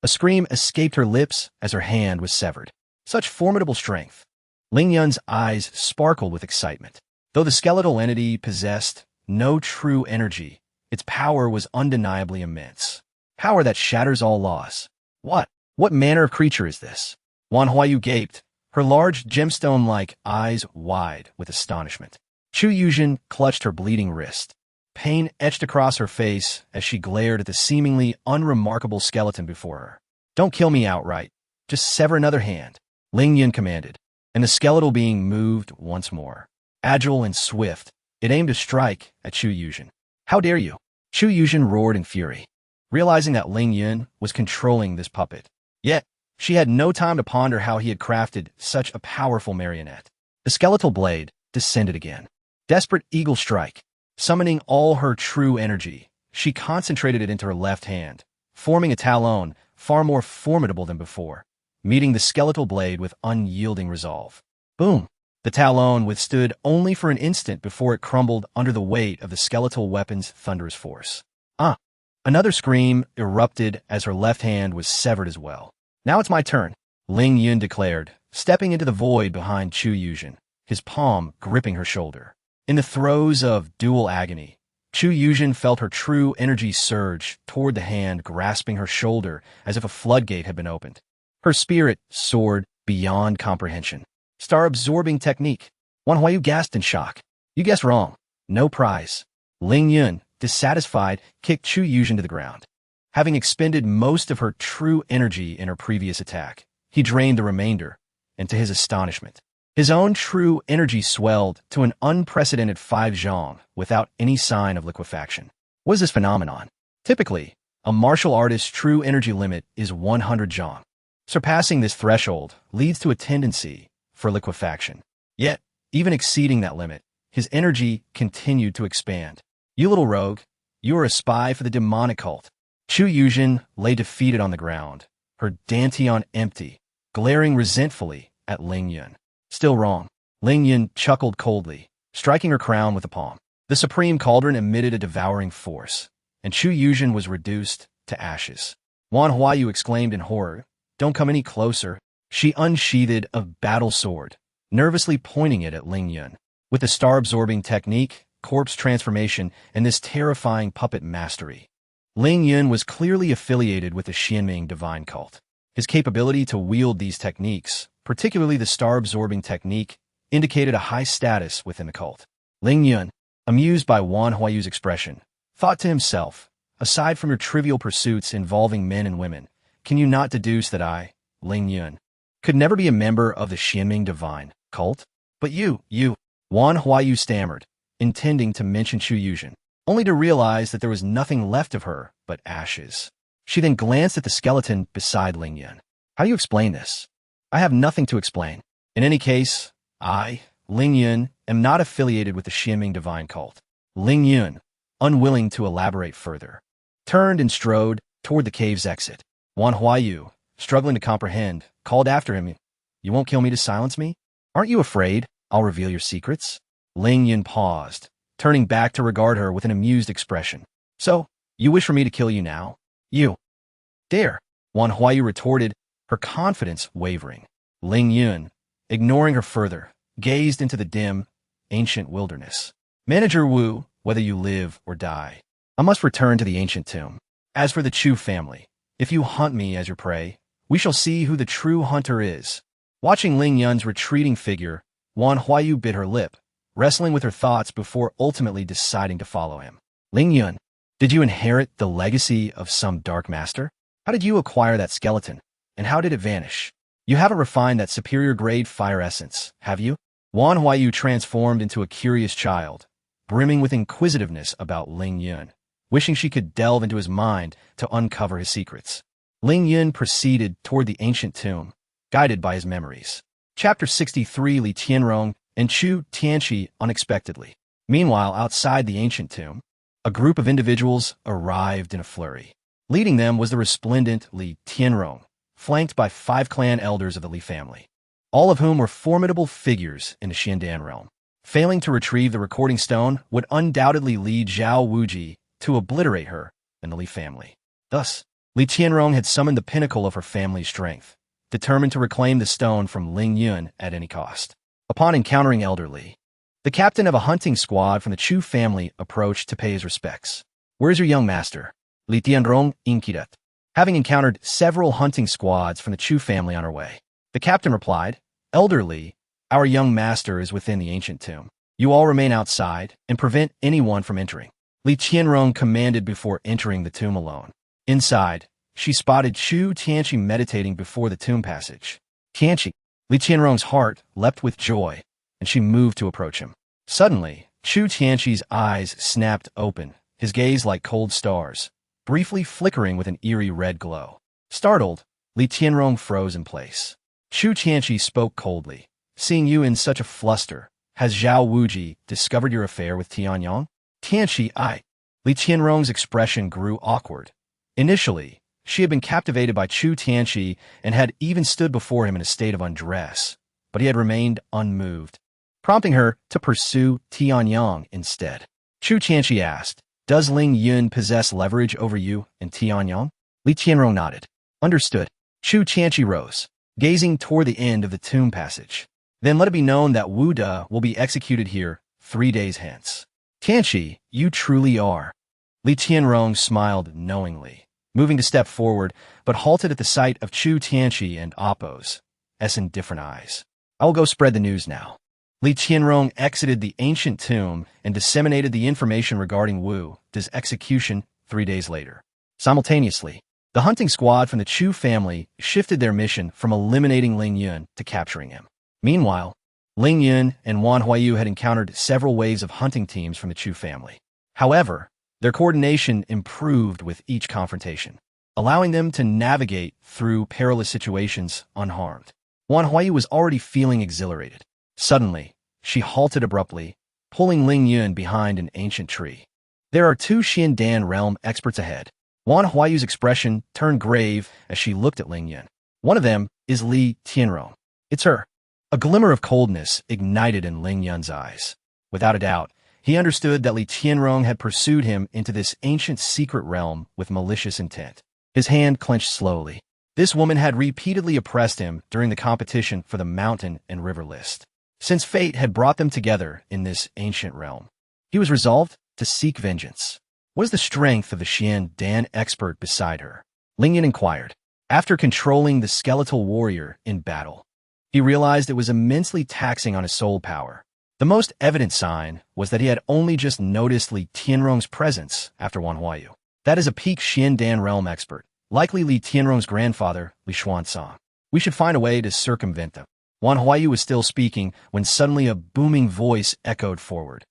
A scream escaped her lips as her hand was severed. Such formidable strength. Ling Yun's eyes sparkled with excitement. Though the skeletal entity possessed no true energy, its power was undeniably immense. Power that shatters all laws. What manner of creature is this? Wan Huayu gaped, her large gemstone-like eyes wide with astonishment. Chu Yuzhen clutched her bleeding wrist. Pain etched across her face as she glared at the seemingly unremarkable skeleton before her. Don't kill me outright. Just sever another hand, Ling Yun commanded, and the skeletal being moved once more. Agile and swift, it aimed to strike at Chu Yuzhen. How dare you? Chu Yuzhen roared in fury, realizing that Ling Yun was controlling this puppet. Yet, she had no time to ponder how he had crafted such a powerful marionette. The skeletal blade descended again. Desperate eagle strike. Summoning all her true energy, she concentrated it into her left hand, forming a talon far more formidable than before, meeting the skeletal blade with unyielding resolve. Boom! The talon withstood only for an instant before it crumbled under the weight of the skeletal weapon's thunderous force. Ah! Another scream erupted as her left hand was severed as well. Now it's my turn, Ling Yun declared, stepping into the void behind Chu Yuzhen, his palm gripping her shoulder. In the throes of dual agony, Chu Yuzhen felt her true energy surge toward the hand grasping her shoulder as if a floodgate had been opened. Her spirit soared beyond comprehension. Star-absorbing technique. Wan Huayu gasped in shock. You guessed wrong. No prize. Ling Yun, dissatisfied, kicked Chu Yuzhen to the ground. Having expended most of her true energy in her previous attack, he drained the remainder, and to his astonishment, his own true energy swelled to an unprecedented 5 zhong without any sign of liquefaction. What is this phenomenon? Typically, a martial artist's true energy limit is 100 zhong. Surpassing this threshold leads to a tendency for liquefaction. Yet, even exceeding that limit, his energy continued to expand. You little rogue, you are a spy for the demonic cult. Chu Yuzhen lay defeated on the ground, her dantian empty, glaring resentfully at Ling Yun. Still wrong. Ling Yun chuckled coldly, striking her crown with a palm. The supreme cauldron emitted a devouring force, and Chu Yuzhen was reduced to ashes. Wan Huayu exclaimed in horror, "Don't come any closer." She unsheathed a battle sword, nervously pointing it at Ling Yun. With the star-absorbing technique, corpse transformation, and this terrifying puppet mastery, Ling Yun was clearly affiliated with the Xianming divine cult. His capability to wield these techniques, particularly the star-absorbing technique, indicated a high status within the cult. Ling Yun, amused by Wan Huayu's expression, thought to himself, aside from your trivial pursuits involving men and women, can you not deduce that I, Ling Yun, could never be a member of the Xianming divine cult? But you, Wan Huayu stammered, intending to mention Chu Yuzhen, only to realize that there was nothing left of her but ashes. She then glanced at the skeleton beside Ling Yun. How do you explain this? I have nothing to explain. In any case, I, Ling Yun, am not affiliated with the Xianming divine cult. Ling Yun, unwilling to elaborate further, turned and strode toward the cave's exit. Wan Huayu, struggling to comprehend, called after him, "You won't kill me to silence me? Aren't you afraid I'll reveal your secrets?" Ling Yun paused, turning back to regard her with an amused expression. "So, you wish for me to kill you now? You dare?" Wan Huayu retorted, her confidence wavering. Ling Yun, ignoring her further, gazed into the dim, ancient wilderness. "Manager Wu, whether you live or die, I must return to the ancient tomb. As for the Chu family, if you hunt me as your prey, we shall see who the true hunter is." Watching Ling Yun's retreating figure, Wan Huayu bit her lip, wrestling with her thoughts before ultimately deciding to follow him. "Ling Yun, did you inherit the legacy of some dark master? How did you acquire that skeleton, and how did it vanish? You haven't refined that superior-grade fire essence, have you?" Wan Huayu transformed into a curious child, brimming with inquisitiveness about Ling Yun, wishing she could delve into his mind to uncover his secrets. Ling Yun proceeded toward the ancient tomb, guided by his memories. Chapter 63. Li Tianrong and Chu Tianqi unexpectedly. Meanwhile, outside the ancient tomb, a group of individuals arrived in a flurry. Leading them was the resplendent Li Tianrong, flanked by 5 clan elders of the Li family, all of whom were formidable figures in the Xiandan realm. Failing to retrieve the recording stone would undoubtedly lead Zhao Wuji to obliterate her and the Li family. Thus, Li Tianrong had summoned the pinnacle of her family's strength, determined to reclaim the stone from Ling Yun at any cost. Upon encountering Elder Li, the captain of a hunting squad from the Chu family approached to pay his respects. "Where is your young master?" Li Tianrong inquired. Having encountered several hunting squads from the Chu family on her way, the captain replied, "Elder Li, our young master is within the ancient tomb. You all remain outside and prevent anyone from entering." Li Tianrong commanded before entering the tomb alone. Inside, she spotted Chu Tianqi meditating before the tomb passage. "Tianqi." Li Tianrong's heart leapt with joy, and she moved to approach him. Suddenly, Chu Tianqi's eyes snapped open, his gaze like cold stars, briefly flickering with an eerie red glow. Startled, Li Tianrong froze in place. Chu Tianqi spoke coldly. "Seeing you in such a fluster, has Zhao Wuji discovered your affair with Tianyang?" "Tianqi, I..." Li Tianrong's expression grew awkward. Initially, she had been captivated by Chu Tianqi and had even stood before him in a state of undress, but he had remained unmoved. prompting her to pursue Tianyang instead. Chu Qianqi asked, "Does Ling Yun possess leverage over you and Tianyang?" Li Qianrong nodded. "Understood." Chu Qianqi rose, gazing toward the end of the tomb passage. "Then let it be known that Wu De will be executed here 3 days hence." "Qianqi, you truly are." Li Qianrong smiled knowingly, moving to step forward, but halted at the sight of Chu Qianqi and Appo's indifferent eyes. "I will go spread the news now." Li Qianrong exited the ancient tomb and disseminated the information regarding Wu De's execution 3 days later. Simultaneously, the hunting squad from the Chu family shifted their mission from eliminating Ling Yun to capturing him. Meanwhile, Ling Yun and Wan Huayu had encountered several waves of hunting teams from the Chu family. However, their coordination improved with each confrontation, allowing them to navigate through perilous situations unharmed. Wan Huayu was already feeling exhilarated. Suddenly, she halted abruptly, pulling Ling Yun behind an ancient tree. "There are 2 Xiandan realm experts ahead." Wan Huayu's expression turned grave as she looked at Ling Yun. "One of them is Li Qianrong. It's her." A glimmer of coldness ignited in Ling Yun's eyes. Without a doubt, he understood that Li Qianrong had pursued him into this ancient secret realm with malicious intent. His hand clenched slowly. This woman had repeatedly oppressed him during the competition for the mountain and river list. Since fate had brought them together in this ancient realm, he was resolved to seek vengeance. What is the strength of the Xiandan expert beside her? Ling Yun inquired. After controlling the skeletal warrior in battle, he realized it was immensely taxing on his soul power. The most evident sign was that he had only just noticed Li Tianrong's presence after Wan Huayu. That is a peak Xiandan realm expert, likely Li Tianrong's grandfather, Li Xuansong. We should find a way to circumvent them. Wan Huayu was still speaking when suddenly a booming voice echoed forward.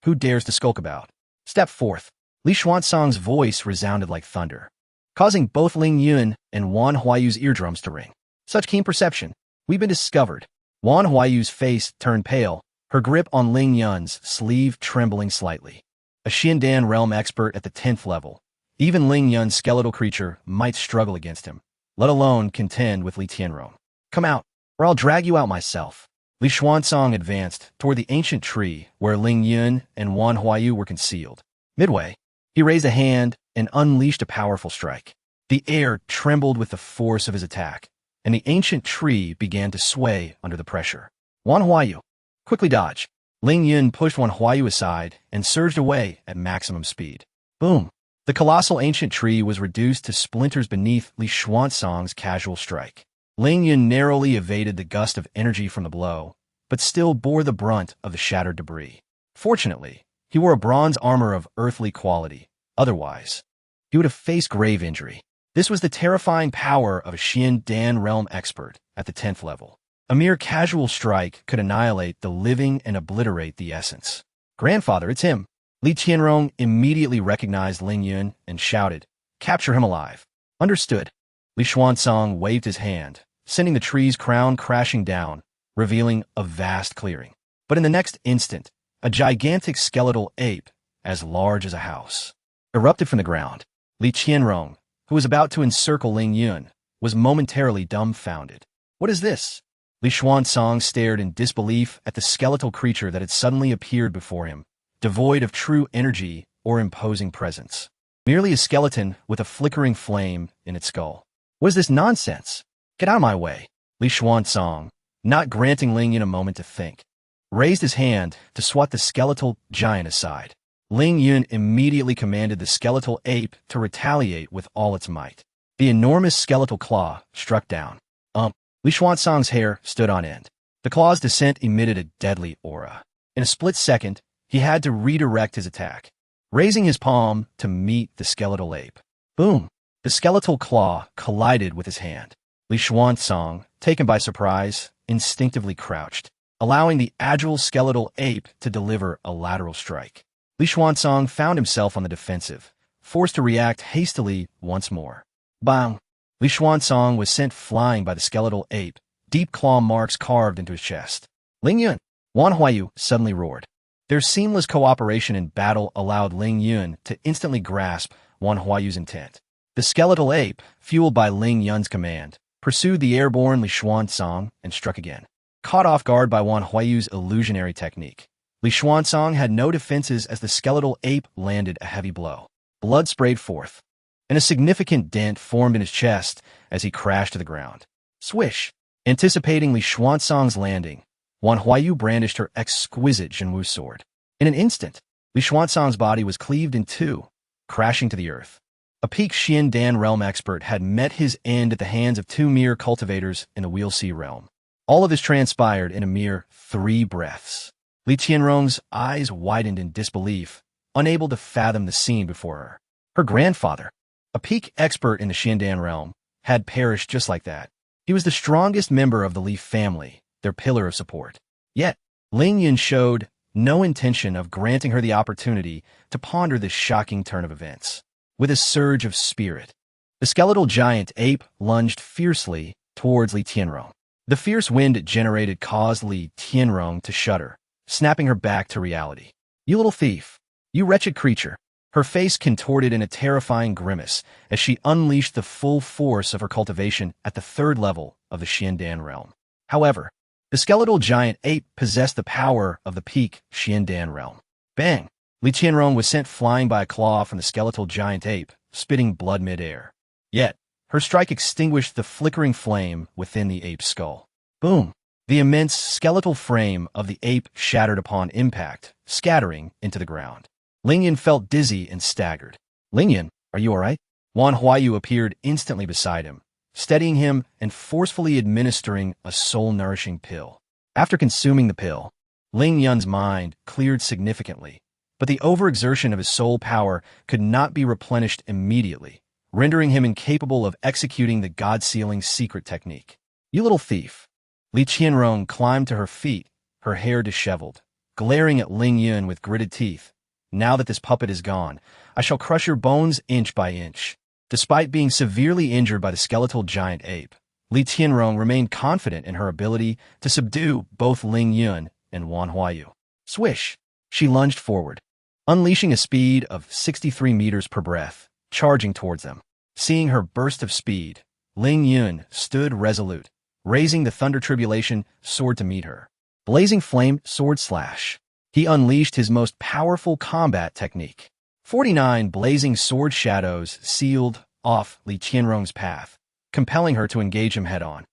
"Who dares to skulk about? Step forth." Li Xuansong's voice resounded like thunder, causing both Ling Yun and Wan Huayu's eardrums to ring. Such keen perception. "We've been discovered." Wan Huayu's face turned pale, her grip on Ling Yun's sleeve trembling slightly. A Xiandan realm expert at the 10th level. Even Ling Yun's skeletal creature might struggle against him, let alone contend with Li Tianrong. "Come out, or I'll drag you out myself." Li Xuansong advanced toward the ancient tree where Ling Yun and Wan Huayu were concealed. Midway, he raised a hand and unleashed a powerful strike. The air trembled with the force of his attack, and the ancient tree began to sway under the pressure. "Wan Huayu, quickly dodge." Ling Yun pushed Wan Huayu aside and surged away at maximum speed. Boom! The colossal ancient tree was reduced to splinters beneath Li Xuansong's casual strike. Ling Yun narrowly evaded the gust of energy from the blow, but still bore the brunt of the shattered debris. Fortunately, he wore a bronze armor of earthly quality. Otherwise, he would have faced grave injury. This was the terrifying power of a Xiandan realm expert at the 10th level. A mere casual strike could annihilate the living and obliterate the essence. "Grandfather, it's him." Li Qianrong immediately recognized Ling Yun and shouted, "Capture him alive." "Understood." Li Xuansong waved his hand, sending the tree's crown crashing down, revealing a vast clearing. But in the next instant, a gigantic skeletal ape, as large as a house, erupted from the ground. Li Qianrong, who was about to encircle Ling Yun, was momentarily dumbfounded. "What is this?" Li Xuansong stared in disbelief at the skeletal creature that had suddenly appeared before him, devoid of true energy or imposing presence. Merely a skeleton with a flickering flame in its skull. "What is this nonsense? Get out of my way." Li Xuansong, not granting Ling Yun a moment to think, raised his hand to swat the skeletal giant aside. Ling Yun immediately commanded the skeletal ape to retaliate with all its might. The enormous skeletal claw struck down. Li Xuansong's hair stood on end. The claw's descent emitted a deadly aura. In a split second, he had to redirect his attack, raising his palm to meet the skeletal ape. Boom! The skeletal claw collided with his hand. Li Xuansong, taken by surprise, instinctively crouched, allowing the agile skeletal ape to deliver a lateral strike. Li Xuansong found himself on the defensive, forced to react hastily once more. Bang! Li Xuansong was sent flying by the skeletal ape, deep claw marks carved into his chest. "Ling Yun!" Wan Huayu suddenly roared. Their seamless cooperation in battle allowed Ling Yun to instantly grasp Wan Huayu's intent. The skeletal ape, fueled by Ling Yun's command, pursued the airborne Li Xuansong and struck again. Caught off guard by Wan Huayu's illusionary technique, Li Xuanzong had no defenses as the skeletal ape landed a heavy blow. Blood sprayed forth, and a significant dent formed in his chest as he crashed to the ground. Swish! Anticipating Li Xuanzong's landing, Wan Huayu brandished her exquisite Zhenwu sword. In an instant, Li Xuanzong's body was cleaved in two, crashing to the earth. A peak Xiandan realm expert had met his end at the hands of two mere cultivators in the Wheel Sea realm. All of this transpired in a mere 3 breaths. Li Qianrong's eyes widened in disbelief, unable to fathom the scene before her. Her grandfather, a peak expert in the Xiandan realm, had perished just like that. He was the strongest member of the Leaf family, their pillar of support. Yet, Ling Yun showed no intention of granting her the opportunity to ponder this shocking turn of events. With a surge of spirit, the skeletal giant ape lunged fiercely towards Li Tianrong. The fierce wind it generated caused Li Tianrong to shudder, snapping her back to reality. "You little thief! You wretched creature!" Her face contorted in a terrifying grimace as she unleashed the full force of her cultivation at the 3rd level of the Xiandan realm. However, the skeletal giant ape possessed the power of the peak Xiandan realm. Bang! Li Qianrong was sent flying by a claw from the skeletal giant ape, spitting blood mid-air. Yet, her strike extinguished the flickering flame within the ape's skull. Boom! The immense skeletal frame of the ape shattered upon impact, scattering into the ground. Ling Yun felt dizzy and staggered. "Ling Yun, are you all right?" Wan Huayu appeared instantly beside him, steadying him and forcefully administering a soul-nourishing pill. After consuming the pill, Ling Yun's mind cleared significantly, but the overexertion of his soul power could not be replenished immediately, rendering him incapable of executing the God-sealing secret technique. "You little thief!" Li Qianrong climbed to her feet, her hair disheveled, glaring at Ling Yun with gritted teeth. "Now that this puppet is gone, I shall crush your bones inch by inch." Despite being severely injured by the skeletal giant ape, Li Tianrong remained confident in her ability to subdue both Ling Yun and Wan Huayu. Swish! She lunged forward, unleashing a speed of 63 meters per breath, charging towards them. Seeing her burst of speed, Ling Yun stood resolute, raising the Thunder Tribulation sword to meet her. Blazing Flame Sword Slash. He unleashed his most powerful combat technique. 49 blazing sword shadows sealed off Li Qianrong's path, compelling her to engage him head-on.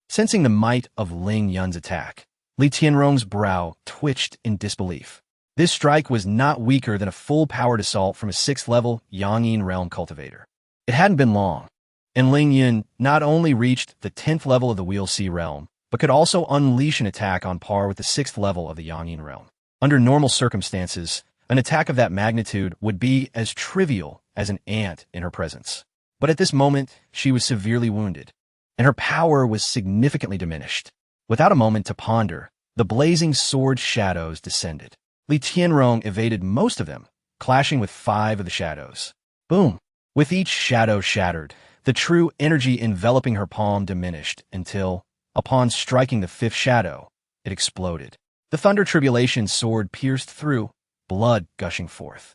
Sensing the might of Ling Yun's attack, Li Tianrong's brow twitched in disbelief. This strike was not weaker than a full-powered assault from a 6th-level Yangyin realm cultivator. It hadn't been long, and Ling Yun not only reached the 10th level of the Wheel Sea realm, but could also unleash an attack on par with the 6th level of the Yangyin realm. Under normal circumstances, an attack of that magnitude would be as trivial as an ant in her presence. But at this moment, she was severely wounded, and her power was significantly diminished. Without a moment to ponder, the blazing sword shadows descended. Li Tianrong evaded most of them, clashing with 5 of the shadows. Boom! With each shadow shattered, the true energy enveloping her palm diminished until, upon striking the 5th shadow, it exploded. The Thunder Tribulation sword pierced through, blood gushing forth.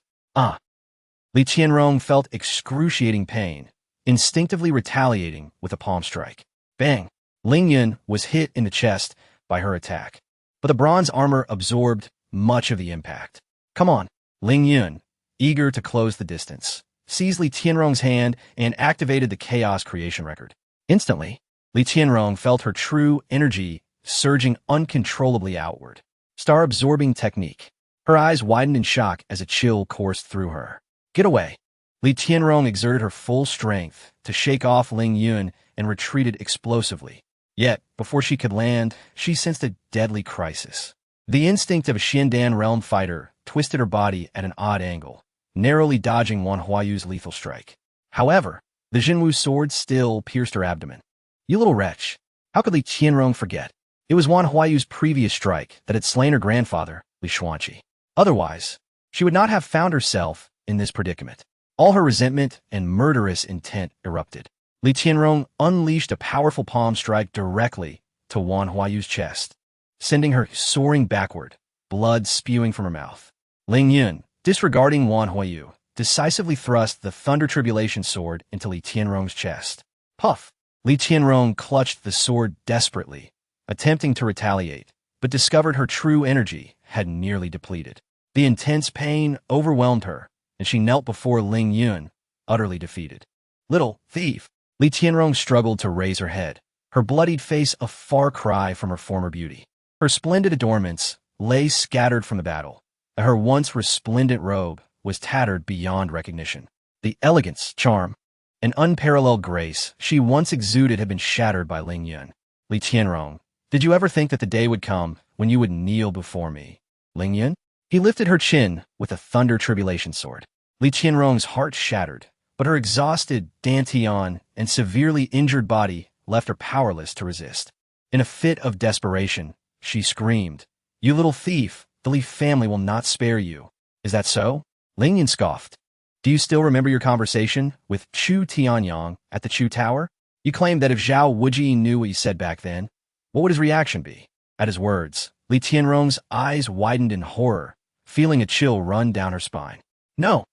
Li Qianrong felt excruciating pain, instinctively retaliating with a palm strike. Bang! Ling Yun was hit in the chest by her attack, but the bronze armor absorbed much of the impact. "Come on!" Ling Yun, eager to close the distance, seized Li Tianrong's hand and activated the Chaos Creation Record. Instantly, Li Tianrong felt her true energy surging uncontrollably outward. Star-absorbing technique. Her eyes widened in shock as a chill coursed through her. "Get away!" Li Tianrong exerted her full strength to shake off Ling Yun and retreated explosively. Yet, before she could land, she sensed a deadly crisis. The instinct of a Xiandan realm fighter twisted her body at an odd angle, narrowly dodging Wan Huayu's lethal strike. However, the Zhenwu sword still pierced her abdomen. "You little wretch! How could Li Qianrong forget? It was Wan Huayu's previous strike that had slain her grandfather, Li Xuanqi. Otherwise, she would not have found herself in this predicament." All her resentment and murderous intent erupted. Li Qianrong unleashed a powerful palm strike directly to Wan Huayu's chest, sending her soaring backward, blood spewing from her mouth. Ling Yun, disregarding Wan Huayu, decisively thrust the Thunder Tribulation sword into Li Tianrong's chest. Puff! Li Tianrong clutched the sword desperately, attempting to retaliate, but discovered her true energy had nearly depleted. The intense pain overwhelmed her, and she knelt before Ling Yun, utterly defeated. Little thief! Li Tianrong struggled to raise her head, her bloodied face a far cry from her former beauty. Her splendid adornments lay scattered from the battle. Her once resplendent robe was tattered beyond recognition. The elegance, charm, and unparalleled grace she once exuded had been shattered by Ling Yun. Li Tianrong, did you ever think that the day would come when you would kneel before me? Ling Yun? He lifted her chin with a thunder tribulation sword. Li Tianrong's heart shattered, but her exhausted dantian and severely injured body left her powerless to resist. In a fit of desperation, she screamed, "You little thief, the Li family will not spare you." Is that so? Ling Yun scoffed. Do you still remember your conversation with Chu Tianyang at the Chu Tower? You claimed that if Zhao Wuji knew what you said back then, what would his reaction be? At his words, Li Tianrong's eyes widened in horror, feeling a chill run down her spine. No!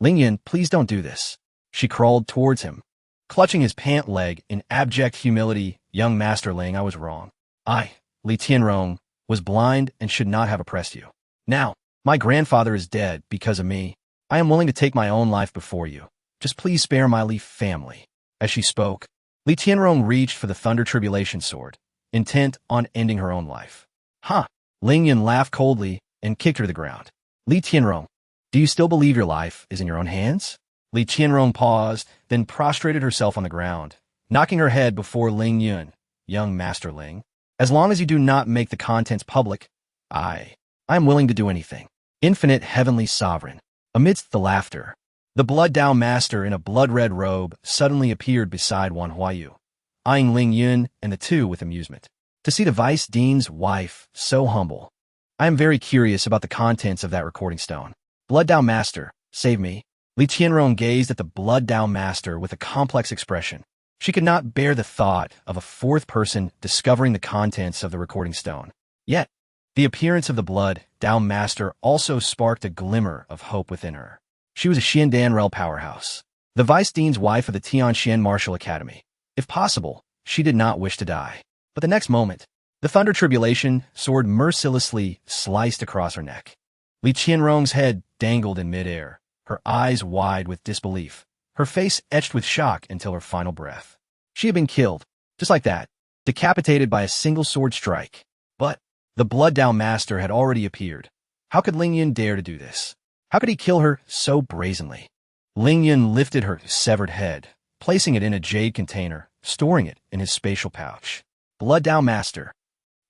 Ling Yun, please don't do this. She crawled towards him. Clutching his pant leg in abject humility, young Master Ling, I was wrong. I, Li Tianrong, was blind and should not have oppressed you. Now, my grandfather is dead because of me. I am willing to take my own life before you. Just please spare my Li family. As she spoke, Li Tianrong reached for the Thunder Tribulation Sword, intent on ending her own life. Huh! Ling Yun laughed coldly and kicked her to the ground. Li Tianrong, do you still believe your life is in your own hands? Li Tianrong paused, then prostrated herself on the ground, knocking her head before Ling Yun. Young Master Ling, as long as you do not make the contents public, I am willing to do anything. Infinite Heavenly Sovereign. Amidst the laughter, the Blood Dao Master in a blood-red robe suddenly appeared beside Wan Huayu, eyeing Ling Yun and the two with amusement. To see the Vice Dean's wife so humble. I am very curious about the contents of that recording stone. Blood Dao Master, save me. Li Tianrong gazed at the Blood Dao Master with a complex expression. She could not bear the thought of a fourth person discovering the contents of the recording stone. Yet, the appearance of the Blood Dao Master also sparked a glimmer of hope within her. She was a Xiandan Rel powerhouse, the Vice Dean's wife of the Tianxian Martial Academy. If possible, she did not wish to die. But the next moment, the Thunder Tribulation sword mercilessly sliced across her neck. Li Tianrong's head dangled in midair, her eyes wide with disbelief, her face etched with shock until her final breath. She had been killed, just like that, decapitated by a single sword strike. But the Blood Dao Master had already appeared. How could Ling Yun dare to do this? How could he kill her so brazenly? Ling Yun lifted her severed head, placing it in a jade container, storing it in his spatial pouch. Blood Dao Master.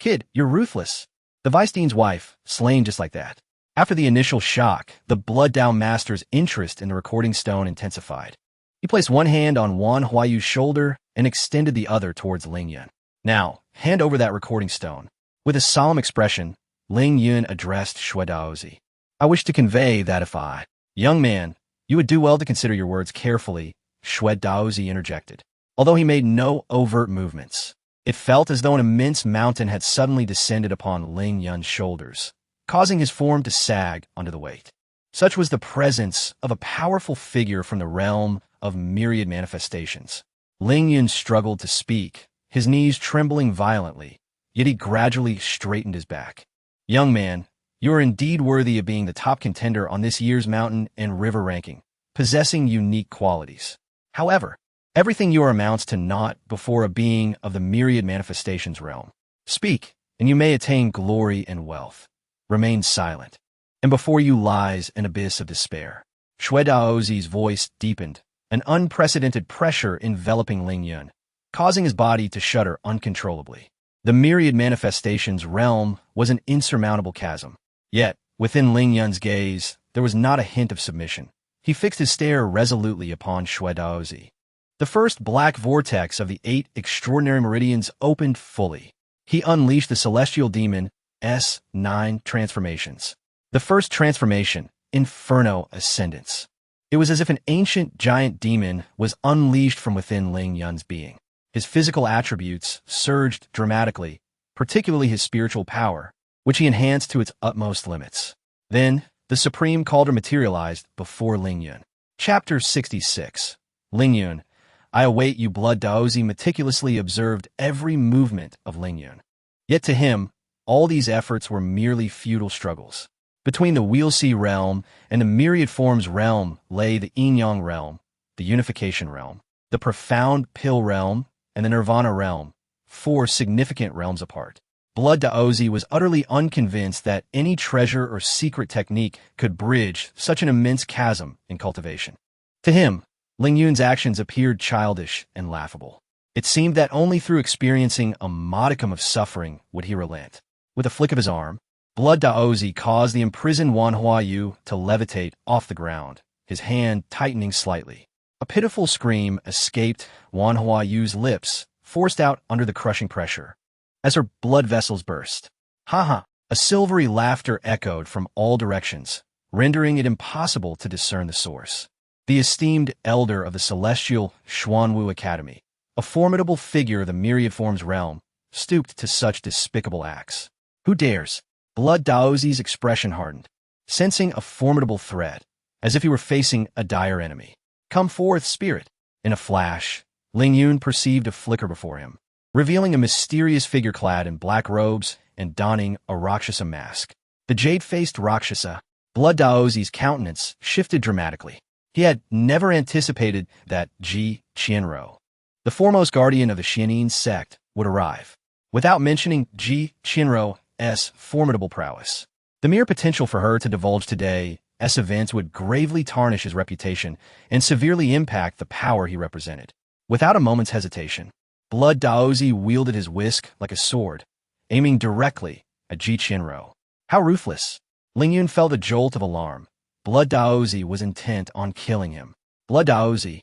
Kid, you're ruthless. The Vice Dean's wife, slain just like that. After the initial shock, the Blood Dao Master's interest in the recording stone intensified. He placed one hand on Wan Huayu's shoulder and extended the other towards Ling Yun. Now, hand over that recording stone. With a solemn expression, Ling Yun addressed Shui Daozi. I wish to convey that if I, young man, you would do well to consider your words carefully, Shui Daozi interjected. Although he made no overt movements, it felt as though an immense mountain had suddenly descended upon Ling Yun's shoulders, causing his form to sag under the weight. Such was the presence of a powerful figure from the realm of myriad manifestations. Ling Yun struggled to speak, his knees trembling violently, yet he gradually straightened his back. Young man, you are indeed worthy of being the top contender on this year's mountain and river ranking, possessing unique qualities. However, everything you are amounts to naught before a being of the myriad manifestations realm. Speak, and you may attain glory and wealth. Remain silent, and before you lies an abyss of despair. Shui Daozi's voice deepened, an unprecedented pressure enveloping Ling Yun, causing his body to shudder uncontrollably. The myriad manifestations realm was an insurmountable chasm. Yet, within Ling Yun's gaze, there was not a hint of submission. He fixed his stare resolutely upon Shui Daozi. The first black vortex of the 8 extraordinary meridians opened fully. He unleashed the celestial demon S9 transformations. The first transformation, Inferno Ascendance. It was as if an ancient giant demon was unleashed from within Ling Yun's being. His physical attributes surged dramatically, particularly his spiritual power, which he enhanced to its utmost limits. Then, the supreme cauldron materialized before Ling Yun. Chapter 66. Ling Yun. I await you. Blood Daozi meticulously observed every movement of Ling Yun. Yet to him, all these efforts were merely futile struggles. Between the Wheelsea realm and the Myriad Forms realm lay the Yin-Yang realm, the Unification realm, the Profound Pill realm, and the Nirvana realm, 4 significant realms apart. Blood Daozi was utterly unconvinced that any treasure or secret technique could bridge such an immense chasm in cultivation. To him, Ling Yun's actions appeared childish and laughable. It seemed that only through experiencing a modicum of suffering would he relent. With a flick of his arm, Blood Daozi caused the imprisoned Wan Huayu to levitate off the ground, his hand tightening slightly. A pitiful scream escaped Wan Huayu's lips, forced out under the crushing pressure, as her blood vessels burst. Ha ha! A silvery laughter echoed from all directions, rendering it impossible to discern the source. The esteemed elder of the celestial Xuanwu Academy, a formidable figure of the Myriad Forms realm, stooped to such despicable acts. Who dares? Blood Daozi's expression hardened, sensing a formidable threat, as if he were facing a dire enemy. Come forth, spirit! In a flash, Ling Yun perceived a flicker before him, revealing a mysterious figure clad in black robes and donning a Rakshasa mask. The jade-faced Rakshasa, Blood Daozi's countenance shifted dramatically. He had never anticipated that Ji Qianro, the foremost guardian of the Xianyin sect, would arrive, without mentioning Ji Qianro's formidable prowess. The mere potential for her to divulge today's events would gravely tarnish his reputation and severely impact the power he represented. Without a moment's hesitation, Blood Daozi wielded his whisk like a sword, aiming directly at Ji Qianro. How ruthless! Ling Yun felt a jolt of alarm. Blood Daozi was intent on killing him. Blood Daozi,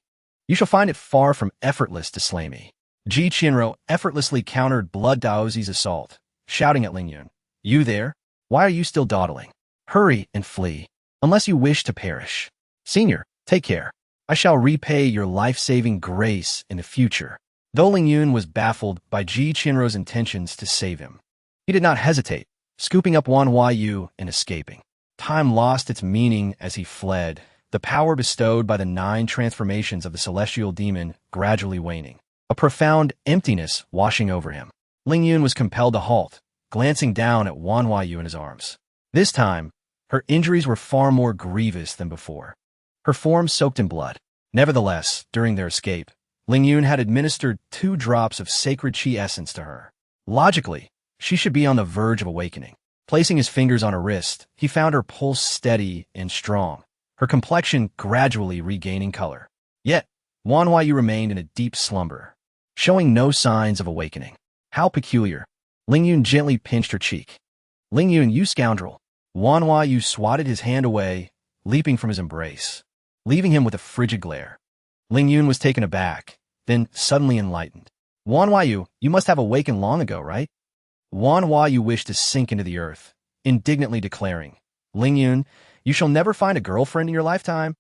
you shall find it far from effortless to slay me. Ji Qianro effortlessly countered Blood Daozi's assault, shouting at Ling Yun, You there? Why are you still dawdling? Hurry and flee, unless you wish to perish. Senior, take care. I shall repay your life-saving grace in the future. Though Ling Yun was baffled by Ji Qianro's intentions to save him, he did not hesitate, scooping up Wan Huayu and escaping. Time lost its meaning as he fled, the power bestowed by the 9 transformations of the celestial demon gradually waning, a profound emptiness washing over him. Ling Yun was compelled to halt, glancing down at Wan Huayu in his arms. This time, her injuries were far more grievous than before, her form soaked in blood. Nevertheless, during their escape, Ling Yun had administered 2 drops of sacred chi essence to her. Logically, she should be on the verge of awakening. Placing his fingers on her wrist, he found her pulse steady and strong, her complexion gradually regaining color. Yet, Wan Huayu remained in a deep slumber, showing no signs of awakening. How peculiar. Ling Yun gently pinched her cheek. Ling Yun, you scoundrel. Wan Huayu swatted his hand away, leaping from his embrace, leaving him with a frigid glare. Ling Yun was taken aback, then suddenly enlightened. Wan Huayu, you must have awakened long ago, right? Wan Huayu wished to sink into the earth, indignantly declaring, Ling Yun, you shall never find a girlfriend in your lifetime.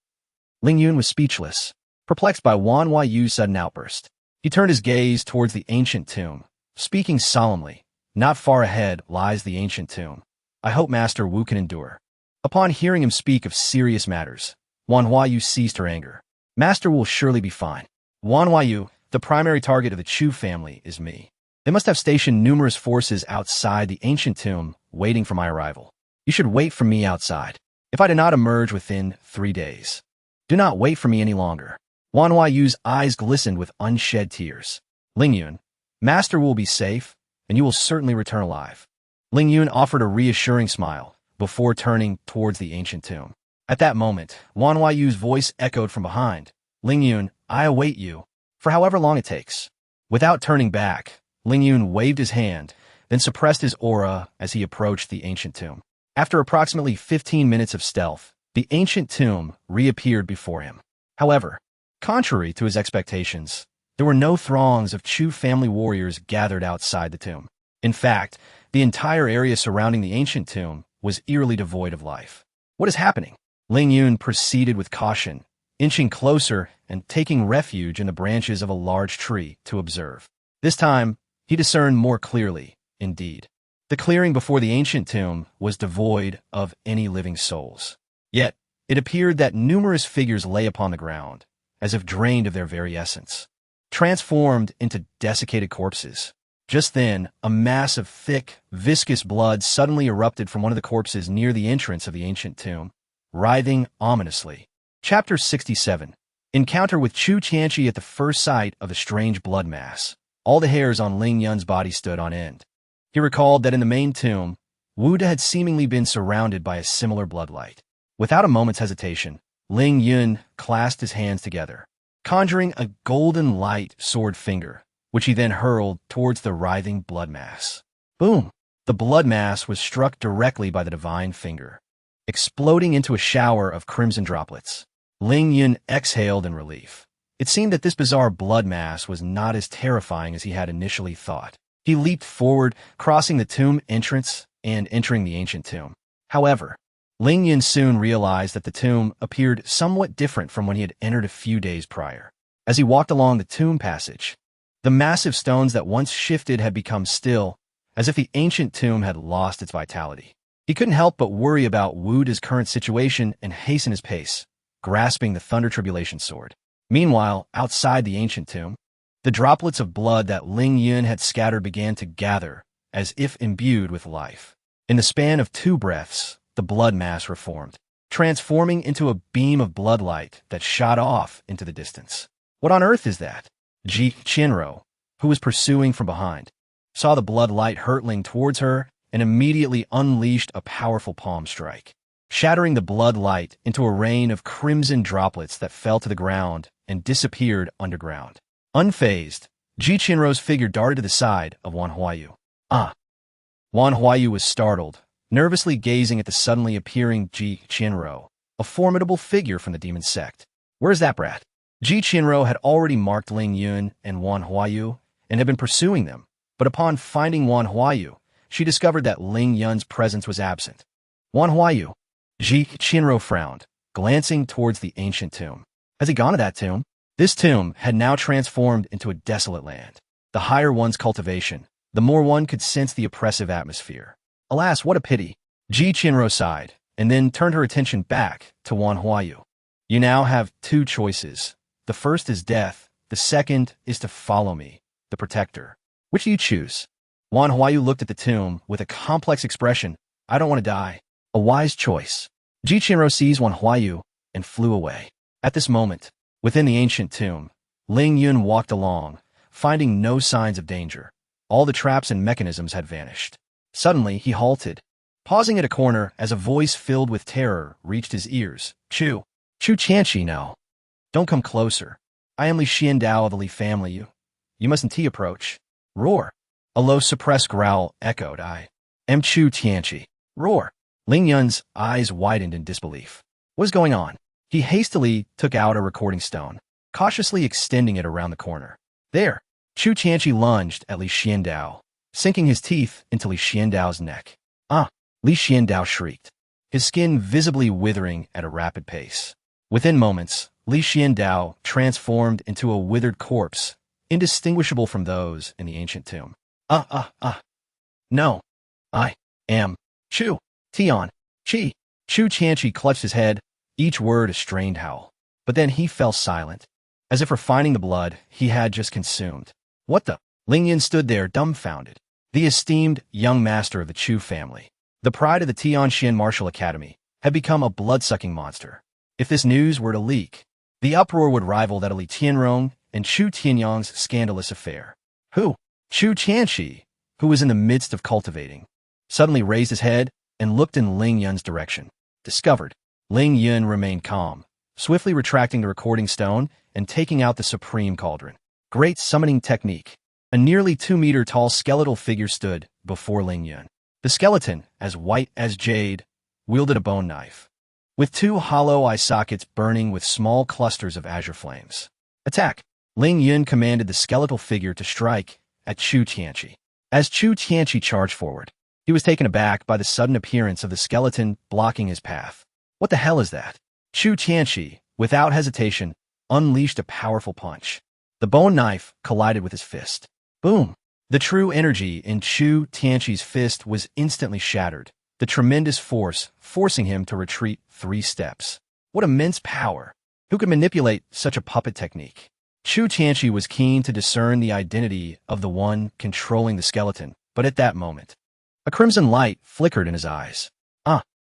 Ling Yun was speechless, perplexed by Wan Huayu's sudden outburst. He turned his gaze towards the ancient tomb, speaking solemnly. Not far ahead lies the ancient tomb. I hope Master Wu can endure. Upon hearing him speak of serious matters, Wan Huayu ceased her anger. Master will surely be fine. Wan Huayu, the primary target of the Chu family, is me. They must have stationed numerous forces outside the ancient tomb, waiting for my arrival. You should wait for me outside. If I do not emerge within 3 days, do not wait for me any longer. Wan Huayu's eyes glistened with unshed tears. Ling Yun, Master will be safe, and you will certainly return alive. Ling Yun offered a reassuring smile before turning towards the ancient tomb. At that moment, Wan Huayu's voice echoed from behind. Ling Yun, I await you, for however long it takes. Without turning back, Ling Yun waved his hand, then suppressed his aura as he approached the ancient tomb. After approximately 15 minutes of stealth, the ancient tomb reappeared before him. However, contrary to his expectations, there were no throngs of Chu family warriors gathered outside the tomb. In fact, the entire area surrounding the ancient tomb was eerily devoid of life. What is happening? Ling Yun proceeded with caution, inching closer and taking refuge in the branches of a large tree to observe. This time, he discerned more clearly, indeed. The clearing before the ancient tomb was devoid of any living souls. Yet, it appeared that numerous figures lay upon the ground, as if drained of their very essence, transformed into desiccated corpses. Just then, a mass of thick, viscous blood suddenly erupted from one of the corpses near the entrance of the ancient tomb, writhing ominously. Chapter 67. Encounter with Chu Tianqi at the first sight of the strange blood mass. All the hairs on Ling Yun's body stood on end. He recalled that in the main tomb, Wu De had seemingly been surrounded by a similar bloodlight. Without a moment's hesitation, Ling Yun clasped his hands together, conjuring a golden light sword finger, which he then hurled towards the writhing blood mass. Boom! The blood mass was struck directly by the divine finger, exploding into a shower of crimson droplets. Ling Yun exhaled in relief. It seemed that this bizarre blood mass was not as terrifying as he had initially thought. He leaped forward, crossing the tomb entrance and entering the ancient tomb. However, Ling Yun soon realized that the tomb appeared somewhat different from when he had entered a few days prior. As he walked along the tomb passage, the massive stones that once shifted had become still, as if the ancient tomb had lost its vitality. He couldn't help but worry about Wu De's current situation and hasten his pace, grasping the Thunder Tribulation sword. Meanwhile, outside the ancient tomb, the droplets of blood that Ling Yun had scattered began to gather, as if imbued with life. In the span of 2 breaths, the blood mass reformed, transforming into a beam of bloodlight that shot off into the distance. What on earth is that? Ji Qinro, who was pursuing from behind, saw the bloodlight hurtling towards her and immediately unleashed a powerful palm strike, shattering the bloodlight into a rain of crimson droplets that fell to the ground and disappeared underground. Unfazed, Ji Qinro's figure darted to the side of Wan Huayu. Wan Huayu was startled, nervously gazing at the suddenly appearing Ji Qinro, a formidable figure from the demon sect. Where's that brat? Ji Qinro had already marked Ling Yun and Wan Huayu and had been pursuing them, but upon finding Wan Huayu, she discovered that Ling Yun's presence was absent. Wan Huayu. Ji Qinro frowned, glancing towards the ancient tomb. Has he gone to that tomb? This tomb had now transformed into a desolate land. The higher one's cultivation, the more one could sense the oppressive atmosphere. Alas, what a pity. Ji Qinro sighed, and then turned her attention back to Wan Huayu. You now have 2 choices. The first is death. The second is to follow me, the protector. Which do you choose? Wan Huayu looked at the tomb with a complex expression. I don't want to die. A wise choice. Ji Qinro seized Wan Huayu and flew away. At this moment, within the ancient tomb, Ling Yun walked along, finding no signs of danger. All the traps and mechanisms had vanished. Suddenly, he halted, pausing at a corner as a voice filled with terror reached his ears. Chu Tianqi, no. Don't come closer. I am Li Xiandao of the Li family. You mustn't approach. Roar. A low suppressed growl echoed. I am Chu Tianqi. Roar. Ling Yun's eyes widened in disbelief. What is going on? He hastily took out a recording stone, cautiously extending it around the corner. There. Chu Tianqi lunged at Li Xiandao, sinking his teeth into Li Xiandao's neck. Li Xiandao shrieked, his skin visibly withering at a rapid pace. Within moments, Li Xiandao transformed into a withered corpse, indistinguishable from those in the ancient tomb. No. I am Chu Tianqi. Chu Tianqi clutched his head, each word a strained howl. But then he fell silent, as if refining the blood he had just consumed. What the? Ling Yun stood there dumbfounded. The esteemed young master of the Chu family, the pride of the Tianxian Martial Academy, had become a blood-sucking monster. If this news were to leak, the uproar would rival that of Li Tianrong and Chu Tianyang's scandalous affair. Who? Chu Tianqi, who was in the midst of cultivating, suddenly raised his head and looked in Ling Yun's direction. Discovered. Ling Yun remained calm, swiftly retracting the recording stone and taking out the supreme cauldron. Great summoning technique. A nearly 2-meter-tall skeletal figure stood before Ling Yun. The skeleton, as white as jade, wielded a bone knife, with 2 hollow eye sockets burning with small clusters of azure flames. Attack! Ling Yun commanded the skeletal figure to strike at Chu Tianqi. As Chu Tianqi charged forward, he was taken aback by the sudden appearance of the skeleton blocking his path. What the hell is that? Chu Tianqi, without hesitation, unleashed a powerful punch. The bone knife collided with his fist. Boom! The true energy in Chu Tianqi's fist was instantly shattered, the tremendous force forcing him to retreat 3 steps. What immense power! Who could manipulate such a puppet technique? Chu Tianqi was keen to discern the identity of the one controlling the skeleton, but at that moment, a crimson light flickered in his eyes.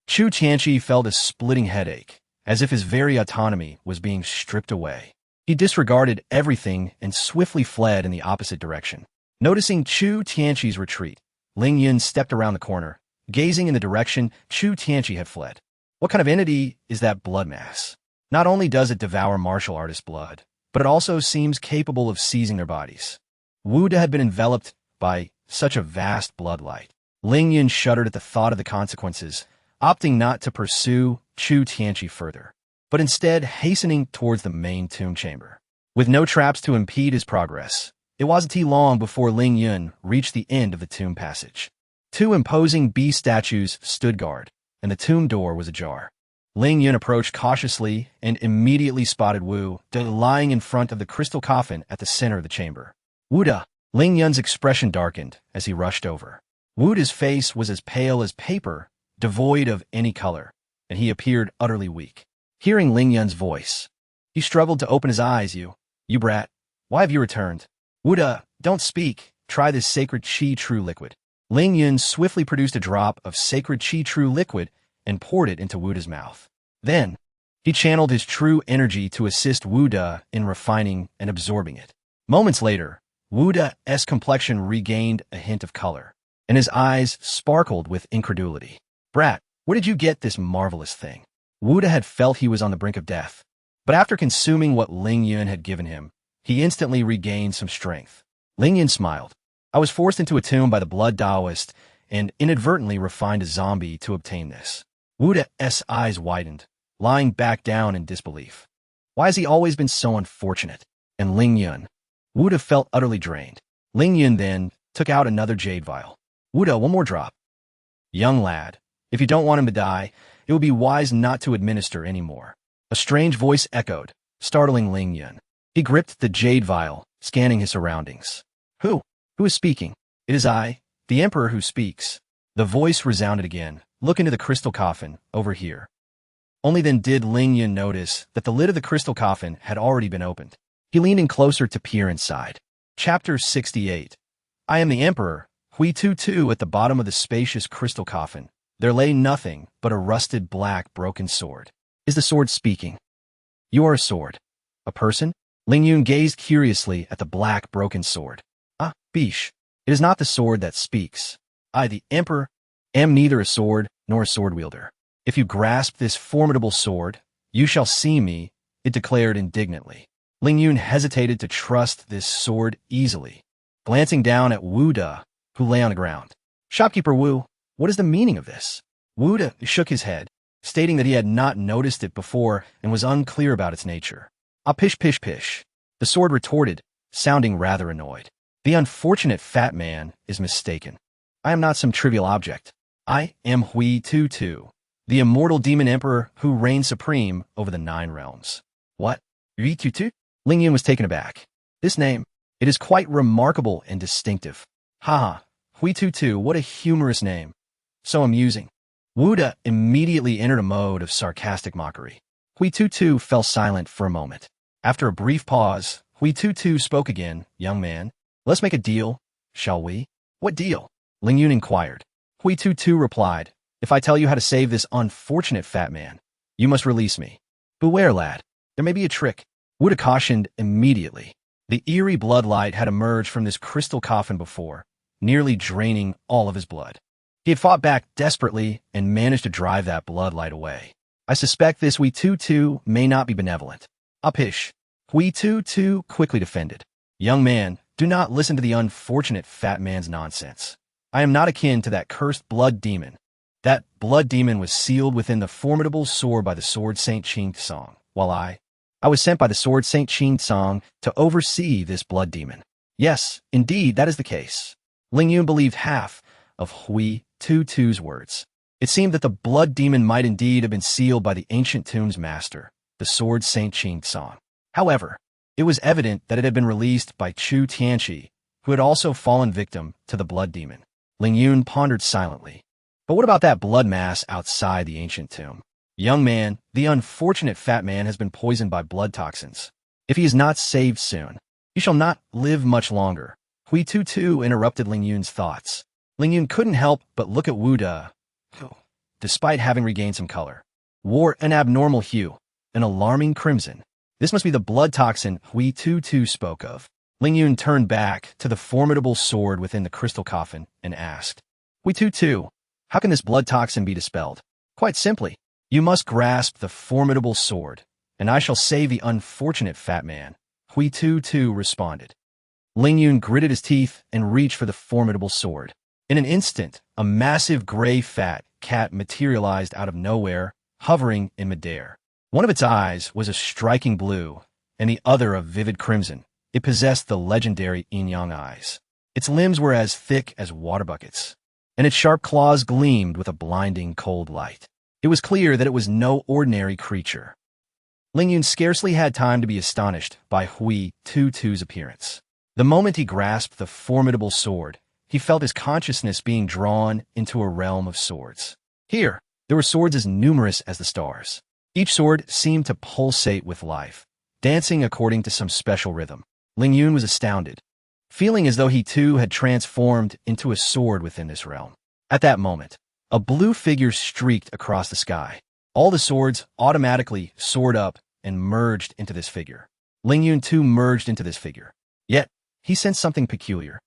Chu Tianqi felt a splitting headache, as if his very autonomy was being stripped away. He disregarded everything and swiftly fled in the opposite direction. Noticing Chu Tianqi's retreat, Ling Yun stepped around the corner, gazing in the direction Chu Tianqi had fled. What kind of entity is that blood mass? Not only does it devour martial artists' blood, but it also seems capable of seizing their bodies. Wu De had been enveloped by such a vast bloodlight. Ling Yun shuddered at the thought of the consequences, opting not to pursue Chu Tianqi further, but instead hastening towards the main tomb chamber. With no traps to impede his progress, it wasn't long before Ling Yun reached the end of the tomb passage. Two imposing beast statues stood guard, and the tomb door was ajar. Ling Yun approached cautiously and immediately spotted Wu De lying in front of the crystal coffin at the center of the chamber. Wu De! Ling Yun's expression darkened as he rushed over. Wu De's face was as pale as paper, devoid of any color, and he appeared utterly weak. Hearing Ling Yun's voice, he struggled to open his eyes. You brat, why have you returned? Wu De, don't speak. Try this sacred Qi True liquid. Ling Yun swiftly produced a drop of sacred Qi True liquid and poured it into Wu De's mouth. Then, he channeled his true energy to assist Wu De in refining and absorbing it. Moments later, Wu De's complexion regained a hint of color, and his eyes sparkled with incredulity. Brat, where did you get this marvelous thing? Wu De had felt he was on the brink of death, but after consuming what Ling Yun had given him, he instantly regained some strength. Ling Yun smiled. I was forced into a tomb by the blood Taoist and inadvertently refined a zombie to obtain this. Wu De's eyes widened, lying back down in disbelief. Why has he always been so unfortunate? And Ling Yun? Wu De felt utterly drained. Ling Yun then took out another jade vial. Wu De, one more drop. Young lad, if you don't want him to die, it would be wise not to administer any more. A strange voice echoed, startling Ling Yun. He gripped the jade vial, scanning his surroundings. Who is speaking? It is I, the Emperor, who speaks. The voice resounded again. Look into the crystal coffin, over here. Only then did Ling Yun notice that the lid of the crystal coffin had already been opened. He leaned in closer to peer inside. Chapter 68. I am the Emperor, Hui Tu. At the bottom of the spacious crystal coffin, there lay nothing but a rusted black broken sword. Is the sword speaking? You are a sword. A person? Ling Yun gazed curiously at the black broken sword. Bish. It is not the sword that speaks. I, the Emperor, am neither a sword nor a sword wielder. If you grasp this formidable sword, you shall see me, it declared indignantly. Ling Yun hesitated to trust this sword easily, glancing down at Wu De, who lay on the ground. Shopkeeper Wu, what is the meaning of this? Wu De shook his head, stating that he had not noticed it before and was unclear about its nature. Pish. The sword retorted, sounding rather annoyed. The unfortunate fat man is mistaken. I am not some trivial object. I am Hui Tu, the immortal demon emperor who reigns supreme over the 9 realms. What? Hui Tu? Ling Yun was taken aback. This name, it is quite remarkable and distinctive. Hui Tu, what a humorous name. So amusing. Wu De immediately entered a mode of sarcastic mockery. Hui Tu fell silent for a moment. After a brief pause, Hui Tu spoke again. Young man, let's make a deal, shall we? What deal? Ling Yun inquired. Hui Tu replied, if I tell you how to save this unfortunate fat man, you must release me. Beware, lad. There may be a trick. Wu De cautioned immediately. The eerie bloodlight had emerged from this crystal coffin before, nearly draining all of his blood. He had fought back desperately and managed to drive that bloodlight away. I suspect this Hui Tu may not be benevolent. Pish. Hui Tu quickly defended. Young man, do not listen to the unfortunate fat man's nonsense. I am not akin to that cursed blood demon. That blood demon was sealed within the formidable sword by the sword Saint Qing Tsong, while I was sent by the sword Saint Qing Tsong to oversee this blood demon. Yes, indeed, that is the case. Ling Yun believed half of Hui Tu's words. It seemed that the blood demon might indeed have been sealed by the ancient tomb's master, the sword Saint Qing Tsong. However, it was evident that it had been released by Chu Tianqi, who had also fallen victim to the blood demon. Ling Yun pondered silently. But what about that blood mass outside the ancient tomb? Young man, the unfortunate fat man has been poisoned by blood toxins. If he is not saved soon, he shall not live much longer. Hui Tutu interrupted Ling Yun's thoughts. Ling Yun couldn't help but look at Wu De, who, despite having regained some color, wore an abnormal hue, an alarming crimson. This must be the blood toxin Hui Tutu spoke of. Ling Yun turned back to the formidable sword within the crystal coffin and asked, Hui Tutu, how can this blood toxin be dispelled? Quite simply, you must grasp the formidable sword, and I shall save the unfortunate fat man. Hui Tutu responded. Ling Yun gritted his teeth and reached for the formidable sword. In an instant, a massive gray fat cat materialized out of nowhere, hovering in midair. One of its eyes was a striking blue, and the other a vivid crimson. It possessed the legendary yin-yang eyes. Its limbs were as thick as water buckets, and its sharp claws gleamed with a blinding cold light. It was clear that it was no ordinary creature. Ling Yun scarcely had time to be astonished by Hui Tutu's appearance. The moment he grasped the formidable sword, he felt his consciousness being drawn into a realm of swords. Here, there were swords as numerous as the stars. Each sword seemed to pulsate with life, dancing according to some special rhythm. Ling Yun was astounded, feeling as though he too had transformed into a sword within this realm. At that moment, a blue figure streaked across the sky. All the swords automatically soared up and merged into this figure. Ling Yun too merged into this figure. Yet, he sensed something peculiar.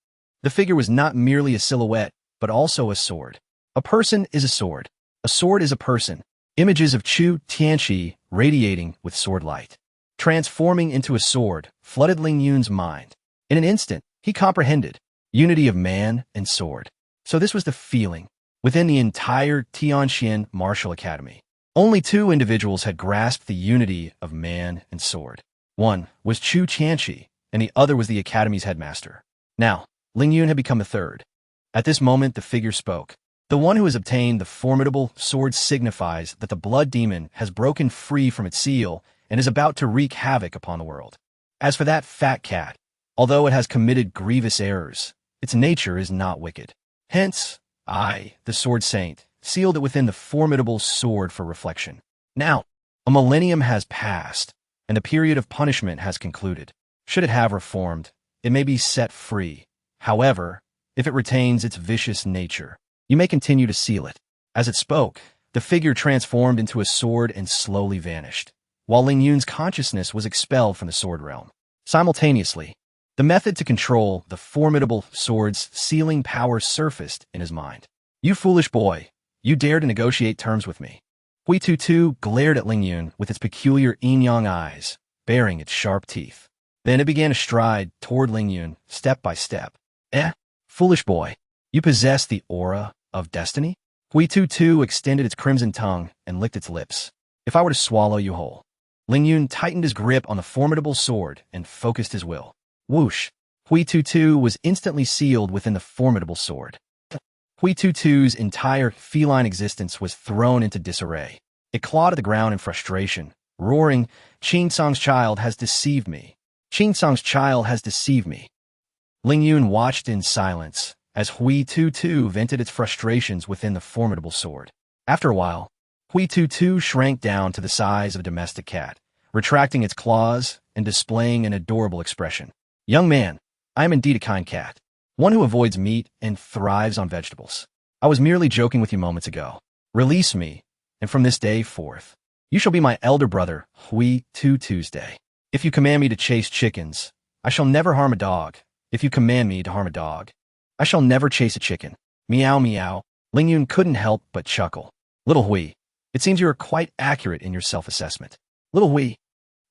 The figure was not merely a silhouette, but also a sword. A person is a sword. A sword is a person. Images of Chu Tianxi radiating with sword light, transforming into a sword, flooded Ling Yun's mind. In an instant, he comprehended unity of man and sword. So this was the feeling within the entire Tianxian Martial Academy. Only two individuals had grasped the unity of man and sword. One was Chu Tianxi, and the other was the Academy's headmaster. Now, Ling Yun had become the third. At this moment, the figure spoke. The one who has obtained the formidable sword signifies that the blood demon has broken free from its seal and is about to wreak havoc upon the world. As for that fat cat, although it has committed grievous errors, its nature is not wicked. Hence, I, the Sword Saint, sealed it within the formidable sword for reflection. Now, a millennium has passed, and the period of punishment has concluded. Should it have reformed, it may be set free. However, if it retains its vicious nature, you may continue to seal it. As it spoke, the figure transformed into a sword and slowly vanished, while Ling Yun's consciousness was expelled from the sword realm. Simultaneously, the method to control the formidable sword's sealing power surfaced in his mind. You foolish boy, you dare to negotiate terms with me. Hui Tutu glared at Ling Yun with its peculiar yin-yang eyes, baring its sharp teeth. Then it began to stride toward Ling Yun, step by step. Foolish boy, you possess the aura of destiny? Hui Tutu extended its crimson tongue and licked its lips. If I were to swallow you whole. Ling Yun tightened his grip on the formidable sword and focused his will. Whoosh! Hui Tutu was instantly sealed within the formidable sword. Hui Tutu's entire feline existence was thrown into disarray. It clawed at the ground in frustration, roaring, Qin Song's child has deceived me. Qin Song's child has deceived me. Ling Yun watched in silence as Hui Tutu vented its frustrations within the formidable sword. After a while, Hui Tutu shrank down to the size of a domestic cat, retracting its claws and displaying an adorable expression. Young man, I am indeed a kind cat, one who avoids meat and thrives on vegetables. I was merely joking with you moments ago. Release me, and from this day forth, you shall be my elder brother, Hui Tuesday. If you command me to chase chickens, I shall never harm a dog. If you command me to harm a dog, I shall never chase a chicken. Meow meow. Ling Yun couldn't help but chuckle. Little Hui, it seems you are quite accurate in your self-assessment. Little Hui.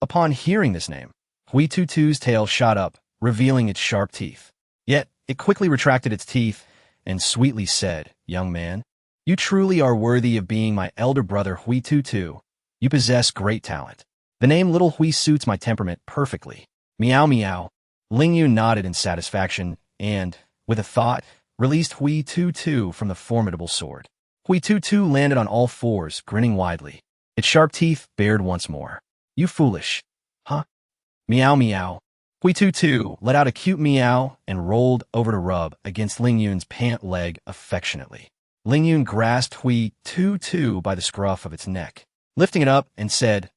Upon hearing this name, Hui Tutu's tail shot up, revealing its sharp teeth. Yet, it quickly retracted its teeth and sweetly said, Young man, you truly are worthy of being my elder brother Hui Tutu. You possess great talent. The name Little Hui suits my temperament perfectly. Meow meow. Ling Yun nodded in satisfaction and, with a thought, released Hui Tutu from the formidable sword. Hui Tutu landed on all fours, grinning widely. Its sharp teeth bared once more. You foolish. Huh? Meow meow. Hui Tutu let out a cute meow and rolled over to rub against Ling Yun's pant leg affectionately. Ling Yun grasped Hui Tutu by the scruff of its neck, lifting it up and said,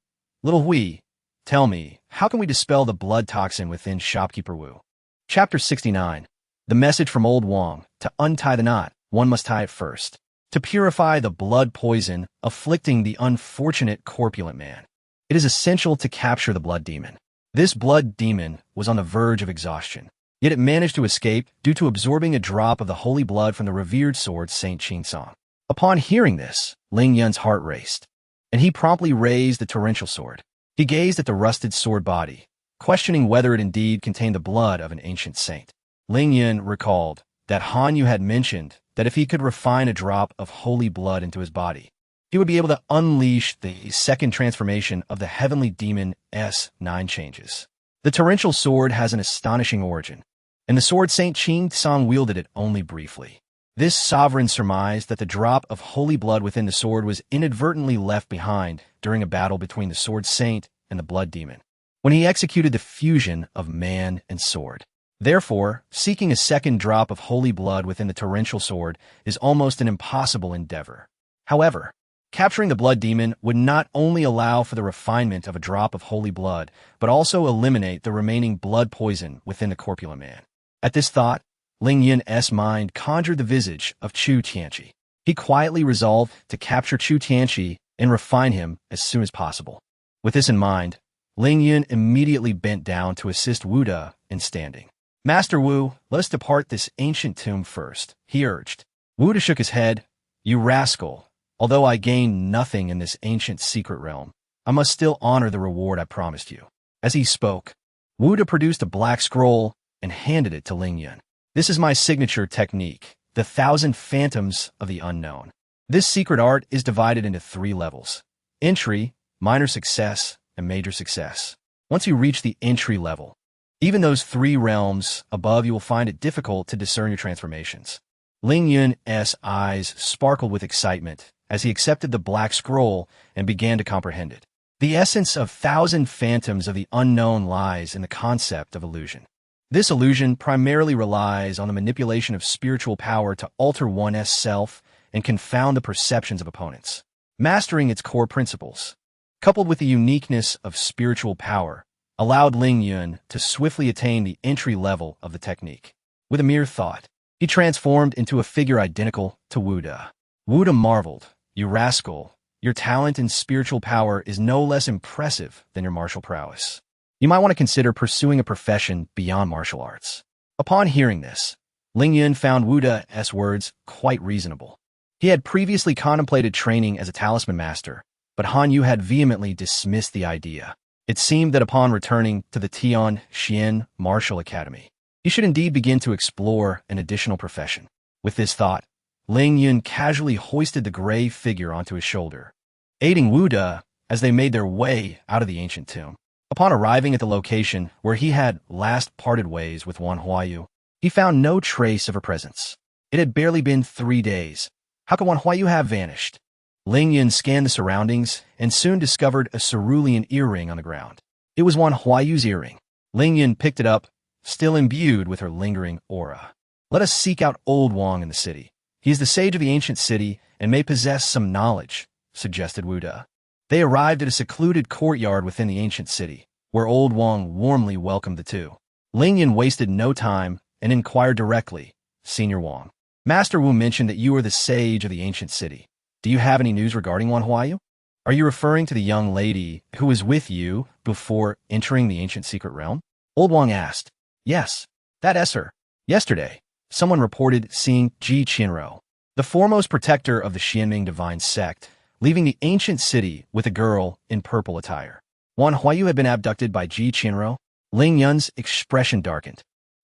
Little Hui, Tell me, how can we dispel the blood toxin within Shopkeeper Wu? Chapter 69. The message from Old Wong. To untie the knot, one must tie it first. To purify the blood poison afflicting the unfortunate corpulent man, it is essential to capture the blood demon. This blood demon was on the verge of exhaustion, yet it managed to escape due to absorbing a drop of the holy blood from the revered sword Saint Qingsong. Upon hearing this, Ling Yun's heart raced, and he promptly raised the torrential sword. He gazed at the rusted sword body, questioning whether it indeed contained the blood of an ancient saint. Ling Yun recalled that Han Yu had mentioned that if he could refine a drop of holy blood into his body, he would be able to unleash the second transformation of the heavenly demon S9 changes. The torrential sword has an astonishing origin, and the sword Saint Qingsong wielded it only briefly. This sovereign surmised that the drop of holy blood within the sword was inadvertently left behind during a battle between the sword saint and the blood demon, when he executed the fusion of man and sword. Therefore, seeking a second drop of holy blood within the torrential sword is almost an impossible endeavor. However, capturing the blood demon would not only allow for the refinement of a drop of holy blood, but also eliminate the remaining blood poison within the corpulent man. At this thought, Ling Yun's mind conjured the visage of Chu Tianqi. He quietly resolved to capture Chu Tianqi and refine him as soon as possible. With this in mind, Ling Yun immediately bent down to assist Wu De in standing. Master Wu, let us depart this ancient tomb first, he urged. Wu De shook his head. You rascal, although I gain nothing in this ancient secret realm, I must still honor the reward I promised you. As he spoke, Wu De produced a black scroll and handed it to Ling Yun. This is my signature technique, the 1,000 Phantoms of the Unknown. This secret art is divided into 3 levels: entry, minor success, and major success. Once you reach the entry level, even those 3 realms above, you will find it difficult to discern your transformations. Ling Yun's eyes sparkled with excitement as he accepted the black scroll and began to comprehend it. The essence of 1,000 Phantoms of the Unknown lies in the concept of illusion. This illusion primarily relies on the manipulation of spiritual power to alter one's self and confound the perceptions of opponents. Mastering its core principles, coupled with the uniqueness of spiritual power, allowed Ling Yun to swiftly attain the entry level of the technique. With a mere thought, he transformed into a figure identical to Wu De. Wu De marveled. You rascal, your talent in spiritual power is no less impressive than your martial prowess. You might want to consider pursuing a profession beyond martial arts. Upon hearing this, Ling Yun found Wu De's words quite reasonable. He had previously contemplated training as a talisman master, but Han Yu had vehemently dismissed the idea. It seemed that upon returning to the Tian Xian Martial Academy, he should indeed begin to explore an additional profession. With this thought, Ling Yun casually hoisted the gray figure onto his shoulder, aiding Wu De as they made their way out of the ancient tomb. Upon arriving at the location where he had last parted ways with Wan Huayu, he found no trace of her presence. It had barely been 3 days. How could Wan Huayu have vanished? Ling Yun scanned the surroundings and soon discovered a cerulean earring on the ground. It was Wan Huayu's earring. Ling Yun picked it up, still imbued with her lingering aura. Let us seek out Old Wong in the city. He is the sage of the ancient city and may possess some knowledge, suggested Wu De. They arrived at a secluded courtyard within the ancient city, where Old Wong warmly welcomed the two. Ling Yun wasted no time and inquired directly, Senior Wong. Master Wu mentioned that you are the sage of the ancient city. Do you have any news regarding Wan Huayu? Are you referring to the young lady who was with you before entering the ancient secret realm? Old Wong asked. Yes, that is her. Yesterday, someone reported seeing Ji Qinro, the foremost protector of the Xianming divine sect, leaving the ancient city with a girl in purple attire. Wan Huayu had been abducted by Ji Qinro. Ling Yun's expression darkened.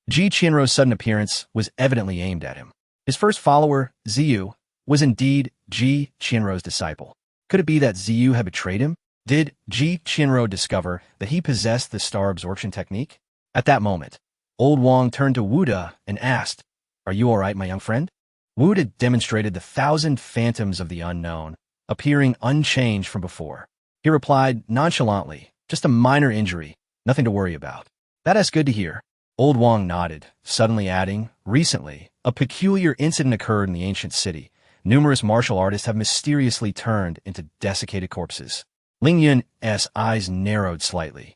Ji Qinro's sudden appearance was evidently aimed at him. His first follower, Ziyu, was indeed Ji Qinro's disciple. Could it be that Ziyu had betrayed him? Did Ji Qinro discover that he possessed the star absorption technique? At that moment, Old Wong turned to Wu De and asked, Are you all right, my young friend? Wu De demonstrated the 1,000 Phantoms of the Unknown, appearing unchanged from before. He replied nonchalantly, Just a minor injury, nothing to worry about. That is good to hear. Old Wong nodded, suddenly adding, Recently, a peculiar incident occurred in the ancient city. Numerous martial artists have mysteriously turned into desiccated corpses. Ling Yun's eyes narrowed slightly.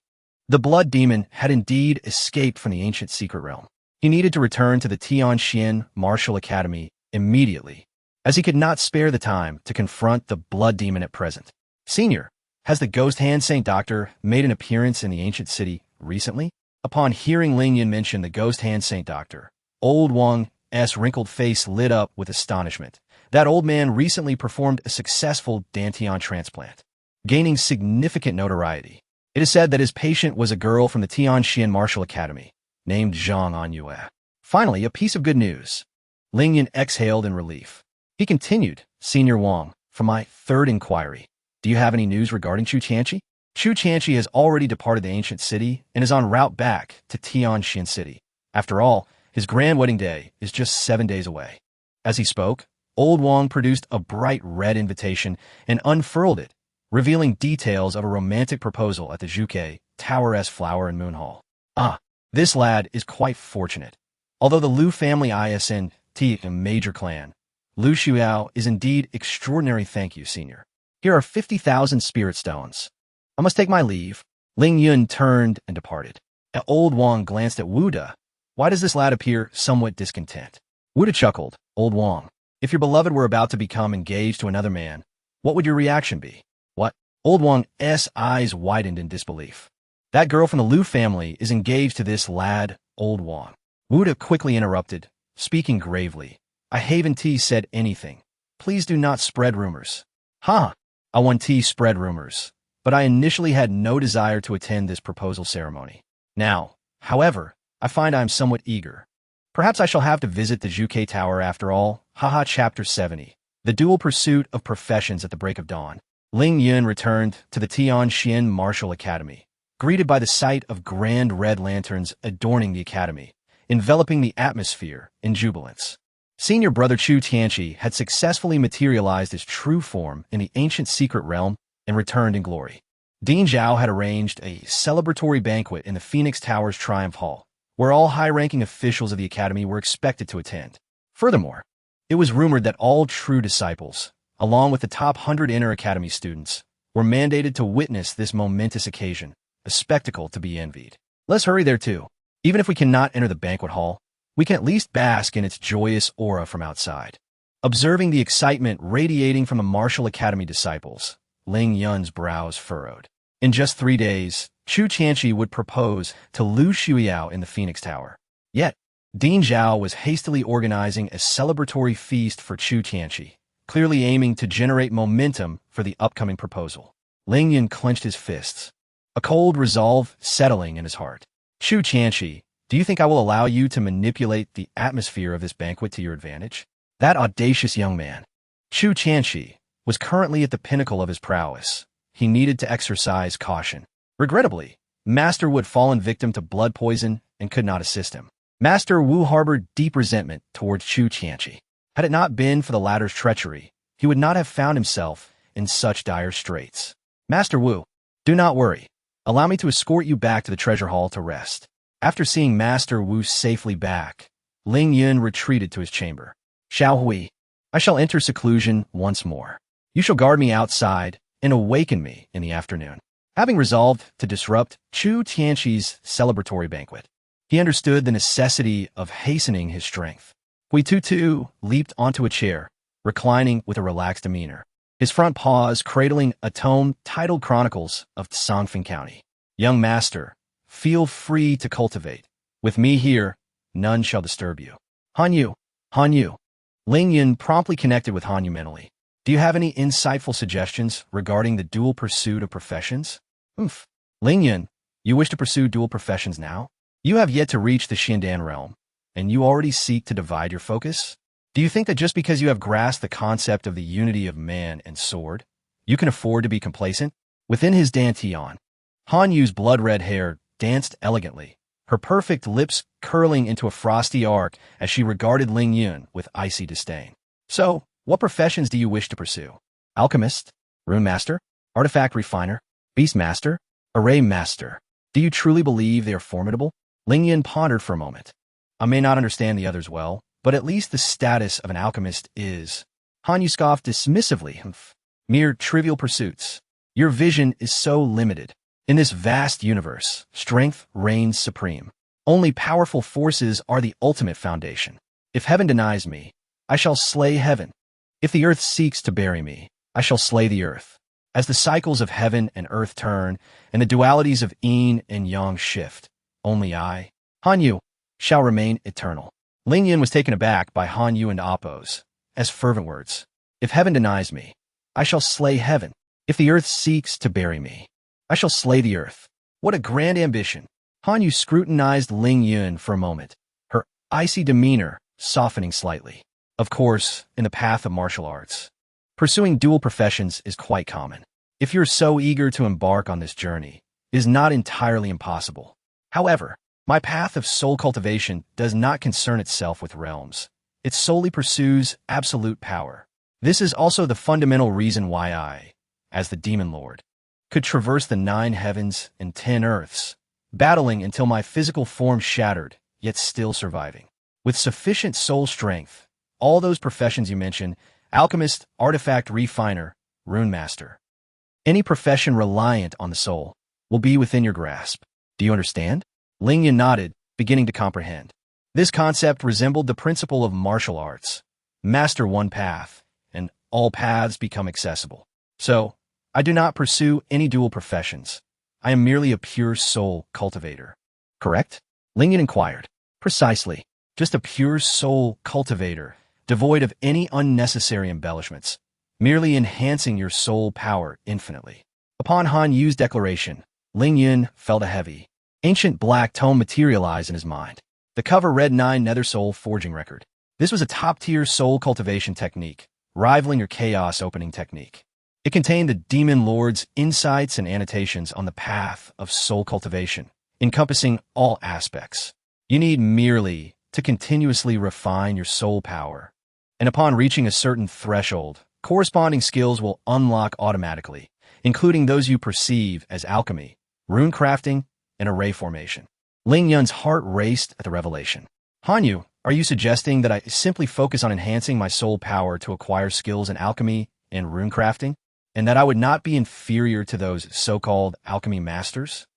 The blood demon had indeed escaped from the ancient secret realm. He needed to return to the Tianxian Martial Academy immediately, as he could not spare the time to confront the blood demon at present. Senior, has the ghost hand Saint Doctor made an appearance in the ancient city recently? Upon hearing Ling Yun mention the ghost hand Saint Doctor, old Wang's wrinkled face lit up with astonishment. That old man recently performed a successful Dantian transplant, gaining significant notoriety. It is said that his patient was a girl from the Tianxian Martial Academy, named Zhang Anyue. Finally, a piece of good news. Ling Yun exhaled in relief. He continued, Senior Wang, for my third inquiry, do you have any news regarding Chu Tianqi? Chu Tianqi has already departed the ancient city and is en route back to Tianxian City. After all, his grand wedding day is just 7 days away. As he spoke, old Wang produced a bright red invitation and unfurled it, revealing details of a romantic proposal at the Zhuke Tower Flower and Moon Hall. Ah, this lad is quite fortunate. Although the Lu family isn't a major clan, Lu Xiuyao is indeed extraordinary. Thank you, Senior. Here are 50,000 spirit stones. I must take my leave. Ling Yun turned and departed. Old Wang glanced at Wu De. Why does this lad appear somewhat discontent? Wu De chuckled. Old Wang, if your beloved were about to become engaged to another man, what would your reaction be? What? Old Wang's eyes widened in disbelief. That girl from the Lu family is engaged to this lad, Old Wang. Wu De quickly interrupted, speaking gravely. I haven't said anything. Please do not spread rumors. Ha! I want spread rumors, but I initially had no desire to attend this proposal ceremony. Now, however, I find I am somewhat eager. Perhaps I shall have to visit the Zhuke Tower after all. Haha. Chapter 70. The Dual Pursuit of Professions at the Break of Dawn. Ling Yun returned to the Tianxian Martial Academy, greeted by the sight of grand red lanterns adorning the academy, enveloping the atmosphere in jubilance. Senior brother Chu Tianqi had successfully materialized his true form in the ancient secret realm and returned in glory. Dean Zhao had arranged a celebratory banquet in the Phoenix Tower's Triumph Hall, where all high-ranking officials of the academy were expected to attend. Furthermore, it was rumored that all true disciples, along with the top 100 inner academy students, were mandated to witness this momentous occasion, a spectacle to be envied. Let's hurry there too. Even if we cannot enter the banquet hall, we can at least bask in its joyous aura from outside. Observing the excitement radiating from the Martial Academy disciples, Ling Yun's brows furrowed. In just 3 days, Chu Tianqi would propose to Lu Xiuyao in the Phoenix Tower. Yet, Dean Zhao was hastily organizing a celebratory feast for Chu Tianqi, clearly aiming to generate momentum for the upcoming proposal. Ling Yun clenched his fists, a cold resolve settling in his heart. Chu Tianqi, do you think I will allow you to manipulate the atmosphere of this banquet to your advantage? That audacious young man. Chu Tianqi was currently at the pinnacle of his prowess. He needed to exercise caution. Regrettably, Master Wu had fallen victim to blood poison and could not assist him. Master Wu harbored deep resentment towards Chu Tianqi. Had it not been for the latter's treachery, he would not have found himself in such dire straits. Master Wu, do not worry. Allow me to escort you back to the treasure hall to rest. After seeing Master Wu safely back, Ling Yun retreated to his chamber. Xiao Hui, I shall enter seclusion once more. You shall guard me outside and awaken me in the afternoon. Having resolved to disrupt Chu Tianqi's celebratory banquet, he understood the necessity of hastening his strength. Hui Tutu leaped onto a chair, reclining with a relaxed demeanor, his front paws cradling a tome titled Chronicles of Songfeng County. Young master, feel free to cultivate. With me here, none shall disturb you. Han Yu. Ling Yun promptly connected with Han Yu mentally. Do you have any insightful suggestions regarding the dual pursuit of professions? Ling Yun, you wish to pursue dual professions now? You have yet to reach the Xindan realm, and you already seek to divide your focus? Do you think that just because you have grasped the concept of the unity of man and sword, you can afford to be complacent? Within his dantian, Han Yu's blood-red hair danced elegantly, her perfect lips curling into a frosty arc as she regarded Ling Yun with icy disdain. So, what professions do you wish to pursue? Alchemist? Rune Master? Artifact Refiner? Beast Master? Array Master? Do you truly believe they are formidable? Ling Yun pondered for a moment. I may not understand the others well, but at least the status of an alchemist is... Han Yu scoffed dismissively. Mere trivial pursuits. Your vision is so limited. In this vast universe, strength reigns supreme. Only powerful forces are the ultimate foundation. If heaven denies me, I shall slay heaven. If the earth seeks to bury me, I shall slay the earth. As the cycles of heaven and earth turn, and the dualities of yin and yang shift, only I, Han Yu, shall remain eternal. Ling Yun was taken aback by Han Yu and Appo's as fervent words. If heaven denies me, I shall slay heaven. If the earth seeks to bury me, I shall slay the earth. What a grand ambition. Han Yu scrutinized Ling Yun for a moment, her icy demeanor softening slightly. Of course, in the path of martial arts, pursuing dual professions is quite common. If you're so eager to embark on this journey, it is not entirely impossible. However, my path of soul cultivation does not concern itself with realms. It solely pursues absolute power. This is also the fundamental reason why I, as the Demon Lord, could traverse the 9 heavens and 10 earths, battling until my physical form shattered, yet still surviving. With sufficient soul strength, all those professions you mentioned, alchemist, artifact refiner, rune master, any profession reliant on the soul, will be within your grasp. Do you understand? Ling Yun nodded, beginning to comprehend. This concept resembled the principle of martial arts. Master one path, and all paths become accessible. So, I do not pursue any dual professions. I am merely a pure soul cultivator. Correct? Ling Yun inquired. Precisely. Just a pure soul cultivator, devoid of any unnecessary embellishments, merely enhancing your soul power infinitely. Upon Han Yu's declaration, Ling Yun felt a heavy, ancient black tome materialize in his mind. The cover read 9 Nether Soul Forging Record. This was a top-tier soul cultivation technique, rivaling your chaos opening technique. It contained the Demon Lord's insights and annotations on the path of soul cultivation, encompassing all aspects. You need merely to continuously refine your soul power, and upon reaching a certain threshold, corresponding skills will unlock automatically, including those you perceive as alchemy, rune crafting, and array formation. Ling Yun's heart raced at the revelation. Han Yu, are you suggesting that I simply focus on enhancing my soul power to acquire skills in alchemy and rune crafting, and that I would not be inferior to those so-called alchemy masters?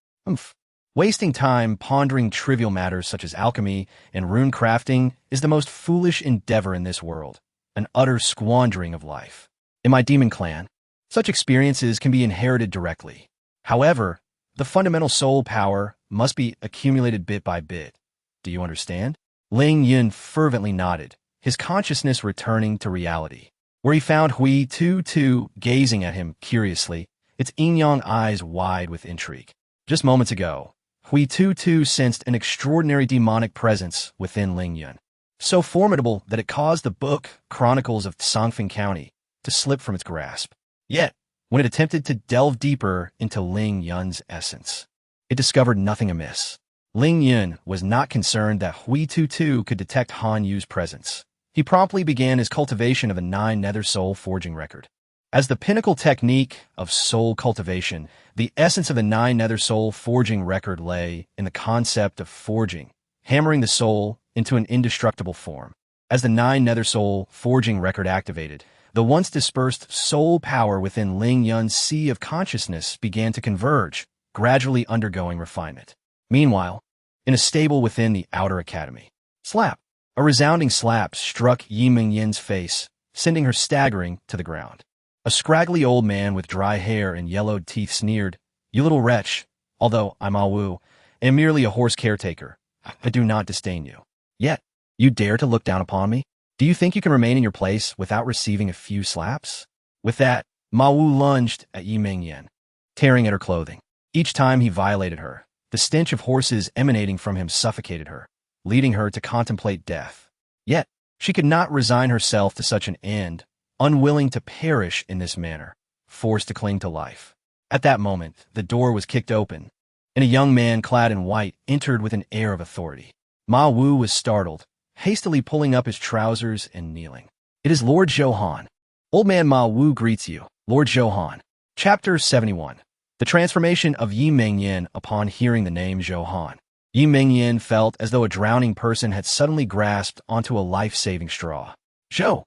Wasting time pondering trivial matters such as alchemy and rune crafting is the most foolish endeavor in this world, an utter squandering of life. In my demon clan, such experiences can be inherited directly. However, the fundamental soul power must be accumulated bit by bit. Do you understand? Ling Yun fervently nodded, his consciousness returning to reality, where he found Hui Tu gazing at him curiously, its yin-yang eyes wide with intrigue. Just moments ago, Hui Tu sensed an extraordinary demonic presence within Ling Yun, so formidable that it caused the book Chronicles of Songfeng County to slip from its grasp. Yet, when it attempted to delve deeper into Ling Yun's essence, it discovered nothing amiss. Ling Yun was not concerned that Hui Tu could detect Han Yu's presence. He promptly began his cultivation of the 9 Nether Soul Forging Record. As the pinnacle technique of soul cultivation, the essence of the 9 Nether Soul Forging Record lay in the concept of forging, hammering the soul into an indestructible form. As the 9 Nether Soul Forging Record activated, the once dispersed soul power within Ling Yun's sea of consciousness began to converge, gradually undergoing refinement. Meanwhile, in a stable within the outer academy, slap! A resounding slap struck Yi Mingyin's face, sending her staggering to the ground. A scraggly old man with dry hair and yellowed teeth sneered, "You little wretch, although I'm Awu, am merely a horse caretaker, I do not disdain you. Yet, you dare to look down upon me? Do you think you can remain in your place without receiving a few slaps?" With that, Ma Wu lunged at Yi Mingyin, tearing at her clothing. Each time he violated her, the stench of horses emanating from him suffocated her, leading her to contemplate death. Yet, she could not resign herself to such an end, unwilling to perish in this manner, forced to cling to life. At that moment, the door was kicked open, and a young man clad in white entered with an air of authority. Ma Wu was startled, hastily pulling up his trousers and kneeling. "It is Lord Zhou. Old man Ma Wu greets you, Lord Zhou." Chapter 71. The transformation of Yi Mingyin upon hearing the name Zhou. Yi Mingyin felt as though a drowning person had suddenly grasped onto a life-saving straw. Zhou,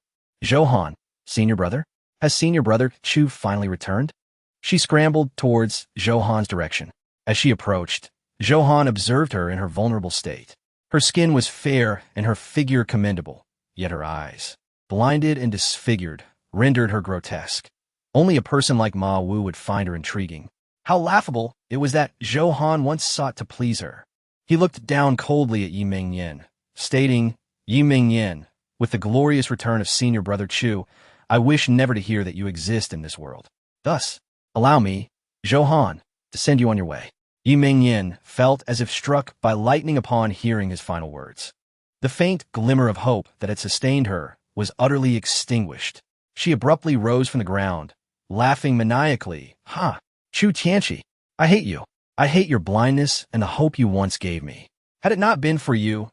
senior brother? Has senior brother Chu finally returned?" She scrambled towards Zhou Han's direction. As she approached, Zhou Han observed her in her vulnerable state. Her skin was fair and her figure commendable, yet her eyes, blinded and disfigured, rendered her grotesque. Only a person like Ma Wu would find her intriguing. How laughable it was that Zhou Han once sought to please her. He looked down coldly at Yi Mingyan, stating, "Yi Mingyan, with the glorious return of senior brother Chu, I wish never to hear that you exist in this world. Thus, allow me, Zhou Han, to send you on your way." Yi Mingyan felt as if struck by lightning upon hearing his final words. The faint glimmer of hope that had sustained her was utterly extinguished. She abruptly rose from the ground, laughing maniacally. "Ha! Chu Tianqi, I hate you. I hate your blindness and the hope you once gave me. Had it not been for you,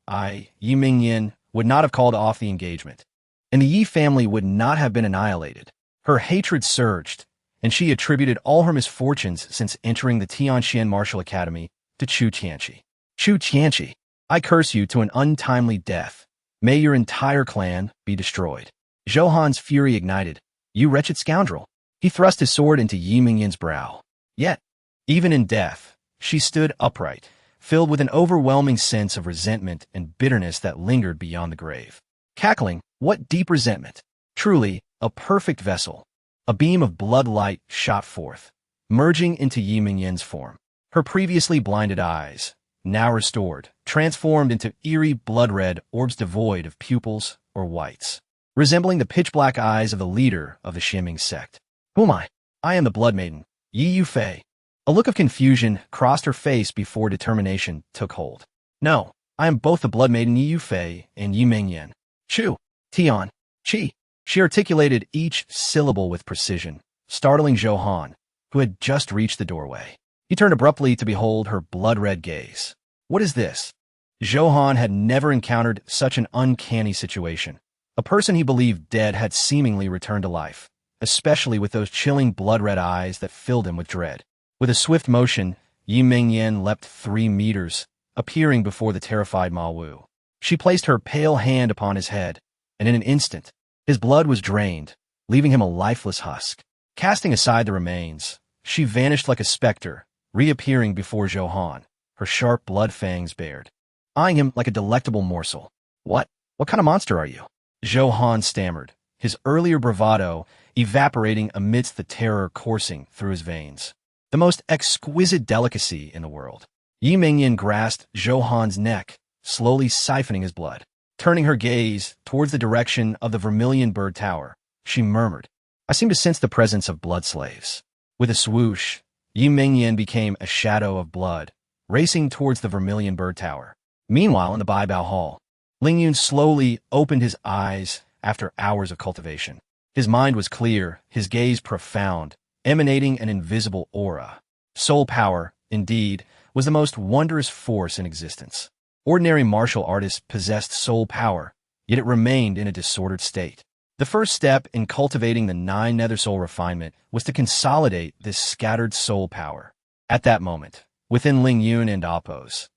Yi Mingyan, would not have called off the engagement, and the Yi family would not have been annihilated." Her hatred surged, and she attributed all her misfortunes since entering the Tianxian Martial Academy to Chu Tianqi. "Chu Tianqi, I curse you to an untimely death. May your entire clan be destroyed." Zhou Han's fury ignited. "You wretched scoundrel!" He thrust his sword into Yi Mingyan's brow. Yet, even in death, she stood upright, filled with an overwhelming sense of resentment and bitterness that lingered beyond the grave. Cackling, what deep resentment! Truly, a perfect vessel. A beam of blood light shot forth, merging into Yi Mingyan's form. Her previously blinded eyes, now restored, transformed into eerie blood-red orbs devoid of pupils or whites, resembling the pitch-black eyes of the leader of the Xianming sect. "Who am I? I am the Blood Maiden, Yi Yufei." A look of confusion crossed her face before determination took hold. "No, I am both the Blood Maiden Yi Yufei and Yi Mingyan. Chu, Tian, Qi." She articulated each syllable with precision, startling Zhou Han, who had just reached the doorway. He turned abruptly to behold her blood-red gaze. "What is this?" Zhou Han had never encountered such an uncanny situation. A person he believed dead had seemingly returned to life, especially with those chilling blood-red eyes that filled him with dread. With a swift motion, Yi Mingyan leapt 3 meters, appearing before the terrified Ma Wu. She placed her pale hand upon his head, and in an instant, his blood was drained, leaving him a lifeless husk. Casting aside the remains, she vanished like a specter, reappearing before Zhou Han, her sharp blood fangs bared, eyeing him like a delectable morsel. What kind of monster are you?" Zhou Han stammered, his earlier bravado evaporating amidst the terror coursing through his veins. The most exquisite delicacy in the world. Yi Mingyan grasped Zhou Han's neck, slowly siphoning his blood. Turning her gaze towards the direction of the Vermilion Bird Tower, she murmured, "I seem to sense the presence of blood slaves." With a swoosh, Yi Mingyan became a shadow of blood, racing towards the Vermilion Bird Tower. Meanwhile, in the Baibao Hall, Ling Yun slowly opened his eyes after hours of cultivation. His mind was clear, his gaze profound, emanating an invisible aura. Soul power, indeed, was the most wondrous force in existence. Ordinary martial artists possessed soul power, yet it remained in a disordered state. The first step in cultivating the 9 nether soul refinement was to consolidate this scattered soul power. At that moment, within Ling Yun and Appo's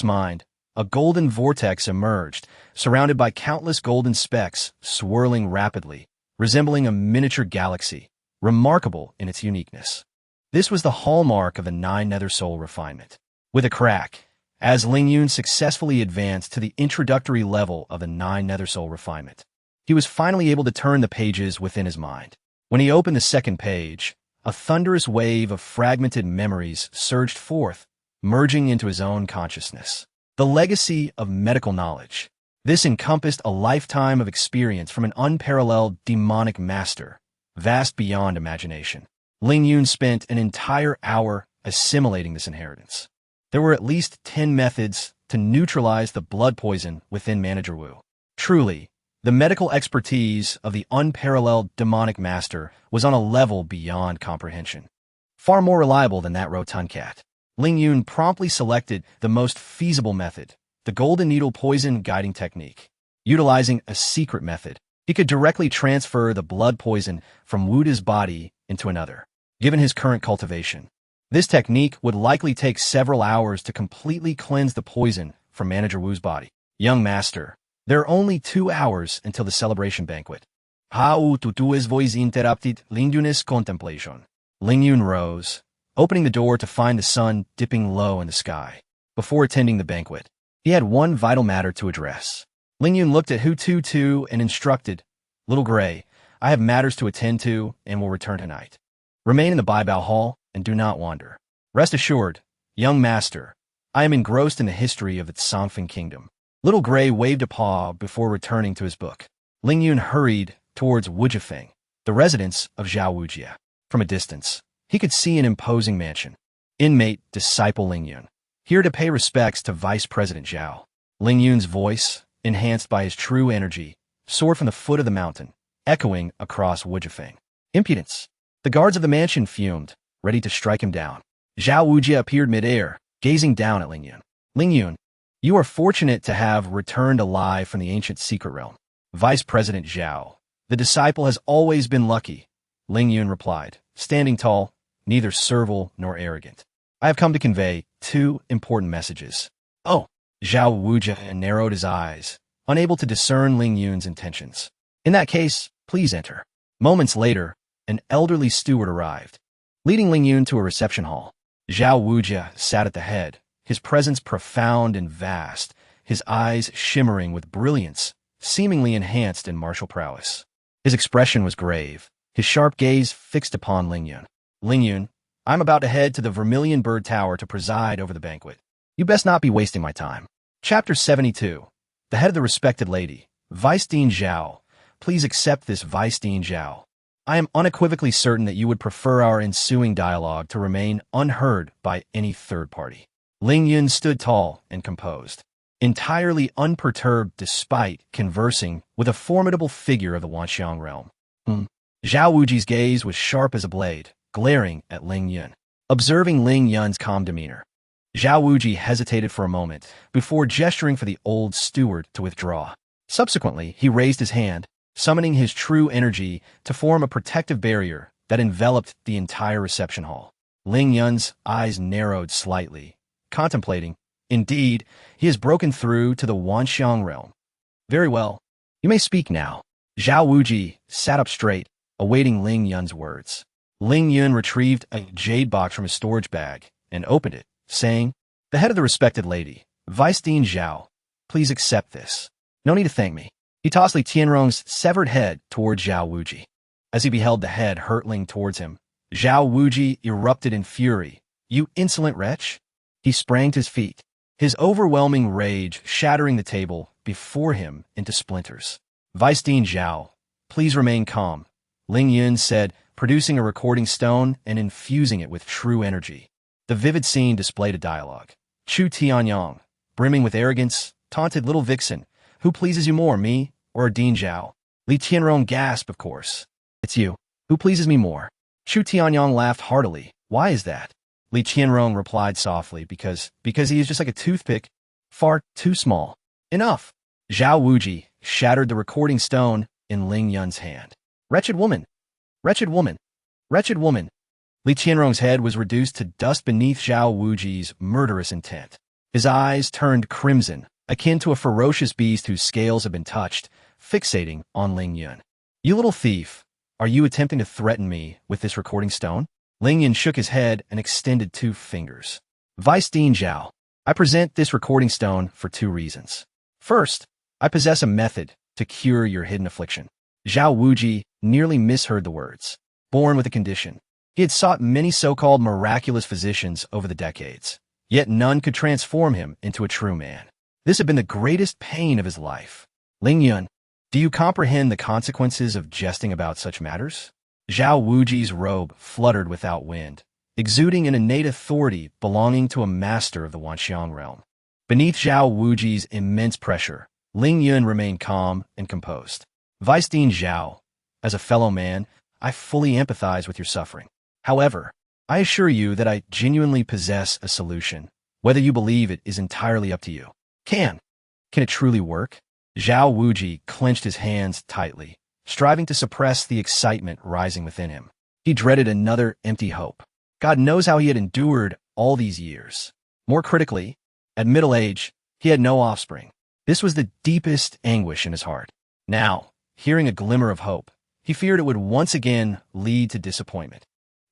mind, a golden vortex emerged, surrounded by countless golden specks swirling rapidly, resembling a miniature galaxy, remarkable in its uniqueness. This was the hallmark of the 9 nether soul refinement. With a crack, as Ling Yun successfully advanced to the introductory level of the 9 nether soul refinement, he was finally able to turn the pages within his mind. When he opened the second page, a thunderous wave of fragmented memories surged forth, merging into his own consciousness. The legacy of medical knowledge. This encompassed a lifetime of experience from an unparalleled demonic master, vast beyond imagination. Ling Yun spent an entire hour assimilating this inheritance. There were at least 10 methods to neutralize the blood poison within Manager Wu. Truly, the medical expertise of the unparalleled demonic master was on a level beyond comprehension. Far more reliable than that rotund cat. Ling Yun promptly selected the most feasible method, the Golden Needle Poison Guiding Technique. Utilizing a secret method, he could directly transfer the blood poison from Wuda's body into another. Given his current cultivation, this technique would likely take several hours to completely cleanse the poison from Manager Wu's body. Young master, there are only 2 hours until the celebration banquet. How to do his voice interrupted Ling Yun's contemplation. Ling Yun rose, opening the door to find the sun dipping low in the sky. Before attending the banquet, he had one vital matter to address. Ling Yun looked at Hu Tu and instructed, "Little Gray, I have matters to attend to and will return tonight. Remain in the Baibao Hall and do not wander. Rest assured, young master, I am engrossed in the history of the Songfeng Kingdom." Little Gray waved a paw before returning to his book. Ling Yun hurried towards Wujifeng, the residence of Zhao Wujia. From a distance, he could see an imposing mansion. Inmate Disciple Ling Yun, here to pay respects to Vice President Zhao. Ling Yun's voice, enhanced by his true energy, soared from the foot of the mountain, echoing across Wujifeng. Impudence. The guards of the mansion fumed, ready to strike him down. Zhao Wujia appeared midair, gazing down at Ling Yun. "Ling Yun, you are fortunate to have returned alive from the ancient secret realm." "Vice President Zhao, the disciple has always been lucky," Ling Yun replied, standing tall, neither servile nor arrogant. "I have come to convey 2 important messages." "Oh," Zhao Wujia narrowed his eyes, unable to discern Ling Yun's intentions. "In that case, please enter." Moments later, an elderly steward arrived, leading Ling Yun to a reception hall. Zhao Wujia sat at the head, his presence profound and vast, his eyes shimmering with brilliance, seemingly enhanced in martial prowess. His expression was grave, his sharp gaze fixed upon Ling Yun. "Ling Yun, I'm about to head to the Vermilion Bird Tower to preside over the banquet. You best not be wasting my time." Chapter 72. The head of the respected lady, Vice Dean Zhao. "Please accept this, Vice Dean Zhao. I am unequivocally certain that you would prefer our ensuing dialogue to remain unheard by any third party." Ling Yun stood tall and composed, entirely unperturbed despite conversing with a formidable figure of the Wanxiang realm. Zhao Wuji's gaze was sharp as a blade, glaring at Ling Yun. Observing Ling Yun's calm demeanor, Zhao Wuji hesitated for a moment before gesturing for the old steward to withdraw. Subsequently, he raised his hand, summoning his true energy to form a protective barrier that enveloped the entire reception hall. Ling Yun's eyes narrowed slightly, contemplating. Indeed, he has broken through to the Wanxiang realm. "Very well. You may speak now." Zhao Wuji sat up straight, awaiting Ling Yun's words. Ling Yun retrieved a jade box from his storage bag and opened it, saying, "The head of the respected lady, Vice Dean Zhao, please accept this." "No need to thank me." He tossed Li Tianrong's severed head toward Zhao Wuji. As he beheld the head hurtling towards him, Zhao Wuji erupted in fury. "You insolent wretch!" He sprang to his feet, his overwhelming rage shattering the table before him into splinters. "Vice Dean Zhao, please remain calm," Ling Yun said, producing a recording stone and infusing it with true energy. The vivid scene displayed a dialogue. Chu Tianyang, brimming with arrogance, taunted little vixen, "Who pleases you more, me or Dean Zhao?" Li Tianrong gasped, "Of course. It's you. Who pleases me more?" Chu Tianyang laughed heartily. "Why is that?" Li Tianrong replied softly, because he is just like a toothpick, far too small." "Enough." Zhao Wuji shattered the recording stone in Ling Yun's hand. "Wretched woman! Wretched woman! Wretched woman!" Li Tianrong's head was reduced to dust beneath Zhao Wuji's murderous intent. His eyes turned crimson, akin to a ferocious beast whose scales have been touched, fixating on Ling Yun. "You little thief, are you attempting to threaten me with this recording stone?" Ling Yun shook his head and extended 2 fingers. "Vice Dean Zhao, I present this recording stone for 2 reasons. First, I possess a method to cure your hidden affliction." Zhao Wuji nearly misheard the words. Born with a condition, he had sought many so-called miraculous physicians over the decades, yet none could transform him into a true man. This had been the greatest pain of his life. "Ling Yun, do you comprehend the consequences of jesting about such matters?" Zhao Wuji's robe fluttered without wind, exuding an innate authority belonging to a master of the Wanxiang realm. Beneath Zhao Wuji's immense pressure, Ling Yun remained calm and composed. "Vice Dean Zhao, as a fellow man, I fully empathize with your suffering. However, I assure you that I genuinely possess a solution. Whether you believe it is entirely up to you." Can it truly work?" Zhao Wuji clenched his hands tightly, striving to suppress the excitement rising within him. He dreaded another empty hope. God knows how he had endured all these years. More critically, at middle age, he had no offspring. This was the deepest anguish in his heart. Now, hearing a glimmer of hope, he feared it would once again lead to disappointment.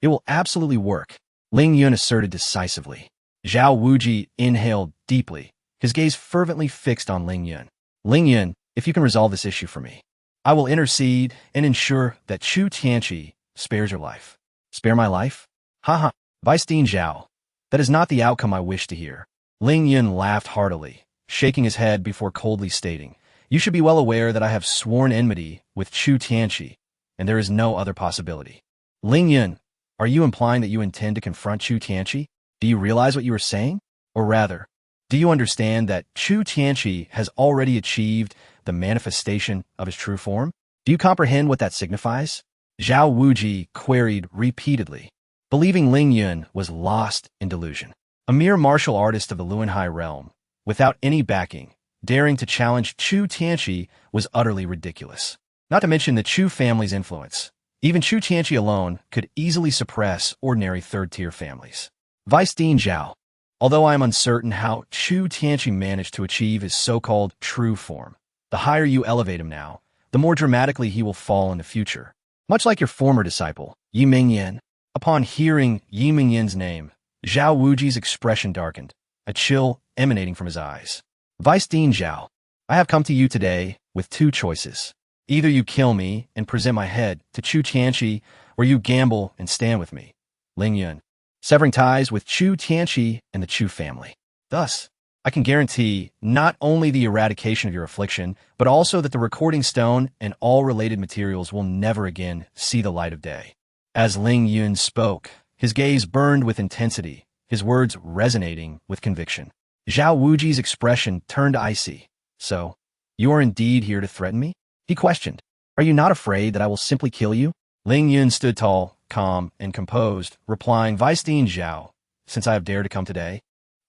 It will absolutely work, Ling Yun asserted decisively. Zhao Wuji inhaled deeply, his gaze fervently fixed on Ling Yun. Ling Yun, if you can resolve this issue for me, I will intercede and ensure that Chu Tianqi spares your life. Spare my life? Haha, Vice Dean Zhao. That is not the outcome I wish to hear. Ling Yun laughed heartily, shaking his head before coldly stating, you should be well aware that I have sworn enmity with Chu Tianqi, and there is no other possibility. Ling Yun, are you implying that you intend to confront Chu Tianqi? Do you realize what you are saying? Or rather, do you understand that Chu Tianqi has already achieved the manifestation of his true form? Do you comprehend what that signifies? Zhao Wuji queried repeatedly, believing Ling Yun was lost in delusion. A mere martial artist of the Luanhai realm, without any backing, daring to challenge Chu Tianqi was utterly ridiculous. Not to mention the Chu family's influence. Even Chu Tianqi alone could easily suppress ordinary third-tier families. Vice Dean Zhao, although I am uncertain how Chu Tianqi managed to achieve his so-called true form, the higher you elevate him now, the more dramatically he will fall in the future. Much like your former disciple, Yi Mingyan. Upon hearing Yi Mingyan's name, Zhao Wuji's expression darkened, a chill emanating from his eyes. Vice Dean Zhao, I have come to you today with two choices. Either you kill me and present my head to Chu Tianqi, or you gamble and stand with me, Ling Yun, severing ties with Chu Tianqi and the Chu family. Thus, I can guarantee not only the eradication of your affliction, but also that the recording stone and all related materials will never again see the light of day. As Ling Yun spoke, his gaze burned with intensity, his words resonating with conviction. Zhao Wuji's expression turned icy. So, you are indeed here to threaten me? He questioned. Are you not afraid that I will simply kill you? Ling Yun stood tall, calm, and composed, replying, Vice Dean Zhao, since I have dared to come today,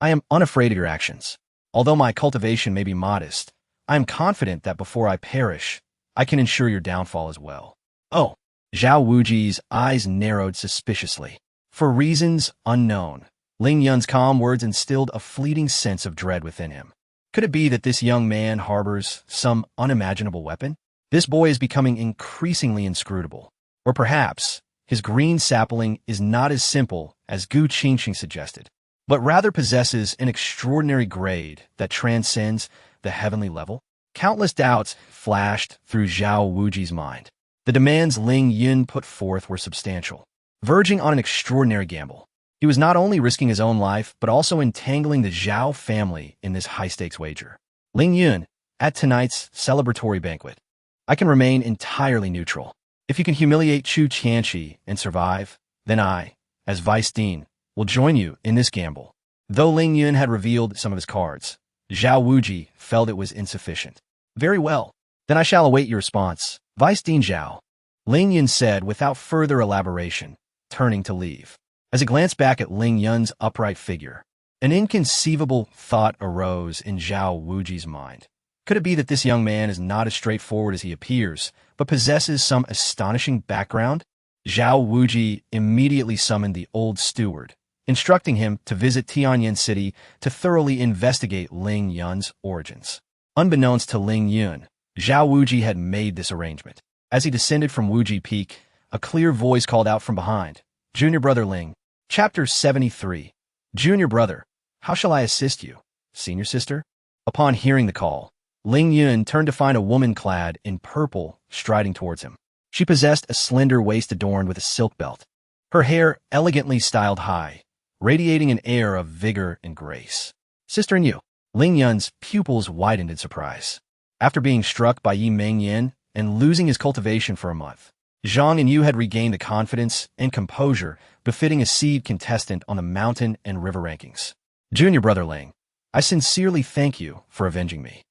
I am unafraid of your actions. Although my cultivation may be modest, I am confident that before I perish, I can ensure your downfall as well. Oh, Zhao Wuji's eyes narrowed suspiciously. For reasons unknown, Ling Yun's calm words instilled a fleeting sense of dread within him. Could it be that this young man harbors some unimaginable weapon? This boy is becoming increasingly inscrutable. Or perhaps, his green sapling is not as simple as Gu Qingxing suggested, but rather possesses an extraordinary grade that transcends the heavenly level? Countless doubts flashed through Zhao Wuji's mind. The demands Ling Yun put forth were substantial, verging on an extraordinary gamble. He was not only risking his own life, but also entangling the Zhao family in this high-stakes wager. Ling Yun, at tonight's celebratory banquet, I can remain entirely neutral. If you can humiliate Chu Tianqi and survive, then I, as Vice Dean, will join you in this gamble. Though Ling Yun had revealed some of his cards, Zhao Wuji felt it was insufficient. Very well, then I shall await your response, Vice Dean Zhao, Ling Yun said without further elaboration, turning to leave. As he glanced back at Ling Yun's upright figure, an inconceivable thought arose in Zhao Wuji's mind. Could it be that this young man is not as straightforward as he appears, but possesses some astonishing background? Zhao Wuji immediately summoned the old steward, instructing him to visit Tianyan City to thoroughly investigate Ling Yun's origins. Unbeknownst to Ling Yun, Zhao Wuji had made this arrangement. As he descended from Wuji Peak, a clear voice called out from behind, Junior Brother Ling. Chapter 73. Junior Brother, how shall I assist you? Senior Sister? Upon hearing the call, Ling Yun turned to find a woman clad in purple striding towards him. She possessed a slender waist adorned with a silk belt, her hair elegantly styled high, radiating an air of vigor and grace. Sister and you. Ling Yun's pupils widened in surprise. After being struck by Yi Mingyan and losing his cultivation for a month, Zhang and Yu had regained the confidence and composure befitting a seed contestant on the mountain and river rankings. Junior Brother Ling, I sincerely thank you for avenging me.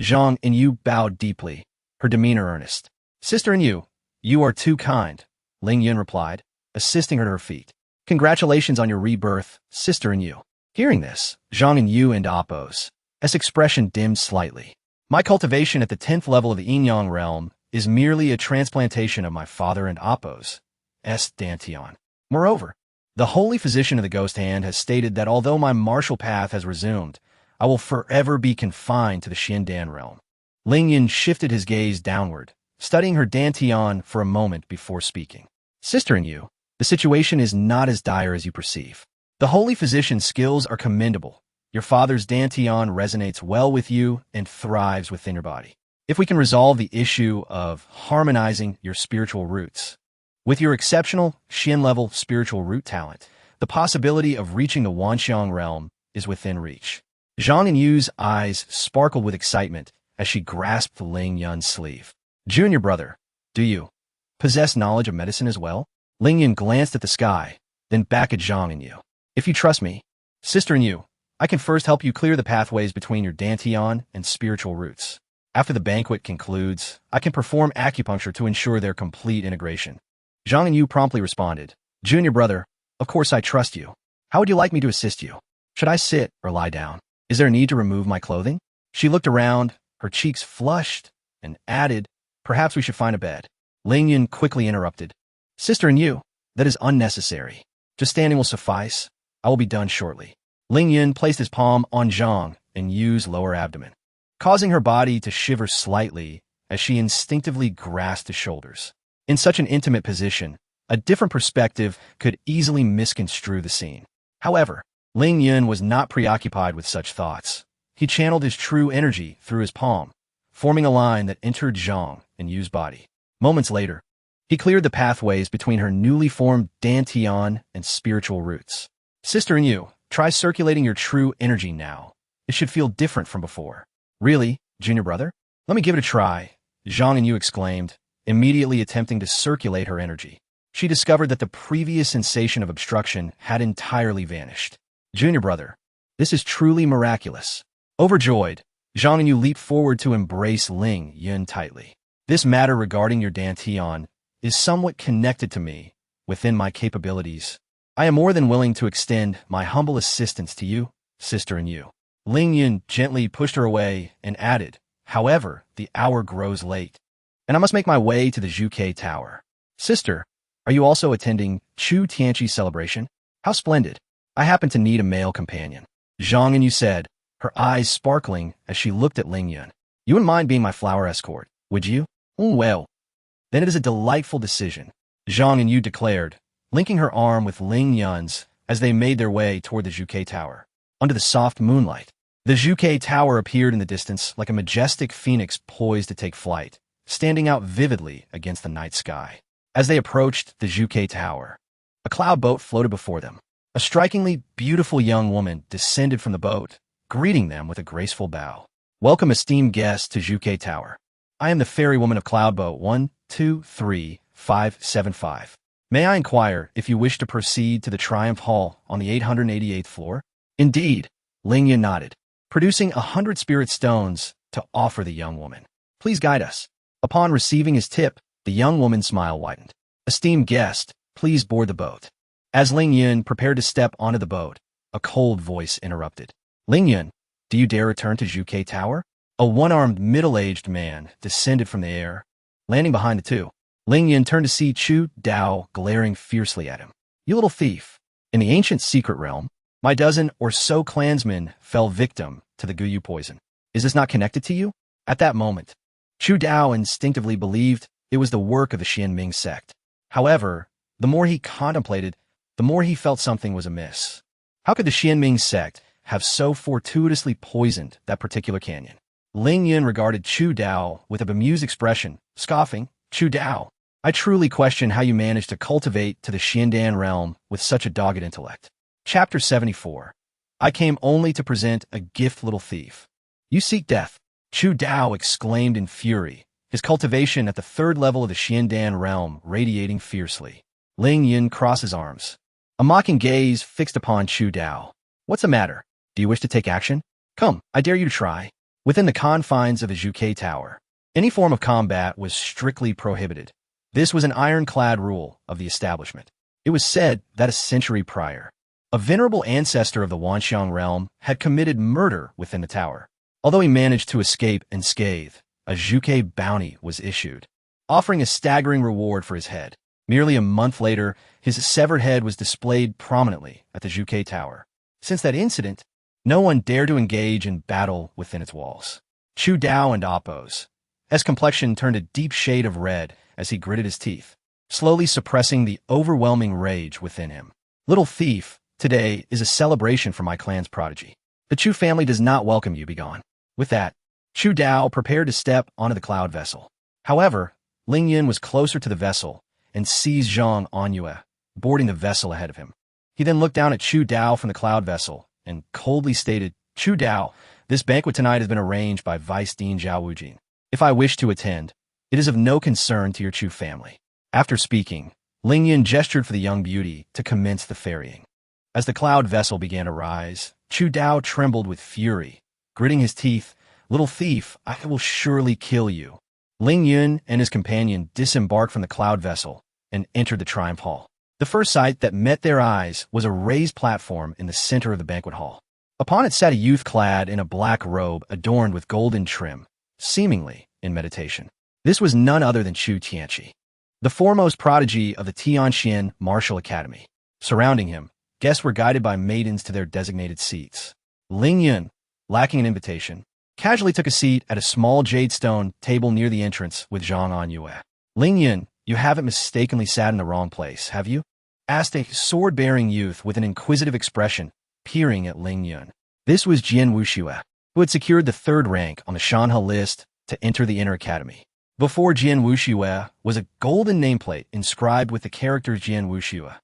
Zhang and Yu bowed deeply, her demeanor earnest. Sister and you are too kind, Ling Yun replied, assisting her to her feet. Congratulations on your rebirth, Sister and Yu. Hearing this, Zhang and Yu and Appos, as expression dimmed slightly. My cultivation at the 10th level of the Yin-Yang realm is merely a transplantation of my father and Appos' Dantian. Moreover, the holy physician of the Ghost Hand has stated that although my martial path has resumed, I will forever be confined to the Xiandan realm. Ling Yun shifted his gaze downward, studying her Dantian for a moment before speaking. Sister and you, The situation is not as dire as you perceive. The holy physician's skills are commendable. Your father's dantian resonates well with you and thrives within your body. If we can resolve the issue of harmonizing your spiritual roots, with your exceptional Xian-level spiritual root talent, the possibility of reaching the Wanxiang realm is within reach. Zhang and Yu's eyes sparkled with excitement as she grasped Ling Yun's sleeve. Junior brother, do you possess knowledge of medicine as well? Ling Yun glanced at the sky, then back at Zhang and Yu. If you trust me, sister and Yu, I can first help you clear the pathways between your dantian and spiritual roots. After the banquet concludes, I can perform acupuncture to ensure their complete integration. Zhang and Yu promptly responded, Junior brother, of course I trust you. How would you like me to assist you? Should I sit or lie down? Is there a need to remove my clothing? She looked around, her cheeks flushed, and added, perhaps we should find a bed. Ling Yun quickly interrupted. Sister and Yu, that is unnecessary. Just standing will suffice. I will be done shortly. Ling Yun placed his palm on Zhang and Yu's lower abdomen, causing her body to shiver slightly as she instinctively grasped his shoulders. In such an intimate position, a different perspective could easily misconstrue the scene. However, Ling Yun was not preoccupied with such thoughts. He channeled his true energy through his palm, forming a line that entered Zhang and Yu's body. Moments later, he cleared the pathways between her newly formed dantian and spiritual roots. Sister and Yu, try circulating your true energy now. It should feel different from before. Really, junior brother? Let me give it a try, Zhang and Yu exclaimed, immediately attempting to circulate her energy. She discovered that the previous sensation of obstruction had entirely vanished. Junior brother, this is truly miraculous. Overjoyed, Zhang and Yu leaped forward to embrace Ling Yun tightly. This matter regarding your dantian is somewhat connected to me within my capabilities. I am more than willing to extend my humble assistance to you, sister and Yu. Ling Yun gently pushed her away and added, however, the hour grows late, and I must make my way to the Zhuke Tower. Sister, are you also attending Chu Tianqi's celebration? How splendid. I happen to need a male companion. Zhang and Yu said, her eyes sparkling as she looked at Ling Yun. You wouldn't mind being my flower escort, would you? Well, then it is a delightful decision, Zhang and Yu declared, linking her arm with Ling Yun's as they made their way toward the Zhuke Tower. Under the soft moonlight, the Zhuke Tower appeared in the distance like a majestic phoenix poised to take flight, standing out vividly against the night sky. As they approached the Zhuke Tower, a cloud boat floated before them. A strikingly beautiful young woman descended from the boat, greeting them with a graceful bow. Welcome, esteemed guests, to Zhuke Tower. I am the fairy woman of Cloud Boat 123575. May I inquire if you wish to proceed to the Triumph Hall on the 888th floor? Indeed, Ling Yun nodded, producing 100 spirit stones to offer the young woman. Please guide us. Upon receiving his tip, the young woman's smile widened. Esteemed guest, please board the boat. As Ling Yun prepared to step onto the boat, a cold voice interrupted. Ling Yun, do you dare return to Zhuke Tower? A one-armed, middle-aged man descended from the air, landing behind the two. Ling Yun turned to see Chu Dao glaring fiercely at him. You little thief. In the ancient secret realm, my dozen or so clansmen fell victim to the Guyu poison. Is this not connected to you? At that moment, Chu Dao instinctively believed it was the work of the Xianming sect. However, the more he contemplated, the more he felt something was amiss. How could the Xianming sect have so fortuitously poisoned that particular canyon? Ling Yun regarded Chu Dao with a bemused expression, scoffing, Chu Dao, I truly question how you managed to cultivate to the Xiandan realm with such a dogged intellect. Chapter 74. I came only to present a gift, little thief. You seek death, Chu Dao exclaimed in fury, his cultivation at the third level of the Xiandan realm radiating fiercely. Ling Yun crossed his arms, a mocking gaze fixed upon Chu Dao. What's the matter? Do you wish to take action? Come, I dare you to try. Within the confines of the Zhuke Tower, any form of combat was strictly prohibited. This was an ironclad rule of the establishment. It was said that a century prior, a venerable ancestor of the Wanxiang realm had committed murder within the tower. Although he managed to escape unscathed, a Zhuke bounty was issued, offering a staggering reward for his head. Merely a month later, his severed head was displayed prominently at the Zhuke Tower. Since that incident, no one dared to engage in battle within its walls. Chu Dao and Appo's complexion turned a deep shade of red as he gritted his teeth. slowly suppressing the overwhelming rage within him. Little thief, today is a celebration for my clan's prodigy. The Chu family does not welcome you, begone. With that, Chu Dao prepared to step onto the cloud vessel. However, Ling Yun was closer to the vessel and seized Zhang Anyue, boarding the vessel ahead of him. He then looked down at Chu Dao from the cloud vessel and coldly stated, Chu Dao, this banquet tonight has been arranged by Vice Dean Zhao Wujin. If I wish to attend, it is of no concern to your Chu family. After speaking, Ling Yun gestured for the young beauty to commence the ferrying. As the cloud vessel began to rise, Chu Dao trembled with fury, gritting his teeth. Little thief, I will surely kill you. Ling Yun and his companion disembarked from the cloud vessel and entered the Triumph Hall. The first sight that met their eyes was a raised platform in the center of the banquet hall. Upon it sat a youth clad in a black robe adorned with golden trim, seemingly in meditation. This was none other than Chu Tianqi, the foremost prodigy of the Tianxian Martial Academy. Surrounding him, guests were guided by maidens to their designated seats. Ling Yun, lacking an invitation, casually took a seat at a small jade stone table near the entrance with Zhang Anyue. Ling Yun, you haven't mistakenly sat in the wrong place, have you? Asked a sword-bearing youth with an inquisitive expression, peering at Ling Yun. This was Jian Wuxue, who had secured the 3rd rank on the Shanhe list to enter the Inner Academy. Before Jian Wuxue was a golden nameplate inscribed with the character Jian Wuxue,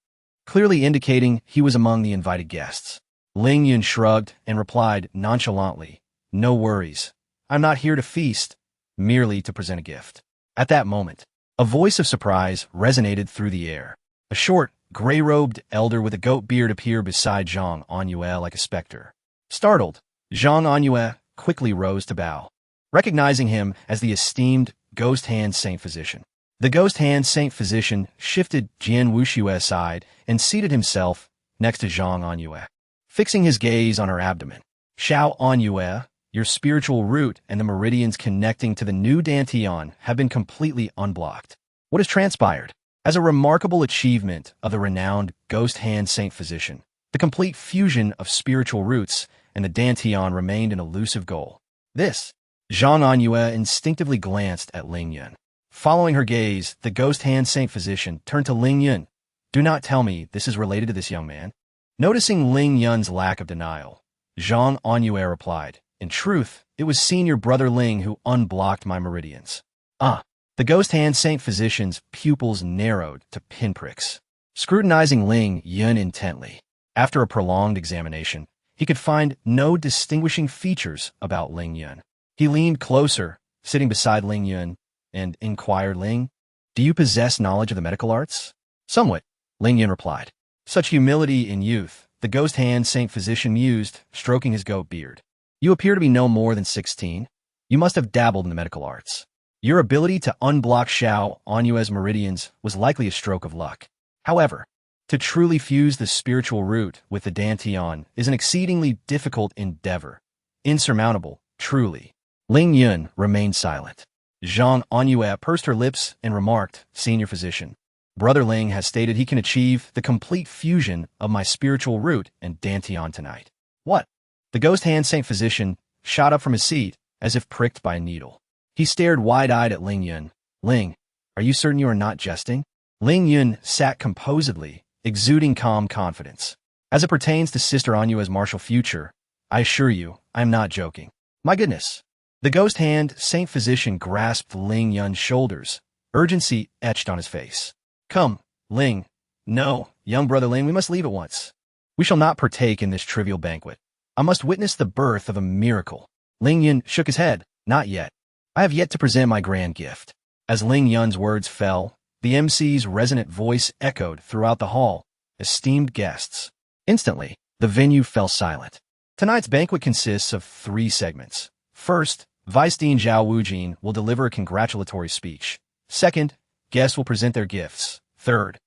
clearly indicating he was among the invited guests. Ling Yun shrugged and replied nonchalantly, no worries. I'm not here to feast, merely to present a gift. At that moment, a voice of surprise resonated through the air. A short, gray-robed elder with a goat beard appeared beside Zhang Anyue like a specter. Startled, Zhang Anyue quickly rose to bow, recognizing him as the esteemed Ghost Hand Saint Physician. The Ghost Hand Saint Physician shifted Jian Wuxue aside and seated himself next to Zhang Anyue, fixing his gaze on her abdomen. Xiao Anyue, your spiritual root and the meridians connecting to the new Dantian have been completely unblocked. What has transpired? As a remarkable achievement of the renowned Ghost Hand Saint Physician, the complete fusion of spiritual roots and the Dantian remained an elusive goal. This, Zhang Anyue instinctively glanced at Ling Yun. Following her gaze, the Ghost Hand Saint Physician turned to Ling Yun. Do not tell me this is related to this young man. Noticing Ling Yun's lack of denial, Zhang Anyue replied, in truth, it was Senior Brother Ling who unblocked my meridians. The Ghost Hand Saint Physician's pupils narrowed to pinpricks, scrutinizing Ling Yun intently. After a prolonged examination, he could find no distinguishing features about Ling Yun. He leaned closer, sitting beside Ling Yun, and inquired, Ling, do you possess knowledge of the medical arts? Somewhat, Ling Yun replied. Such humility in youth, the Ghost Hand Saint Physician mused, stroking his goat beard. You appear to be no more than 16. You must have dabbled in the medical arts. Your ability to unblock Xiao Anyue's meridians was likely a stroke of luck. However, to truly fuse the spiritual root with the Dantian is an exceedingly difficult endeavor. Insurmountable, truly. Ling Yun remained silent. Zhang Anyue pursed her lips and remarked, Senior Physician, Brother Ling has stated he can achieve the complete fusion of my spiritual root and Dantian tonight. What? The Ghost Hand Saint Physician shot up from his seat as if pricked by a needle. He stared wide-eyed at Ling Yun. Ling, are you certain you are not jesting? Ling Yun sat composedly, exuding calm confidence. As it pertains to Sister Anyue's martial future, I assure you, I am not joking. My goodness. The Ghost Hand Saint Physician grasped Ling Yun's shoulders, urgency etched on his face. Come, Ling. No, young brother Ling, we must leave at once. We shall not partake in this trivial banquet. I must witness the birth of a miracle. Ling Yun shook his head. Not yet. I have yet to present my grand gift. As Ling Yun's words fell, the MC's resonant voice echoed throughout the hall. Esteemed guests. Instantly, the venue fell silent. Tonight's banquet consists of 3 segments. First, Vice Dean Zhao Wujin will deliver a congratulatory speech. Second, guests will present their gifts. Third,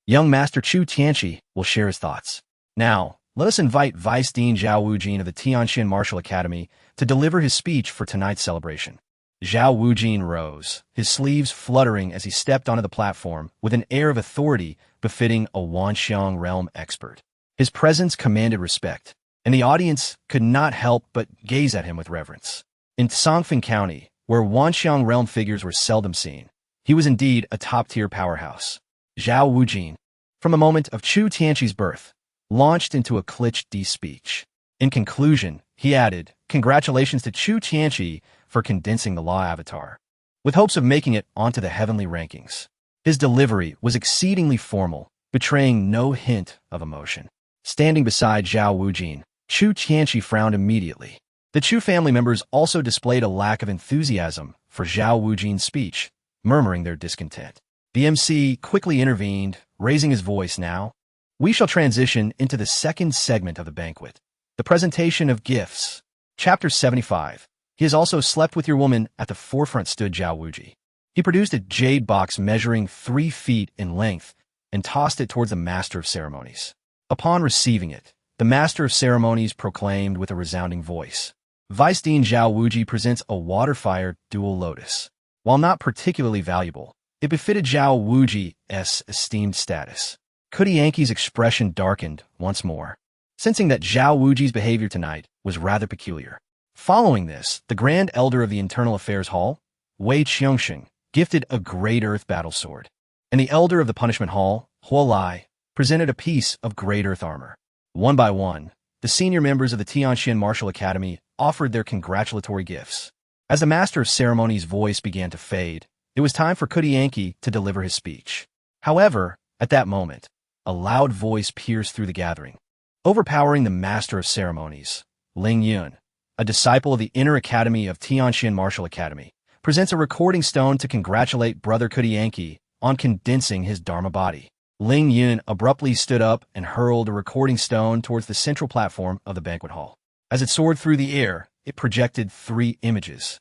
young Master Chu Tianqi will share his thoughts. Now, let us invite Vice Dean Zhao Wujin of the Tianxian Martial Academy to deliver his speech for tonight's celebration. Zhao Wujin rose, his sleeves fluttering as he stepped onto the platform with an air of authority befitting a Wanxiang realm expert. His presence commanded respect, and the audience could not help but gaze at him with reverence. In Songfeng County, where Wanxiang realm figures were seldom seen, he was indeed a top-tier powerhouse. Zhao Wujin, from the moment of Chu Tianqi's birth, launched into a cliché speech. In conclusion, he added, "Congratulations to Chu Tianqi for condensing the law avatar, with hopes of making it onto the heavenly rankings." His delivery was exceedingly formal, betraying no hint of emotion. Standing beside Zhao Wujin, Chu Tianqi frowned immediately. The Chu family members also displayed a lack of enthusiasm for Zhao Wujin's speech, murmuring their discontent. The MC quickly intervened, raising his voice. "Now, we shall transition into the second segment of the banquet, the presentation of gifts." Chapter 75. He has also slept with your woman. At the forefront stood Zhao Wuji. He produced a jade box measuring 3 feet in length and tossed it towards the Master of Ceremonies. Upon receiving it, the Master of Ceremonies proclaimed with a resounding voice, "Vice Dean Zhao Wuji presents a water-fire dual lotus. While not particularly valuable, it befitted Zhao Wuji's esteemed status." Kudiyanki's expression darkened once more, sensing that Zhao Wuji's behavior tonight was rather peculiar. Following this, the Grand Elder of the Internal Affairs Hall, Wei Qiongsheng, gifted a Great Earth battle sword, and the Elder of the Punishment Hall, Huo Lai, presented a piece of Great Earth armor. One by one, the senior members of the Tianxian Martial Academy offered their congratulatory gifts. As the Master of Ceremonies' voice began to fade, it was time for Kudiyanki to deliver his speech. However, at that moment, a loud voice pierced through the gathering, overpowering the Master of Ceremonies. Ling Yun, a disciple of the Inner Academy of Tianxian Martial Academy, presents a recording stone to congratulate Brother Kudiyanki on condensing his Dharma body. Ling Yun abruptly stood up and hurled a recording stone towards the central platform of the banquet hall. As it soared through the air, it projected 3 images.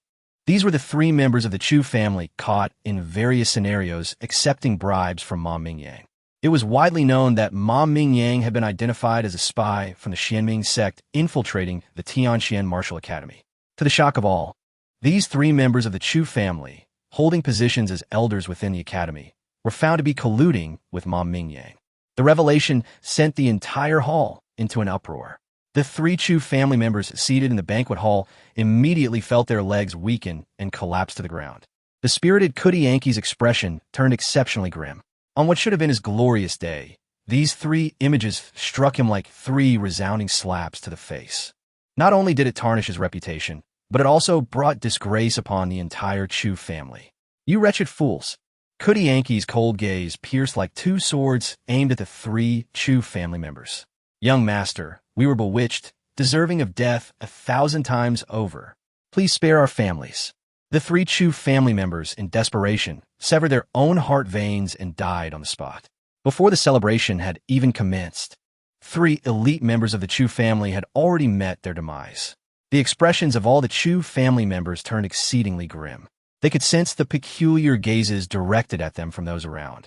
These were the 3 members of the Chu family caught in various scenarios accepting bribes from Ma Mingyang. It was widely known that Ma Mingyang had been identified as a spy from the Xianming sect infiltrating the Tianxian Martial Academy. To the shock of all, these 3 members of the Chu family, holding positions as elders within the academy, were found to be colluding with Ma Mingyang. The revelation sent the entire hall into an uproar. The 3 Chu family members seated in the banquet hall immediately felt their legs weaken and collapse to the ground. The spirited Kudiyanki's expression turned exceptionally grim. On what should have been his glorious day, these 3 images struck him like 3 resounding slaps to the face. Not only did it tarnish his reputation, but it also brought disgrace upon the entire Chu family. "You wretched fools!" Kudiyanki's cold gaze pierced like 2 swords aimed at the 3 Chu family members. "Young master, we were bewitched, deserving of death 1,000 times over. Please spare our families." The 3 Chu family members, in desperation, severed their own heart veins and died on the spot. Before the celebration had even commenced, 3 elite members of the Chu family had already met their demise. The expressions of all the Chu family members turned exceedingly grim. They could sense the peculiar gazes directed at them from those around.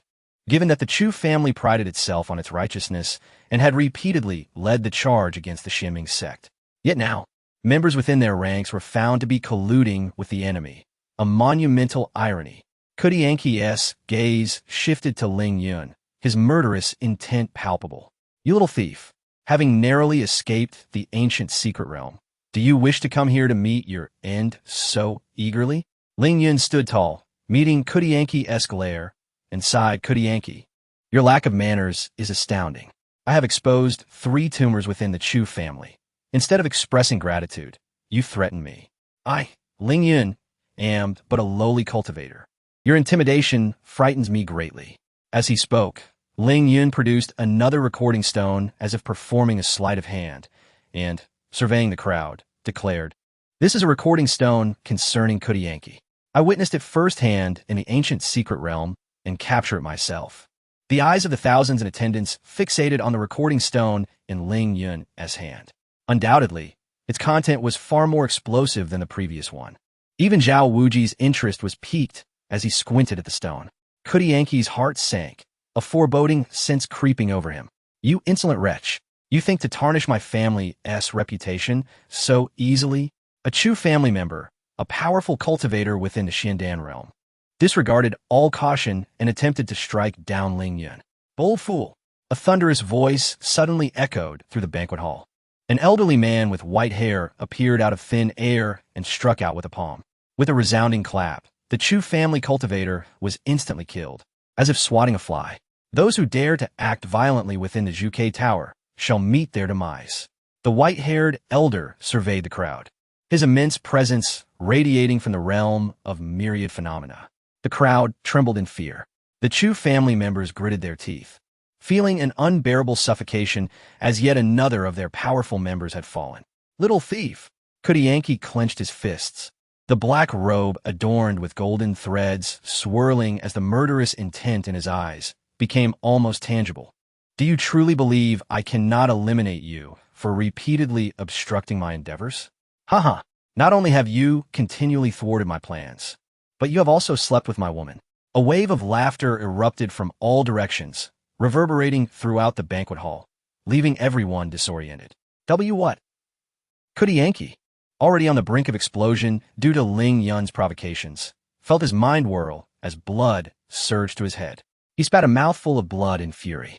Given that the Chu family prided itself on its righteousness and had repeatedly led the charge against the Xianming sect, yet now, members within their ranks were found to be colluding with the enemy, a monumental irony. Kudiyanki's gaze shifted to Ling Yun, his murderous intent palpable. "You little thief, having narrowly escaped the ancient secret realm, do you wish to come here to meet your end so eagerly?" Ling Yun stood tall, meeting Kudiyanki's glare, and sighed. "Kudiyanki, your lack of manners is astounding. I have exposed 3 tumors within the Chu family. Instead of expressing gratitude, you threaten me. I, Ling Yun, am but a lowly cultivator. Your intimidation frightens me greatly." As he spoke, Ling Yun produced another recording stone as if performing a sleight of hand, and, surveying the crowd, declared, "This is a recording stone concerning Kudiyanki. I witnessed it firsthand in the ancient secret realm and capture it myself." The eyes of the thousands in attendance fixated on the recording stone in Ling Yun's hand. Undoubtedly, its content was far more explosive than the previous one. Even Zhao Wuji's interest was piqued as he squinted at the stone. Kudiyanki's heart sank, a foreboding sense creeping over him. "You insolent wretch, you think to tarnish my family's reputation so easily?" A Chu family member, a powerful cultivator within the Xiandan realm, disregarded all caution and attempted to strike down Ling Yun. "Bold fool!" A thunderous voice suddenly echoed through the banquet hall. An elderly man with white hair appeared out of thin air and struck out with a palm. With a resounding clap, the Chu family cultivator was instantly killed, as if swatting a fly. Those who dare to act violently within the Juke Tower shall meet their demise. The white-haired elder surveyed the crowd, his immense presence radiating from the realm of myriad phenomena. The crowd trembled in fear. The Chu family members gritted their teeth, feeling an unbearable suffocation as yet another of their powerful members had fallen. Little thief! Kudianki clenched his fists, the black robe adorned with golden threads swirling as the murderous intent in his eyes became almost tangible. Do you truly believe I cannot eliminate you for repeatedly obstructing my endeavors? Haha, not only have you continually thwarted my plans, but you have also slept with my woman. A wave of laughter erupted from all directions, reverberating throughout the banquet hall, leaving everyone disoriented. What? Kudianki, already on the brink of explosion due to Ling Yun's provocations, felt his mind whirl as blood surged to his head. He spat a mouthful of blood in fury.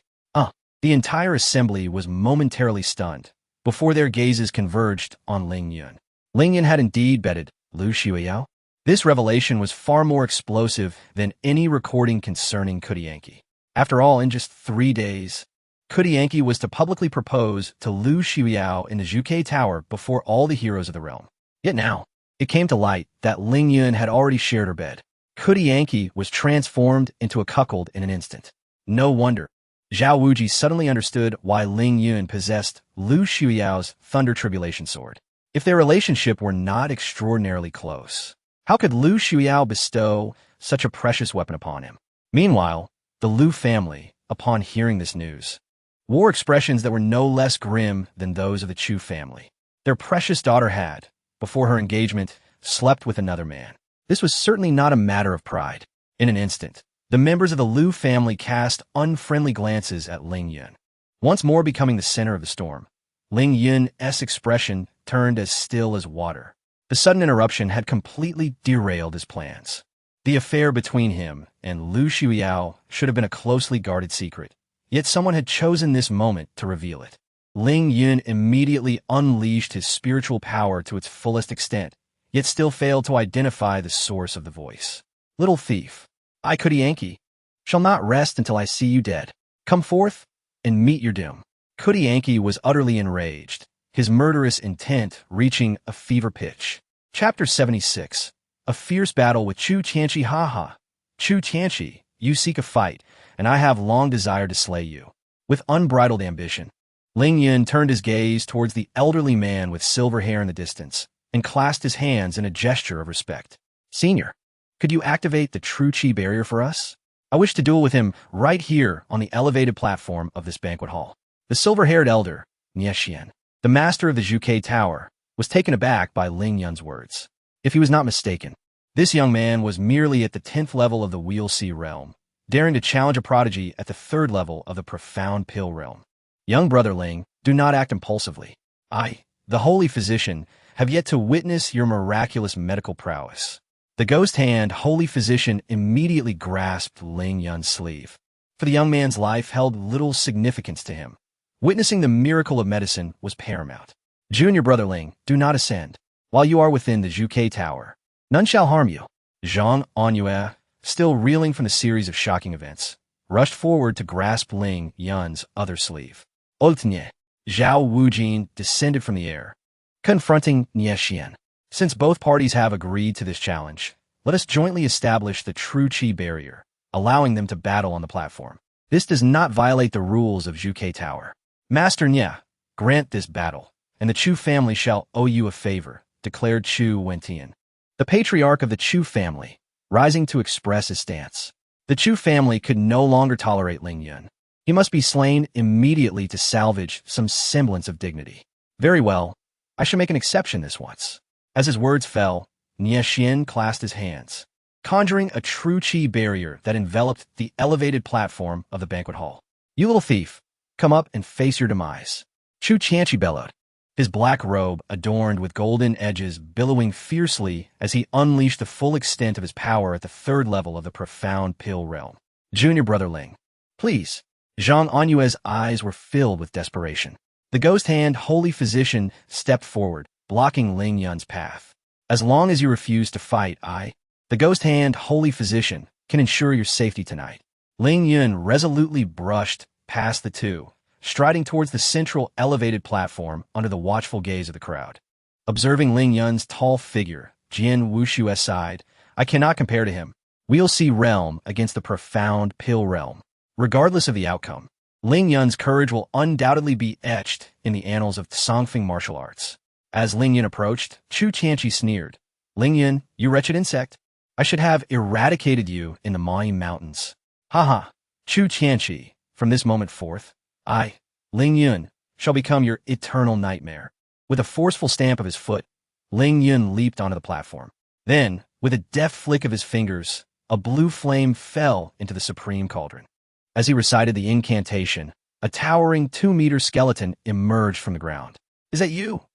The entire assembly was momentarily stunned before their gazes converged on Ling Yun. Ling Yun had indeed bedded Lu Xiuyao. This revelation was far more explosive than any recording concerning Kudianki. After all, in just 3 days, Kudianki was to publicly propose to Lu Xiuyao in the Juke Tower before all the heroes of the realm. Yet now, it came to light that Ling Yun had already shared her bed. Kudianki was transformed into a cuckold in an instant. No wonder Zhao Wuji suddenly understood why Ling Yun possessed Lu Xiuyao's Thunder Tribulation Sword. If their relationship were not extraordinarily close, how could Lu Xiuyao bestow such a precious weapon upon him? Meanwhile, the Lu family, upon hearing this news, wore expressions that were no less grim than those of the Chu family. Their precious daughter had, before her engagement, slept with another man. This was certainly not a matter of pride. In an instant, the members of the Lu family cast unfriendly glances at Ling Yun, once more becoming the center of the storm. Ling Yun's expression turned as still as water. The sudden interruption had completely derailed his plans. The affair between him and Lu Xiuyao should have been a closely guarded secret, yet someone had chosen this moment to reveal it. Ling Yun immediately unleashed his spiritual power to its fullest extent, yet still failed to identify the source of the voice. Little thief, I, Kudianki, shall not rest until I see you dead. Come forth and meet your doom. Kudianki was utterly enraged, his murderous intent reaching a fever pitch. Chapter 76. A fierce battle with Chu Tianqi. Haha. Chu Tianqi, you seek a fight, and I have long desired to slay you. With unbridled ambition, Ling Yun turned his gaze towards the elderly man with silver hair in the distance and clasped his hands in a gesture of respect. Senior, could you activate the true Qi barrier for us? I wish to duel with him right here on the elevated platform of this banquet hall. The silver-haired elder, Niexian, the master of the Juke Tower, was taken aback by Ling Yun's words. If he was not mistaken, this young man was merely at the 10th level of the Wheel Sea realm, daring to challenge a prodigy at the 3rd level of the Profound Pill realm. Young brother Ling, do not act impulsively. I, the holy physician, have yet to witness your miraculous medical prowess. The ghost hand holy physician immediately grasped Ling Yun's sleeve, for the young man's life held little significance to him. Witnessing the miracle of medicine was paramount. Junior brother Ling, do not ascend. While you are within the Juke Tower, none shall harm you. Zhang Anyue, still reeling from the series of shocking events, rushed forward to grasp Ling Yun's other sleeve. Ultinye, Zhao Wujin descended from the air, confronting Niexian. Since both parties have agreed to this challenge, let us jointly establish the true Qi barrier, allowing them to battle on the platform. This does not violate the rules of Juke Tower. Master Nye, grant this battle, and the Chu family shall owe you a favor, declared Chu Wentian, the patriarch of the Chu family, rising to express his stance. The Chu family could no longer tolerate Ling Yun. He must be slain immediately to salvage some semblance of dignity. Very well, I shall make an exception this once. As his words fell, Niexian clasped his hands, conjuring a true Qi barrier that enveloped the elevated platform of the banquet hall. You little thief, come up and face your demise. Chu Tianqi bellowed, his black robe adorned with golden edges billowing fiercely as he unleashed the full extent of his power at the 3rd level of the Profound Pill realm. Junior brother Ling, please. Zhang Anyue's eyes were filled with desperation. The ghost hand holy physician stepped forward, blocking Ling Yun's path. As long as you refuse to fight, I, the ghost hand holy physician, can ensure your safety tonight. Ling Yun resolutely brushed past the two, striding towards the central elevated platform under the watchful gaze of the crowd. Observing Ling Yun's tall figure, Jian Wushu sighed, I cannot compare to him. We'll see realm against the profound pill realm. Regardless of the outcome, Ling Yun's courage will undoubtedly be etched in the annals of Songfeng martial arts. As Ling Yun approached, Chu Tianqi sneered. Ling Yun, you wretched insect. I should have eradicated you in the Mayi Mountains. Haha, Chu Tianqi, from this moment forth, I, Ling Yun, shall become your eternal nightmare. With a forceful stamp of his foot, Ling Yun leaped onto the platform. Then, with a deft flick of his fingers, a blue flame fell into the supreme cauldron. As he recited the incantation, a towering 2-meter skeleton emerged from the ground. Is that you?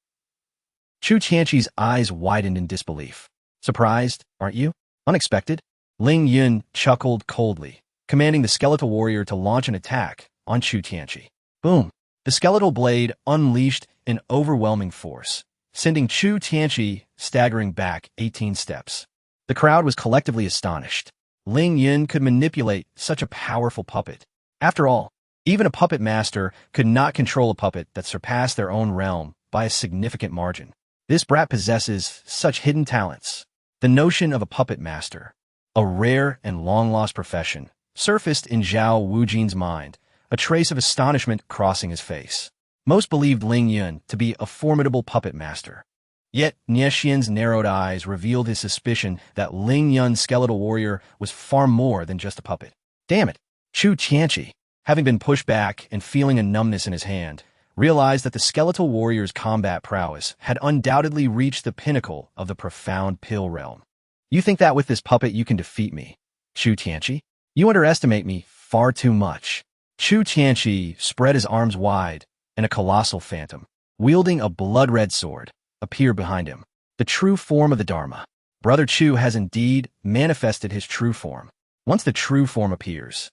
Chu Tianqi's eyes widened in disbelief. Surprised, aren't you? Unexpected? Ling Yun chuckled coldly, commanding the skeletal warrior to launch an attack on Chu Tianqi. Boom! The skeletal blade unleashed an overwhelming force, sending Chu Tianqi staggering back 18 steps. The crowd was collectively astonished. Ling Yun could manipulate such a powerful puppet. After all, even a puppet master could not control a puppet that surpassed their own realm by a significant margin. This brat possesses such hidden talents. The notion of a puppet master, a rare and long-lost profession, surfaced in Zhao Wujin's mind, a trace of astonishment crossing his face. Most believed Ling Yun to be a formidable puppet master. Yet Nie Xian's narrowed eyes revealed his suspicion that Ling Yun's skeletal warrior was far more than just a puppet. Damn it! Chu Tianqi, having been pushed back and feeling a numbness in his hand, realized that the skeletal warrior's combat prowess had undoubtedly reached the pinnacle of the profound pill realm. You think that with this puppet you can defeat me, Chu Tianqi? You underestimate me far too much. Chu Tianqi spread his arms wide, and a colossal phantom, wielding a blood-red sword, appeared behind him. The true form of the Dharma. Brother Chu has indeed manifested his true form. Once the true form appears,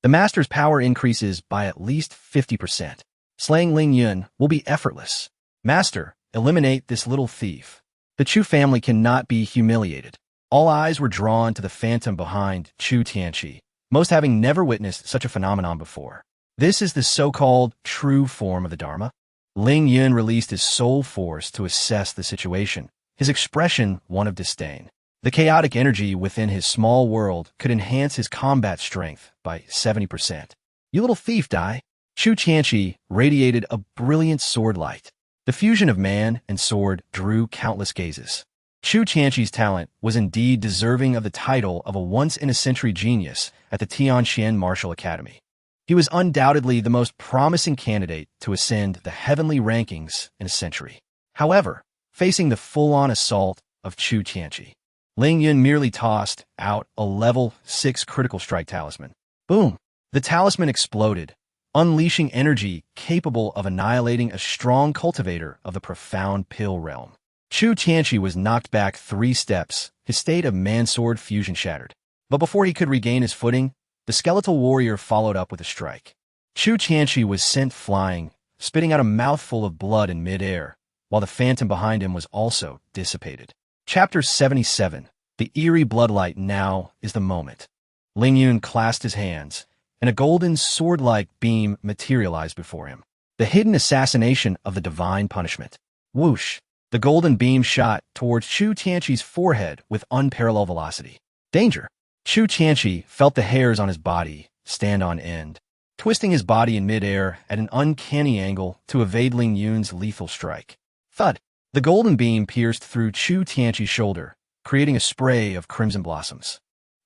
the master's power increases by at least 50%. Slaying Ling Yun will be effortless. Master, eliminate this little thief. The Chu family cannot be humiliated. All eyes were drawn to the phantom behind Chu Tianqi, most having never witnessed such a phenomenon before. This is the so-called true form of the Dharma. Ling Yun released his soul force to assess the situation, his expression one of disdain. The chaotic energy within his small world could enhance his combat strength by 70%. You little thief, Dai! Chu Tianqi radiated a brilliant sword light. The fusion of man and sword drew countless gazes. Chu Tianqi's talent was indeed deserving of the title of a once-in-a-century genius at the Tianxian Martial Academy. He was undoubtedly the most promising candidate to ascend the heavenly rankings in a century. However, facing the full-on assault of Chu Tianqi, Ling Yun merely tossed out a level 6 critical strike talisman. Boom! The talisman exploded, unleashing energy capable of annihilating a strong cultivator of the profound pill realm. Chu Tianqi was knocked back 3 steps, his state of man-sword fusion shattered. But before he could regain his footing, the skeletal warrior followed up with a strike. Chu Tianqi was sent flying, spitting out a mouthful of blood in midair, while the phantom behind him was also dissipated. Chapter 77. The eerie bloodlight. Now is the moment. Ling Yun clasped his hands, and a golden sword-like beam materialized before him. The hidden assassination of the divine punishment. Whoosh! The golden beam shot towards Chu Tianqi's forehead with unparalleled velocity. Danger! Chu Tianqi felt the hairs on his body stand on end, twisting his body in midair at an uncanny angle to evade Ling Yun's lethal strike. Thud! The golden beam pierced through Chu Tianqi's shoulder, creating a spray of crimson blossoms.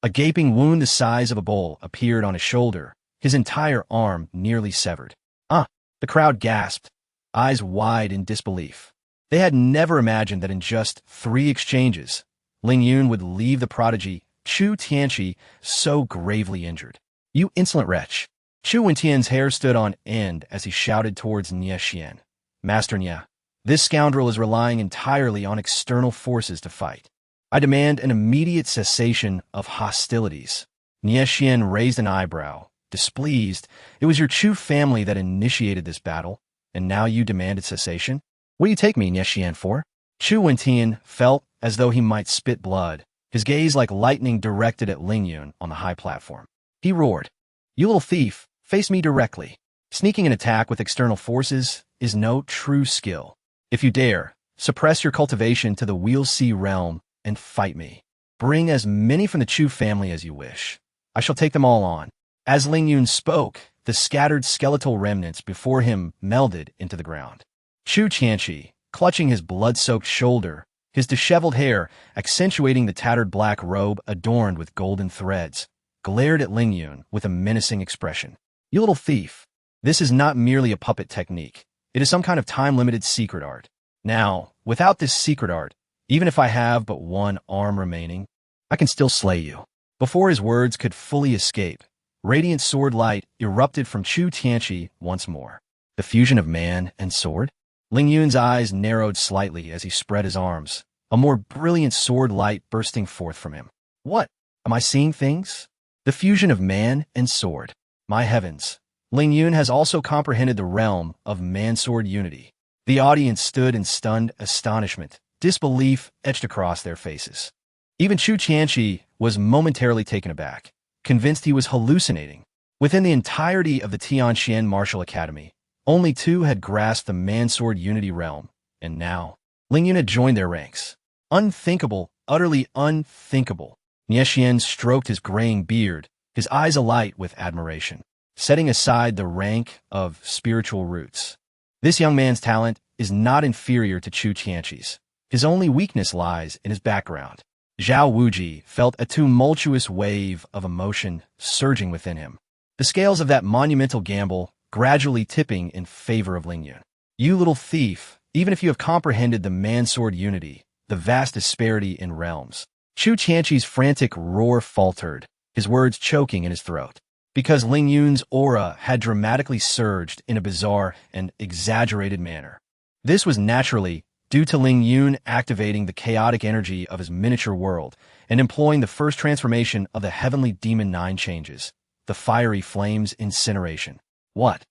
A gaping wound the size of a bowl appeared on his shoulder, his entire arm nearly severed. The crowd gasped, eyes wide in disbelief. They had never imagined that in just 3 exchanges, Ling Yun would leave the prodigy Chu Tianqi so gravely injured. You insolent wretch! Chu Wentian's hair stood on end as he shouted towards Nie Xian. Master Nie, this scoundrel is relying entirely on external forces to fight. I demand an immediate cessation of hostilities. Nie Xian raised an eyebrow, displeased. It was your Chu family that initiated this battle, and now you demanded cessation? What do you take me, Nie Xian, for? Chu Wentian felt as though he might spit blood, his gaze like lightning directed at Ling Yun on the high platform. He roared, You little thief, face me directly. Sneaking an attack with external forces is no true skill. If you dare, suppress your cultivation to the Wheel C realm and fight me. Bring as many from the Chu family as you wish. I shall take them all on. As Ling Yun spoke, the scattered skeletal remnants before him melded into the ground. Chu Tianqi, clutching his blood-soaked shoulder, his disheveled hair accentuating the tattered black robe adorned with golden threads, glared at Ling Yun with a menacing expression. You little thief. This is not merely a puppet technique. It is some kind of time-limited secret art. Now, without this secret art, even if I have but one arm remaining, I can still slay you. Before his words could fully escape, radiant sword light erupted from Chu Tianqi once more. The fusion of man and sword? Ling Yun's eyes narrowed slightly as he spread his arms, a more brilliant sword light bursting forth from him. What? Am I seeing things? The fusion of man and sword. My heavens. Ling Yun has also comprehended the realm of man-sword unity. The audience stood in stunned astonishment, disbelief etched across their faces. Even Chu Tianqi was momentarily taken aback, convinced he was hallucinating. Within the entirety of the Tianxian Martial Academy, only two had grasped the man-sword unity realm, and now, Ling Yun had joined their ranks. Unthinkable, utterly unthinkable. Niexian stroked his graying beard, his eyes alight with admiration, setting aside the rank of spiritual roots. This young man's talent is not inferior to Chu Tianqi's. His only weakness lies in his background. Zhao Wuji felt a tumultuous wave of emotion surging within him. The scales of that monumental gamble gradually tipping in favor of Ling Yun. You little thief, even if you have comprehended the man-sword unity, the vast disparity in realms. Chu Tianqi's frantic roar faltered, his words choking in his throat, because Ling Yun's aura had dramatically surged in a bizarre and exaggerated manner. This was naturally due to Ling Yun activating the chaotic energy of his miniature world and employing the first transformation of the heavenly demon 9 changes, the fiery flames incineration. What?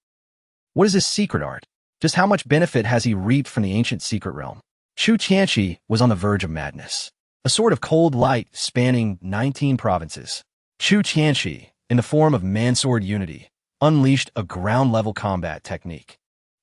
What is this secret art? Just how much benefit has he reaped from the ancient secret realm? Chu Tianqi was on the verge of madness. A sort of cold light spanning 19 provinces. Chu Tianqi, in the form of man-sword unity, unleashed a ground-level combat technique,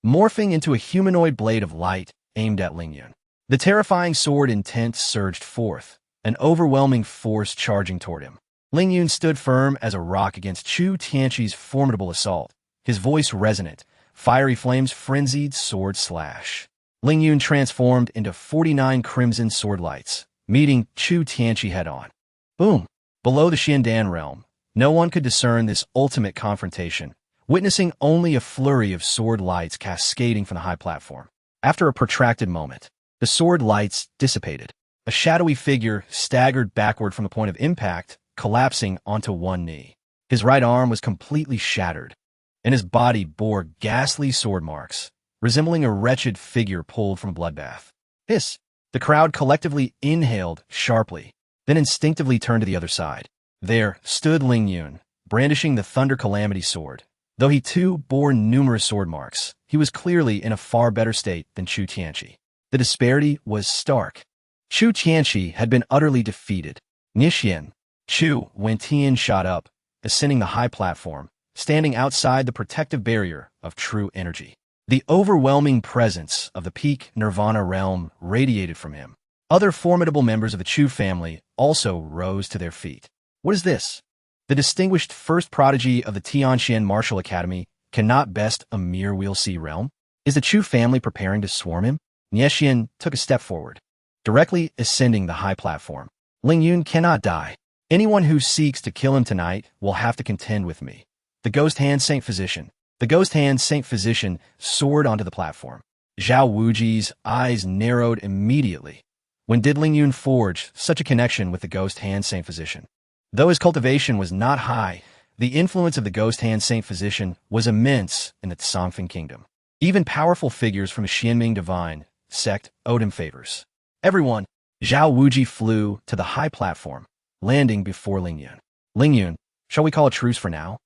morphing into a humanoid blade of light aimed at Ling Yun. The terrifying sword intent surged forth, an overwhelming force charging toward him. Ling Yun stood firm as a rock against Chu Tianqi's formidable assault, his voice resonant, fiery flames frenzied sword slash. Ling Yun transformed into 49 crimson sword lights, meeting Chu Tianqi head-on. Boom! Below the Xiandan realm, no one could discern this ultimate confrontation, witnessing only a flurry of sword lights cascading from the high platform. After a protracted moment, the sword lights dissipated. A shadowy figure staggered backward from the point of impact, collapsing onto one knee. His right arm was completely shattered, and his body bore ghastly sword marks, resembling a wretched figure pulled from a bloodbath. Hiss! The crowd collectively inhaled sharply, then instinctively turned to the other side. There stood Ling Yun, brandishing the Thunder Calamity sword. Though he too bore numerous sword marks, he was clearly in a far better state than Chu Tianqi. The disparity was stark. Chu Tianqi had been utterly defeated. Niexian, Chu Wentian shot up, ascending the high platform, standing outside the protective barrier of true energy. The overwhelming presence of the peak Nirvana realm radiated from him. Other formidable members of the Chu family also rose to their feet. What is this? The distinguished first prodigy of the Tianxian Martial Academy cannot best a mere Wheel C realm? Is the Chu family preparing to swarm him? Niexian took a step forward, directly ascending the high platform. Ling Yun cannot die. Anyone who seeks to kill him tonight will have to contend with me. The Ghost Hand Saint Physician. The Ghost Hand Saint Physician soared onto the platform. Zhao Wuji's eyes narrowed immediately. When did Ling Yun forge such a connection with the Ghost Hand Saint Physician? Though his cultivation was not high, the influence of the Ghost Hand Saint Physician was immense in the Tsongfeng Kingdom. Even powerful figures from the Xianming Divine Sect owed him favors. Everyone, Zhao Wuji flew to the high platform, landing before Ling Yun. Ling Yun, shall we call a truce for now?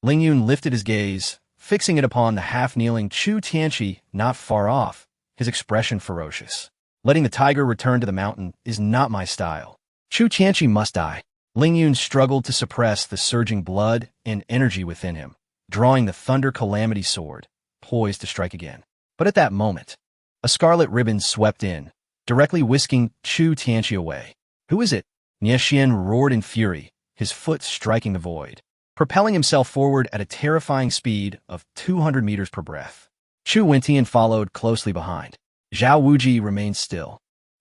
Ling Yun lifted his gaze, fixing it upon the half-kneeling Chu Tianqi not far off, his expression ferocious. Letting the tiger return to the mountain is not my style. Chu Tianqi must die. Ling Yun struggled to suppress the surging blood and energy within him, drawing the Thunder Calamity sword, poised to strike again. But at that moment, a scarlet ribbon swept in, directly whisking Chu Tianqi away. "Who is it?" Nie Xian roared in fury, his foot striking the void, propelling himself forward at a terrifying speed of 200 meters per breath. Chu Wentian followed closely behind. Zhao Wuji remained still,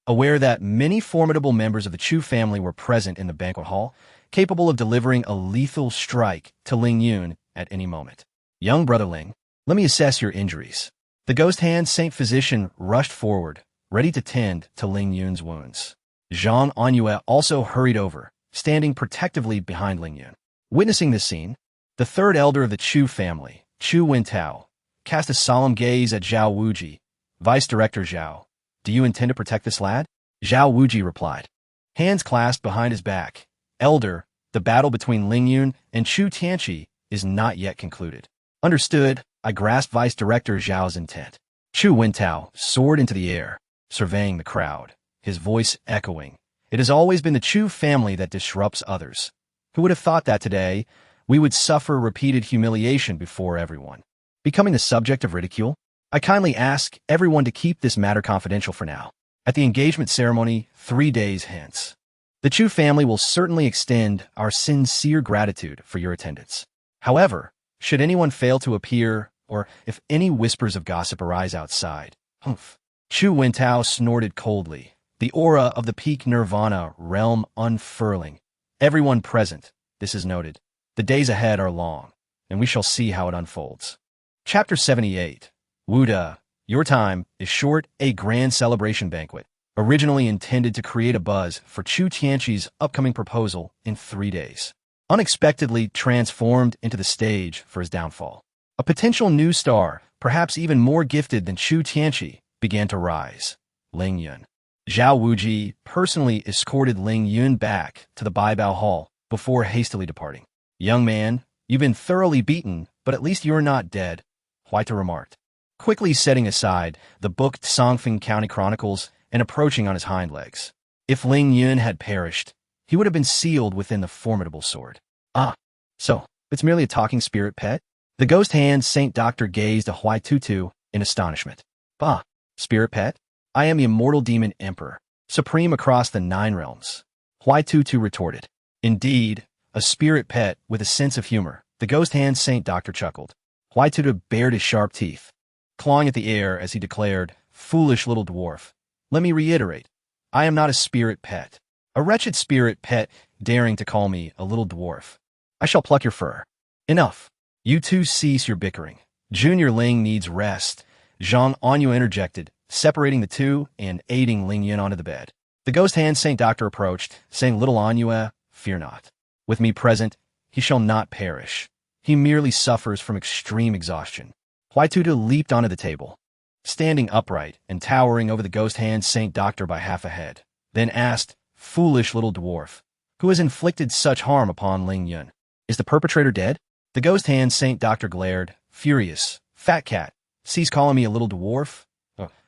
aware that many formidable members of the Chu family were present in the banquet hall, capable of delivering a lethal strike to Ling Yun at any moment. "Young brother Ling, let me assess your injuries." The ghost hand Saint Physician rushed forward, ready to tend to Ling Yun's wounds. Zhang Anyue also hurried over, standing protectively behind Ling Yun. Witnessing this scene, the third elder of the Chu family, Chu Wentao, cast a solemn gaze at Zhao Wuji. "Vice Director Zhao, do you intend to protect this lad?" Zhao Wuji replied, hands clasped behind his back. "Elder, the battle between Ling Yun and Chu Tianqi is not yet concluded." "Understood." I grasped Vice Director Zhao's intent. Chu Wentao soared into the air, surveying the crowd, his voice echoing. "It has always been the Chu family that disrupts others. Who would have thought that today we would suffer repeated humiliation before everyone, becoming the subject of ridicule? I kindly ask everyone to keep this matter confidential for now. At the engagement ceremony 3 days hence, the Chu family will certainly extend our sincere gratitude for your attendance. However, should anyone fail to appear, or if any whispers of gossip arise outside..." Humph. Chu Wentao snorted coldly, the aura of the peak nirvana realm unfurling. "Everyone present, this is noted. The days ahead are long, and we shall see how it unfolds." Chapter 78. Wuda, your time is short. A grand celebration banquet, originally intended to create a buzz for Chu Tianqi's upcoming proposal in 3 days, unexpectedly transformed into the stage for his downfall. A potential new star, perhaps even more gifted than Chu Tianqi, began to rise. Ling Yun. Zhao Wuji personally escorted Ling Yun back to the Baibao Hall before hastily departing. "Young man, you've been thoroughly beaten, but at least you're not dead," Huaita remarked, quickly setting aside the booked Songfeng County Chronicles and approaching on his hind legs. If Ling Yun had perished, he would have been sealed within the formidable sword. "Ah, so it's merely a talking spirit pet?" The ghost hand Saint Doctor gazed at Huaitutu in astonishment. "Bah, spirit pet? I am the immortal demon emperor, supreme across the 9 realms." Huaitutu retorted. "Indeed, a spirit pet with a sense of humor." The ghost hand Saint Doctor chuckled. Huaitutu bared his sharp teeth, clawing at the air as he declared, "Foolish little dwarf. Let me reiterate, I am not a spirit pet. A wretched spirit pet daring to call me a little dwarf. I shall pluck your fur." "Enough. You two cease your bickering. Junior Ling needs rest," Zhang Anyu interjected, separating the two and aiding Ling Yun onto the bed. The ghost hand Saint Doctor approached, saying, "Little Anyu, fear not. With me present, he shall not perish. He merely suffers from extreme exhaustion." Huaitutu leaped onto the table, standing upright and towering over the ghost hand Saint Doctor by half a head, then asked, "Foolish little dwarf, who has inflicted such harm upon Ling Yun? Is the perpetrator dead?" The ghost hand Saint Doctor glared, furious. "Fat cat, cease calling me a little dwarf.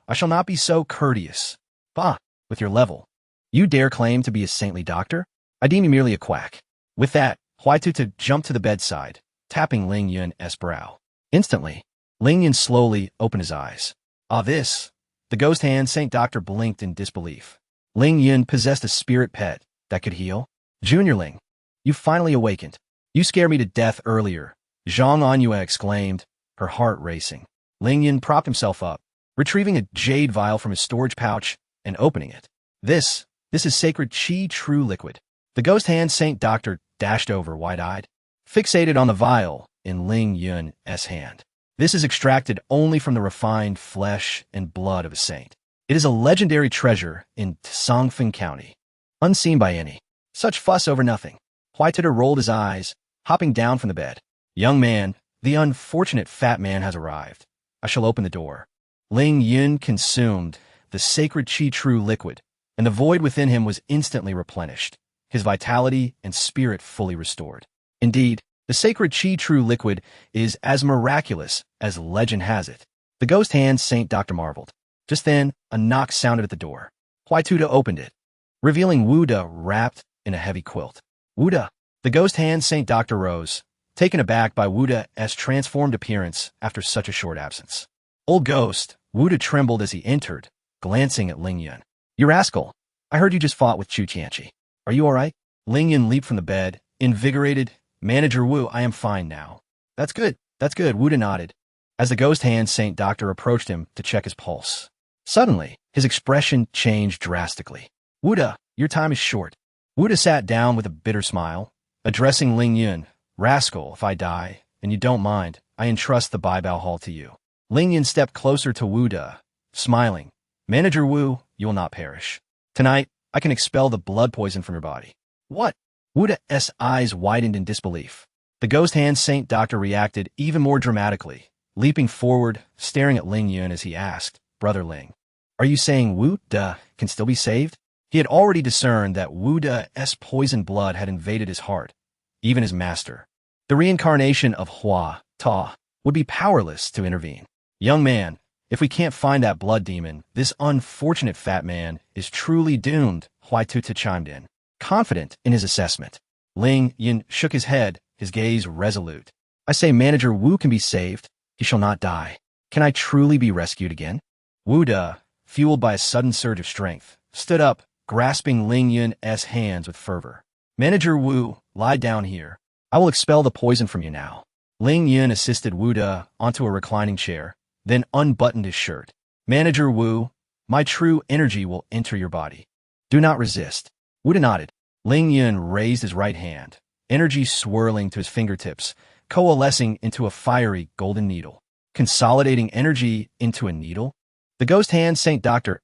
I shall not be so courteous. Bah, with your level. You dare claim to be a saintly doctor? I deem you merely a quack." With that, Huaitutu jumped to the bedside, tapping Ling Yun's brow. Instantly, Ling Yun slowly opened his eyes. "Ah, this." The ghost hand Saint Doctor blinked in disbelief. Ling Yun possessed a spirit pet that could heal? "Junior Ling, you finally awakened. You scared me to death earlier," Zhang Anyu exclaimed, her heart racing. Ling Yun propped himself up, retrieving a jade vial from his storage pouch and opening it. This is sacred Qi True Liquid." The ghost hand Saint Doctor dashed over wide-eyed, fixated on the vial in Ling Yun's hand. "This is extracted only from the refined flesh and blood of a saint. It is a legendary treasure in Songfeng County, unseen by any. Such fuss over nothing." Huaitutu rolled his eyes, hopping down from the bed. "Young man, the unfortunate fat man has arrived. I shall open the door." Ling Yun consumed the sacred Qi True Liquid, and the void within him was instantly replenished, his vitality and spirit fully restored. Indeed, the sacred Qi True Liquid is as miraculous as legend has it. The ghost hand Saint Doctor marveled. Just then, a knock sounded at the door. Huaitutu opened it, revealing Wuda wrapped in a heavy quilt. Wuda. The ghost hand Saint Doctor rose, taken aback by Wuda's transformed appearance after such a short absence. Old ghost, Wuda trembled as he entered, glancing at Ling Yun. You rascal, I heard you just fought with Chu Tianchi. Are you all right? Ling Yun leaped from the bed, invigorated. Manager Wu, I am fine now. That's good, Wuda nodded, as the ghost hand Saint Doctor approached him to check his pulse. Suddenly, his expression changed drastically. Wuda, your time is short. Wuda sat down with a bitter smile, addressing Ling Yun. Rascal, if I die, and you don't mind, I entrust the Baibao Hall to you. Ling Yun stepped closer to Wuda, smiling. Manager Wu, you will not perish. Tonight, I can expel the blood poison from your body. What? Wuda's eyes widened in disbelief. The ghost hand Saint Doctor reacted even more dramatically, leaping forward, staring at Ling Yun as he asked, Brother Ling, are you saying Wuda can still be saved? He had already discerned that Wuda's poisoned blood had invaded his heart, even his master. The reincarnation of Hua Ta would be powerless to intervene. Young man, if we can't find that blood demon, this unfortunate fat man is truly doomed, Huai Tuta chimed in, confident in his assessment. Ling Yun shook his head, his gaze resolute. I say Manager Wu can be saved. He shall not die. Can I truly be rescued again? Wuda, fueled by a sudden surge of strength, stood up, grasping Ling Yun's hands with fervor. Manager Wu, lie down here. I will expel the poison from you now. Ling Yun assisted Wuda onto a reclining chair, then unbuttoned his shirt. Manager Wu, my true energy will enter your body. Do not resist. Wuda nodded. Ling Yun raised his right hand, energy swirling to his fingertips, coalescing into a fiery golden needle. Consolidating energy into a needle? The ghost hand Saint Doctor's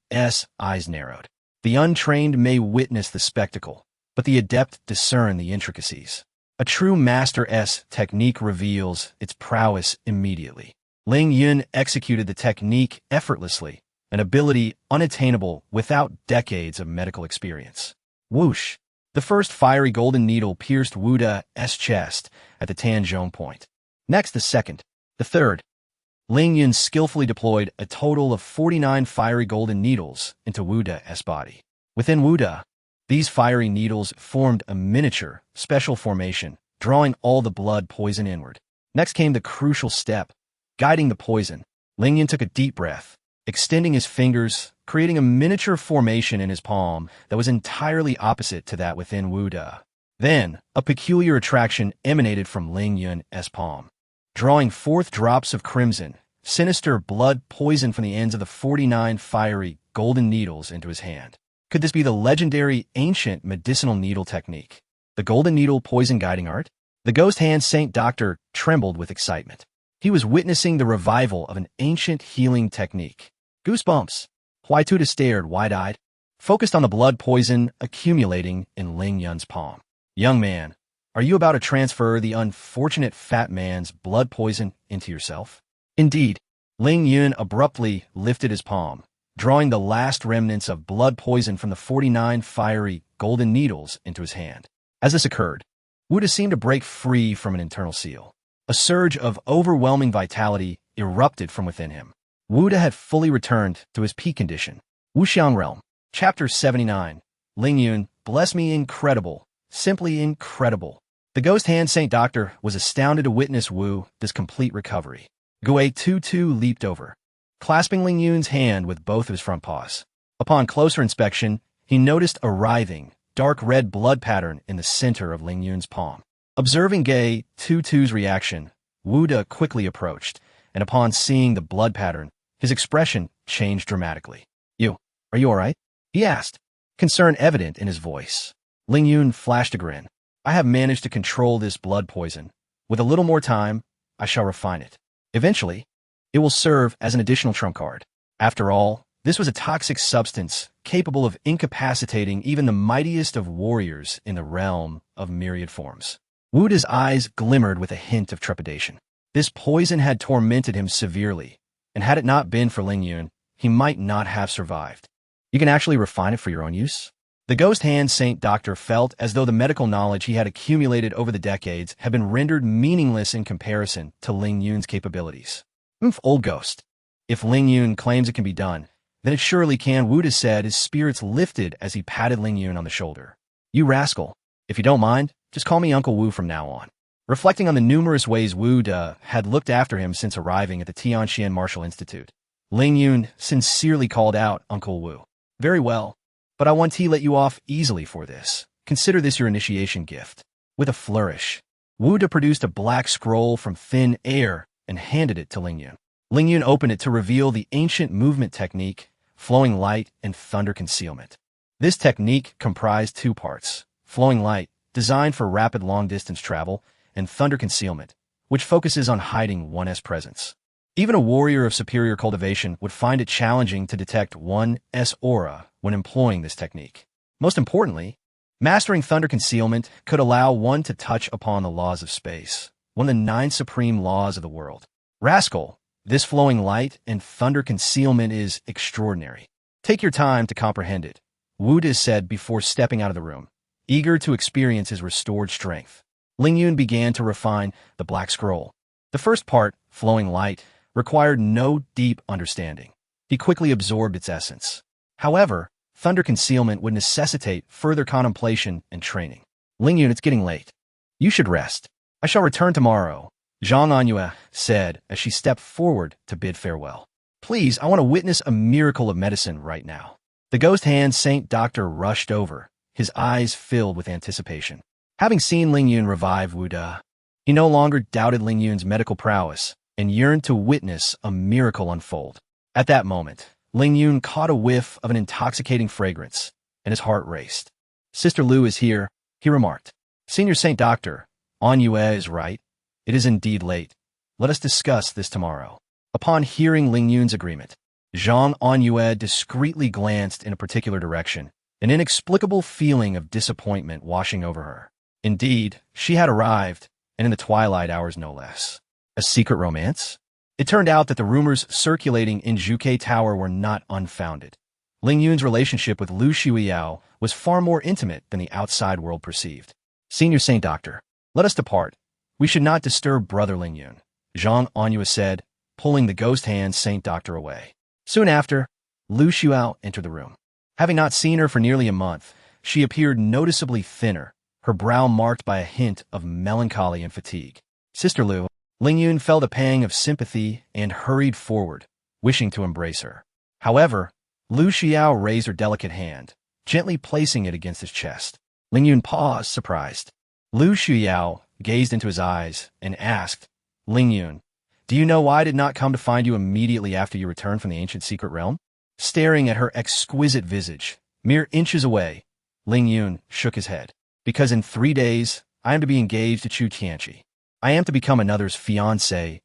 eyes narrowed. The untrained may witness the spectacle, but the adept discern the intricacies. A true master's technique reveals its prowess immediately. Ling Yun executed the technique effortlessly, an ability unattainable without decades of medical experience. Whoosh! The first fiery golden needle pierced Wuda's chest at the Tanzhong point. Next, the second, the third. Ling Yun skillfully deployed a total of 49 fiery golden needles into Wuda's body. Within Wuda, these fiery needles formed a miniature, special formation, drawing all the blood poison inward. Next came the crucial step, guiding the poison. Ling Yun took a deep breath, extending his fingers, creating a miniature formation in his palm that was entirely opposite to that within Wuda. Then, a peculiar attraction emanated from Ling Yun's palm, drawing forth drops of crimson, sinister blood poison from the ends of the 49 fiery golden needles into his hand. Could this be the legendary ancient medicinal needle technique? The golden needle poison guiding art? The ghost hand Saint Doctor trembled with excitement. He was witnessing the revival of an ancient healing technique. Goosebumps. Huai Tuta stared wide-eyed, focused on the blood poison accumulating in Ling Yun's palm. Young man, are you about to transfer the unfortunate fat man's blood poison into yourself? Indeed. Ling Yun abruptly lifted his palm, drawing the last remnants of blood poison from the 49 fiery golden needles into his hand. As this occurred, Wuda seemed to break free from an internal seal. A surge of overwhelming vitality erupted from within him. Wuda had fully returned to his peak condition. Wuxiang Realm, Chapter 79. Ling Yun, bless me, incredible, simply incredible. The ghost hand Saint Doctor was astounded to witness Wu's complete recovery. Guai Tutu leaped over, clasping Ling Yun's hand with both of his front paws. Upon closer inspection, he noticed a writhing, dark red blood pattern in the center of Ling Yun's palm. Observing Guai Tutu's reaction, Wuda quickly approached, and upon seeing the blood pattern, his expression changed dramatically. Are you all right? He asked, concern evident in his voice. Ling Yun flashed a grin. I have managed to control this blood poison. With a little more time, I shall refine it. Eventually, it will serve as an additional trump card. After all, this was a toxic substance capable of incapacitating even the mightiest of warriors in the realm of myriad forms. Wuda's eyes glimmered with a hint of trepidation. This poison had tormented him severely, and had it not been for Ling Yun, he might not have survived. You can actually refine it for your own use. The ghost hand Saint Doctor felt as though the medical knowledge he had accumulated over the decades had been rendered meaningless in comparison to Ling Yun's capabilities. Old ghost. If Ling Yun claims it can be done, then it surely can, Wuda said, his spirits lifted as he patted Ling Yun on the shoulder. You rascal. If you don't mind, Just call me Uncle Wu from now on. Reflecting on the numerous ways Wu De had looked after him since arriving at the Tianxian Martial Institute, Ling Yun sincerely called out Uncle Wu. Very well, but I want to let you off easily for this. Consider this your initiation gift. With a flourish, Wu De produced a black scroll from thin air and handed it to Ling Yun. Ling Yun opened it to reveal the ancient movement technique, flowing light and thunder concealment. This technique comprised two parts: flowing light, designed for rapid long-distance travel, and thunder concealment, which focuses on hiding one's presence. Even a warrior of superior cultivation would find it challenging to detect one's aura when employing this technique. Most importantly, mastering thunder concealment could allow one to touch upon the laws of space, one of the 9 supreme laws of the world. Rascal, this flowing light and thunder concealment is extraordinary. Take your time to comprehend it, Wu De said before stepping out of the room, eager to experience his restored strength. Ling Yun began to refine the black scroll. The first part, flowing light, required no deep understanding. He quickly absorbed its essence. However, thunder concealment would necessitate further contemplation and training. Ling Yun, it's getting late. You should rest. I shall return tomorrow, Zhang Anyue said as she stepped forward to bid farewell. Please, I want to witness a miracle of medicine right now. The ghost hand Saint Doctor rushed over, his eyes filled with anticipation. Having seen Ling Yun revive Wu De, he no longer doubted Ling Yun's medical prowess and yearned to witness a miracle unfold. At that moment, Ling Yun caught a whiff of an intoxicating fragrance, and his heart raced. Sister Lu is here, he remarked. Senior Saint Doctor, Anyue is right. It is indeed late. Let us discuss this tomorrow. Upon hearing Ling Yun's agreement, Zhang Anyue discreetly glanced in a particular direction, an inexplicable feeling of disappointment washing over her. Indeed, she had arrived, and in the twilight hours no less. A secret romance? It turned out that the rumors circulating in Zhuke Tower were not unfounded. Ling Yun's relationship with Lu Xiuyao was far more intimate than the outside world perceived. Senior Saint Doctor, let us depart. We should not disturb Brother Ling Yun, Zhang Anyue said, pulling the ghost hand Saint Doctor away. Soon after, Lu Xiuyao entered the room. Having not seen her for nearly a month, she appeared noticeably thinner, her brow marked by a hint of melancholy and fatigue. Sister Lu, Ling Yun felt a pang of sympathy and hurried forward, wishing to embrace her. However, Lu Xiuyao raised her delicate hand, gently placing it against his chest. Ling Yun paused, surprised. Lu Xiuyao gazed into his eyes and asked, Ling Yun, do you know why I did not come to find you immediately after you returned from the ancient secret realm? Staring at her exquisite visage, mere inches away, Ling Yun shook his head. Because in 3 days, I am to be engaged to Chu Tianqi. I am to become another's fiancé,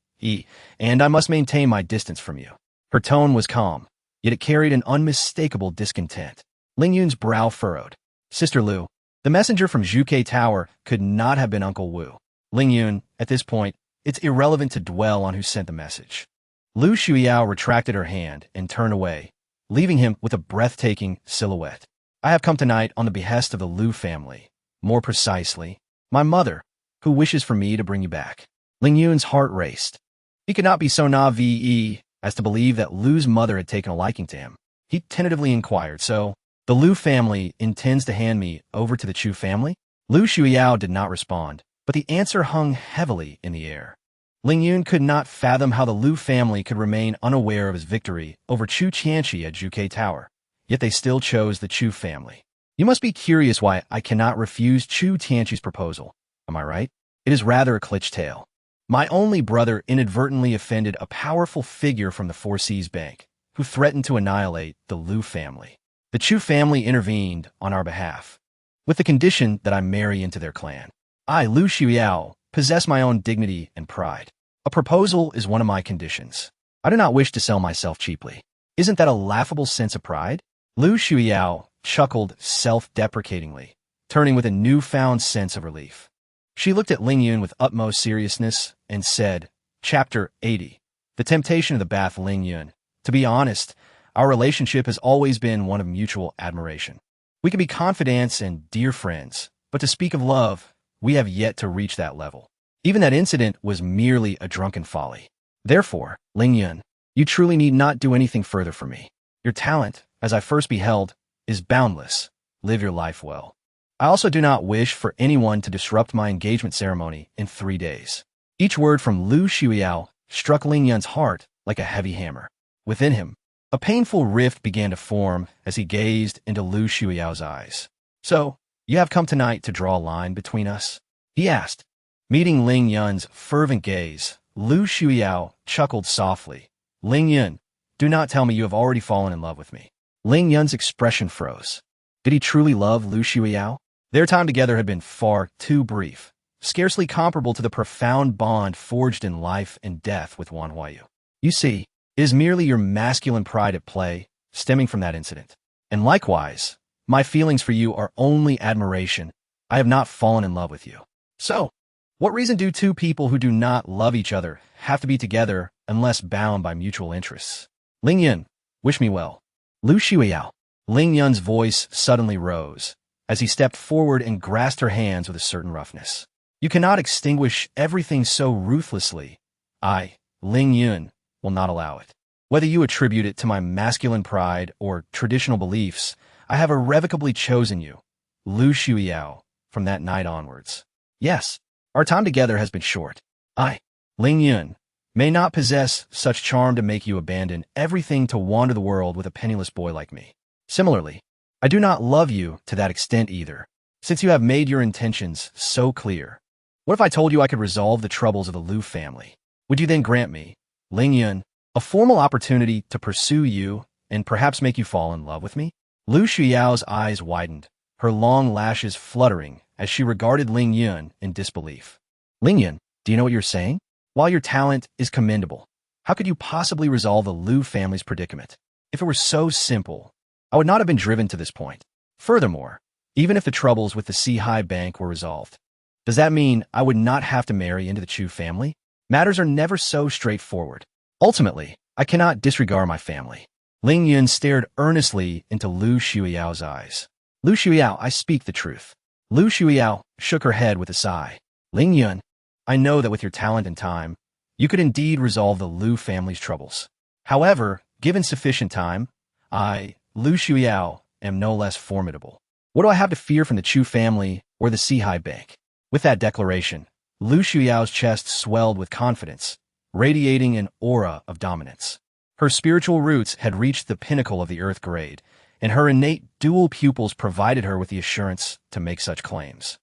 and I must maintain my distance from you. Her tone was calm, yet it carried an unmistakable discontent. Ling Yun's brow furrowed. Sister Lu, the messenger from Zhuke Tower could not have been Uncle Wu. Ling Yun, at this point, it's irrelevant to dwell on who sent the message. Lu Xiuyao retracted her hand and turned away, leaving him with a breathtaking silhouette. I have come tonight on the behest of the Lu family, more precisely, my mother, who wishes for me to bring you back. Ling Yun's heart raced. He could not be so naive as to believe that Lu's mother had taken a liking to him. He tentatively inquired, so, the Lu family intends to hand me over to the Chu family? Lu Xiuyao did not respond, but the answer hung heavily in the air. Ling Yun could not fathom how the Lu family could remain unaware of his victory over Chu Tianqi at Zhuke Tower, yet they still chose the Chu family. You must be curious why I cannot refuse Chu Tianqi's proposal. Am I right? It is rather a cliché tale. My only brother inadvertently offended a powerful figure from the Four Seas Bank, who threatened to annihilate the Lu family. The Chu family intervened on our behalf, with the condition that I marry into their clan. I, Lu Xiuyao, possess my own dignity and pride. A proposal is one of my conditions. I do not wish to sell myself cheaply. Isn't that a laughable sense of pride? Lu Xiuyao chuckled self-deprecatingly, turning with a newfound sense of relief. She looked at Ling Yun with utmost seriousness and said, Chapter 80. The Temptation of the Bath. Ling Yun. To be honest, our relationship has always been one of mutual admiration. We can be confidants and dear friends, but to speak of love, we have yet to reach that level. Even that incident was merely a drunken folly. Therefore, Ling Yun, you truly need not do anything further for me. Your talent, as I first beheld, is boundless. Live your life well. I also do not wish for anyone to disrupt my engagement ceremony in 3 days. Each word from Lu Xiuyao struck Ling Yun's heart like a heavy hammer. Within him, a painful rift began to form as he gazed into Lu Xiuyao's eyes. "So, you have come tonight to draw a line between us?" he asked. Meeting Ling Yun's fervent gaze, Lu Xiuyao chuckled softly. "Ling Yun, do not tell me you have already fallen in love with me." Ling Yun's expression froze. Did he truly love Lu Xiuyao? Their time together had been far too brief, scarcely comparable to the profound bond forged in life and death with Wan Huayu. "You see, it is merely your masculine pride at play, stemming from that incident. And likewise, my feelings for you are only admiration. I have not fallen in love with you. So, what reason do two people who do not love each other have to be together unless bound by mutual interests? Ling Yun, wish me well." Lu Xiuyao. Ling Yun's voice suddenly rose as he stepped forward and grasped her hands with a certain roughness. "You cannot extinguish everything so ruthlessly. I, Ling Yun, will not allow it. Whether you attribute it to my masculine pride or traditional beliefs, I have irrevocably chosen you, Lu Xiuyao, from that night onwards. Yes, our time together has been short. I, Ling Yun, may not possess such charm to make you abandon everything to wander the world with a penniless boy like me. Similarly, I do not love you to that extent either, since you have made your intentions so clear. What if I told you I could resolve the troubles of the Lu family? Would you then grant me, Ling Yun, a formal opportunity to pursue you and perhaps make you fall in love with me?" Lu Xiuyao's eyes widened, her long lashes fluttering as she regarded Ling Yun in disbelief. "Ling Yun, do you know what you're saying? While your talent is commendable, how could you possibly resolve the Lu family's predicament? If it were so simple, I would not have been driven to this point. Furthermore, even if the troubles with the Sihai Bank were resolved, does that mean I would not have to marry into the Chu family? Matters are never so straightforward. Ultimately, I cannot disregard my family." Ling Yun stared earnestly into Lu Xiuyao's eyes. "Lu Xiuyao, I speak the truth." Lu Xiuyao shook her head with a sigh. "Ling Yun, I know that with your talent and time, you could indeed resolve the Lu family's troubles. However, given sufficient time, I, Lu Xiuyao, am no less formidable. What do I have to fear from the Chu family or the Sihai Bank?" With that declaration, Lu Xiuyao's chest swelled with confidence, radiating an aura of dominance. Her spiritual roots had reached the pinnacle of the earth grade, and her innate dual pupils provided her with the assurance to make such claims.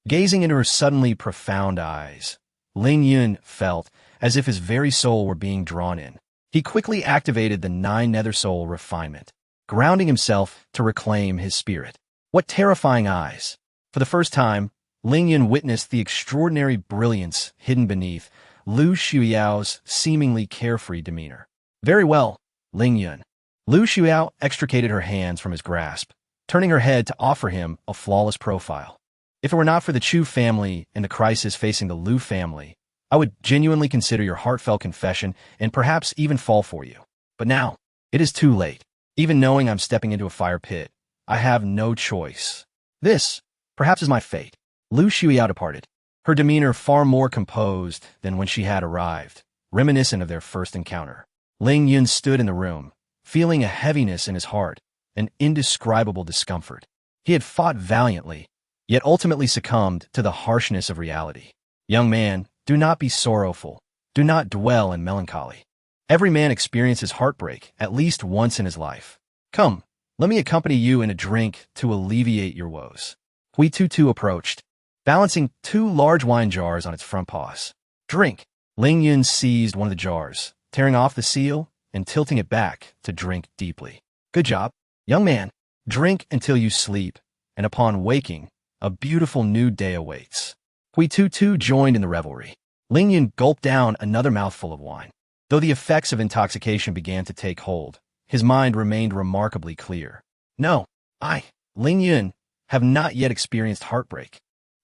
Gazing into her suddenly profound eyes, Ling Yun felt as if his very soul were being drawn in. He quickly activated the 9 nether soul refinement, grounding himself to reclaim his spirit. What terrifying eyes! For the first time, Ling Yun witnessed the extraordinary brilliance hidden beneath Lu Xiuyao's seemingly carefree demeanor. "Very well, Ling Yun." Lu Xiuyao extricated her hands from his grasp, turning her head to offer him a flawless profile. "If it were not for the Chu family and the crisis facing the Lu family, I would genuinely consider your heartfelt confession and perhaps even fall for you. But now, it is too late. Even knowing I'm stepping into a fire pit, I have no choice. This, perhaps, is my fate." Lu Xiuyao departed, her demeanor far more composed than when she had arrived, reminiscent of their first encounter. Ling Yun stood in the room, feeling a heaviness in his heart, an indescribable discomfort. He had fought valiantly, yet ultimately succumbed to the harshness of reality. "Young man, do not be sorrowful. Do not dwell in melancholy. Every man experiences heartbreak at least once in his life. Come, let me accompany you in a drink to alleviate your woes." Hui Tutu approached, balancing 2 large wine jars on its front paws. "Drink." Ling Yun seized one of the jars, tearing off the seal and tilting it back to drink deeply. "Good job. Young man, drink until you sleep, and upon waking, a beautiful new day awaits." Hui Tutu joined in the revelry. Ling Yun gulped down another mouthful of wine. Though the effects of intoxication began to take hold, his mind remained remarkably clear. "No, I, Ling Yun, have not yet experienced heartbreak.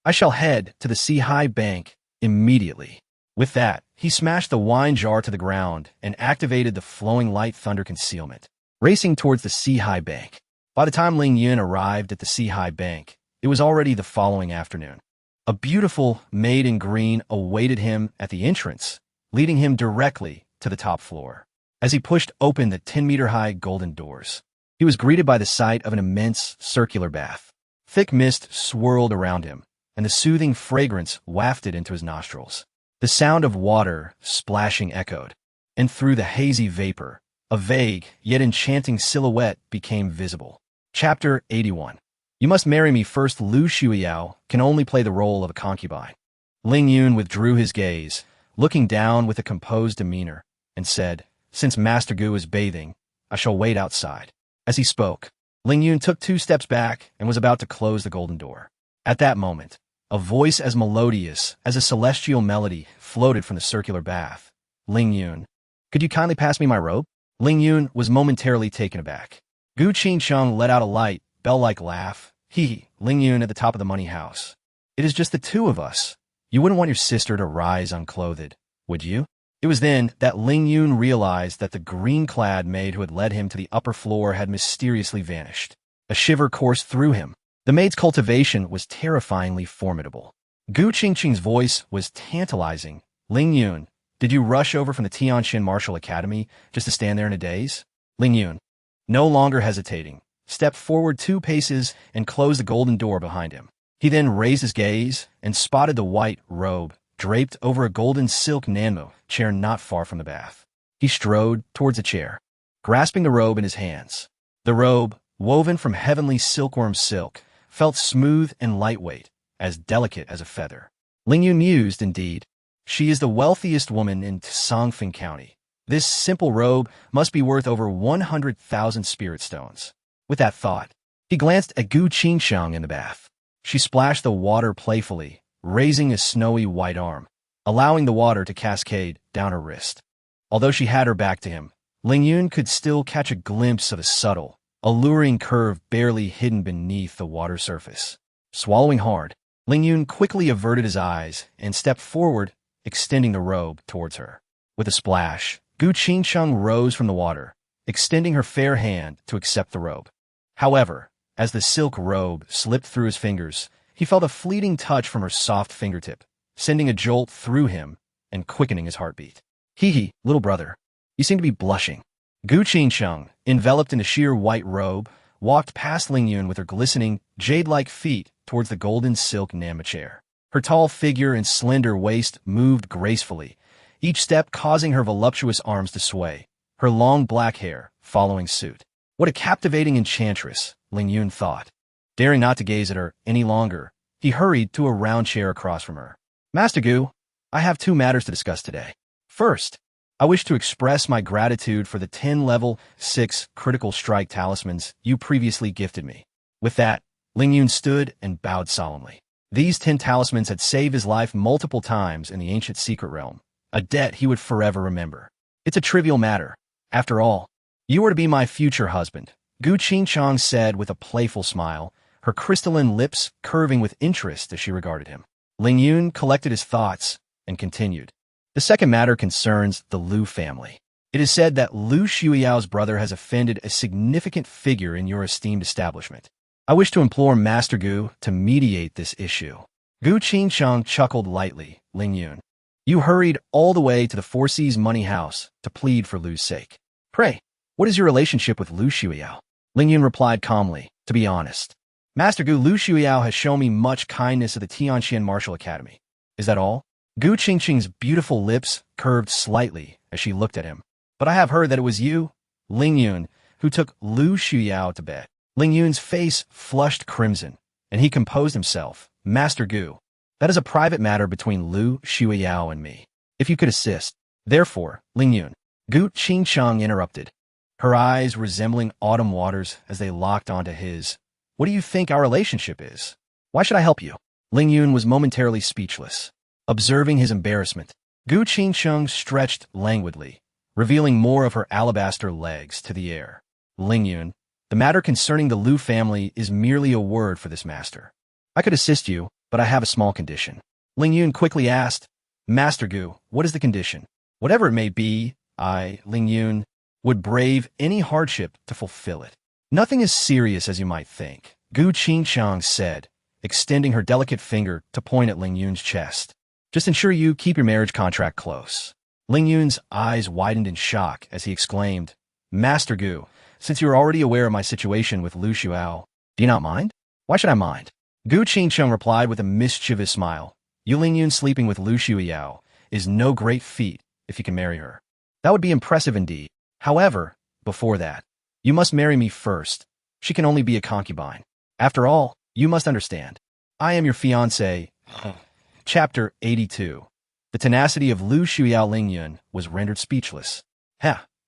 I shall head to the Sihai Bank immediately." With that, he smashed the wine jar to the ground and activated the flowing light thunder concealment, racing towards the Sihai Bank. By the time Ling Yun arrived at the Sihai Bank, it was already the following afternoon. A beautiful maid in green awaited him at the entrance, leading him directly to the top floor. As he pushed open the 10-meter-high golden doors, he was greeted by the sight of an immense circular bath, Thick mist swirled around him, and the soothing fragrance wafted into his nostrils. The sound of water splashing echoed, and through the hazy vapor, a vague yet enchanting silhouette became visible. Chapter 81. You must marry me first. Lu Shuiyao can only play the role of a concubine. Ling Yun withdrew his gaze, looking down with a composed demeanor, and said, "Since Master Gu is bathing, I shall wait outside." As he spoke, Ling Yun took 2 steps back and was about to close the golden door. At that moment, a voice as melodious as a celestial melody floated from the circular bath. "Ling Yun, could you kindly pass me my robe?" Ling Yun was momentarily taken aback. Gu Qingcheng let out a light, bell-like laugh. "Hee, Ling Yun at the top of the money house. It is just the 2 of us. You wouldn't want your sister to rise unclothed, would you?" It was then that Ling Yun realized that the green-clad maid who had led him to the upper floor had mysteriously vanished. A shiver coursed through him. The maid's cultivation was terrifyingly formidable. Gu Qingqing's voice was tantalizing. "Ling Yun, did you rush over from the Tianxin Martial Academy just to stand there in a daze?" Ling Yun, no longer hesitating, stepped forward 2 paces and closed the golden door behind him. He then raised his gaze and spotted the white robe draped over a golden silk nanmo chair not far from the bath. He strode towards a chair, grasping the robe in his hands. The robe, woven from heavenly silkworm silk, felt smooth and lightweight, as delicate as a feather. Ling Yun mused, indeed. She is the wealthiest woman in Songfeng County. This simple robe must be worth over 100,000 spirit stones. With that thought, he glanced at Gu Qingsheng in the bath. She splashed the water playfully, raising a snowy white arm, allowing the water to cascade down her wrist. Although she had her back to him, Ling Yun could still catch a glimpse of a subtle, alluring curve barely hidden beneath the water surface. Swallowing hard, Ling Yun quickly averted his eyes and stepped forward, extending the robe towards her. With a splash, Gu Qingsheng rose from the water, extending her fair hand to accept the robe. However, as the silk robe slipped through his fingers, he felt a fleeting touch from her soft fingertip, sending a jolt through him and quickening his heartbeat. "Hee, little brother, you seem to be blushing." Gu Qingsheng, enveloped in a sheer white robe, walked past Ling Yun with her glistening, jade-like feet towards the golden silk nanmo chair. Her tall figure and slender waist moved gracefully, each step causing her voluptuous arms to sway, her long black hair following suit. What a captivating enchantress, Ling Yun thought. Daring not to gaze at her any longer, he hurried to a round chair across from her. "Master Gu, I have 2 matters to discuss today. First, I wish to express my gratitude for the 10 level 6 critical strike talismans you previously gifted me." With that, Ling Yun stood and bowed solemnly. These 10 talismans had saved his life multiple times in the ancient secret realm, a debt he would forever remember. "It's a trivial matter. After all, you are to be my future husband," Gu Qingcheng said with a playful smile, her crystalline lips curving with interest as she regarded him. Ling Yun collected his thoughts and continued. "The second matter concerns the Lu family. It is said that Lu Shuiyao's brother has offended a significant figure in your esteemed establishment. I wish to implore Master Gu to mediate this issue." Gu Qingcheng chuckled lightly. "Ling Yun, you hurried all the way to the Four Seas money house to plead for Lu's sake. Pray, what is your relationship with Lu Shuiyao?" Ling Yun replied calmly, "To be honest, Master Gu, Lu Shuiyao has shown me much kindness at the Tianxian Martial Academy. Is that all?" Gu Qingqing's beautiful lips curved slightly as she looked at him. "But I have heard that it was you, Ling Yun, who took Lu Shuiyao to bed." Ling Yun's face flushed crimson, and he composed himself. "Master Gu, that is a private matter between Lu Shuiyao and me. If you could assist." "Therefore, Ling Yun," Gu Qingcheng interrupted, her eyes resembling autumn waters as they locked onto his. "What do you think our relationship is? Why should I help you?" Ling Yun was momentarily speechless. Observing his embarrassment, Gu Qingcheng stretched languidly, revealing more of her alabaster legs to the air. "Ling Yun, the matter concerning the Lu family is merely a word for this master. I could assist you, but I have a small condition." Ling Yun quickly asked, "Master Gu, what is the condition?" "Whatever it may be, I, Ling Yun, would brave any hardship to fulfill it." "Nothing as serious as you might think," Gu Qingcheng said, extending her delicate finger to point at Ling Yun's chest. "Just ensure you keep your marriage contract close." Ling Yun's eyes widened in shock as he exclaimed, "Master Gu, since you are already aware of my situation with Lu Shuiao, do you not mind?" Why should I mind? Gu Qingcheng replied with a mischievous smile. Ling Yun sleeping with Lu Shuiyao is no great feat if you can marry her. That would be impressive indeed. However, before that, you must marry me first. She can only be a concubine. After all, you must understand. I am your fiancé. Chapter 82. The tenacity of Lu Shuiyao Ling Yun was rendered speechless.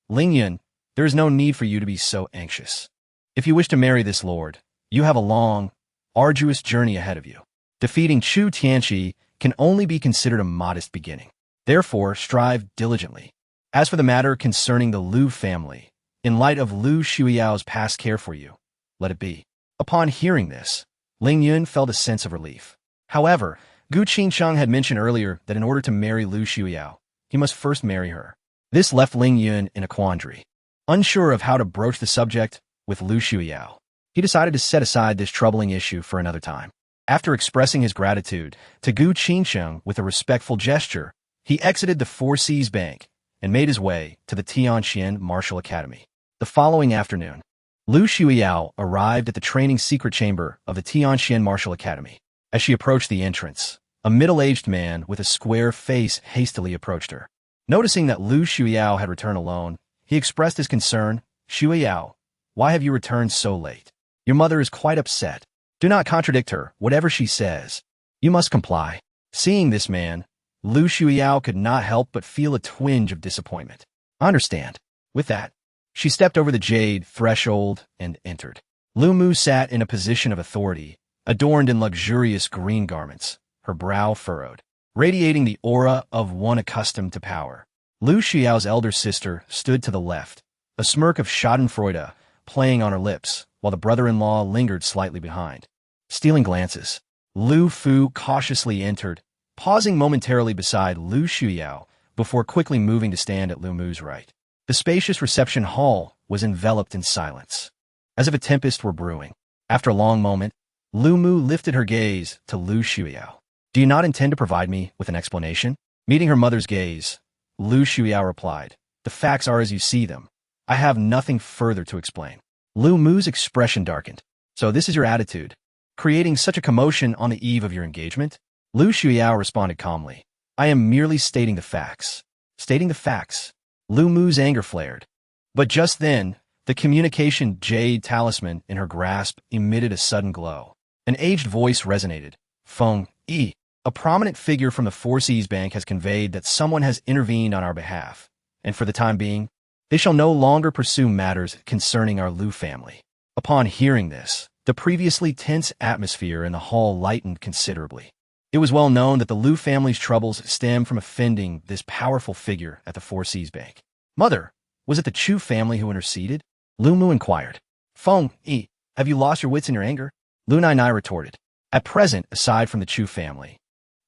Ling Yun, there is no need for you to be so anxious. If you wish to marry this lord, you have a long, arduous journey ahead of you. Defeating Chu Tianqi can only be considered a modest beginning. Therefore, strive diligently. As for the matter concerning the Lu family, in light of Lu Shuiyao's past care for you, let it be. Upon hearing this, Ling Yun felt a sense of relief. However, Gu Qingcheng had mentioned earlier that in order to marry Lu Shuiyao, he must first marry her. This left Ling Yun in a quandary. Unsure of how to broach the subject with Lu Shuiyao, he decided to set aside this troubling issue for another time. After expressing his gratitude to Gu Qingcheng with a respectful gesture, he exited the Four Seas Bank and made his way to the Tianqian Martial Academy. The following afternoon, Lu Shuiyao arrived at the training secret chamber of the Tianqian Martial Academy. As she approached the entrance, a middle-aged man with a square face hastily approached her. Noticing that Lu Shuiyao had returned alone, he expressed his concern. "Shuiyao, why have you returned so late? Your mother is quite upset. Do not contradict her, whatever she says. You must comply." Seeing this man, Lu Shuiyao could not help but feel a twinge of disappointment. "I understand." With that, she stepped over the jade threshold and entered. Lu Mu sat in a position of authority, adorned in luxurious green garments, her brow furrowed, radiating the aura of one accustomed to power. Lu Xiao's elder sister stood to the left, a smirk of schadenfreude playing on her lips, while the brother-in-law lingered slightly behind. Stealing glances, Lu Fu cautiously entered, pausing momentarily beside Lu Xiao before quickly moving to stand at Lu Mu's right. The spacious reception hall was enveloped in silence, as if a tempest were brewing. After a long moment, Lu Mu lifted her gaze to Lu Xiao. "Do you not intend to provide me with an explanation?" Meeting her mother's gaze, Lu Xiao replied, "The facts are as you see them. I have nothing further to explain." Lu Mu's expression darkened. "So this is your attitude, creating such a commotion on the eve of your engagement?" Lu Xiao responded calmly, "I am merely stating the facts." Stating the facts? Lu Mu's anger flared. But just then, the communication jade talisman in her grasp emitted a sudden glow. An aged voice resonated. "Feng Yi, a prominent figure from the Four Seas Bank has conveyed that someone has intervened on our behalf, and for the time being, they shall no longer pursue matters concerning our Lu family." Upon hearing this, the previously tense atmosphere in the hall lightened considerably. It was well known that the Lu family's troubles stemmed from offending this powerful figure at the Four Seas Bank. "Mother, was it the Chu family who interceded?" Lu Mu inquired. "Feng Yi, have you lost your wits in your anger?" Lu Nai retorted. "At present, aside from the Chu family,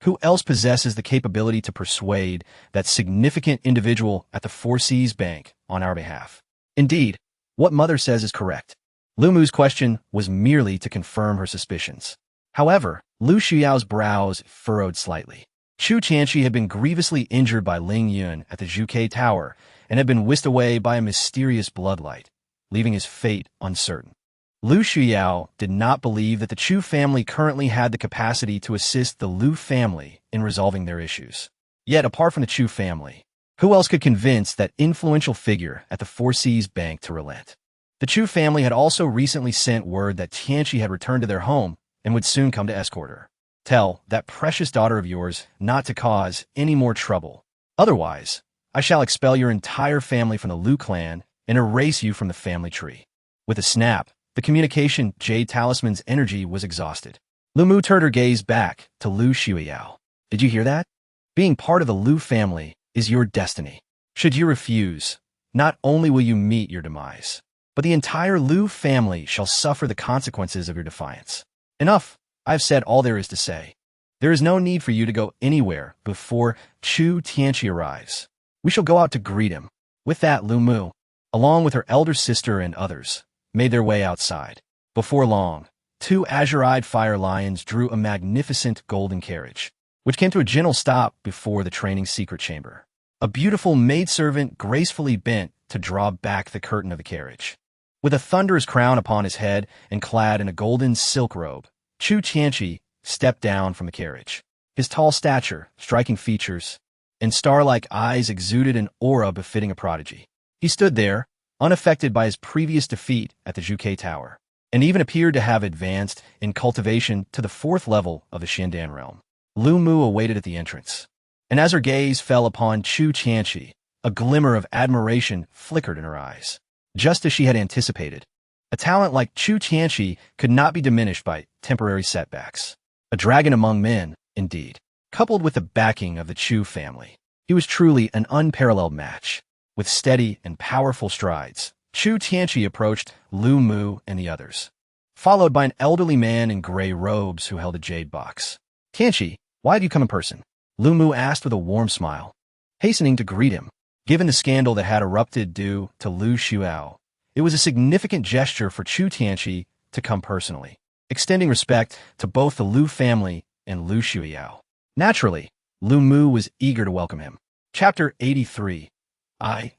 who else possesses the capability to persuade that significant individual at the Four Seas Bank on our behalf? Indeed, what mother says is correct." Lu Mu's question was merely to confirm her suspicions. However, Lu Xiao's brows furrowed slightly. Chu Tianqi had been grievously injured by Ling Yun at the Zhuke Tower and had been whisked away by a mysterious bloodlight, leaving his fate uncertain. Lu Xiao did not believe that the Chu family currently had the capacity to assist the Lu family in resolving their issues. Yet, apart from the Chu family, who else could convince that influential figure at the Four Seas Bank to relent? The Chu family had also recently sent word that Tianqi had returned to their home and would soon come to escort her. "Tell that precious daughter of yours not to cause any more trouble. Otherwise, I shall expel your entire family from the Lu clan and erase you from the family tree." With a snap, the communication jade talisman's energy was exhausted. Lu Mu turned her gaze back to Lu Xiao. "Did you hear that? Being part of the Lu family is your destiny. Should you refuse, not only will you meet your demise, but the entire Lu family shall suffer the consequences of your defiance. Enough, I have said all there is to say. There is no need for you to go anywhere before Chu Tianqi arrives. We shall go out to greet him." With that, Lu Mu, along with her elder sister and others, made their way outside. Before long, two azure-eyed fire lions drew a magnificent golden carriage, which came to a gentle stop before the training secret chamber. A beautiful maidservant gracefully bent to draw back the curtain of the carriage. With a thunderous crown upon his head and clad in a golden silk robe, Chu Tianqi stepped down from the carriage. His tall stature, striking features, and star-like eyes exuded an aura befitting a prodigy. He stood there, unaffected by his previous defeat at the Zhuge Tower, and even appeared to have advanced in cultivation to the 4th level of the Xiandan realm. Lu Mu awaited at the entrance, and as her gaze fell upon Chu Tianqi, a glimmer of admiration flickered in her eyes. Just as she had anticipated, a talent like Chu Tianqi could not be diminished by temporary setbacks. A dragon among men, indeed. Coupled with the backing of the Chu family, he was truly an unparalleled match. With steady and powerful strides, Chu Tianqi approached Lu Mu and the others, followed by an elderly man in gray robes who held a jade box. "Tianqi, why have you come in person?" Lu Mu asked with a warm smile, hastening to greet him. Given the scandal that had erupted due to Lu Xiao, it was a significant gesture for Chu Tianqi to come personally, extending respect to both the Lu family and Lu Xiao. Naturally, Lu Mu was eager to welcome him. Chapter 83.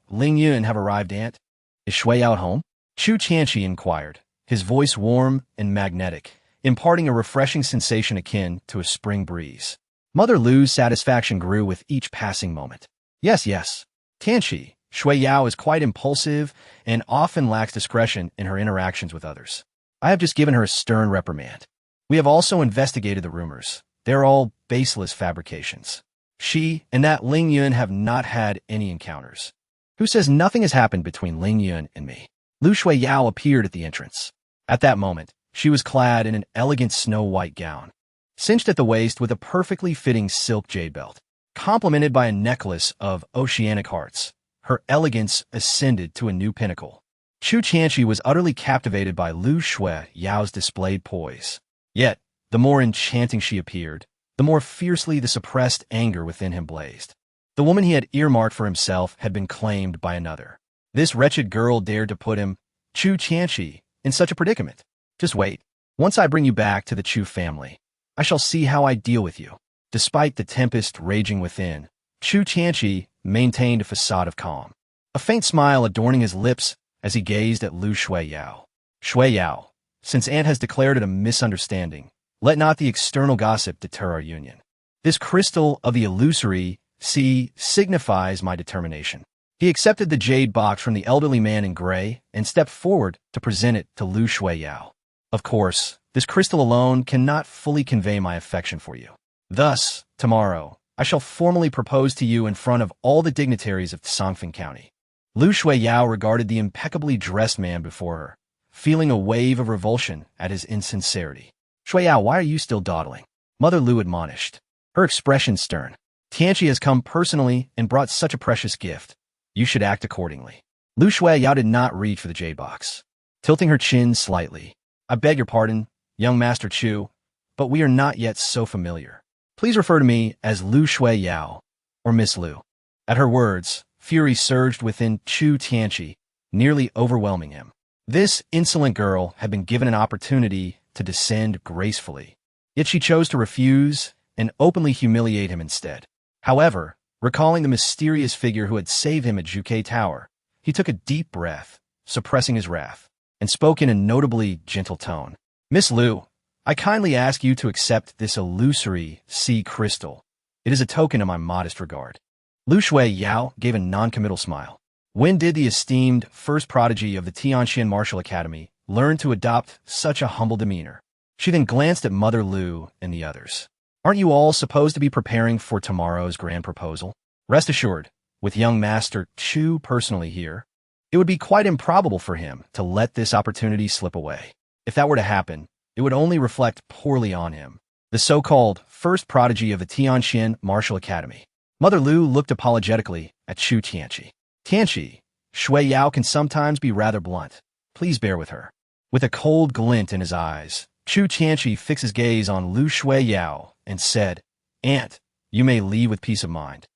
Ling Yun, have arrived, Aunt. Is Shui Yao at home? Chu Tianqi inquired, his voice warm and magnetic, imparting a refreshing sensation akin to a spring breeze. Mother Lu's satisfaction grew with each passing moment. Yes. Tianqi, Shui Yao is quite impulsive and often lacks discretion in her interactions with others. I have just given her a stern reprimand. We have also investigated the rumors. They're all baseless fabrications. She and that Ling Yun have not had any encounters. Who says nothing has happened between Ling Yun and me? Lu Shui Yao appeared at the entrance. At that moment, she was clad in an elegant snow-white gown, cinched at the waist with a perfectly fitting silk jade belt. Complemented by a necklace of oceanic hearts, her elegance ascended to a new pinnacle. Chu Tianqi was utterly captivated by Lu Shui Yao's displayed poise. Yet, the more enchanting she appeared, the more fiercely the suppressed anger within him blazed. The woman he had earmarked for himself had been claimed by another. This wretched girl dared to put him, Chu Tianqi, in such a predicament. Just wait. Once I bring you back to the Chu family, I shall see how I deal with you. Despite the tempest raging within, Chu Tianqi maintained a facade of calm, a faint smile adorning his lips as he gazed at Lu Shui Yao. Shui Yao, since Aunt has declared it a misunderstanding, let not the external gossip deter our union. This crystal of the illusory signifies my determination. He accepted the jade box from the elderly man in gray and stepped forward to present it to Lu Shui Yao. Of course, this crystal alone cannot fully convey my affection for you. Thus, tomorrow, I shall formally propose to you in front of all the dignitaries of Songfeng County. Lu Shui Yao regarded the impeccably dressed man before her, feeling a wave of revulsion at his insincerity. Shui Yao, why are you still dawdling? Mother Lu admonished, her expression stern. Tianqi has come personally and brought such a precious gift. You should act accordingly. Lu Shui Yao did not reach for the jade box, tilting her chin slightly. I beg your pardon, young Master Chu, but we are not yet so familiar. Please refer to me as Lu Shui Yao, or Miss Lu. At her words, fury surged within Chu Tianqi, nearly overwhelming him. This insolent girl had been given an opportunity to descend gracefully, yet she chose to refuse and openly humiliate him instead. However, recalling the mysterious figure who had saved him at Zhuge Tower, he took a deep breath, suppressing his wrath, and spoke in a notably gentle tone. Miss Lu, I kindly ask you to accept this illusory sea crystal. It is a token of my modest regard. Lu Shui Yao gave a non-committal smile. When did the esteemed first prodigy of the Tianxian Martial Academy learn to adopt such a humble demeanor? She then glanced at Mother Lu and the others. Aren't you all supposed to be preparing for tomorrow's grand proposal? Rest assured, with young Master Chu personally here, it would be quite improbable for him to let this opportunity slip away. If that were to happen, it would only reflect poorly on him, the so-called first prodigy of the Tianxian Martial Academy. Mother Lu looked apologetically at Chu Tianqi. Tianqi, Shui Yao can sometimes be rather blunt. Please bear with her. With a cold glint in his eyes, Chu Tianqi fixed his gaze on Lu Shui Yao and said, Aunt, you may leave with peace of mind.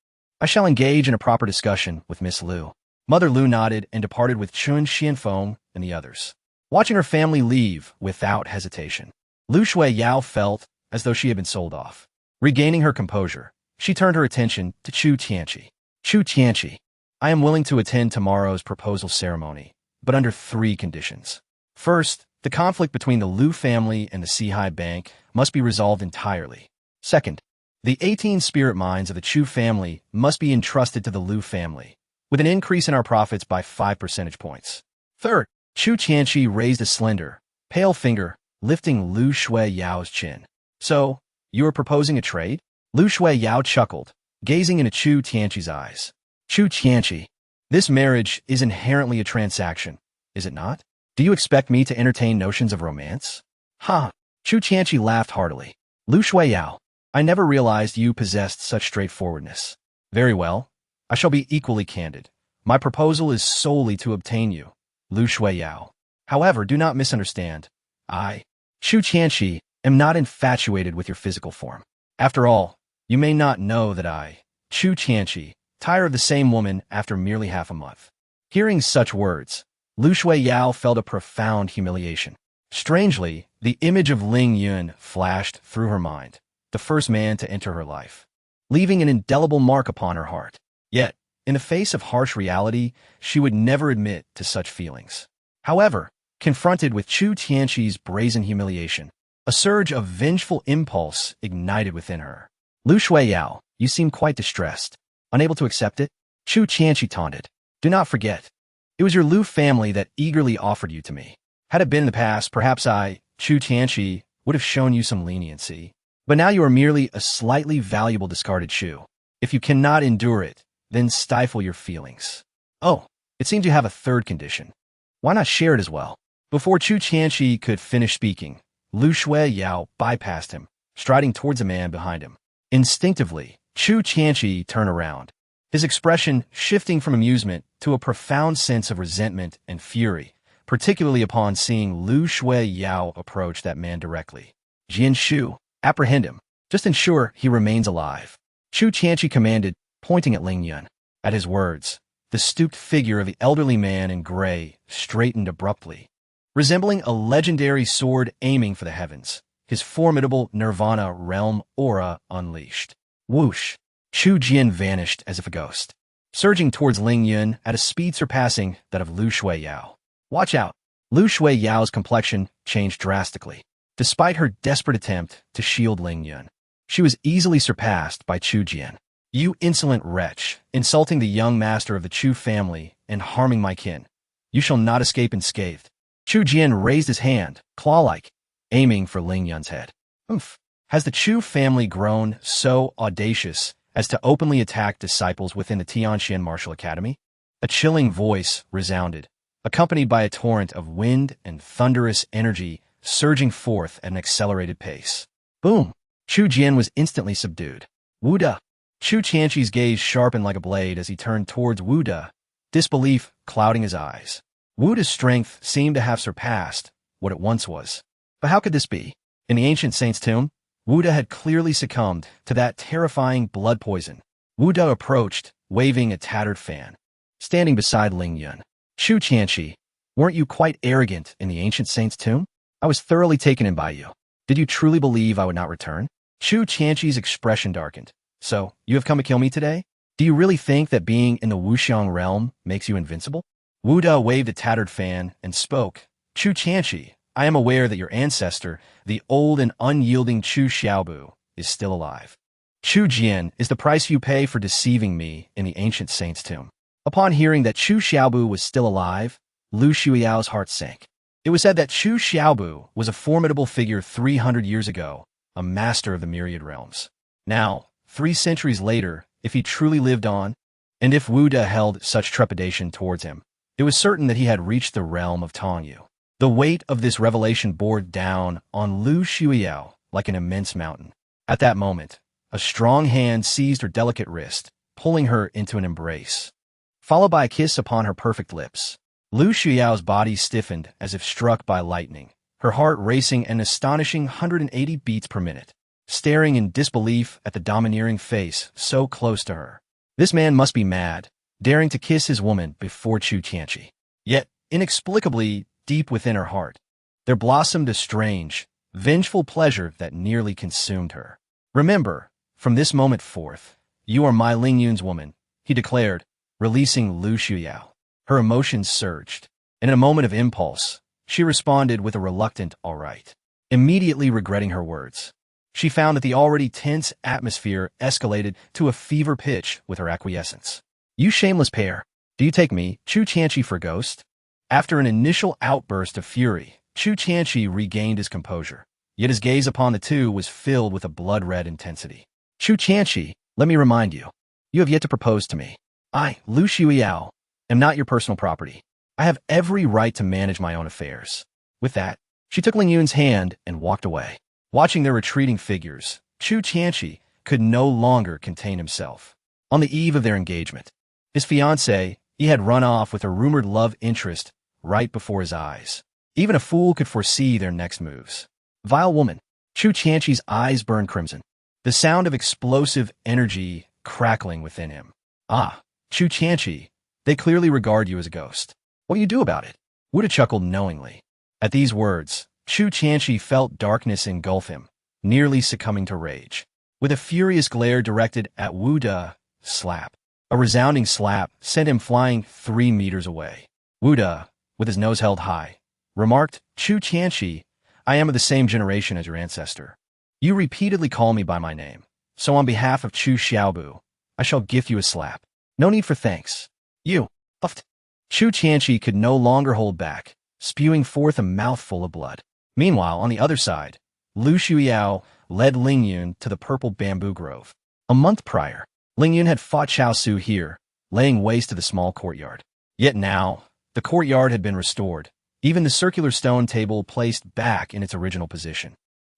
I shall engage in a proper discussion with Miss Lu. Mother Lu nodded and departed with Chun Xianfeng and the others, watching her family leave without hesitation. Lu Shui Yao felt as though she had been sold off. Regaining her composure, she turned her attention to Chu Tianqi. Chu Tianqi, I am willing to attend tomorrow's proposal ceremony, but under 3 conditions. First, the conflict between the Lu family and the Sihai Bank must be resolved entirely. Second, the 18 spirit mines of the Chu family must be entrusted to the Lu family, with an increase in our profits by 5 percentage points. Third, Chu Tianqi raised a slender, pale finger, lifting Lu Shui Yao's chin. So, you are proposing a trade? Lu Shui Yao chuckled, gazing into Chu Tianqi's eyes. Chu Tianqi, this marriage is inherently a transaction, is it not? Do you expect me to entertain notions of romance? Ha! Chu Tianqi laughed heartily. Lu Shui Yao, I never realized you possessed such straightforwardness. Very well. I shall be equally candid. My proposal is solely to obtain you, Lu Shui Yao. However, do not misunderstand. I, Chu Tianqi, am not infatuated with your physical form. After all, you may not know that I, Chu Tianqi, tire of the same woman after merely half a month. Hearing such words, Lu Shui Yao felt a profound humiliation. Strangely, the image of Ling Yun flashed through her mind, the first man to enter her life, leaving an indelible mark upon her heart. Yet, in the face of harsh reality, she would never admit to such feelings. However, confronted with Chu Tianqi's brazen humiliation, a surge of vengeful impulse ignited within her. Lu Shui Yao, you seem quite distressed. Unable to accept it? Chu Tianqi taunted. Do not forget, it was your Lu family that eagerly offered you to me. Had it been in the past, perhaps I, Chu Tianqi, would have shown you some leniency. But now you are merely a slightly valuable discarded shoe. If you cannot endure it, then stifle your feelings. Oh, it seems you have a third condition. Why not share it as well? Before Chu Tianqi could finish speaking, Lu Shui Yao bypassed him, striding towards a man behind him. Instinctively, Chu Tianqi turned around, his expression shifting from amusement to a profound sense of resentment and fury, particularly upon seeing Lu Shui Yao approach that man directly. Jian Shu, apprehend him. Just ensure he remains alive. Chu Tianqi commanded, pointing at Ling Yun. At his words, the stooped figure of the elderly man in gray straightened abruptly, resembling a legendary sword aiming for the heavens, his formidable Nirvana realm aura unleashed. Whoosh! Chu Jian vanished as if a ghost, surging towards Ling Yun at a speed surpassing that of Lu Shui Yao. Watch out! Lu Shui Yao's complexion changed drastically. Despite her desperate attempt to shield Ling Yun, she was easily surpassed by Chu Jian. You insolent wretch, insulting the young master of the Chu family and harming my kin. You shall not escape unscathed. Chu Jian raised his hand, claw-like, aiming for Ling Yun's head. Oomph! Has the Chu family grown so audacious as to openly attack disciples within the Tianxian Martial Academy? A chilling voice resounded, accompanied by a torrent of wind and thunderous energy surging forth at an accelerated pace. Boom! Chu Jian was instantly subdued. Wu Da! Chu Tianqi's gaze sharpened like a blade as he turned towards Wu Da, disbelief clouding his eyes. Wu Da's strength seemed to have surpassed what it once was. But how could this be? In the ancient saint's tomb, Wu Da had clearly succumbed to that terrifying blood poison. Wu Da approached, waving a tattered fan, standing beside Ling Yun. Chu Tianqi, weren't you quite arrogant in the ancient saint's tomb? I was thoroughly taken in by you. Did you truly believe I would not return? Chu Tianqi's expression darkened. So, you have come to kill me today? Do you really think that being in the Wuxiang realm makes you invincible? Wu Da waved a tattered fan and spoke. Chu Tianqi, I am aware that your ancestor, the old and unyielding Chu Xiaobu, is still alive. Chu Jian is the price you pay for deceiving me in the ancient saint's tomb. Upon hearing that Chu Xiaobu was still alive, Lu Shuiao's heart sank. It was said that Chu Xiaobu was a formidable figure 300 years ago, a master of the myriad realms. Now, 3 centuries later, if he truly lived on, and if Wu Da held such trepidation towards him, it was certain that he had reached the realm of Tongyu. The weight of this revelation bore down on Lu Shuiao like an immense mountain. At that moment, a strong hand seized her delicate wrist, pulling her into an embrace, followed by a kiss upon her perfect lips. Lu Shuiao's body stiffened as if struck by lightning, her heart racing an astonishing 180 beats per minute, staring in disbelief at the domineering face so close to her. This man must be mad, daring to kiss his woman before Chu Tianqi. Yet, inexplicably, deep within her heart, there blossomed a strange, vengeful pleasure that nearly consumed her. Remember, from this moment forth, you are my Ling Yun's woman, he declared, releasing Lu Shuiao. Her emotions surged. and in a moment of impulse, she responded with a reluctant all right, immediately regretting her words. She found that the already tense atmosphere escalated to a fever pitch with her acquiescence. You shameless pair. Do you take me, Chu Tianqi, for ghost? After an initial outburst of fury, Chu Tianqi regained his composure, yet his gaze upon the two was filled with a blood-red intensity. Chu Tianqi, let me remind you, you have yet to propose to me. I, Lu Xiuyao, am not your personal property. I have every right to manage my own affairs. With that, she took Ling Yun's hand and walked away. Watching their retreating figures, Chu Tianqi could no longer contain himself. On the eve of their engagement, his fiancée, he had run off with a rumored love interest right before his eyes. Even a fool could foresee their next moves. Vile woman. Chu Tianqi's eyes burned crimson, the sound of explosive energy crackling within him. Ah, Chu Tianqi, they clearly regard you as a ghost. What do you do about it? Wuda chuckled knowingly. At these words, Chu Tianqi felt darkness engulf him, nearly succumbing to rage. With a furious glare directed at Wuda, slap. A resounding slap sent him flying 3 meters away. Wuda, with his nose held high, remarked, Chu Tianqi, I am of the same generation as your ancestor. You repeatedly call me by my name, so on behalf of Chu Xiaobu, I shall gift you a slap. No need for thanks. You, uffed. Chu Tianqi could no longer hold back, spewing forth a mouthful of blood. Meanwhile, on the other side, Lu Xiuyao led Ling Yun to the purple bamboo grove. A month prior, Ling Yun had fought Chao Su here, laying waste to the small courtyard. Yet now, the courtyard had been restored, even the circular stone table placed back in its original position.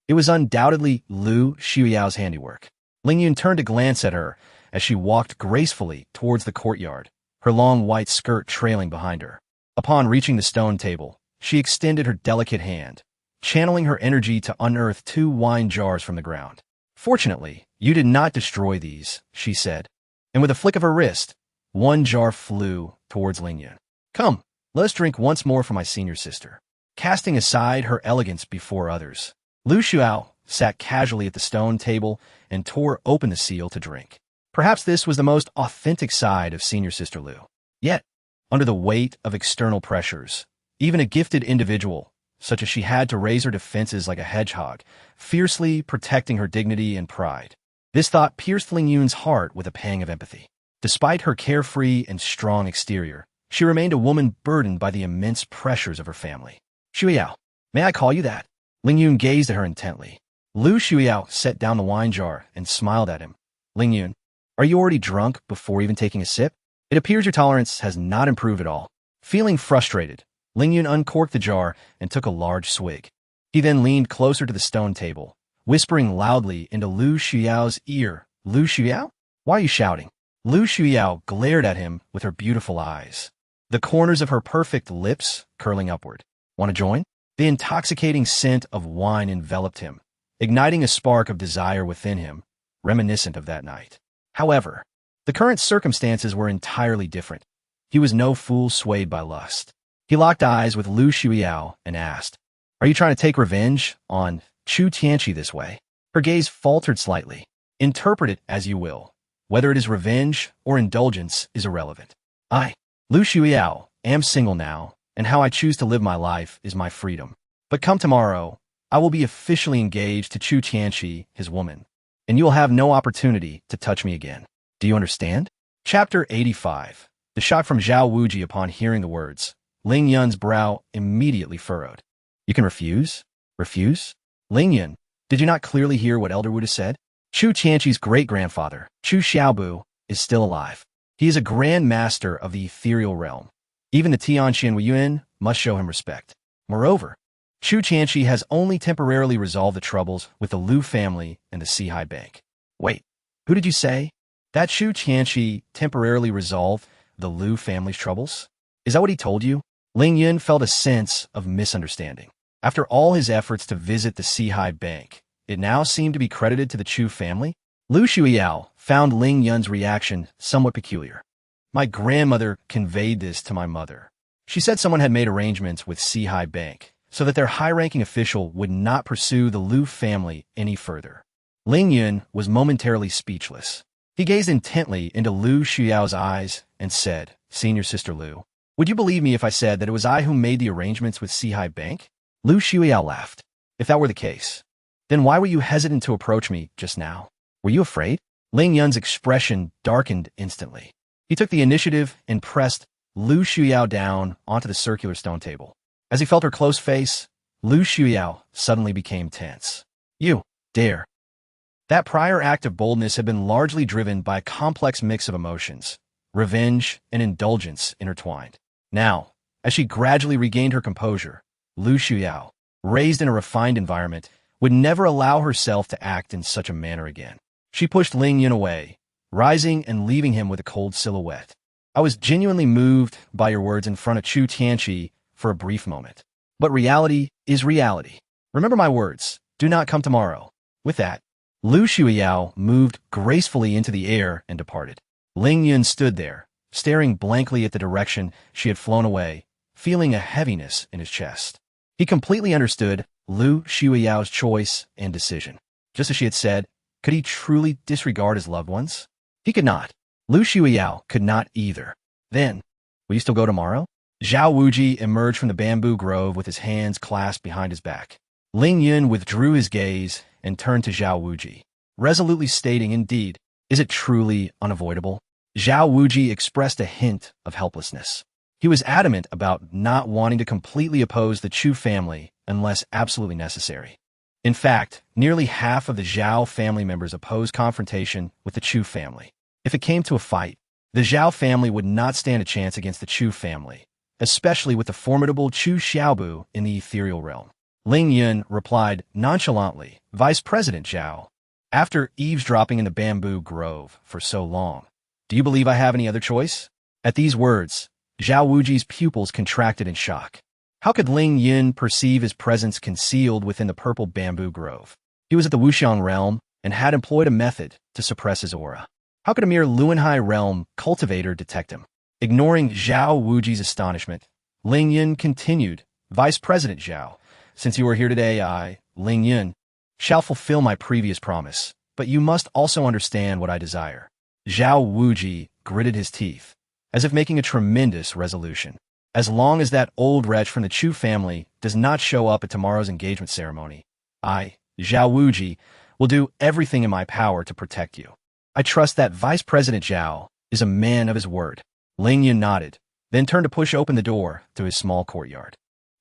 It was undoubtedly Lu Xiuyao's handiwork. Ling Yun turned to glance at her as she walked gracefully towards the courtyard, her long white skirt trailing behind her. Upon reaching the stone table, she extended her delicate hand, channeling her energy to unearth 2 wine jars from the ground. Fortunately, you did not destroy these, she said, and with a flick of her wrist, 1 jar flew towards Ling Yun. Come, let us drink once more for my senior sister. Casting aside her elegance before others, Lu Xiuyao sat casually at the stone table and tore open the seal to drink. Perhaps this was the most authentic side of senior sister Lu. Yet, under the weight of external pressures, even a gifted individual, such as she had to raise her defenses like a hedgehog, fiercely protecting her dignity and pride. This thought pierced Ling Yun's heart with a pang of empathy. Despite her carefree and strong exterior, she remained a woman burdened by the immense pressures of her family. Xiuyao, may I call you that? Ling Yun gazed at her intently. Lu Xiuyao set down the wine jar and smiled at him. Ling Yun, are you already drunk before even taking a sip? It appears your tolerance has not improved at all. Feeling frustrated, Ling Yun uncorked the jar and took a large swig. He then leaned closer to the stone table, whispering loudly into Lu Xiuyao's ear. Lu Xiuyao? Why are you shouting? Lu Xiuyao glared at him with her beautiful eyes, the corners of her perfect lips curling upward. Want to join? The intoxicating scent of wine enveloped him, igniting a spark of desire within him, reminiscent of that night. However, the current circumstances were entirely different. He was no fool swayed by lust. He locked eyes with Lu Xiuyao and asked, Are you trying to take revenge on Chu Tianqi this way? Her gaze faltered slightly. Interpret it as you will. Whether it is revenge or indulgence is irrelevant. I, Lu Xiuyao, am single now, and how I choose to live my life is my freedom. But come tomorrow, I will be officially engaged to Chu Tianqi, his woman, and you will have no opportunity to touch me again. Do you understand? Chapter 85. The shock from Zhao Wuji upon hearing the words. Ling Yun's brow immediately furrowed. You can refuse? Refuse? Ling Yun, did you not clearly hear what Elder Wuda said? Chu Tianqi's great-grandfather, Chu Xiaobu, is still alive. He is a grand master of the ethereal realm. Even the Tianqian Yuan must show him respect. Moreover, Chu Tianqi has only temporarily resolved the troubles with the Lu family and the Sihai Bank. Wait, who did you say? That Chu Tianqi temporarily resolved the Lu family's troubles? Is that what he told you? Ling Yun felt a sense of misunderstanding. After all his efforts to visit the Sihai Bank, it now seemed to be credited to the Chu family? Lu Xiuyao found Ling Yun's reaction somewhat peculiar. My grandmother conveyed this to my mother. She said someone had made arrangements with Sihai Bank so that their high-ranking official would not pursue the Lu family any further. Ling Yun was momentarily speechless. He gazed intently into Lu Xiuyao's eyes and said, Senior Sister Lu, Would you believe me if I said that it was I who made the arrangements with Sihai Bank? Lu Shuiyao laughed. If that were the case, then why were you hesitant to approach me just now? Were you afraid? Ling Yun's expression darkened instantly. He took the initiative and pressed Lu Shuiyao down onto the circular stone table. As he felt her close face, Lu Shuiyao suddenly became tense. You dare. That prior act of boldness had been largely driven by a complex mix of emotions, revenge and indulgence intertwined. Now, as she gradually regained her composure, Lu Shuiyao, raised in a refined environment, would never allow herself to act in such a manner again. She pushed Ling Yun away, rising and leaving him with a cold silhouette. I was genuinely moved by your words in front of Chu Tianqi for a brief moment. But reality is reality. Remember my words, do not come tomorrow. With that, Lu Shuiyao moved gracefully into the air and departed. Ling Yun stood there, staring blankly at the direction she had flown away, feeling a heaviness in his chest. He completely understood Lu Shuiyao's choice and decision. Just as she had said, could he truly disregard his loved ones? He could not. Lu Shuiyao could not either. Then, will you still go tomorrow? Zhao Wuji emerged from the bamboo grove with his hands clasped behind his back. Ling Yun withdrew his gaze and turned to Zhao Wuji, resolutely stating, indeed, is it truly unavoidable? Zhao Wuji expressed a hint of helplessness. He was adamant about not wanting to completely oppose the Chu family unless absolutely necessary. In fact, nearly half of the Zhao family members opposed confrontation with the Chu family. If it came to a fight, the Zhao family would not stand a chance against the Chu family, especially with the formidable Chu Xiaobu in the ethereal realm. Ling Yun replied nonchalantly, Vice President Zhao, after eavesdropping in the bamboo grove for so long, do you believe I have any other choice? At these words, Zhao Wuji's pupils contracted in shock. How could Ling Yun perceive his presence concealed within the purple bamboo grove? He was at the Wuxiang realm and had employed a method to suppress his aura. How could a mere Luanhai realm cultivator detect him? Ignoring Zhao Wuji's astonishment, Ling Yun continued, Vice President Zhao, since you are here today, I, Ling Yun, shall fulfill my previous promise, but you must also understand what I desire. Zhao Wuji gritted his teeth, as if making a tremendous resolution. As long as that old wretch from the Chu family does not show up at tomorrow's engagement ceremony, I, Zhao Wuji, will do everything in my power to protect you. I trust that Vice President Zhao is a man of his word. Ling Yun nodded, then turned to push open the door to his small courtyard.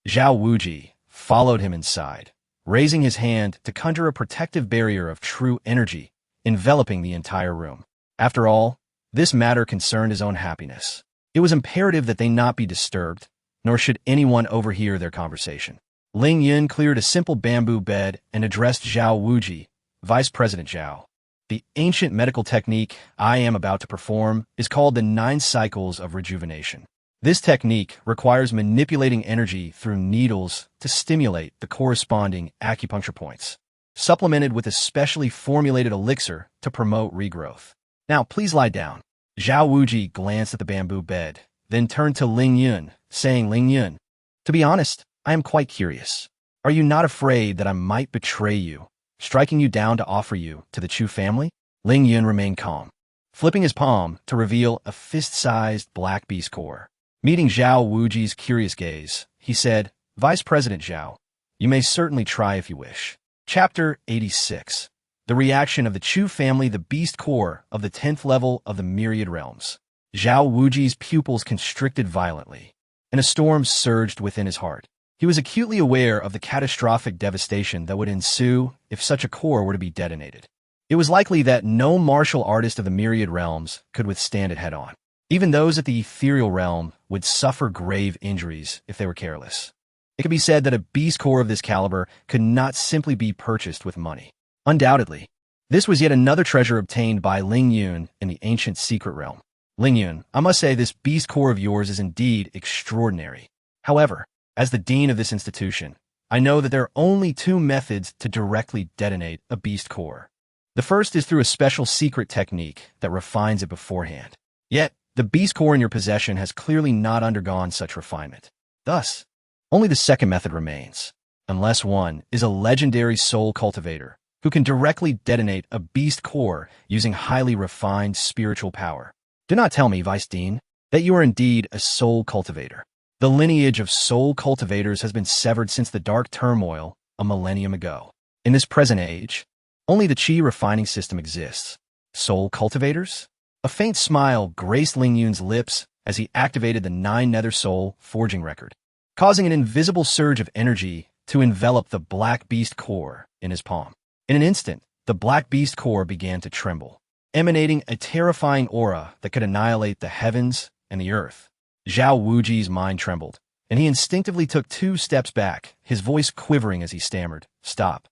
Zhao Wuji followed him inside, raising his hand to conjure a protective barrier of true energy, enveloping the entire room. After all, this matter concerned his own happiness. It was imperative that they not be disturbed, nor should anyone overhear their conversation. Ling Yun cleared a simple bamboo bed and addressed Zhao Wuji, Vice President Zhao. The ancient medical technique I am about to perform is called the 9 cycles of rejuvenation. This technique requires manipulating energy through needles to stimulate the corresponding acupuncture points, supplemented with a specially formulated elixir to promote regrowth. Now, please lie down. Zhao Wuji glanced at the bamboo bed, then turned to Ling Yun, saying, Ling Yun, to be honest, I am quite curious. Are you not afraid that I might betray you, striking you down to offer you to the Chu family? Ling Yun remained calm, flipping his palm to reveal a fist-sized black beast core. Meeting Zhao Wuji's curious gaze, he said, Vice President Zhao, you may certainly try if you wish. Chapter 86. The reaction of the Chu family, the beast core of the 10th level of the myriad realms. Zhao Wuji's pupils constricted violently, and a storm surged within his heart. He was acutely aware of the catastrophic devastation that would ensue if such a core were to be detonated. It was likely that no martial artist of the myriad realms could withstand it head-on. Even those at the ethereal realm would suffer grave injuries if they were careless. It could be said that a beast core of this caliber could not simply be purchased with money. Undoubtedly, this was yet another treasure obtained by Ling Yun in the ancient secret realm. Ling Yun, I must say this beast core of yours is indeed extraordinary. However, as the dean of this institution, I know that there are only 2 methods to directly detonate a beast core. The first is through a special secret technique that refines it beforehand. Yet, the beast core in your possession has clearly not undergone such refinement. Thus, only the second method remains, unless one is a legendary soul cultivator who can directly detonate a beast core using highly refined spiritual power. Do not tell me, Vice Dean, that you are indeed a soul cultivator. The lineage of soul cultivators has been severed since the dark turmoil a millennium ago. In this present age, only the chi refining system exists. Soul cultivators? A faint smile graced Ling Yun's lips as he activated the 9 nether soul forging record, causing an invisible surge of energy to envelop the black beast core in his palm. In an instant, the black beast core began to tremble, emanating a terrifying aura that could annihilate the heavens and the earth. Zhao Wuji's mind trembled, and he instinctively took 2 steps back, his voice quivering as he stammered, "Stop.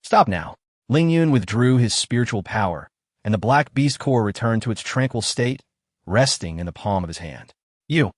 Stop now." Ling Yun withdrew his spiritual power, and the black beast core returned to its tranquil state, resting in the palm of his hand. You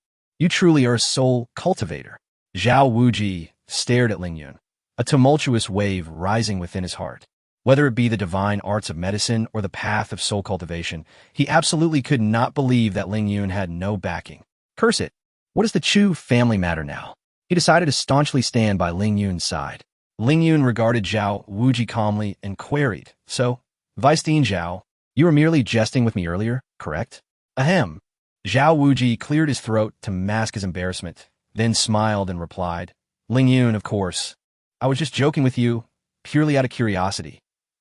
truly are a soul cultivator." Zhao Wuji stared at Ling Yun, a tumultuous wave rising within his heart. Whether it be the divine arts of medicine or the path of soul cultivation, he absolutely could not believe that Ling Yun had no backing. Curse it. What does the Chu family matter now? He decided to staunchly stand by Ling Yun's side. Ling Yun regarded Zhao Wuji calmly and queried, "So, Vice Dean Zhao, you were merely jesting with me earlier, correct?" Ahem. Zhao Wuji cleared his throat to mask his embarrassment, then smiled and replied, "Ling Yun, of course. I was just joking with you, purely out of curiosity."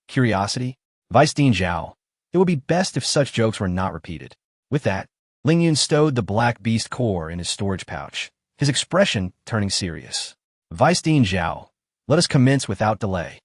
Curiosity? Vice Dean Zhao, it would be best if such jokes were not repeated. With that, Ling Yun stowed the black beast core in his storage pouch, his expression turning serious. "Vice Dean Zhao, let us commence without delay."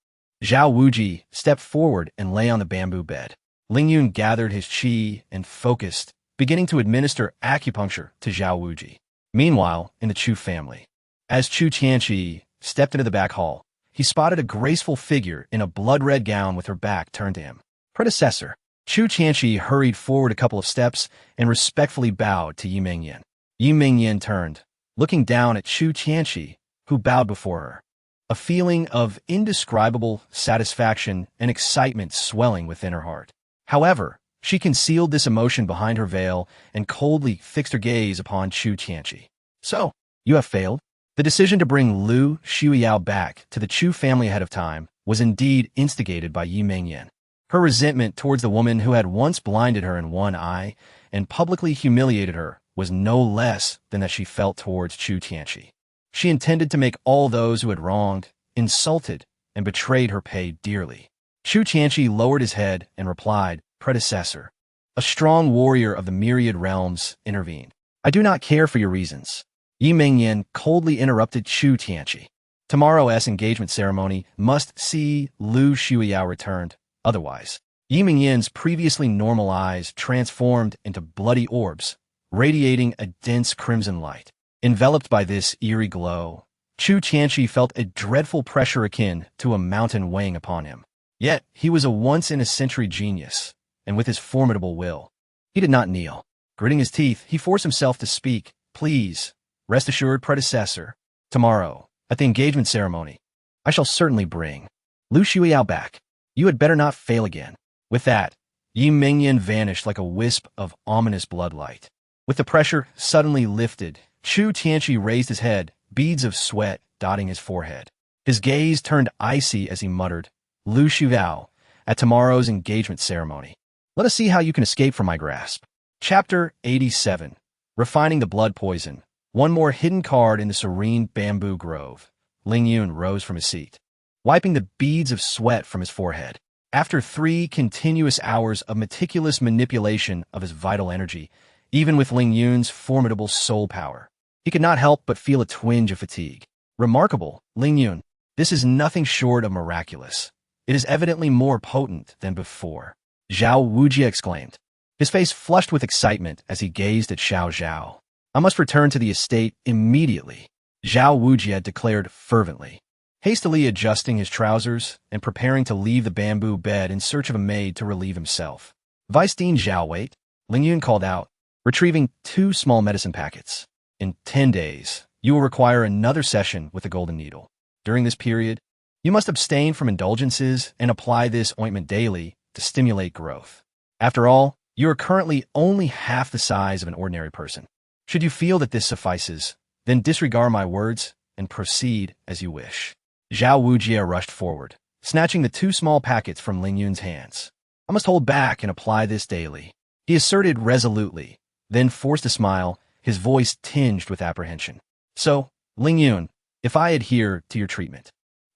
Zhao Wuji stepped forward and lay on the bamboo bed. Ling Yun gathered his chi and focused, beginning to administer acupuncture to Zhao Wuji. Meanwhile, in the Chu family, as Chu Tianqi stepped into the back hall, he spotted a graceful figure in a blood-red gown with her back turned to him. Predecessor. Chu Tianqi hurried forward a couple of steps and respectfully bowed to Yi Mingyan. Yi Mingyan turned, looking down at Chu Tianqi, who bowed before her. A feeling of indescribable satisfaction and excitement swelling within her heart. However, she concealed this emotion behind her veil and coldly fixed her gaze upon Chu Tianqi. "So, you have failed?" The decision to bring Lu Xiuyao back to the Chu family ahead of time was indeed instigated by Yi Mingyan. Her resentment towards the woman who had once blinded her in one eye and publicly humiliated her was no less than that she felt towards Chu Tianqi. She intended to make all those who had wronged, insulted, and betrayed her pay dearly. Chu Tianqi lowered his head and replied, "Predecessor." A strong warrior of the myriad realms intervened. "I do not care for your reasons." Yi Mingyan coldly interrupted Chu Tianqi. "Tomorrow's engagement ceremony must see Lu Xiuyao returned. Otherwise." Yi Mingyan's previously normal eyes transformed into bloody orbs, radiating a dense crimson light. Enveloped by this eerie glow, Chu Tianqi felt a dreadful pressure akin to a mountain weighing upon him. Yet, he was a once-in-a-century genius, and with his formidable will, he did not kneel. Gritting his teeth, he forced himself to speak. "Please, rest assured, predecessor, tomorrow, at the engagement ceremony, I shall certainly bring Lu Xiuyao back. You had better not fail again." With that, Yi Mingyan vanished like a wisp of ominous bloodlight. With the pressure suddenly lifted, Chu Tianqi raised his head, beads of sweat dotting his forehead. His gaze turned icy as he muttered, "Lu Xiuyao, at tomorrow's engagement ceremony. Let us see how you can escape from my grasp." Chapter 87. Refining the Blood Poison. One more hidden card in the serene bamboo grove. Ling Yun rose from his seat, wiping the beads of sweat from his forehead. After 3 continuous hours of meticulous manipulation of his vital energy, even with Ling Yun's formidable soul power, he could not help but feel a twinge of fatigue. "Remarkable, Ling Yun. This is nothing short of miraculous. It is evidently more potent than before," Zhao Wuji exclaimed, his face flushed with excitement as he gazed at Xiao Zhao. "I must return to the estate immediately," Zhao Wuji had declared fervently, hastily adjusting his trousers and preparing to leave the bamboo bed in search of a maid to relieve himself. "Vice Dean Zhao, wait," Ling Yun called out, retrieving 2 small medicine packets. "In 10 days, you will require another session with the golden needle. During this period, you must abstain from indulgences and apply this ointment daily to stimulate growth. After all, you are currently only half the size of an ordinary person. Should you feel that this suffices, then disregard my words and proceed as you wish." Zhao Wujie rushed forward, snatching the 2 small packets from Ling Yun's hands. "I must hold back and apply this daily," he asserted resolutely, then forced a smile, his voice tinged with apprehension. So, Ling Yun, if I adhere to your treatment,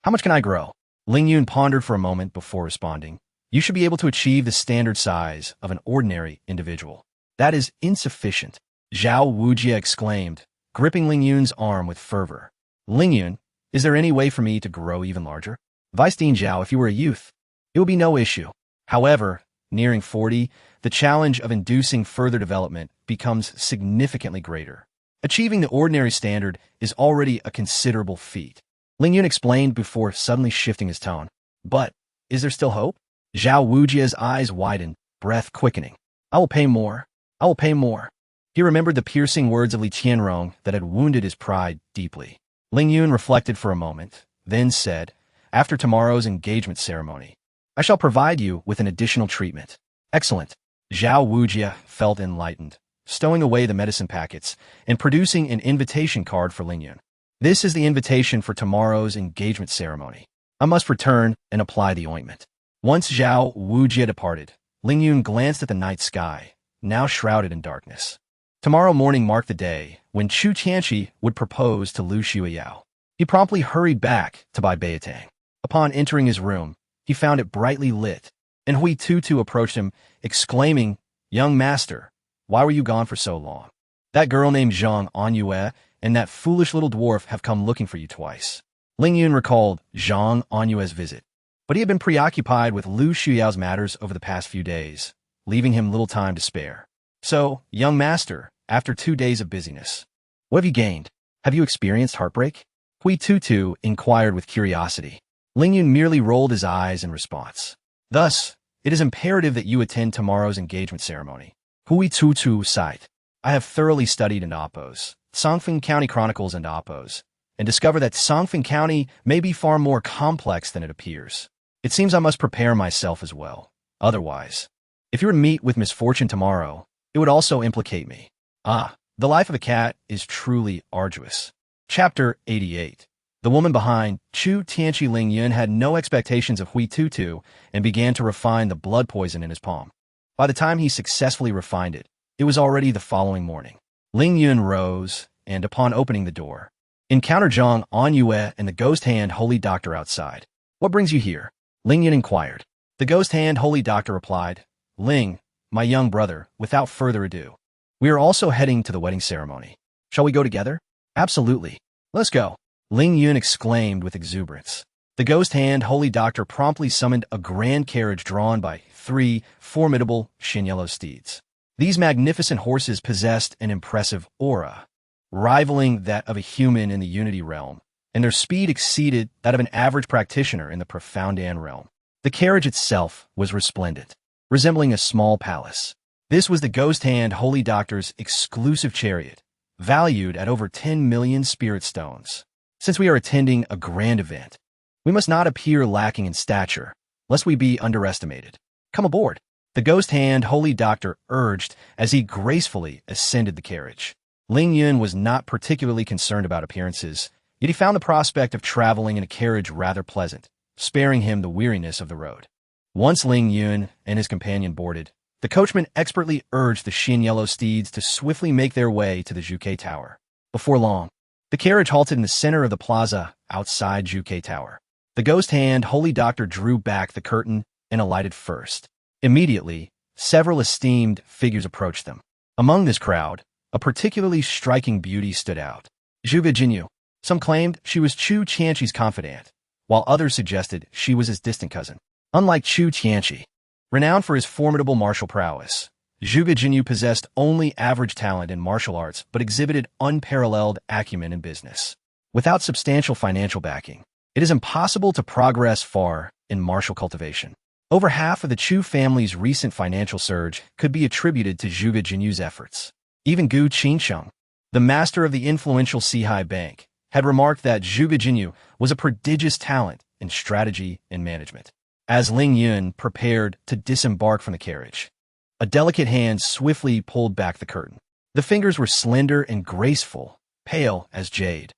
how much can I grow? Ling Yun pondered for a moment before responding. You should be able to achieve the standard size of an ordinary individual. That is insufficient, Zhao Wujie exclaimed, gripping Ling Yun's arm with fervor. Ling Yun, is there any way for me to grow even larger? Vice Dean Zhao, if you were a youth, it would be no issue. However, nearing 40, the challenge of inducing further development becomes significantly greater. Achieving the ordinary standard is already a considerable feat, Ling Yun explained before suddenly shifting his tone. But, is there still hope? Zhao Wujie's eyes widened, breath quickening. I will pay more. I will pay more. He remembered the piercing words of Li Qianrong that had wounded his pride deeply. Ling Yun reflected for a moment, then said, after tomorrow's engagement ceremony, I shall provide you with an additional treatment. Excellent. Zhao Wujie felt enlightened, stowing away the medicine packets and producing an invitation card for Ling Yun. This is the invitation for tomorrow's engagement ceremony. I must return and apply the ointment. Once Zhao Wujie departed, Ling Yun glanced at the night sky, now shrouded in darkness. Tomorrow morning marked the day when Chu Tianqi would propose to Lu Xueyao. He promptly hurried back to buy Beitang. Upon entering his room, he found it brightly lit, and Hui Tutu approached him, exclaiming, Young master, why were you gone for so long? That girl named Zhang Anyue and that foolish little dwarf have come looking for you twice. Ling Yun recalled Zhang Anyue's visit, but he had been preoccupied with Lu Xuyao's matters over the past few days, leaving him little time to spare. So, young master, after 2 days of busyness, what have you gained? Have you experienced heartbreak? Hui Tutu inquired with curiosity. Ling Yun merely rolled his eyes in response. Thus, it is imperative that you attend tomorrow's engagement ceremony. Hui Tutu sighed. I have thoroughly studied in Appos, Songfeng County Chronicles and Appos, and discover that Songfeng County may be far more complex than it appears. It seems I must prepare myself as well. Otherwise, if you were to meet with misfortune tomorrow, it would also implicate me. Ah, the life of a cat is truly arduous. Chapter 88. The woman behind Chu Tianqi Ling Yun had no expectations of Hui Tutu and began to refine the blood poison in his palm. By the time he successfully refined it, it was already the following morning. Ling Yun rose, and upon opening the door, encountered Zhang Anyue and the ghost hand holy doctor outside. What brings you here? Ling Yun inquired. The ghost hand holy doctor replied, Ling, my young brother, without further ado, we are also heading to the wedding ceremony. Shall we go together? Absolutely. Let's go. Ling Yun exclaimed with exuberance. The ghost hand holy doctor promptly summoned a grand carriage drawn by 3 formidable shin-yellow steeds. These magnificent horses possessed an impressive aura, rivaling that of a human in the Unity realm, and their speed exceeded that of an average practitioner in the Profoundan realm. The carriage itself was resplendent, resembling a small palace. This was the ghost hand holy doctor's exclusive chariot, valued at over 10 million spirit stones. Since we are attending a grand event, we must not appear lacking in stature, lest we be underestimated. Come aboard, the ghost hand holy doctor urged as he gracefully ascended the carriage. Ling Yun was not particularly concerned about appearances, yet he found the prospect of traveling in a carriage rather pleasant, sparing him the weariness of the road. Once Ling Yun and his companion boarded, the coachman expertly urged the shin-yellow steeds to swiftly make their way to the Zhuke Tower. Before long, the carriage halted in the center of the plaza outside Zhuke Tower. The ghost hand holy doctor drew back the curtain and alighted first. Immediately, several esteemed figures approached them. Among this crowd, a particularly striking beauty stood out. Zhuge Jinyu. Some claimed she was Chu Tianqi's confidant, while others suggested she was his distant cousin. Unlike Chu Tianqi, renowned for his formidable martial prowess, Zhuge Jinyu possessed only average talent in martial arts but exhibited unparalleled acumen in business. Without substantial financial backing, it is impossible to progress far in martial cultivation. Over half of the Chu family's recent financial surge could be attributed to Zhuge Jinyu's efforts. Even Gu Qinsheng, the master of the influential Sihai Bank, had remarked that Zhuge Jinyu was a prodigious talent in strategy and management. As Ling Yun prepared to disembark from the carriage, a delicate hand swiftly pulled back the curtain. The fingers were slender and graceful, pale as jade.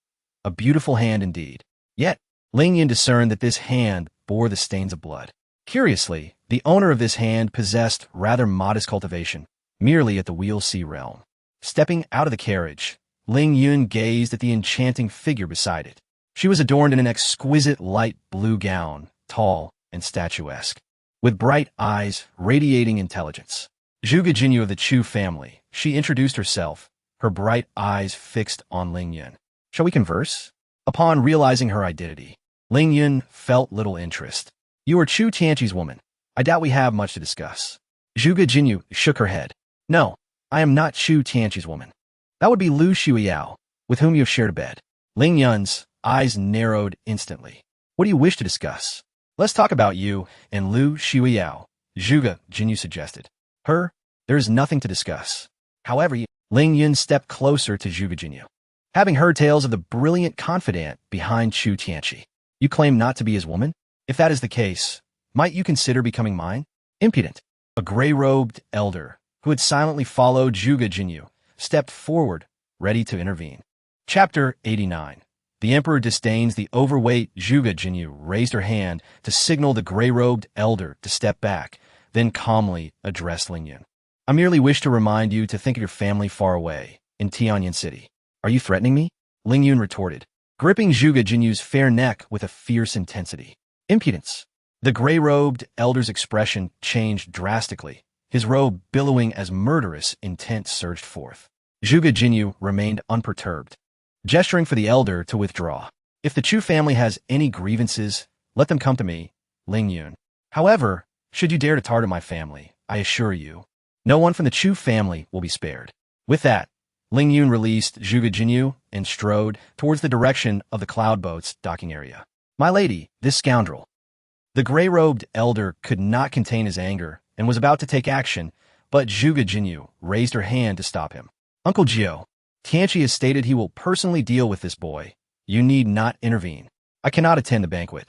A beautiful hand indeed. Yet, Ling Yun discerned that this hand bore the stains of blood. Curiously, the owner of this hand possessed rather modest cultivation, merely at the Wheel Sea realm. Stepping out of the carriage, Ling Yun gazed at the enchanting figure beside it. She was adorned in an exquisite light blue gown, tall and statuesque, with bright eyes radiating intelligence. Zhuge Jinyu of the Chu family, she introduced herself, her bright eyes fixed on Ling Yun. Shall we converse? Upon realizing her identity, Ling Yun felt little interest. You are Chu Tianqi's woman. I doubt we have much to discuss. Zhuge Jinyu shook her head. No, I am not Chu Tianqi's woman. That would be Lu Shuiyao, with whom you have shared a bed. Ling Yun's eyes narrowed instantly. What do you wish to discuss? Let's talk about you and Lu Shuiyao, Zhuge Jinyu suggested. Her? There is nothing to discuss. However, Ling Yun stepped closer to Zhuge Jinyu. Having heard tales of the brilliant confidant behind Chu Tianqi, you claim not to be his woman? If that is the case, might you consider becoming mine? Impudent. A gray-robed elder, who had silently followed Zhuge Jinyu, stepped forward, ready to intervene. Chapter 89. The Emperor disdains the overweight Zhuge Jinyu raised her hand to signal the gray-robed elder to step back, then calmly addressed Ling Yun. I merely wish to remind you to think of your family far away, in Tianyan City. Are you threatening me? Ling Yun retorted, gripping Zhuge Jinyu's fair neck with a fierce intensity. Impudence. The gray-robed elder's expression changed drastically, his robe billowing as murderous intent surged forth. Zhuge Jinyu remained unperturbed, gesturing for the elder to withdraw. If the Chu family has any grievances, let them come to me, Ling Yun. However, should you dare to target my family, I assure you, no one from the Chu family will be spared. With that, Ling Yun released Zhuge Jinyu and strode towards the direction of the cloud boat's docking area. My lady, this scoundrel. The gray-robed elder could not contain his anger and was about to take action, but Zhuge Jinyu raised her hand to stop him. Uncle Jiu, Tianqi has stated he will personally deal with this boy. You need not intervene. I cannot attend the banquet.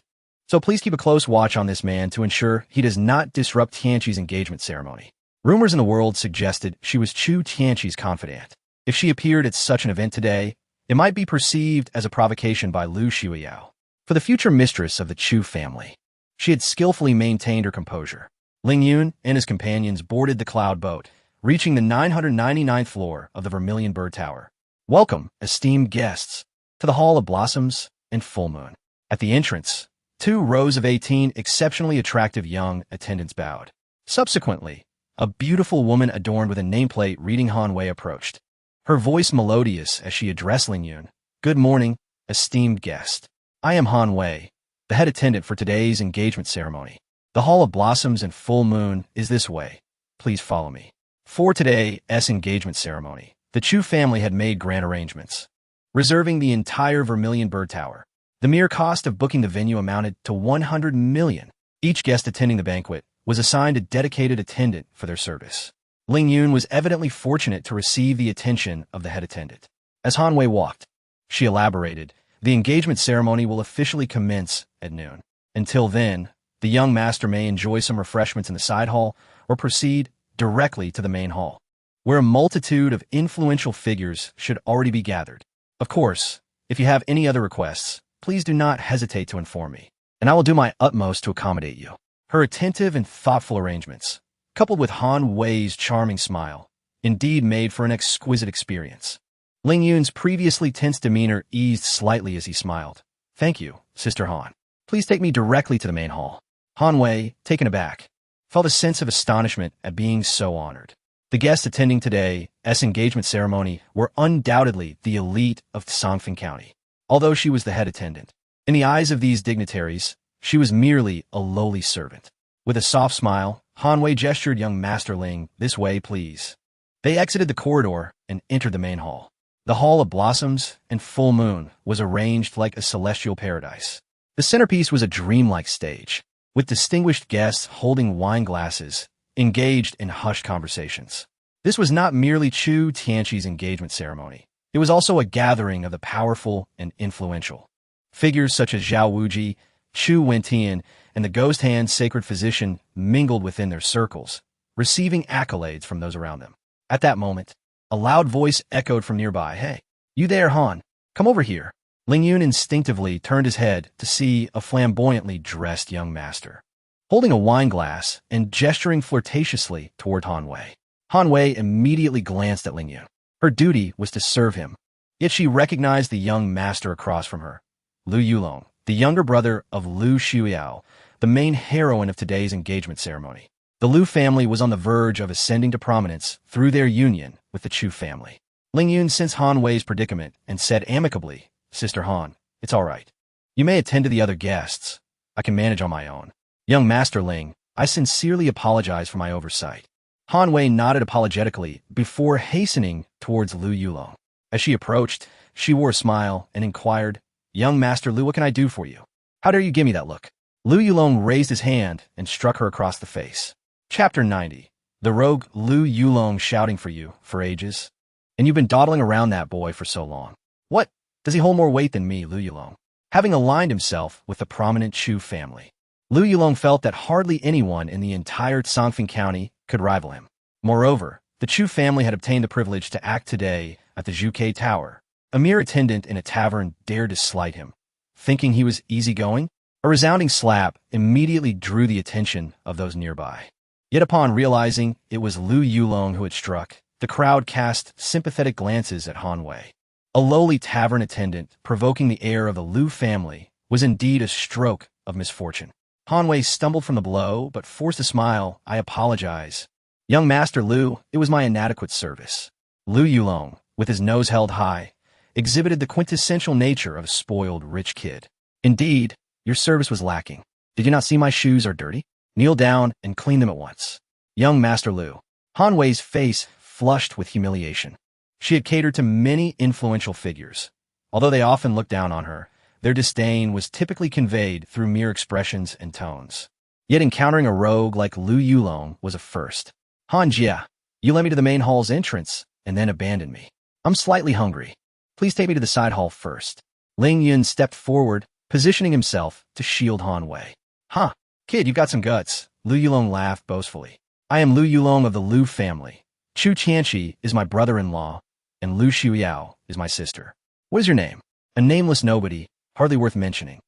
So please keep a close watch on this man to ensure he does not disrupt Tianqi's engagement ceremony. Rumors in the world suggested she was Chu Tianqi's confidant. If she appeared at such an event today, it might be perceived as a provocation by Lu Shuiyao. For the future mistress of the Chu family, she had skillfully maintained her composure. Ling Yun and his companions boarded the cloud boat, reaching the 999th floor of the Vermilion Bird Tower. Welcome, esteemed guests, to the Hall of Blossoms and Full Moon. At the entrance, 2 rows of 18 exceptionally attractive young attendants bowed. Subsequently, a beautiful woman adorned with a nameplate reading Han Wei approached, her voice melodious as she addressed Ling Yun. Good morning, esteemed guest. I am Han Wei, the head attendant for today's engagement ceremony. The Hall of Blossoms and Full Moon is this way. Please follow me. For today's engagement ceremony, the Chu family had made grand arrangements, reserving the entire Vermilion Bird Tower. The mere cost of booking the venue amounted to 100 million. Each guest attending the banquet was assigned a dedicated attendant for their service. Ling Yun was evidently fortunate to receive the attention of the head attendant. As Han Wei walked, she elaborated, the engagement ceremony will officially commence at noon. Until then, the young master may enjoy some refreshments in the side hall or proceed directly to the main hall, where a multitude of influential figures should already be gathered. Of course, if you have any other requests, please do not hesitate to inform me, and I will do my utmost to accommodate you. Her attentive and thoughtful arrangements, coupled with Han Wei's charming smile, indeed made for an exquisite experience. Ling Yun's previously tense demeanor eased slightly as he smiled. Thank you, Sister Han. Please take me directly to the main hall. Han Wei, taken aback, felt a sense of astonishment at being so honored. The guests attending today's engagement ceremony were undoubtedly the elite of Songfeng County. Although she was the head attendant, in the eyes of these dignitaries, she was merely a lowly servant. With a soft smile, Han Wei gestured young Master Ling, this way, please. They exited the corridor and entered the main hall. The Hall of Blossoms and Full Moon was arranged like a celestial paradise. The centerpiece was a dreamlike stage, with distinguished guests holding wine glasses, engaged in hushed conversations. This was not merely Chu Tianqi's engagement ceremony. It was also a gathering of the powerful and influential. Figures such as Zhao Wuji, Chu Wentian, and the Ghost Hand Sacred Physician mingled within their circles, receiving accolades from those around them. At that moment, a loud voice echoed from nearby, Hey, you there, Han? Come over here. Ling Yun instinctively turned his head to see a flamboyantly dressed young master, holding a wine glass and gesturing flirtatiously toward Han Wei. Han Wei immediately glanced at Ling Yun. Her duty was to serve him. Yet she recognized the young master across from her, Lu Yulong, the younger brother of Lu Xiuyao, the main heroine of today's engagement ceremony. The Lu family was on the verge of ascending to prominence through their union with the Chu family. Ling Yun sensed Han Wei's predicament and said amicably, "Sister Han, it's all right. You may attend to the other guests. I can manage on my own. Young Master Ling, I sincerely apologize for my oversight." Han Wei nodded apologetically before hastening towards Lu Yulong. As she approached, she wore a smile and inquired, "Young Master Lu, what can I do for you? How dare you give me that look?" Lu Yulong raised his hand and struck her across the face. Chapter 90. The rogue Lu Yulong shouting for you for ages. And you've been dawdling around that boy for so long. What? Does he hold more weight than me, Lu Yulong? Having aligned himself with the prominent Chu family, Lu Yulong felt that hardly anyone in the entire Songfeng County could rival him. Moreover, the Chu family had obtained the privilege to act today at the Zhuke Tower. A mere attendant in a tavern dared to slight him. Thinking he was easygoing, a resounding slap immediately drew the attention of those nearby. Yet upon realizing it was Lu Yulong who had struck, the crowd cast sympathetic glances at Han Wei. A lowly tavern attendant provoking the heir of the Lu family was indeed a stroke of misfortune. Han Wei stumbled from the blow, but forced a smile. "I apologize. Young Master Lu, it was my inadequate service." Lu Yulong, with his nose held high, exhibited the quintessential nature of a spoiled rich kid. "Indeed, your service was lacking. Did you not see my shoes are dirty? Kneel down and clean them at once." Young Master Lu. Han Wei's face flushed with humiliation. She had catered to many influential figures. Although they often looked down on her, their disdain was typically conveyed through mere expressions and tones. Yet encountering a rogue like Lu Yulong was a first. "Han Jia, you led me to the main hall's entrance and then abandoned me. I'm slightly hungry. Please take me to the side hall first." Ling Yun stepped forward, positioning himself to shield Han Wei. "Huh, kid, you've got some guts." Lu Yulong laughed boastfully. "I am Lu Yulong of the Lu family. Chu Qianqi is my brother-in-law, and Lu Xiuyao is my sister. What is your name?" A nameless nobody, hardly worth mentioning.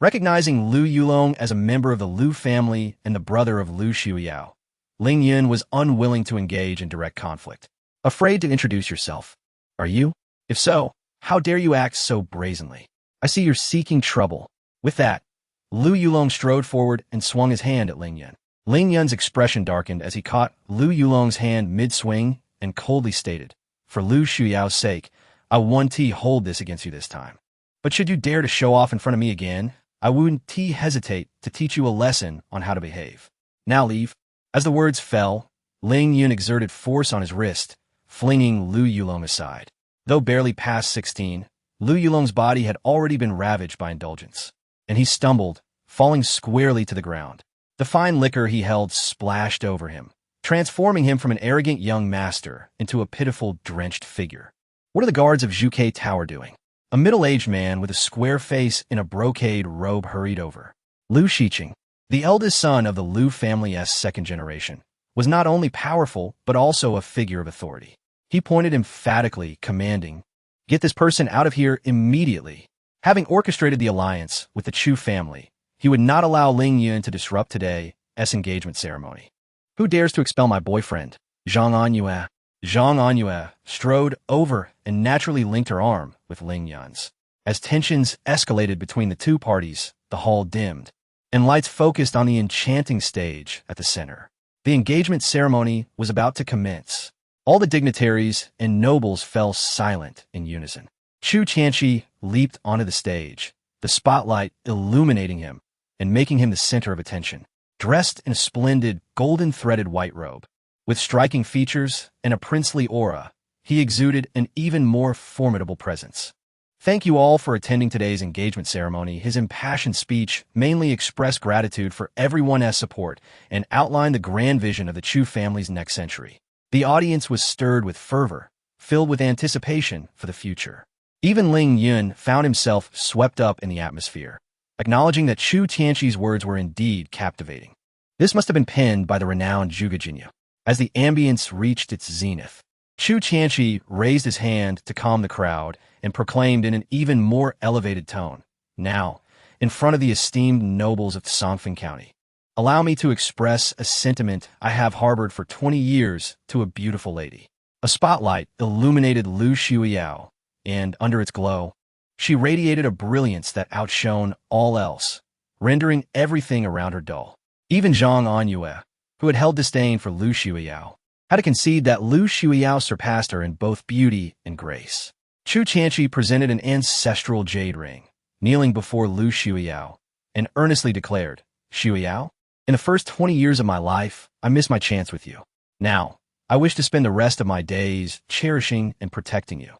Recognizing Lu Yulong as a member of the Lu family and the brother of Lu Xiuyao, Ling Yun was unwilling to engage in direct conflict. "Afraid to introduce yourself, are you? If so, how dare you act so brazenly? I see you're seeking trouble." With that, Lu Yulong strode forward and swung his hand at Ling Yun. Ling Yun's expression darkened as he caught Lu Yulong's hand mid-swing and coldly stated, "For Lu Xiuyao's sake, I won't hold this against you this time. But should you dare to show off in front of me again, I wouldn't hesitate to teach you a lesson on how to behave. Now leave." As the words fell, Ling Yun exerted force on his wrist, flinging Lu Yulong aside. Though barely past 16, Lu Yulong's body had already been ravaged by indulgence, and he stumbled, falling squarely to the ground. The fine liquor he held splashed over him, transforming him from an arrogant young master into a pitiful, drenched figure. What are the guards of Zhuke Tower doing? A middle-aged man with a square face in a brocade robe hurried over. Lu Shiqing, the eldest son of the Lu family's second generation, was not only powerful, but also a figure of authority. He pointed emphatically, commanding, "Get this person out of here immediately." Having orchestrated the alliance with the Chu family, he would not allow Ling Yun to disrupt today's engagement ceremony. "Who dares to expel my boyfriend?" Zhang Anyue. Zhang Anyue strode over and naturally linked her arm with Ling Yun's. As tensions escalated between the two parties, the hall dimmed, and lights focused on the enchanting stage at the center. The engagement ceremony was about to commence. All the dignitaries and nobles fell silent in unison. Chu Qianqi leaped onto the stage, the spotlight illuminating him and making him the center of attention. Dressed in a splendid golden-threaded white robe, with striking features and a princely aura, he exuded an even more formidable presence. "Thank you all for attending today's engagement ceremony." His impassioned speech mainly expressed gratitude for everyone's support and outlined the grand vision of the Chu family's next century. The audience was stirred with fervor, filled with anticipation for the future. Even Ling Yun found himself swept up in the atmosphere, acknowledging that Chu Tianqi's words were indeed captivating. This must have been penned by the renowned Zhuge Jinyu. As the ambience reached its zenith, Chu Tianqi raised his hand to calm the crowd and proclaimed in an even more elevated tone, "Now, in front of the esteemed nobles of Songfeng County, Allow me to express a sentiment I have harbored for 20 years to a beautiful lady. A spotlight illuminated Lu Xiuyao, and under its glow, she radiated a brilliance that outshone all else, rendering everything around her dull. Even Zhang Anyue, who had held disdain for Lu Xiuyao, had to concede that Lu Xiuyao surpassed her in both beauty and grace. Chu Tianqi presented an ancestral jade ring, kneeling before Lu Xiuyao, and earnestly declared, "Xiuyao, in the first 20 years of my life, I missed my chance with you. Now, I wish to spend the rest of my days cherishing and protecting you.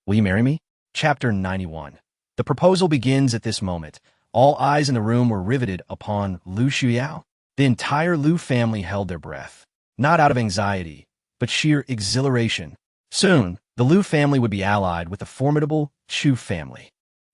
Will you marry me?" Chapter 91. The proposal begins at this moment. All eyes in the room were riveted upon Lu Xiuyao. The entire Lu family held their breath, not out of anxiety, but sheer exhilaration. Soon, the Lu family would be allied with the formidable Chu family.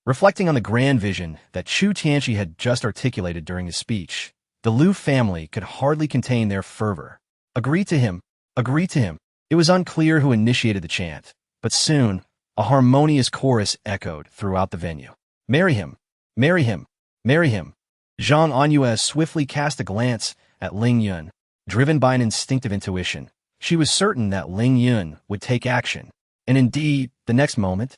Reflecting on the grand vision that Chu Tianqi had just articulated during his speech, the Lu family could hardly contain their fervor. Agree to him. Agree to him. It was unclear who initiated the chant, but soon, a harmonious chorus echoed throughout the venue. Marry him. Marry him. Marry him. Zhang Anyue swiftly cast a glance at Ling Yun. Driven by an instinctive intuition, she was certain that Ling Yun would take action. And indeed, the next moment,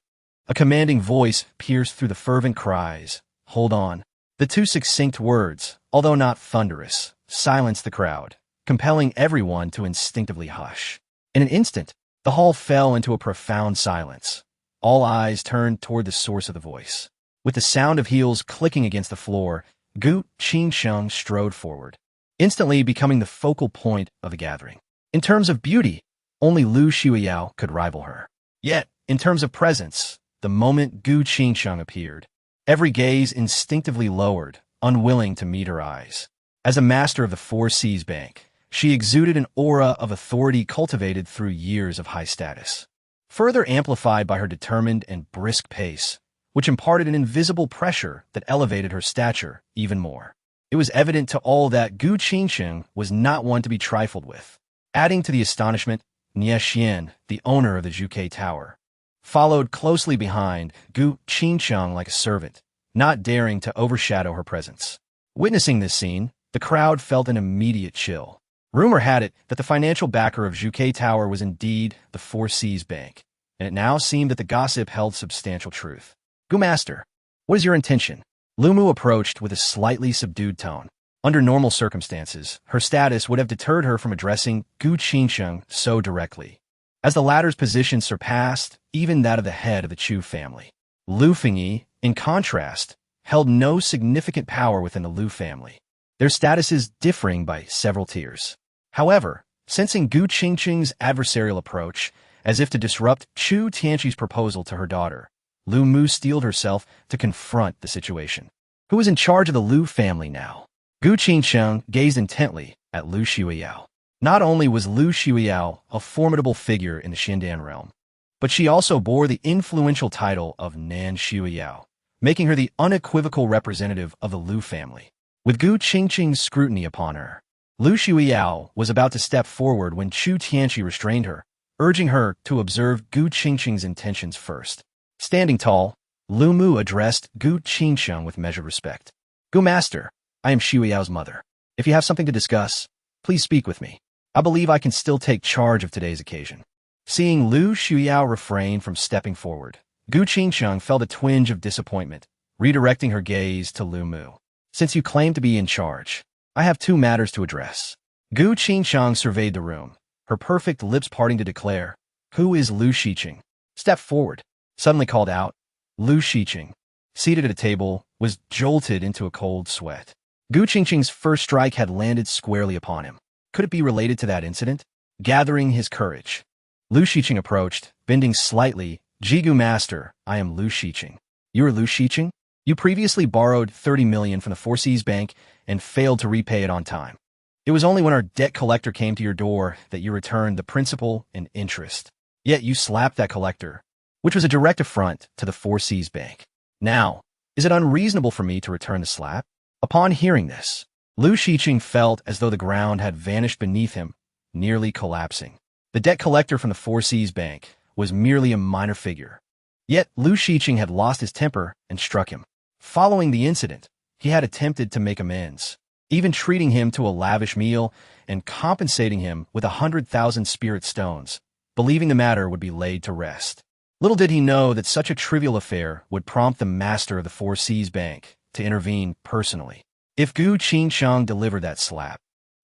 a commanding voice pierced through the fervent cries, "Hold on." The two succinct words, although not thunderous, silenced the crowd, compelling everyone to instinctively hush. In an instant, the hall fell into a profound silence. All eyes turned toward the source of the voice. With the sound of heels clicking against the floor, Gu Qingsheng strode forward, instantly becoming the focal point of the gathering. In terms of beauty, only Lu Xiuyao could rival her. Yet, in terms of presence, the moment Gu Qingsheng appeared, every gaze instinctively lowered, unwilling to meet her eyes. As a master of the Four Seas Bank, she exuded an aura of authority cultivated through years of high status, further amplified by her determined and brisk pace, which imparted an invisible pressure that elevated her stature even more. It was evident to all that Gu Qingsheng was not one to be trifled with. Adding to the astonishment, Nie Xian, the owner of the Zhuke Tower, followed closely behind Gu Qingsheng like a servant, not daring to overshadow her presence. Witnessing this scene, the crowd felt an immediate chill. Rumor had it that the financial backer of Zhuke Tower was indeed the Four Seas Bank, and it now seemed that the gossip held substantial truth. "Gu Master, what is your intention?" Lu Mu approached with a slightly subdued tone. Under normal circumstances, her status would have deterred her from addressing Gu Qingsheng so directly, as the latter's position surpassed even that of the head of the Chu family. Lu Fengyi, in contrast, held no significant power within the Lu family, their statuses differing by several tiers. However, sensing Gu Qingsheng's adversarial approach, as if to disrupt Chu Tianqi's proposal to her daughter, Lu Mu steeled herself to confront the situation. Who was in charge of the Lu family now? Gu Qingsheng gazed intently at Lu Xiuyao. Not only was Lu Xiuyao a formidable figure in the Xindan realm, but she also bore the influential title of Nan Xiuyao, making her the unequivocal representative of the Lu family. With Gu Qingsheng's scrutiny upon her, Lu Xiuyao was about to step forward when Chu Tianqi restrained her, urging her to observe Gu Qingsheng's intentions first. Standing tall, Lu Mu addressed Gu Qingsheng with measured respect. "Gu Master, I am Xiuyao's mother. If you have something to discuss, please speak with me. I believe I can still take charge of today's occasion." Seeing Lu Xiuyao refrain from stepping forward, Gu Qingsheng felt a twinge of disappointment, redirecting her gaze to Lu Mu. "Since you claim to be in charge, I have two matters to address." Gu Qingsheng surveyed the room, her perfect lips parting to declare, "Who is Lu Xiqing?" "Step forward," suddenly called out. Lu Xiqing, seated at a table, was jolted into a cold sweat. Gu Qingsheng's first strike had landed squarely upon him. Could it be related to that incident? Gathering his courage, Lu Xiqing approached, bending slightly. "Jigu Master, I am Lu Xiqing." "You are Lu Xiqing? You previously borrowed 30 million from the Four Seas Bank and failed to repay it on time. It was only when our debt collector came to your door that you returned the principal and interest. Yet you slapped that collector, which was a direct affront to the Four Seas Bank. Now, is it unreasonable for me to return the slap?" Upon hearing this, Lu Xiqing felt as though the ground had vanished beneath him, nearly collapsing. The debt collector from the Four Seas Bank was merely a minor figure. Yet Lu Xiqing had lost his temper and struck him. Following the incident, he had attempted to make amends. even treating him to a lavish meal and compensating him with 100,000 spirit stones, believing the matter would be laid to rest. Little did he know that such a trivial affair would prompt the master of the Four Seas Bank to intervene personally. If Gu Qingsheng delivered that slap,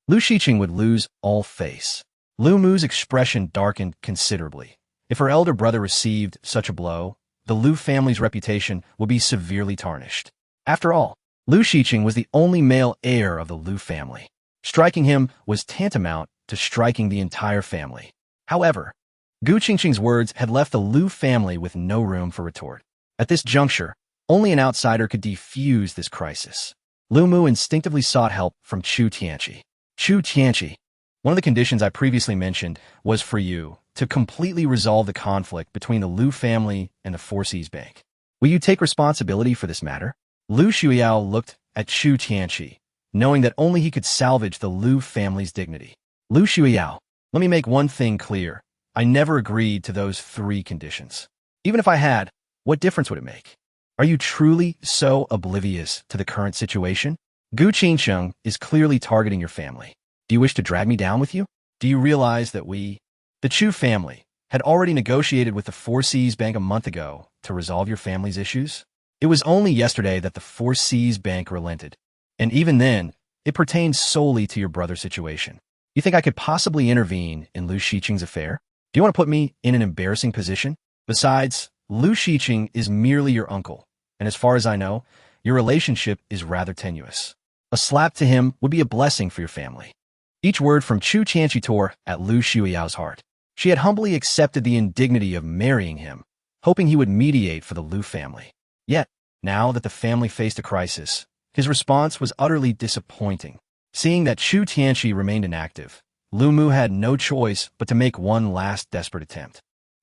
Lu Shiqing would lose all face. Lu Mu's expression darkened considerably. If her elder brother received such a blow, the Lu family's reputation would be severely tarnished. After all, Lu Shiqing was the only male heir of the Lu family. Striking him was tantamount to striking the entire family. However, Gu Qingsheng's words had left the Lu family with no room for retort. At this juncture, only an outsider could defuse this crisis. Lu Mu instinctively sought help from Chu Tianqi. Chu Tianqi, one of the conditions I previously mentioned was for you to completely resolve the conflict between the Lu family and the Four Seas Bank. Will you take responsibility for this matter? Lu Shuiyao looked at Chu Tianqi, knowing that only he could salvage the Lu family's dignity. Lu Shuiyao, let me make one thing clear. I never agreed to those 3 conditions. Even if I had, what difference would it make? Are you truly so oblivious to the current situation? Gu Qingsheng is clearly targeting your family. Do you wish to drag me down with you? Do you realize that we, the Chu family, had already negotiated with the Four Seas Bank a month ago to resolve your family's issues? It was only yesterday that the Four Seas Bank relented, and even then, it pertained solely to your brother's situation. You think I could possibly intervene in Lu Shiqing's affair? Do you want to put me in an embarrassing position? Besides, Lu Shiqing is merely your uncle, and as far as I know, your relationship is rather tenuous. A slap to him would be a blessing for your family. Each word from Chu Tianqi tore at Lu Shuiyao's heart. She had humbly accepted the indignity of marrying him, hoping he would mediate for the Lu family. Yet, now that the family faced a crisis, his response was utterly disappointing. Seeing that Chu Tianqi remained inactive, Lu Mu had no choice but to make one last desperate attempt.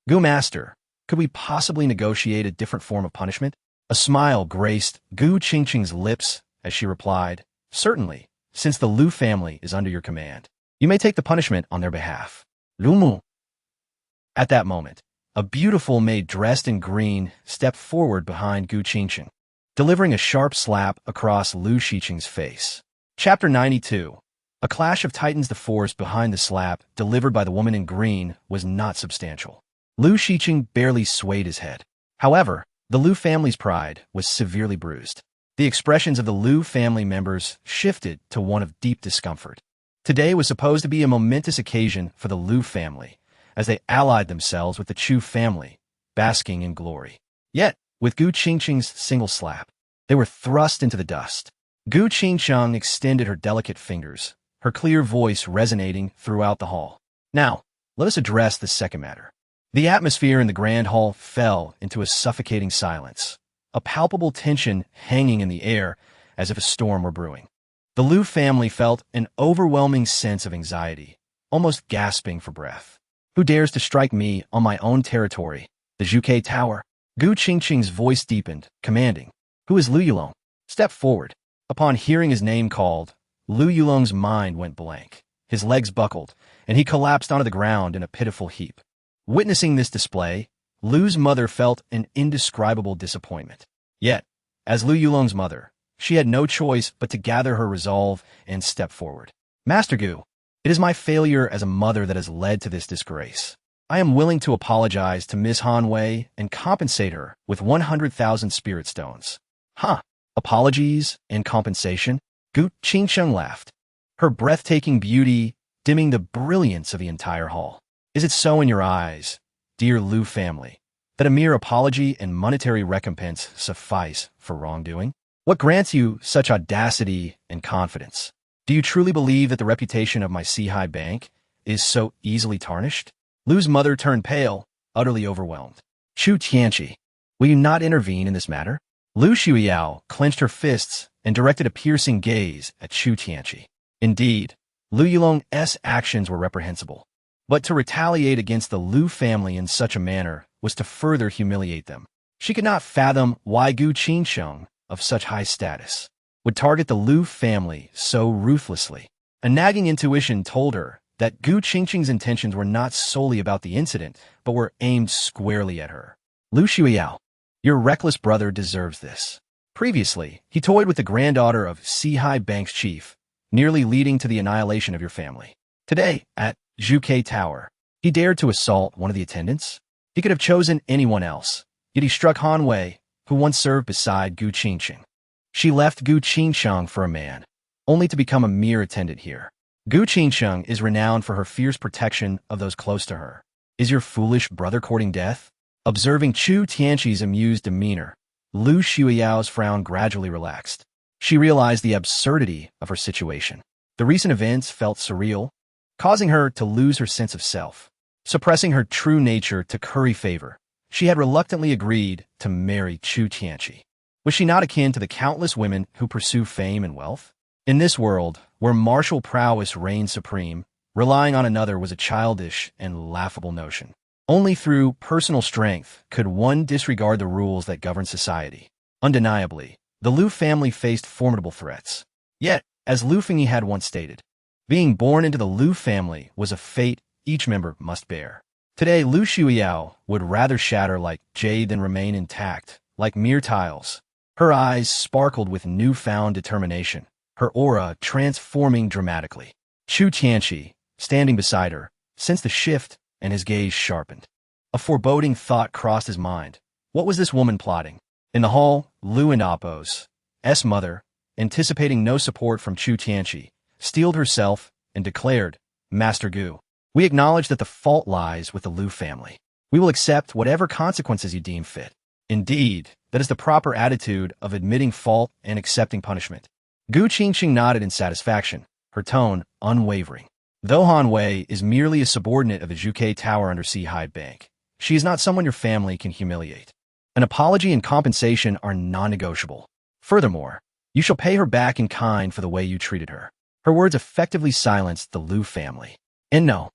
Gu Master, could we possibly negotiate a different form of punishment? A smile graced Gu Qingqing's lips as she replied, certainly, since the Lu family is under your command. You may take the punishment on their behalf. Lu Mu. At that moment, a beautiful maid dressed in green stepped forward behind Gu Qingqing, delivering a sharp slap across Lu Shiqing's face. Chapter 92. A clash of titans. The force behind the slap delivered by the woman in green was not substantial. Lu Shiqing barely swayed his head. However, the Lu family's pride was severely bruised. The expressions of the Lu family members shifted to one of deep discomfort. Today was supposed to be a momentous occasion for the Lu family, as they allied themselves with the Chu family, basking in glory. Yet, with Gu Qingqing's single slap, they were thrust into the dust. Gu Qingsheng extended her delicate fingers, her clear voice resonating throughout the hall. Now, let us address the second matter. The atmosphere in the grand hall fell into a suffocating silence, a palpable tension hanging in the air as if a storm were brewing. The Lu family felt an overwhelming sense of anxiety, almost gasping for breath. Who dares to strike me on my own territory, the Zhuke Tower? Gu Qingqing's voice deepened, commanding, Who is Lu Yulong? Step forward. Upon hearing his name called, Lu Yulong's mind went blank. His legs buckled, and he collapsed onto the ground in a pitiful heap. Witnessing this display, Lu's mother felt an indescribable disappointment. Yet, as Lu Yulong's mother, she had no choice but to gather her resolve and step forward. Master Gu, it is my failure as a mother that has led to this disgrace. I am willing to apologize to Ms. Han Wei and compensate her with 100,000 spirit stones. Huh? Apologies and compensation? Gu Qingsheng laughed, her breathtaking beauty dimming the brilliance of the entire hall. Is it so in your eyes, dear Lu family, that a mere apology and monetary recompense suffice for wrongdoing? What grants you such audacity and confidence? Do you truly believe that the reputation of my Sihai Bank is so easily tarnished? Lu's mother turned pale, utterly overwhelmed. Chu Tianqi, will you not intervene in this matter? Lu Shuiyao clenched her fists and directed a piercing gaze at Chu Tianqi. Indeed, Lu Yulong's actions were reprehensible. But to retaliate against the Lu family in such a manner was to further humiliate them. She could not fathom why Gu Qingsheng, of such high status, would target the Lu family so ruthlessly. A nagging intuition told her that Gu Qingqing's intentions were not solely about the incident, but were aimed squarely at her. Lu Shuiyao, your reckless brother deserves this. Previously, he toyed with the granddaughter of Sihai Bank's chief, nearly leading to the annihilation of your family. Today, at Zhuke Tower, he dared to assault one of the attendants. He could have chosen anyone else, yet he struck Han Wei, who once served beside Gu Qingqing. She left Gu Qingsheng for a man, only to become a mere attendant here. Gu Qingsheng is renowned for her fierce protection of those close to her. Is your foolish brother courting death? Observing Chu Tianqi's amused demeanor, Lu Xuyao's frown gradually relaxed. She realized the absurdity of her situation. The recent events felt surreal, causing her to lose her sense of self. Suppressing her true nature to curry favor, she had reluctantly agreed to marry Chu Tianqi. Was she not akin to the countless women who pursue fame and wealth? In this world, where martial prowess reigned supreme, relying on another was a childish and laughable notion. Only through personal strength could one disregard the rules that govern society. Undeniably, the Lu family faced formidable threats. Yet, as Lu Fengyi had once stated, being born into the Lu family was a fate each member must bear. Today, Lu Xuyao would rather shatter like jade than remain intact, like mere tiles. Her eyes sparkled with newfound determination, her aura transforming dramatically. Chu Tianqi, standing beside her, sensed the shift, and his gaze sharpened. A foreboding thought crossed his mind. What was this woman plotting? In the hall, Lu and Appo's mother, anticipating no support from Chu Tianqi, steeled herself and declared, Master Gu, we acknowledge that the fault lies with the Lu family. We will accept whatever consequences you deem fit. Indeed, that is the proper attitude of admitting fault and accepting punishment. Gu Qingqing nodded in satisfaction, her tone unwavering. Though Han Wei is merely a subordinate of the Zhuke Tower Undersea Hide Bank, she is not someone your family can humiliate. An apology and compensation are non-negotiable. Furthermore, you shall pay her back in kind for the way you treated her. Her words effectively silenced the Lu family. And no,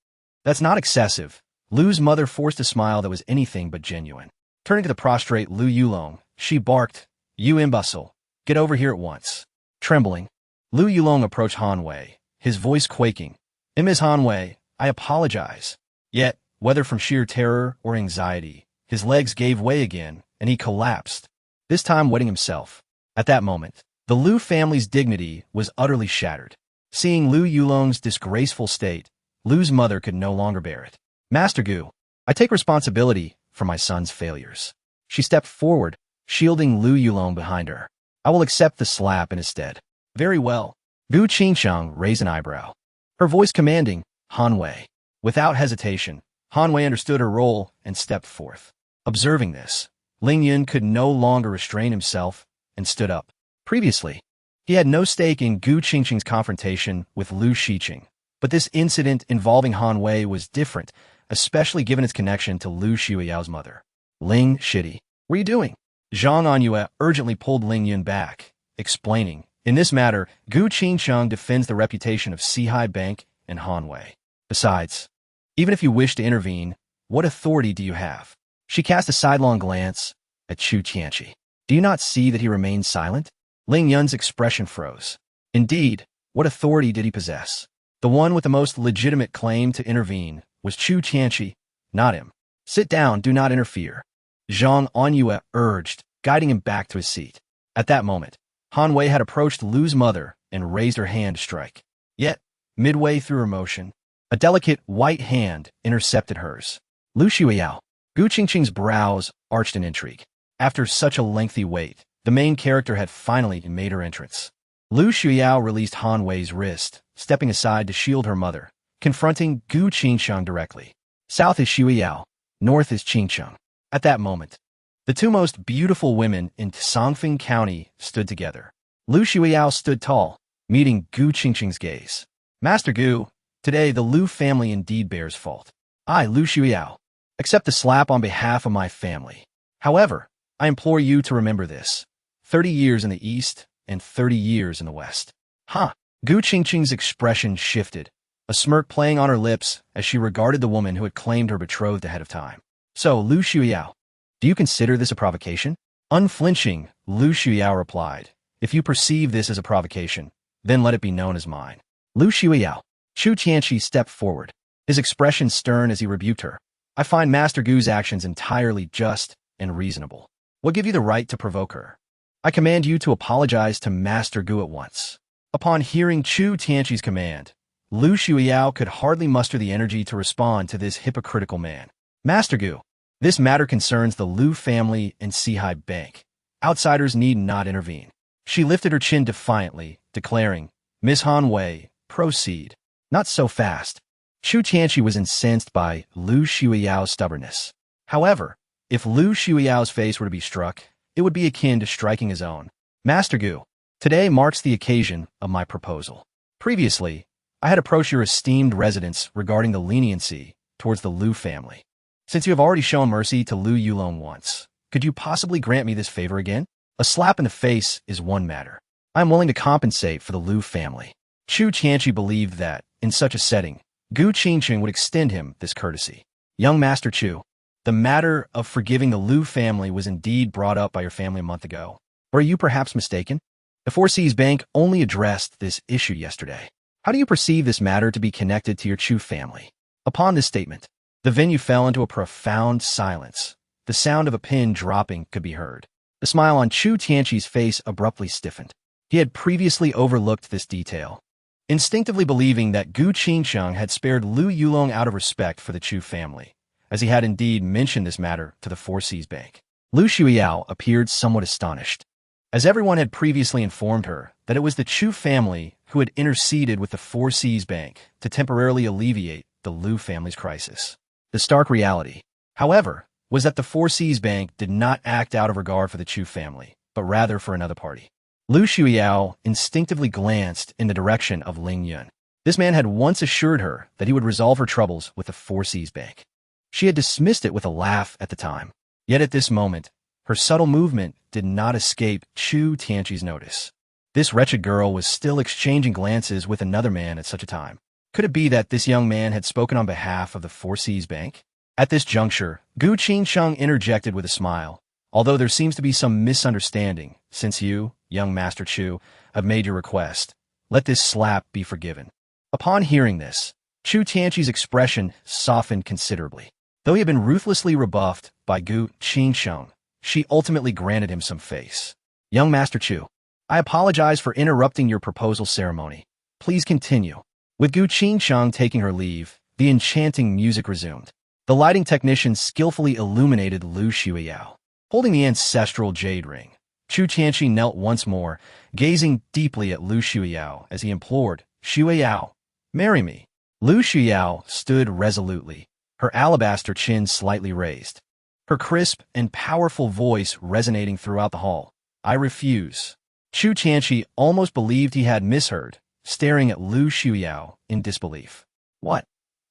that's not excessive. Lu's mother forced a smile that was anything but genuine. Turning to the prostrate Lu Yulong, she barked, You imbecile, get over here at once. Trembling, Lu Yulong approached Han Wei, his voice quaking. Ms. Han Wei, I apologize. Yet, whether from sheer terror or anxiety, his legs gave way again, and he collapsed, this time wetting himself. At that moment, the Lu family's dignity was utterly shattered. Seeing Lu Yulong's disgraceful state, Lu's mother could no longer bear it. Master Gu, I take responsibility for my son's failures. She stepped forward, shielding Lu Yulong behind her. I will accept the slap in his stead. Very well. Gu Qingsheng raised an eyebrow. Her voice commanding, Han Wei. Without hesitation, Han Wei understood her role and stepped forth. Observing this, Ling Yun could no longer restrain himself and stood up. Previously, he had no stake in Gu Qingqing's confrontation with Lu Shiqing, but this incident involving Han Wei was different, especially given its connection to Lu Xuyao's mother. Ling Shitty, what are you doing? Zhang Anyue urgently pulled Ling Yun back, explaining, in this matter, Gu Qingsheng defends the reputation of Sihai Bank and Han Wei. Besides, even if you wish to intervene, what authority do you have? She cast a sidelong glance at Chu Tianqi. Do you not see that he remained silent? Ling Yun's expression froze. Indeed, what authority did he possess? The one with the most legitimate claim to intervene was Chu Tianqi, not him. Sit down, do not interfere. Zhang Anyue urged, guiding him back to his seat. At that moment, Han Wei had approached Lu's mother and raised her hand to strike. Yet, midway through her motion, a delicate white hand intercepted hers. Lu Xuyao. Gu Qingqing's brows arched in intrigue. After such a lengthy wait, the main character had finally made her entrance. Lu Xuyao released Han Wei's wrist, stepping aside to shield her mother, confronting Gu Qingsheng directly. South is Xuyao, north is Qingsheng. At that moment, the two most beautiful women in Songfeng County stood together. Lu Xuyao stood tall, meeting Gu Qingqing's gaze. Master Gu, today the Lu family indeed bears fault. I, Lu Xuyao, accept the slap on behalf of my family. However, I implore you to remember this. 30 years in the east and 30 years in the west. Huh. Gu Qingqing's expression shifted, a smirk playing on her lips as she regarded the woman who had claimed her betrothed ahead of time. So, Lu Xuyao, do you consider this a provocation? Unflinching, Lu Xuyao replied, If you perceive this as a provocation, then let it be known as mine. Lu Xuyao. Chu Tianqi stepped forward, his expression stern as he rebuked her. I find Master Gu's actions entirely just and reasonable. What give you the right to provoke her? I command you to apologize to Master Gu at once. Upon hearing Chu Tianqi's command, Lu Shuiyao could hardly muster the energy to respond to this hypocritical man. Master Gu, this matter concerns the Lu family and Sihai Bank. Outsiders need not intervene. She lifted her chin defiantly, declaring, Miss Han Wei, proceed. Not so fast. Chu Tianqi was incensed by Lu Shuiyao's stubbornness. However, if Lu Shuiyao's face were to be struck, it would be akin to striking his own. Master Gu, today marks the occasion of my proposal. Previously, I had approached your esteemed residents regarding the leniency towards the Lu family. Since you have already shown mercy to Lu Yulong once, could you possibly grant me this favor again? A slap in the face is one matter. I am willing to compensate for the Lu family. Chu Tianqi believed that, in such a setting, Gu Qingqing would extend him this courtesy. Young Master Chu, the matter of forgiving the Lu family was indeed brought up by your family a month ago. Or are you perhaps mistaken? The Four Seas Bank only addressed this issue yesterday. How do you perceive this matter to be connected to your Chu family? Upon this statement, the venue fell into a profound silence. The sound of a pin dropping could be heard. The smile on Chu Tianqi's face abruptly stiffened. He had previously overlooked this detail, instinctively believing that Gu Qingsheng had spared Lu Yulong out of respect for the Chu family, as he had indeed mentioned this matter to the Four Seas Bank. Lu Shuiyao appeared somewhat astonished, as everyone had previously informed her that it was the Chu family who had interceded with the Four Seas Bank to temporarily alleviate the Lu family's crisis. The stark reality, however, was that the Four Seas Bank did not act out of regard for the Chu family, but rather for another party. Lu Shuiyao instinctively glanced in the direction of Ling Yun. This man had once assured her that he would resolve her troubles with the Four Seas Bank. She had dismissed it with a laugh at the time. Yet at this moment, her subtle movement did not escape Chu Tianqi's notice. This wretched girl was still exchanging glances with another man at such a time. Could it be that this young man had spoken on behalf of the Four Seas Bank? At this juncture, Gu Qingsheng interjected with a smile. Although there seems to be some misunderstanding, since you, young Master Chu, have made your request, let this slap be forgiven. Upon hearing this, Chu Tianqi's expression softened considerably. Though he had been ruthlessly rebuffed by Gu Qingsheng, she ultimately granted him some face. Young Master Chu, I apologize for interrupting your proposal ceremony. Please continue. With Gu Qingsheng taking her leave, the enchanting music resumed. The lighting technician skillfully illuminated Lu Shuiyao. Holding the ancestral jade ring, Chu Tianqi knelt once more, gazing deeply at Lu Shuiyao as he implored, Shuiyao, marry me. Lu Shuiyao stood resolutely, her alabaster chin slightly raised, her crisp and powerful voice resonating throughout the hall. I refuse. Chu Tianqi almost believed he had misheard, staring at Lu Shuiyao in disbelief. What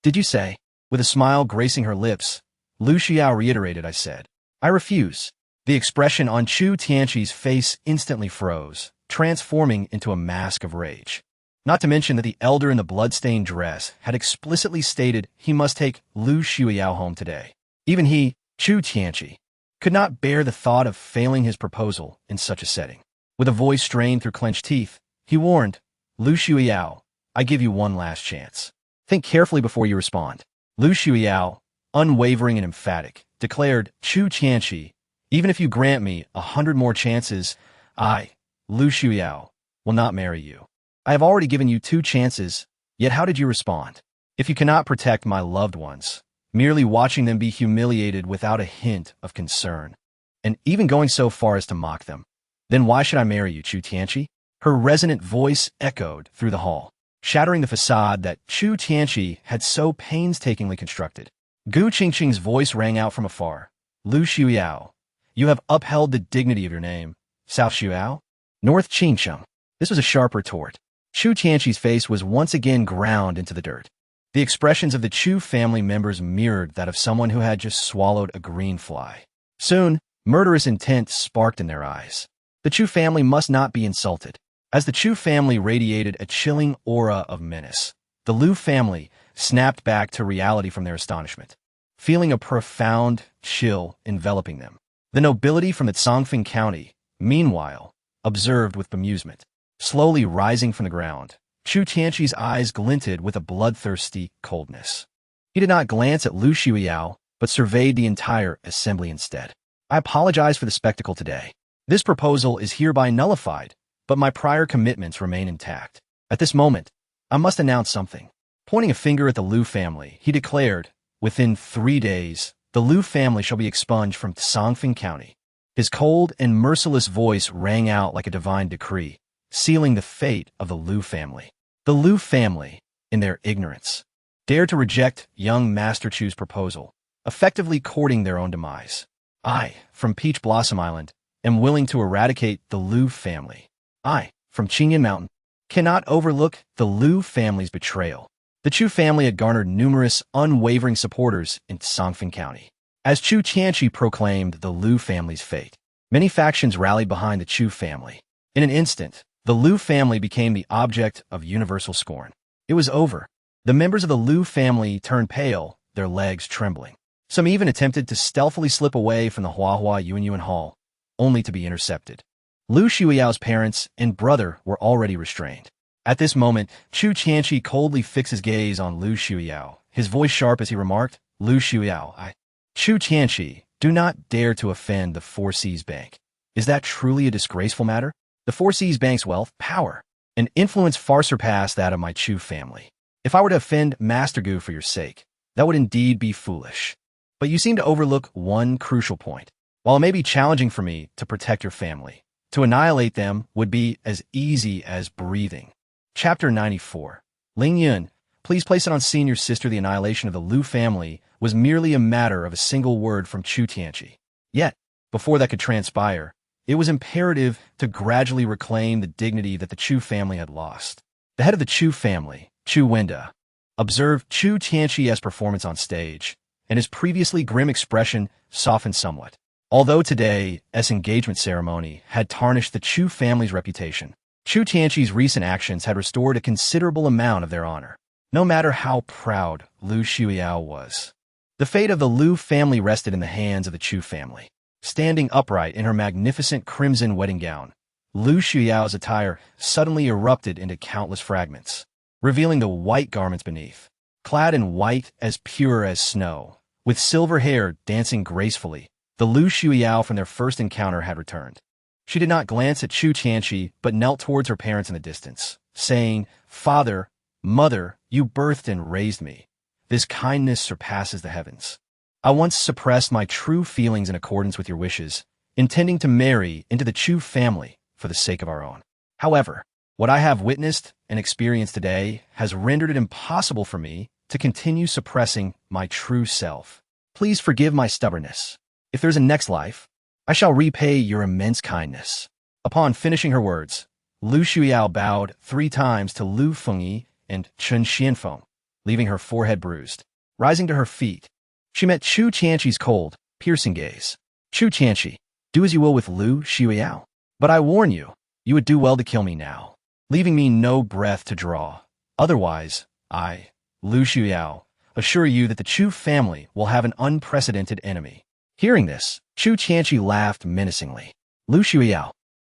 did you say? With a smile gracing her lips, Lu Shuiyao reiterated, I said, I refuse. The expression on Chu Tianqi's face instantly froze, transforming into a mask of rage. Not to mention that the elder in the blood-stained dress had explicitly stated he must take Lu Shuiyao home today. Even he, Chu Tianqi, could not bear the thought of failing his proposal in such a setting. With a voice strained through clenched teeth, he warned, Lu Shuiyao, I give you one last chance. Think carefully before you respond. Lu Shuiyao, unwavering and emphatic, declared, Chu Tianqi, even if you grant me 100 more chances, I, Lu Shuiyao, will not marry you. I have already given you 2 chances, yet how did you respond? If you cannot protect my loved ones, merely watching them be humiliated without a hint of concern, and even going so far as to mock them, then why should I marry you, Chu Tianqi? Her resonant voice echoed through the hall, shattering the facade that Chu Tianqi had so painstakingly constructed. Gu Qingqing's voice rang out from afar. Lu Shuiyao, you have upheld the dignity of your name. South Shuiyao? North Qingsheng. This was a sharp retort. Chu Tianqi's face was once again ground into the dirt. The expressions of the Chu family members mirrored that of someone who had just swallowed a green fly. Soon, murderous intent sparked in their eyes. The Chu family must not be insulted. As the Chu family radiated a chilling aura of menace, the Lu family snapped back to reality from their astonishment, feeling a profound chill enveloping them. The nobility from the Cangfeng County, meanwhile, observed with bemusement. Slowly rising from the ground, Chu Tianqi's eyes glinted with a bloodthirsty coldness. He did not glance at Lu Shuiyao, but surveyed the entire assembly instead. I apologize for the spectacle today. This proposal is hereby nullified, but my prior commitments remain intact. At this moment, I must announce something. Pointing a finger at the Lu family, he declared, within 3 days, the Lu family shall be expunged from Songfeng County. His cold and merciless voice rang out like a divine decree, sealing the fate of the Lu family. The Lu family, in their ignorance, dared to reject young Master Chu's proposal, effectively courting their own demise. I, from Peach Blossom Island, am willing to eradicate the Lu family. I, from Qingyan Mountain, cannot overlook the Lu family's betrayal. The Chu family had garnered numerous, unwavering supporters in Songfeng County. As Chu Tianqi proclaimed the Lu family's fate, many factions rallied behind the Chu family. In an instant, the Lu family became the object of universal scorn. It was over. The members of the Lu family turned pale, their legs trembling. Some even attempted to stealthily slip away from the Huahua Yuanyuan Hall, only to be intercepted. Lu Shuyao's parents and brother were already restrained. At this moment, Chu Tianqi coldly fixed his gaze on Lu Shuyao, his voice sharp as he remarked, Lu Shuyao, Chu Tianqi, do not dare to offend the Four Seas Bank. Is that truly a disgraceful matter? The Four Seas Bank's wealth, power, and influence far surpass that of my Chu family. If I were to offend Master Gu for your sake, that would indeed be foolish. But you seem to overlook one crucial point. While it may be challenging for me to protect your family, to annihilate them would be as easy as breathing. Chapter 94. Ling Yun, please place it on senior sister. The annihilation of the Lu family was merely a matter of a single word from Chu Tianqi. Yet, before that could transpire, it was imperative to gradually reclaim the dignity that the Chu family had lost. The head of the Chu family, Chu Wenda, observed Chu Tianqi's performance on stage, and his previously grim expression softened somewhat. Although today's engagement ceremony had tarnished the Chu family's reputation, Chu Tianqi's recent actions had restored a considerable amount of their honor. No matter how proud Lu Shuyao was, the fate of the Lu family rested in the hands of the Chu family. Standing upright in her magnificent crimson wedding gown, Lu Shuyao's attire suddenly erupted into countless fragments, revealing the white garments beneath. Clad in white as pure as snow, with silver hair dancing gracefully, the Lu Shuyao from their first encounter had returned. She did not glance at Chu Tianqi, but knelt towards her parents in the distance, saying, Father, Mother, you birthed and raised me. This kindness surpasses the heavens. I once suppressed my true feelings in accordance with your wishes, intending to marry into the Chu family for the sake of our own. However, what I have witnessed and experienced today has rendered it impossible for me to continue suppressing my true self. Please forgive my stubbornness. If there's a next life, I shall repay your immense kindness. Upon finishing her words, Lu Shuyao bowed 3 times to Lu Fengyi and Chen Xianfeng, leaving her forehead bruised. Rising to her feet, she met Chu Tianqi's cold, piercing gaze. Chu Tianqi, do as you will with Lu Shuyao. But I warn you, you would do well to kill me now, leaving me no breath to draw. Otherwise, I, Lu Shuyao, assure you that the Chu family will have an unprecedented enemy. Hearing this, Chu Tianqi laughed menacingly. Lu Shuyao,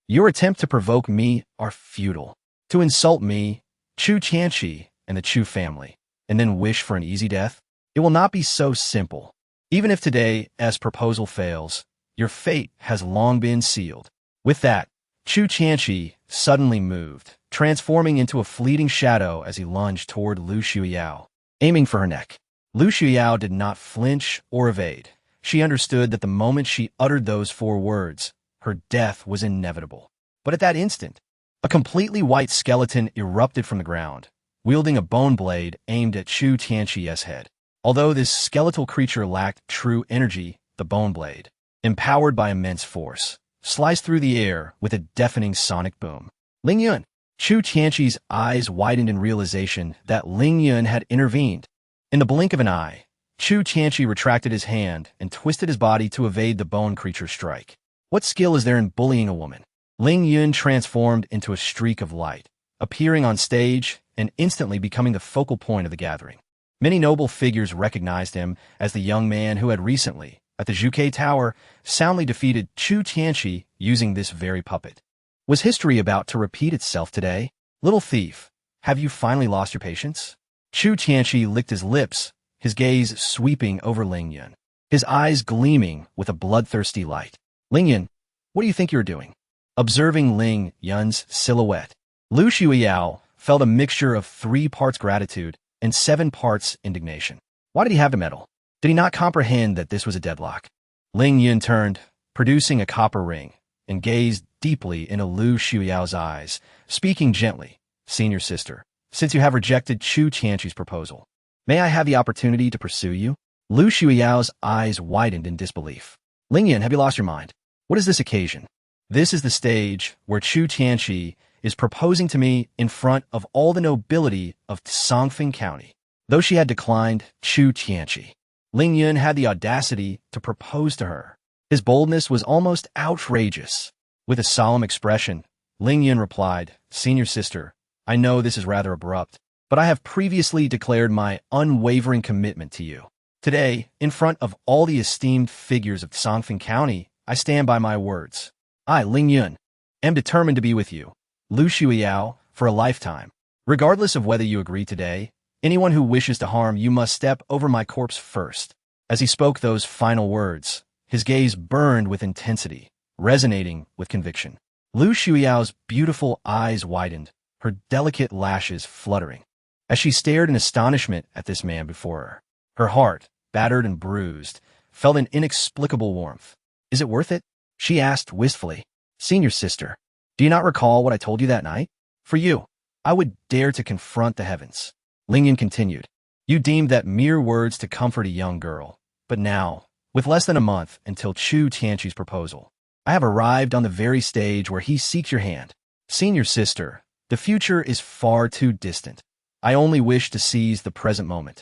your attempt to provoke me are futile. To insult me, Chu Tianqi, and the Chu family, and then wish for an easy death? It will not be so simple. Even if today's proposal fails, your fate has long been sealed. With that, Chu Tianqi suddenly moved, transforming into a fleeting shadow as he lunged toward Lu Shuyao, aiming for her neck. Lu Shuyao did not flinch or evade. She understood that the moment she uttered those 4 words, her death was inevitable. But at that instant, a completely white skeleton erupted from the ground, wielding a bone blade aimed at Chu Tianqi's head. Although this skeletal creature lacked true energy, the bone blade, empowered by immense force, sliced through the air with a deafening sonic boom. Ling Yun! Chu Tianqi's eyes widened in realization that Ling Yun had intervened. In the blink of an eye, Chu Tianqi retracted his hand and twisted his body to evade the bone creature's strike. What skill is there in bullying a woman? Ling Yun transformed into a streak of light, appearing on stage and instantly becoming the focal point of the gathering. Many noble figures recognized him as the young man who had recently, at the Zhuke Tower, soundly defeated Chu Tianqi using this very puppet. Was history about to repeat itself today? Little thief, have you finally lost your patience? Chu Tianqi licked his lips, his gaze sweeping over Ling Yun, his eyes gleaming with a bloodthirsty light. Ling Yun, what do you think you're doing? Observing Ling Yun's silhouette, Lu Xiuyao felt a mixture of 3 parts gratitude and 7 parts indignation. Why did he have to meddle? Did he not comprehend that this was a deadlock? Ling Yun turned, producing a copper ring, and gazed deeply into Lu Xiuyao's eyes, speaking gently. Senior sister, since you have rejected Chu Tianqi's proposal, may I have the opportunity to pursue you? Lu Xiuyao's eyes widened in disbelief. Ling Yun, have you lost your mind? What is this occasion? This is the stage where Chu Tianqi is proposing to me in front of all the nobility of Songfeng County. Though she had declined Chu Tianqi, Ling Yun had the audacity to propose to her. His boldness was almost outrageous. With a solemn expression, Ling Yun replied, Senior sister, I know this is rather abrupt, but I have previously declared my unwavering commitment to you. Today, in front of all the esteemed figures of Songfeng County, I stand by my words. I, Ling Yun, am determined to be with you, Lu Xiuyao, for a lifetime. Regardless of whether you agree today, anyone who wishes to harm you must step over my corpse first. As he spoke those final words, his gaze burned with intensity, resonating with conviction. Lu Xiuyao's beautiful eyes widened, her delicate lashes fluttering, as she stared in astonishment at this man before her. Her heart, battered and bruised, felt an inexplicable warmth. Is it worth it? She asked wistfully. Senior sister, do you not recall what I told you that night? For you, I would dare to confront the heavens. Ling Yun continued. You deemed that mere words to comfort a young girl. But now, with less than a month until Chu Tianqi's proposal, I have arrived on the very stage where he seeks your hand. Senior sister, the future is far too distant. I only wish to seize the present moment.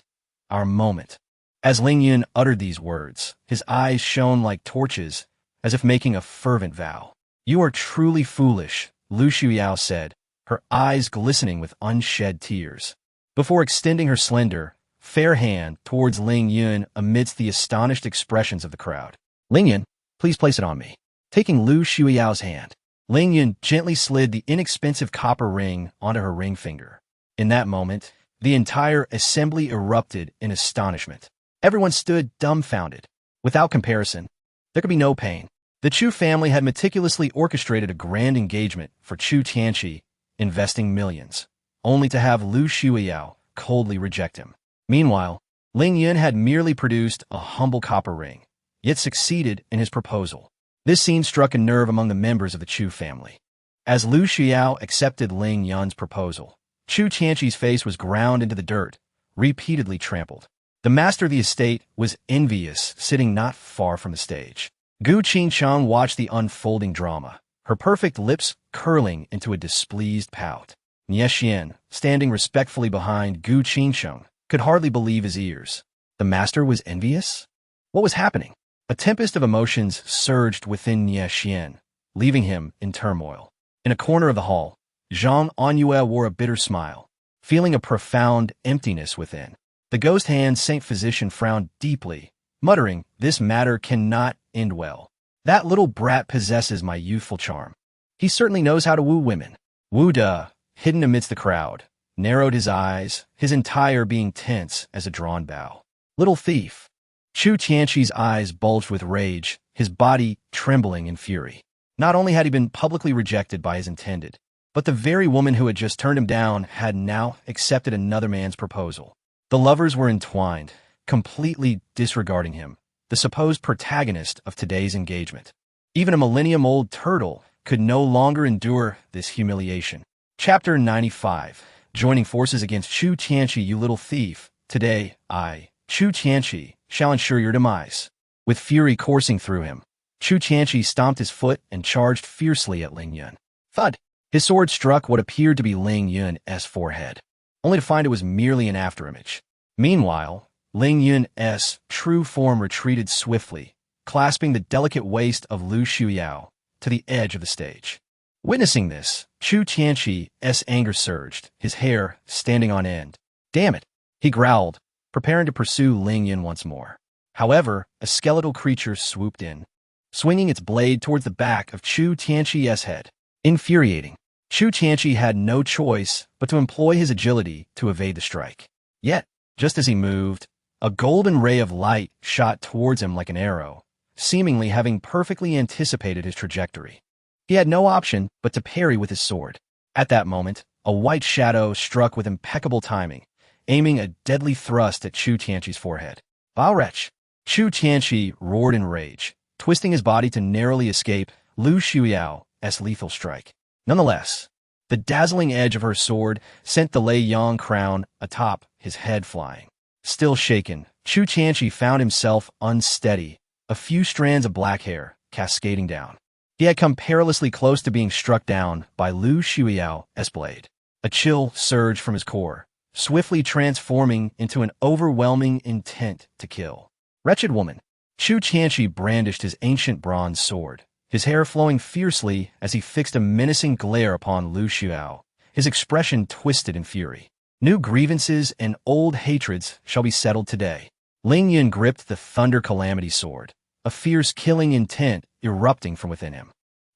Our moment. As Ling Yun uttered these words, his eyes shone like torches, as if making a fervent vow. You are truly foolish, Lu Xiuyao said, her eyes glistening with unshed tears, before extending her slender, fair hand towards Ling Yun amidst the astonished expressions of the crowd. Ling Yun, please place it on me. Taking Lu Xiuyao's hand, Ling Yun gently slid the inexpensive copper ring onto her ring finger. In that moment, the entire assembly erupted in astonishment. Everyone stood dumbfounded. Without comparison, there could be no pain. The Chu family had meticulously orchestrated a grand engagement for Chu Tianqi, investing millions, only to have Lu Xiuyao coldly reject him. Meanwhile, Ling Yun had merely produced a humble copper ring, yet succeeded in his proposal. This scene struck a nerve among the members of the Chu family. As Lu Xiuyao accepted Ling Yun's proposal, Chu Tianqi's face was ground into the dirt, repeatedly trampled. The master of the estate was envious, sitting not far from the stage. Gu Qingcheng watched the unfolding drama, her perfect lips curling into a displeased pout. Nie Xian, standing respectfully behind Gu Qingcheng, could hardly believe his ears. The master was envious? What was happening? A tempest of emotions surged within Nie Xian, leaving him in turmoil. In a corner of the hall, Zhang Anyue wore a bitter smile, feeling a profound emptiness within. The ghost hand Saint Physician frowned deeply, muttering, this matter cannot end well. That little brat possesses my youthful charm. He certainly knows how to woo women. Wu De, hidden amidst the crowd, narrowed his eyes, his entire being tense as a drawn bow. Little thief. Chu Tianqi's eyes bulged with rage, his body trembling in fury. Not only had he been publicly rejected by his intended, but the very woman who had just turned him down had now accepted another man's proposal. The lovers were entwined, completely disregarding him, the supposed protagonist of today's engagement. Even a millennium-old turtle could no longer endure this humiliation. Chapter 95. Joining forces against Chu Tianqi, you little thief. Today, I, Chu Tianqi, shall ensure your demise. With fury coursing through him, Chu Tianqi stomped his foot and charged fiercely at Ling Yun. Thud! His sword struck what appeared to be Ling Yun's forehead, only to find it was merely an afterimage. Meanwhile, Ling Yun's true form retreated swiftly, clasping the delicate waist of Lu Xiuyao to the edge of the stage. Witnessing this, Chu Tianqi's anger surged, his hair standing on end. Damn it, he growled, preparing to pursue Ling Yun once more. However, a skeletal creature swooped in, swinging its blade towards the back of Chu Tianqi's head. Infuriating, Chu Tianqi had no choice but to employ his agility to evade the strike. Yet, just as he moved, a golden ray of light shot towards him like an arrow, seemingly having perfectly anticipated his trajectory. He had no option but to parry with his sword. At that moment, a white shadow struck with impeccable timing, aiming a deadly thrust at Chu Tianqi's forehead. Vile wretch! Chu Tianqi roared in rage, twisting his body to narrowly escape Lu Xiuyao's lethal strike. Nonetheless, the dazzling edge of her sword sent the Lei Yang crown atop his head flying. Still shaken, Chu Tianqi found himself unsteady, a few strands of black hair cascading down. He had come perilously close to being struck down by Lu Xiuyao's blade. A chill surged from his core, swiftly transforming into an overwhelming intent to kill. Wretched woman! Chu Tianqi brandished his ancient bronze sword, his hair flowing fiercely as he fixed a menacing glare upon Lu Xiuyao, his expression twisted in fury. New grievances and old hatreds shall be settled today. Ling Yun gripped the Thunder Calamity sword, a fierce killing intent erupting from within him.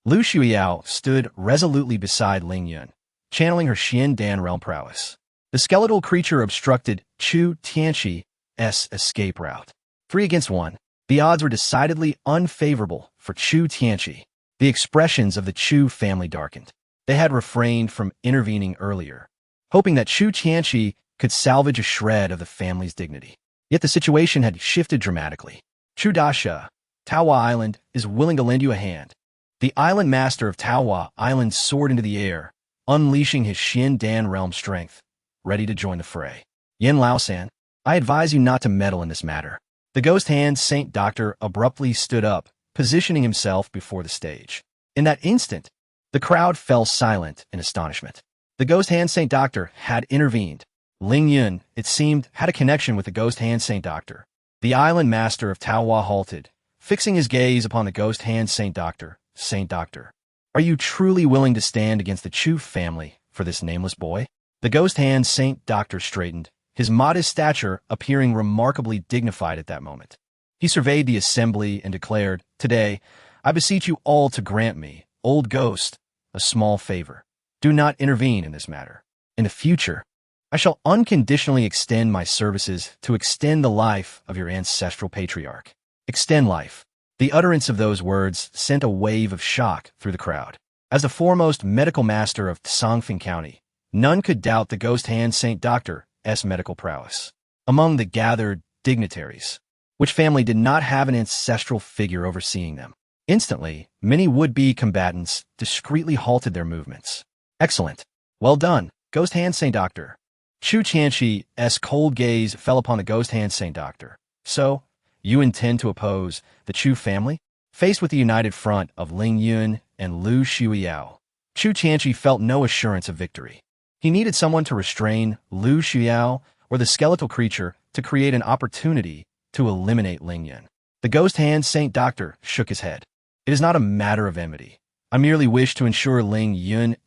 Lu Xiuyao stood resolutely beside Ling Yun, channeling her Xian Dan realm prowess. The skeletal creature obstructed Chu Tianqi's escape route. 3 against 1. The odds were decidedly unfavorable for Chu Tianqi. The expressions of the Chu family darkened. They had refrained from intervening earlier, hoping that Chu Tianqi could salvage a shred of the family's dignity. Yet the situation had shifted dramatically. Chu Dasha, Taohua Island, is willing to lend you a hand. The island master of Taohua Island soared into the air, unleashing his Xian Dan realm strength, ready to join the fray. Yin Laosan, I advise you not to meddle in this matter. The Ghost Hand Saint Doctor abruptly stood up, positioning himself before the stage. In that instant, the crowd fell silent in astonishment. The Ghost Hand Saint Doctor had intervened. Ling Yun, it seemed, had a connection with the Ghost Hand Saint Doctor. The island master of Taohua halted, fixing his gaze upon the Ghost Hand Saint Doctor. Saint Doctor, are you truly willing to stand against the Chu family for this nameless boy? The Ghost Hand Saint Doctor straightened, his modest stature appearing remarkably dignified at that moment. He surveyed the assembly and declared, Today, I beseech you all to grant me, old ghost, a small favor. Do not intervene in this matter. In the future, I shall unconditionally extend my services to extend the life of your ancestral patriarch. Extend life. The utterance of those words sent a wave of shock through the crowd. As the foremost medical master of Songfeng County, none could doubt the Ghost Hand Saint Doctor's medical prowess. Among the gathered dignitaries, which family did not have an ancestral figure overseeing them? Instantly, many would-be combatants discreetly halted their movements. Excellent. Well done, Ghost Hand Saint Doctor. Chu Tianqi's cold gaze fell upon the Ghost Hand Saint Doctor. So, you intend to oppose the Chu family? Faced with the united front of Ling Yun and Lu Xiuyao, Chu Tianqi felt no assurance of victory. He needed someone to restrain Lu Xiuyao or the skeletal creature to create an opportunity to eliminate Ling Yun. The Ghost Hand Saint Doctor shook his head. It is not a matter of enmity. I merely wish to ensure Ling Yun's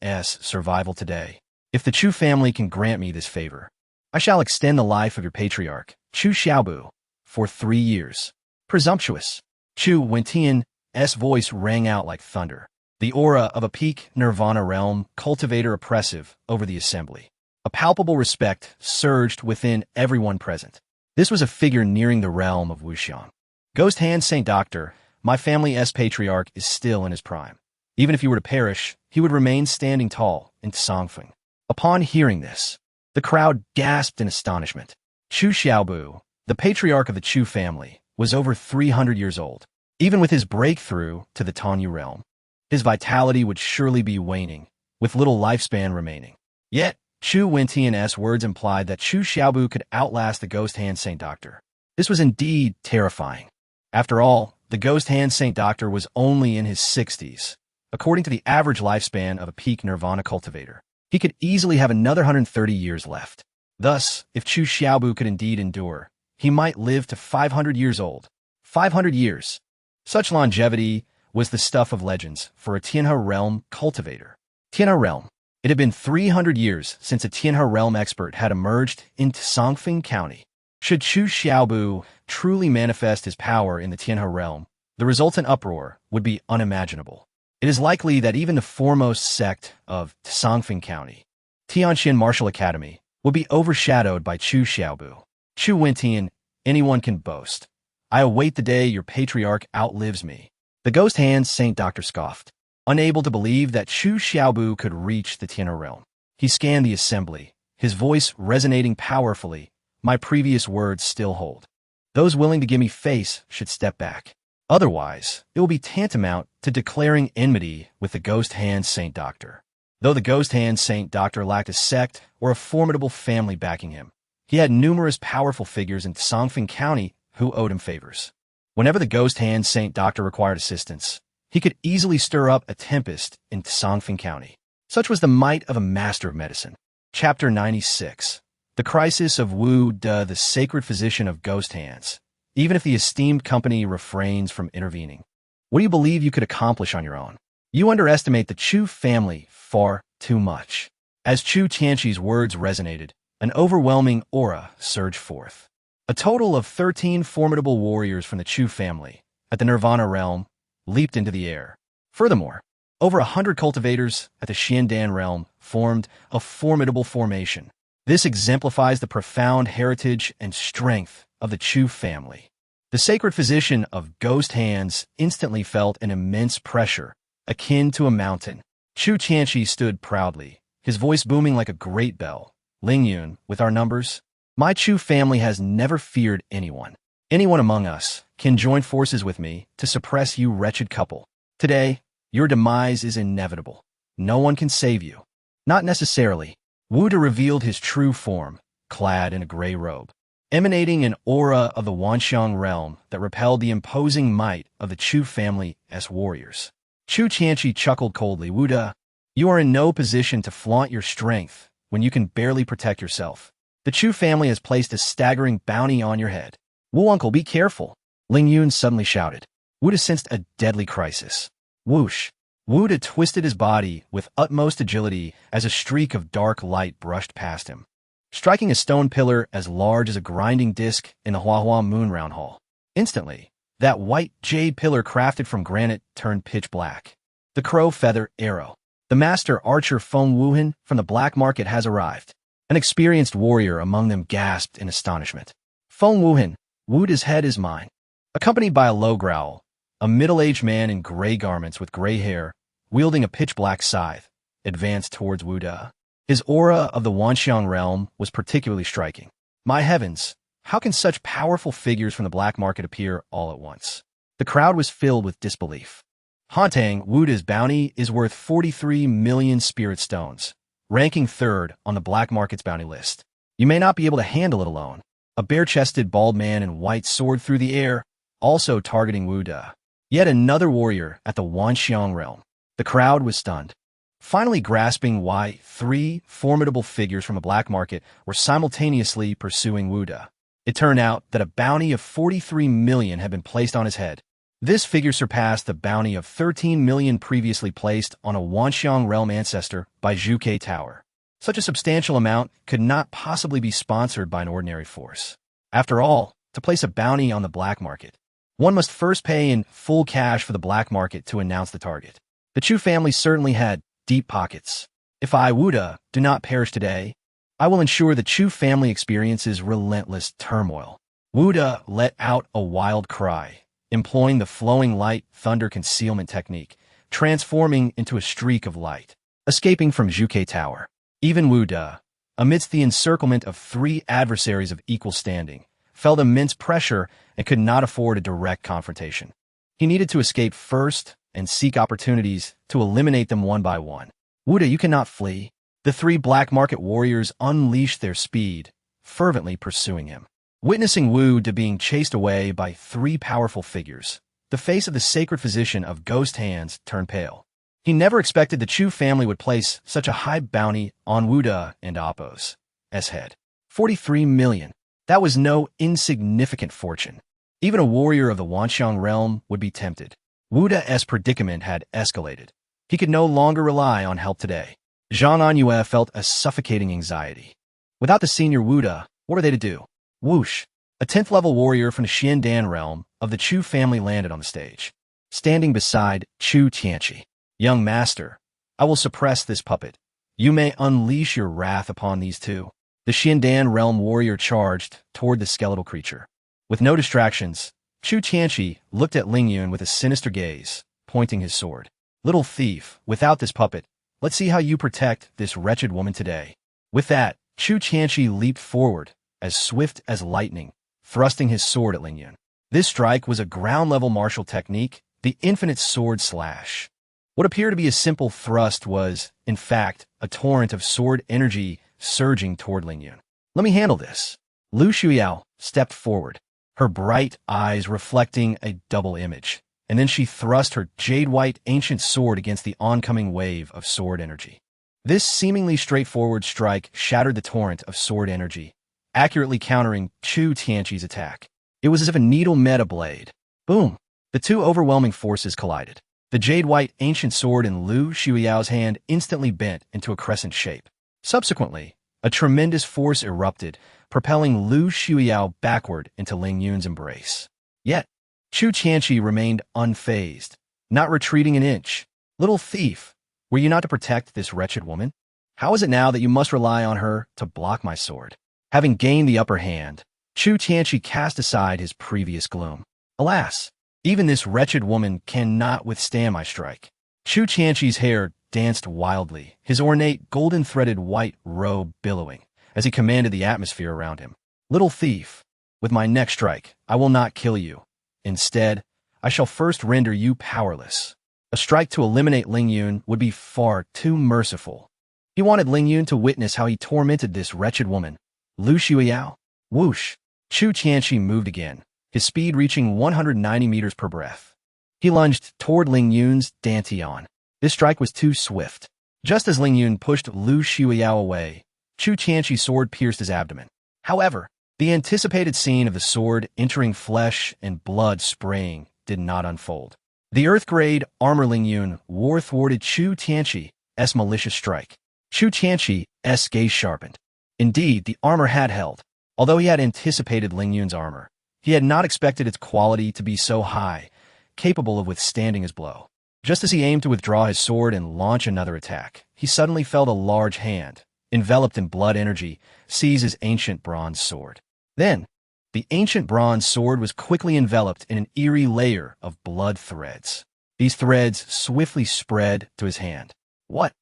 survival today. If the Chu family can grant me this favor, I shall extend the life of your patriarch, Chu Xiaobu, for 3 years. Presumptuous. Chu Wentian's voice rang out like thunder, the aura of a peak nirvana realm cultivator oppressive over the assembly. A palpable respect surged within everyone present. This was a figure nearing the realm of Wuxian. Ghost Hand Saint Doctor, my family's patriarch is still in his prime. Even if he were to perish, he would remain standing tall in Songfeng. Upon hearing this, the crowd gasped in astonishment. Chu Xiaobu, the patriarch of the Chu family, was over 300 years old. Even with his breakthrough to the Tanyu realm, his vitality would surely be waning, with little lifespan remaining. Yet, Chu Wentian's words implied that Chu Xiaobu could outlast the Ghost Hand Saint Doctor. This was indeed terrifying. After all, the Ghost Hand Saint Doctor was only in his 60s. According to the average lifespan of a peak nirvana cultivator, he could easily have another 130 years left. Thus, if Chu Xiaobu could indeed endure, he might live to 500 years old. 500 years. Such longevity was the stuff of legends for a Tianhe realm cultivator. Tianhe realm. It had been 300 years since a Tianhe realm expert had emerged into Songfeng County. Should Chu Xiaobu truly manifest his power in the Tianhe realm, the resultant uproar would be unimaginable. It is likely that even the foremost sect of Songfeng County, Tianxian Martial Academy, will be overshadowed by Chu Xiaobu. Chu Wentian, anyone can boast. I await the day your patriarch outlives me. The Ghost Hand Saint Doctor scoffed. unable to believe that Chu Xiaobu could reach the Tian'er realm. He scanned the assembly, his voice resonating powerfully. My previous words still hold. Those willing to give me face should step back. Otherwise, it will be tantamount to declaring enmity with the Ghost Hand Saint Doctor. Though the Ghost Hand Saint Doctor lacked a sect or a formidable family backing him, he had numerous powerful figures in Songfeng County who owed him favors. Whenever the Ghost Hand Saint Doctor required assistance, he could easily stir up a tempest in Songfeng County. Such was the might of a master of medicine. Chapter 96. The Crisis of Wu De, the Sacred Physician of Ghost Hands. Even if the esteemed company refrains from intervening, what do you believe you could accomplish on your own? You underestimate the Chu family far too much. As Chu Tianqi's words resonated, an overwhelming aura surged forth. A total of 13 formidable warriors from the Chu family, at the Nirvana realm, leaped into the air. Furthermore, over 100 cultivators at the Xiandan realm formed a formidable formation. This exemplifies the profound heritage and strength of the Chu family. The sacred physician of Ghost Hands instantly felt an immense pressure, akin to a mountain. Chu Tianqi stood proudly, his voice booming like a great bell. Ling Yun, with our numbers, my Chu family has never feared anyone. Anyone among us can join forces with me to suppress you wretched couple. Today, your demise is inevitable. No one can save you. Not necessarily. Wu De revealed his true form, clad in a gray robe, emanating an aura of the Wanxiang realm that repelled the imposing might of the Chu family as warriors. Chu Tianqi chuckled coldly. Wu De, you are in no position to flaunt your strength when you can barely protect yourself. The Chu family has placed a staggering bounty on your head. Wu uncle, be careful, Ling Yun suddenly shouted. Wu De sensed a deadly crisis. Whoosh! Wu De twisted his body with utmost agility as a streak of dark light brushed past him, striking a stone pillar as large as a grinding disc in the Huahua Moonround Hall. Instantly, that white jade pillar crafted from granite turned pitch black. The crow feather arrow. The master archer Feng Wuhan from the black market has arrived. An experienced warrior among them gasped in astonishment. Feng Wuhan, Wu De's head is mine. Accompanied by a low growl, a middle-aged man in gray garments with gray hair, wielding a pitch-black scythe, advanced towards Wu De. His aura of the Wanxiang realm was particularly striking. My heavens, how can such powerful figures from the black market appear all at once? The crowd was filled with disbelief. Hantang, Wu De's bounty is worth 43 million spirit stones, ranking third on the black market's bounty list. You may not be able to handle it alone. A bare-chested bald man in white soared through the air, also targeting Wu De. Yet another warrior at the Wanxiang realm. The crowd was stunned, finally grasping why 3 formidable figures from a black market were simultaneously pursuing Wu De. It turned out that a bounty of 43 million had been placed on his head. This figure surpassed the bounty of 13 million previously placed on a Wanxiang realm ancestor by Zhuke Tower. Such a substantial amount could not possibly be sponsored by an ordinary force. After all, to place a bounty on the black market, one must first pay in full cash for the black market to announce the target. The Chu family certainly had deep pockets. If I, Wu De, do not perish today, I will ensure the Chu family experiences relentless turmoil. Wu De let out a wild cry, employing the flowing light thunder concealment technique, transforming into a streak of light, escaping from Zhuke Tower. Even Wu De, amidst the encirclement of 3 adversaries of equal standing, felt immense pressure and could not afford a direct confrontation. He needed to escape first and seek opportunities to eliminate them one by one. Wu De, you cannot flee. The 3 black market warriors unleashed their speed, fervently pursuing him. Witnessing Wu De being chased away by 3 powerful figures, the face of the sacred physician of Ghost Hands turned pale. He never expected the Chu family would place such a high bounty on Wu De and Appo's head. 43 million. That was no insignificant fortune. Even a warrior of the Wanxiang realm would be tempted. Wu De's predicament had escalated. He could no longer rely on help today. Zhang Anyue felt a suffocating anxiety. Without the senior Wu De, what are they to do? Whoosh! A 10th-level warrior from the Xiandan realm of the Chu family landed on the stage, standing beside Chu Tianqi. Young master, I will suppress this puppet. You may unleash your wrath upon these 2. The Xiandan realm warrior charged toward the skeletal creature. With no distractions, Chu Tianqi looked at Ling Yun with a sinister gaze, pointing his sword. Little thief, without this puppet, let's see how you protect this wretched woman today. With that, Chu Tianqi leaped forward, as swift as lightning, thrusting his sword at Ling Yun. This strike was a ground-level martial technique, the infinite sword slash. What appeared to be a simple thrust was, in fact, a torrent of sword energy surging toward Ling Yun. Let me handle this. Lu Shuiyao stepped forward, her bright eyes reflecting a double image, and then she thrust her jade-white ancient sword against the oncoming wave of sword energy. This seemingly straightforward strike shattered the torrent of sword energy, accurately countering Chu Tianqi's attack. It was as if a needle met a blade. Boom! The two overwhelming forces collided. The jade-white ancient sword in Lu Shuiyao's hand instantly bent into a crescent shape. Subsequently, a tremendous force erupted, propelling Lu Shuiyao backward into Ling Yun's embrace. Yet, Chu Tianqi remained unfazed, not retreating an inch. Little thief, were you not to protect this wretched woman? How is it now that you must rely on her to block my sword? Having gained the upper hand, Chu Tianqi cast aside his previous gloom. Alas, even this wretched woman cannot withstand my strike. Chu Tianqi's hair danced wildly, his ornate golden-threaded white robe billowing, as he commanded the atmosphere around him. Little thief, with my next strike, I will not kill you. Instead, I shall first render you powerless. A strike to eliminate Ling Yun would be far too merciful. He wanted Ling Yun to witness how he tormented this wretched woman. Lu Shuiyao. Whoosh! Chu Tianqi moved again, his speed reaching 190 meters per breath. He lunged toward Ling Yun's dantian. This strike was too swift. Just as Ling Yun pushed Lu Shuiyao away, Chu Tianqi's sword pierced his abdomen. However, the anticipated scene of the sword entering flesh and blood spraying did not unfold. The Earth-grade armor Ling Yun wore thwarted Chu Tianqi's malicious strike. Chu Tianqi's gaze sharpened. Indeed, the armor had held. Although he had anticipated Ling Yun's armor, he had not expected its quality to be so high, capable of withstanding his blow. Just as he aimed to withdraw his sword and launch another attack, he suddenly felt a large hand, enveloped in blood energy, seize his ancient bronze sword. Then, the ancient bronze sword was quickly enveloped in an eerie layer of blood threads. These threads swiftly spread to his hand. What?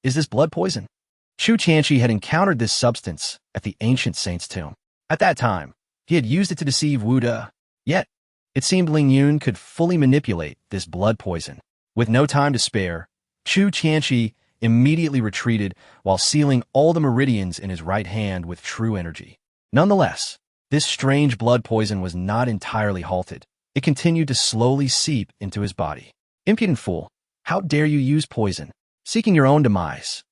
Is this blood poison? Chu Tianqi had encountered this substance at the ancient saint's tomb. At that time, he had used it to deceive Wu-De. Yet, it seemed Ling Yun could fully manipulate this blood poison. With no time to spare, Chu Tianqi immediately retreated while sealing all the meridians in his right hand with true energy. Nonetheless, this strange blood poison was not entirely halted. It continued to slowly seep into his body. Impudent fool, how dare you use poison, seeking your own demise?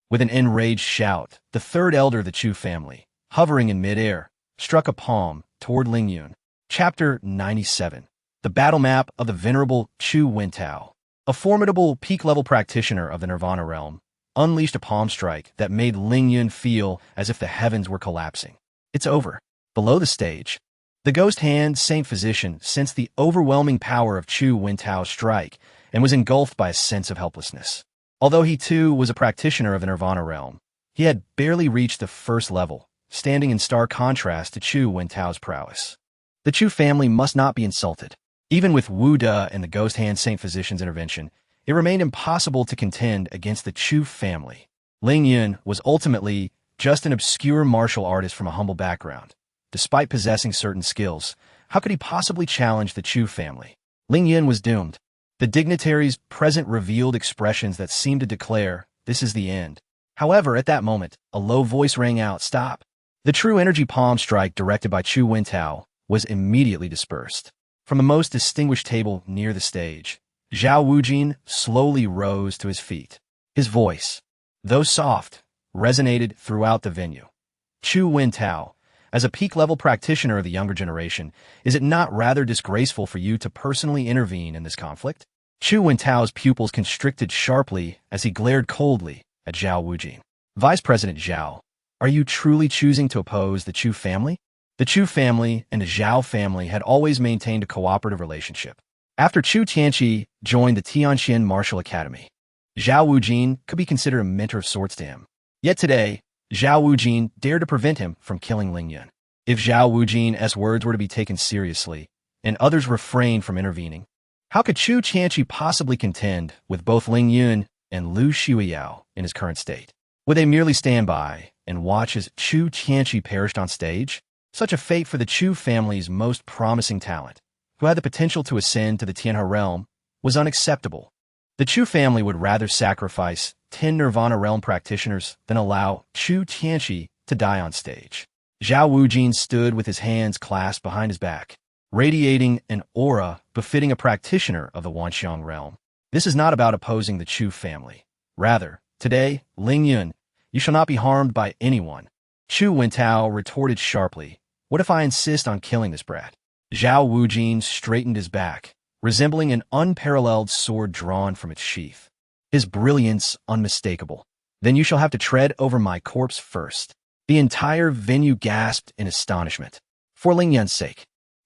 With an enraged shout, the third elder of the Chu family, hovering in midair, struck a palm toward Ling Yun. Chapter 97. The Battle Map of the Venerable Chu Wentao. A formidable peak-level practitioner of the Nirvana realm unleashed a palm strike that made Ling Yun feel as if the heavens were collapsing. It's over. Below the stage, the ghost hand Saint Physician sensed the overwhelming power of Chu Wentao's strike and was engulfed by a sense of helplessness. Although he too was a practitioner of the Nirvana realm, he had barely reached the first level, standing in stark contrast to Chu Wentao's prowess. The Chu family must not be insulted. Even with Wu-De and the ghost hand Saint Physician's intervention, it remained impossible to contend against the Chu family. Ling Yun was ultimately just an obscure martial artist from a humble background. Despite possessing certain skills, how could he possibly challenge the Chu family? Ling Yun was doomed. The dignitary's present revealed expressions that seemed to declare, this is the end. However, at that moment, a low voice rang out, stop. The true energy palm strike directed by Chu Wentao was immediately dispersed. From the most distinguished table near the stage, Zhao Wujin slowly rose to his feet. His voice, though soft, resonated throughout the venue. Chu Wentao, as a peak-level practitioner of the younger generation, is it not rather disgraceful for you to personally intervene in this conflict? Chu Wentao's pupils constricted sharply as he glared coldly at Zhao Wujin. Vice President Zhao, are you truly choosing to oppose the Chu family? The Chu family and the Zhao family had always maintained a cooperative relationship. After Chu Tianqi joined the Tianxian Martial Academy, Zhao Wujin could be considered a mentor of sorts to him. Yet today, Zhao Wujin dared to prevent him from killing Ling Yun. If Zhao Wujin's words were to be taken seriously, and others refrained from intervening, How could Chu Qianqi possibly contend with both Ling Yun and Lu Xiuyao in his current state? Would they merely stand by and watch as Chu Qianqi perished on stage? Such a fate for the Chu family's most promising talent, who had the potential to ascend to the Tianhe realm, was unacceptable. The Chu family would rather sacrifice 10 Nirvana realm practitioners than allow Chu Qianqi to die on stage. Zhao Wujin stood with his hands clasped behind his back, radiating an aura befitting a practitioner of the Wanxiang realm. This is not about opposing the Chu family. Rather, today, Ling Yun, you shall not be harmed by anyone. Chu Wentao retorted sharply, what if I insist on killing this brat? Zhao Wujin straightened his back, resembling an unparalleled sword drawn from its sheath. His brilliance unmistakable. Then you shall have to tread over my corpse first. The entire venue gasped in astonishment. For Ling Yun's sake,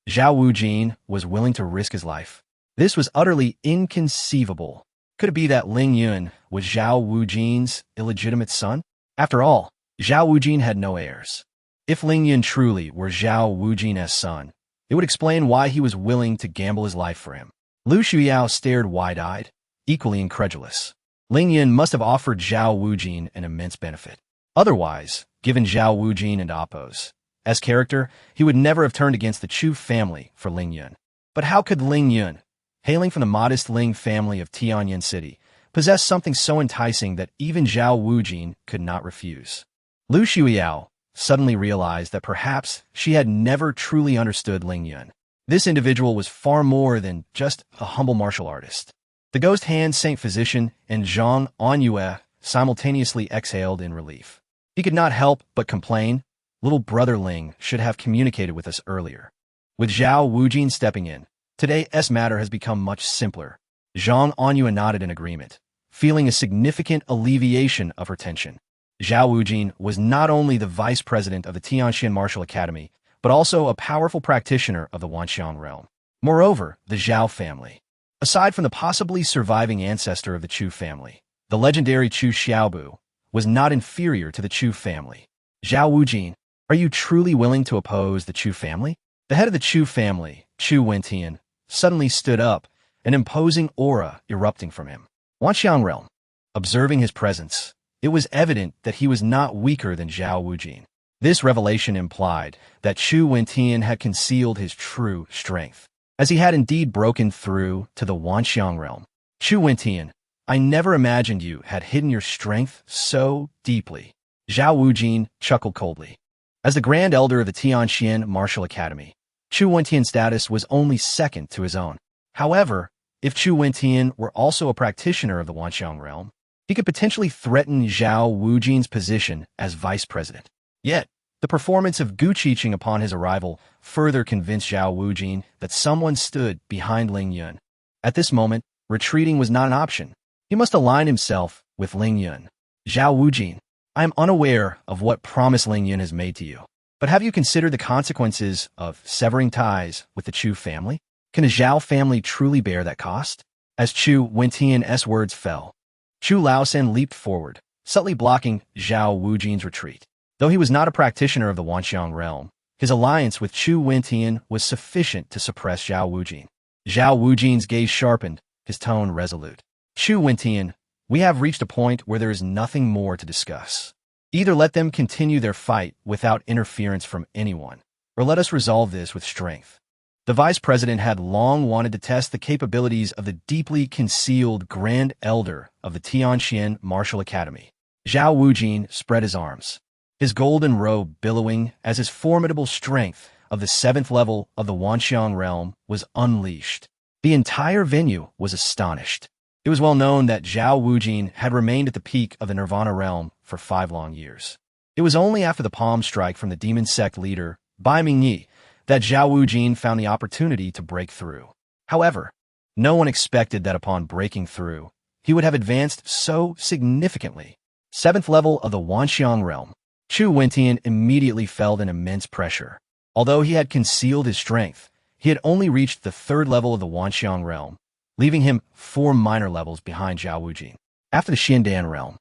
Zhao Wujin was willing to risk his life. This was utterly inconceivable. Could it be that Ling Yun was Zhao Wujin's illegitimate son? After all, Zhao Wujin had no heirs. If Ling Yun truly were Zhao Wujin's son, it would explain why he was willing to gamble his life for him. Lu Xiuyao stared wide-eyed, equally incredulous. Ling Yun must have offered Zhao Wujin an immense benefit. Otherwise, given Zhao Wujin and Appo's as character, he would never have turned against the Chu family for Ling Yun. But how could Ling Yun, hailing from the modest Ling family of Tianyan City, possess something so enticing that even Zhao Wujin could not refuse? Lu Xiuyao suddenly realized that perhaps she had never truly understood Ling Yun. This individual was far more than just a humble martial artist. The ghost hand Saint Physician and Zhang Anyue simultaneously exhaled in relief. He could not help but complain, little brother Ling should have communicated with us earlier. With Zhao Wujin stepping in, today's matter has become much simpler. Zhang Anyue nodded in agreement, feeling a significant alleviation of her tension. Zhao Wujin was not only the vice president of the Tianxian Martial Academy, but also a powerful practitioner of the Wanxiang realm. Moreover, the Zhao family. Aside from the possibly surviving ancestor of the Chu family, the legendary Chu Xiaobu was not inferior to the Chu family. Zhao Wujin, are you truly willing to oppose the Chu family? The head of the Chu family, Chu Wentian, suddenly stood up, an imposing aura erupting from him. Wanxiang realm. Observing his presence, it was evident that he was not weaker than Zhao Wujin. This revelation implied that Chu Wentian had concealed his true strength, as he had indeed broken through to the Wanxiang realm. Chu Wentian, I never imagined you had hidden your strength so deeply. Zhao Wujin chuckled coldly. As the Grand Elder of the Tianxian Martial Academy, Chu Wentian's status was only second to his own. However, if Chu Wentian were also a practitioner of the Wanxiang realm, he could potentially threaten Zhao Wujin's position as vice president. Yet, the performance of Gu Qiqing upon his arrival further convinced Zhao Wujin that someone stood behind Ling Yun. At this moment, retreating was not an option. He must align himself with Ling Yun. Zhao Wujin, I am unaware of what promise Ling Yun has made to you, but have you considered the consequences of severing ties with the Chu family? Can the Zhao family truly bear that cost? As Chu Wentian's words fell, Chu Laosen leaped forward, subtly blocking Zhao Wujin's retreat. Though he was not a practitioner of the Wanxiang realm, his alliance with Chu Wentian was sufficient to suppress Zhao Wujin. Zhao Wujin's gaze sharpened, his tone resolute. Chu Wentian, we have reached a point where there is nothing more to discuss. Either let them continue their fight without interference from anyone, or let us resolve this with strength. The vice president had long wanted to test the capabilities of the deeply concealed Grand Elder of the Tianxian Martial Academy. Zhao Wujin spread his arms, his golden robe billowing as his formidable strength of the 7th level of the Wanxiang realm was unleashed. The entire venue was astonished. It was well known that Zhao Wujin had remained at the peak of the Nirvana realm for 5 long years. It was only after the palm strike from the demon sect leader, Bai Mingyi, that Zhao Wujin found the opportunity to break through. However, no one expected that upon breaking through, he would have advanced so significantly. 7th level of the Wanxiang realm. Chu Wentian immediately felt an immense pressure. Although he had concealed his strength, he had only reached the 3rd level of the Wanxiang realm, leaving him 4 minor levels behind Zhao Wujin. After the Xiandan realm,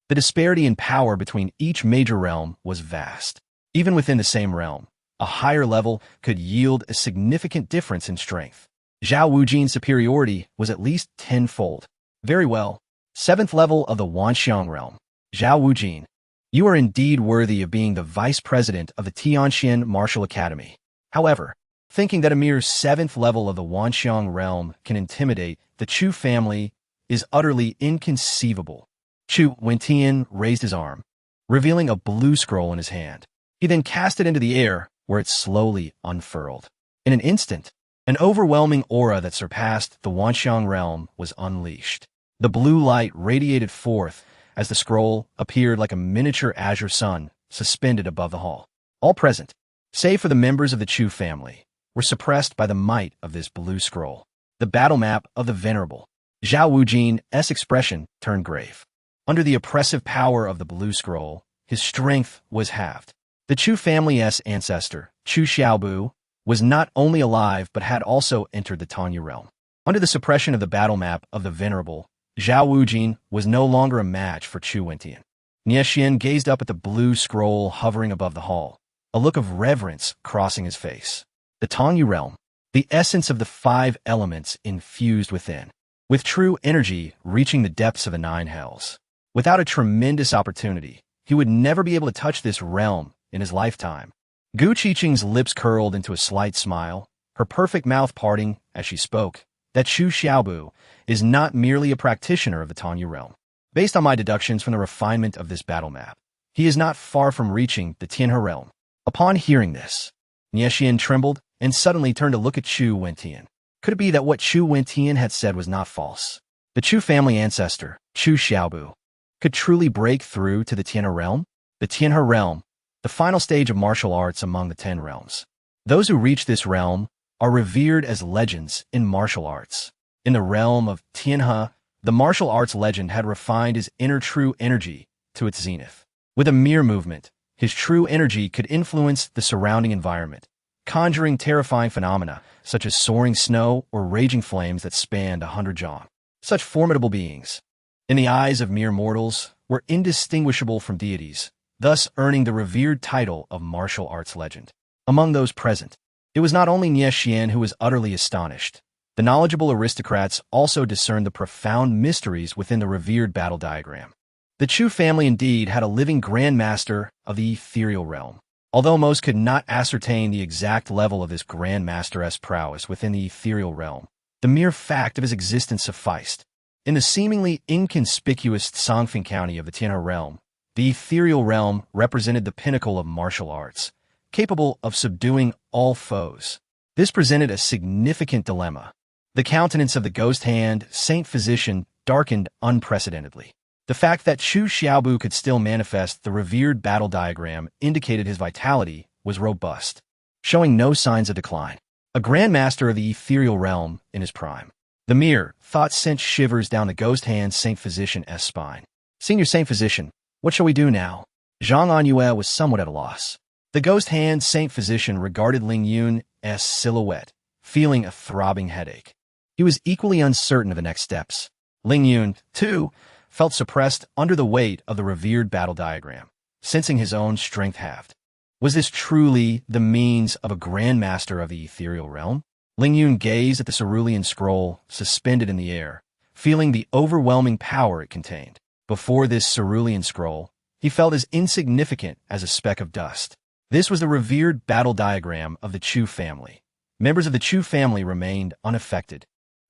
the disparity in power between each major realm was vast. Even within the same realm, a higher level could yield a significant difference in strength. Zhao Wujin's superiority was at least tenfold. Very well. 7th level of the Wanxiang realm. Zhao Wujin, you are indeed worthy of being the vice president of the Tianxian Martial Academy. However, thinking that a mere 7th level of the Wanxiang realm can intimidate the Chu family is utterly inconceivable. Chu Wentian raised his arm, revealing a blue scroll in his hand. He then cast it into the air, where it slowly unfurled. In an instant, an overwhelming aura that surpassed the Wanxiang realm was unleashed. The blue light radiated forth as the scroll appeared like a miniature azure sun suspended above the hall. All present, save for the members of the Chu family, were suppressed by the might of this blue scroll. The battle map of the Venerable. Zhao Wujin's expression turned grave. Under the oppressive power of the blue scroll, his strength was halved. The Chu family's ancestor, Chu Xiaobu, was not only alive but had also entered the Tanya realm. Under the suppression of the battle map of the Venerable, Zhao Wujin was no longer a match for Chu Wentian. Niexian gazed up at the blue scroll hovering above the hall, a look of reverence crossing his face. The Tanya realm, the essence of the 5 elements infused within, with true energy reaching the depths of the 9 hells. Without a tremendous opportunity, he would never be able to touch this realm in his lifetime. Gu Qiqing's lips curled into a slight smile, her perfect mouth parting as she spoke. That Chu Xiaobu is not merely a practitioner of the Tanya realm. Based on my deductions from the refinement of this battle map, he is not far from reaching the Tianhe realm. Upon hearing this, Niexian trembled and suddenly turned to look at Chu Wentian. Could it be that what Chu Wentian had said was not false? The Chu family ancestor, Chu Xiaobu, could truly break through to the Tianhe realm? The Tianhe realm, the final stage of martial arts among the 10 realms. Those who reach this realm are revered as legends in martial arts. In the realm of Tianhe, the martial arts legend had refined his inner true energy to its zenith. With a mere movement, his true energy could influence the surrounding environment, conjuring terrifying phenomena such as soaring snow or raging flames that spanned 100 jom. Such formidable beings, in the eyes of mere mortals, were indistinguishable from deities, thus earning the revered title of martial arts legend. Among those present, it was not only Niexian who was utterly astonished. The knowledgeable aristocrats also discerned the profound mysteries within the revered battle diagram. The Chu family indeed had a living grandmaster of the ethereal realm. Although most could not ascertain the exact level of this grandmaster's prowess within the ethereal realm, the mere fact of his existence sufficed. In the seemingly inconspicuous Songfeng County of the Tianhe realm, the ethereal realm represented the pinnacle of martial arts, capable of subduing all foes. This presented a significant dilemma. The countenance of the ghost hand, Saint Physician, darkened unprecedentedly. The fact that Chu Xiaobu could still manifest the revered battle diagram indicated his vitality was robust, showing no signs of decline. A grandmaster of the ethereal realm in his prime. The mere thought sent shivers down the ghost hand Saint Physician's spine. Senior Saint Physician, what shall we do now? Zhang Anyue was somewhat at a loss. The ghost hand Saint Physician regarded Ling Yun's silhouette, feeling a throbbing headache. He was equally uncertain of the next steps. Ling Yun, too, felt suppressed under the weight of the revered battle diagram, sensing his own strength halved. Was this truly the means of a grandmaster of the ethereal realm? Ling Yun gazed at the cerulean scroll suspended in the air, feeling the overwhelming power it contained. Before this cerulean scroll, he felt as insignificant as a speck of dust. This was the revered battle diagram of the Chu family. Members of the Chu family remained unaffected.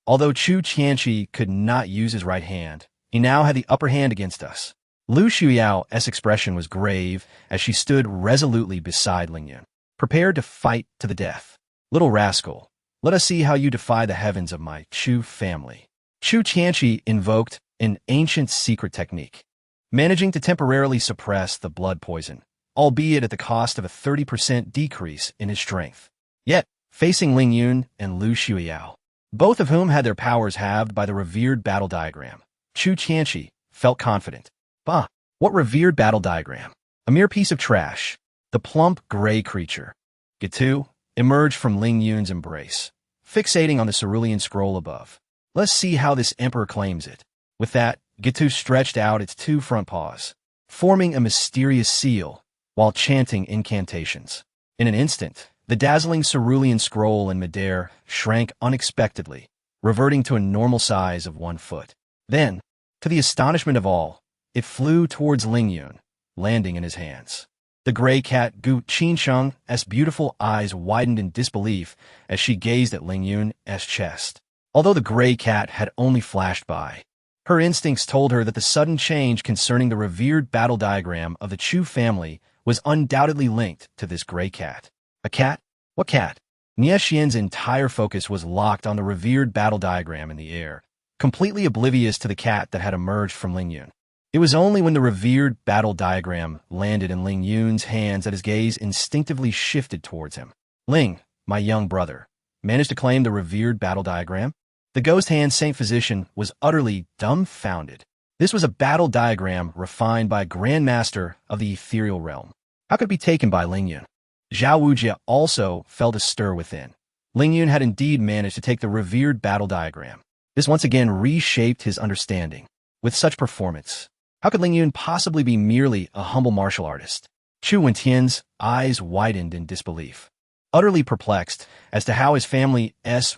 Although Chu Qianqi could not use his right hand, he now had the upper hand against us. Lu Shuyao's expression was grave as she stood resolutely beside Ling Yun, prepared to fight to the death. Little rascal, let us see how you defy the heavens of my Chu family. Chu Qianqi invoked an ancient secret technique, managing to temporarily suppress the blood poison, albeit at the cost of a 30% decrease in his strength. Yet, facing Ling Yun and Lu Shuyao, both of whom had their powers halved by the revered battle diagram, Chu Qianqi felt confident. Bah, what revered battle diagram? A mere piece of trash. The plump gray creature, Gitu, emerged from Ling Yun's embrace, fixating on the cerulean scroll above. Let's see how this emperor claims it. With that, Gitu stretched out its 2 front paws, forming a mysterious seal, while chanting incantations. In an instant, The dazzling cerulean scroll in midair shrank unexpectedly, reverting to a normal size of 1 foot. Then, to the astonishment of all, it flew towards Ling Yun, landing in his hands. The gray cat Gu Qinsheng's beautiful eyes widened in disbelief as she gazed at Ling Yun's chest. Although the gray cat had only flashed by, her instincts told her that the sudden change concerning the revered battle diagram of the Chu family was undoubtedly linked to this gray cat. A cat? What cat? Nie Xian's entire focus was locked on the revered battle diagram in the air, completely oblivious to the cat that had emerged from Ling Yun. It was only when the revered battle diagram landed in Ling Yun's hands that his gaze instinctively shifted towards him. Ling, my young brother, managed to claim the revered battle diagram? The ghost hand Saint Physician was utterly dumbfounded. This was a battle diagram refined by a Grand Master of the ethereal realm. How could it be taken by Ling Yun? Zhao Wujie also felt a stir within. Ling Yun had indeed managed to take the revered battle diagram. This once again reshaped his understanding. With such performance, how could Ling Yun possibly be merely a humble martial artist? Chu Wentian's eyes widened in disbelief, utterly perplexed as to how his family's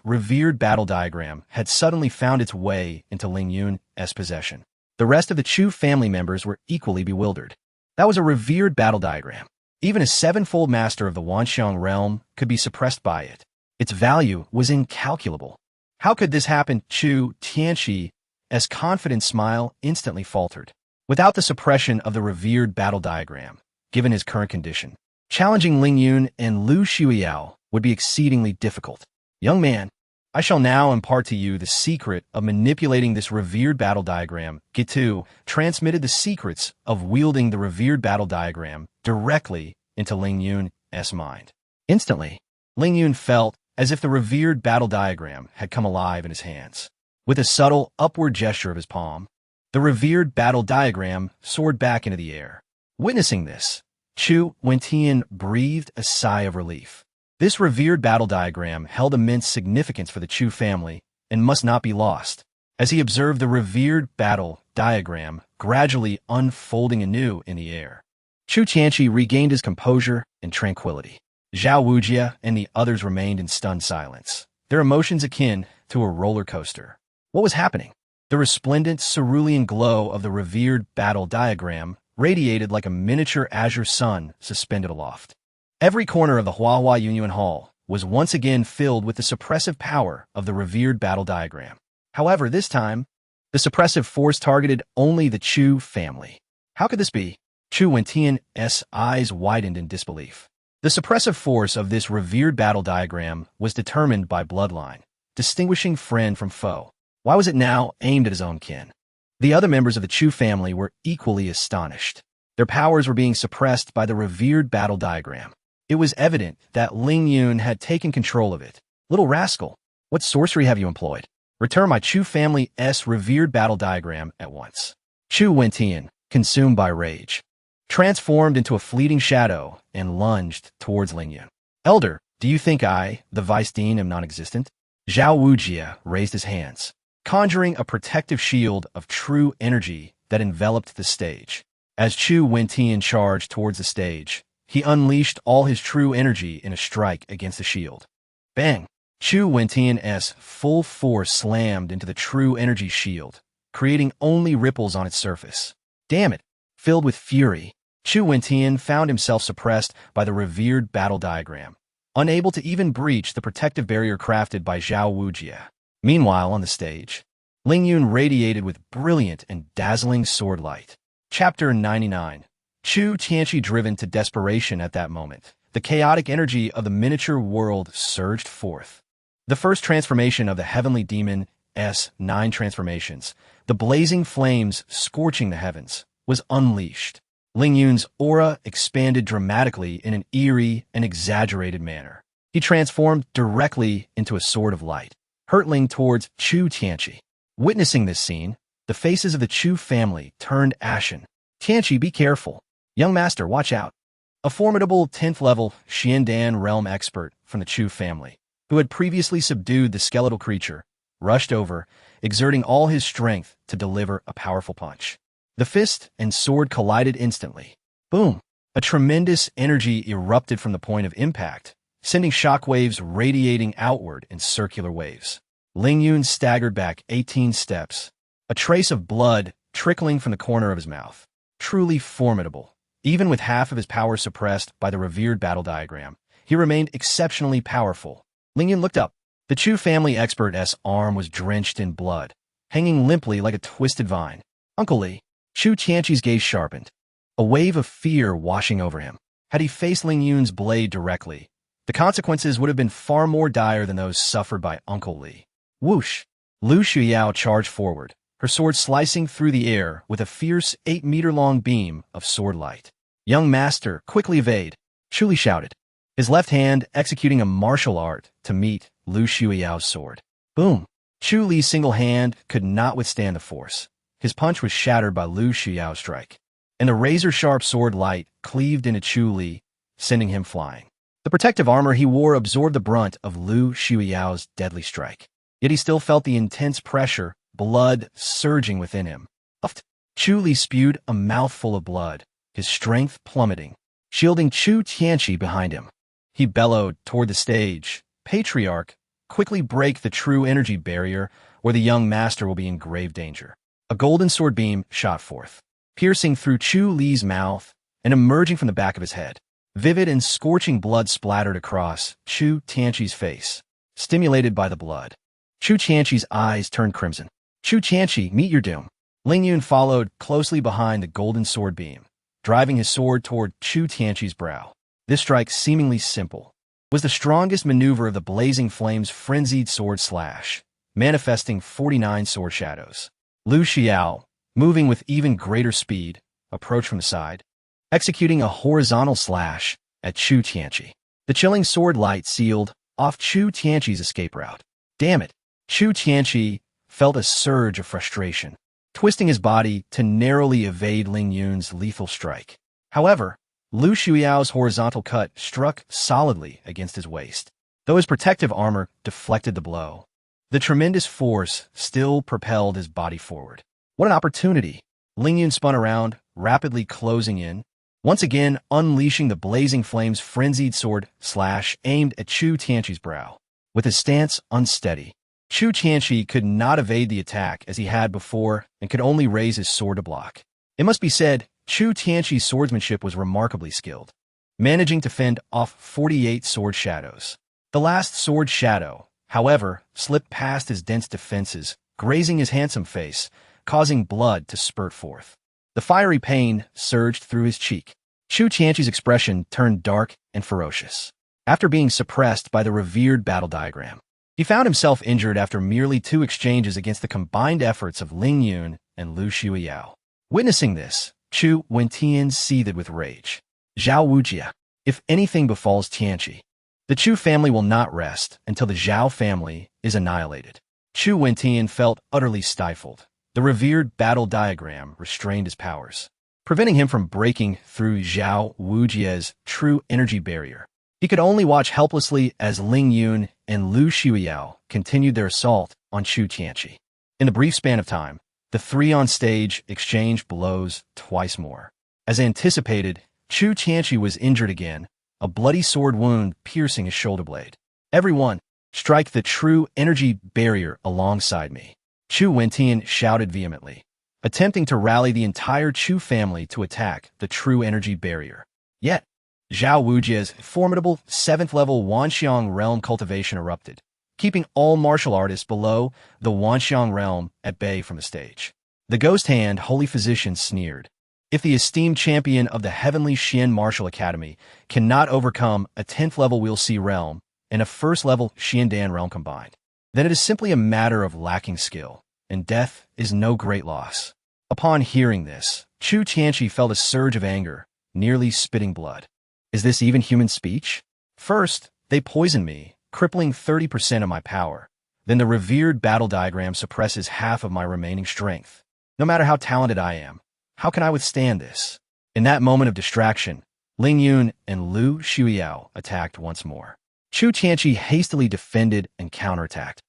revered battle diagram had suddenly found its way into Ling Yun's possession. The rest of the Chu family members were equally bewildered. That was a revered battle diagram. Even a sevenfold master of the Wanxiang realm could be suppressed by it. Its value was incalculable. How could this happen? Chu Tianqi's confident smile instantly faltered. Without the suppression of the revered battle diagram, given his current condition, challenging Ling Yun and Lu Xiuyao would be exceedingly difficult. Young man, I shall now impart to you the secret of manipulating this revered battle diagram. Gitu transmitted the secrets of wielding the revered battle diagram directly into Ling Yun's mind. Instantly, Ling Yun felt as if the revered battle diagram had come alive in his hands. With a subtle upward gesture of his palm, the revered battle diagram soared back into the air. Witnessing this, Chu Wentian breathed a sigh of relief. This revered battle diagram held immense significance for the Chu family and must not be lost. As he observed the revered battle diagram gradually unfolding anew in the air, Chu Tianqi regained his composure and tranquility. Zhao Wujie and the others remained in stunned silence, their emotions akin to a roller coaster. What was happening? The resplendent cerulean glow of the revered battle diagram radiated like a miniature azure sun suspended aloft. Every corner of the Huahua Yunyuan Hall was once again filled with the suppressive power of the revered battle diagram. However, this time, the suppressive force targeted only the Chu family. How could this be? Chu Wentian's eyes widened in disbelief. The suppressive force of this revered battle diagram was determined by bloodline, distinguishing friend from foe. Why was it now aimed at his own kin? The other members of the Chu family were equally astonished. Their powers were being suppressed by the revered battle diagram. It was evident that Ling Yun had taken control of it. Little rascal, what sorcery have you employed? Return my Chu family's revered battle diagram at once. Chu Wentian, consumed by rage, transformed into a fleeting shadow and lunged towards Ling Yun. Elder, do you think I, the Vice Dean, am non-existent? Zhao Wujie raised his hands, conjuring a protective shield of true energy that enveloped the stage. As Chu Wentian charged towards the stage, he unleashed all his true energy in a strike against the shield. Bang! Chu Wentian's full force slammed into the true energy shield, creating only ripples on its surface. Damn it! Filled with fury, Chu Wentian found himself suppressed by the revered battle diagram, unable to even breach the protective barrier crafted by Zhao Wujie. Meanwhile, on the stage, Ling Yun radiated with brilliant and dazzling sword light. Chapter 99. Chu Tianqi driven to desperation at that moment. The chaotic energy of the miniature world surged forth. The first transformation of the heavenly demon's 9 transformations, the blazing flames scorching the heavens, was unleashed. Ling Yun's aura expanded dramatically in an eerie and exaggerated manner. He transformed directly into a sword of light, hurtling towards Chu Tianqi. Witnessing this scene, the faces of the Chu family turned ashen. Tianqi, be careful. Young master, watch out. A formidable 10th level Xiandan realm expert from the Chu family, who had previously subdued the skeletal creature, rushed over, exerting all his strength to deliver a powerful punch. The fist and sword collided instantly. Boom! A tremendous energy erupted from the point of impact, sending shockwaves radiating outward in circular waves. Ling Yun staggered back 18 steps, a trace of blood trickling from the corner of his mouth. Truly formidable. Even with half of his power suppressed by the revered battle diagram, he remained exceptionally powerful. Ling Yun looked up. The Chu family expert's arm was drenched in blood, hanging limply like a twisted vine. Uncle Li. Chu Tianqi's gaze sharpened, a wave of fear washing over him. Had he faced Ling Yun's blade directly, the consequences would have been far more dire than those suffered by Uncle Li. Whoosh! Lu Shuyao charged forward, her sword slicing through the air with a fierce 8-meter-long beam of sword light. Young master, quickly evade, Chu Li shouted, his left hand executing a martial art to meet Lu Shuyao's sword. Boom! Chu Li's single hand could not withstand the force. His punch was shattered by Lu Shuyao's strike, and the razor-sharp sword light cleaved into Chu Li, sending him flying. The protective armor he wore absorbed the brunt of Lu Shuyao's deadly strike. Yet he still felt the intense pressure, blood surging within him. Chu Li spewed a mouthful of blood, his strength plummeting, shielding Chu Tianqi behind him. He bellowed toward the stage, Patriarch, quickly break the true energy barrier, or the young master will be in grave danger. A golden sword beam shot forth, piercing through Chu Li's mouth and emerging from the back of his head. Vivid and scorching blood splattered across Chu Tianqi's face, stimulated by the blood. Chu Tianqi's eyes turned crimson. Chu Tianqi, meet your doom. Ling Yun followed closely behind the golden sword beam, driving his sword toward Chu Tianqi's brow. This strike, seemingly simple, was the strongest maneuver of the blazing flame's frenzied sword slash, manifesting 49 sword shadows. Lu Xiao, moving with even greater speed, approached from the side, executing a horizontal slash at Chu Tianqi. The chilling sword light sealed off Chu Tianqi's escape route. Damn it! Chu Tianqi felt a surge of frustration, twisting his body to narrowly evade Ling Yun's lethal strike. However, Lu Shuyao's horizontal cut struck solidly against his waist, though his protective armor deflected the blow. The tremendous force still propelled his body forward. What an opportunity! Ling Yun spun around, rapidly closing in, once again unleashing the blazing flame's frenzied sword slash aimed at Chu Tianqi's brow. With his stance unsteady, Chu Tianqi could not evade the attack as he had before and could only raise his sword to block. It must be said, Chu Tianqi's swordsmanship was remarkably skilled, managing to fend off 48 sword shadows. The last sword shadow, however, slipped past his dense defenses, grazing his handsome face, causing blood to spurt forth. The fiery pain surged through his cheek. Chu Tianqi's expression turned dark and ferocious. After being suppressed by the revered battle diagram, he found himself injured after merely 2 exchanges against the combined efforts of Ling Yun and Lu Shuyao. Witnessing this, Chu Wentian seethed with rage. Zhao Wujia, if anything befalls Tianqi, the Chu family will not rest until the Zhao family is annihilated. Chu Wentian felt utterly stifled. The revered battle diagram restrained his powers, preventing him from breaking through Zhao Wujia's true energy barrier. He could only watch helplessly as Ling Yun and Lu Shuyao continued their assault on Chu Tianqi. In the brief span of time, the 3 on stage exchanged blows twice more. As anticipated, Chu Tianqi was injured again, a bloody sword wound piercing his shoulder blade. Everyone, strike the true energy barrier alongside me, Chu Wentian shouted vehemently, attempting to rally the entire Chu family to attack the true energy barrier. Yet, Zhao Wujia's formidable 7th-level Wanxiang realm cultivation erupted, keeping all martial artists below the Wanxiang realm at bay from the stage. The Ghost Hand Holy Physician sneered. If the esteemed champion of the Heavenly Xian Martial Academy cannot overcome a 10th-level Will See realm and a 1st-level Xiandan realm combined, then it is simply a matter of lacking skill, and death is no great loss. Upon hearing this, Chu Tianqi felt a surge of anger, nearly spitting blood. Is this even human speech? First, they poison me, crippling 30% of my power. Then the revered battle diagram suppresses half of my remaining strength. No matter how talented I am, how can I withstand this? In that moment of distraction, Ling Yun and Lu Shuyao attacked once more. Chu Tianqi hastily defended and counterattacked,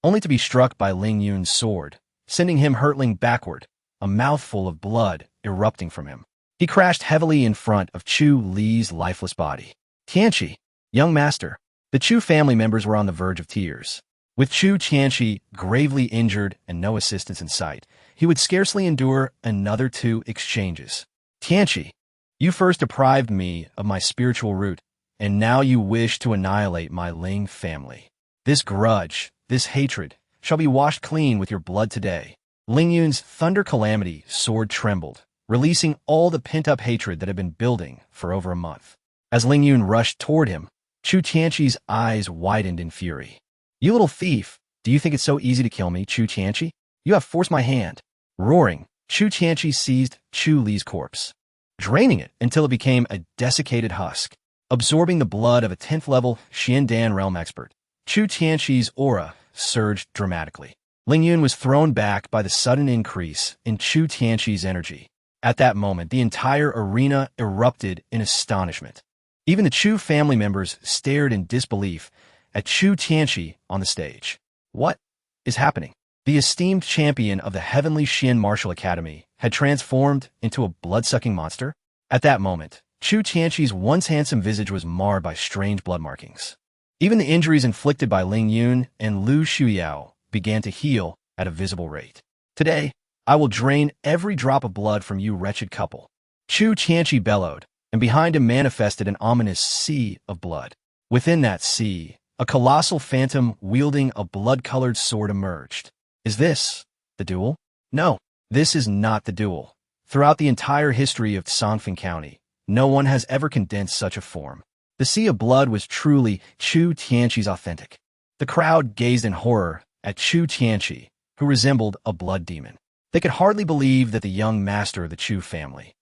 only to be struck by Ling Yun's sword, sending him hurtling backward, a mouthful of blood erupting from him. He crashed heavily in front of Chu Li's lifeless body. Tianqi, young master, The Chu family members were on the verge of tears. With Chu Tianqi gravely injured and no assistance in sight, he would scarcely endure another 2 exchanges. Tianqi, you first deprived me of my spiritual root, and now you wish to annihilate my Ling family. This grudge, this hatred, shall be washed clean with your blood today. Ling Yun's thunder calamity sword trembled, releasing all the pent-up hatred that had been building for over a month. As Ling Yun rushed toward him, Chu Tianqi's eyes widened in fury. You little thief, do you think it's so easy to kill me, Chu Tianqi? You have forced my hand. Roaring, Chu Tianqi seized Chu Li's corpse, draining it until it became a desiccated husk. Absorbing the blood of a 10th-level Xiandan realm expert, Chu Tianqi's aura surged dramatically. Ling Yun was thrown back by the sudden increase in Chu Tianqi's energy. At that moment, the entire arena erupted in astonishment. Even the Chu family members stared in disbelief at Chu Tianqi on the stage. What is happening? The esteemed champion of the Heavenly Xian Martial Academy had transformed into a blood-sucking monster? At that moment, Chu Tianqi's once handsome visage was marred by strange blood markings. Even the injuries inflicted by Ling Yun and Lu Shuyao began to heal at a visible rate. Today, I will drain every drop of blood from you wretched couple. Chu Tianqi bellowed, and behind him manifested an ominous sea of blood. Within that sea, a colossal phantom wielding a blood-colored sword emerged. Is this the duel? No, this is not the duel. Throughout the entire history of Songfeng County, no one has ever condensed such a form. The sea of blood was truly Chu Tianqi's authentic. The crowd gazed in horror at Chu Tianqi, who resembled a blood demon. They could hardly believe that the young master of the Chu family,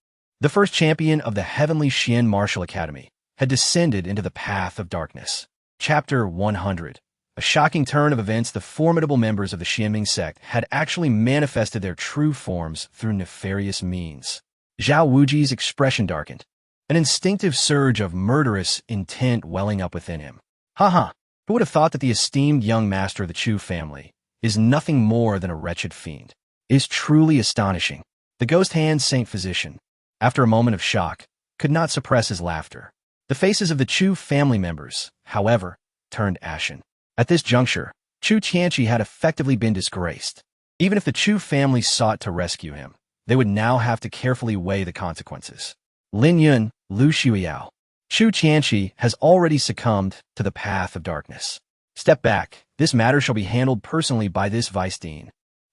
the first champion of the Heavenly Xian Martial Academy, had descended into the path of darkness. Chapter 100. A shocking turn of events. The formidable members of the Xianming sect had actually manifested their true forms through nefarious means. Zhao Wuji's expression darkened, an instinctive surge of murderous intent welling up within him. Haha, who would have thought that the esteemed young master of the Chu family is nothing more than a wretched fiend? It is truly astonishing. The ghost hand Saint Physician, after a moment of shock, could not suppress his laughter. The faces of the Chu family members, however, turned ashen. At this juncture, Chu Tianqi had effectively been disgraced. Even if the Chu family sought to rescue him, they would now have to carefully weigh the consequences. Ling Yun, Lu Shuyao. Chu Tianqi has already succumbed to the path of darkness. Step back. This matter shall be handled personally by this vice dean.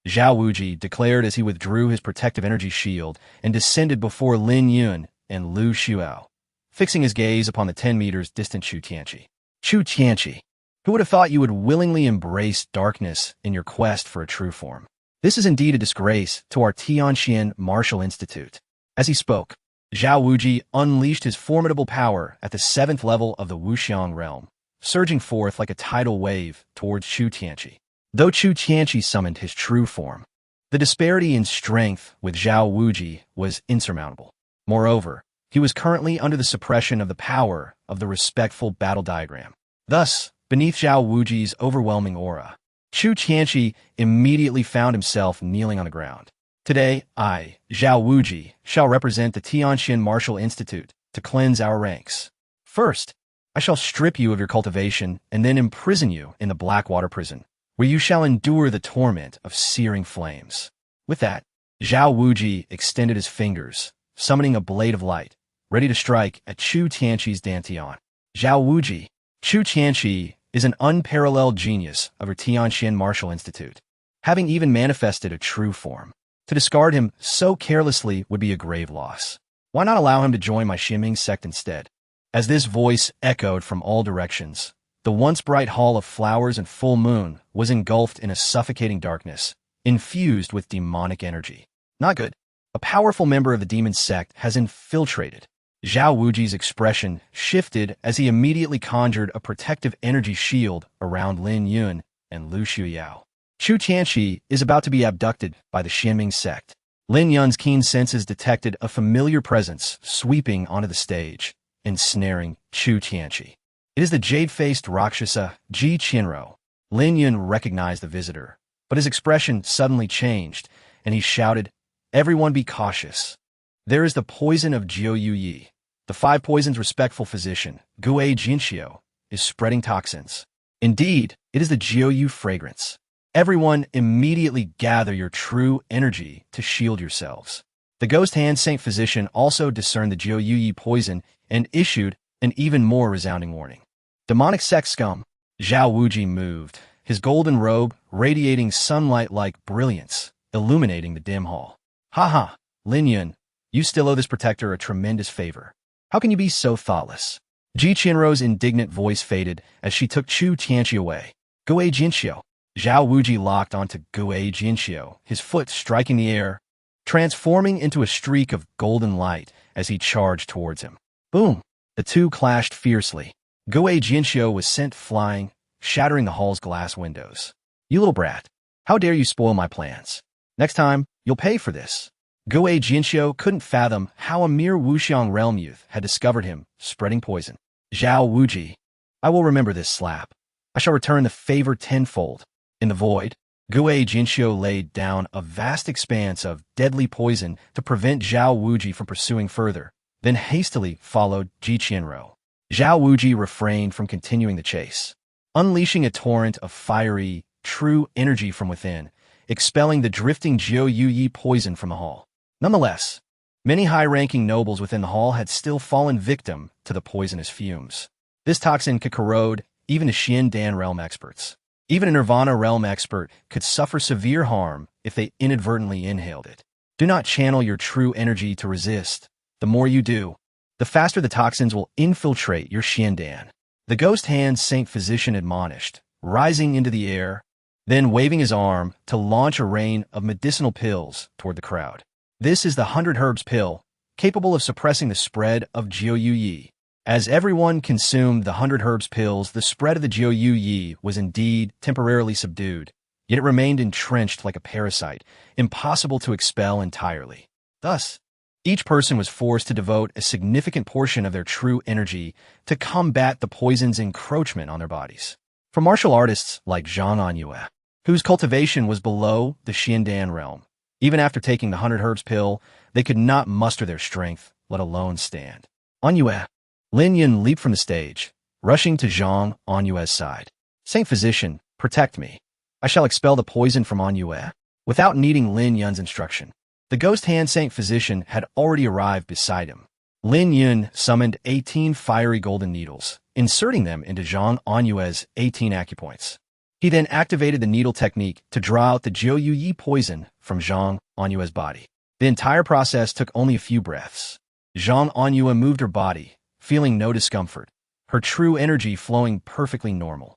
Zhao Wuji declared as he withdrew his protective energy shield and descended before Ling Yun and Lu Shuyao, fixing his gaze upon the 10 meters distant Chu Tianqi. Chu Tianqi, who would have thought you would willingly embrace darkness in your quest for a true form? This is indeed a disgrace to our Tianxian Martial Institute. As he spoke, Zhao Wuji unleashed his formidable power at the 7th level of the Wuxiang realm, surging forth like a tidal wave towards Chu Tianqi. Though Chu Tianqi summoned his true form, the disparity in strength with Zhao Wuji was insurmountable. Moreover, he was currently under the suppression of the power of the respectful battle diagram. Thus, beneath Zhao Wuji's overwhelming aura, Chu Tianqi immediately found himself kneeling on the ground. Today, I, Zhao Wuji, shall represent the Tianxian Martial Institute to cleanse our ranks. First, I shall strip you of your cultivation and then imprison you in the Blackwater prison, where you shall endure the torment of searing flames. With that, Zhao Wuji extended his fingers, summoning a blade of light, ready to strike at Chu Tianqi's dantian. Zhao Wuji, Chu Tianqi is an unparalleled genius of her Tianxian Martial Institute, having even manifested a true form. To discard him so carelessly would be a grave loss. Why not allow him to join my Xianming sect instead? As this voice echoed from all directions, the once bright hall of flowers and full moon was engulfed in a suffocating darkness, infused with demonic energy. Not good. A powerful member of the demon sect has infiltrated. Zhao Wuji's expression shifted as he immediately conjured a protective energy shield around Ling Yun and Lu Shuyao. Chu Tianqi is about to be abducted by the Xianming sect. Ling Yun's keen senses detected a familiar presence sweeping onto the stage, ensnaring Chu Tianqi. It is the jade-faced Rakshasa, Ji Qinro. Ling Yun recognized the visitor, but his expression suddenly changed, and he shouted, "Everyone be cautious. There is the poison of Jiu Yu Yi. The 5 poisons respectful physician, Gue Jinxiu, is spreading toxins. Indeed, it is the Jiu fragrance. Everyone immediately gather your true energy to shield yourselves. The ghost hand Saint Physician also discerned the Jiu poison and issued an even more resounding warning. Demonic Sect scum. Zhao Wuji moved, his golden robe radiating sunlight-like brilliance, illuminating the dim hall. Ha! Ling Yun, you still owe this protector a tremendous favor. How can you be so thoughtless? Ji Qianrou's indignant voice faded as she took Chu Tianqi away. Guei Jinxiu. Zhao Wuji locked onto Guei Jinxiu, his foot striking the air, transforming into a streak of golden light as he charged towards him. Boom! The two clashed fiercely. Guei Jinxiu was sent flying, shattering the hall's glass windows. You little brat. How dare you spoil my plans? Next time, you'll pay for this. Guei Jinxiu couldn't fathom how a mere Wuxiang realm youth had discovered him, spreading poison. Zhao Wuji. I will remember this slap. I shall return the favor tenfold. In the void, Guei Jinxiu laid down a vast expanse of deadly poison to prevent Zhao Wuji from pursuing further, then hastily followed Ji Qianrou. Zhao Wuji refrained from continuing the chase, unleashing a torrent of fiery, true energy from within, expelling the drifting Jiu poison from the hall. Nonetheless, many high-ranking nobles within the hall had still fallen victim to the poisonous fumes. This toxin could corrode even the Xiandan realm experts. Even a Nirvana realm expert could suffer severe harm if they inadvertently inhaled it. Do not channel your true energy to resist. The more you do, the faster the toxins will infiltrate your Xiandan. The ghost hand Saint Physician admonished, rising into the air, then waving his arm to launch a rain of medicinal pills toward the crowd. This is the 100 Herbs pill, capable of suppressing the spread of Jiu. As everyone consumed the 100 Herbs pills, the spread of the Jiu was indeed temporarily subdued, yet it remained entrenched like a parasite, impossible to expel entirely. Thus, each person was forced to devote a significant portion of their true energy to combat the poison's encroachment on their bodies. For martial artists like Zhang Anyue, whose cultivation was below the Xiandan realm, even after taking the 100 Herbs pill, they could not muster their strength, let alone stand. Anyue. Ling Yun leaped from the stage, rushing to Zhang Anyue's side. Saint Physician, protect me. I shall expel the poison from Anyue. Without needing Ling Yun's instruction, the ghost hand Saint Physician had already arrived beside him. Ling Yun summoned 18 fiery golden needles, inserting them into Zhang Anyue's 18 acupoints. He then activated the needle technique to draw out the Jiu poison from Zhang Anyue's body. The entire process took only a few breaths. Zhang Anyue moved her body, feeling no discomfort, her true energy flowing perfectly normal.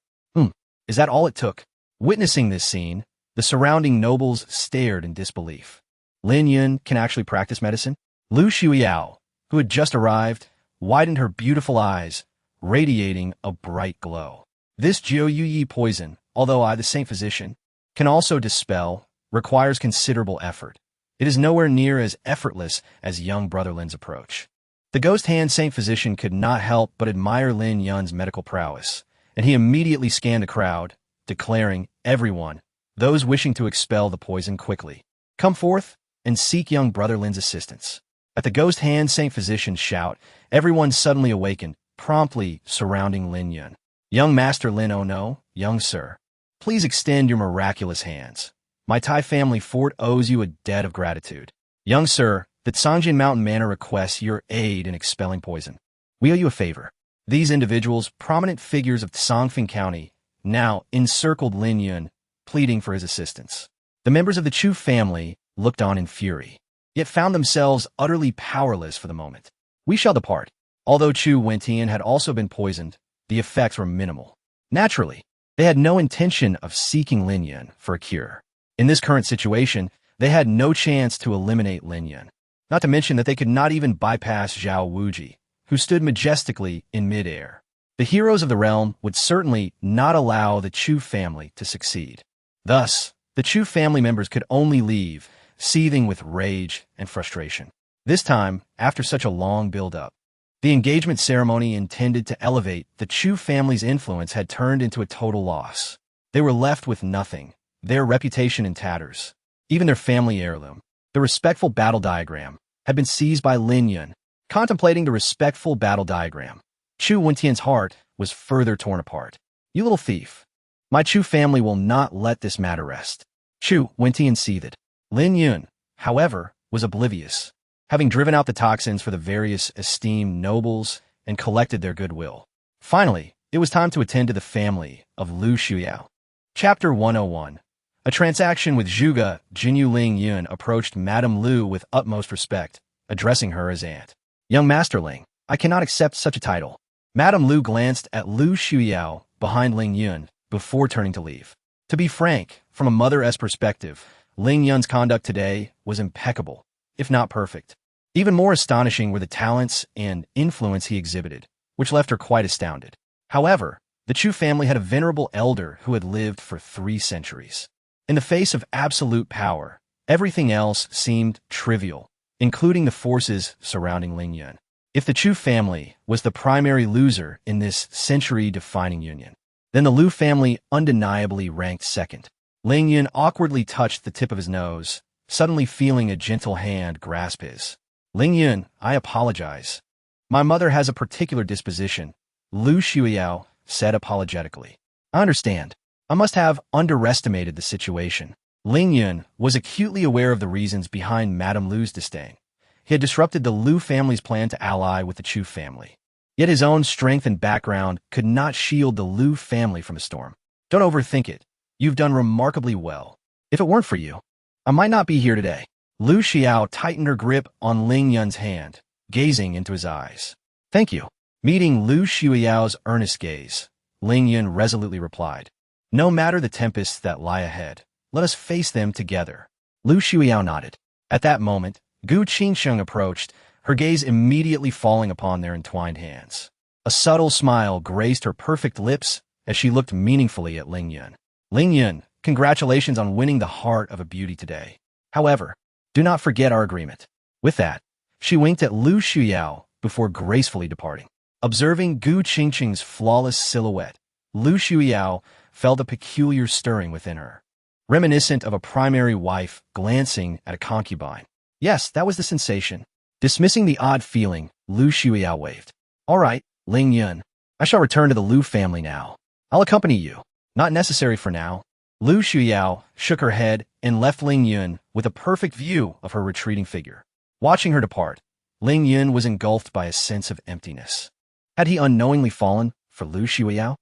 Is that all it took? Witnessing this scene, the surrounding nobles stared in disbelief. Ling Yun can actually practice medicine? Lu Xiuyao, who had just arrived, widened her beautiful eyes, radiating a bright glow. This Jiu poison, although I, the Saint Physician, can also dispel, requires considerable effort. It is nowhere near as effortless as young Brother Lin's approach. The ghost hand Saint Physician could not help but admire Ling Yun's medical prowess, and he immediately scanned the crowd, declaring, everyone, those wishing to expel the poison quickly, come forth and seek young Brother Lin's assistance. At the ghost hand Saint Physician's shout, everyone suddenly awakened, promptly surrounding Ling Yun. Young Master Lin, oh no, young sir, please extend your miraculous hands. My Tai family fort owes you a debt of gratitude. Young sir, the Sangjin Mountain Manor requests your aid in expelling poison. We owe you a favor. These individuals, prominent figures of Songfeng County, now encircled Ling Yun, pleading for his assistance. The members of the Chu family looked on in fury, yet found themselves utterly powerless for the moment. We shall depart. Although Chu Wentian had also been poisoned, the effects were minimal. Naturally, they had no intention of seeking Ling Yun for a cure. In this current situation, they had no chance to eliminate Ling Yun. Not to mention that they could not even bypass Zhao Wuji, who stood majestically in midair. The heroes of the realm would certainly not allow the Chu family to succeed. Thus, the Chu family members could only leave, seething with rage and frustration. This time, after such a long build-up, the engagement ceremony intended to elevate the Chu family's influence had turned into a total loss. They were left with nothing, their reputation in tatters, even their family heirloom. The respectful battle diagram had been seized by Ling Yun. Contemplating the respectful battle diagram, Chu Wentian's heart was further torn apart. You little thief. My Chu family will not let this matter rest. Chu, Winty and seethed. Ling Yun, however, was oblivious, having driven out the toxins for the various esteemed nobles and collected their goodwill. Finally, it was time to attend to the family of Lu Shuyao. Chapter 101. A transaction with Zhuge Jinyu. Ling Yun approached Madame Lu with utmost respect, addressing her as aunt. Young Master Ling, I cannot accept such a title. Madame Lu glanced at Lu Shuyao behind Ling Yun before turning to leave. To be frank, from a mother's perspective, Ling Yun's conduct today was impeccable, if not perfect. Even more astonishing were the talents and influence he exhibited, which left her quite astounded. However, the Chu family had a venerable elder who had lived for 3 centuries. In the face of absolute power, everything else seemed trivial, including the forces surrounding Ling Yun. If the Chu family was the primary loser in this century-defining union, then the Lu family undeniably ranked second. Ling Yun awkwardly touched the tip of his nose, suddenly feeling a gentle hand grasp his. Ling Yun, I apologize. My mother has a particular disposition, Lu Shuyao said apologetically. I understand. I must have underestimated the situation. Ling Yun was acutely aware of the reasons behind Madame Lu's disdain. He had disrupted the Lu family's plan to ally with the Chu family. Yet his own strength and background could not shield the Lu family from a storm. Don't overthink it. You've done remarkably well. If it weren't for you, I might not be here today. Lu Xiao tightened her grip on Ling Yun's hand, gazing into his eyes. Thank you. Meeting Lu Xiao's earnest gaze, Ling Yun resolutely replied. No matter the tempests that lie ahead, let us face them together. Lu Xiao nodded. At that moment, Gu Qingsheng approached, her gaze immediately falling upon their entwined hands. A subtle smile graced her perfect lips as she looked meaningfully at Ling Yun. Ling Yun, congratulations on winning the heart of a beauty today. However, do not forget our agreement. With that, she winked at Lu Xiao before gracefully departing. Observing Gu Qingsheng's flawless silhouette, Lu Xiao felt a peculiar stirring within her, reminiscent of a primary wife glancing at a concubine. Yes, that was the sensation. Dismissing the odd feeling, Lu Xiao waved. All right, Ling Yun. I shall return to the Lu family now. I'll accompany you. Not necessary for now. Lu Xiao shook her head and left Ling Yun with a perfect view of her retreating figure. Watching her depart, Ling Yun was engulfed by a sense of emptiness. Had he unknowingly fallen for Lu Xiao?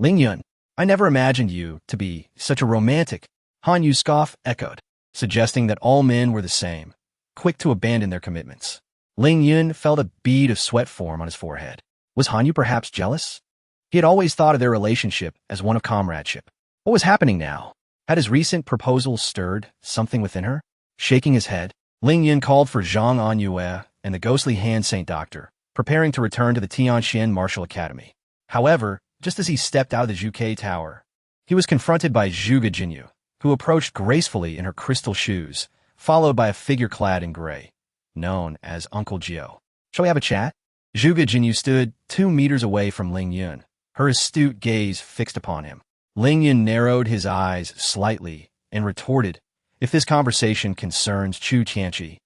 Ling Yun, I never imagined you to be such a romantic. Han Yu scoff echoed, suggesting that all men were the same, quick to abandon their commitments. Ling Yun felt a bead of sweat form on his forehead. Was Han Yu perhaps jealous? He had always thought of their relationship as one of comradeship. What was happening now? Had his recent proposal stirred something within her? Shaking his head, Ling Yun called for Zhang Anyue and the ghostly hand saint doctor, preparing to return to the Tianxian Martial Academy. However, just as he stepped out of the Zhuge Tower, he was confronted by Zhuge Jinyu, who approached gracefully in her crystal shoes, followed by a figure clad in gray, known as Uncle Jio. Shall we have a chat? Zhuge Jinyu stood 2 meters away from Ling Yun, her astute gaze fixed upon him. Ling Yun narrowed his eyes slightly and retorted, if this conversation concerns Chu Tianqi,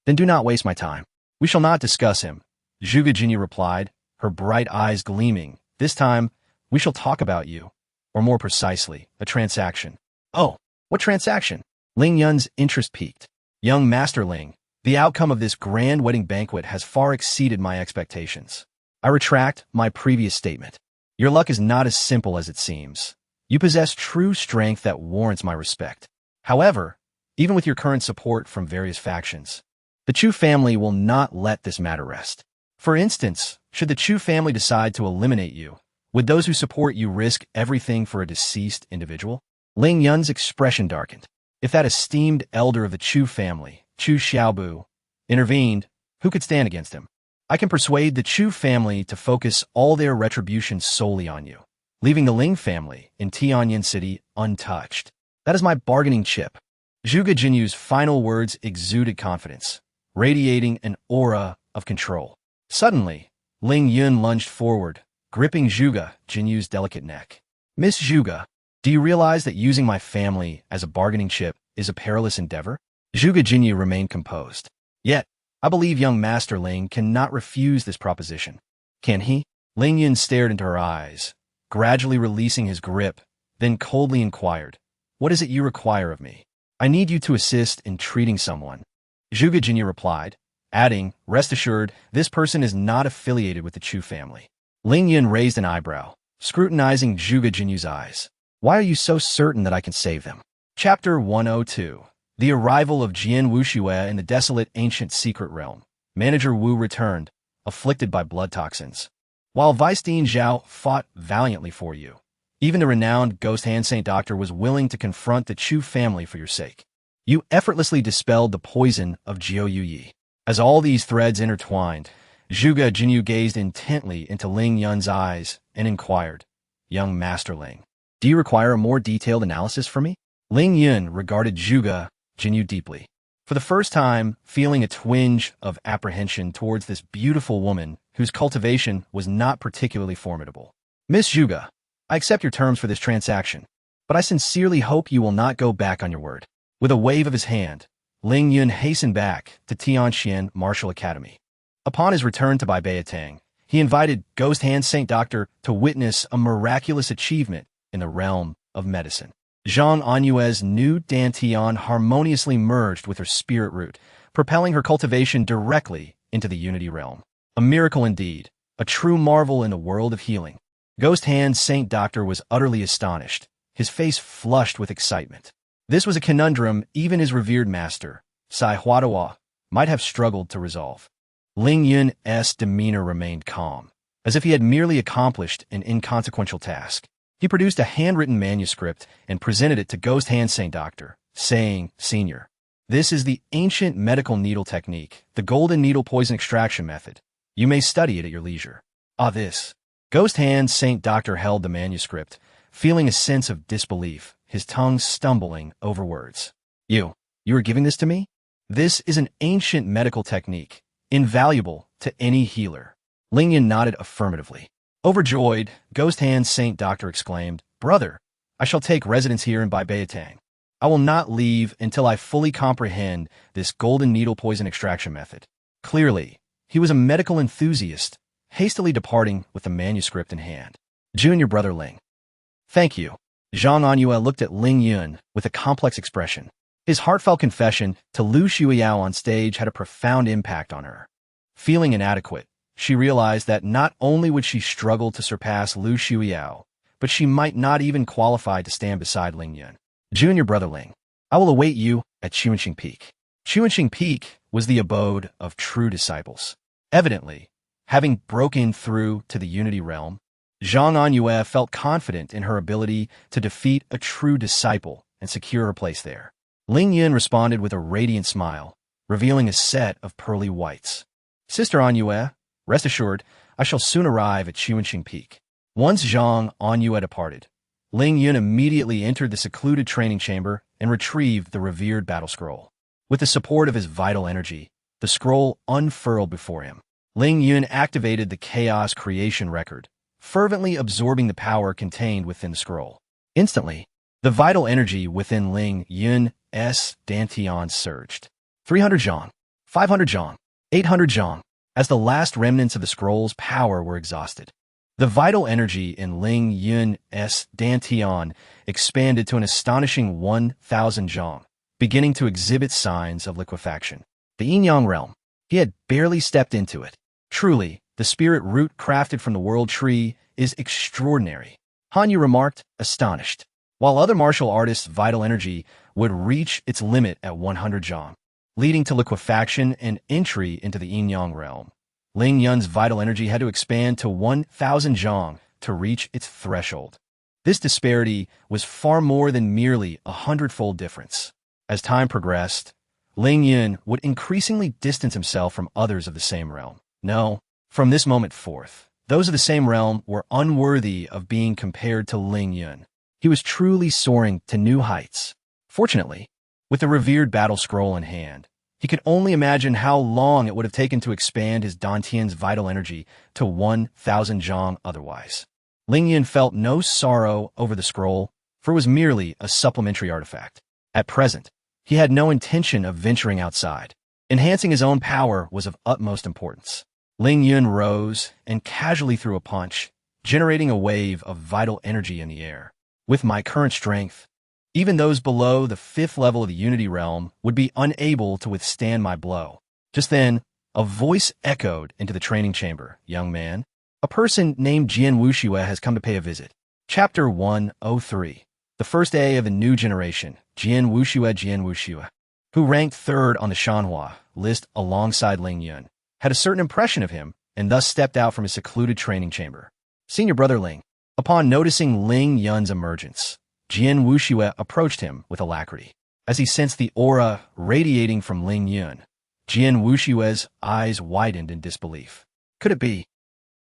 then do not waste my time. We shall not discuss him, Zhuge Jinyu replied, her bright eyes gleaming. This time, we shall talk about you, or more precisely, a transaction. Oh, what transaction? Ling Yun's interest piqued. Young Master Ling, the outcome of this grand wedding banquet has far exceeded my expectations. I retract my previous statement. Your luck is not as simple as it seems. You possess true strength that warrants my respect. However, even with your current support from various factions, the Chu family will not let this matter rest. For instance, should the Chu family decide to eliminate you, would those who support you risk everything for a deceased individual? Ling Yun's expression darkened. If that esteemed elder of the Chu family, Chu Xiaobu, intervened, who could stand against him? I can persuade the Chu family to focus all their retribution solely on you, leaving the Ling family in Tianyin City untouched. That is my bargaining chip. Zhuge Jinyu's final words exuded confidence, radiating an aura of control. Suddenly, Ling Yun lunged forward, gripping Zhuge Jinyu's delicate neck. Miss Zhuge, do you realize that using my family as a bargaining chip is a perilous endeavor? Zhuge Jinyu remained composed. Yet, I believe young Master Ling cannot refuse this proposition. Can he? Ling Yun stared into her eyes, gradually releasing his grip, then coldly inquired, "What is it you require of me?" "I need you to assist in treating someone," Zhuge Jinyu replied, adding, "Rest assured, this person is not affiliated with the Chu family." Ling Yun raised an eyebrow, scrutinizing Zhuge Jinyu's eyes. "Why are you so certain that I can save them?" Chapter 102. The arrival of Jian Wuxue in the desolate ancient secret realm. Manager Wu returned, afflicted by blood toxins. While Vice Dean Zhao fought valiantly for you, even the renowned Ghost Hand Saint Doctor was willing to confront the Chu family for your sake. You effortlessly dispelled the poison of Jiu Yi. As all these threads intertwined, Zhuge Jinyu gazed intently into Ling Yun's eyes and inquired, "Young Master Ling, do you require a more detailed analysis from me?" Ling Yun regarded Zhuge Jinyu deeply, for the first time feeling a twinge of apprehension towards this beautiful woman whose cultivation was not particularly formidable. "Miss Zhuge, I accept your terms for this transaction, but I sincerely hope you will not go back on your word." With a wave of his hand, Ling Yun hastened back to Tianxian Martial Academy. Upon his return to Baibeitang, he invited Ghost Hand Saint Doctor to witness a miraculous achievement in the realm of medicine. Zhang Anyue's new Dantian harmoniously merged with her spirit root, propelling her cultivation directly into the Unity realm. A miracle indeed, a true marvel in the world of healing. Ghost Hand Saint Doctor was utterly astonished, his face flushed with excitement. This was a conundrum even his revered master, Sai Huadawa, might have struggled to resolve. Ling Yun's demeanor remained calm, as if he had merely accomplished an inconsequential task. He produced a handwritten manuscript and presented it to Ghost Hand Saint Doctor, saying, "Senior, this is the ancient medical needle technique, the golden needle poison extraction method. You may study it at your leisure." "Ah, this." Ghost Hand Saint Doctor held the manuscript, feeling a sense of disbelief, his tongue stumbling over words. You are giving this to me?" "This is an ancient medical technique, invaluable to any healer." Ling Yun nodded affirmatively. Overjoyed, Ghost Hand Saint Doctor exclaimed, "Brother, I shall take residence here in Baibeitang. I will not leave until I fully comprehend this golden needle poison extraction method." Clearly, he was a medical enthusiast, hastily departing with the manuscript in hand. "Junior Brother Ling." "Thank you." Zhang Anyue looked at Ling Yun with a complex expression. His heartfelt confession to Lu Shuiyao on stage had a profound impact on her. Feeling inadequate, she realized that not only would she struggle to surpass Lu Shuiyao, but she might not even qualify to stand beside Ling Yun. "Junior Brother Ling, I will await you at Chuanxing Peak." Chuanxing Peak was the abode of true disciples. Evidently, having broken through to the Unity realm, Zhang Anyue felt confident in her ability to defeat a true disciple and secure her place there. Ling Yun responded with a radiant smile, revealing a set of pearly whites. "Sister Anyue, rest assured, I shall soon arrive at Chuanxing Peak." Once Zhang Anyue departed, Ling Yun immediately entered the secluded training chamber and retrieved the revered battle scroll. With the support of his vital energy, the scroll unfurled before him. Ling Yun activated the chaos creation record, fervently absorbing the power contained within the scroll. Instantly, the vital energy within Ling Yun's Dantian surged. 300 zhang, 500 zhang, 800 zhang, as the last remnants of the scroll's power were exhausted. The vital energy in Ling Yun's Dantian expanded to an astonishing 1,000 zhang, beginning to exhibit signs of liquefaction. The yin-yang realm. He had barely stepped into it. Truly, the spirit root crafted from the world tree is extraordinary, Han Yu remarked, astonished. While other martial artists' vital energy would reach its limit at 100 zhang, leading to liquefaction and entry into the yin-yang realm, Ling Yun's vital energy had to expand to 1,000 zhang to reach its threshold. This disparity was far more than merely a hundredfold difference. As time progressed, Ling Yun would increasingly distance himself from others of the same realm. No, from this moment forth, those of the same realm were unworthy of being compared to Ling Yun. He was truly soaring to new heights. Fortunately, with the revered battle scroll in hand, he could only imagine how long it would have taken to expand his Dantian's vital energy to 1,000 zhang otherwise. Ling Yun felt no sorrow over the scroll, for it was merely a supplementary artifact. At present, he had no intention of venturing outside. Enhancing his own power was of utmost importance. Ling Yun rose and casually threw a punch, generating a wave of vital energy in the air. With my current strength, even those below the 5th level of the Unity Realm would be unable to withstand my blow. Just then, a voice echoed into the training chamber. Young man, a person named Jian Wuxue has come to pay a visit. Chapter 103. The first day of the new generation, Jian Wuxue, who ranked 3rd on the Shanhua list alongside Ling Yun, had a certain impression of him and thus stepped out from his secluded training chamber. Senior brother Ling. Upon noticing Ling Yun's emergence, Jian Wuxue approached him with alacrity. As he sensed the aura radiating from Ling Yun, Jian Wuxue's eyes widened in disbelief. Could it be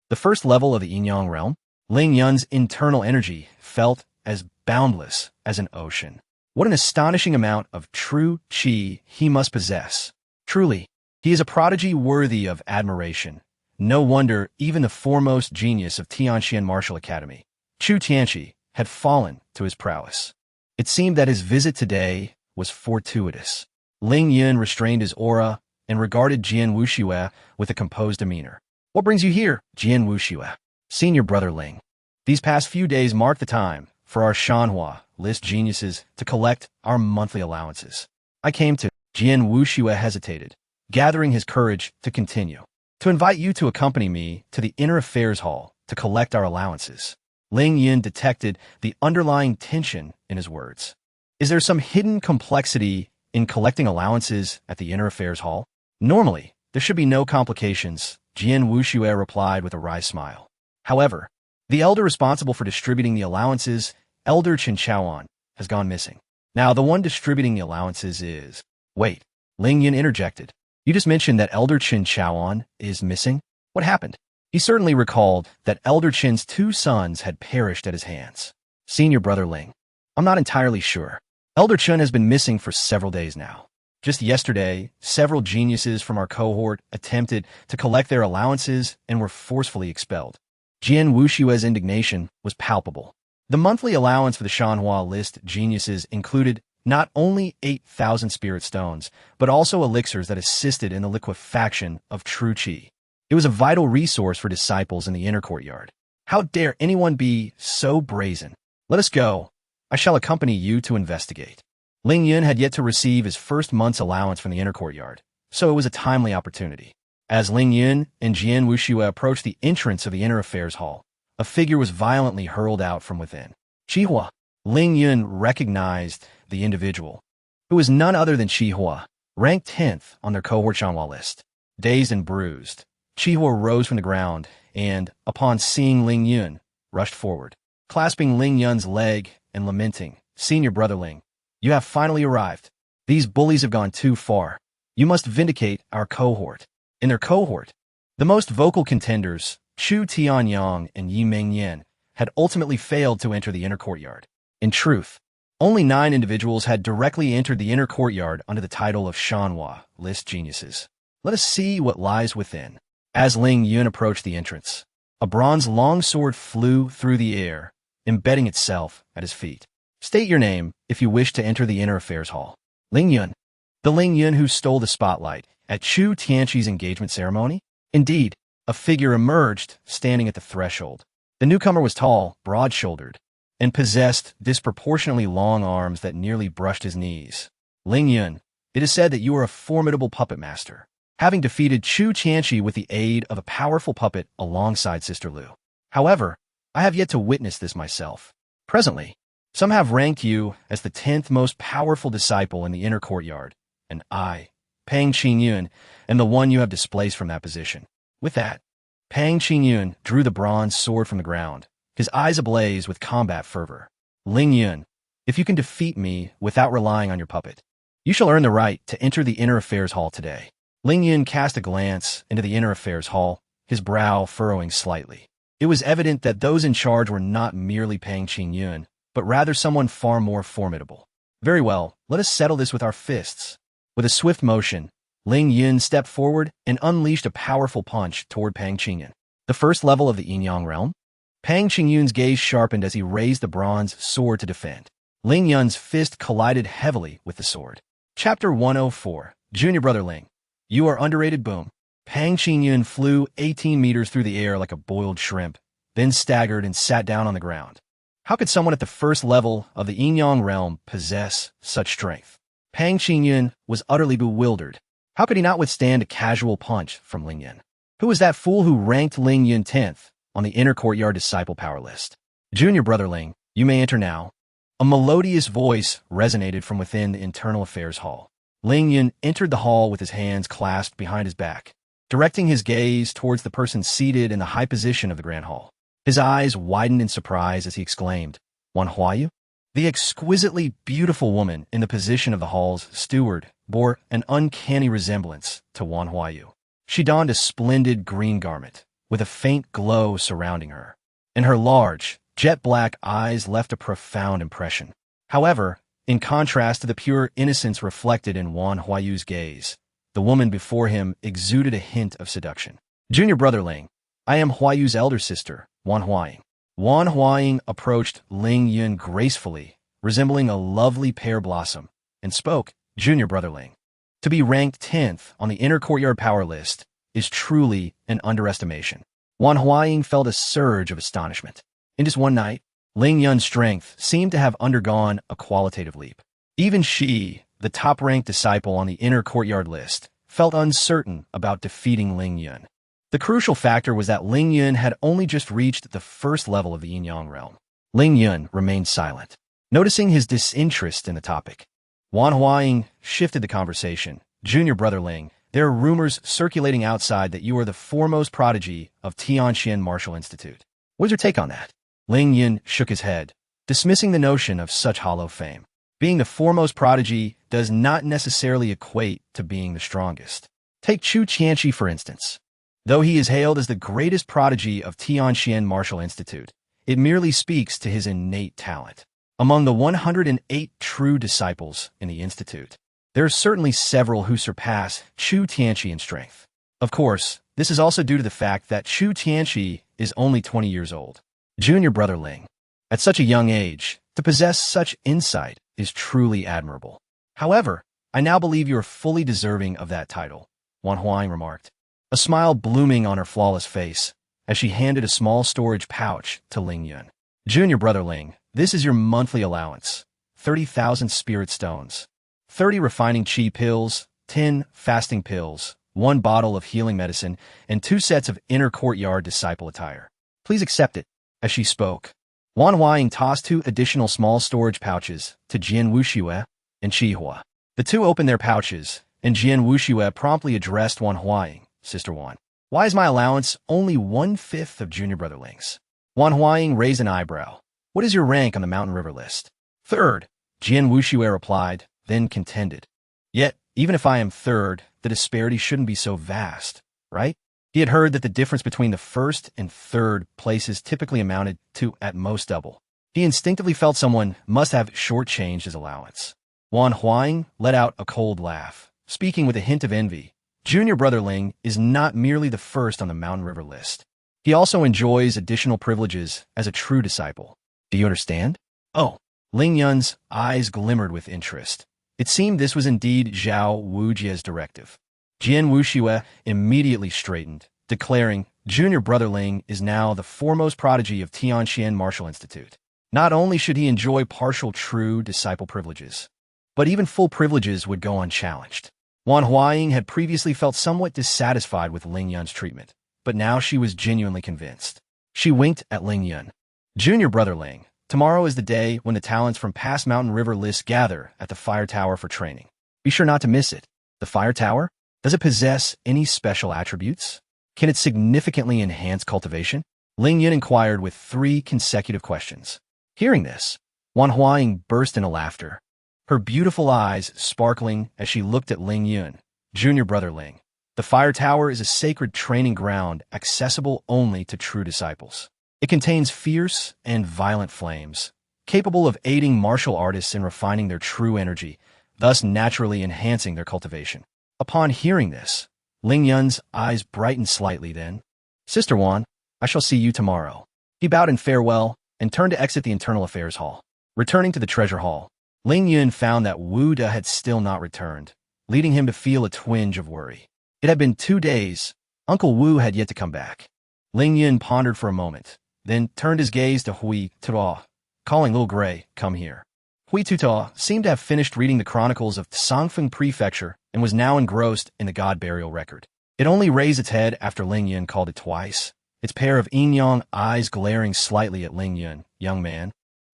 the first level of the Yin-Yang realm? Ling Yun's internal energy felt as boundless as an ocean. What an astonishing amount of true qi he must possess. Truly, he is a prodigy worthy of admiration. No wonder even the foremost genius of Tianxian Martial Academy, Chu Tianxi, had fallen to his prowess. It seemed that his visit today was fortuitous. Ling Yun restrained his aura and regarded Jian Wuxue with a composed demeanor. What brings you here, Jian Wuxue? Senior brother Ling. These past few days mark the time for our Shanhua list geniuses to collect our monthly allowances. I came to. Jian Wuxue hesitated, gathering his courage to continue. To invite you to accompany me to the Inner Affairs Hall to collect our allowances. Ling Yun detected the underlying tension in his words. Is there some hidden complexity in collecting allowances at the Inner Affairs Hall? Normally, there should be no complications, Jian Wuxue replied with a wry smile. However, the elder responsible for distributing the allowances, Elder Chen Chaoan, has gone missing. Now, the one distributing the allowances is... Wait, Ling Yun interjected. You just mentioned that Elder Chen Chaoan is missing? What happened? He certainly recalled that Elder Chen's 2 sons had perished at his hands. Senior brother Ling. I'm not entirely sure. Elder Chen has been missing for several days now. Just yesterday, several geniuses from our cohort attempted to collect their allowances and were forcefully expelled. Jian Wuxue's indignation was palpable. The monthly allowance for the Shanhua list geniuses included not only 8,000 spirit stones, but also elixirs that assisted in the liquefaction of true qi. It was a vital resource for disciples in the inner courtyard. How dare anyone be so brazen? Let us go. I shall accompany you to investigate. Ling Yun had yet to receive his first month's allowance from the inner courtyard, so it was a timely opportunity. As Ling Yun and Jian Wuxue approached the entrance of the Inner Affairs Hall, a figure was violently hurled out from within. Qihua. Ling Yun recognized the individual, who was none other than Qihua, ranked 10th on their cohort Shanhua list. Dazed and bruised, Qihua rose from the ground and, upon seeing Ling Yun, rushed forward, clasping Ling Yun's leg and lamenting, Senior brother Ling, you have finally arrived. These bullies have gone too far. You must vindicate our cohort. In their cohort, the most vocal contenders, Chu Tianyang and Yi Mengyan, had ultimately failed to enter the inner courtyard. In truth, only 9 individuals had directly entered the inner courtyard under the title of Shanhua list geniuses. Let us see what lies within. As Ling Yun approached the entrance, a bronze longsword flew through the air, embedding itself at his feet. State your name if you wish to enter the Inner Affairs Hall. Ling Yun. The Ling Yun who stole the spotlight at Chu Tianxi's engagement ceremony? Indeed, a figure emerged, standing at the threshold. The newcomer was tall, broad-shouldered, and possessed disproportionately long arms that nearly brushed his knees. Ling Yun, it is said that you are a formidable puppet master, having defeated Chu Tianxi with the aid of a powerful puppet alongside Sister Lu. However, I have yet to witness this myself. Presently, some have ranked you as the 10th most powerful disciple in the inner courtyard, and I, Pang Qingyun, am the one you have displaced from that position. With that, Pang Qingyun drew the bronze sword from the ground, his eyes ablaze with combat fervor. Ling Yun, if you can defeat me without relying on your puppet, you shall earn the right to enter the Inner Affairs Hall today. Ling Yun cast a glance into the Inner Affairs Hall, his brow furrowing slightly. It was evident that those in charge were not merely Pang Qingyun, but rather someone far more formidable. Very well, let us settle this with our fists. With a swift motion, Ling Yun stepped forward and unleashed a powerful punch toward Pang Qingyun. The first level of the Yin-Yang realm? Pang Qingyun's gaze sharpened as he raised the bronze sword to defend. Ling Yun's fist collided heavily with the sword. Chapter 104. Junior Brother Ling. You are underrated. Boom. Pang Qingyun flew 18 meters through the air like a boiled shrimp, then staggered and sat down on the ground. How could someone at the first level of the Yin-Yang realm possess such strength? Pang Qingyun was utterly bewildered. How could he not withstand a casual punch from Ling Yun? Who was that fool who ranked Ling Yun 10th on the inner courtyard disciple power list? Junior Brother Ling, you may enter now. A melodious voice resonated from within the internal affairs hall. Ling Yun entered the hall with his hands clasped behind his back, directing his gaze towards the person seated in the high position of the grand hall. His eyes widened in surprise as he exclaimed, "Wan Huayu?" The exquisitely beautiful woman in the position of the hall's steward bore an uncanny resemblance to Wan Huayu. She donned a splendid green garment, with a faint glow surrounding her, and her large, jet-black eyes left a profound impression. However, in contrast to the pure innocence reflected in Wan Huayu's gaze, the woman before him exuded a hint of seduction. Junior Brother Ling, I am Huayu's elder sister, Wan Huaying. Wan Huaying approached Ling Yun gracefully, resembling a lovely pear blossom, and spoke, Junior Brother Ling. To be ranked 10th on the inner courtyard power list is truly an underestimation. Wan Huaying felt a surge of astonishment. In just one night, Ling Yun's strength seemed to have undergone a qualitative leap. Even she, the top-ranked disciple on the inner courtyard list, felt uncertain about defeating Ling Yun. The crucial factor was that Ling Yun had only just reached the first level of the Yin-Yang realm. Ling Yun remained silent, noticing his disinterest in the topic. Wan Huaying shifted the conversation. Junior Brother Ling, there are rumors circulating outside that you are the foremost prodigy of Tianqian Martial Institute. What's your take on that? Ling Yun shook his head, dismissing the notion of such hollow fame. Being the foremost prodigy does not necessarily equate to being the strongest. Take Chu Qianqi, for instance. Though he is hailed as the greatest prodigy of Tianqian Martial Institute, it merely speaks to his innate talent. Among the 108 true disciples in the Institute, there are certainly several who surpass Chu Tianqi in strength. Of course, this is also due to the fact that Chu Tianqi is only 20 years old. Junior Brother Ling, at such a young age, to possess such insight is truly admirable. However, I now believe you are fully deserving of that title, Wan Huaying remarked, a smile blooming on her flawless face as she handed a small storage pouch to Ling Yun. Junior Brother Ling, this is your monthly allowance, 30,000 spirit stones, 30 refining chi pills, 10 fasting pills, 1 bottle of healing medicine, and 2 sets of inner courtyard disciple attire. Please accept it. As she spoke, Wan Huaying tossed 2 additional small storage pouches to Jian Wuxue and Qi Hua. The two opened their pouches, and Jian Wuxue promptly addressed Wan Huaying, Sister Wan. Why is my allowance only 1/5 of Junior Brother Ling's? Wan Huaying raised an eyebrow. What is your rank on the Mountain River list? 3rd, Jian Wuxue replied, then contended. Yet, even if I am 3rd, the disparity shouldn't be so vast, right? He had heard that the difference between the 1st and 3rd places typically amounted to at most double. He instinctively felt someone must have shortchanged his allowance. Wan Huaying let out a cold laugh, speaking with a hint of envy. Junior Brother Ling is not merely the 1st on the Mountain River list. He also enjoys additional privileges as a true disciple. Do you understand? Oh, Ling Yun's eyes glimmered with interest. It seemed this was indeed Zhao Wujie's directive. Jian Wuxue immediately straightened, declaring, Junior Brother Ling is now the foremost prodigy of Tianqian Martial Institute. Not only should he enjoy partial true disciple privileges, but even full privileges would go unchallenged. Wan Huaying had previously felt somewhat dissatisfied with Ling Yun's treatment, but now she was genuinely convinced. She winked at Ling Yun. Junior Brother Ling, tomorrow is the day when the talents from past Mountain River lists gather at the Fire Tower for training. Be sure not to miss it. The Fire Tower? Does it possess any special attributes? Can it significantly enhance cultivation? Ling Yun inquired with 3 consecutive questions. Hearing this, Wan Huaying burst into laughter, her beautiful eyes sparkling as she looked at Ling Yun. Junior Brother Ling, the Fire Tower is a sacred training ground accessible only to true disciples. It contains fierce and violent flames, capable of aiding martial artists in refining their true energy, thus naturally enhancing their cultivation. Upon hearing this, Ling Yun's eyes brightened slightly then. Sister Wan, I shall see you tomorrow. He bowed in farewell and turned to exit the internal affairs hall. Returning to the treasure hall, Ling Yun found that Wu De had still not returned, leading him to feel a twinge of worry. It had been 2 days Uncle Wu had yet to come back. Ling Yun pondered for a moment, then turned his gaze to Hui Tuo, calling Little Gray, come here. Hui Tuo seemed to have finished reading the chronicles of Songfeng Prefecture and was now engrossed in the god burial record. It only raised its head after Ling Yun called it twice, its pair of yin-yang eyes glaring slightly at Ling Yun. Young man,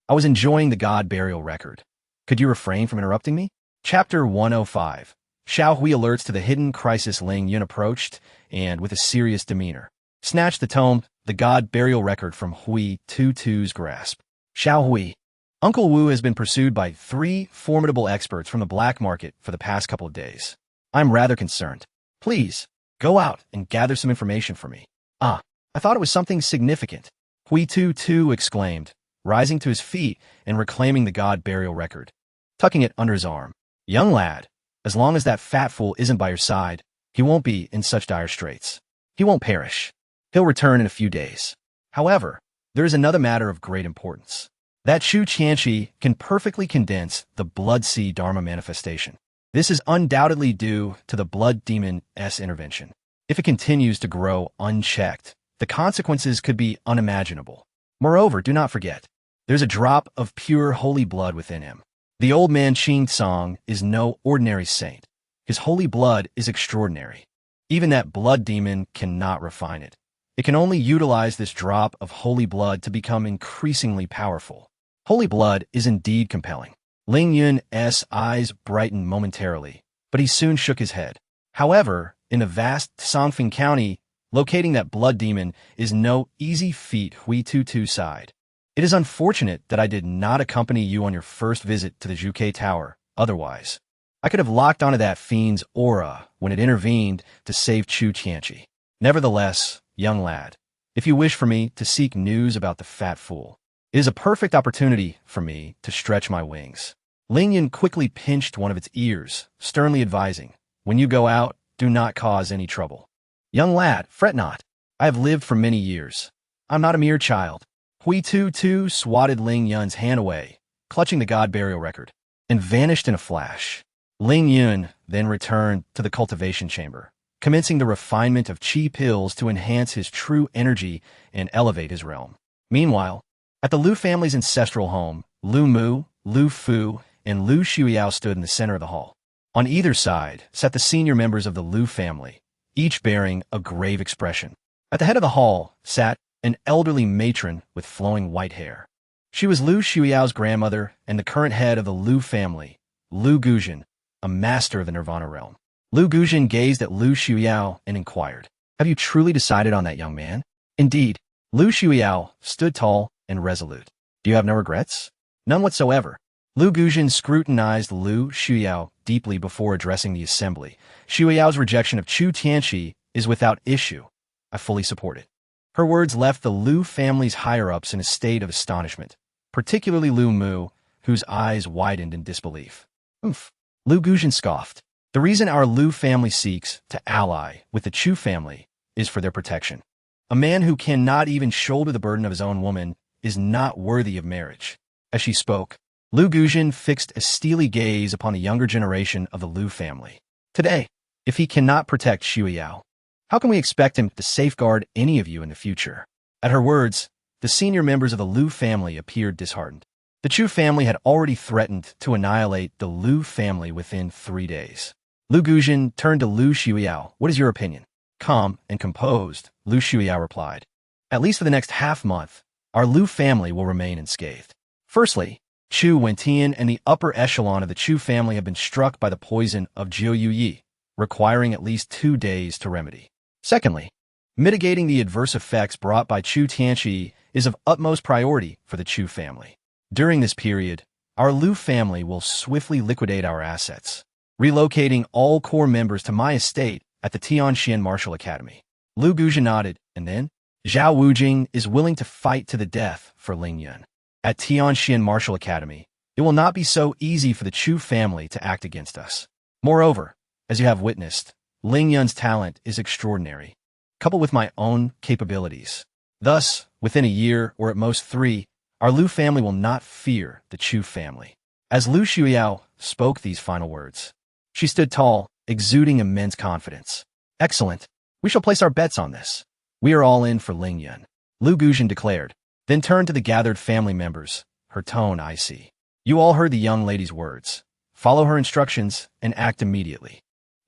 I was enjoying the god burial record. Could you refrain from interrupting me? Chapter 105. Xiao Hui alerts to the hidden crisis. Ling Yun approached, and with a serious demeanor, snatched the tome, the god burial record, from Hui Tuo's grasp. Xiao Hui, Uncle Wu has been pursued by 3 formidable experts from the black market for the past couple of days. I'm rather concerned. Please, go out and gather some information for me. I thought it was something significant. Hui Tuo exclaimed, rising to his feet and reclaiming the god burial record, tucking it under his arm. Young lad, as long as that fat fool isn't by your side, he won't be in such dire straits. He won't perish. He'll return in a few days. However, there is another matter of great importance. That Chu Tianqi can perfectly condense the Blood Sea Dharma manifestation. This is undoubtedly due to the Blood Demon's intervention. If it continues to grow unchecked, the consequences could be unimaginable. Moreover, do not forget, there's a drop of pure holy blood within him. The old man Qing Song is no ordinary saint. His holy blood is extraordinary. Even that blood demon cannot refine it. It can only utilize this drop of holy blood to become increasingly powerful. Holy blood is indeed compelling. Ling Yun's eyes brightened momentarily, but he soon shook his head. However, in the vast Songfeng County, locating that blood demon is no easy feat. Hui Tuo sighed. It is unfortunate that I did not accompany you on your first visit to the Zhuke Tower. Otherwise, I could have locked onto that fiend's aura when it intervened to save Chu Tianqi. Nevertheless, young lad, if you wish for me to seek news about the fat fool, it is a perfect opportunity for me to stretch my wings. Ling Yun quickly pinched one of its ears, sternly advising, when you go out, do not cause any trouble. Young lad, fret not. I have lived for many years. I'm not a mere child. Hui Tuo swatted Ling Yun's hand away, clutching the god burial record, and vanished in a flash. Ling Yun then returned to the cultivation chamber, commencing the refinement of qi pills to enhance his true energy and elevate his realm. Meanwhile, at the Lu family's ancestral home, Lu Mu, Lu Fu, and Lu Xiuyao stood in the center of the hall. On either side sat the senior members of the Lu family, each bearing a grave expression. At the head of the hall sat an elderly matron with flowing white hair. She was Lu Xiuyao's grandmother and the current head of the Lu family, Lu Guzhen, a master of the Nirvana realm. Lu Guzhen gazed at Lu Xiuyao and inquired, have you truly decided on that, young man? Indeed. Lu Xiuyao stood tall and resolute. Do you have no regrets? None whatsoever. Lu Guzhen scrutinized Lu Xiuyao deeply before addressing the assembly. Xiuyao's rejection of Chu Tianqi is without issue. I fully support it. Her words left the Lu family's higher-ups in a state of astonishment, particularly Lu Mu, whose eyes widened in disbelief. Oof. Lu Guzhen scoffed. The reason our Lu family seeks to ally with the Chu family is for their protection. A man who cannot even shoulder the burden of his own woman is not worthy of marriage. As she spoke, Lu Guzhen fixed a steely gaze upon the younger generation of the Lu family. Today, if he cannot protect Xiuyao, how can we expect him to safeguard any of you in the future? At her words, the senior members of the Lu family appeared disheartened. The Chu family had already threatened to annihilate the Lu family within 3 days. Lu Guzhen turned to Lu Xiuyao. What is your opinion? Calm and composed, Lu Xiuyao replied. At least for the next half-month, our Lu family will remain unscathed. Firstly, Chu Wentian and the upper echelon of the Chu family have been struck by the poison of Jiu Yi, requiring at least 2 days to remedy. Secondly, mitigating the adverse effects brought by Chu Tianqi is of utmost priority for the Chu family. During this period, our Lu family will swiftly liquidate our assets, relocating all core members to my estate at the Tianxian Martial Academy. Lu Guzhen nodded, and then, Zhao Wujing is willing to fight to the death for Ling Yun. At Tianxian Martial Academy, it will not be so easy for the Chu family to act against us. Moreover, as you have witnessed, Ling Yun's talent is extraordinary, coupled with my own capabilities. Thus, within a year, or at most 3, our Lu family will not fear the Chu family. As Lu Xiuyao spoke these final words, she stood tall, exuding immense confidence. Excellent. We shall place our bets on this. We are all in for Ling Yun, Lu Guzhan declared, then turned to the gathered family members, her tone icy. You all heard the young lady's words. Follow her instructions and act immediately.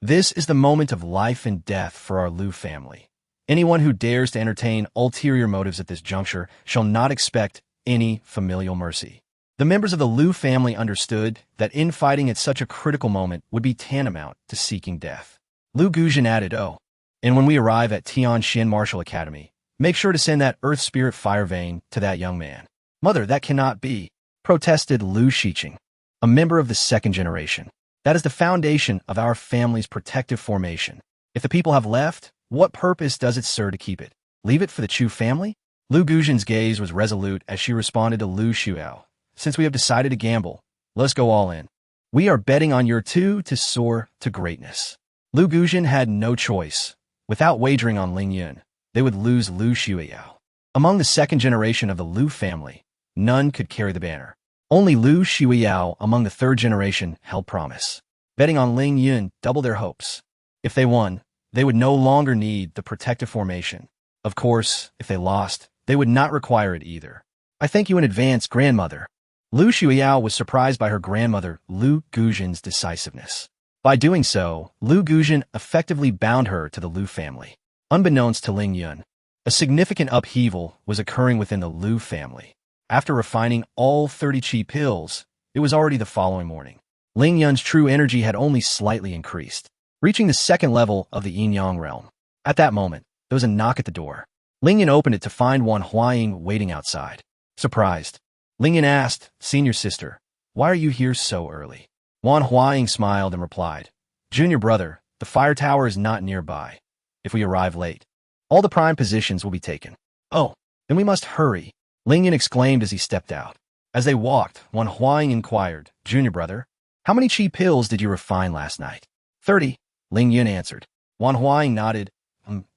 This is the moment of life and death for our Lu family. Anyone who dares to entertain ulterior motives at this juncture shall not expect any familial mercy. The members of the Lu family understood that infighting at such a critical moment would be tantamount to seeking death. Lu Guzhan added, "Oh, and when we arrive at Tianxian Martial Academy, make sure to send that Earth Spirit Fire Vein to that young man." "Mother, that cannot be," protested Lu Shiqing, a member of the second generation. "That is the foundation of our family's protective formation. If the people have left, what purpose does it serve to keep it? Leave it for the Chu family?" Lu Guzhan's gaze was resolute as she responded to Lu Shuao. "Since we have decided to gamble, let's go all in. We are betting on your two to soar to greatness." Lu Guzhan had no choice. Without wagering on Ling Yun, they would lose Lu Shuao. Among the second generation of the Lu family, none could carry the banner. Only Lu Shuao among the third generation held promise. Betting on Ling Yun doubled their hopes. If they won, they would no longer need the protective formation. Of course, if they lost, they would not require it either. "I thank you in advance, grandmother." Lu Shuao was surprised by her grandmother Lu Guzhan's decisiveness. By doing so, Lu Guzhan effectively bound her to the Lu family. Unbeknownst to Ling Yun, a significant upheaval was occurring within the Lu family. After refining all 30 qi pills, it was already the following morning. Ling Yun's true energy had only slightly increased, reaching the second level of the yin-yang realm. At that moment, there was a knock at the door. Ling Yun opened it to find Wan Huaying waiting outside. Surprised, Ling Yun asked, "Senior sister, why are you here so early?" Wan Huaying smiled and replied, "Junior brother, the fire tower is not nearby. If we arrive late, all the prime positions will be taken." "Oh, then we must hurry," Ling Yun exclaimed as he stepped out. As they walked, Wan Huaying inquired, "Junior brother, how many qi pills did you refine last night?" 30, Ling Yun answered. Wan Huaying nodded.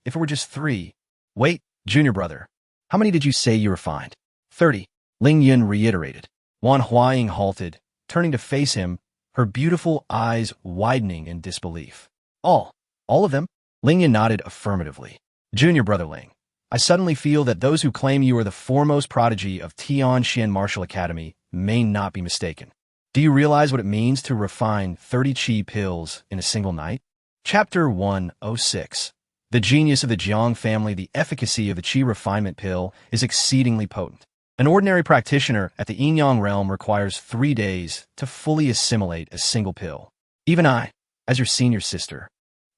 If it were just 3. "Wait, junior brother, how many did you say you refined?" 30, Ling Yun reiterated. Wan Huaying halted, turning to face him, her beautiful eyes widening in disbelief. All of them?" Ling Yun nodded affirmatively. "Junior brother Ling, I suddenly feel that those who claim you are the foremost prodigy of Tianxian Martial Academy may not be mistaken. Do you realize what it means to refine 30 qi pills in a single night?" Chapter 106. The genius of the Jiang family. The efficacy of the qi refinement pill is exceedingly potent. An ordinary practitioner at the yin-yang realm requires 3 days to fully assimilate a single pill. Even I, as your senior sister,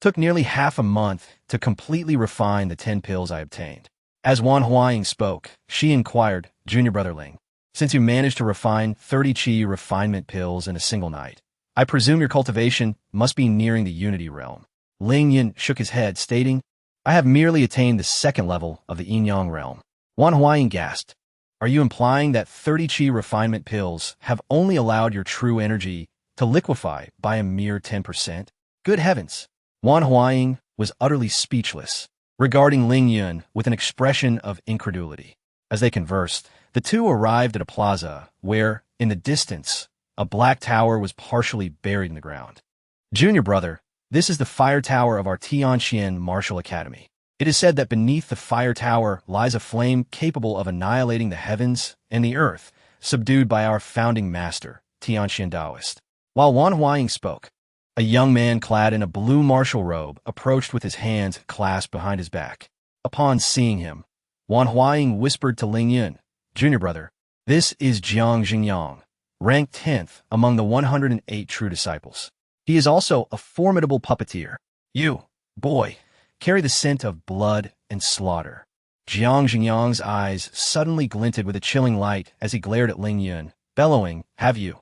took nearly half a month to completely refine the 10 pills I obtained. As Wan Huaying spoke, she inquired, "Junior brother Ling, since you managed to refine 30 qi refinement pills in a single night, I presume your cultivation must be nearing the unity realm." Ling Yun shook his head, stating, "I have merely attained the second level of the yin-yang realm." Wan Huaying gasped, "Are you implying that 30 qi refinement pills have only allowed your true energy to liquefy by a mere 10%? Good heavens!" Wan Huaying was utterly speechless, regarding Ling Yun with an expression of incredulity. As they conversed, the two arrived at a plaza where, in the distance, a black tower was partially buried in the ground. "Junior brother, this is the fire tower of our Tianxian Martial Academy. It is said that beneath the fire tower lies a flame capable of annihilating the heavens and the earth, subdued by our founding master, Tianxian Taoist." While Wan Huaying spoke, a young man clad in a blue martial robe approached with his hands clasped behind his back. Upon seeing him, Wan Huaying whispered to Ling Yun, "Junior brother, this is Jiang Xingyang, ranked 10th among the 108 true disciples. He is also a formidable puppeteer. You, boy, carry the scent of blood and slaughter." Jiang Xingyang's eyes suddenly glinted with a chilling light as he glared at Ling Yun, bellowing, "Have you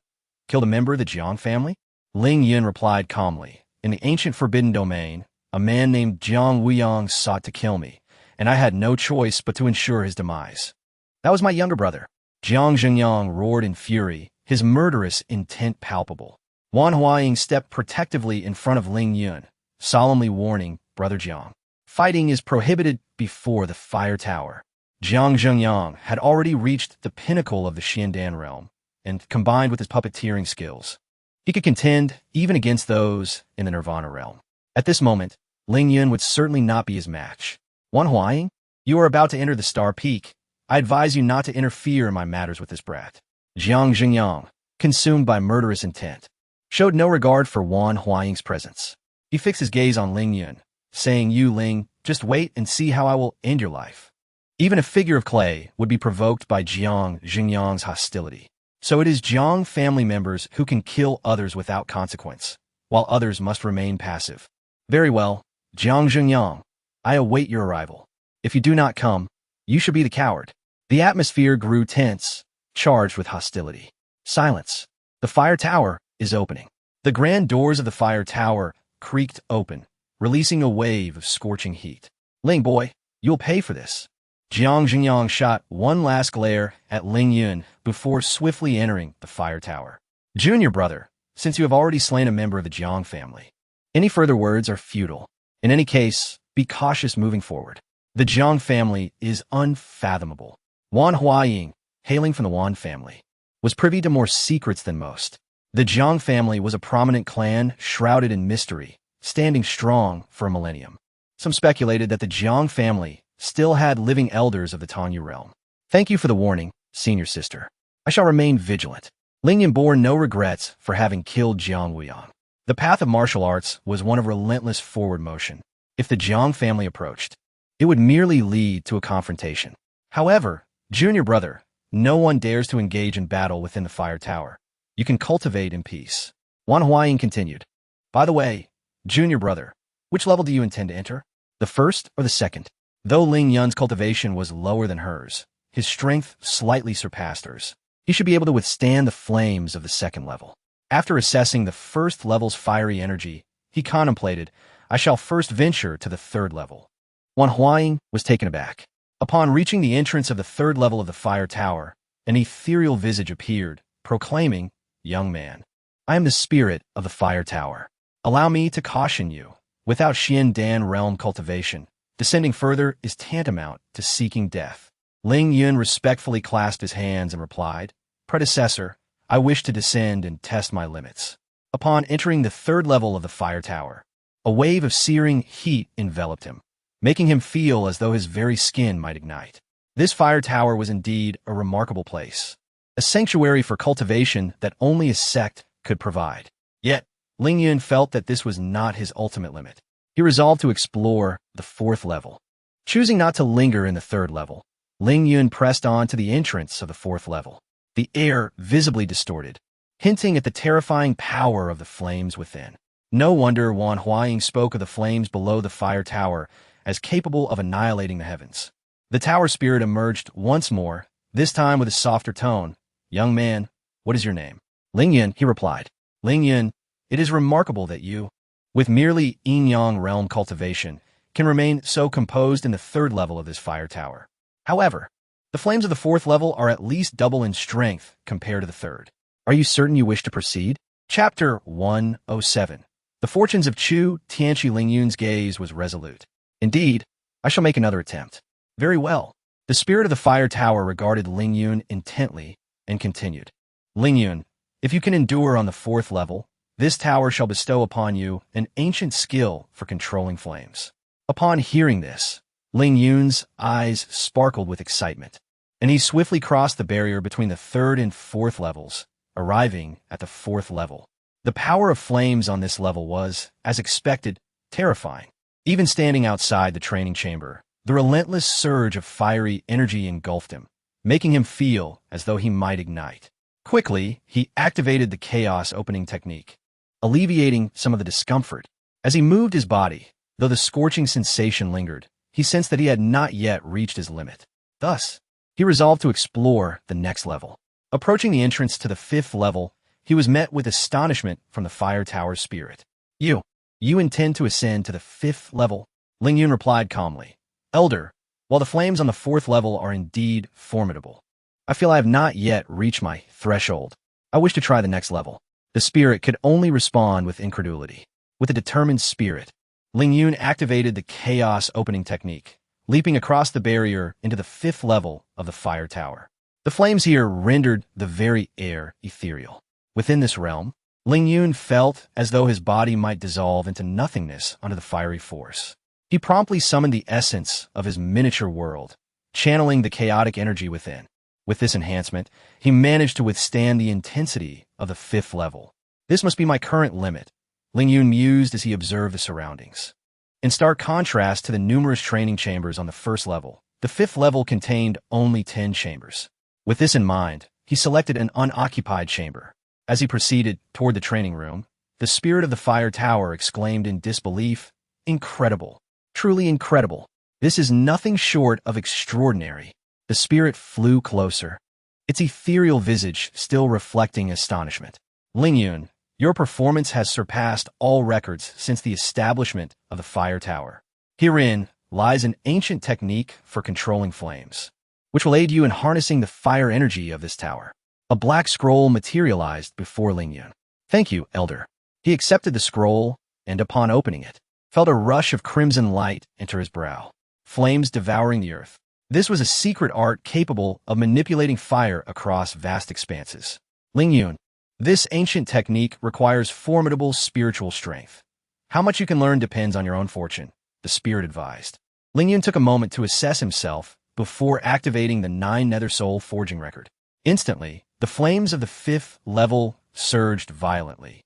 killed a member of the Jiang family?" Ling Yun replied calmly, "In the ancient forbidden domain, a man named Jiang Wuyang sought to kill me, and I had no choice but to ensure his demise. That was my younger brother." Jiang Xingyang roared in fury, his murderous intent palpable. Wan Huaying stepped protectively in front of Ling Yun, solemnly warning, "Brother Jiang, fighting is prohibited before the fire tower." Jiang Xingyang had already reached the pinnacle of the Xiandan realm, and combined with his puppeteering skills, he could contend even against those in the Nirvana realm. At this moment, Ling Yun would certainly not be his match. Wan Huaying, you are about to enter the Star Peak. I advise you not to interfere in my matters with this brat. Jiang Xingyang, consumed by murderous intent, showed no regard for Wan Huaying's presence. He fixed his gaze on Ling Yun, saying, You, Ling, just wait and see how I will end your life. Even a figure of clay would be provoked by Jiang Xingyang's hostility. So it is Jiang family members who can kill others without consequence, while others must remain passive. Very well, Jiang Xingyang, I await your arrival. If you do not come, you should be the coward. The atmosphere grew tense, charged with hostility. Silence. The fire tower is opening. The grand doors of the fire tower creaked open, releasing a wave of scorching heat. Ling boy, you'll pay for this. Jiang Xingyang shot one last glare at Ling Yun before swiftly entering the fire tower. Junior brother, since you have already slain a member of the Jiang family, any further words are futile. In any case, be cautious moving forward. The Jiang family is unfathomable. Wan Huaying, hailing from the Wan family, was privy to more secrets than most. The Jiang family was a prominent clan shrouded in mystery, standing strong for a millennium. Some speculated that the Jiang family still had living elders of the Tanya realm. Thank you for the warning, senior sister. I shall remain vigilant. Ling Yun bore no regrets for having killed Jiang Wuyang. The path of martial arts was one of relentless forward motion. If the Jiang family approached, it would merely lead to a confrontation. However, junior brother, no one dares to engage in battle within the fire tower. You can cultivate in peace. Wan Huaying continued. By the way, junior brother, which level do you intend to enter? The first or the second? Though Ling Yun's cultivation was lower than hers, his strength slightly surpassed hers. He should be able to withstand the flames of the second level. After assessing the first level's fiery energy, he contemplated, I shall first venture to the third level. Wan Huaying was taken aback. Upon reaching the entrance of the third level of the fire tower, an ethereal visage appeared, proclaiming, Young man, I am the spirit of the fire tower. Allow me to caution you. Without Xian Dan realm cultivation, descending further is tantamount to seeking death. Ling Yun respectfully clasped his hands and replied, Predecessor, I wish to descend and test my limits. Upon entering the third level of the fire tower, a wave of searing heat enveloped him, making him feel as though his very skin might ignite. This fire tower was indeed a remarkable place, a sanctuary for cultivation that only a sect could provide. Yet, Ling Yun felt that this was not his ultimate limit. He resolved to explore the fourth level. Choosing not to linger in the third level, Ling Yun pressed on to the entrance of the fourth level. The air visibly distorted, hinting at the terrifying power of the flames within. No wonder Wan Huaying spoke of the flames below the fire tower as capable of annihilating the heavens. The tower spirit emerged once more, this time with a softer tone. Young man, what is your name? Ling Yun, he replied. Ling Yun, it is remarkable that you, with merely yin-yang realm cultivation, can remain so composed in the third level of this fire tower. However, the flames of the fourth level are at least double in strength compared to the third. Are you certain you wish to proceed? Chapter 107. The fortunes of Chu Tianqi. Ling Yun's gaze was resolute. Indeed, I shall make another attempt. Very well. The spirit of the fire tower regarded Ling Yun intently and continued. Ling Yun, if you can endure on the fourth level, this tower shall bestow upon you an ancient skill for controlling flames. Upon hearing this, Ling Yun's eyes sparkled with excitement, and he swiftly crossed the barrier between the third and fourth levels, arriving at the fourth level. The power of flames on this level was, as expected, terrifying. Even standing outside the training chamber, the relentless surge of fiery energy engulfed him, making him feel as though he might ignite. Quickly, he activated the chaos opening technique, alleviating some of the discomfort. As he moved his body, though the scorching sensation lingered, he sensed that he had not yet reached his limit. Thus, he resolved to explore the next level. Approaching the entrance to the fifth level, he was met with astonishment from the fire tower's spirit. You intend to ascend to the fifth level? Ling Yun replied calmly. Elder, while the flames on the fourth level are indeed formidable, I feel I have not yet reached my threshold. I wish to try the next level. The spirit could only respond with incredulity. With a determined spirit, Ling Yun activated the chaos opening technique, leaping across the barrier into the fifth level of the fire tower. The flames here rendered the very air ethereal. Within this realm, Ling Yun felt as though his body might dissolve into nothingness under the fiery force. He promptly summoned the essence of his miniature world, channeling the chaotic energy within. With this enhancement, he managed to withstand the intensity of the 5th level. This must be my current limit, Ling Yun mused as he observed the surroundings. In stark contrast to the numerous training chambers on the 1st level, the 5th level contained only 10 chambers. With this in mind, he selected an unoccupied chamber. As he proceeded toward the training room, the spirit of the fire tower exclaimed in disbelief, "Incredible! Truly incredible! This is nothing short of extraordinary." The spirit flew closer, its ethereal visage still reflecting astonishment. "Ling Yun, your performance has surpassed all records since the establishment of the fire tower. Herein lies an ancient technique for controlling flames, which will aid you in harnessing the fire energy of this tower." A black scroll materialized before Ling Yun. "Thank you, Elder." He accepted the scroll, and upon opening it, felt a rush of crimson light enter his brow. Flames devouring the earth. This was a secret art capable of manipulating fire across vast expanses. "Ling Yun, this ancient technique requires formidable spiritual strength. How much you can learn depends on your own fortune," the spirit advised. Ling Yun took a moment to assess himself before activating the 9 Nether Soul forging record. Instantly, the flames of the 5th level surged violently.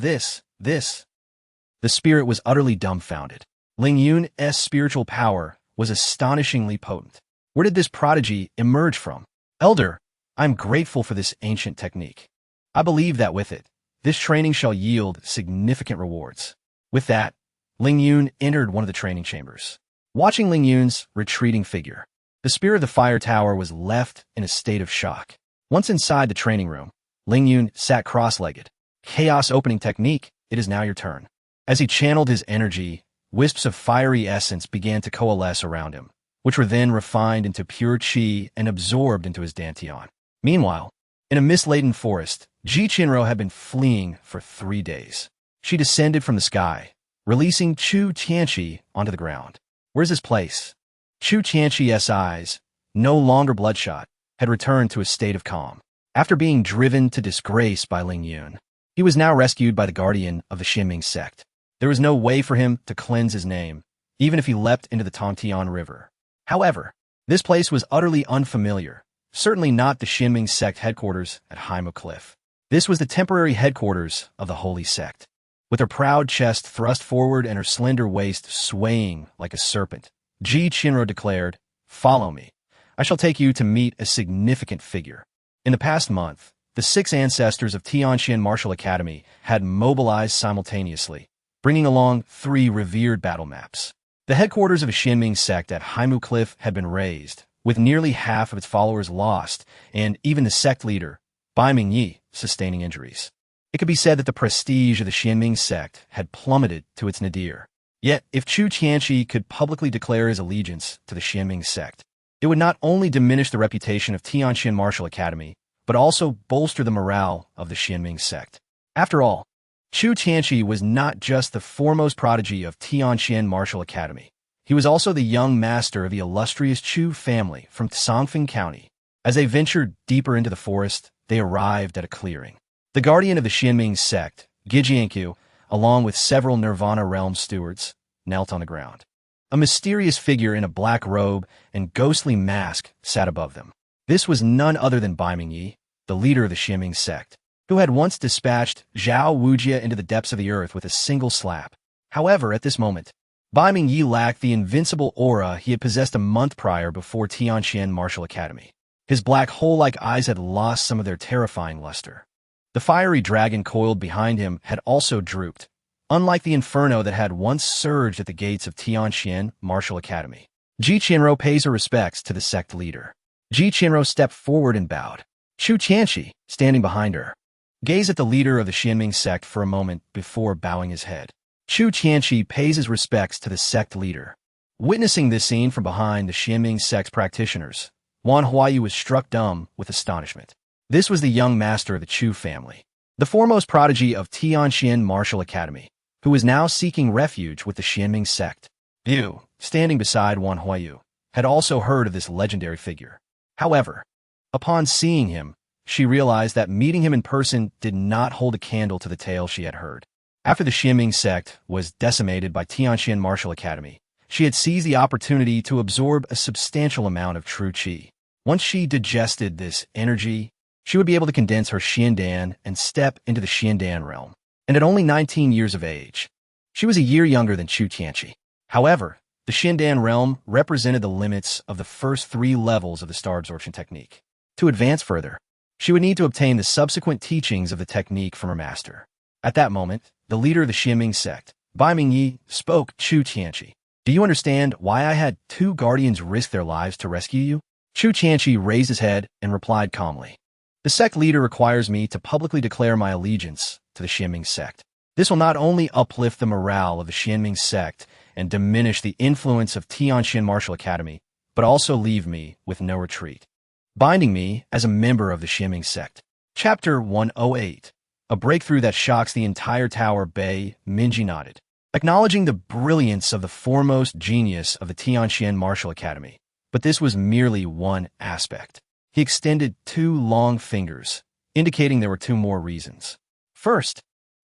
This. The spirit was utterly dumbfounded. Ling Yun's spiritual power was astonishingly potent. Where did this prodigy emerge from? "Elder, I'm grateful for this ancient technique. I believe that with it, this training shall yield significant rewards." With that, Ling Yun entered one of the training chambers. Watching Ling Yun's retreating figure, the spirit of the fire tower was left in a state of shock. Once inside the training room, Ling Yun sat cross-legged. "Chaos opening technique, it is now your turn." As he channeled his energy, wisps of fiery essence began to coalesce around him, which were then refined into pure qi and absorbed into his dantian. Meanwhile, in a mist-laden forest, Ji Qinro had been fleeing for 3 days. She descended from the sky, releasing Chu Tianqi onto the ground. "Where's this place?" Chu Tianqi's eyes, no longer bloodshot, had returned to a state of calm. After being driven to disgrace by Ling Yun, he was now rescued by the guardian of the Xinming sect. There was no way for him to cleanse his name, even if he leapt into the Tongtian River. However, this place was utterly unfamiliar, certainly not the Xinming sect headquarters at Haimu Cliff. This was the temporary headquarters of the Holy Sect. With her proud chest thrust forward and her slender waist swaying like a serpent, Ji Qinro declared, "Follow me. I shall take you to meet a significant figure." In the past month, the 6 ancestors of Tianxian Martial Academy had mobilized simultaneously, bringing along 3 revered battle maps. The headquarters of the Xinming sect at Haimu Cliff had been razed, with nearly half of its followers lost, and even the sect leader, Bai Mingyi, sustaining injuries. It could be said that the prestige of the Xinming sect had plummeted to its nadir. Yet, if Chu Tianqi could publicly declare his allegiance to the Xinming sect, it would not only diminish the reputation of Tianxian Martial Academy, but also bolster the morale of the Xinming sect. After all, Chu Tianqi was not just the foremost prodigy of Tianxian Martial Academy. He was also the young master of the illustrious Chu family from Songfeng County. As they ventured deeper into the forest, they arrived at a clearing. The guardian of the Xinming sect, Gijiankyu, along with several Nirvana realm stewards, knelt on the ground. A mysterious figure in a black robe and ghostly mask sat above them. This was none other than Bai Mingyi, the leader of the Xinming sect, who had once dispatched Zhao Wujia into the depths of the earth with a single slap. However, at this moment, Bai Mingyi lacked the invincible aura he had possessed a month prior before Tianxian Martial Academy. His black hole-like eyes had lost some of their terrifying luster. The fiery dragon coiled behind him had also drooped, unlike the inferno that had once surged at the gates of Tianxian Martial Academy. Ji Qinro pays her respects to the sect leader. Ji Qinro stepped forward and bowed. Chu Tianqi, standing behind her, gazed at the leader of the Xinming sect for a moment before bowing his head. Chu Tianqi pays his respects to the sect leader. Witnessing this scene from behind the Xinming sect's practitioners, Wan Huayu was struck dumb with astonishment. This was the young master of the Chu family, the foremost prodigy of Tianxian Martial Academy, who was now seeking refuge with the Xinming sect. Liu, standing beside Wan Huayu, had also heard of this legendary figure. However, upon seeing him, she realized that meeting him in person did not hold a candle to the tale she had heard. After the Xianming sect was decimated by Tianqian Martial Academy, she had seized the opportunity to absorb a substantial amount of true qi. Once she digested this energy, she would be able to condense her Xiandan and step into the Xiandan realm. And at only 19 years of age, she was a year younger than Chu Tianqi. However, the Xiandan realm represented the limits of the first 3 levels of the star absorption technique. To advance further, she would need to obtain the subsequent teachings of the technique from her master. At that moment, the leader of the Xianming sect, Bai Mingyi, spoke. Chu Tianqi, do you understand why I had 2 guardians risk their lives to rescue you? Chu Tianqi raised his head and replied calmly. The sect leader requires me to publicly declare my allegiance to the Xianming sect. This will not only uplift the morale of the Xianming sect and diminish the influence of Tianqian Martial Academy, but also leave me with no retreat, binding me as a member of the Xianming sect. Chapter 108. A breakthrough that shocks the entire tower. Bai Mingyi nodded, acknowledging the brilliance of the foremost genius of the Tianqian Martial Academy. But this was merely one aspect. He extended 2 long fingers, indicating there were 2 more reasons. First,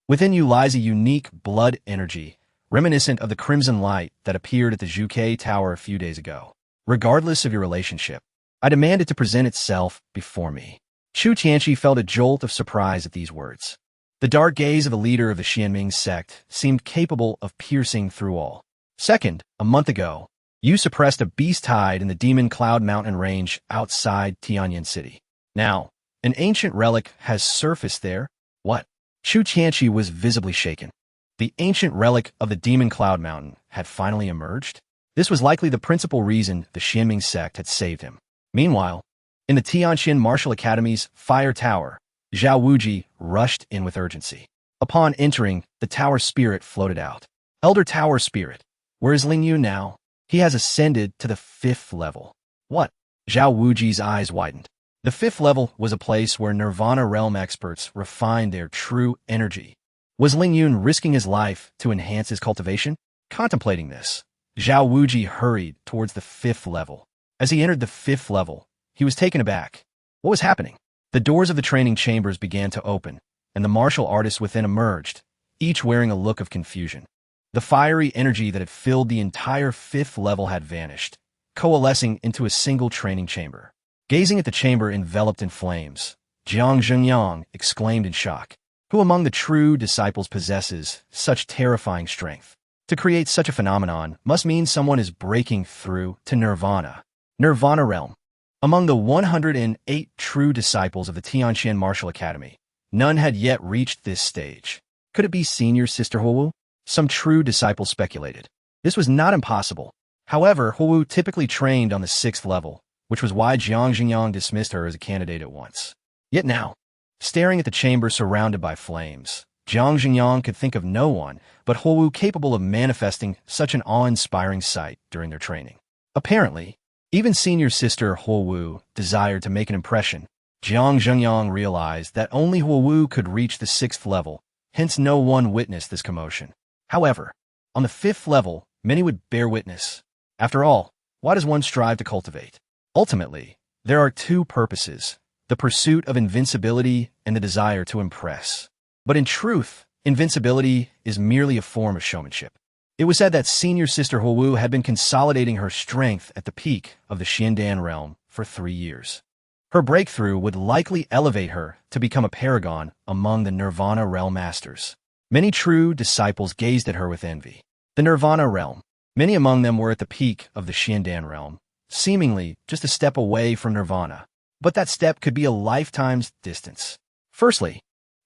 within you lies a unique blood energy, reminiscent of the crimson light that appeared at the Zhuke Tower a few days ago. Regardless of your relationship, I demand it to present itself before me. Chu Tianqi felt a jolt of surprise at these words. The dark gaze of the leader of the Xianming sect seemed capable of piercing through all. Second, a month ago, you suppressed a beast tide in the Demon Cloud Mountain range outside Tianyan City. Now, an ancient relic has surfaced there. What? Chu Tianqi was visibly shaken. The ancient relic of the Demon Cloud Mountain had finally emerged? This was likely the principal reason the Xianming sect had saved him. Meanwhile, in the Tianqian Martial Academy's Fire Tower, Zhao Wuji rushed in with urgency. Upon entering, the tower spirit floated out. Elder Tower Spirit, where is Ling Yun now? He has ascended to the 5th level. What? Zhao Wuji's eyes widened. The 5th level was a place where Nirvana realm experts refined their true energy. Was Ling Yun risking his life to enhance his cultivation? Contemplating this, Zhao Wuji hurried towards the 5th level. As he entered the 5th level, he was taken aback. What was happening? The doors of the training chambers began to open, and the martial artists within emerged, each wearing a look of confusion. The fiery energy that had filled the entire 5th level had vanished, coalescing into a single training chamber. Gazing at the chamber enveloped in flames, Jiang Zhengyang exclaimed in shock. Who among the true disciples possesses such terrifying strength? To create such a phenomenon must mean someone is breaking through to Nirvana. Nirvana realm. Among the 108 true disciples of the Tianqian Martial Academy, none had yet reached this stage. Could it be senior sister Huowu? Some true disciples speculated. This was not impossible. However, Huowu typically trained on the 6th level, which was why Jiang Zhengyang dismissed her as a candidate at once. Yet now, staring at the chamber surrounded by flames, Jiang Zhengyang could think of no one but Huowu capable of manifesting such an awe-inspiring sight during their training. Apparently, even senior sister Huowu desired to make an impression. Jiang Zhengyang realized that only Huowu could reach the 6th level, hence no one witnessed this commotion. However, on the 5th level, many would bear witness. After all, why does one strive to cultivate? Ultimately, there are 2 purposes: the pursuit of invincibility and the desire to impress. But in truth, invincibility is merely a form of showmanship. It was said that senior sister Huowu had been consolidating her strength at the peak of the Xiandan realm for 3 years. Her breakthrough would likely elevate her to become a paragon among the Nirvana realm masters. Many true disciples gazed at her with envy. The Nirvana realm. Many among them were at the peak of the Xiandan realm, seemingly just a step away from Nirvana. But that step could be a lifetime's distance. Firstly,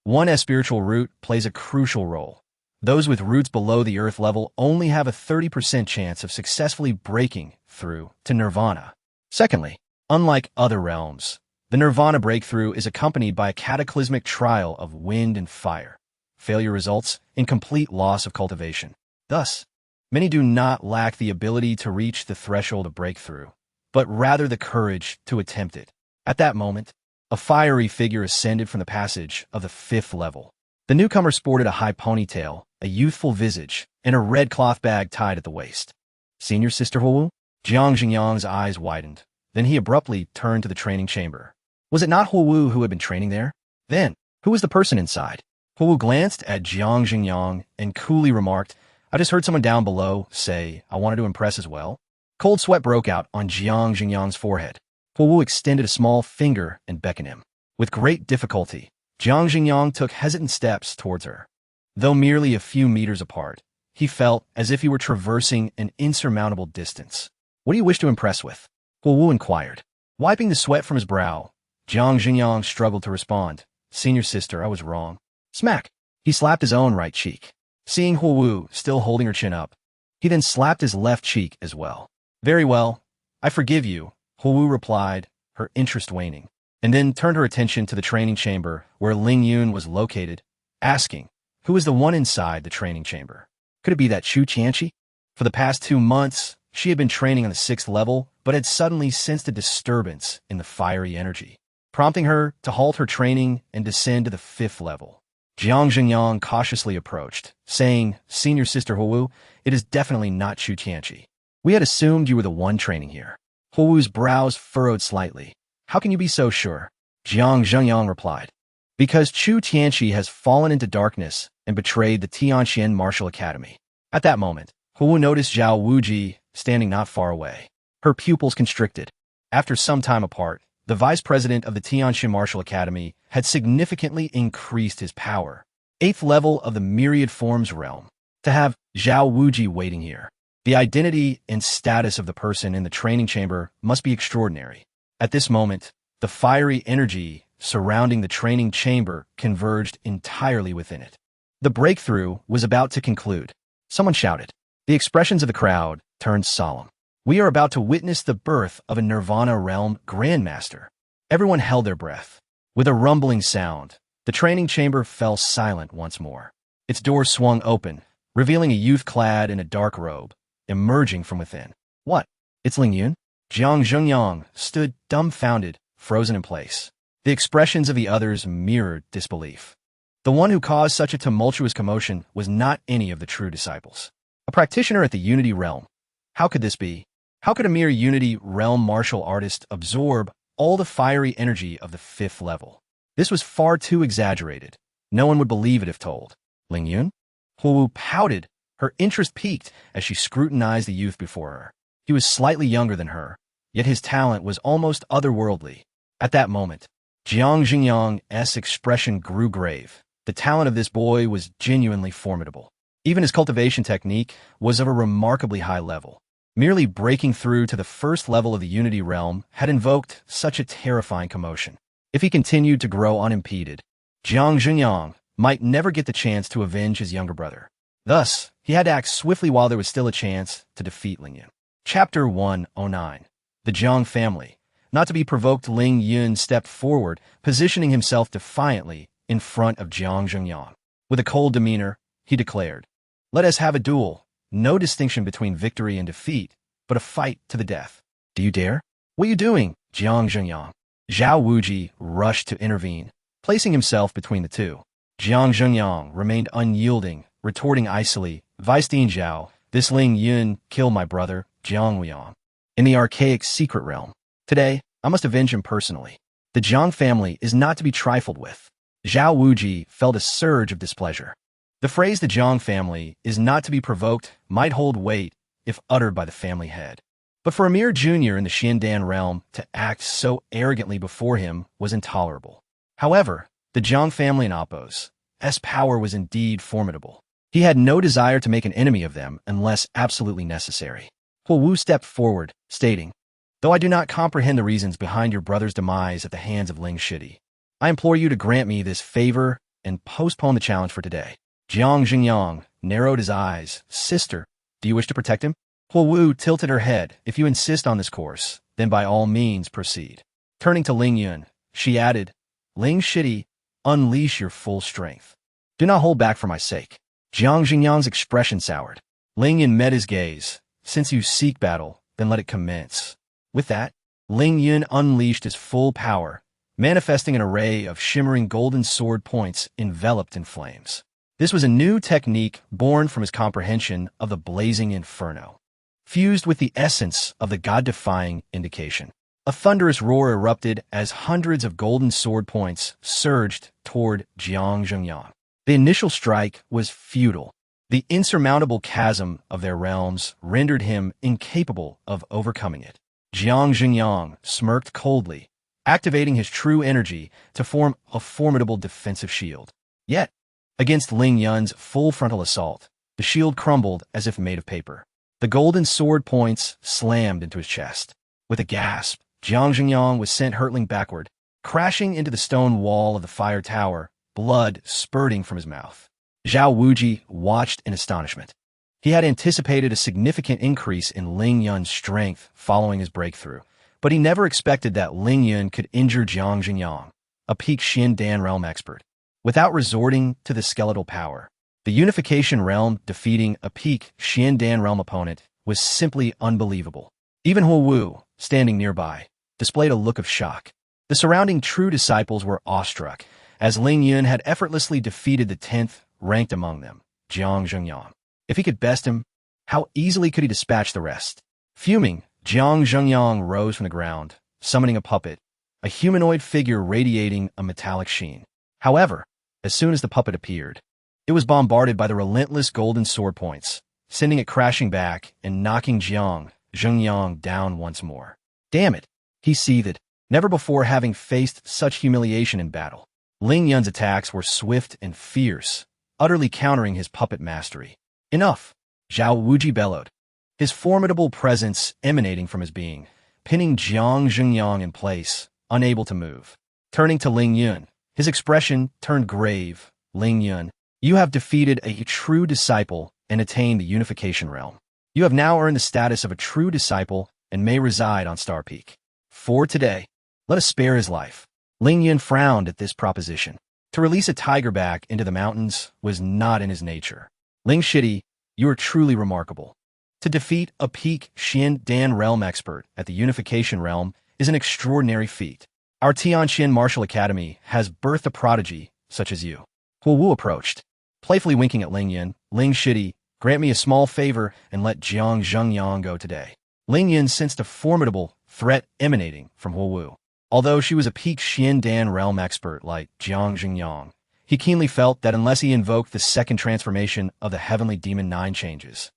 one's spiritual root plays a crucial role. Those with roots below the earth level only have a 30% chance of successfully breaking through to Nirvana. Secondly, unlike other realms, the Nirvana breakthrough is accompanied by a cataclysmic trial of wind and fire. Failure results in complete loss of cultivation. Thus, many do not lack the ability to reach the threshold of breakthrough, but rather the courage to attempt it. At that moment, a fiery figure ascended from the passage of the 5th level. The newcomer sported a high ponytail, a youthful visage, and a red cloth bag tied at the waist. Senior sister Huowu? Jiang Zhengyang's eyes widened. Then he abruptly turned to the training chamber. Was it not Huowu who had been training there? Then, who was the person inside? Huowu glanced at Jiang Xingyang and coolly remarked, I just heard someone down below say I wanted to impress as well. Cold sweat broke out on Jiang Xingyang's forehead. Huowu extended a small finger and beckoned him. With great difficulty, Jiang Xingyang took hesitant steps towards her. Though merely a few meters apart, he felt as if he were traversing an insurmountable distance. What do you wish to impress with? Huowu inquired. Wiping the sweat from his brow, Jiang Xingyang struggled to respond. Senior sister, I was wrong. Smack! He slapped his own right cheek. Seeing Huowu still holding her chin up, he then slapped his left cheek as well. Very well, I forgive you, Huowu replied, her interest waning, and then turned her attention to the training chamber where Ling Yun was located, asking, who was the one inside the training chamber? Could it be that Chu Qianqi? For the past 2 months, she had been training on the 6th level, but had suddenly sensed a disturbance in the fiery energy, prompting her to halt her training and descend to the 5th level. Jiang Xingyang cautiously approached, saying, Senior Sister Huowu, it is definitely not Chu Qianqi. We had assumed you were the one training here. Huowu's brows furrowed slightly. How can you be so sure? Jiang Xingyang replied. Because Chu Qianqi has fallen into darkness and betrayed the Tianxian Martial Academy. At that moment, Huowu noticed Zhao Wuji standing not far away. Her pupils constricted. After some time apart, the vice president of the Tianxian Martial Academy had significantly increased his power. 8th level of the Myriad Forms realm. To have Zhao Wuji waiting here. The identity and status of the person in the training chamber must be extraordinary. At this moment, the fiery energy surrounding the training chamber converged entirely within it. The breakthrough was about to conclude. Someone shouted. The expressions of the crowd turned solemn. We are about to witness the birth of a Nirvana realm grandmaster. Everyone held their breath. With a rumbling sound, the training chamber fell silent once more. Its door swung open, revealing a youth clad in a dark robe, emerging from within. What? It's Ling Yun? Jiang Xingyang stood dumbfounded, frozen in place. The expressions of the others mirrored disbelief. The one who caused such a tumultuous commotion was not any of the true disciples. A practitioner at the Unity Realm. How could this be? How could a mere Unity Realm martial artist absorb all the fiery energy of the 5th level? This was far too exaggerated. No one would believe it if told. Ling Yun? Huowu pouted. Her interest piqued as she scrutinized the youth before her. He was slightly younger than her, yet his talent was almost otherworldly. At that moment, Jiang Xingyang's expression grew grave. The talent of this boy was genuinely formidable. Even his cultivation technique was of a remarkably high level. Merely breaking through to the 1st level of the Unity Realm had invoked such a terrifying commotion. If he continued to grow unimpeded, Jiang Xingyang might never get the chance to avenge his younger brother. Thus, he had to act swiftly while there was still a chance to defeat Ling Yun. Chapter 109. The Jiang Family. Not to be provoked, Ling Yun stepped forward, positioning himself defiantly in front of Jiang Xingyang. With a cold demeanor, he declared, Let us have a duel. No distinction between victory and defeat, but a fight to the death. Do you dare? What are you doing, Jiang Xingyang? Zhao Wuji rushed to intervene, placing himself between the two. Jiang Xingyang remained unyielding, retorting icily, Vice Dean Zhao, this Ling Yun killed my brother, Jiang Weiyang, in the archaic secret realm. Today, I must avenge him personally. The Jiang family is not to be trifled with. Zhao Wuji felt a surge of displeasure. The phrase the Jiang family is not to be provoked might hold weight if uttered by the family head. But for a mere junior in the Xiandan realm to act so arrogantly before him was intolerable. However, the Jiang family in Apos' power was indeed formidable. He had no desire to make an enemy of them unless absolutely necessary. Huowu stepped forward, stating, Though I do not comprehend the reasons behind your brother's demise at the hands of Ling Shidi, I implore you to grant me this favor and postpone the challenge for today. Jiang Xingyang narrowed his eyes. Sister, do you wish to protect him? Huowu tilted her head. If you insist on this course, then by all means proceed. Turning to Ling Yun, she added, Ling Shidi, unleash your full strength. Do not hold back for my sake. Jiang Xingyang's expression soured. Ling Yun met his gaze. Since you seek battle, then let it commence. With that, Ling Yun unleashed his full power, manifesting an array of shimmering golden sword points enveloped in flames. This was a new technique born from his comprehension of the blazing inferno, fused with the essence of the god-defying indication. A thunderous roar erupted as hundreds of golden sword points surged toward Jiang Zhengyang. The initial strike was futile. The insurmountable chasm of their realms rendered him incapable of overcoming it. Jiang Zhengyang smirked coldly, activating his true energy to form a formidable defensive shield. Yet, against Ling Yun's full frontal assault, the shield crumbled as if made of paper. The golden sword points slammed into his chest. With a gasp, Jiang Zhengyang was sent hurtling backward, crashing into the stone wall of the fire tower, blood spurting from his mouth. Zhao Wuji watched in astonishment. He had anticipated a significant increase in Ling Yun's strength following his breakthrough, but he never expected that Ling Yun could injure Jiang Zhengyang, a peak Xin Dan realm expert, without resorting to the skeletal power. The Unification realm defeating a peak Xin Dan realm opponent was simply unbelievable. Even Huo Wu, standing nearby, displayed a look of shock. The surrounding true disciples were awestruck, as Ling Yun had effortlessly defeated the 10th ranked among them, Jiang Zhengyang. If he could best him, how easily could he dispatch the rest? Fuming, Jiang Zhengyang rose from the ground, summoning a puppet, a humanoid figure radiating a metallic sheen. However, as soon as the puppet appeared, it was bombarded by the relentless golden sword points, sending it crashing back and knocking Jiang Zhengyang down once more. Damn it, he seethed, never before having faced such humiliation in battle. Ling Yun's attacks were swift and fierce, utterly countering his puppet mastery. Enough, Zhao Wuji bellowed, his formidable presence emanating from his being, pinning Jiang Zhengyang in place, unable to move. Turning to Ling Yun, his expression turned grave. Ling Yun, you have defeated a true disciple and attained the Unification realm. You have now earned the status of a true disciple and may reside on Star Peak. For today, let us spare his life. Ling Yun frowned at this proposition. To release a tiger back into the mountains was not in his nature. Ling Shidi, you are truly remarkable. To defeat a peak Xin Dan realm expert at the Unification realm is an extraordinary feat. Our Tianxin Martial Academy has birthed a prodigy such as you. Huo Wu approached, playfully winking at Ling Yun. Ling Shidi, grant me a small favor and let Jiang Zhengyang go today. Ling Yun sensed a formidable threat emanating from Huo Wu. Although she was a peak Xin Dan realm expert like Jiang Zhengyang, he keenly felt that unless he invoked the second transformation of the Heavenly Demon 9 changes,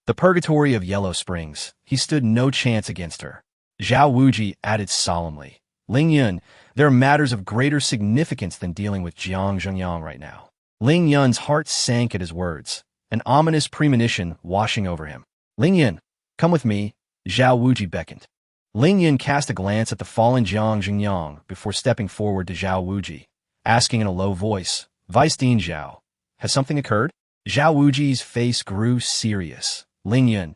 the Purgatory of Yellow Springs, he stood no chance against her. Zhao Wuji added solemnly, Ling Yun, there are matters of greater significance than dealing with Jiang Zhengyang right now. Ling Yun's heart sank at his words, an ominous premonition washing over him. Ling Yun, come with me, Zhao Wuji beckoned. Ling Yun cast a glance at the fallen Jiang Zhengyang before stepping forward to Zhao Wuji, asking in a low voice, Vice Dean Zhao, has something occurred? Zhao Wuji's face grew serious. Ling Yun,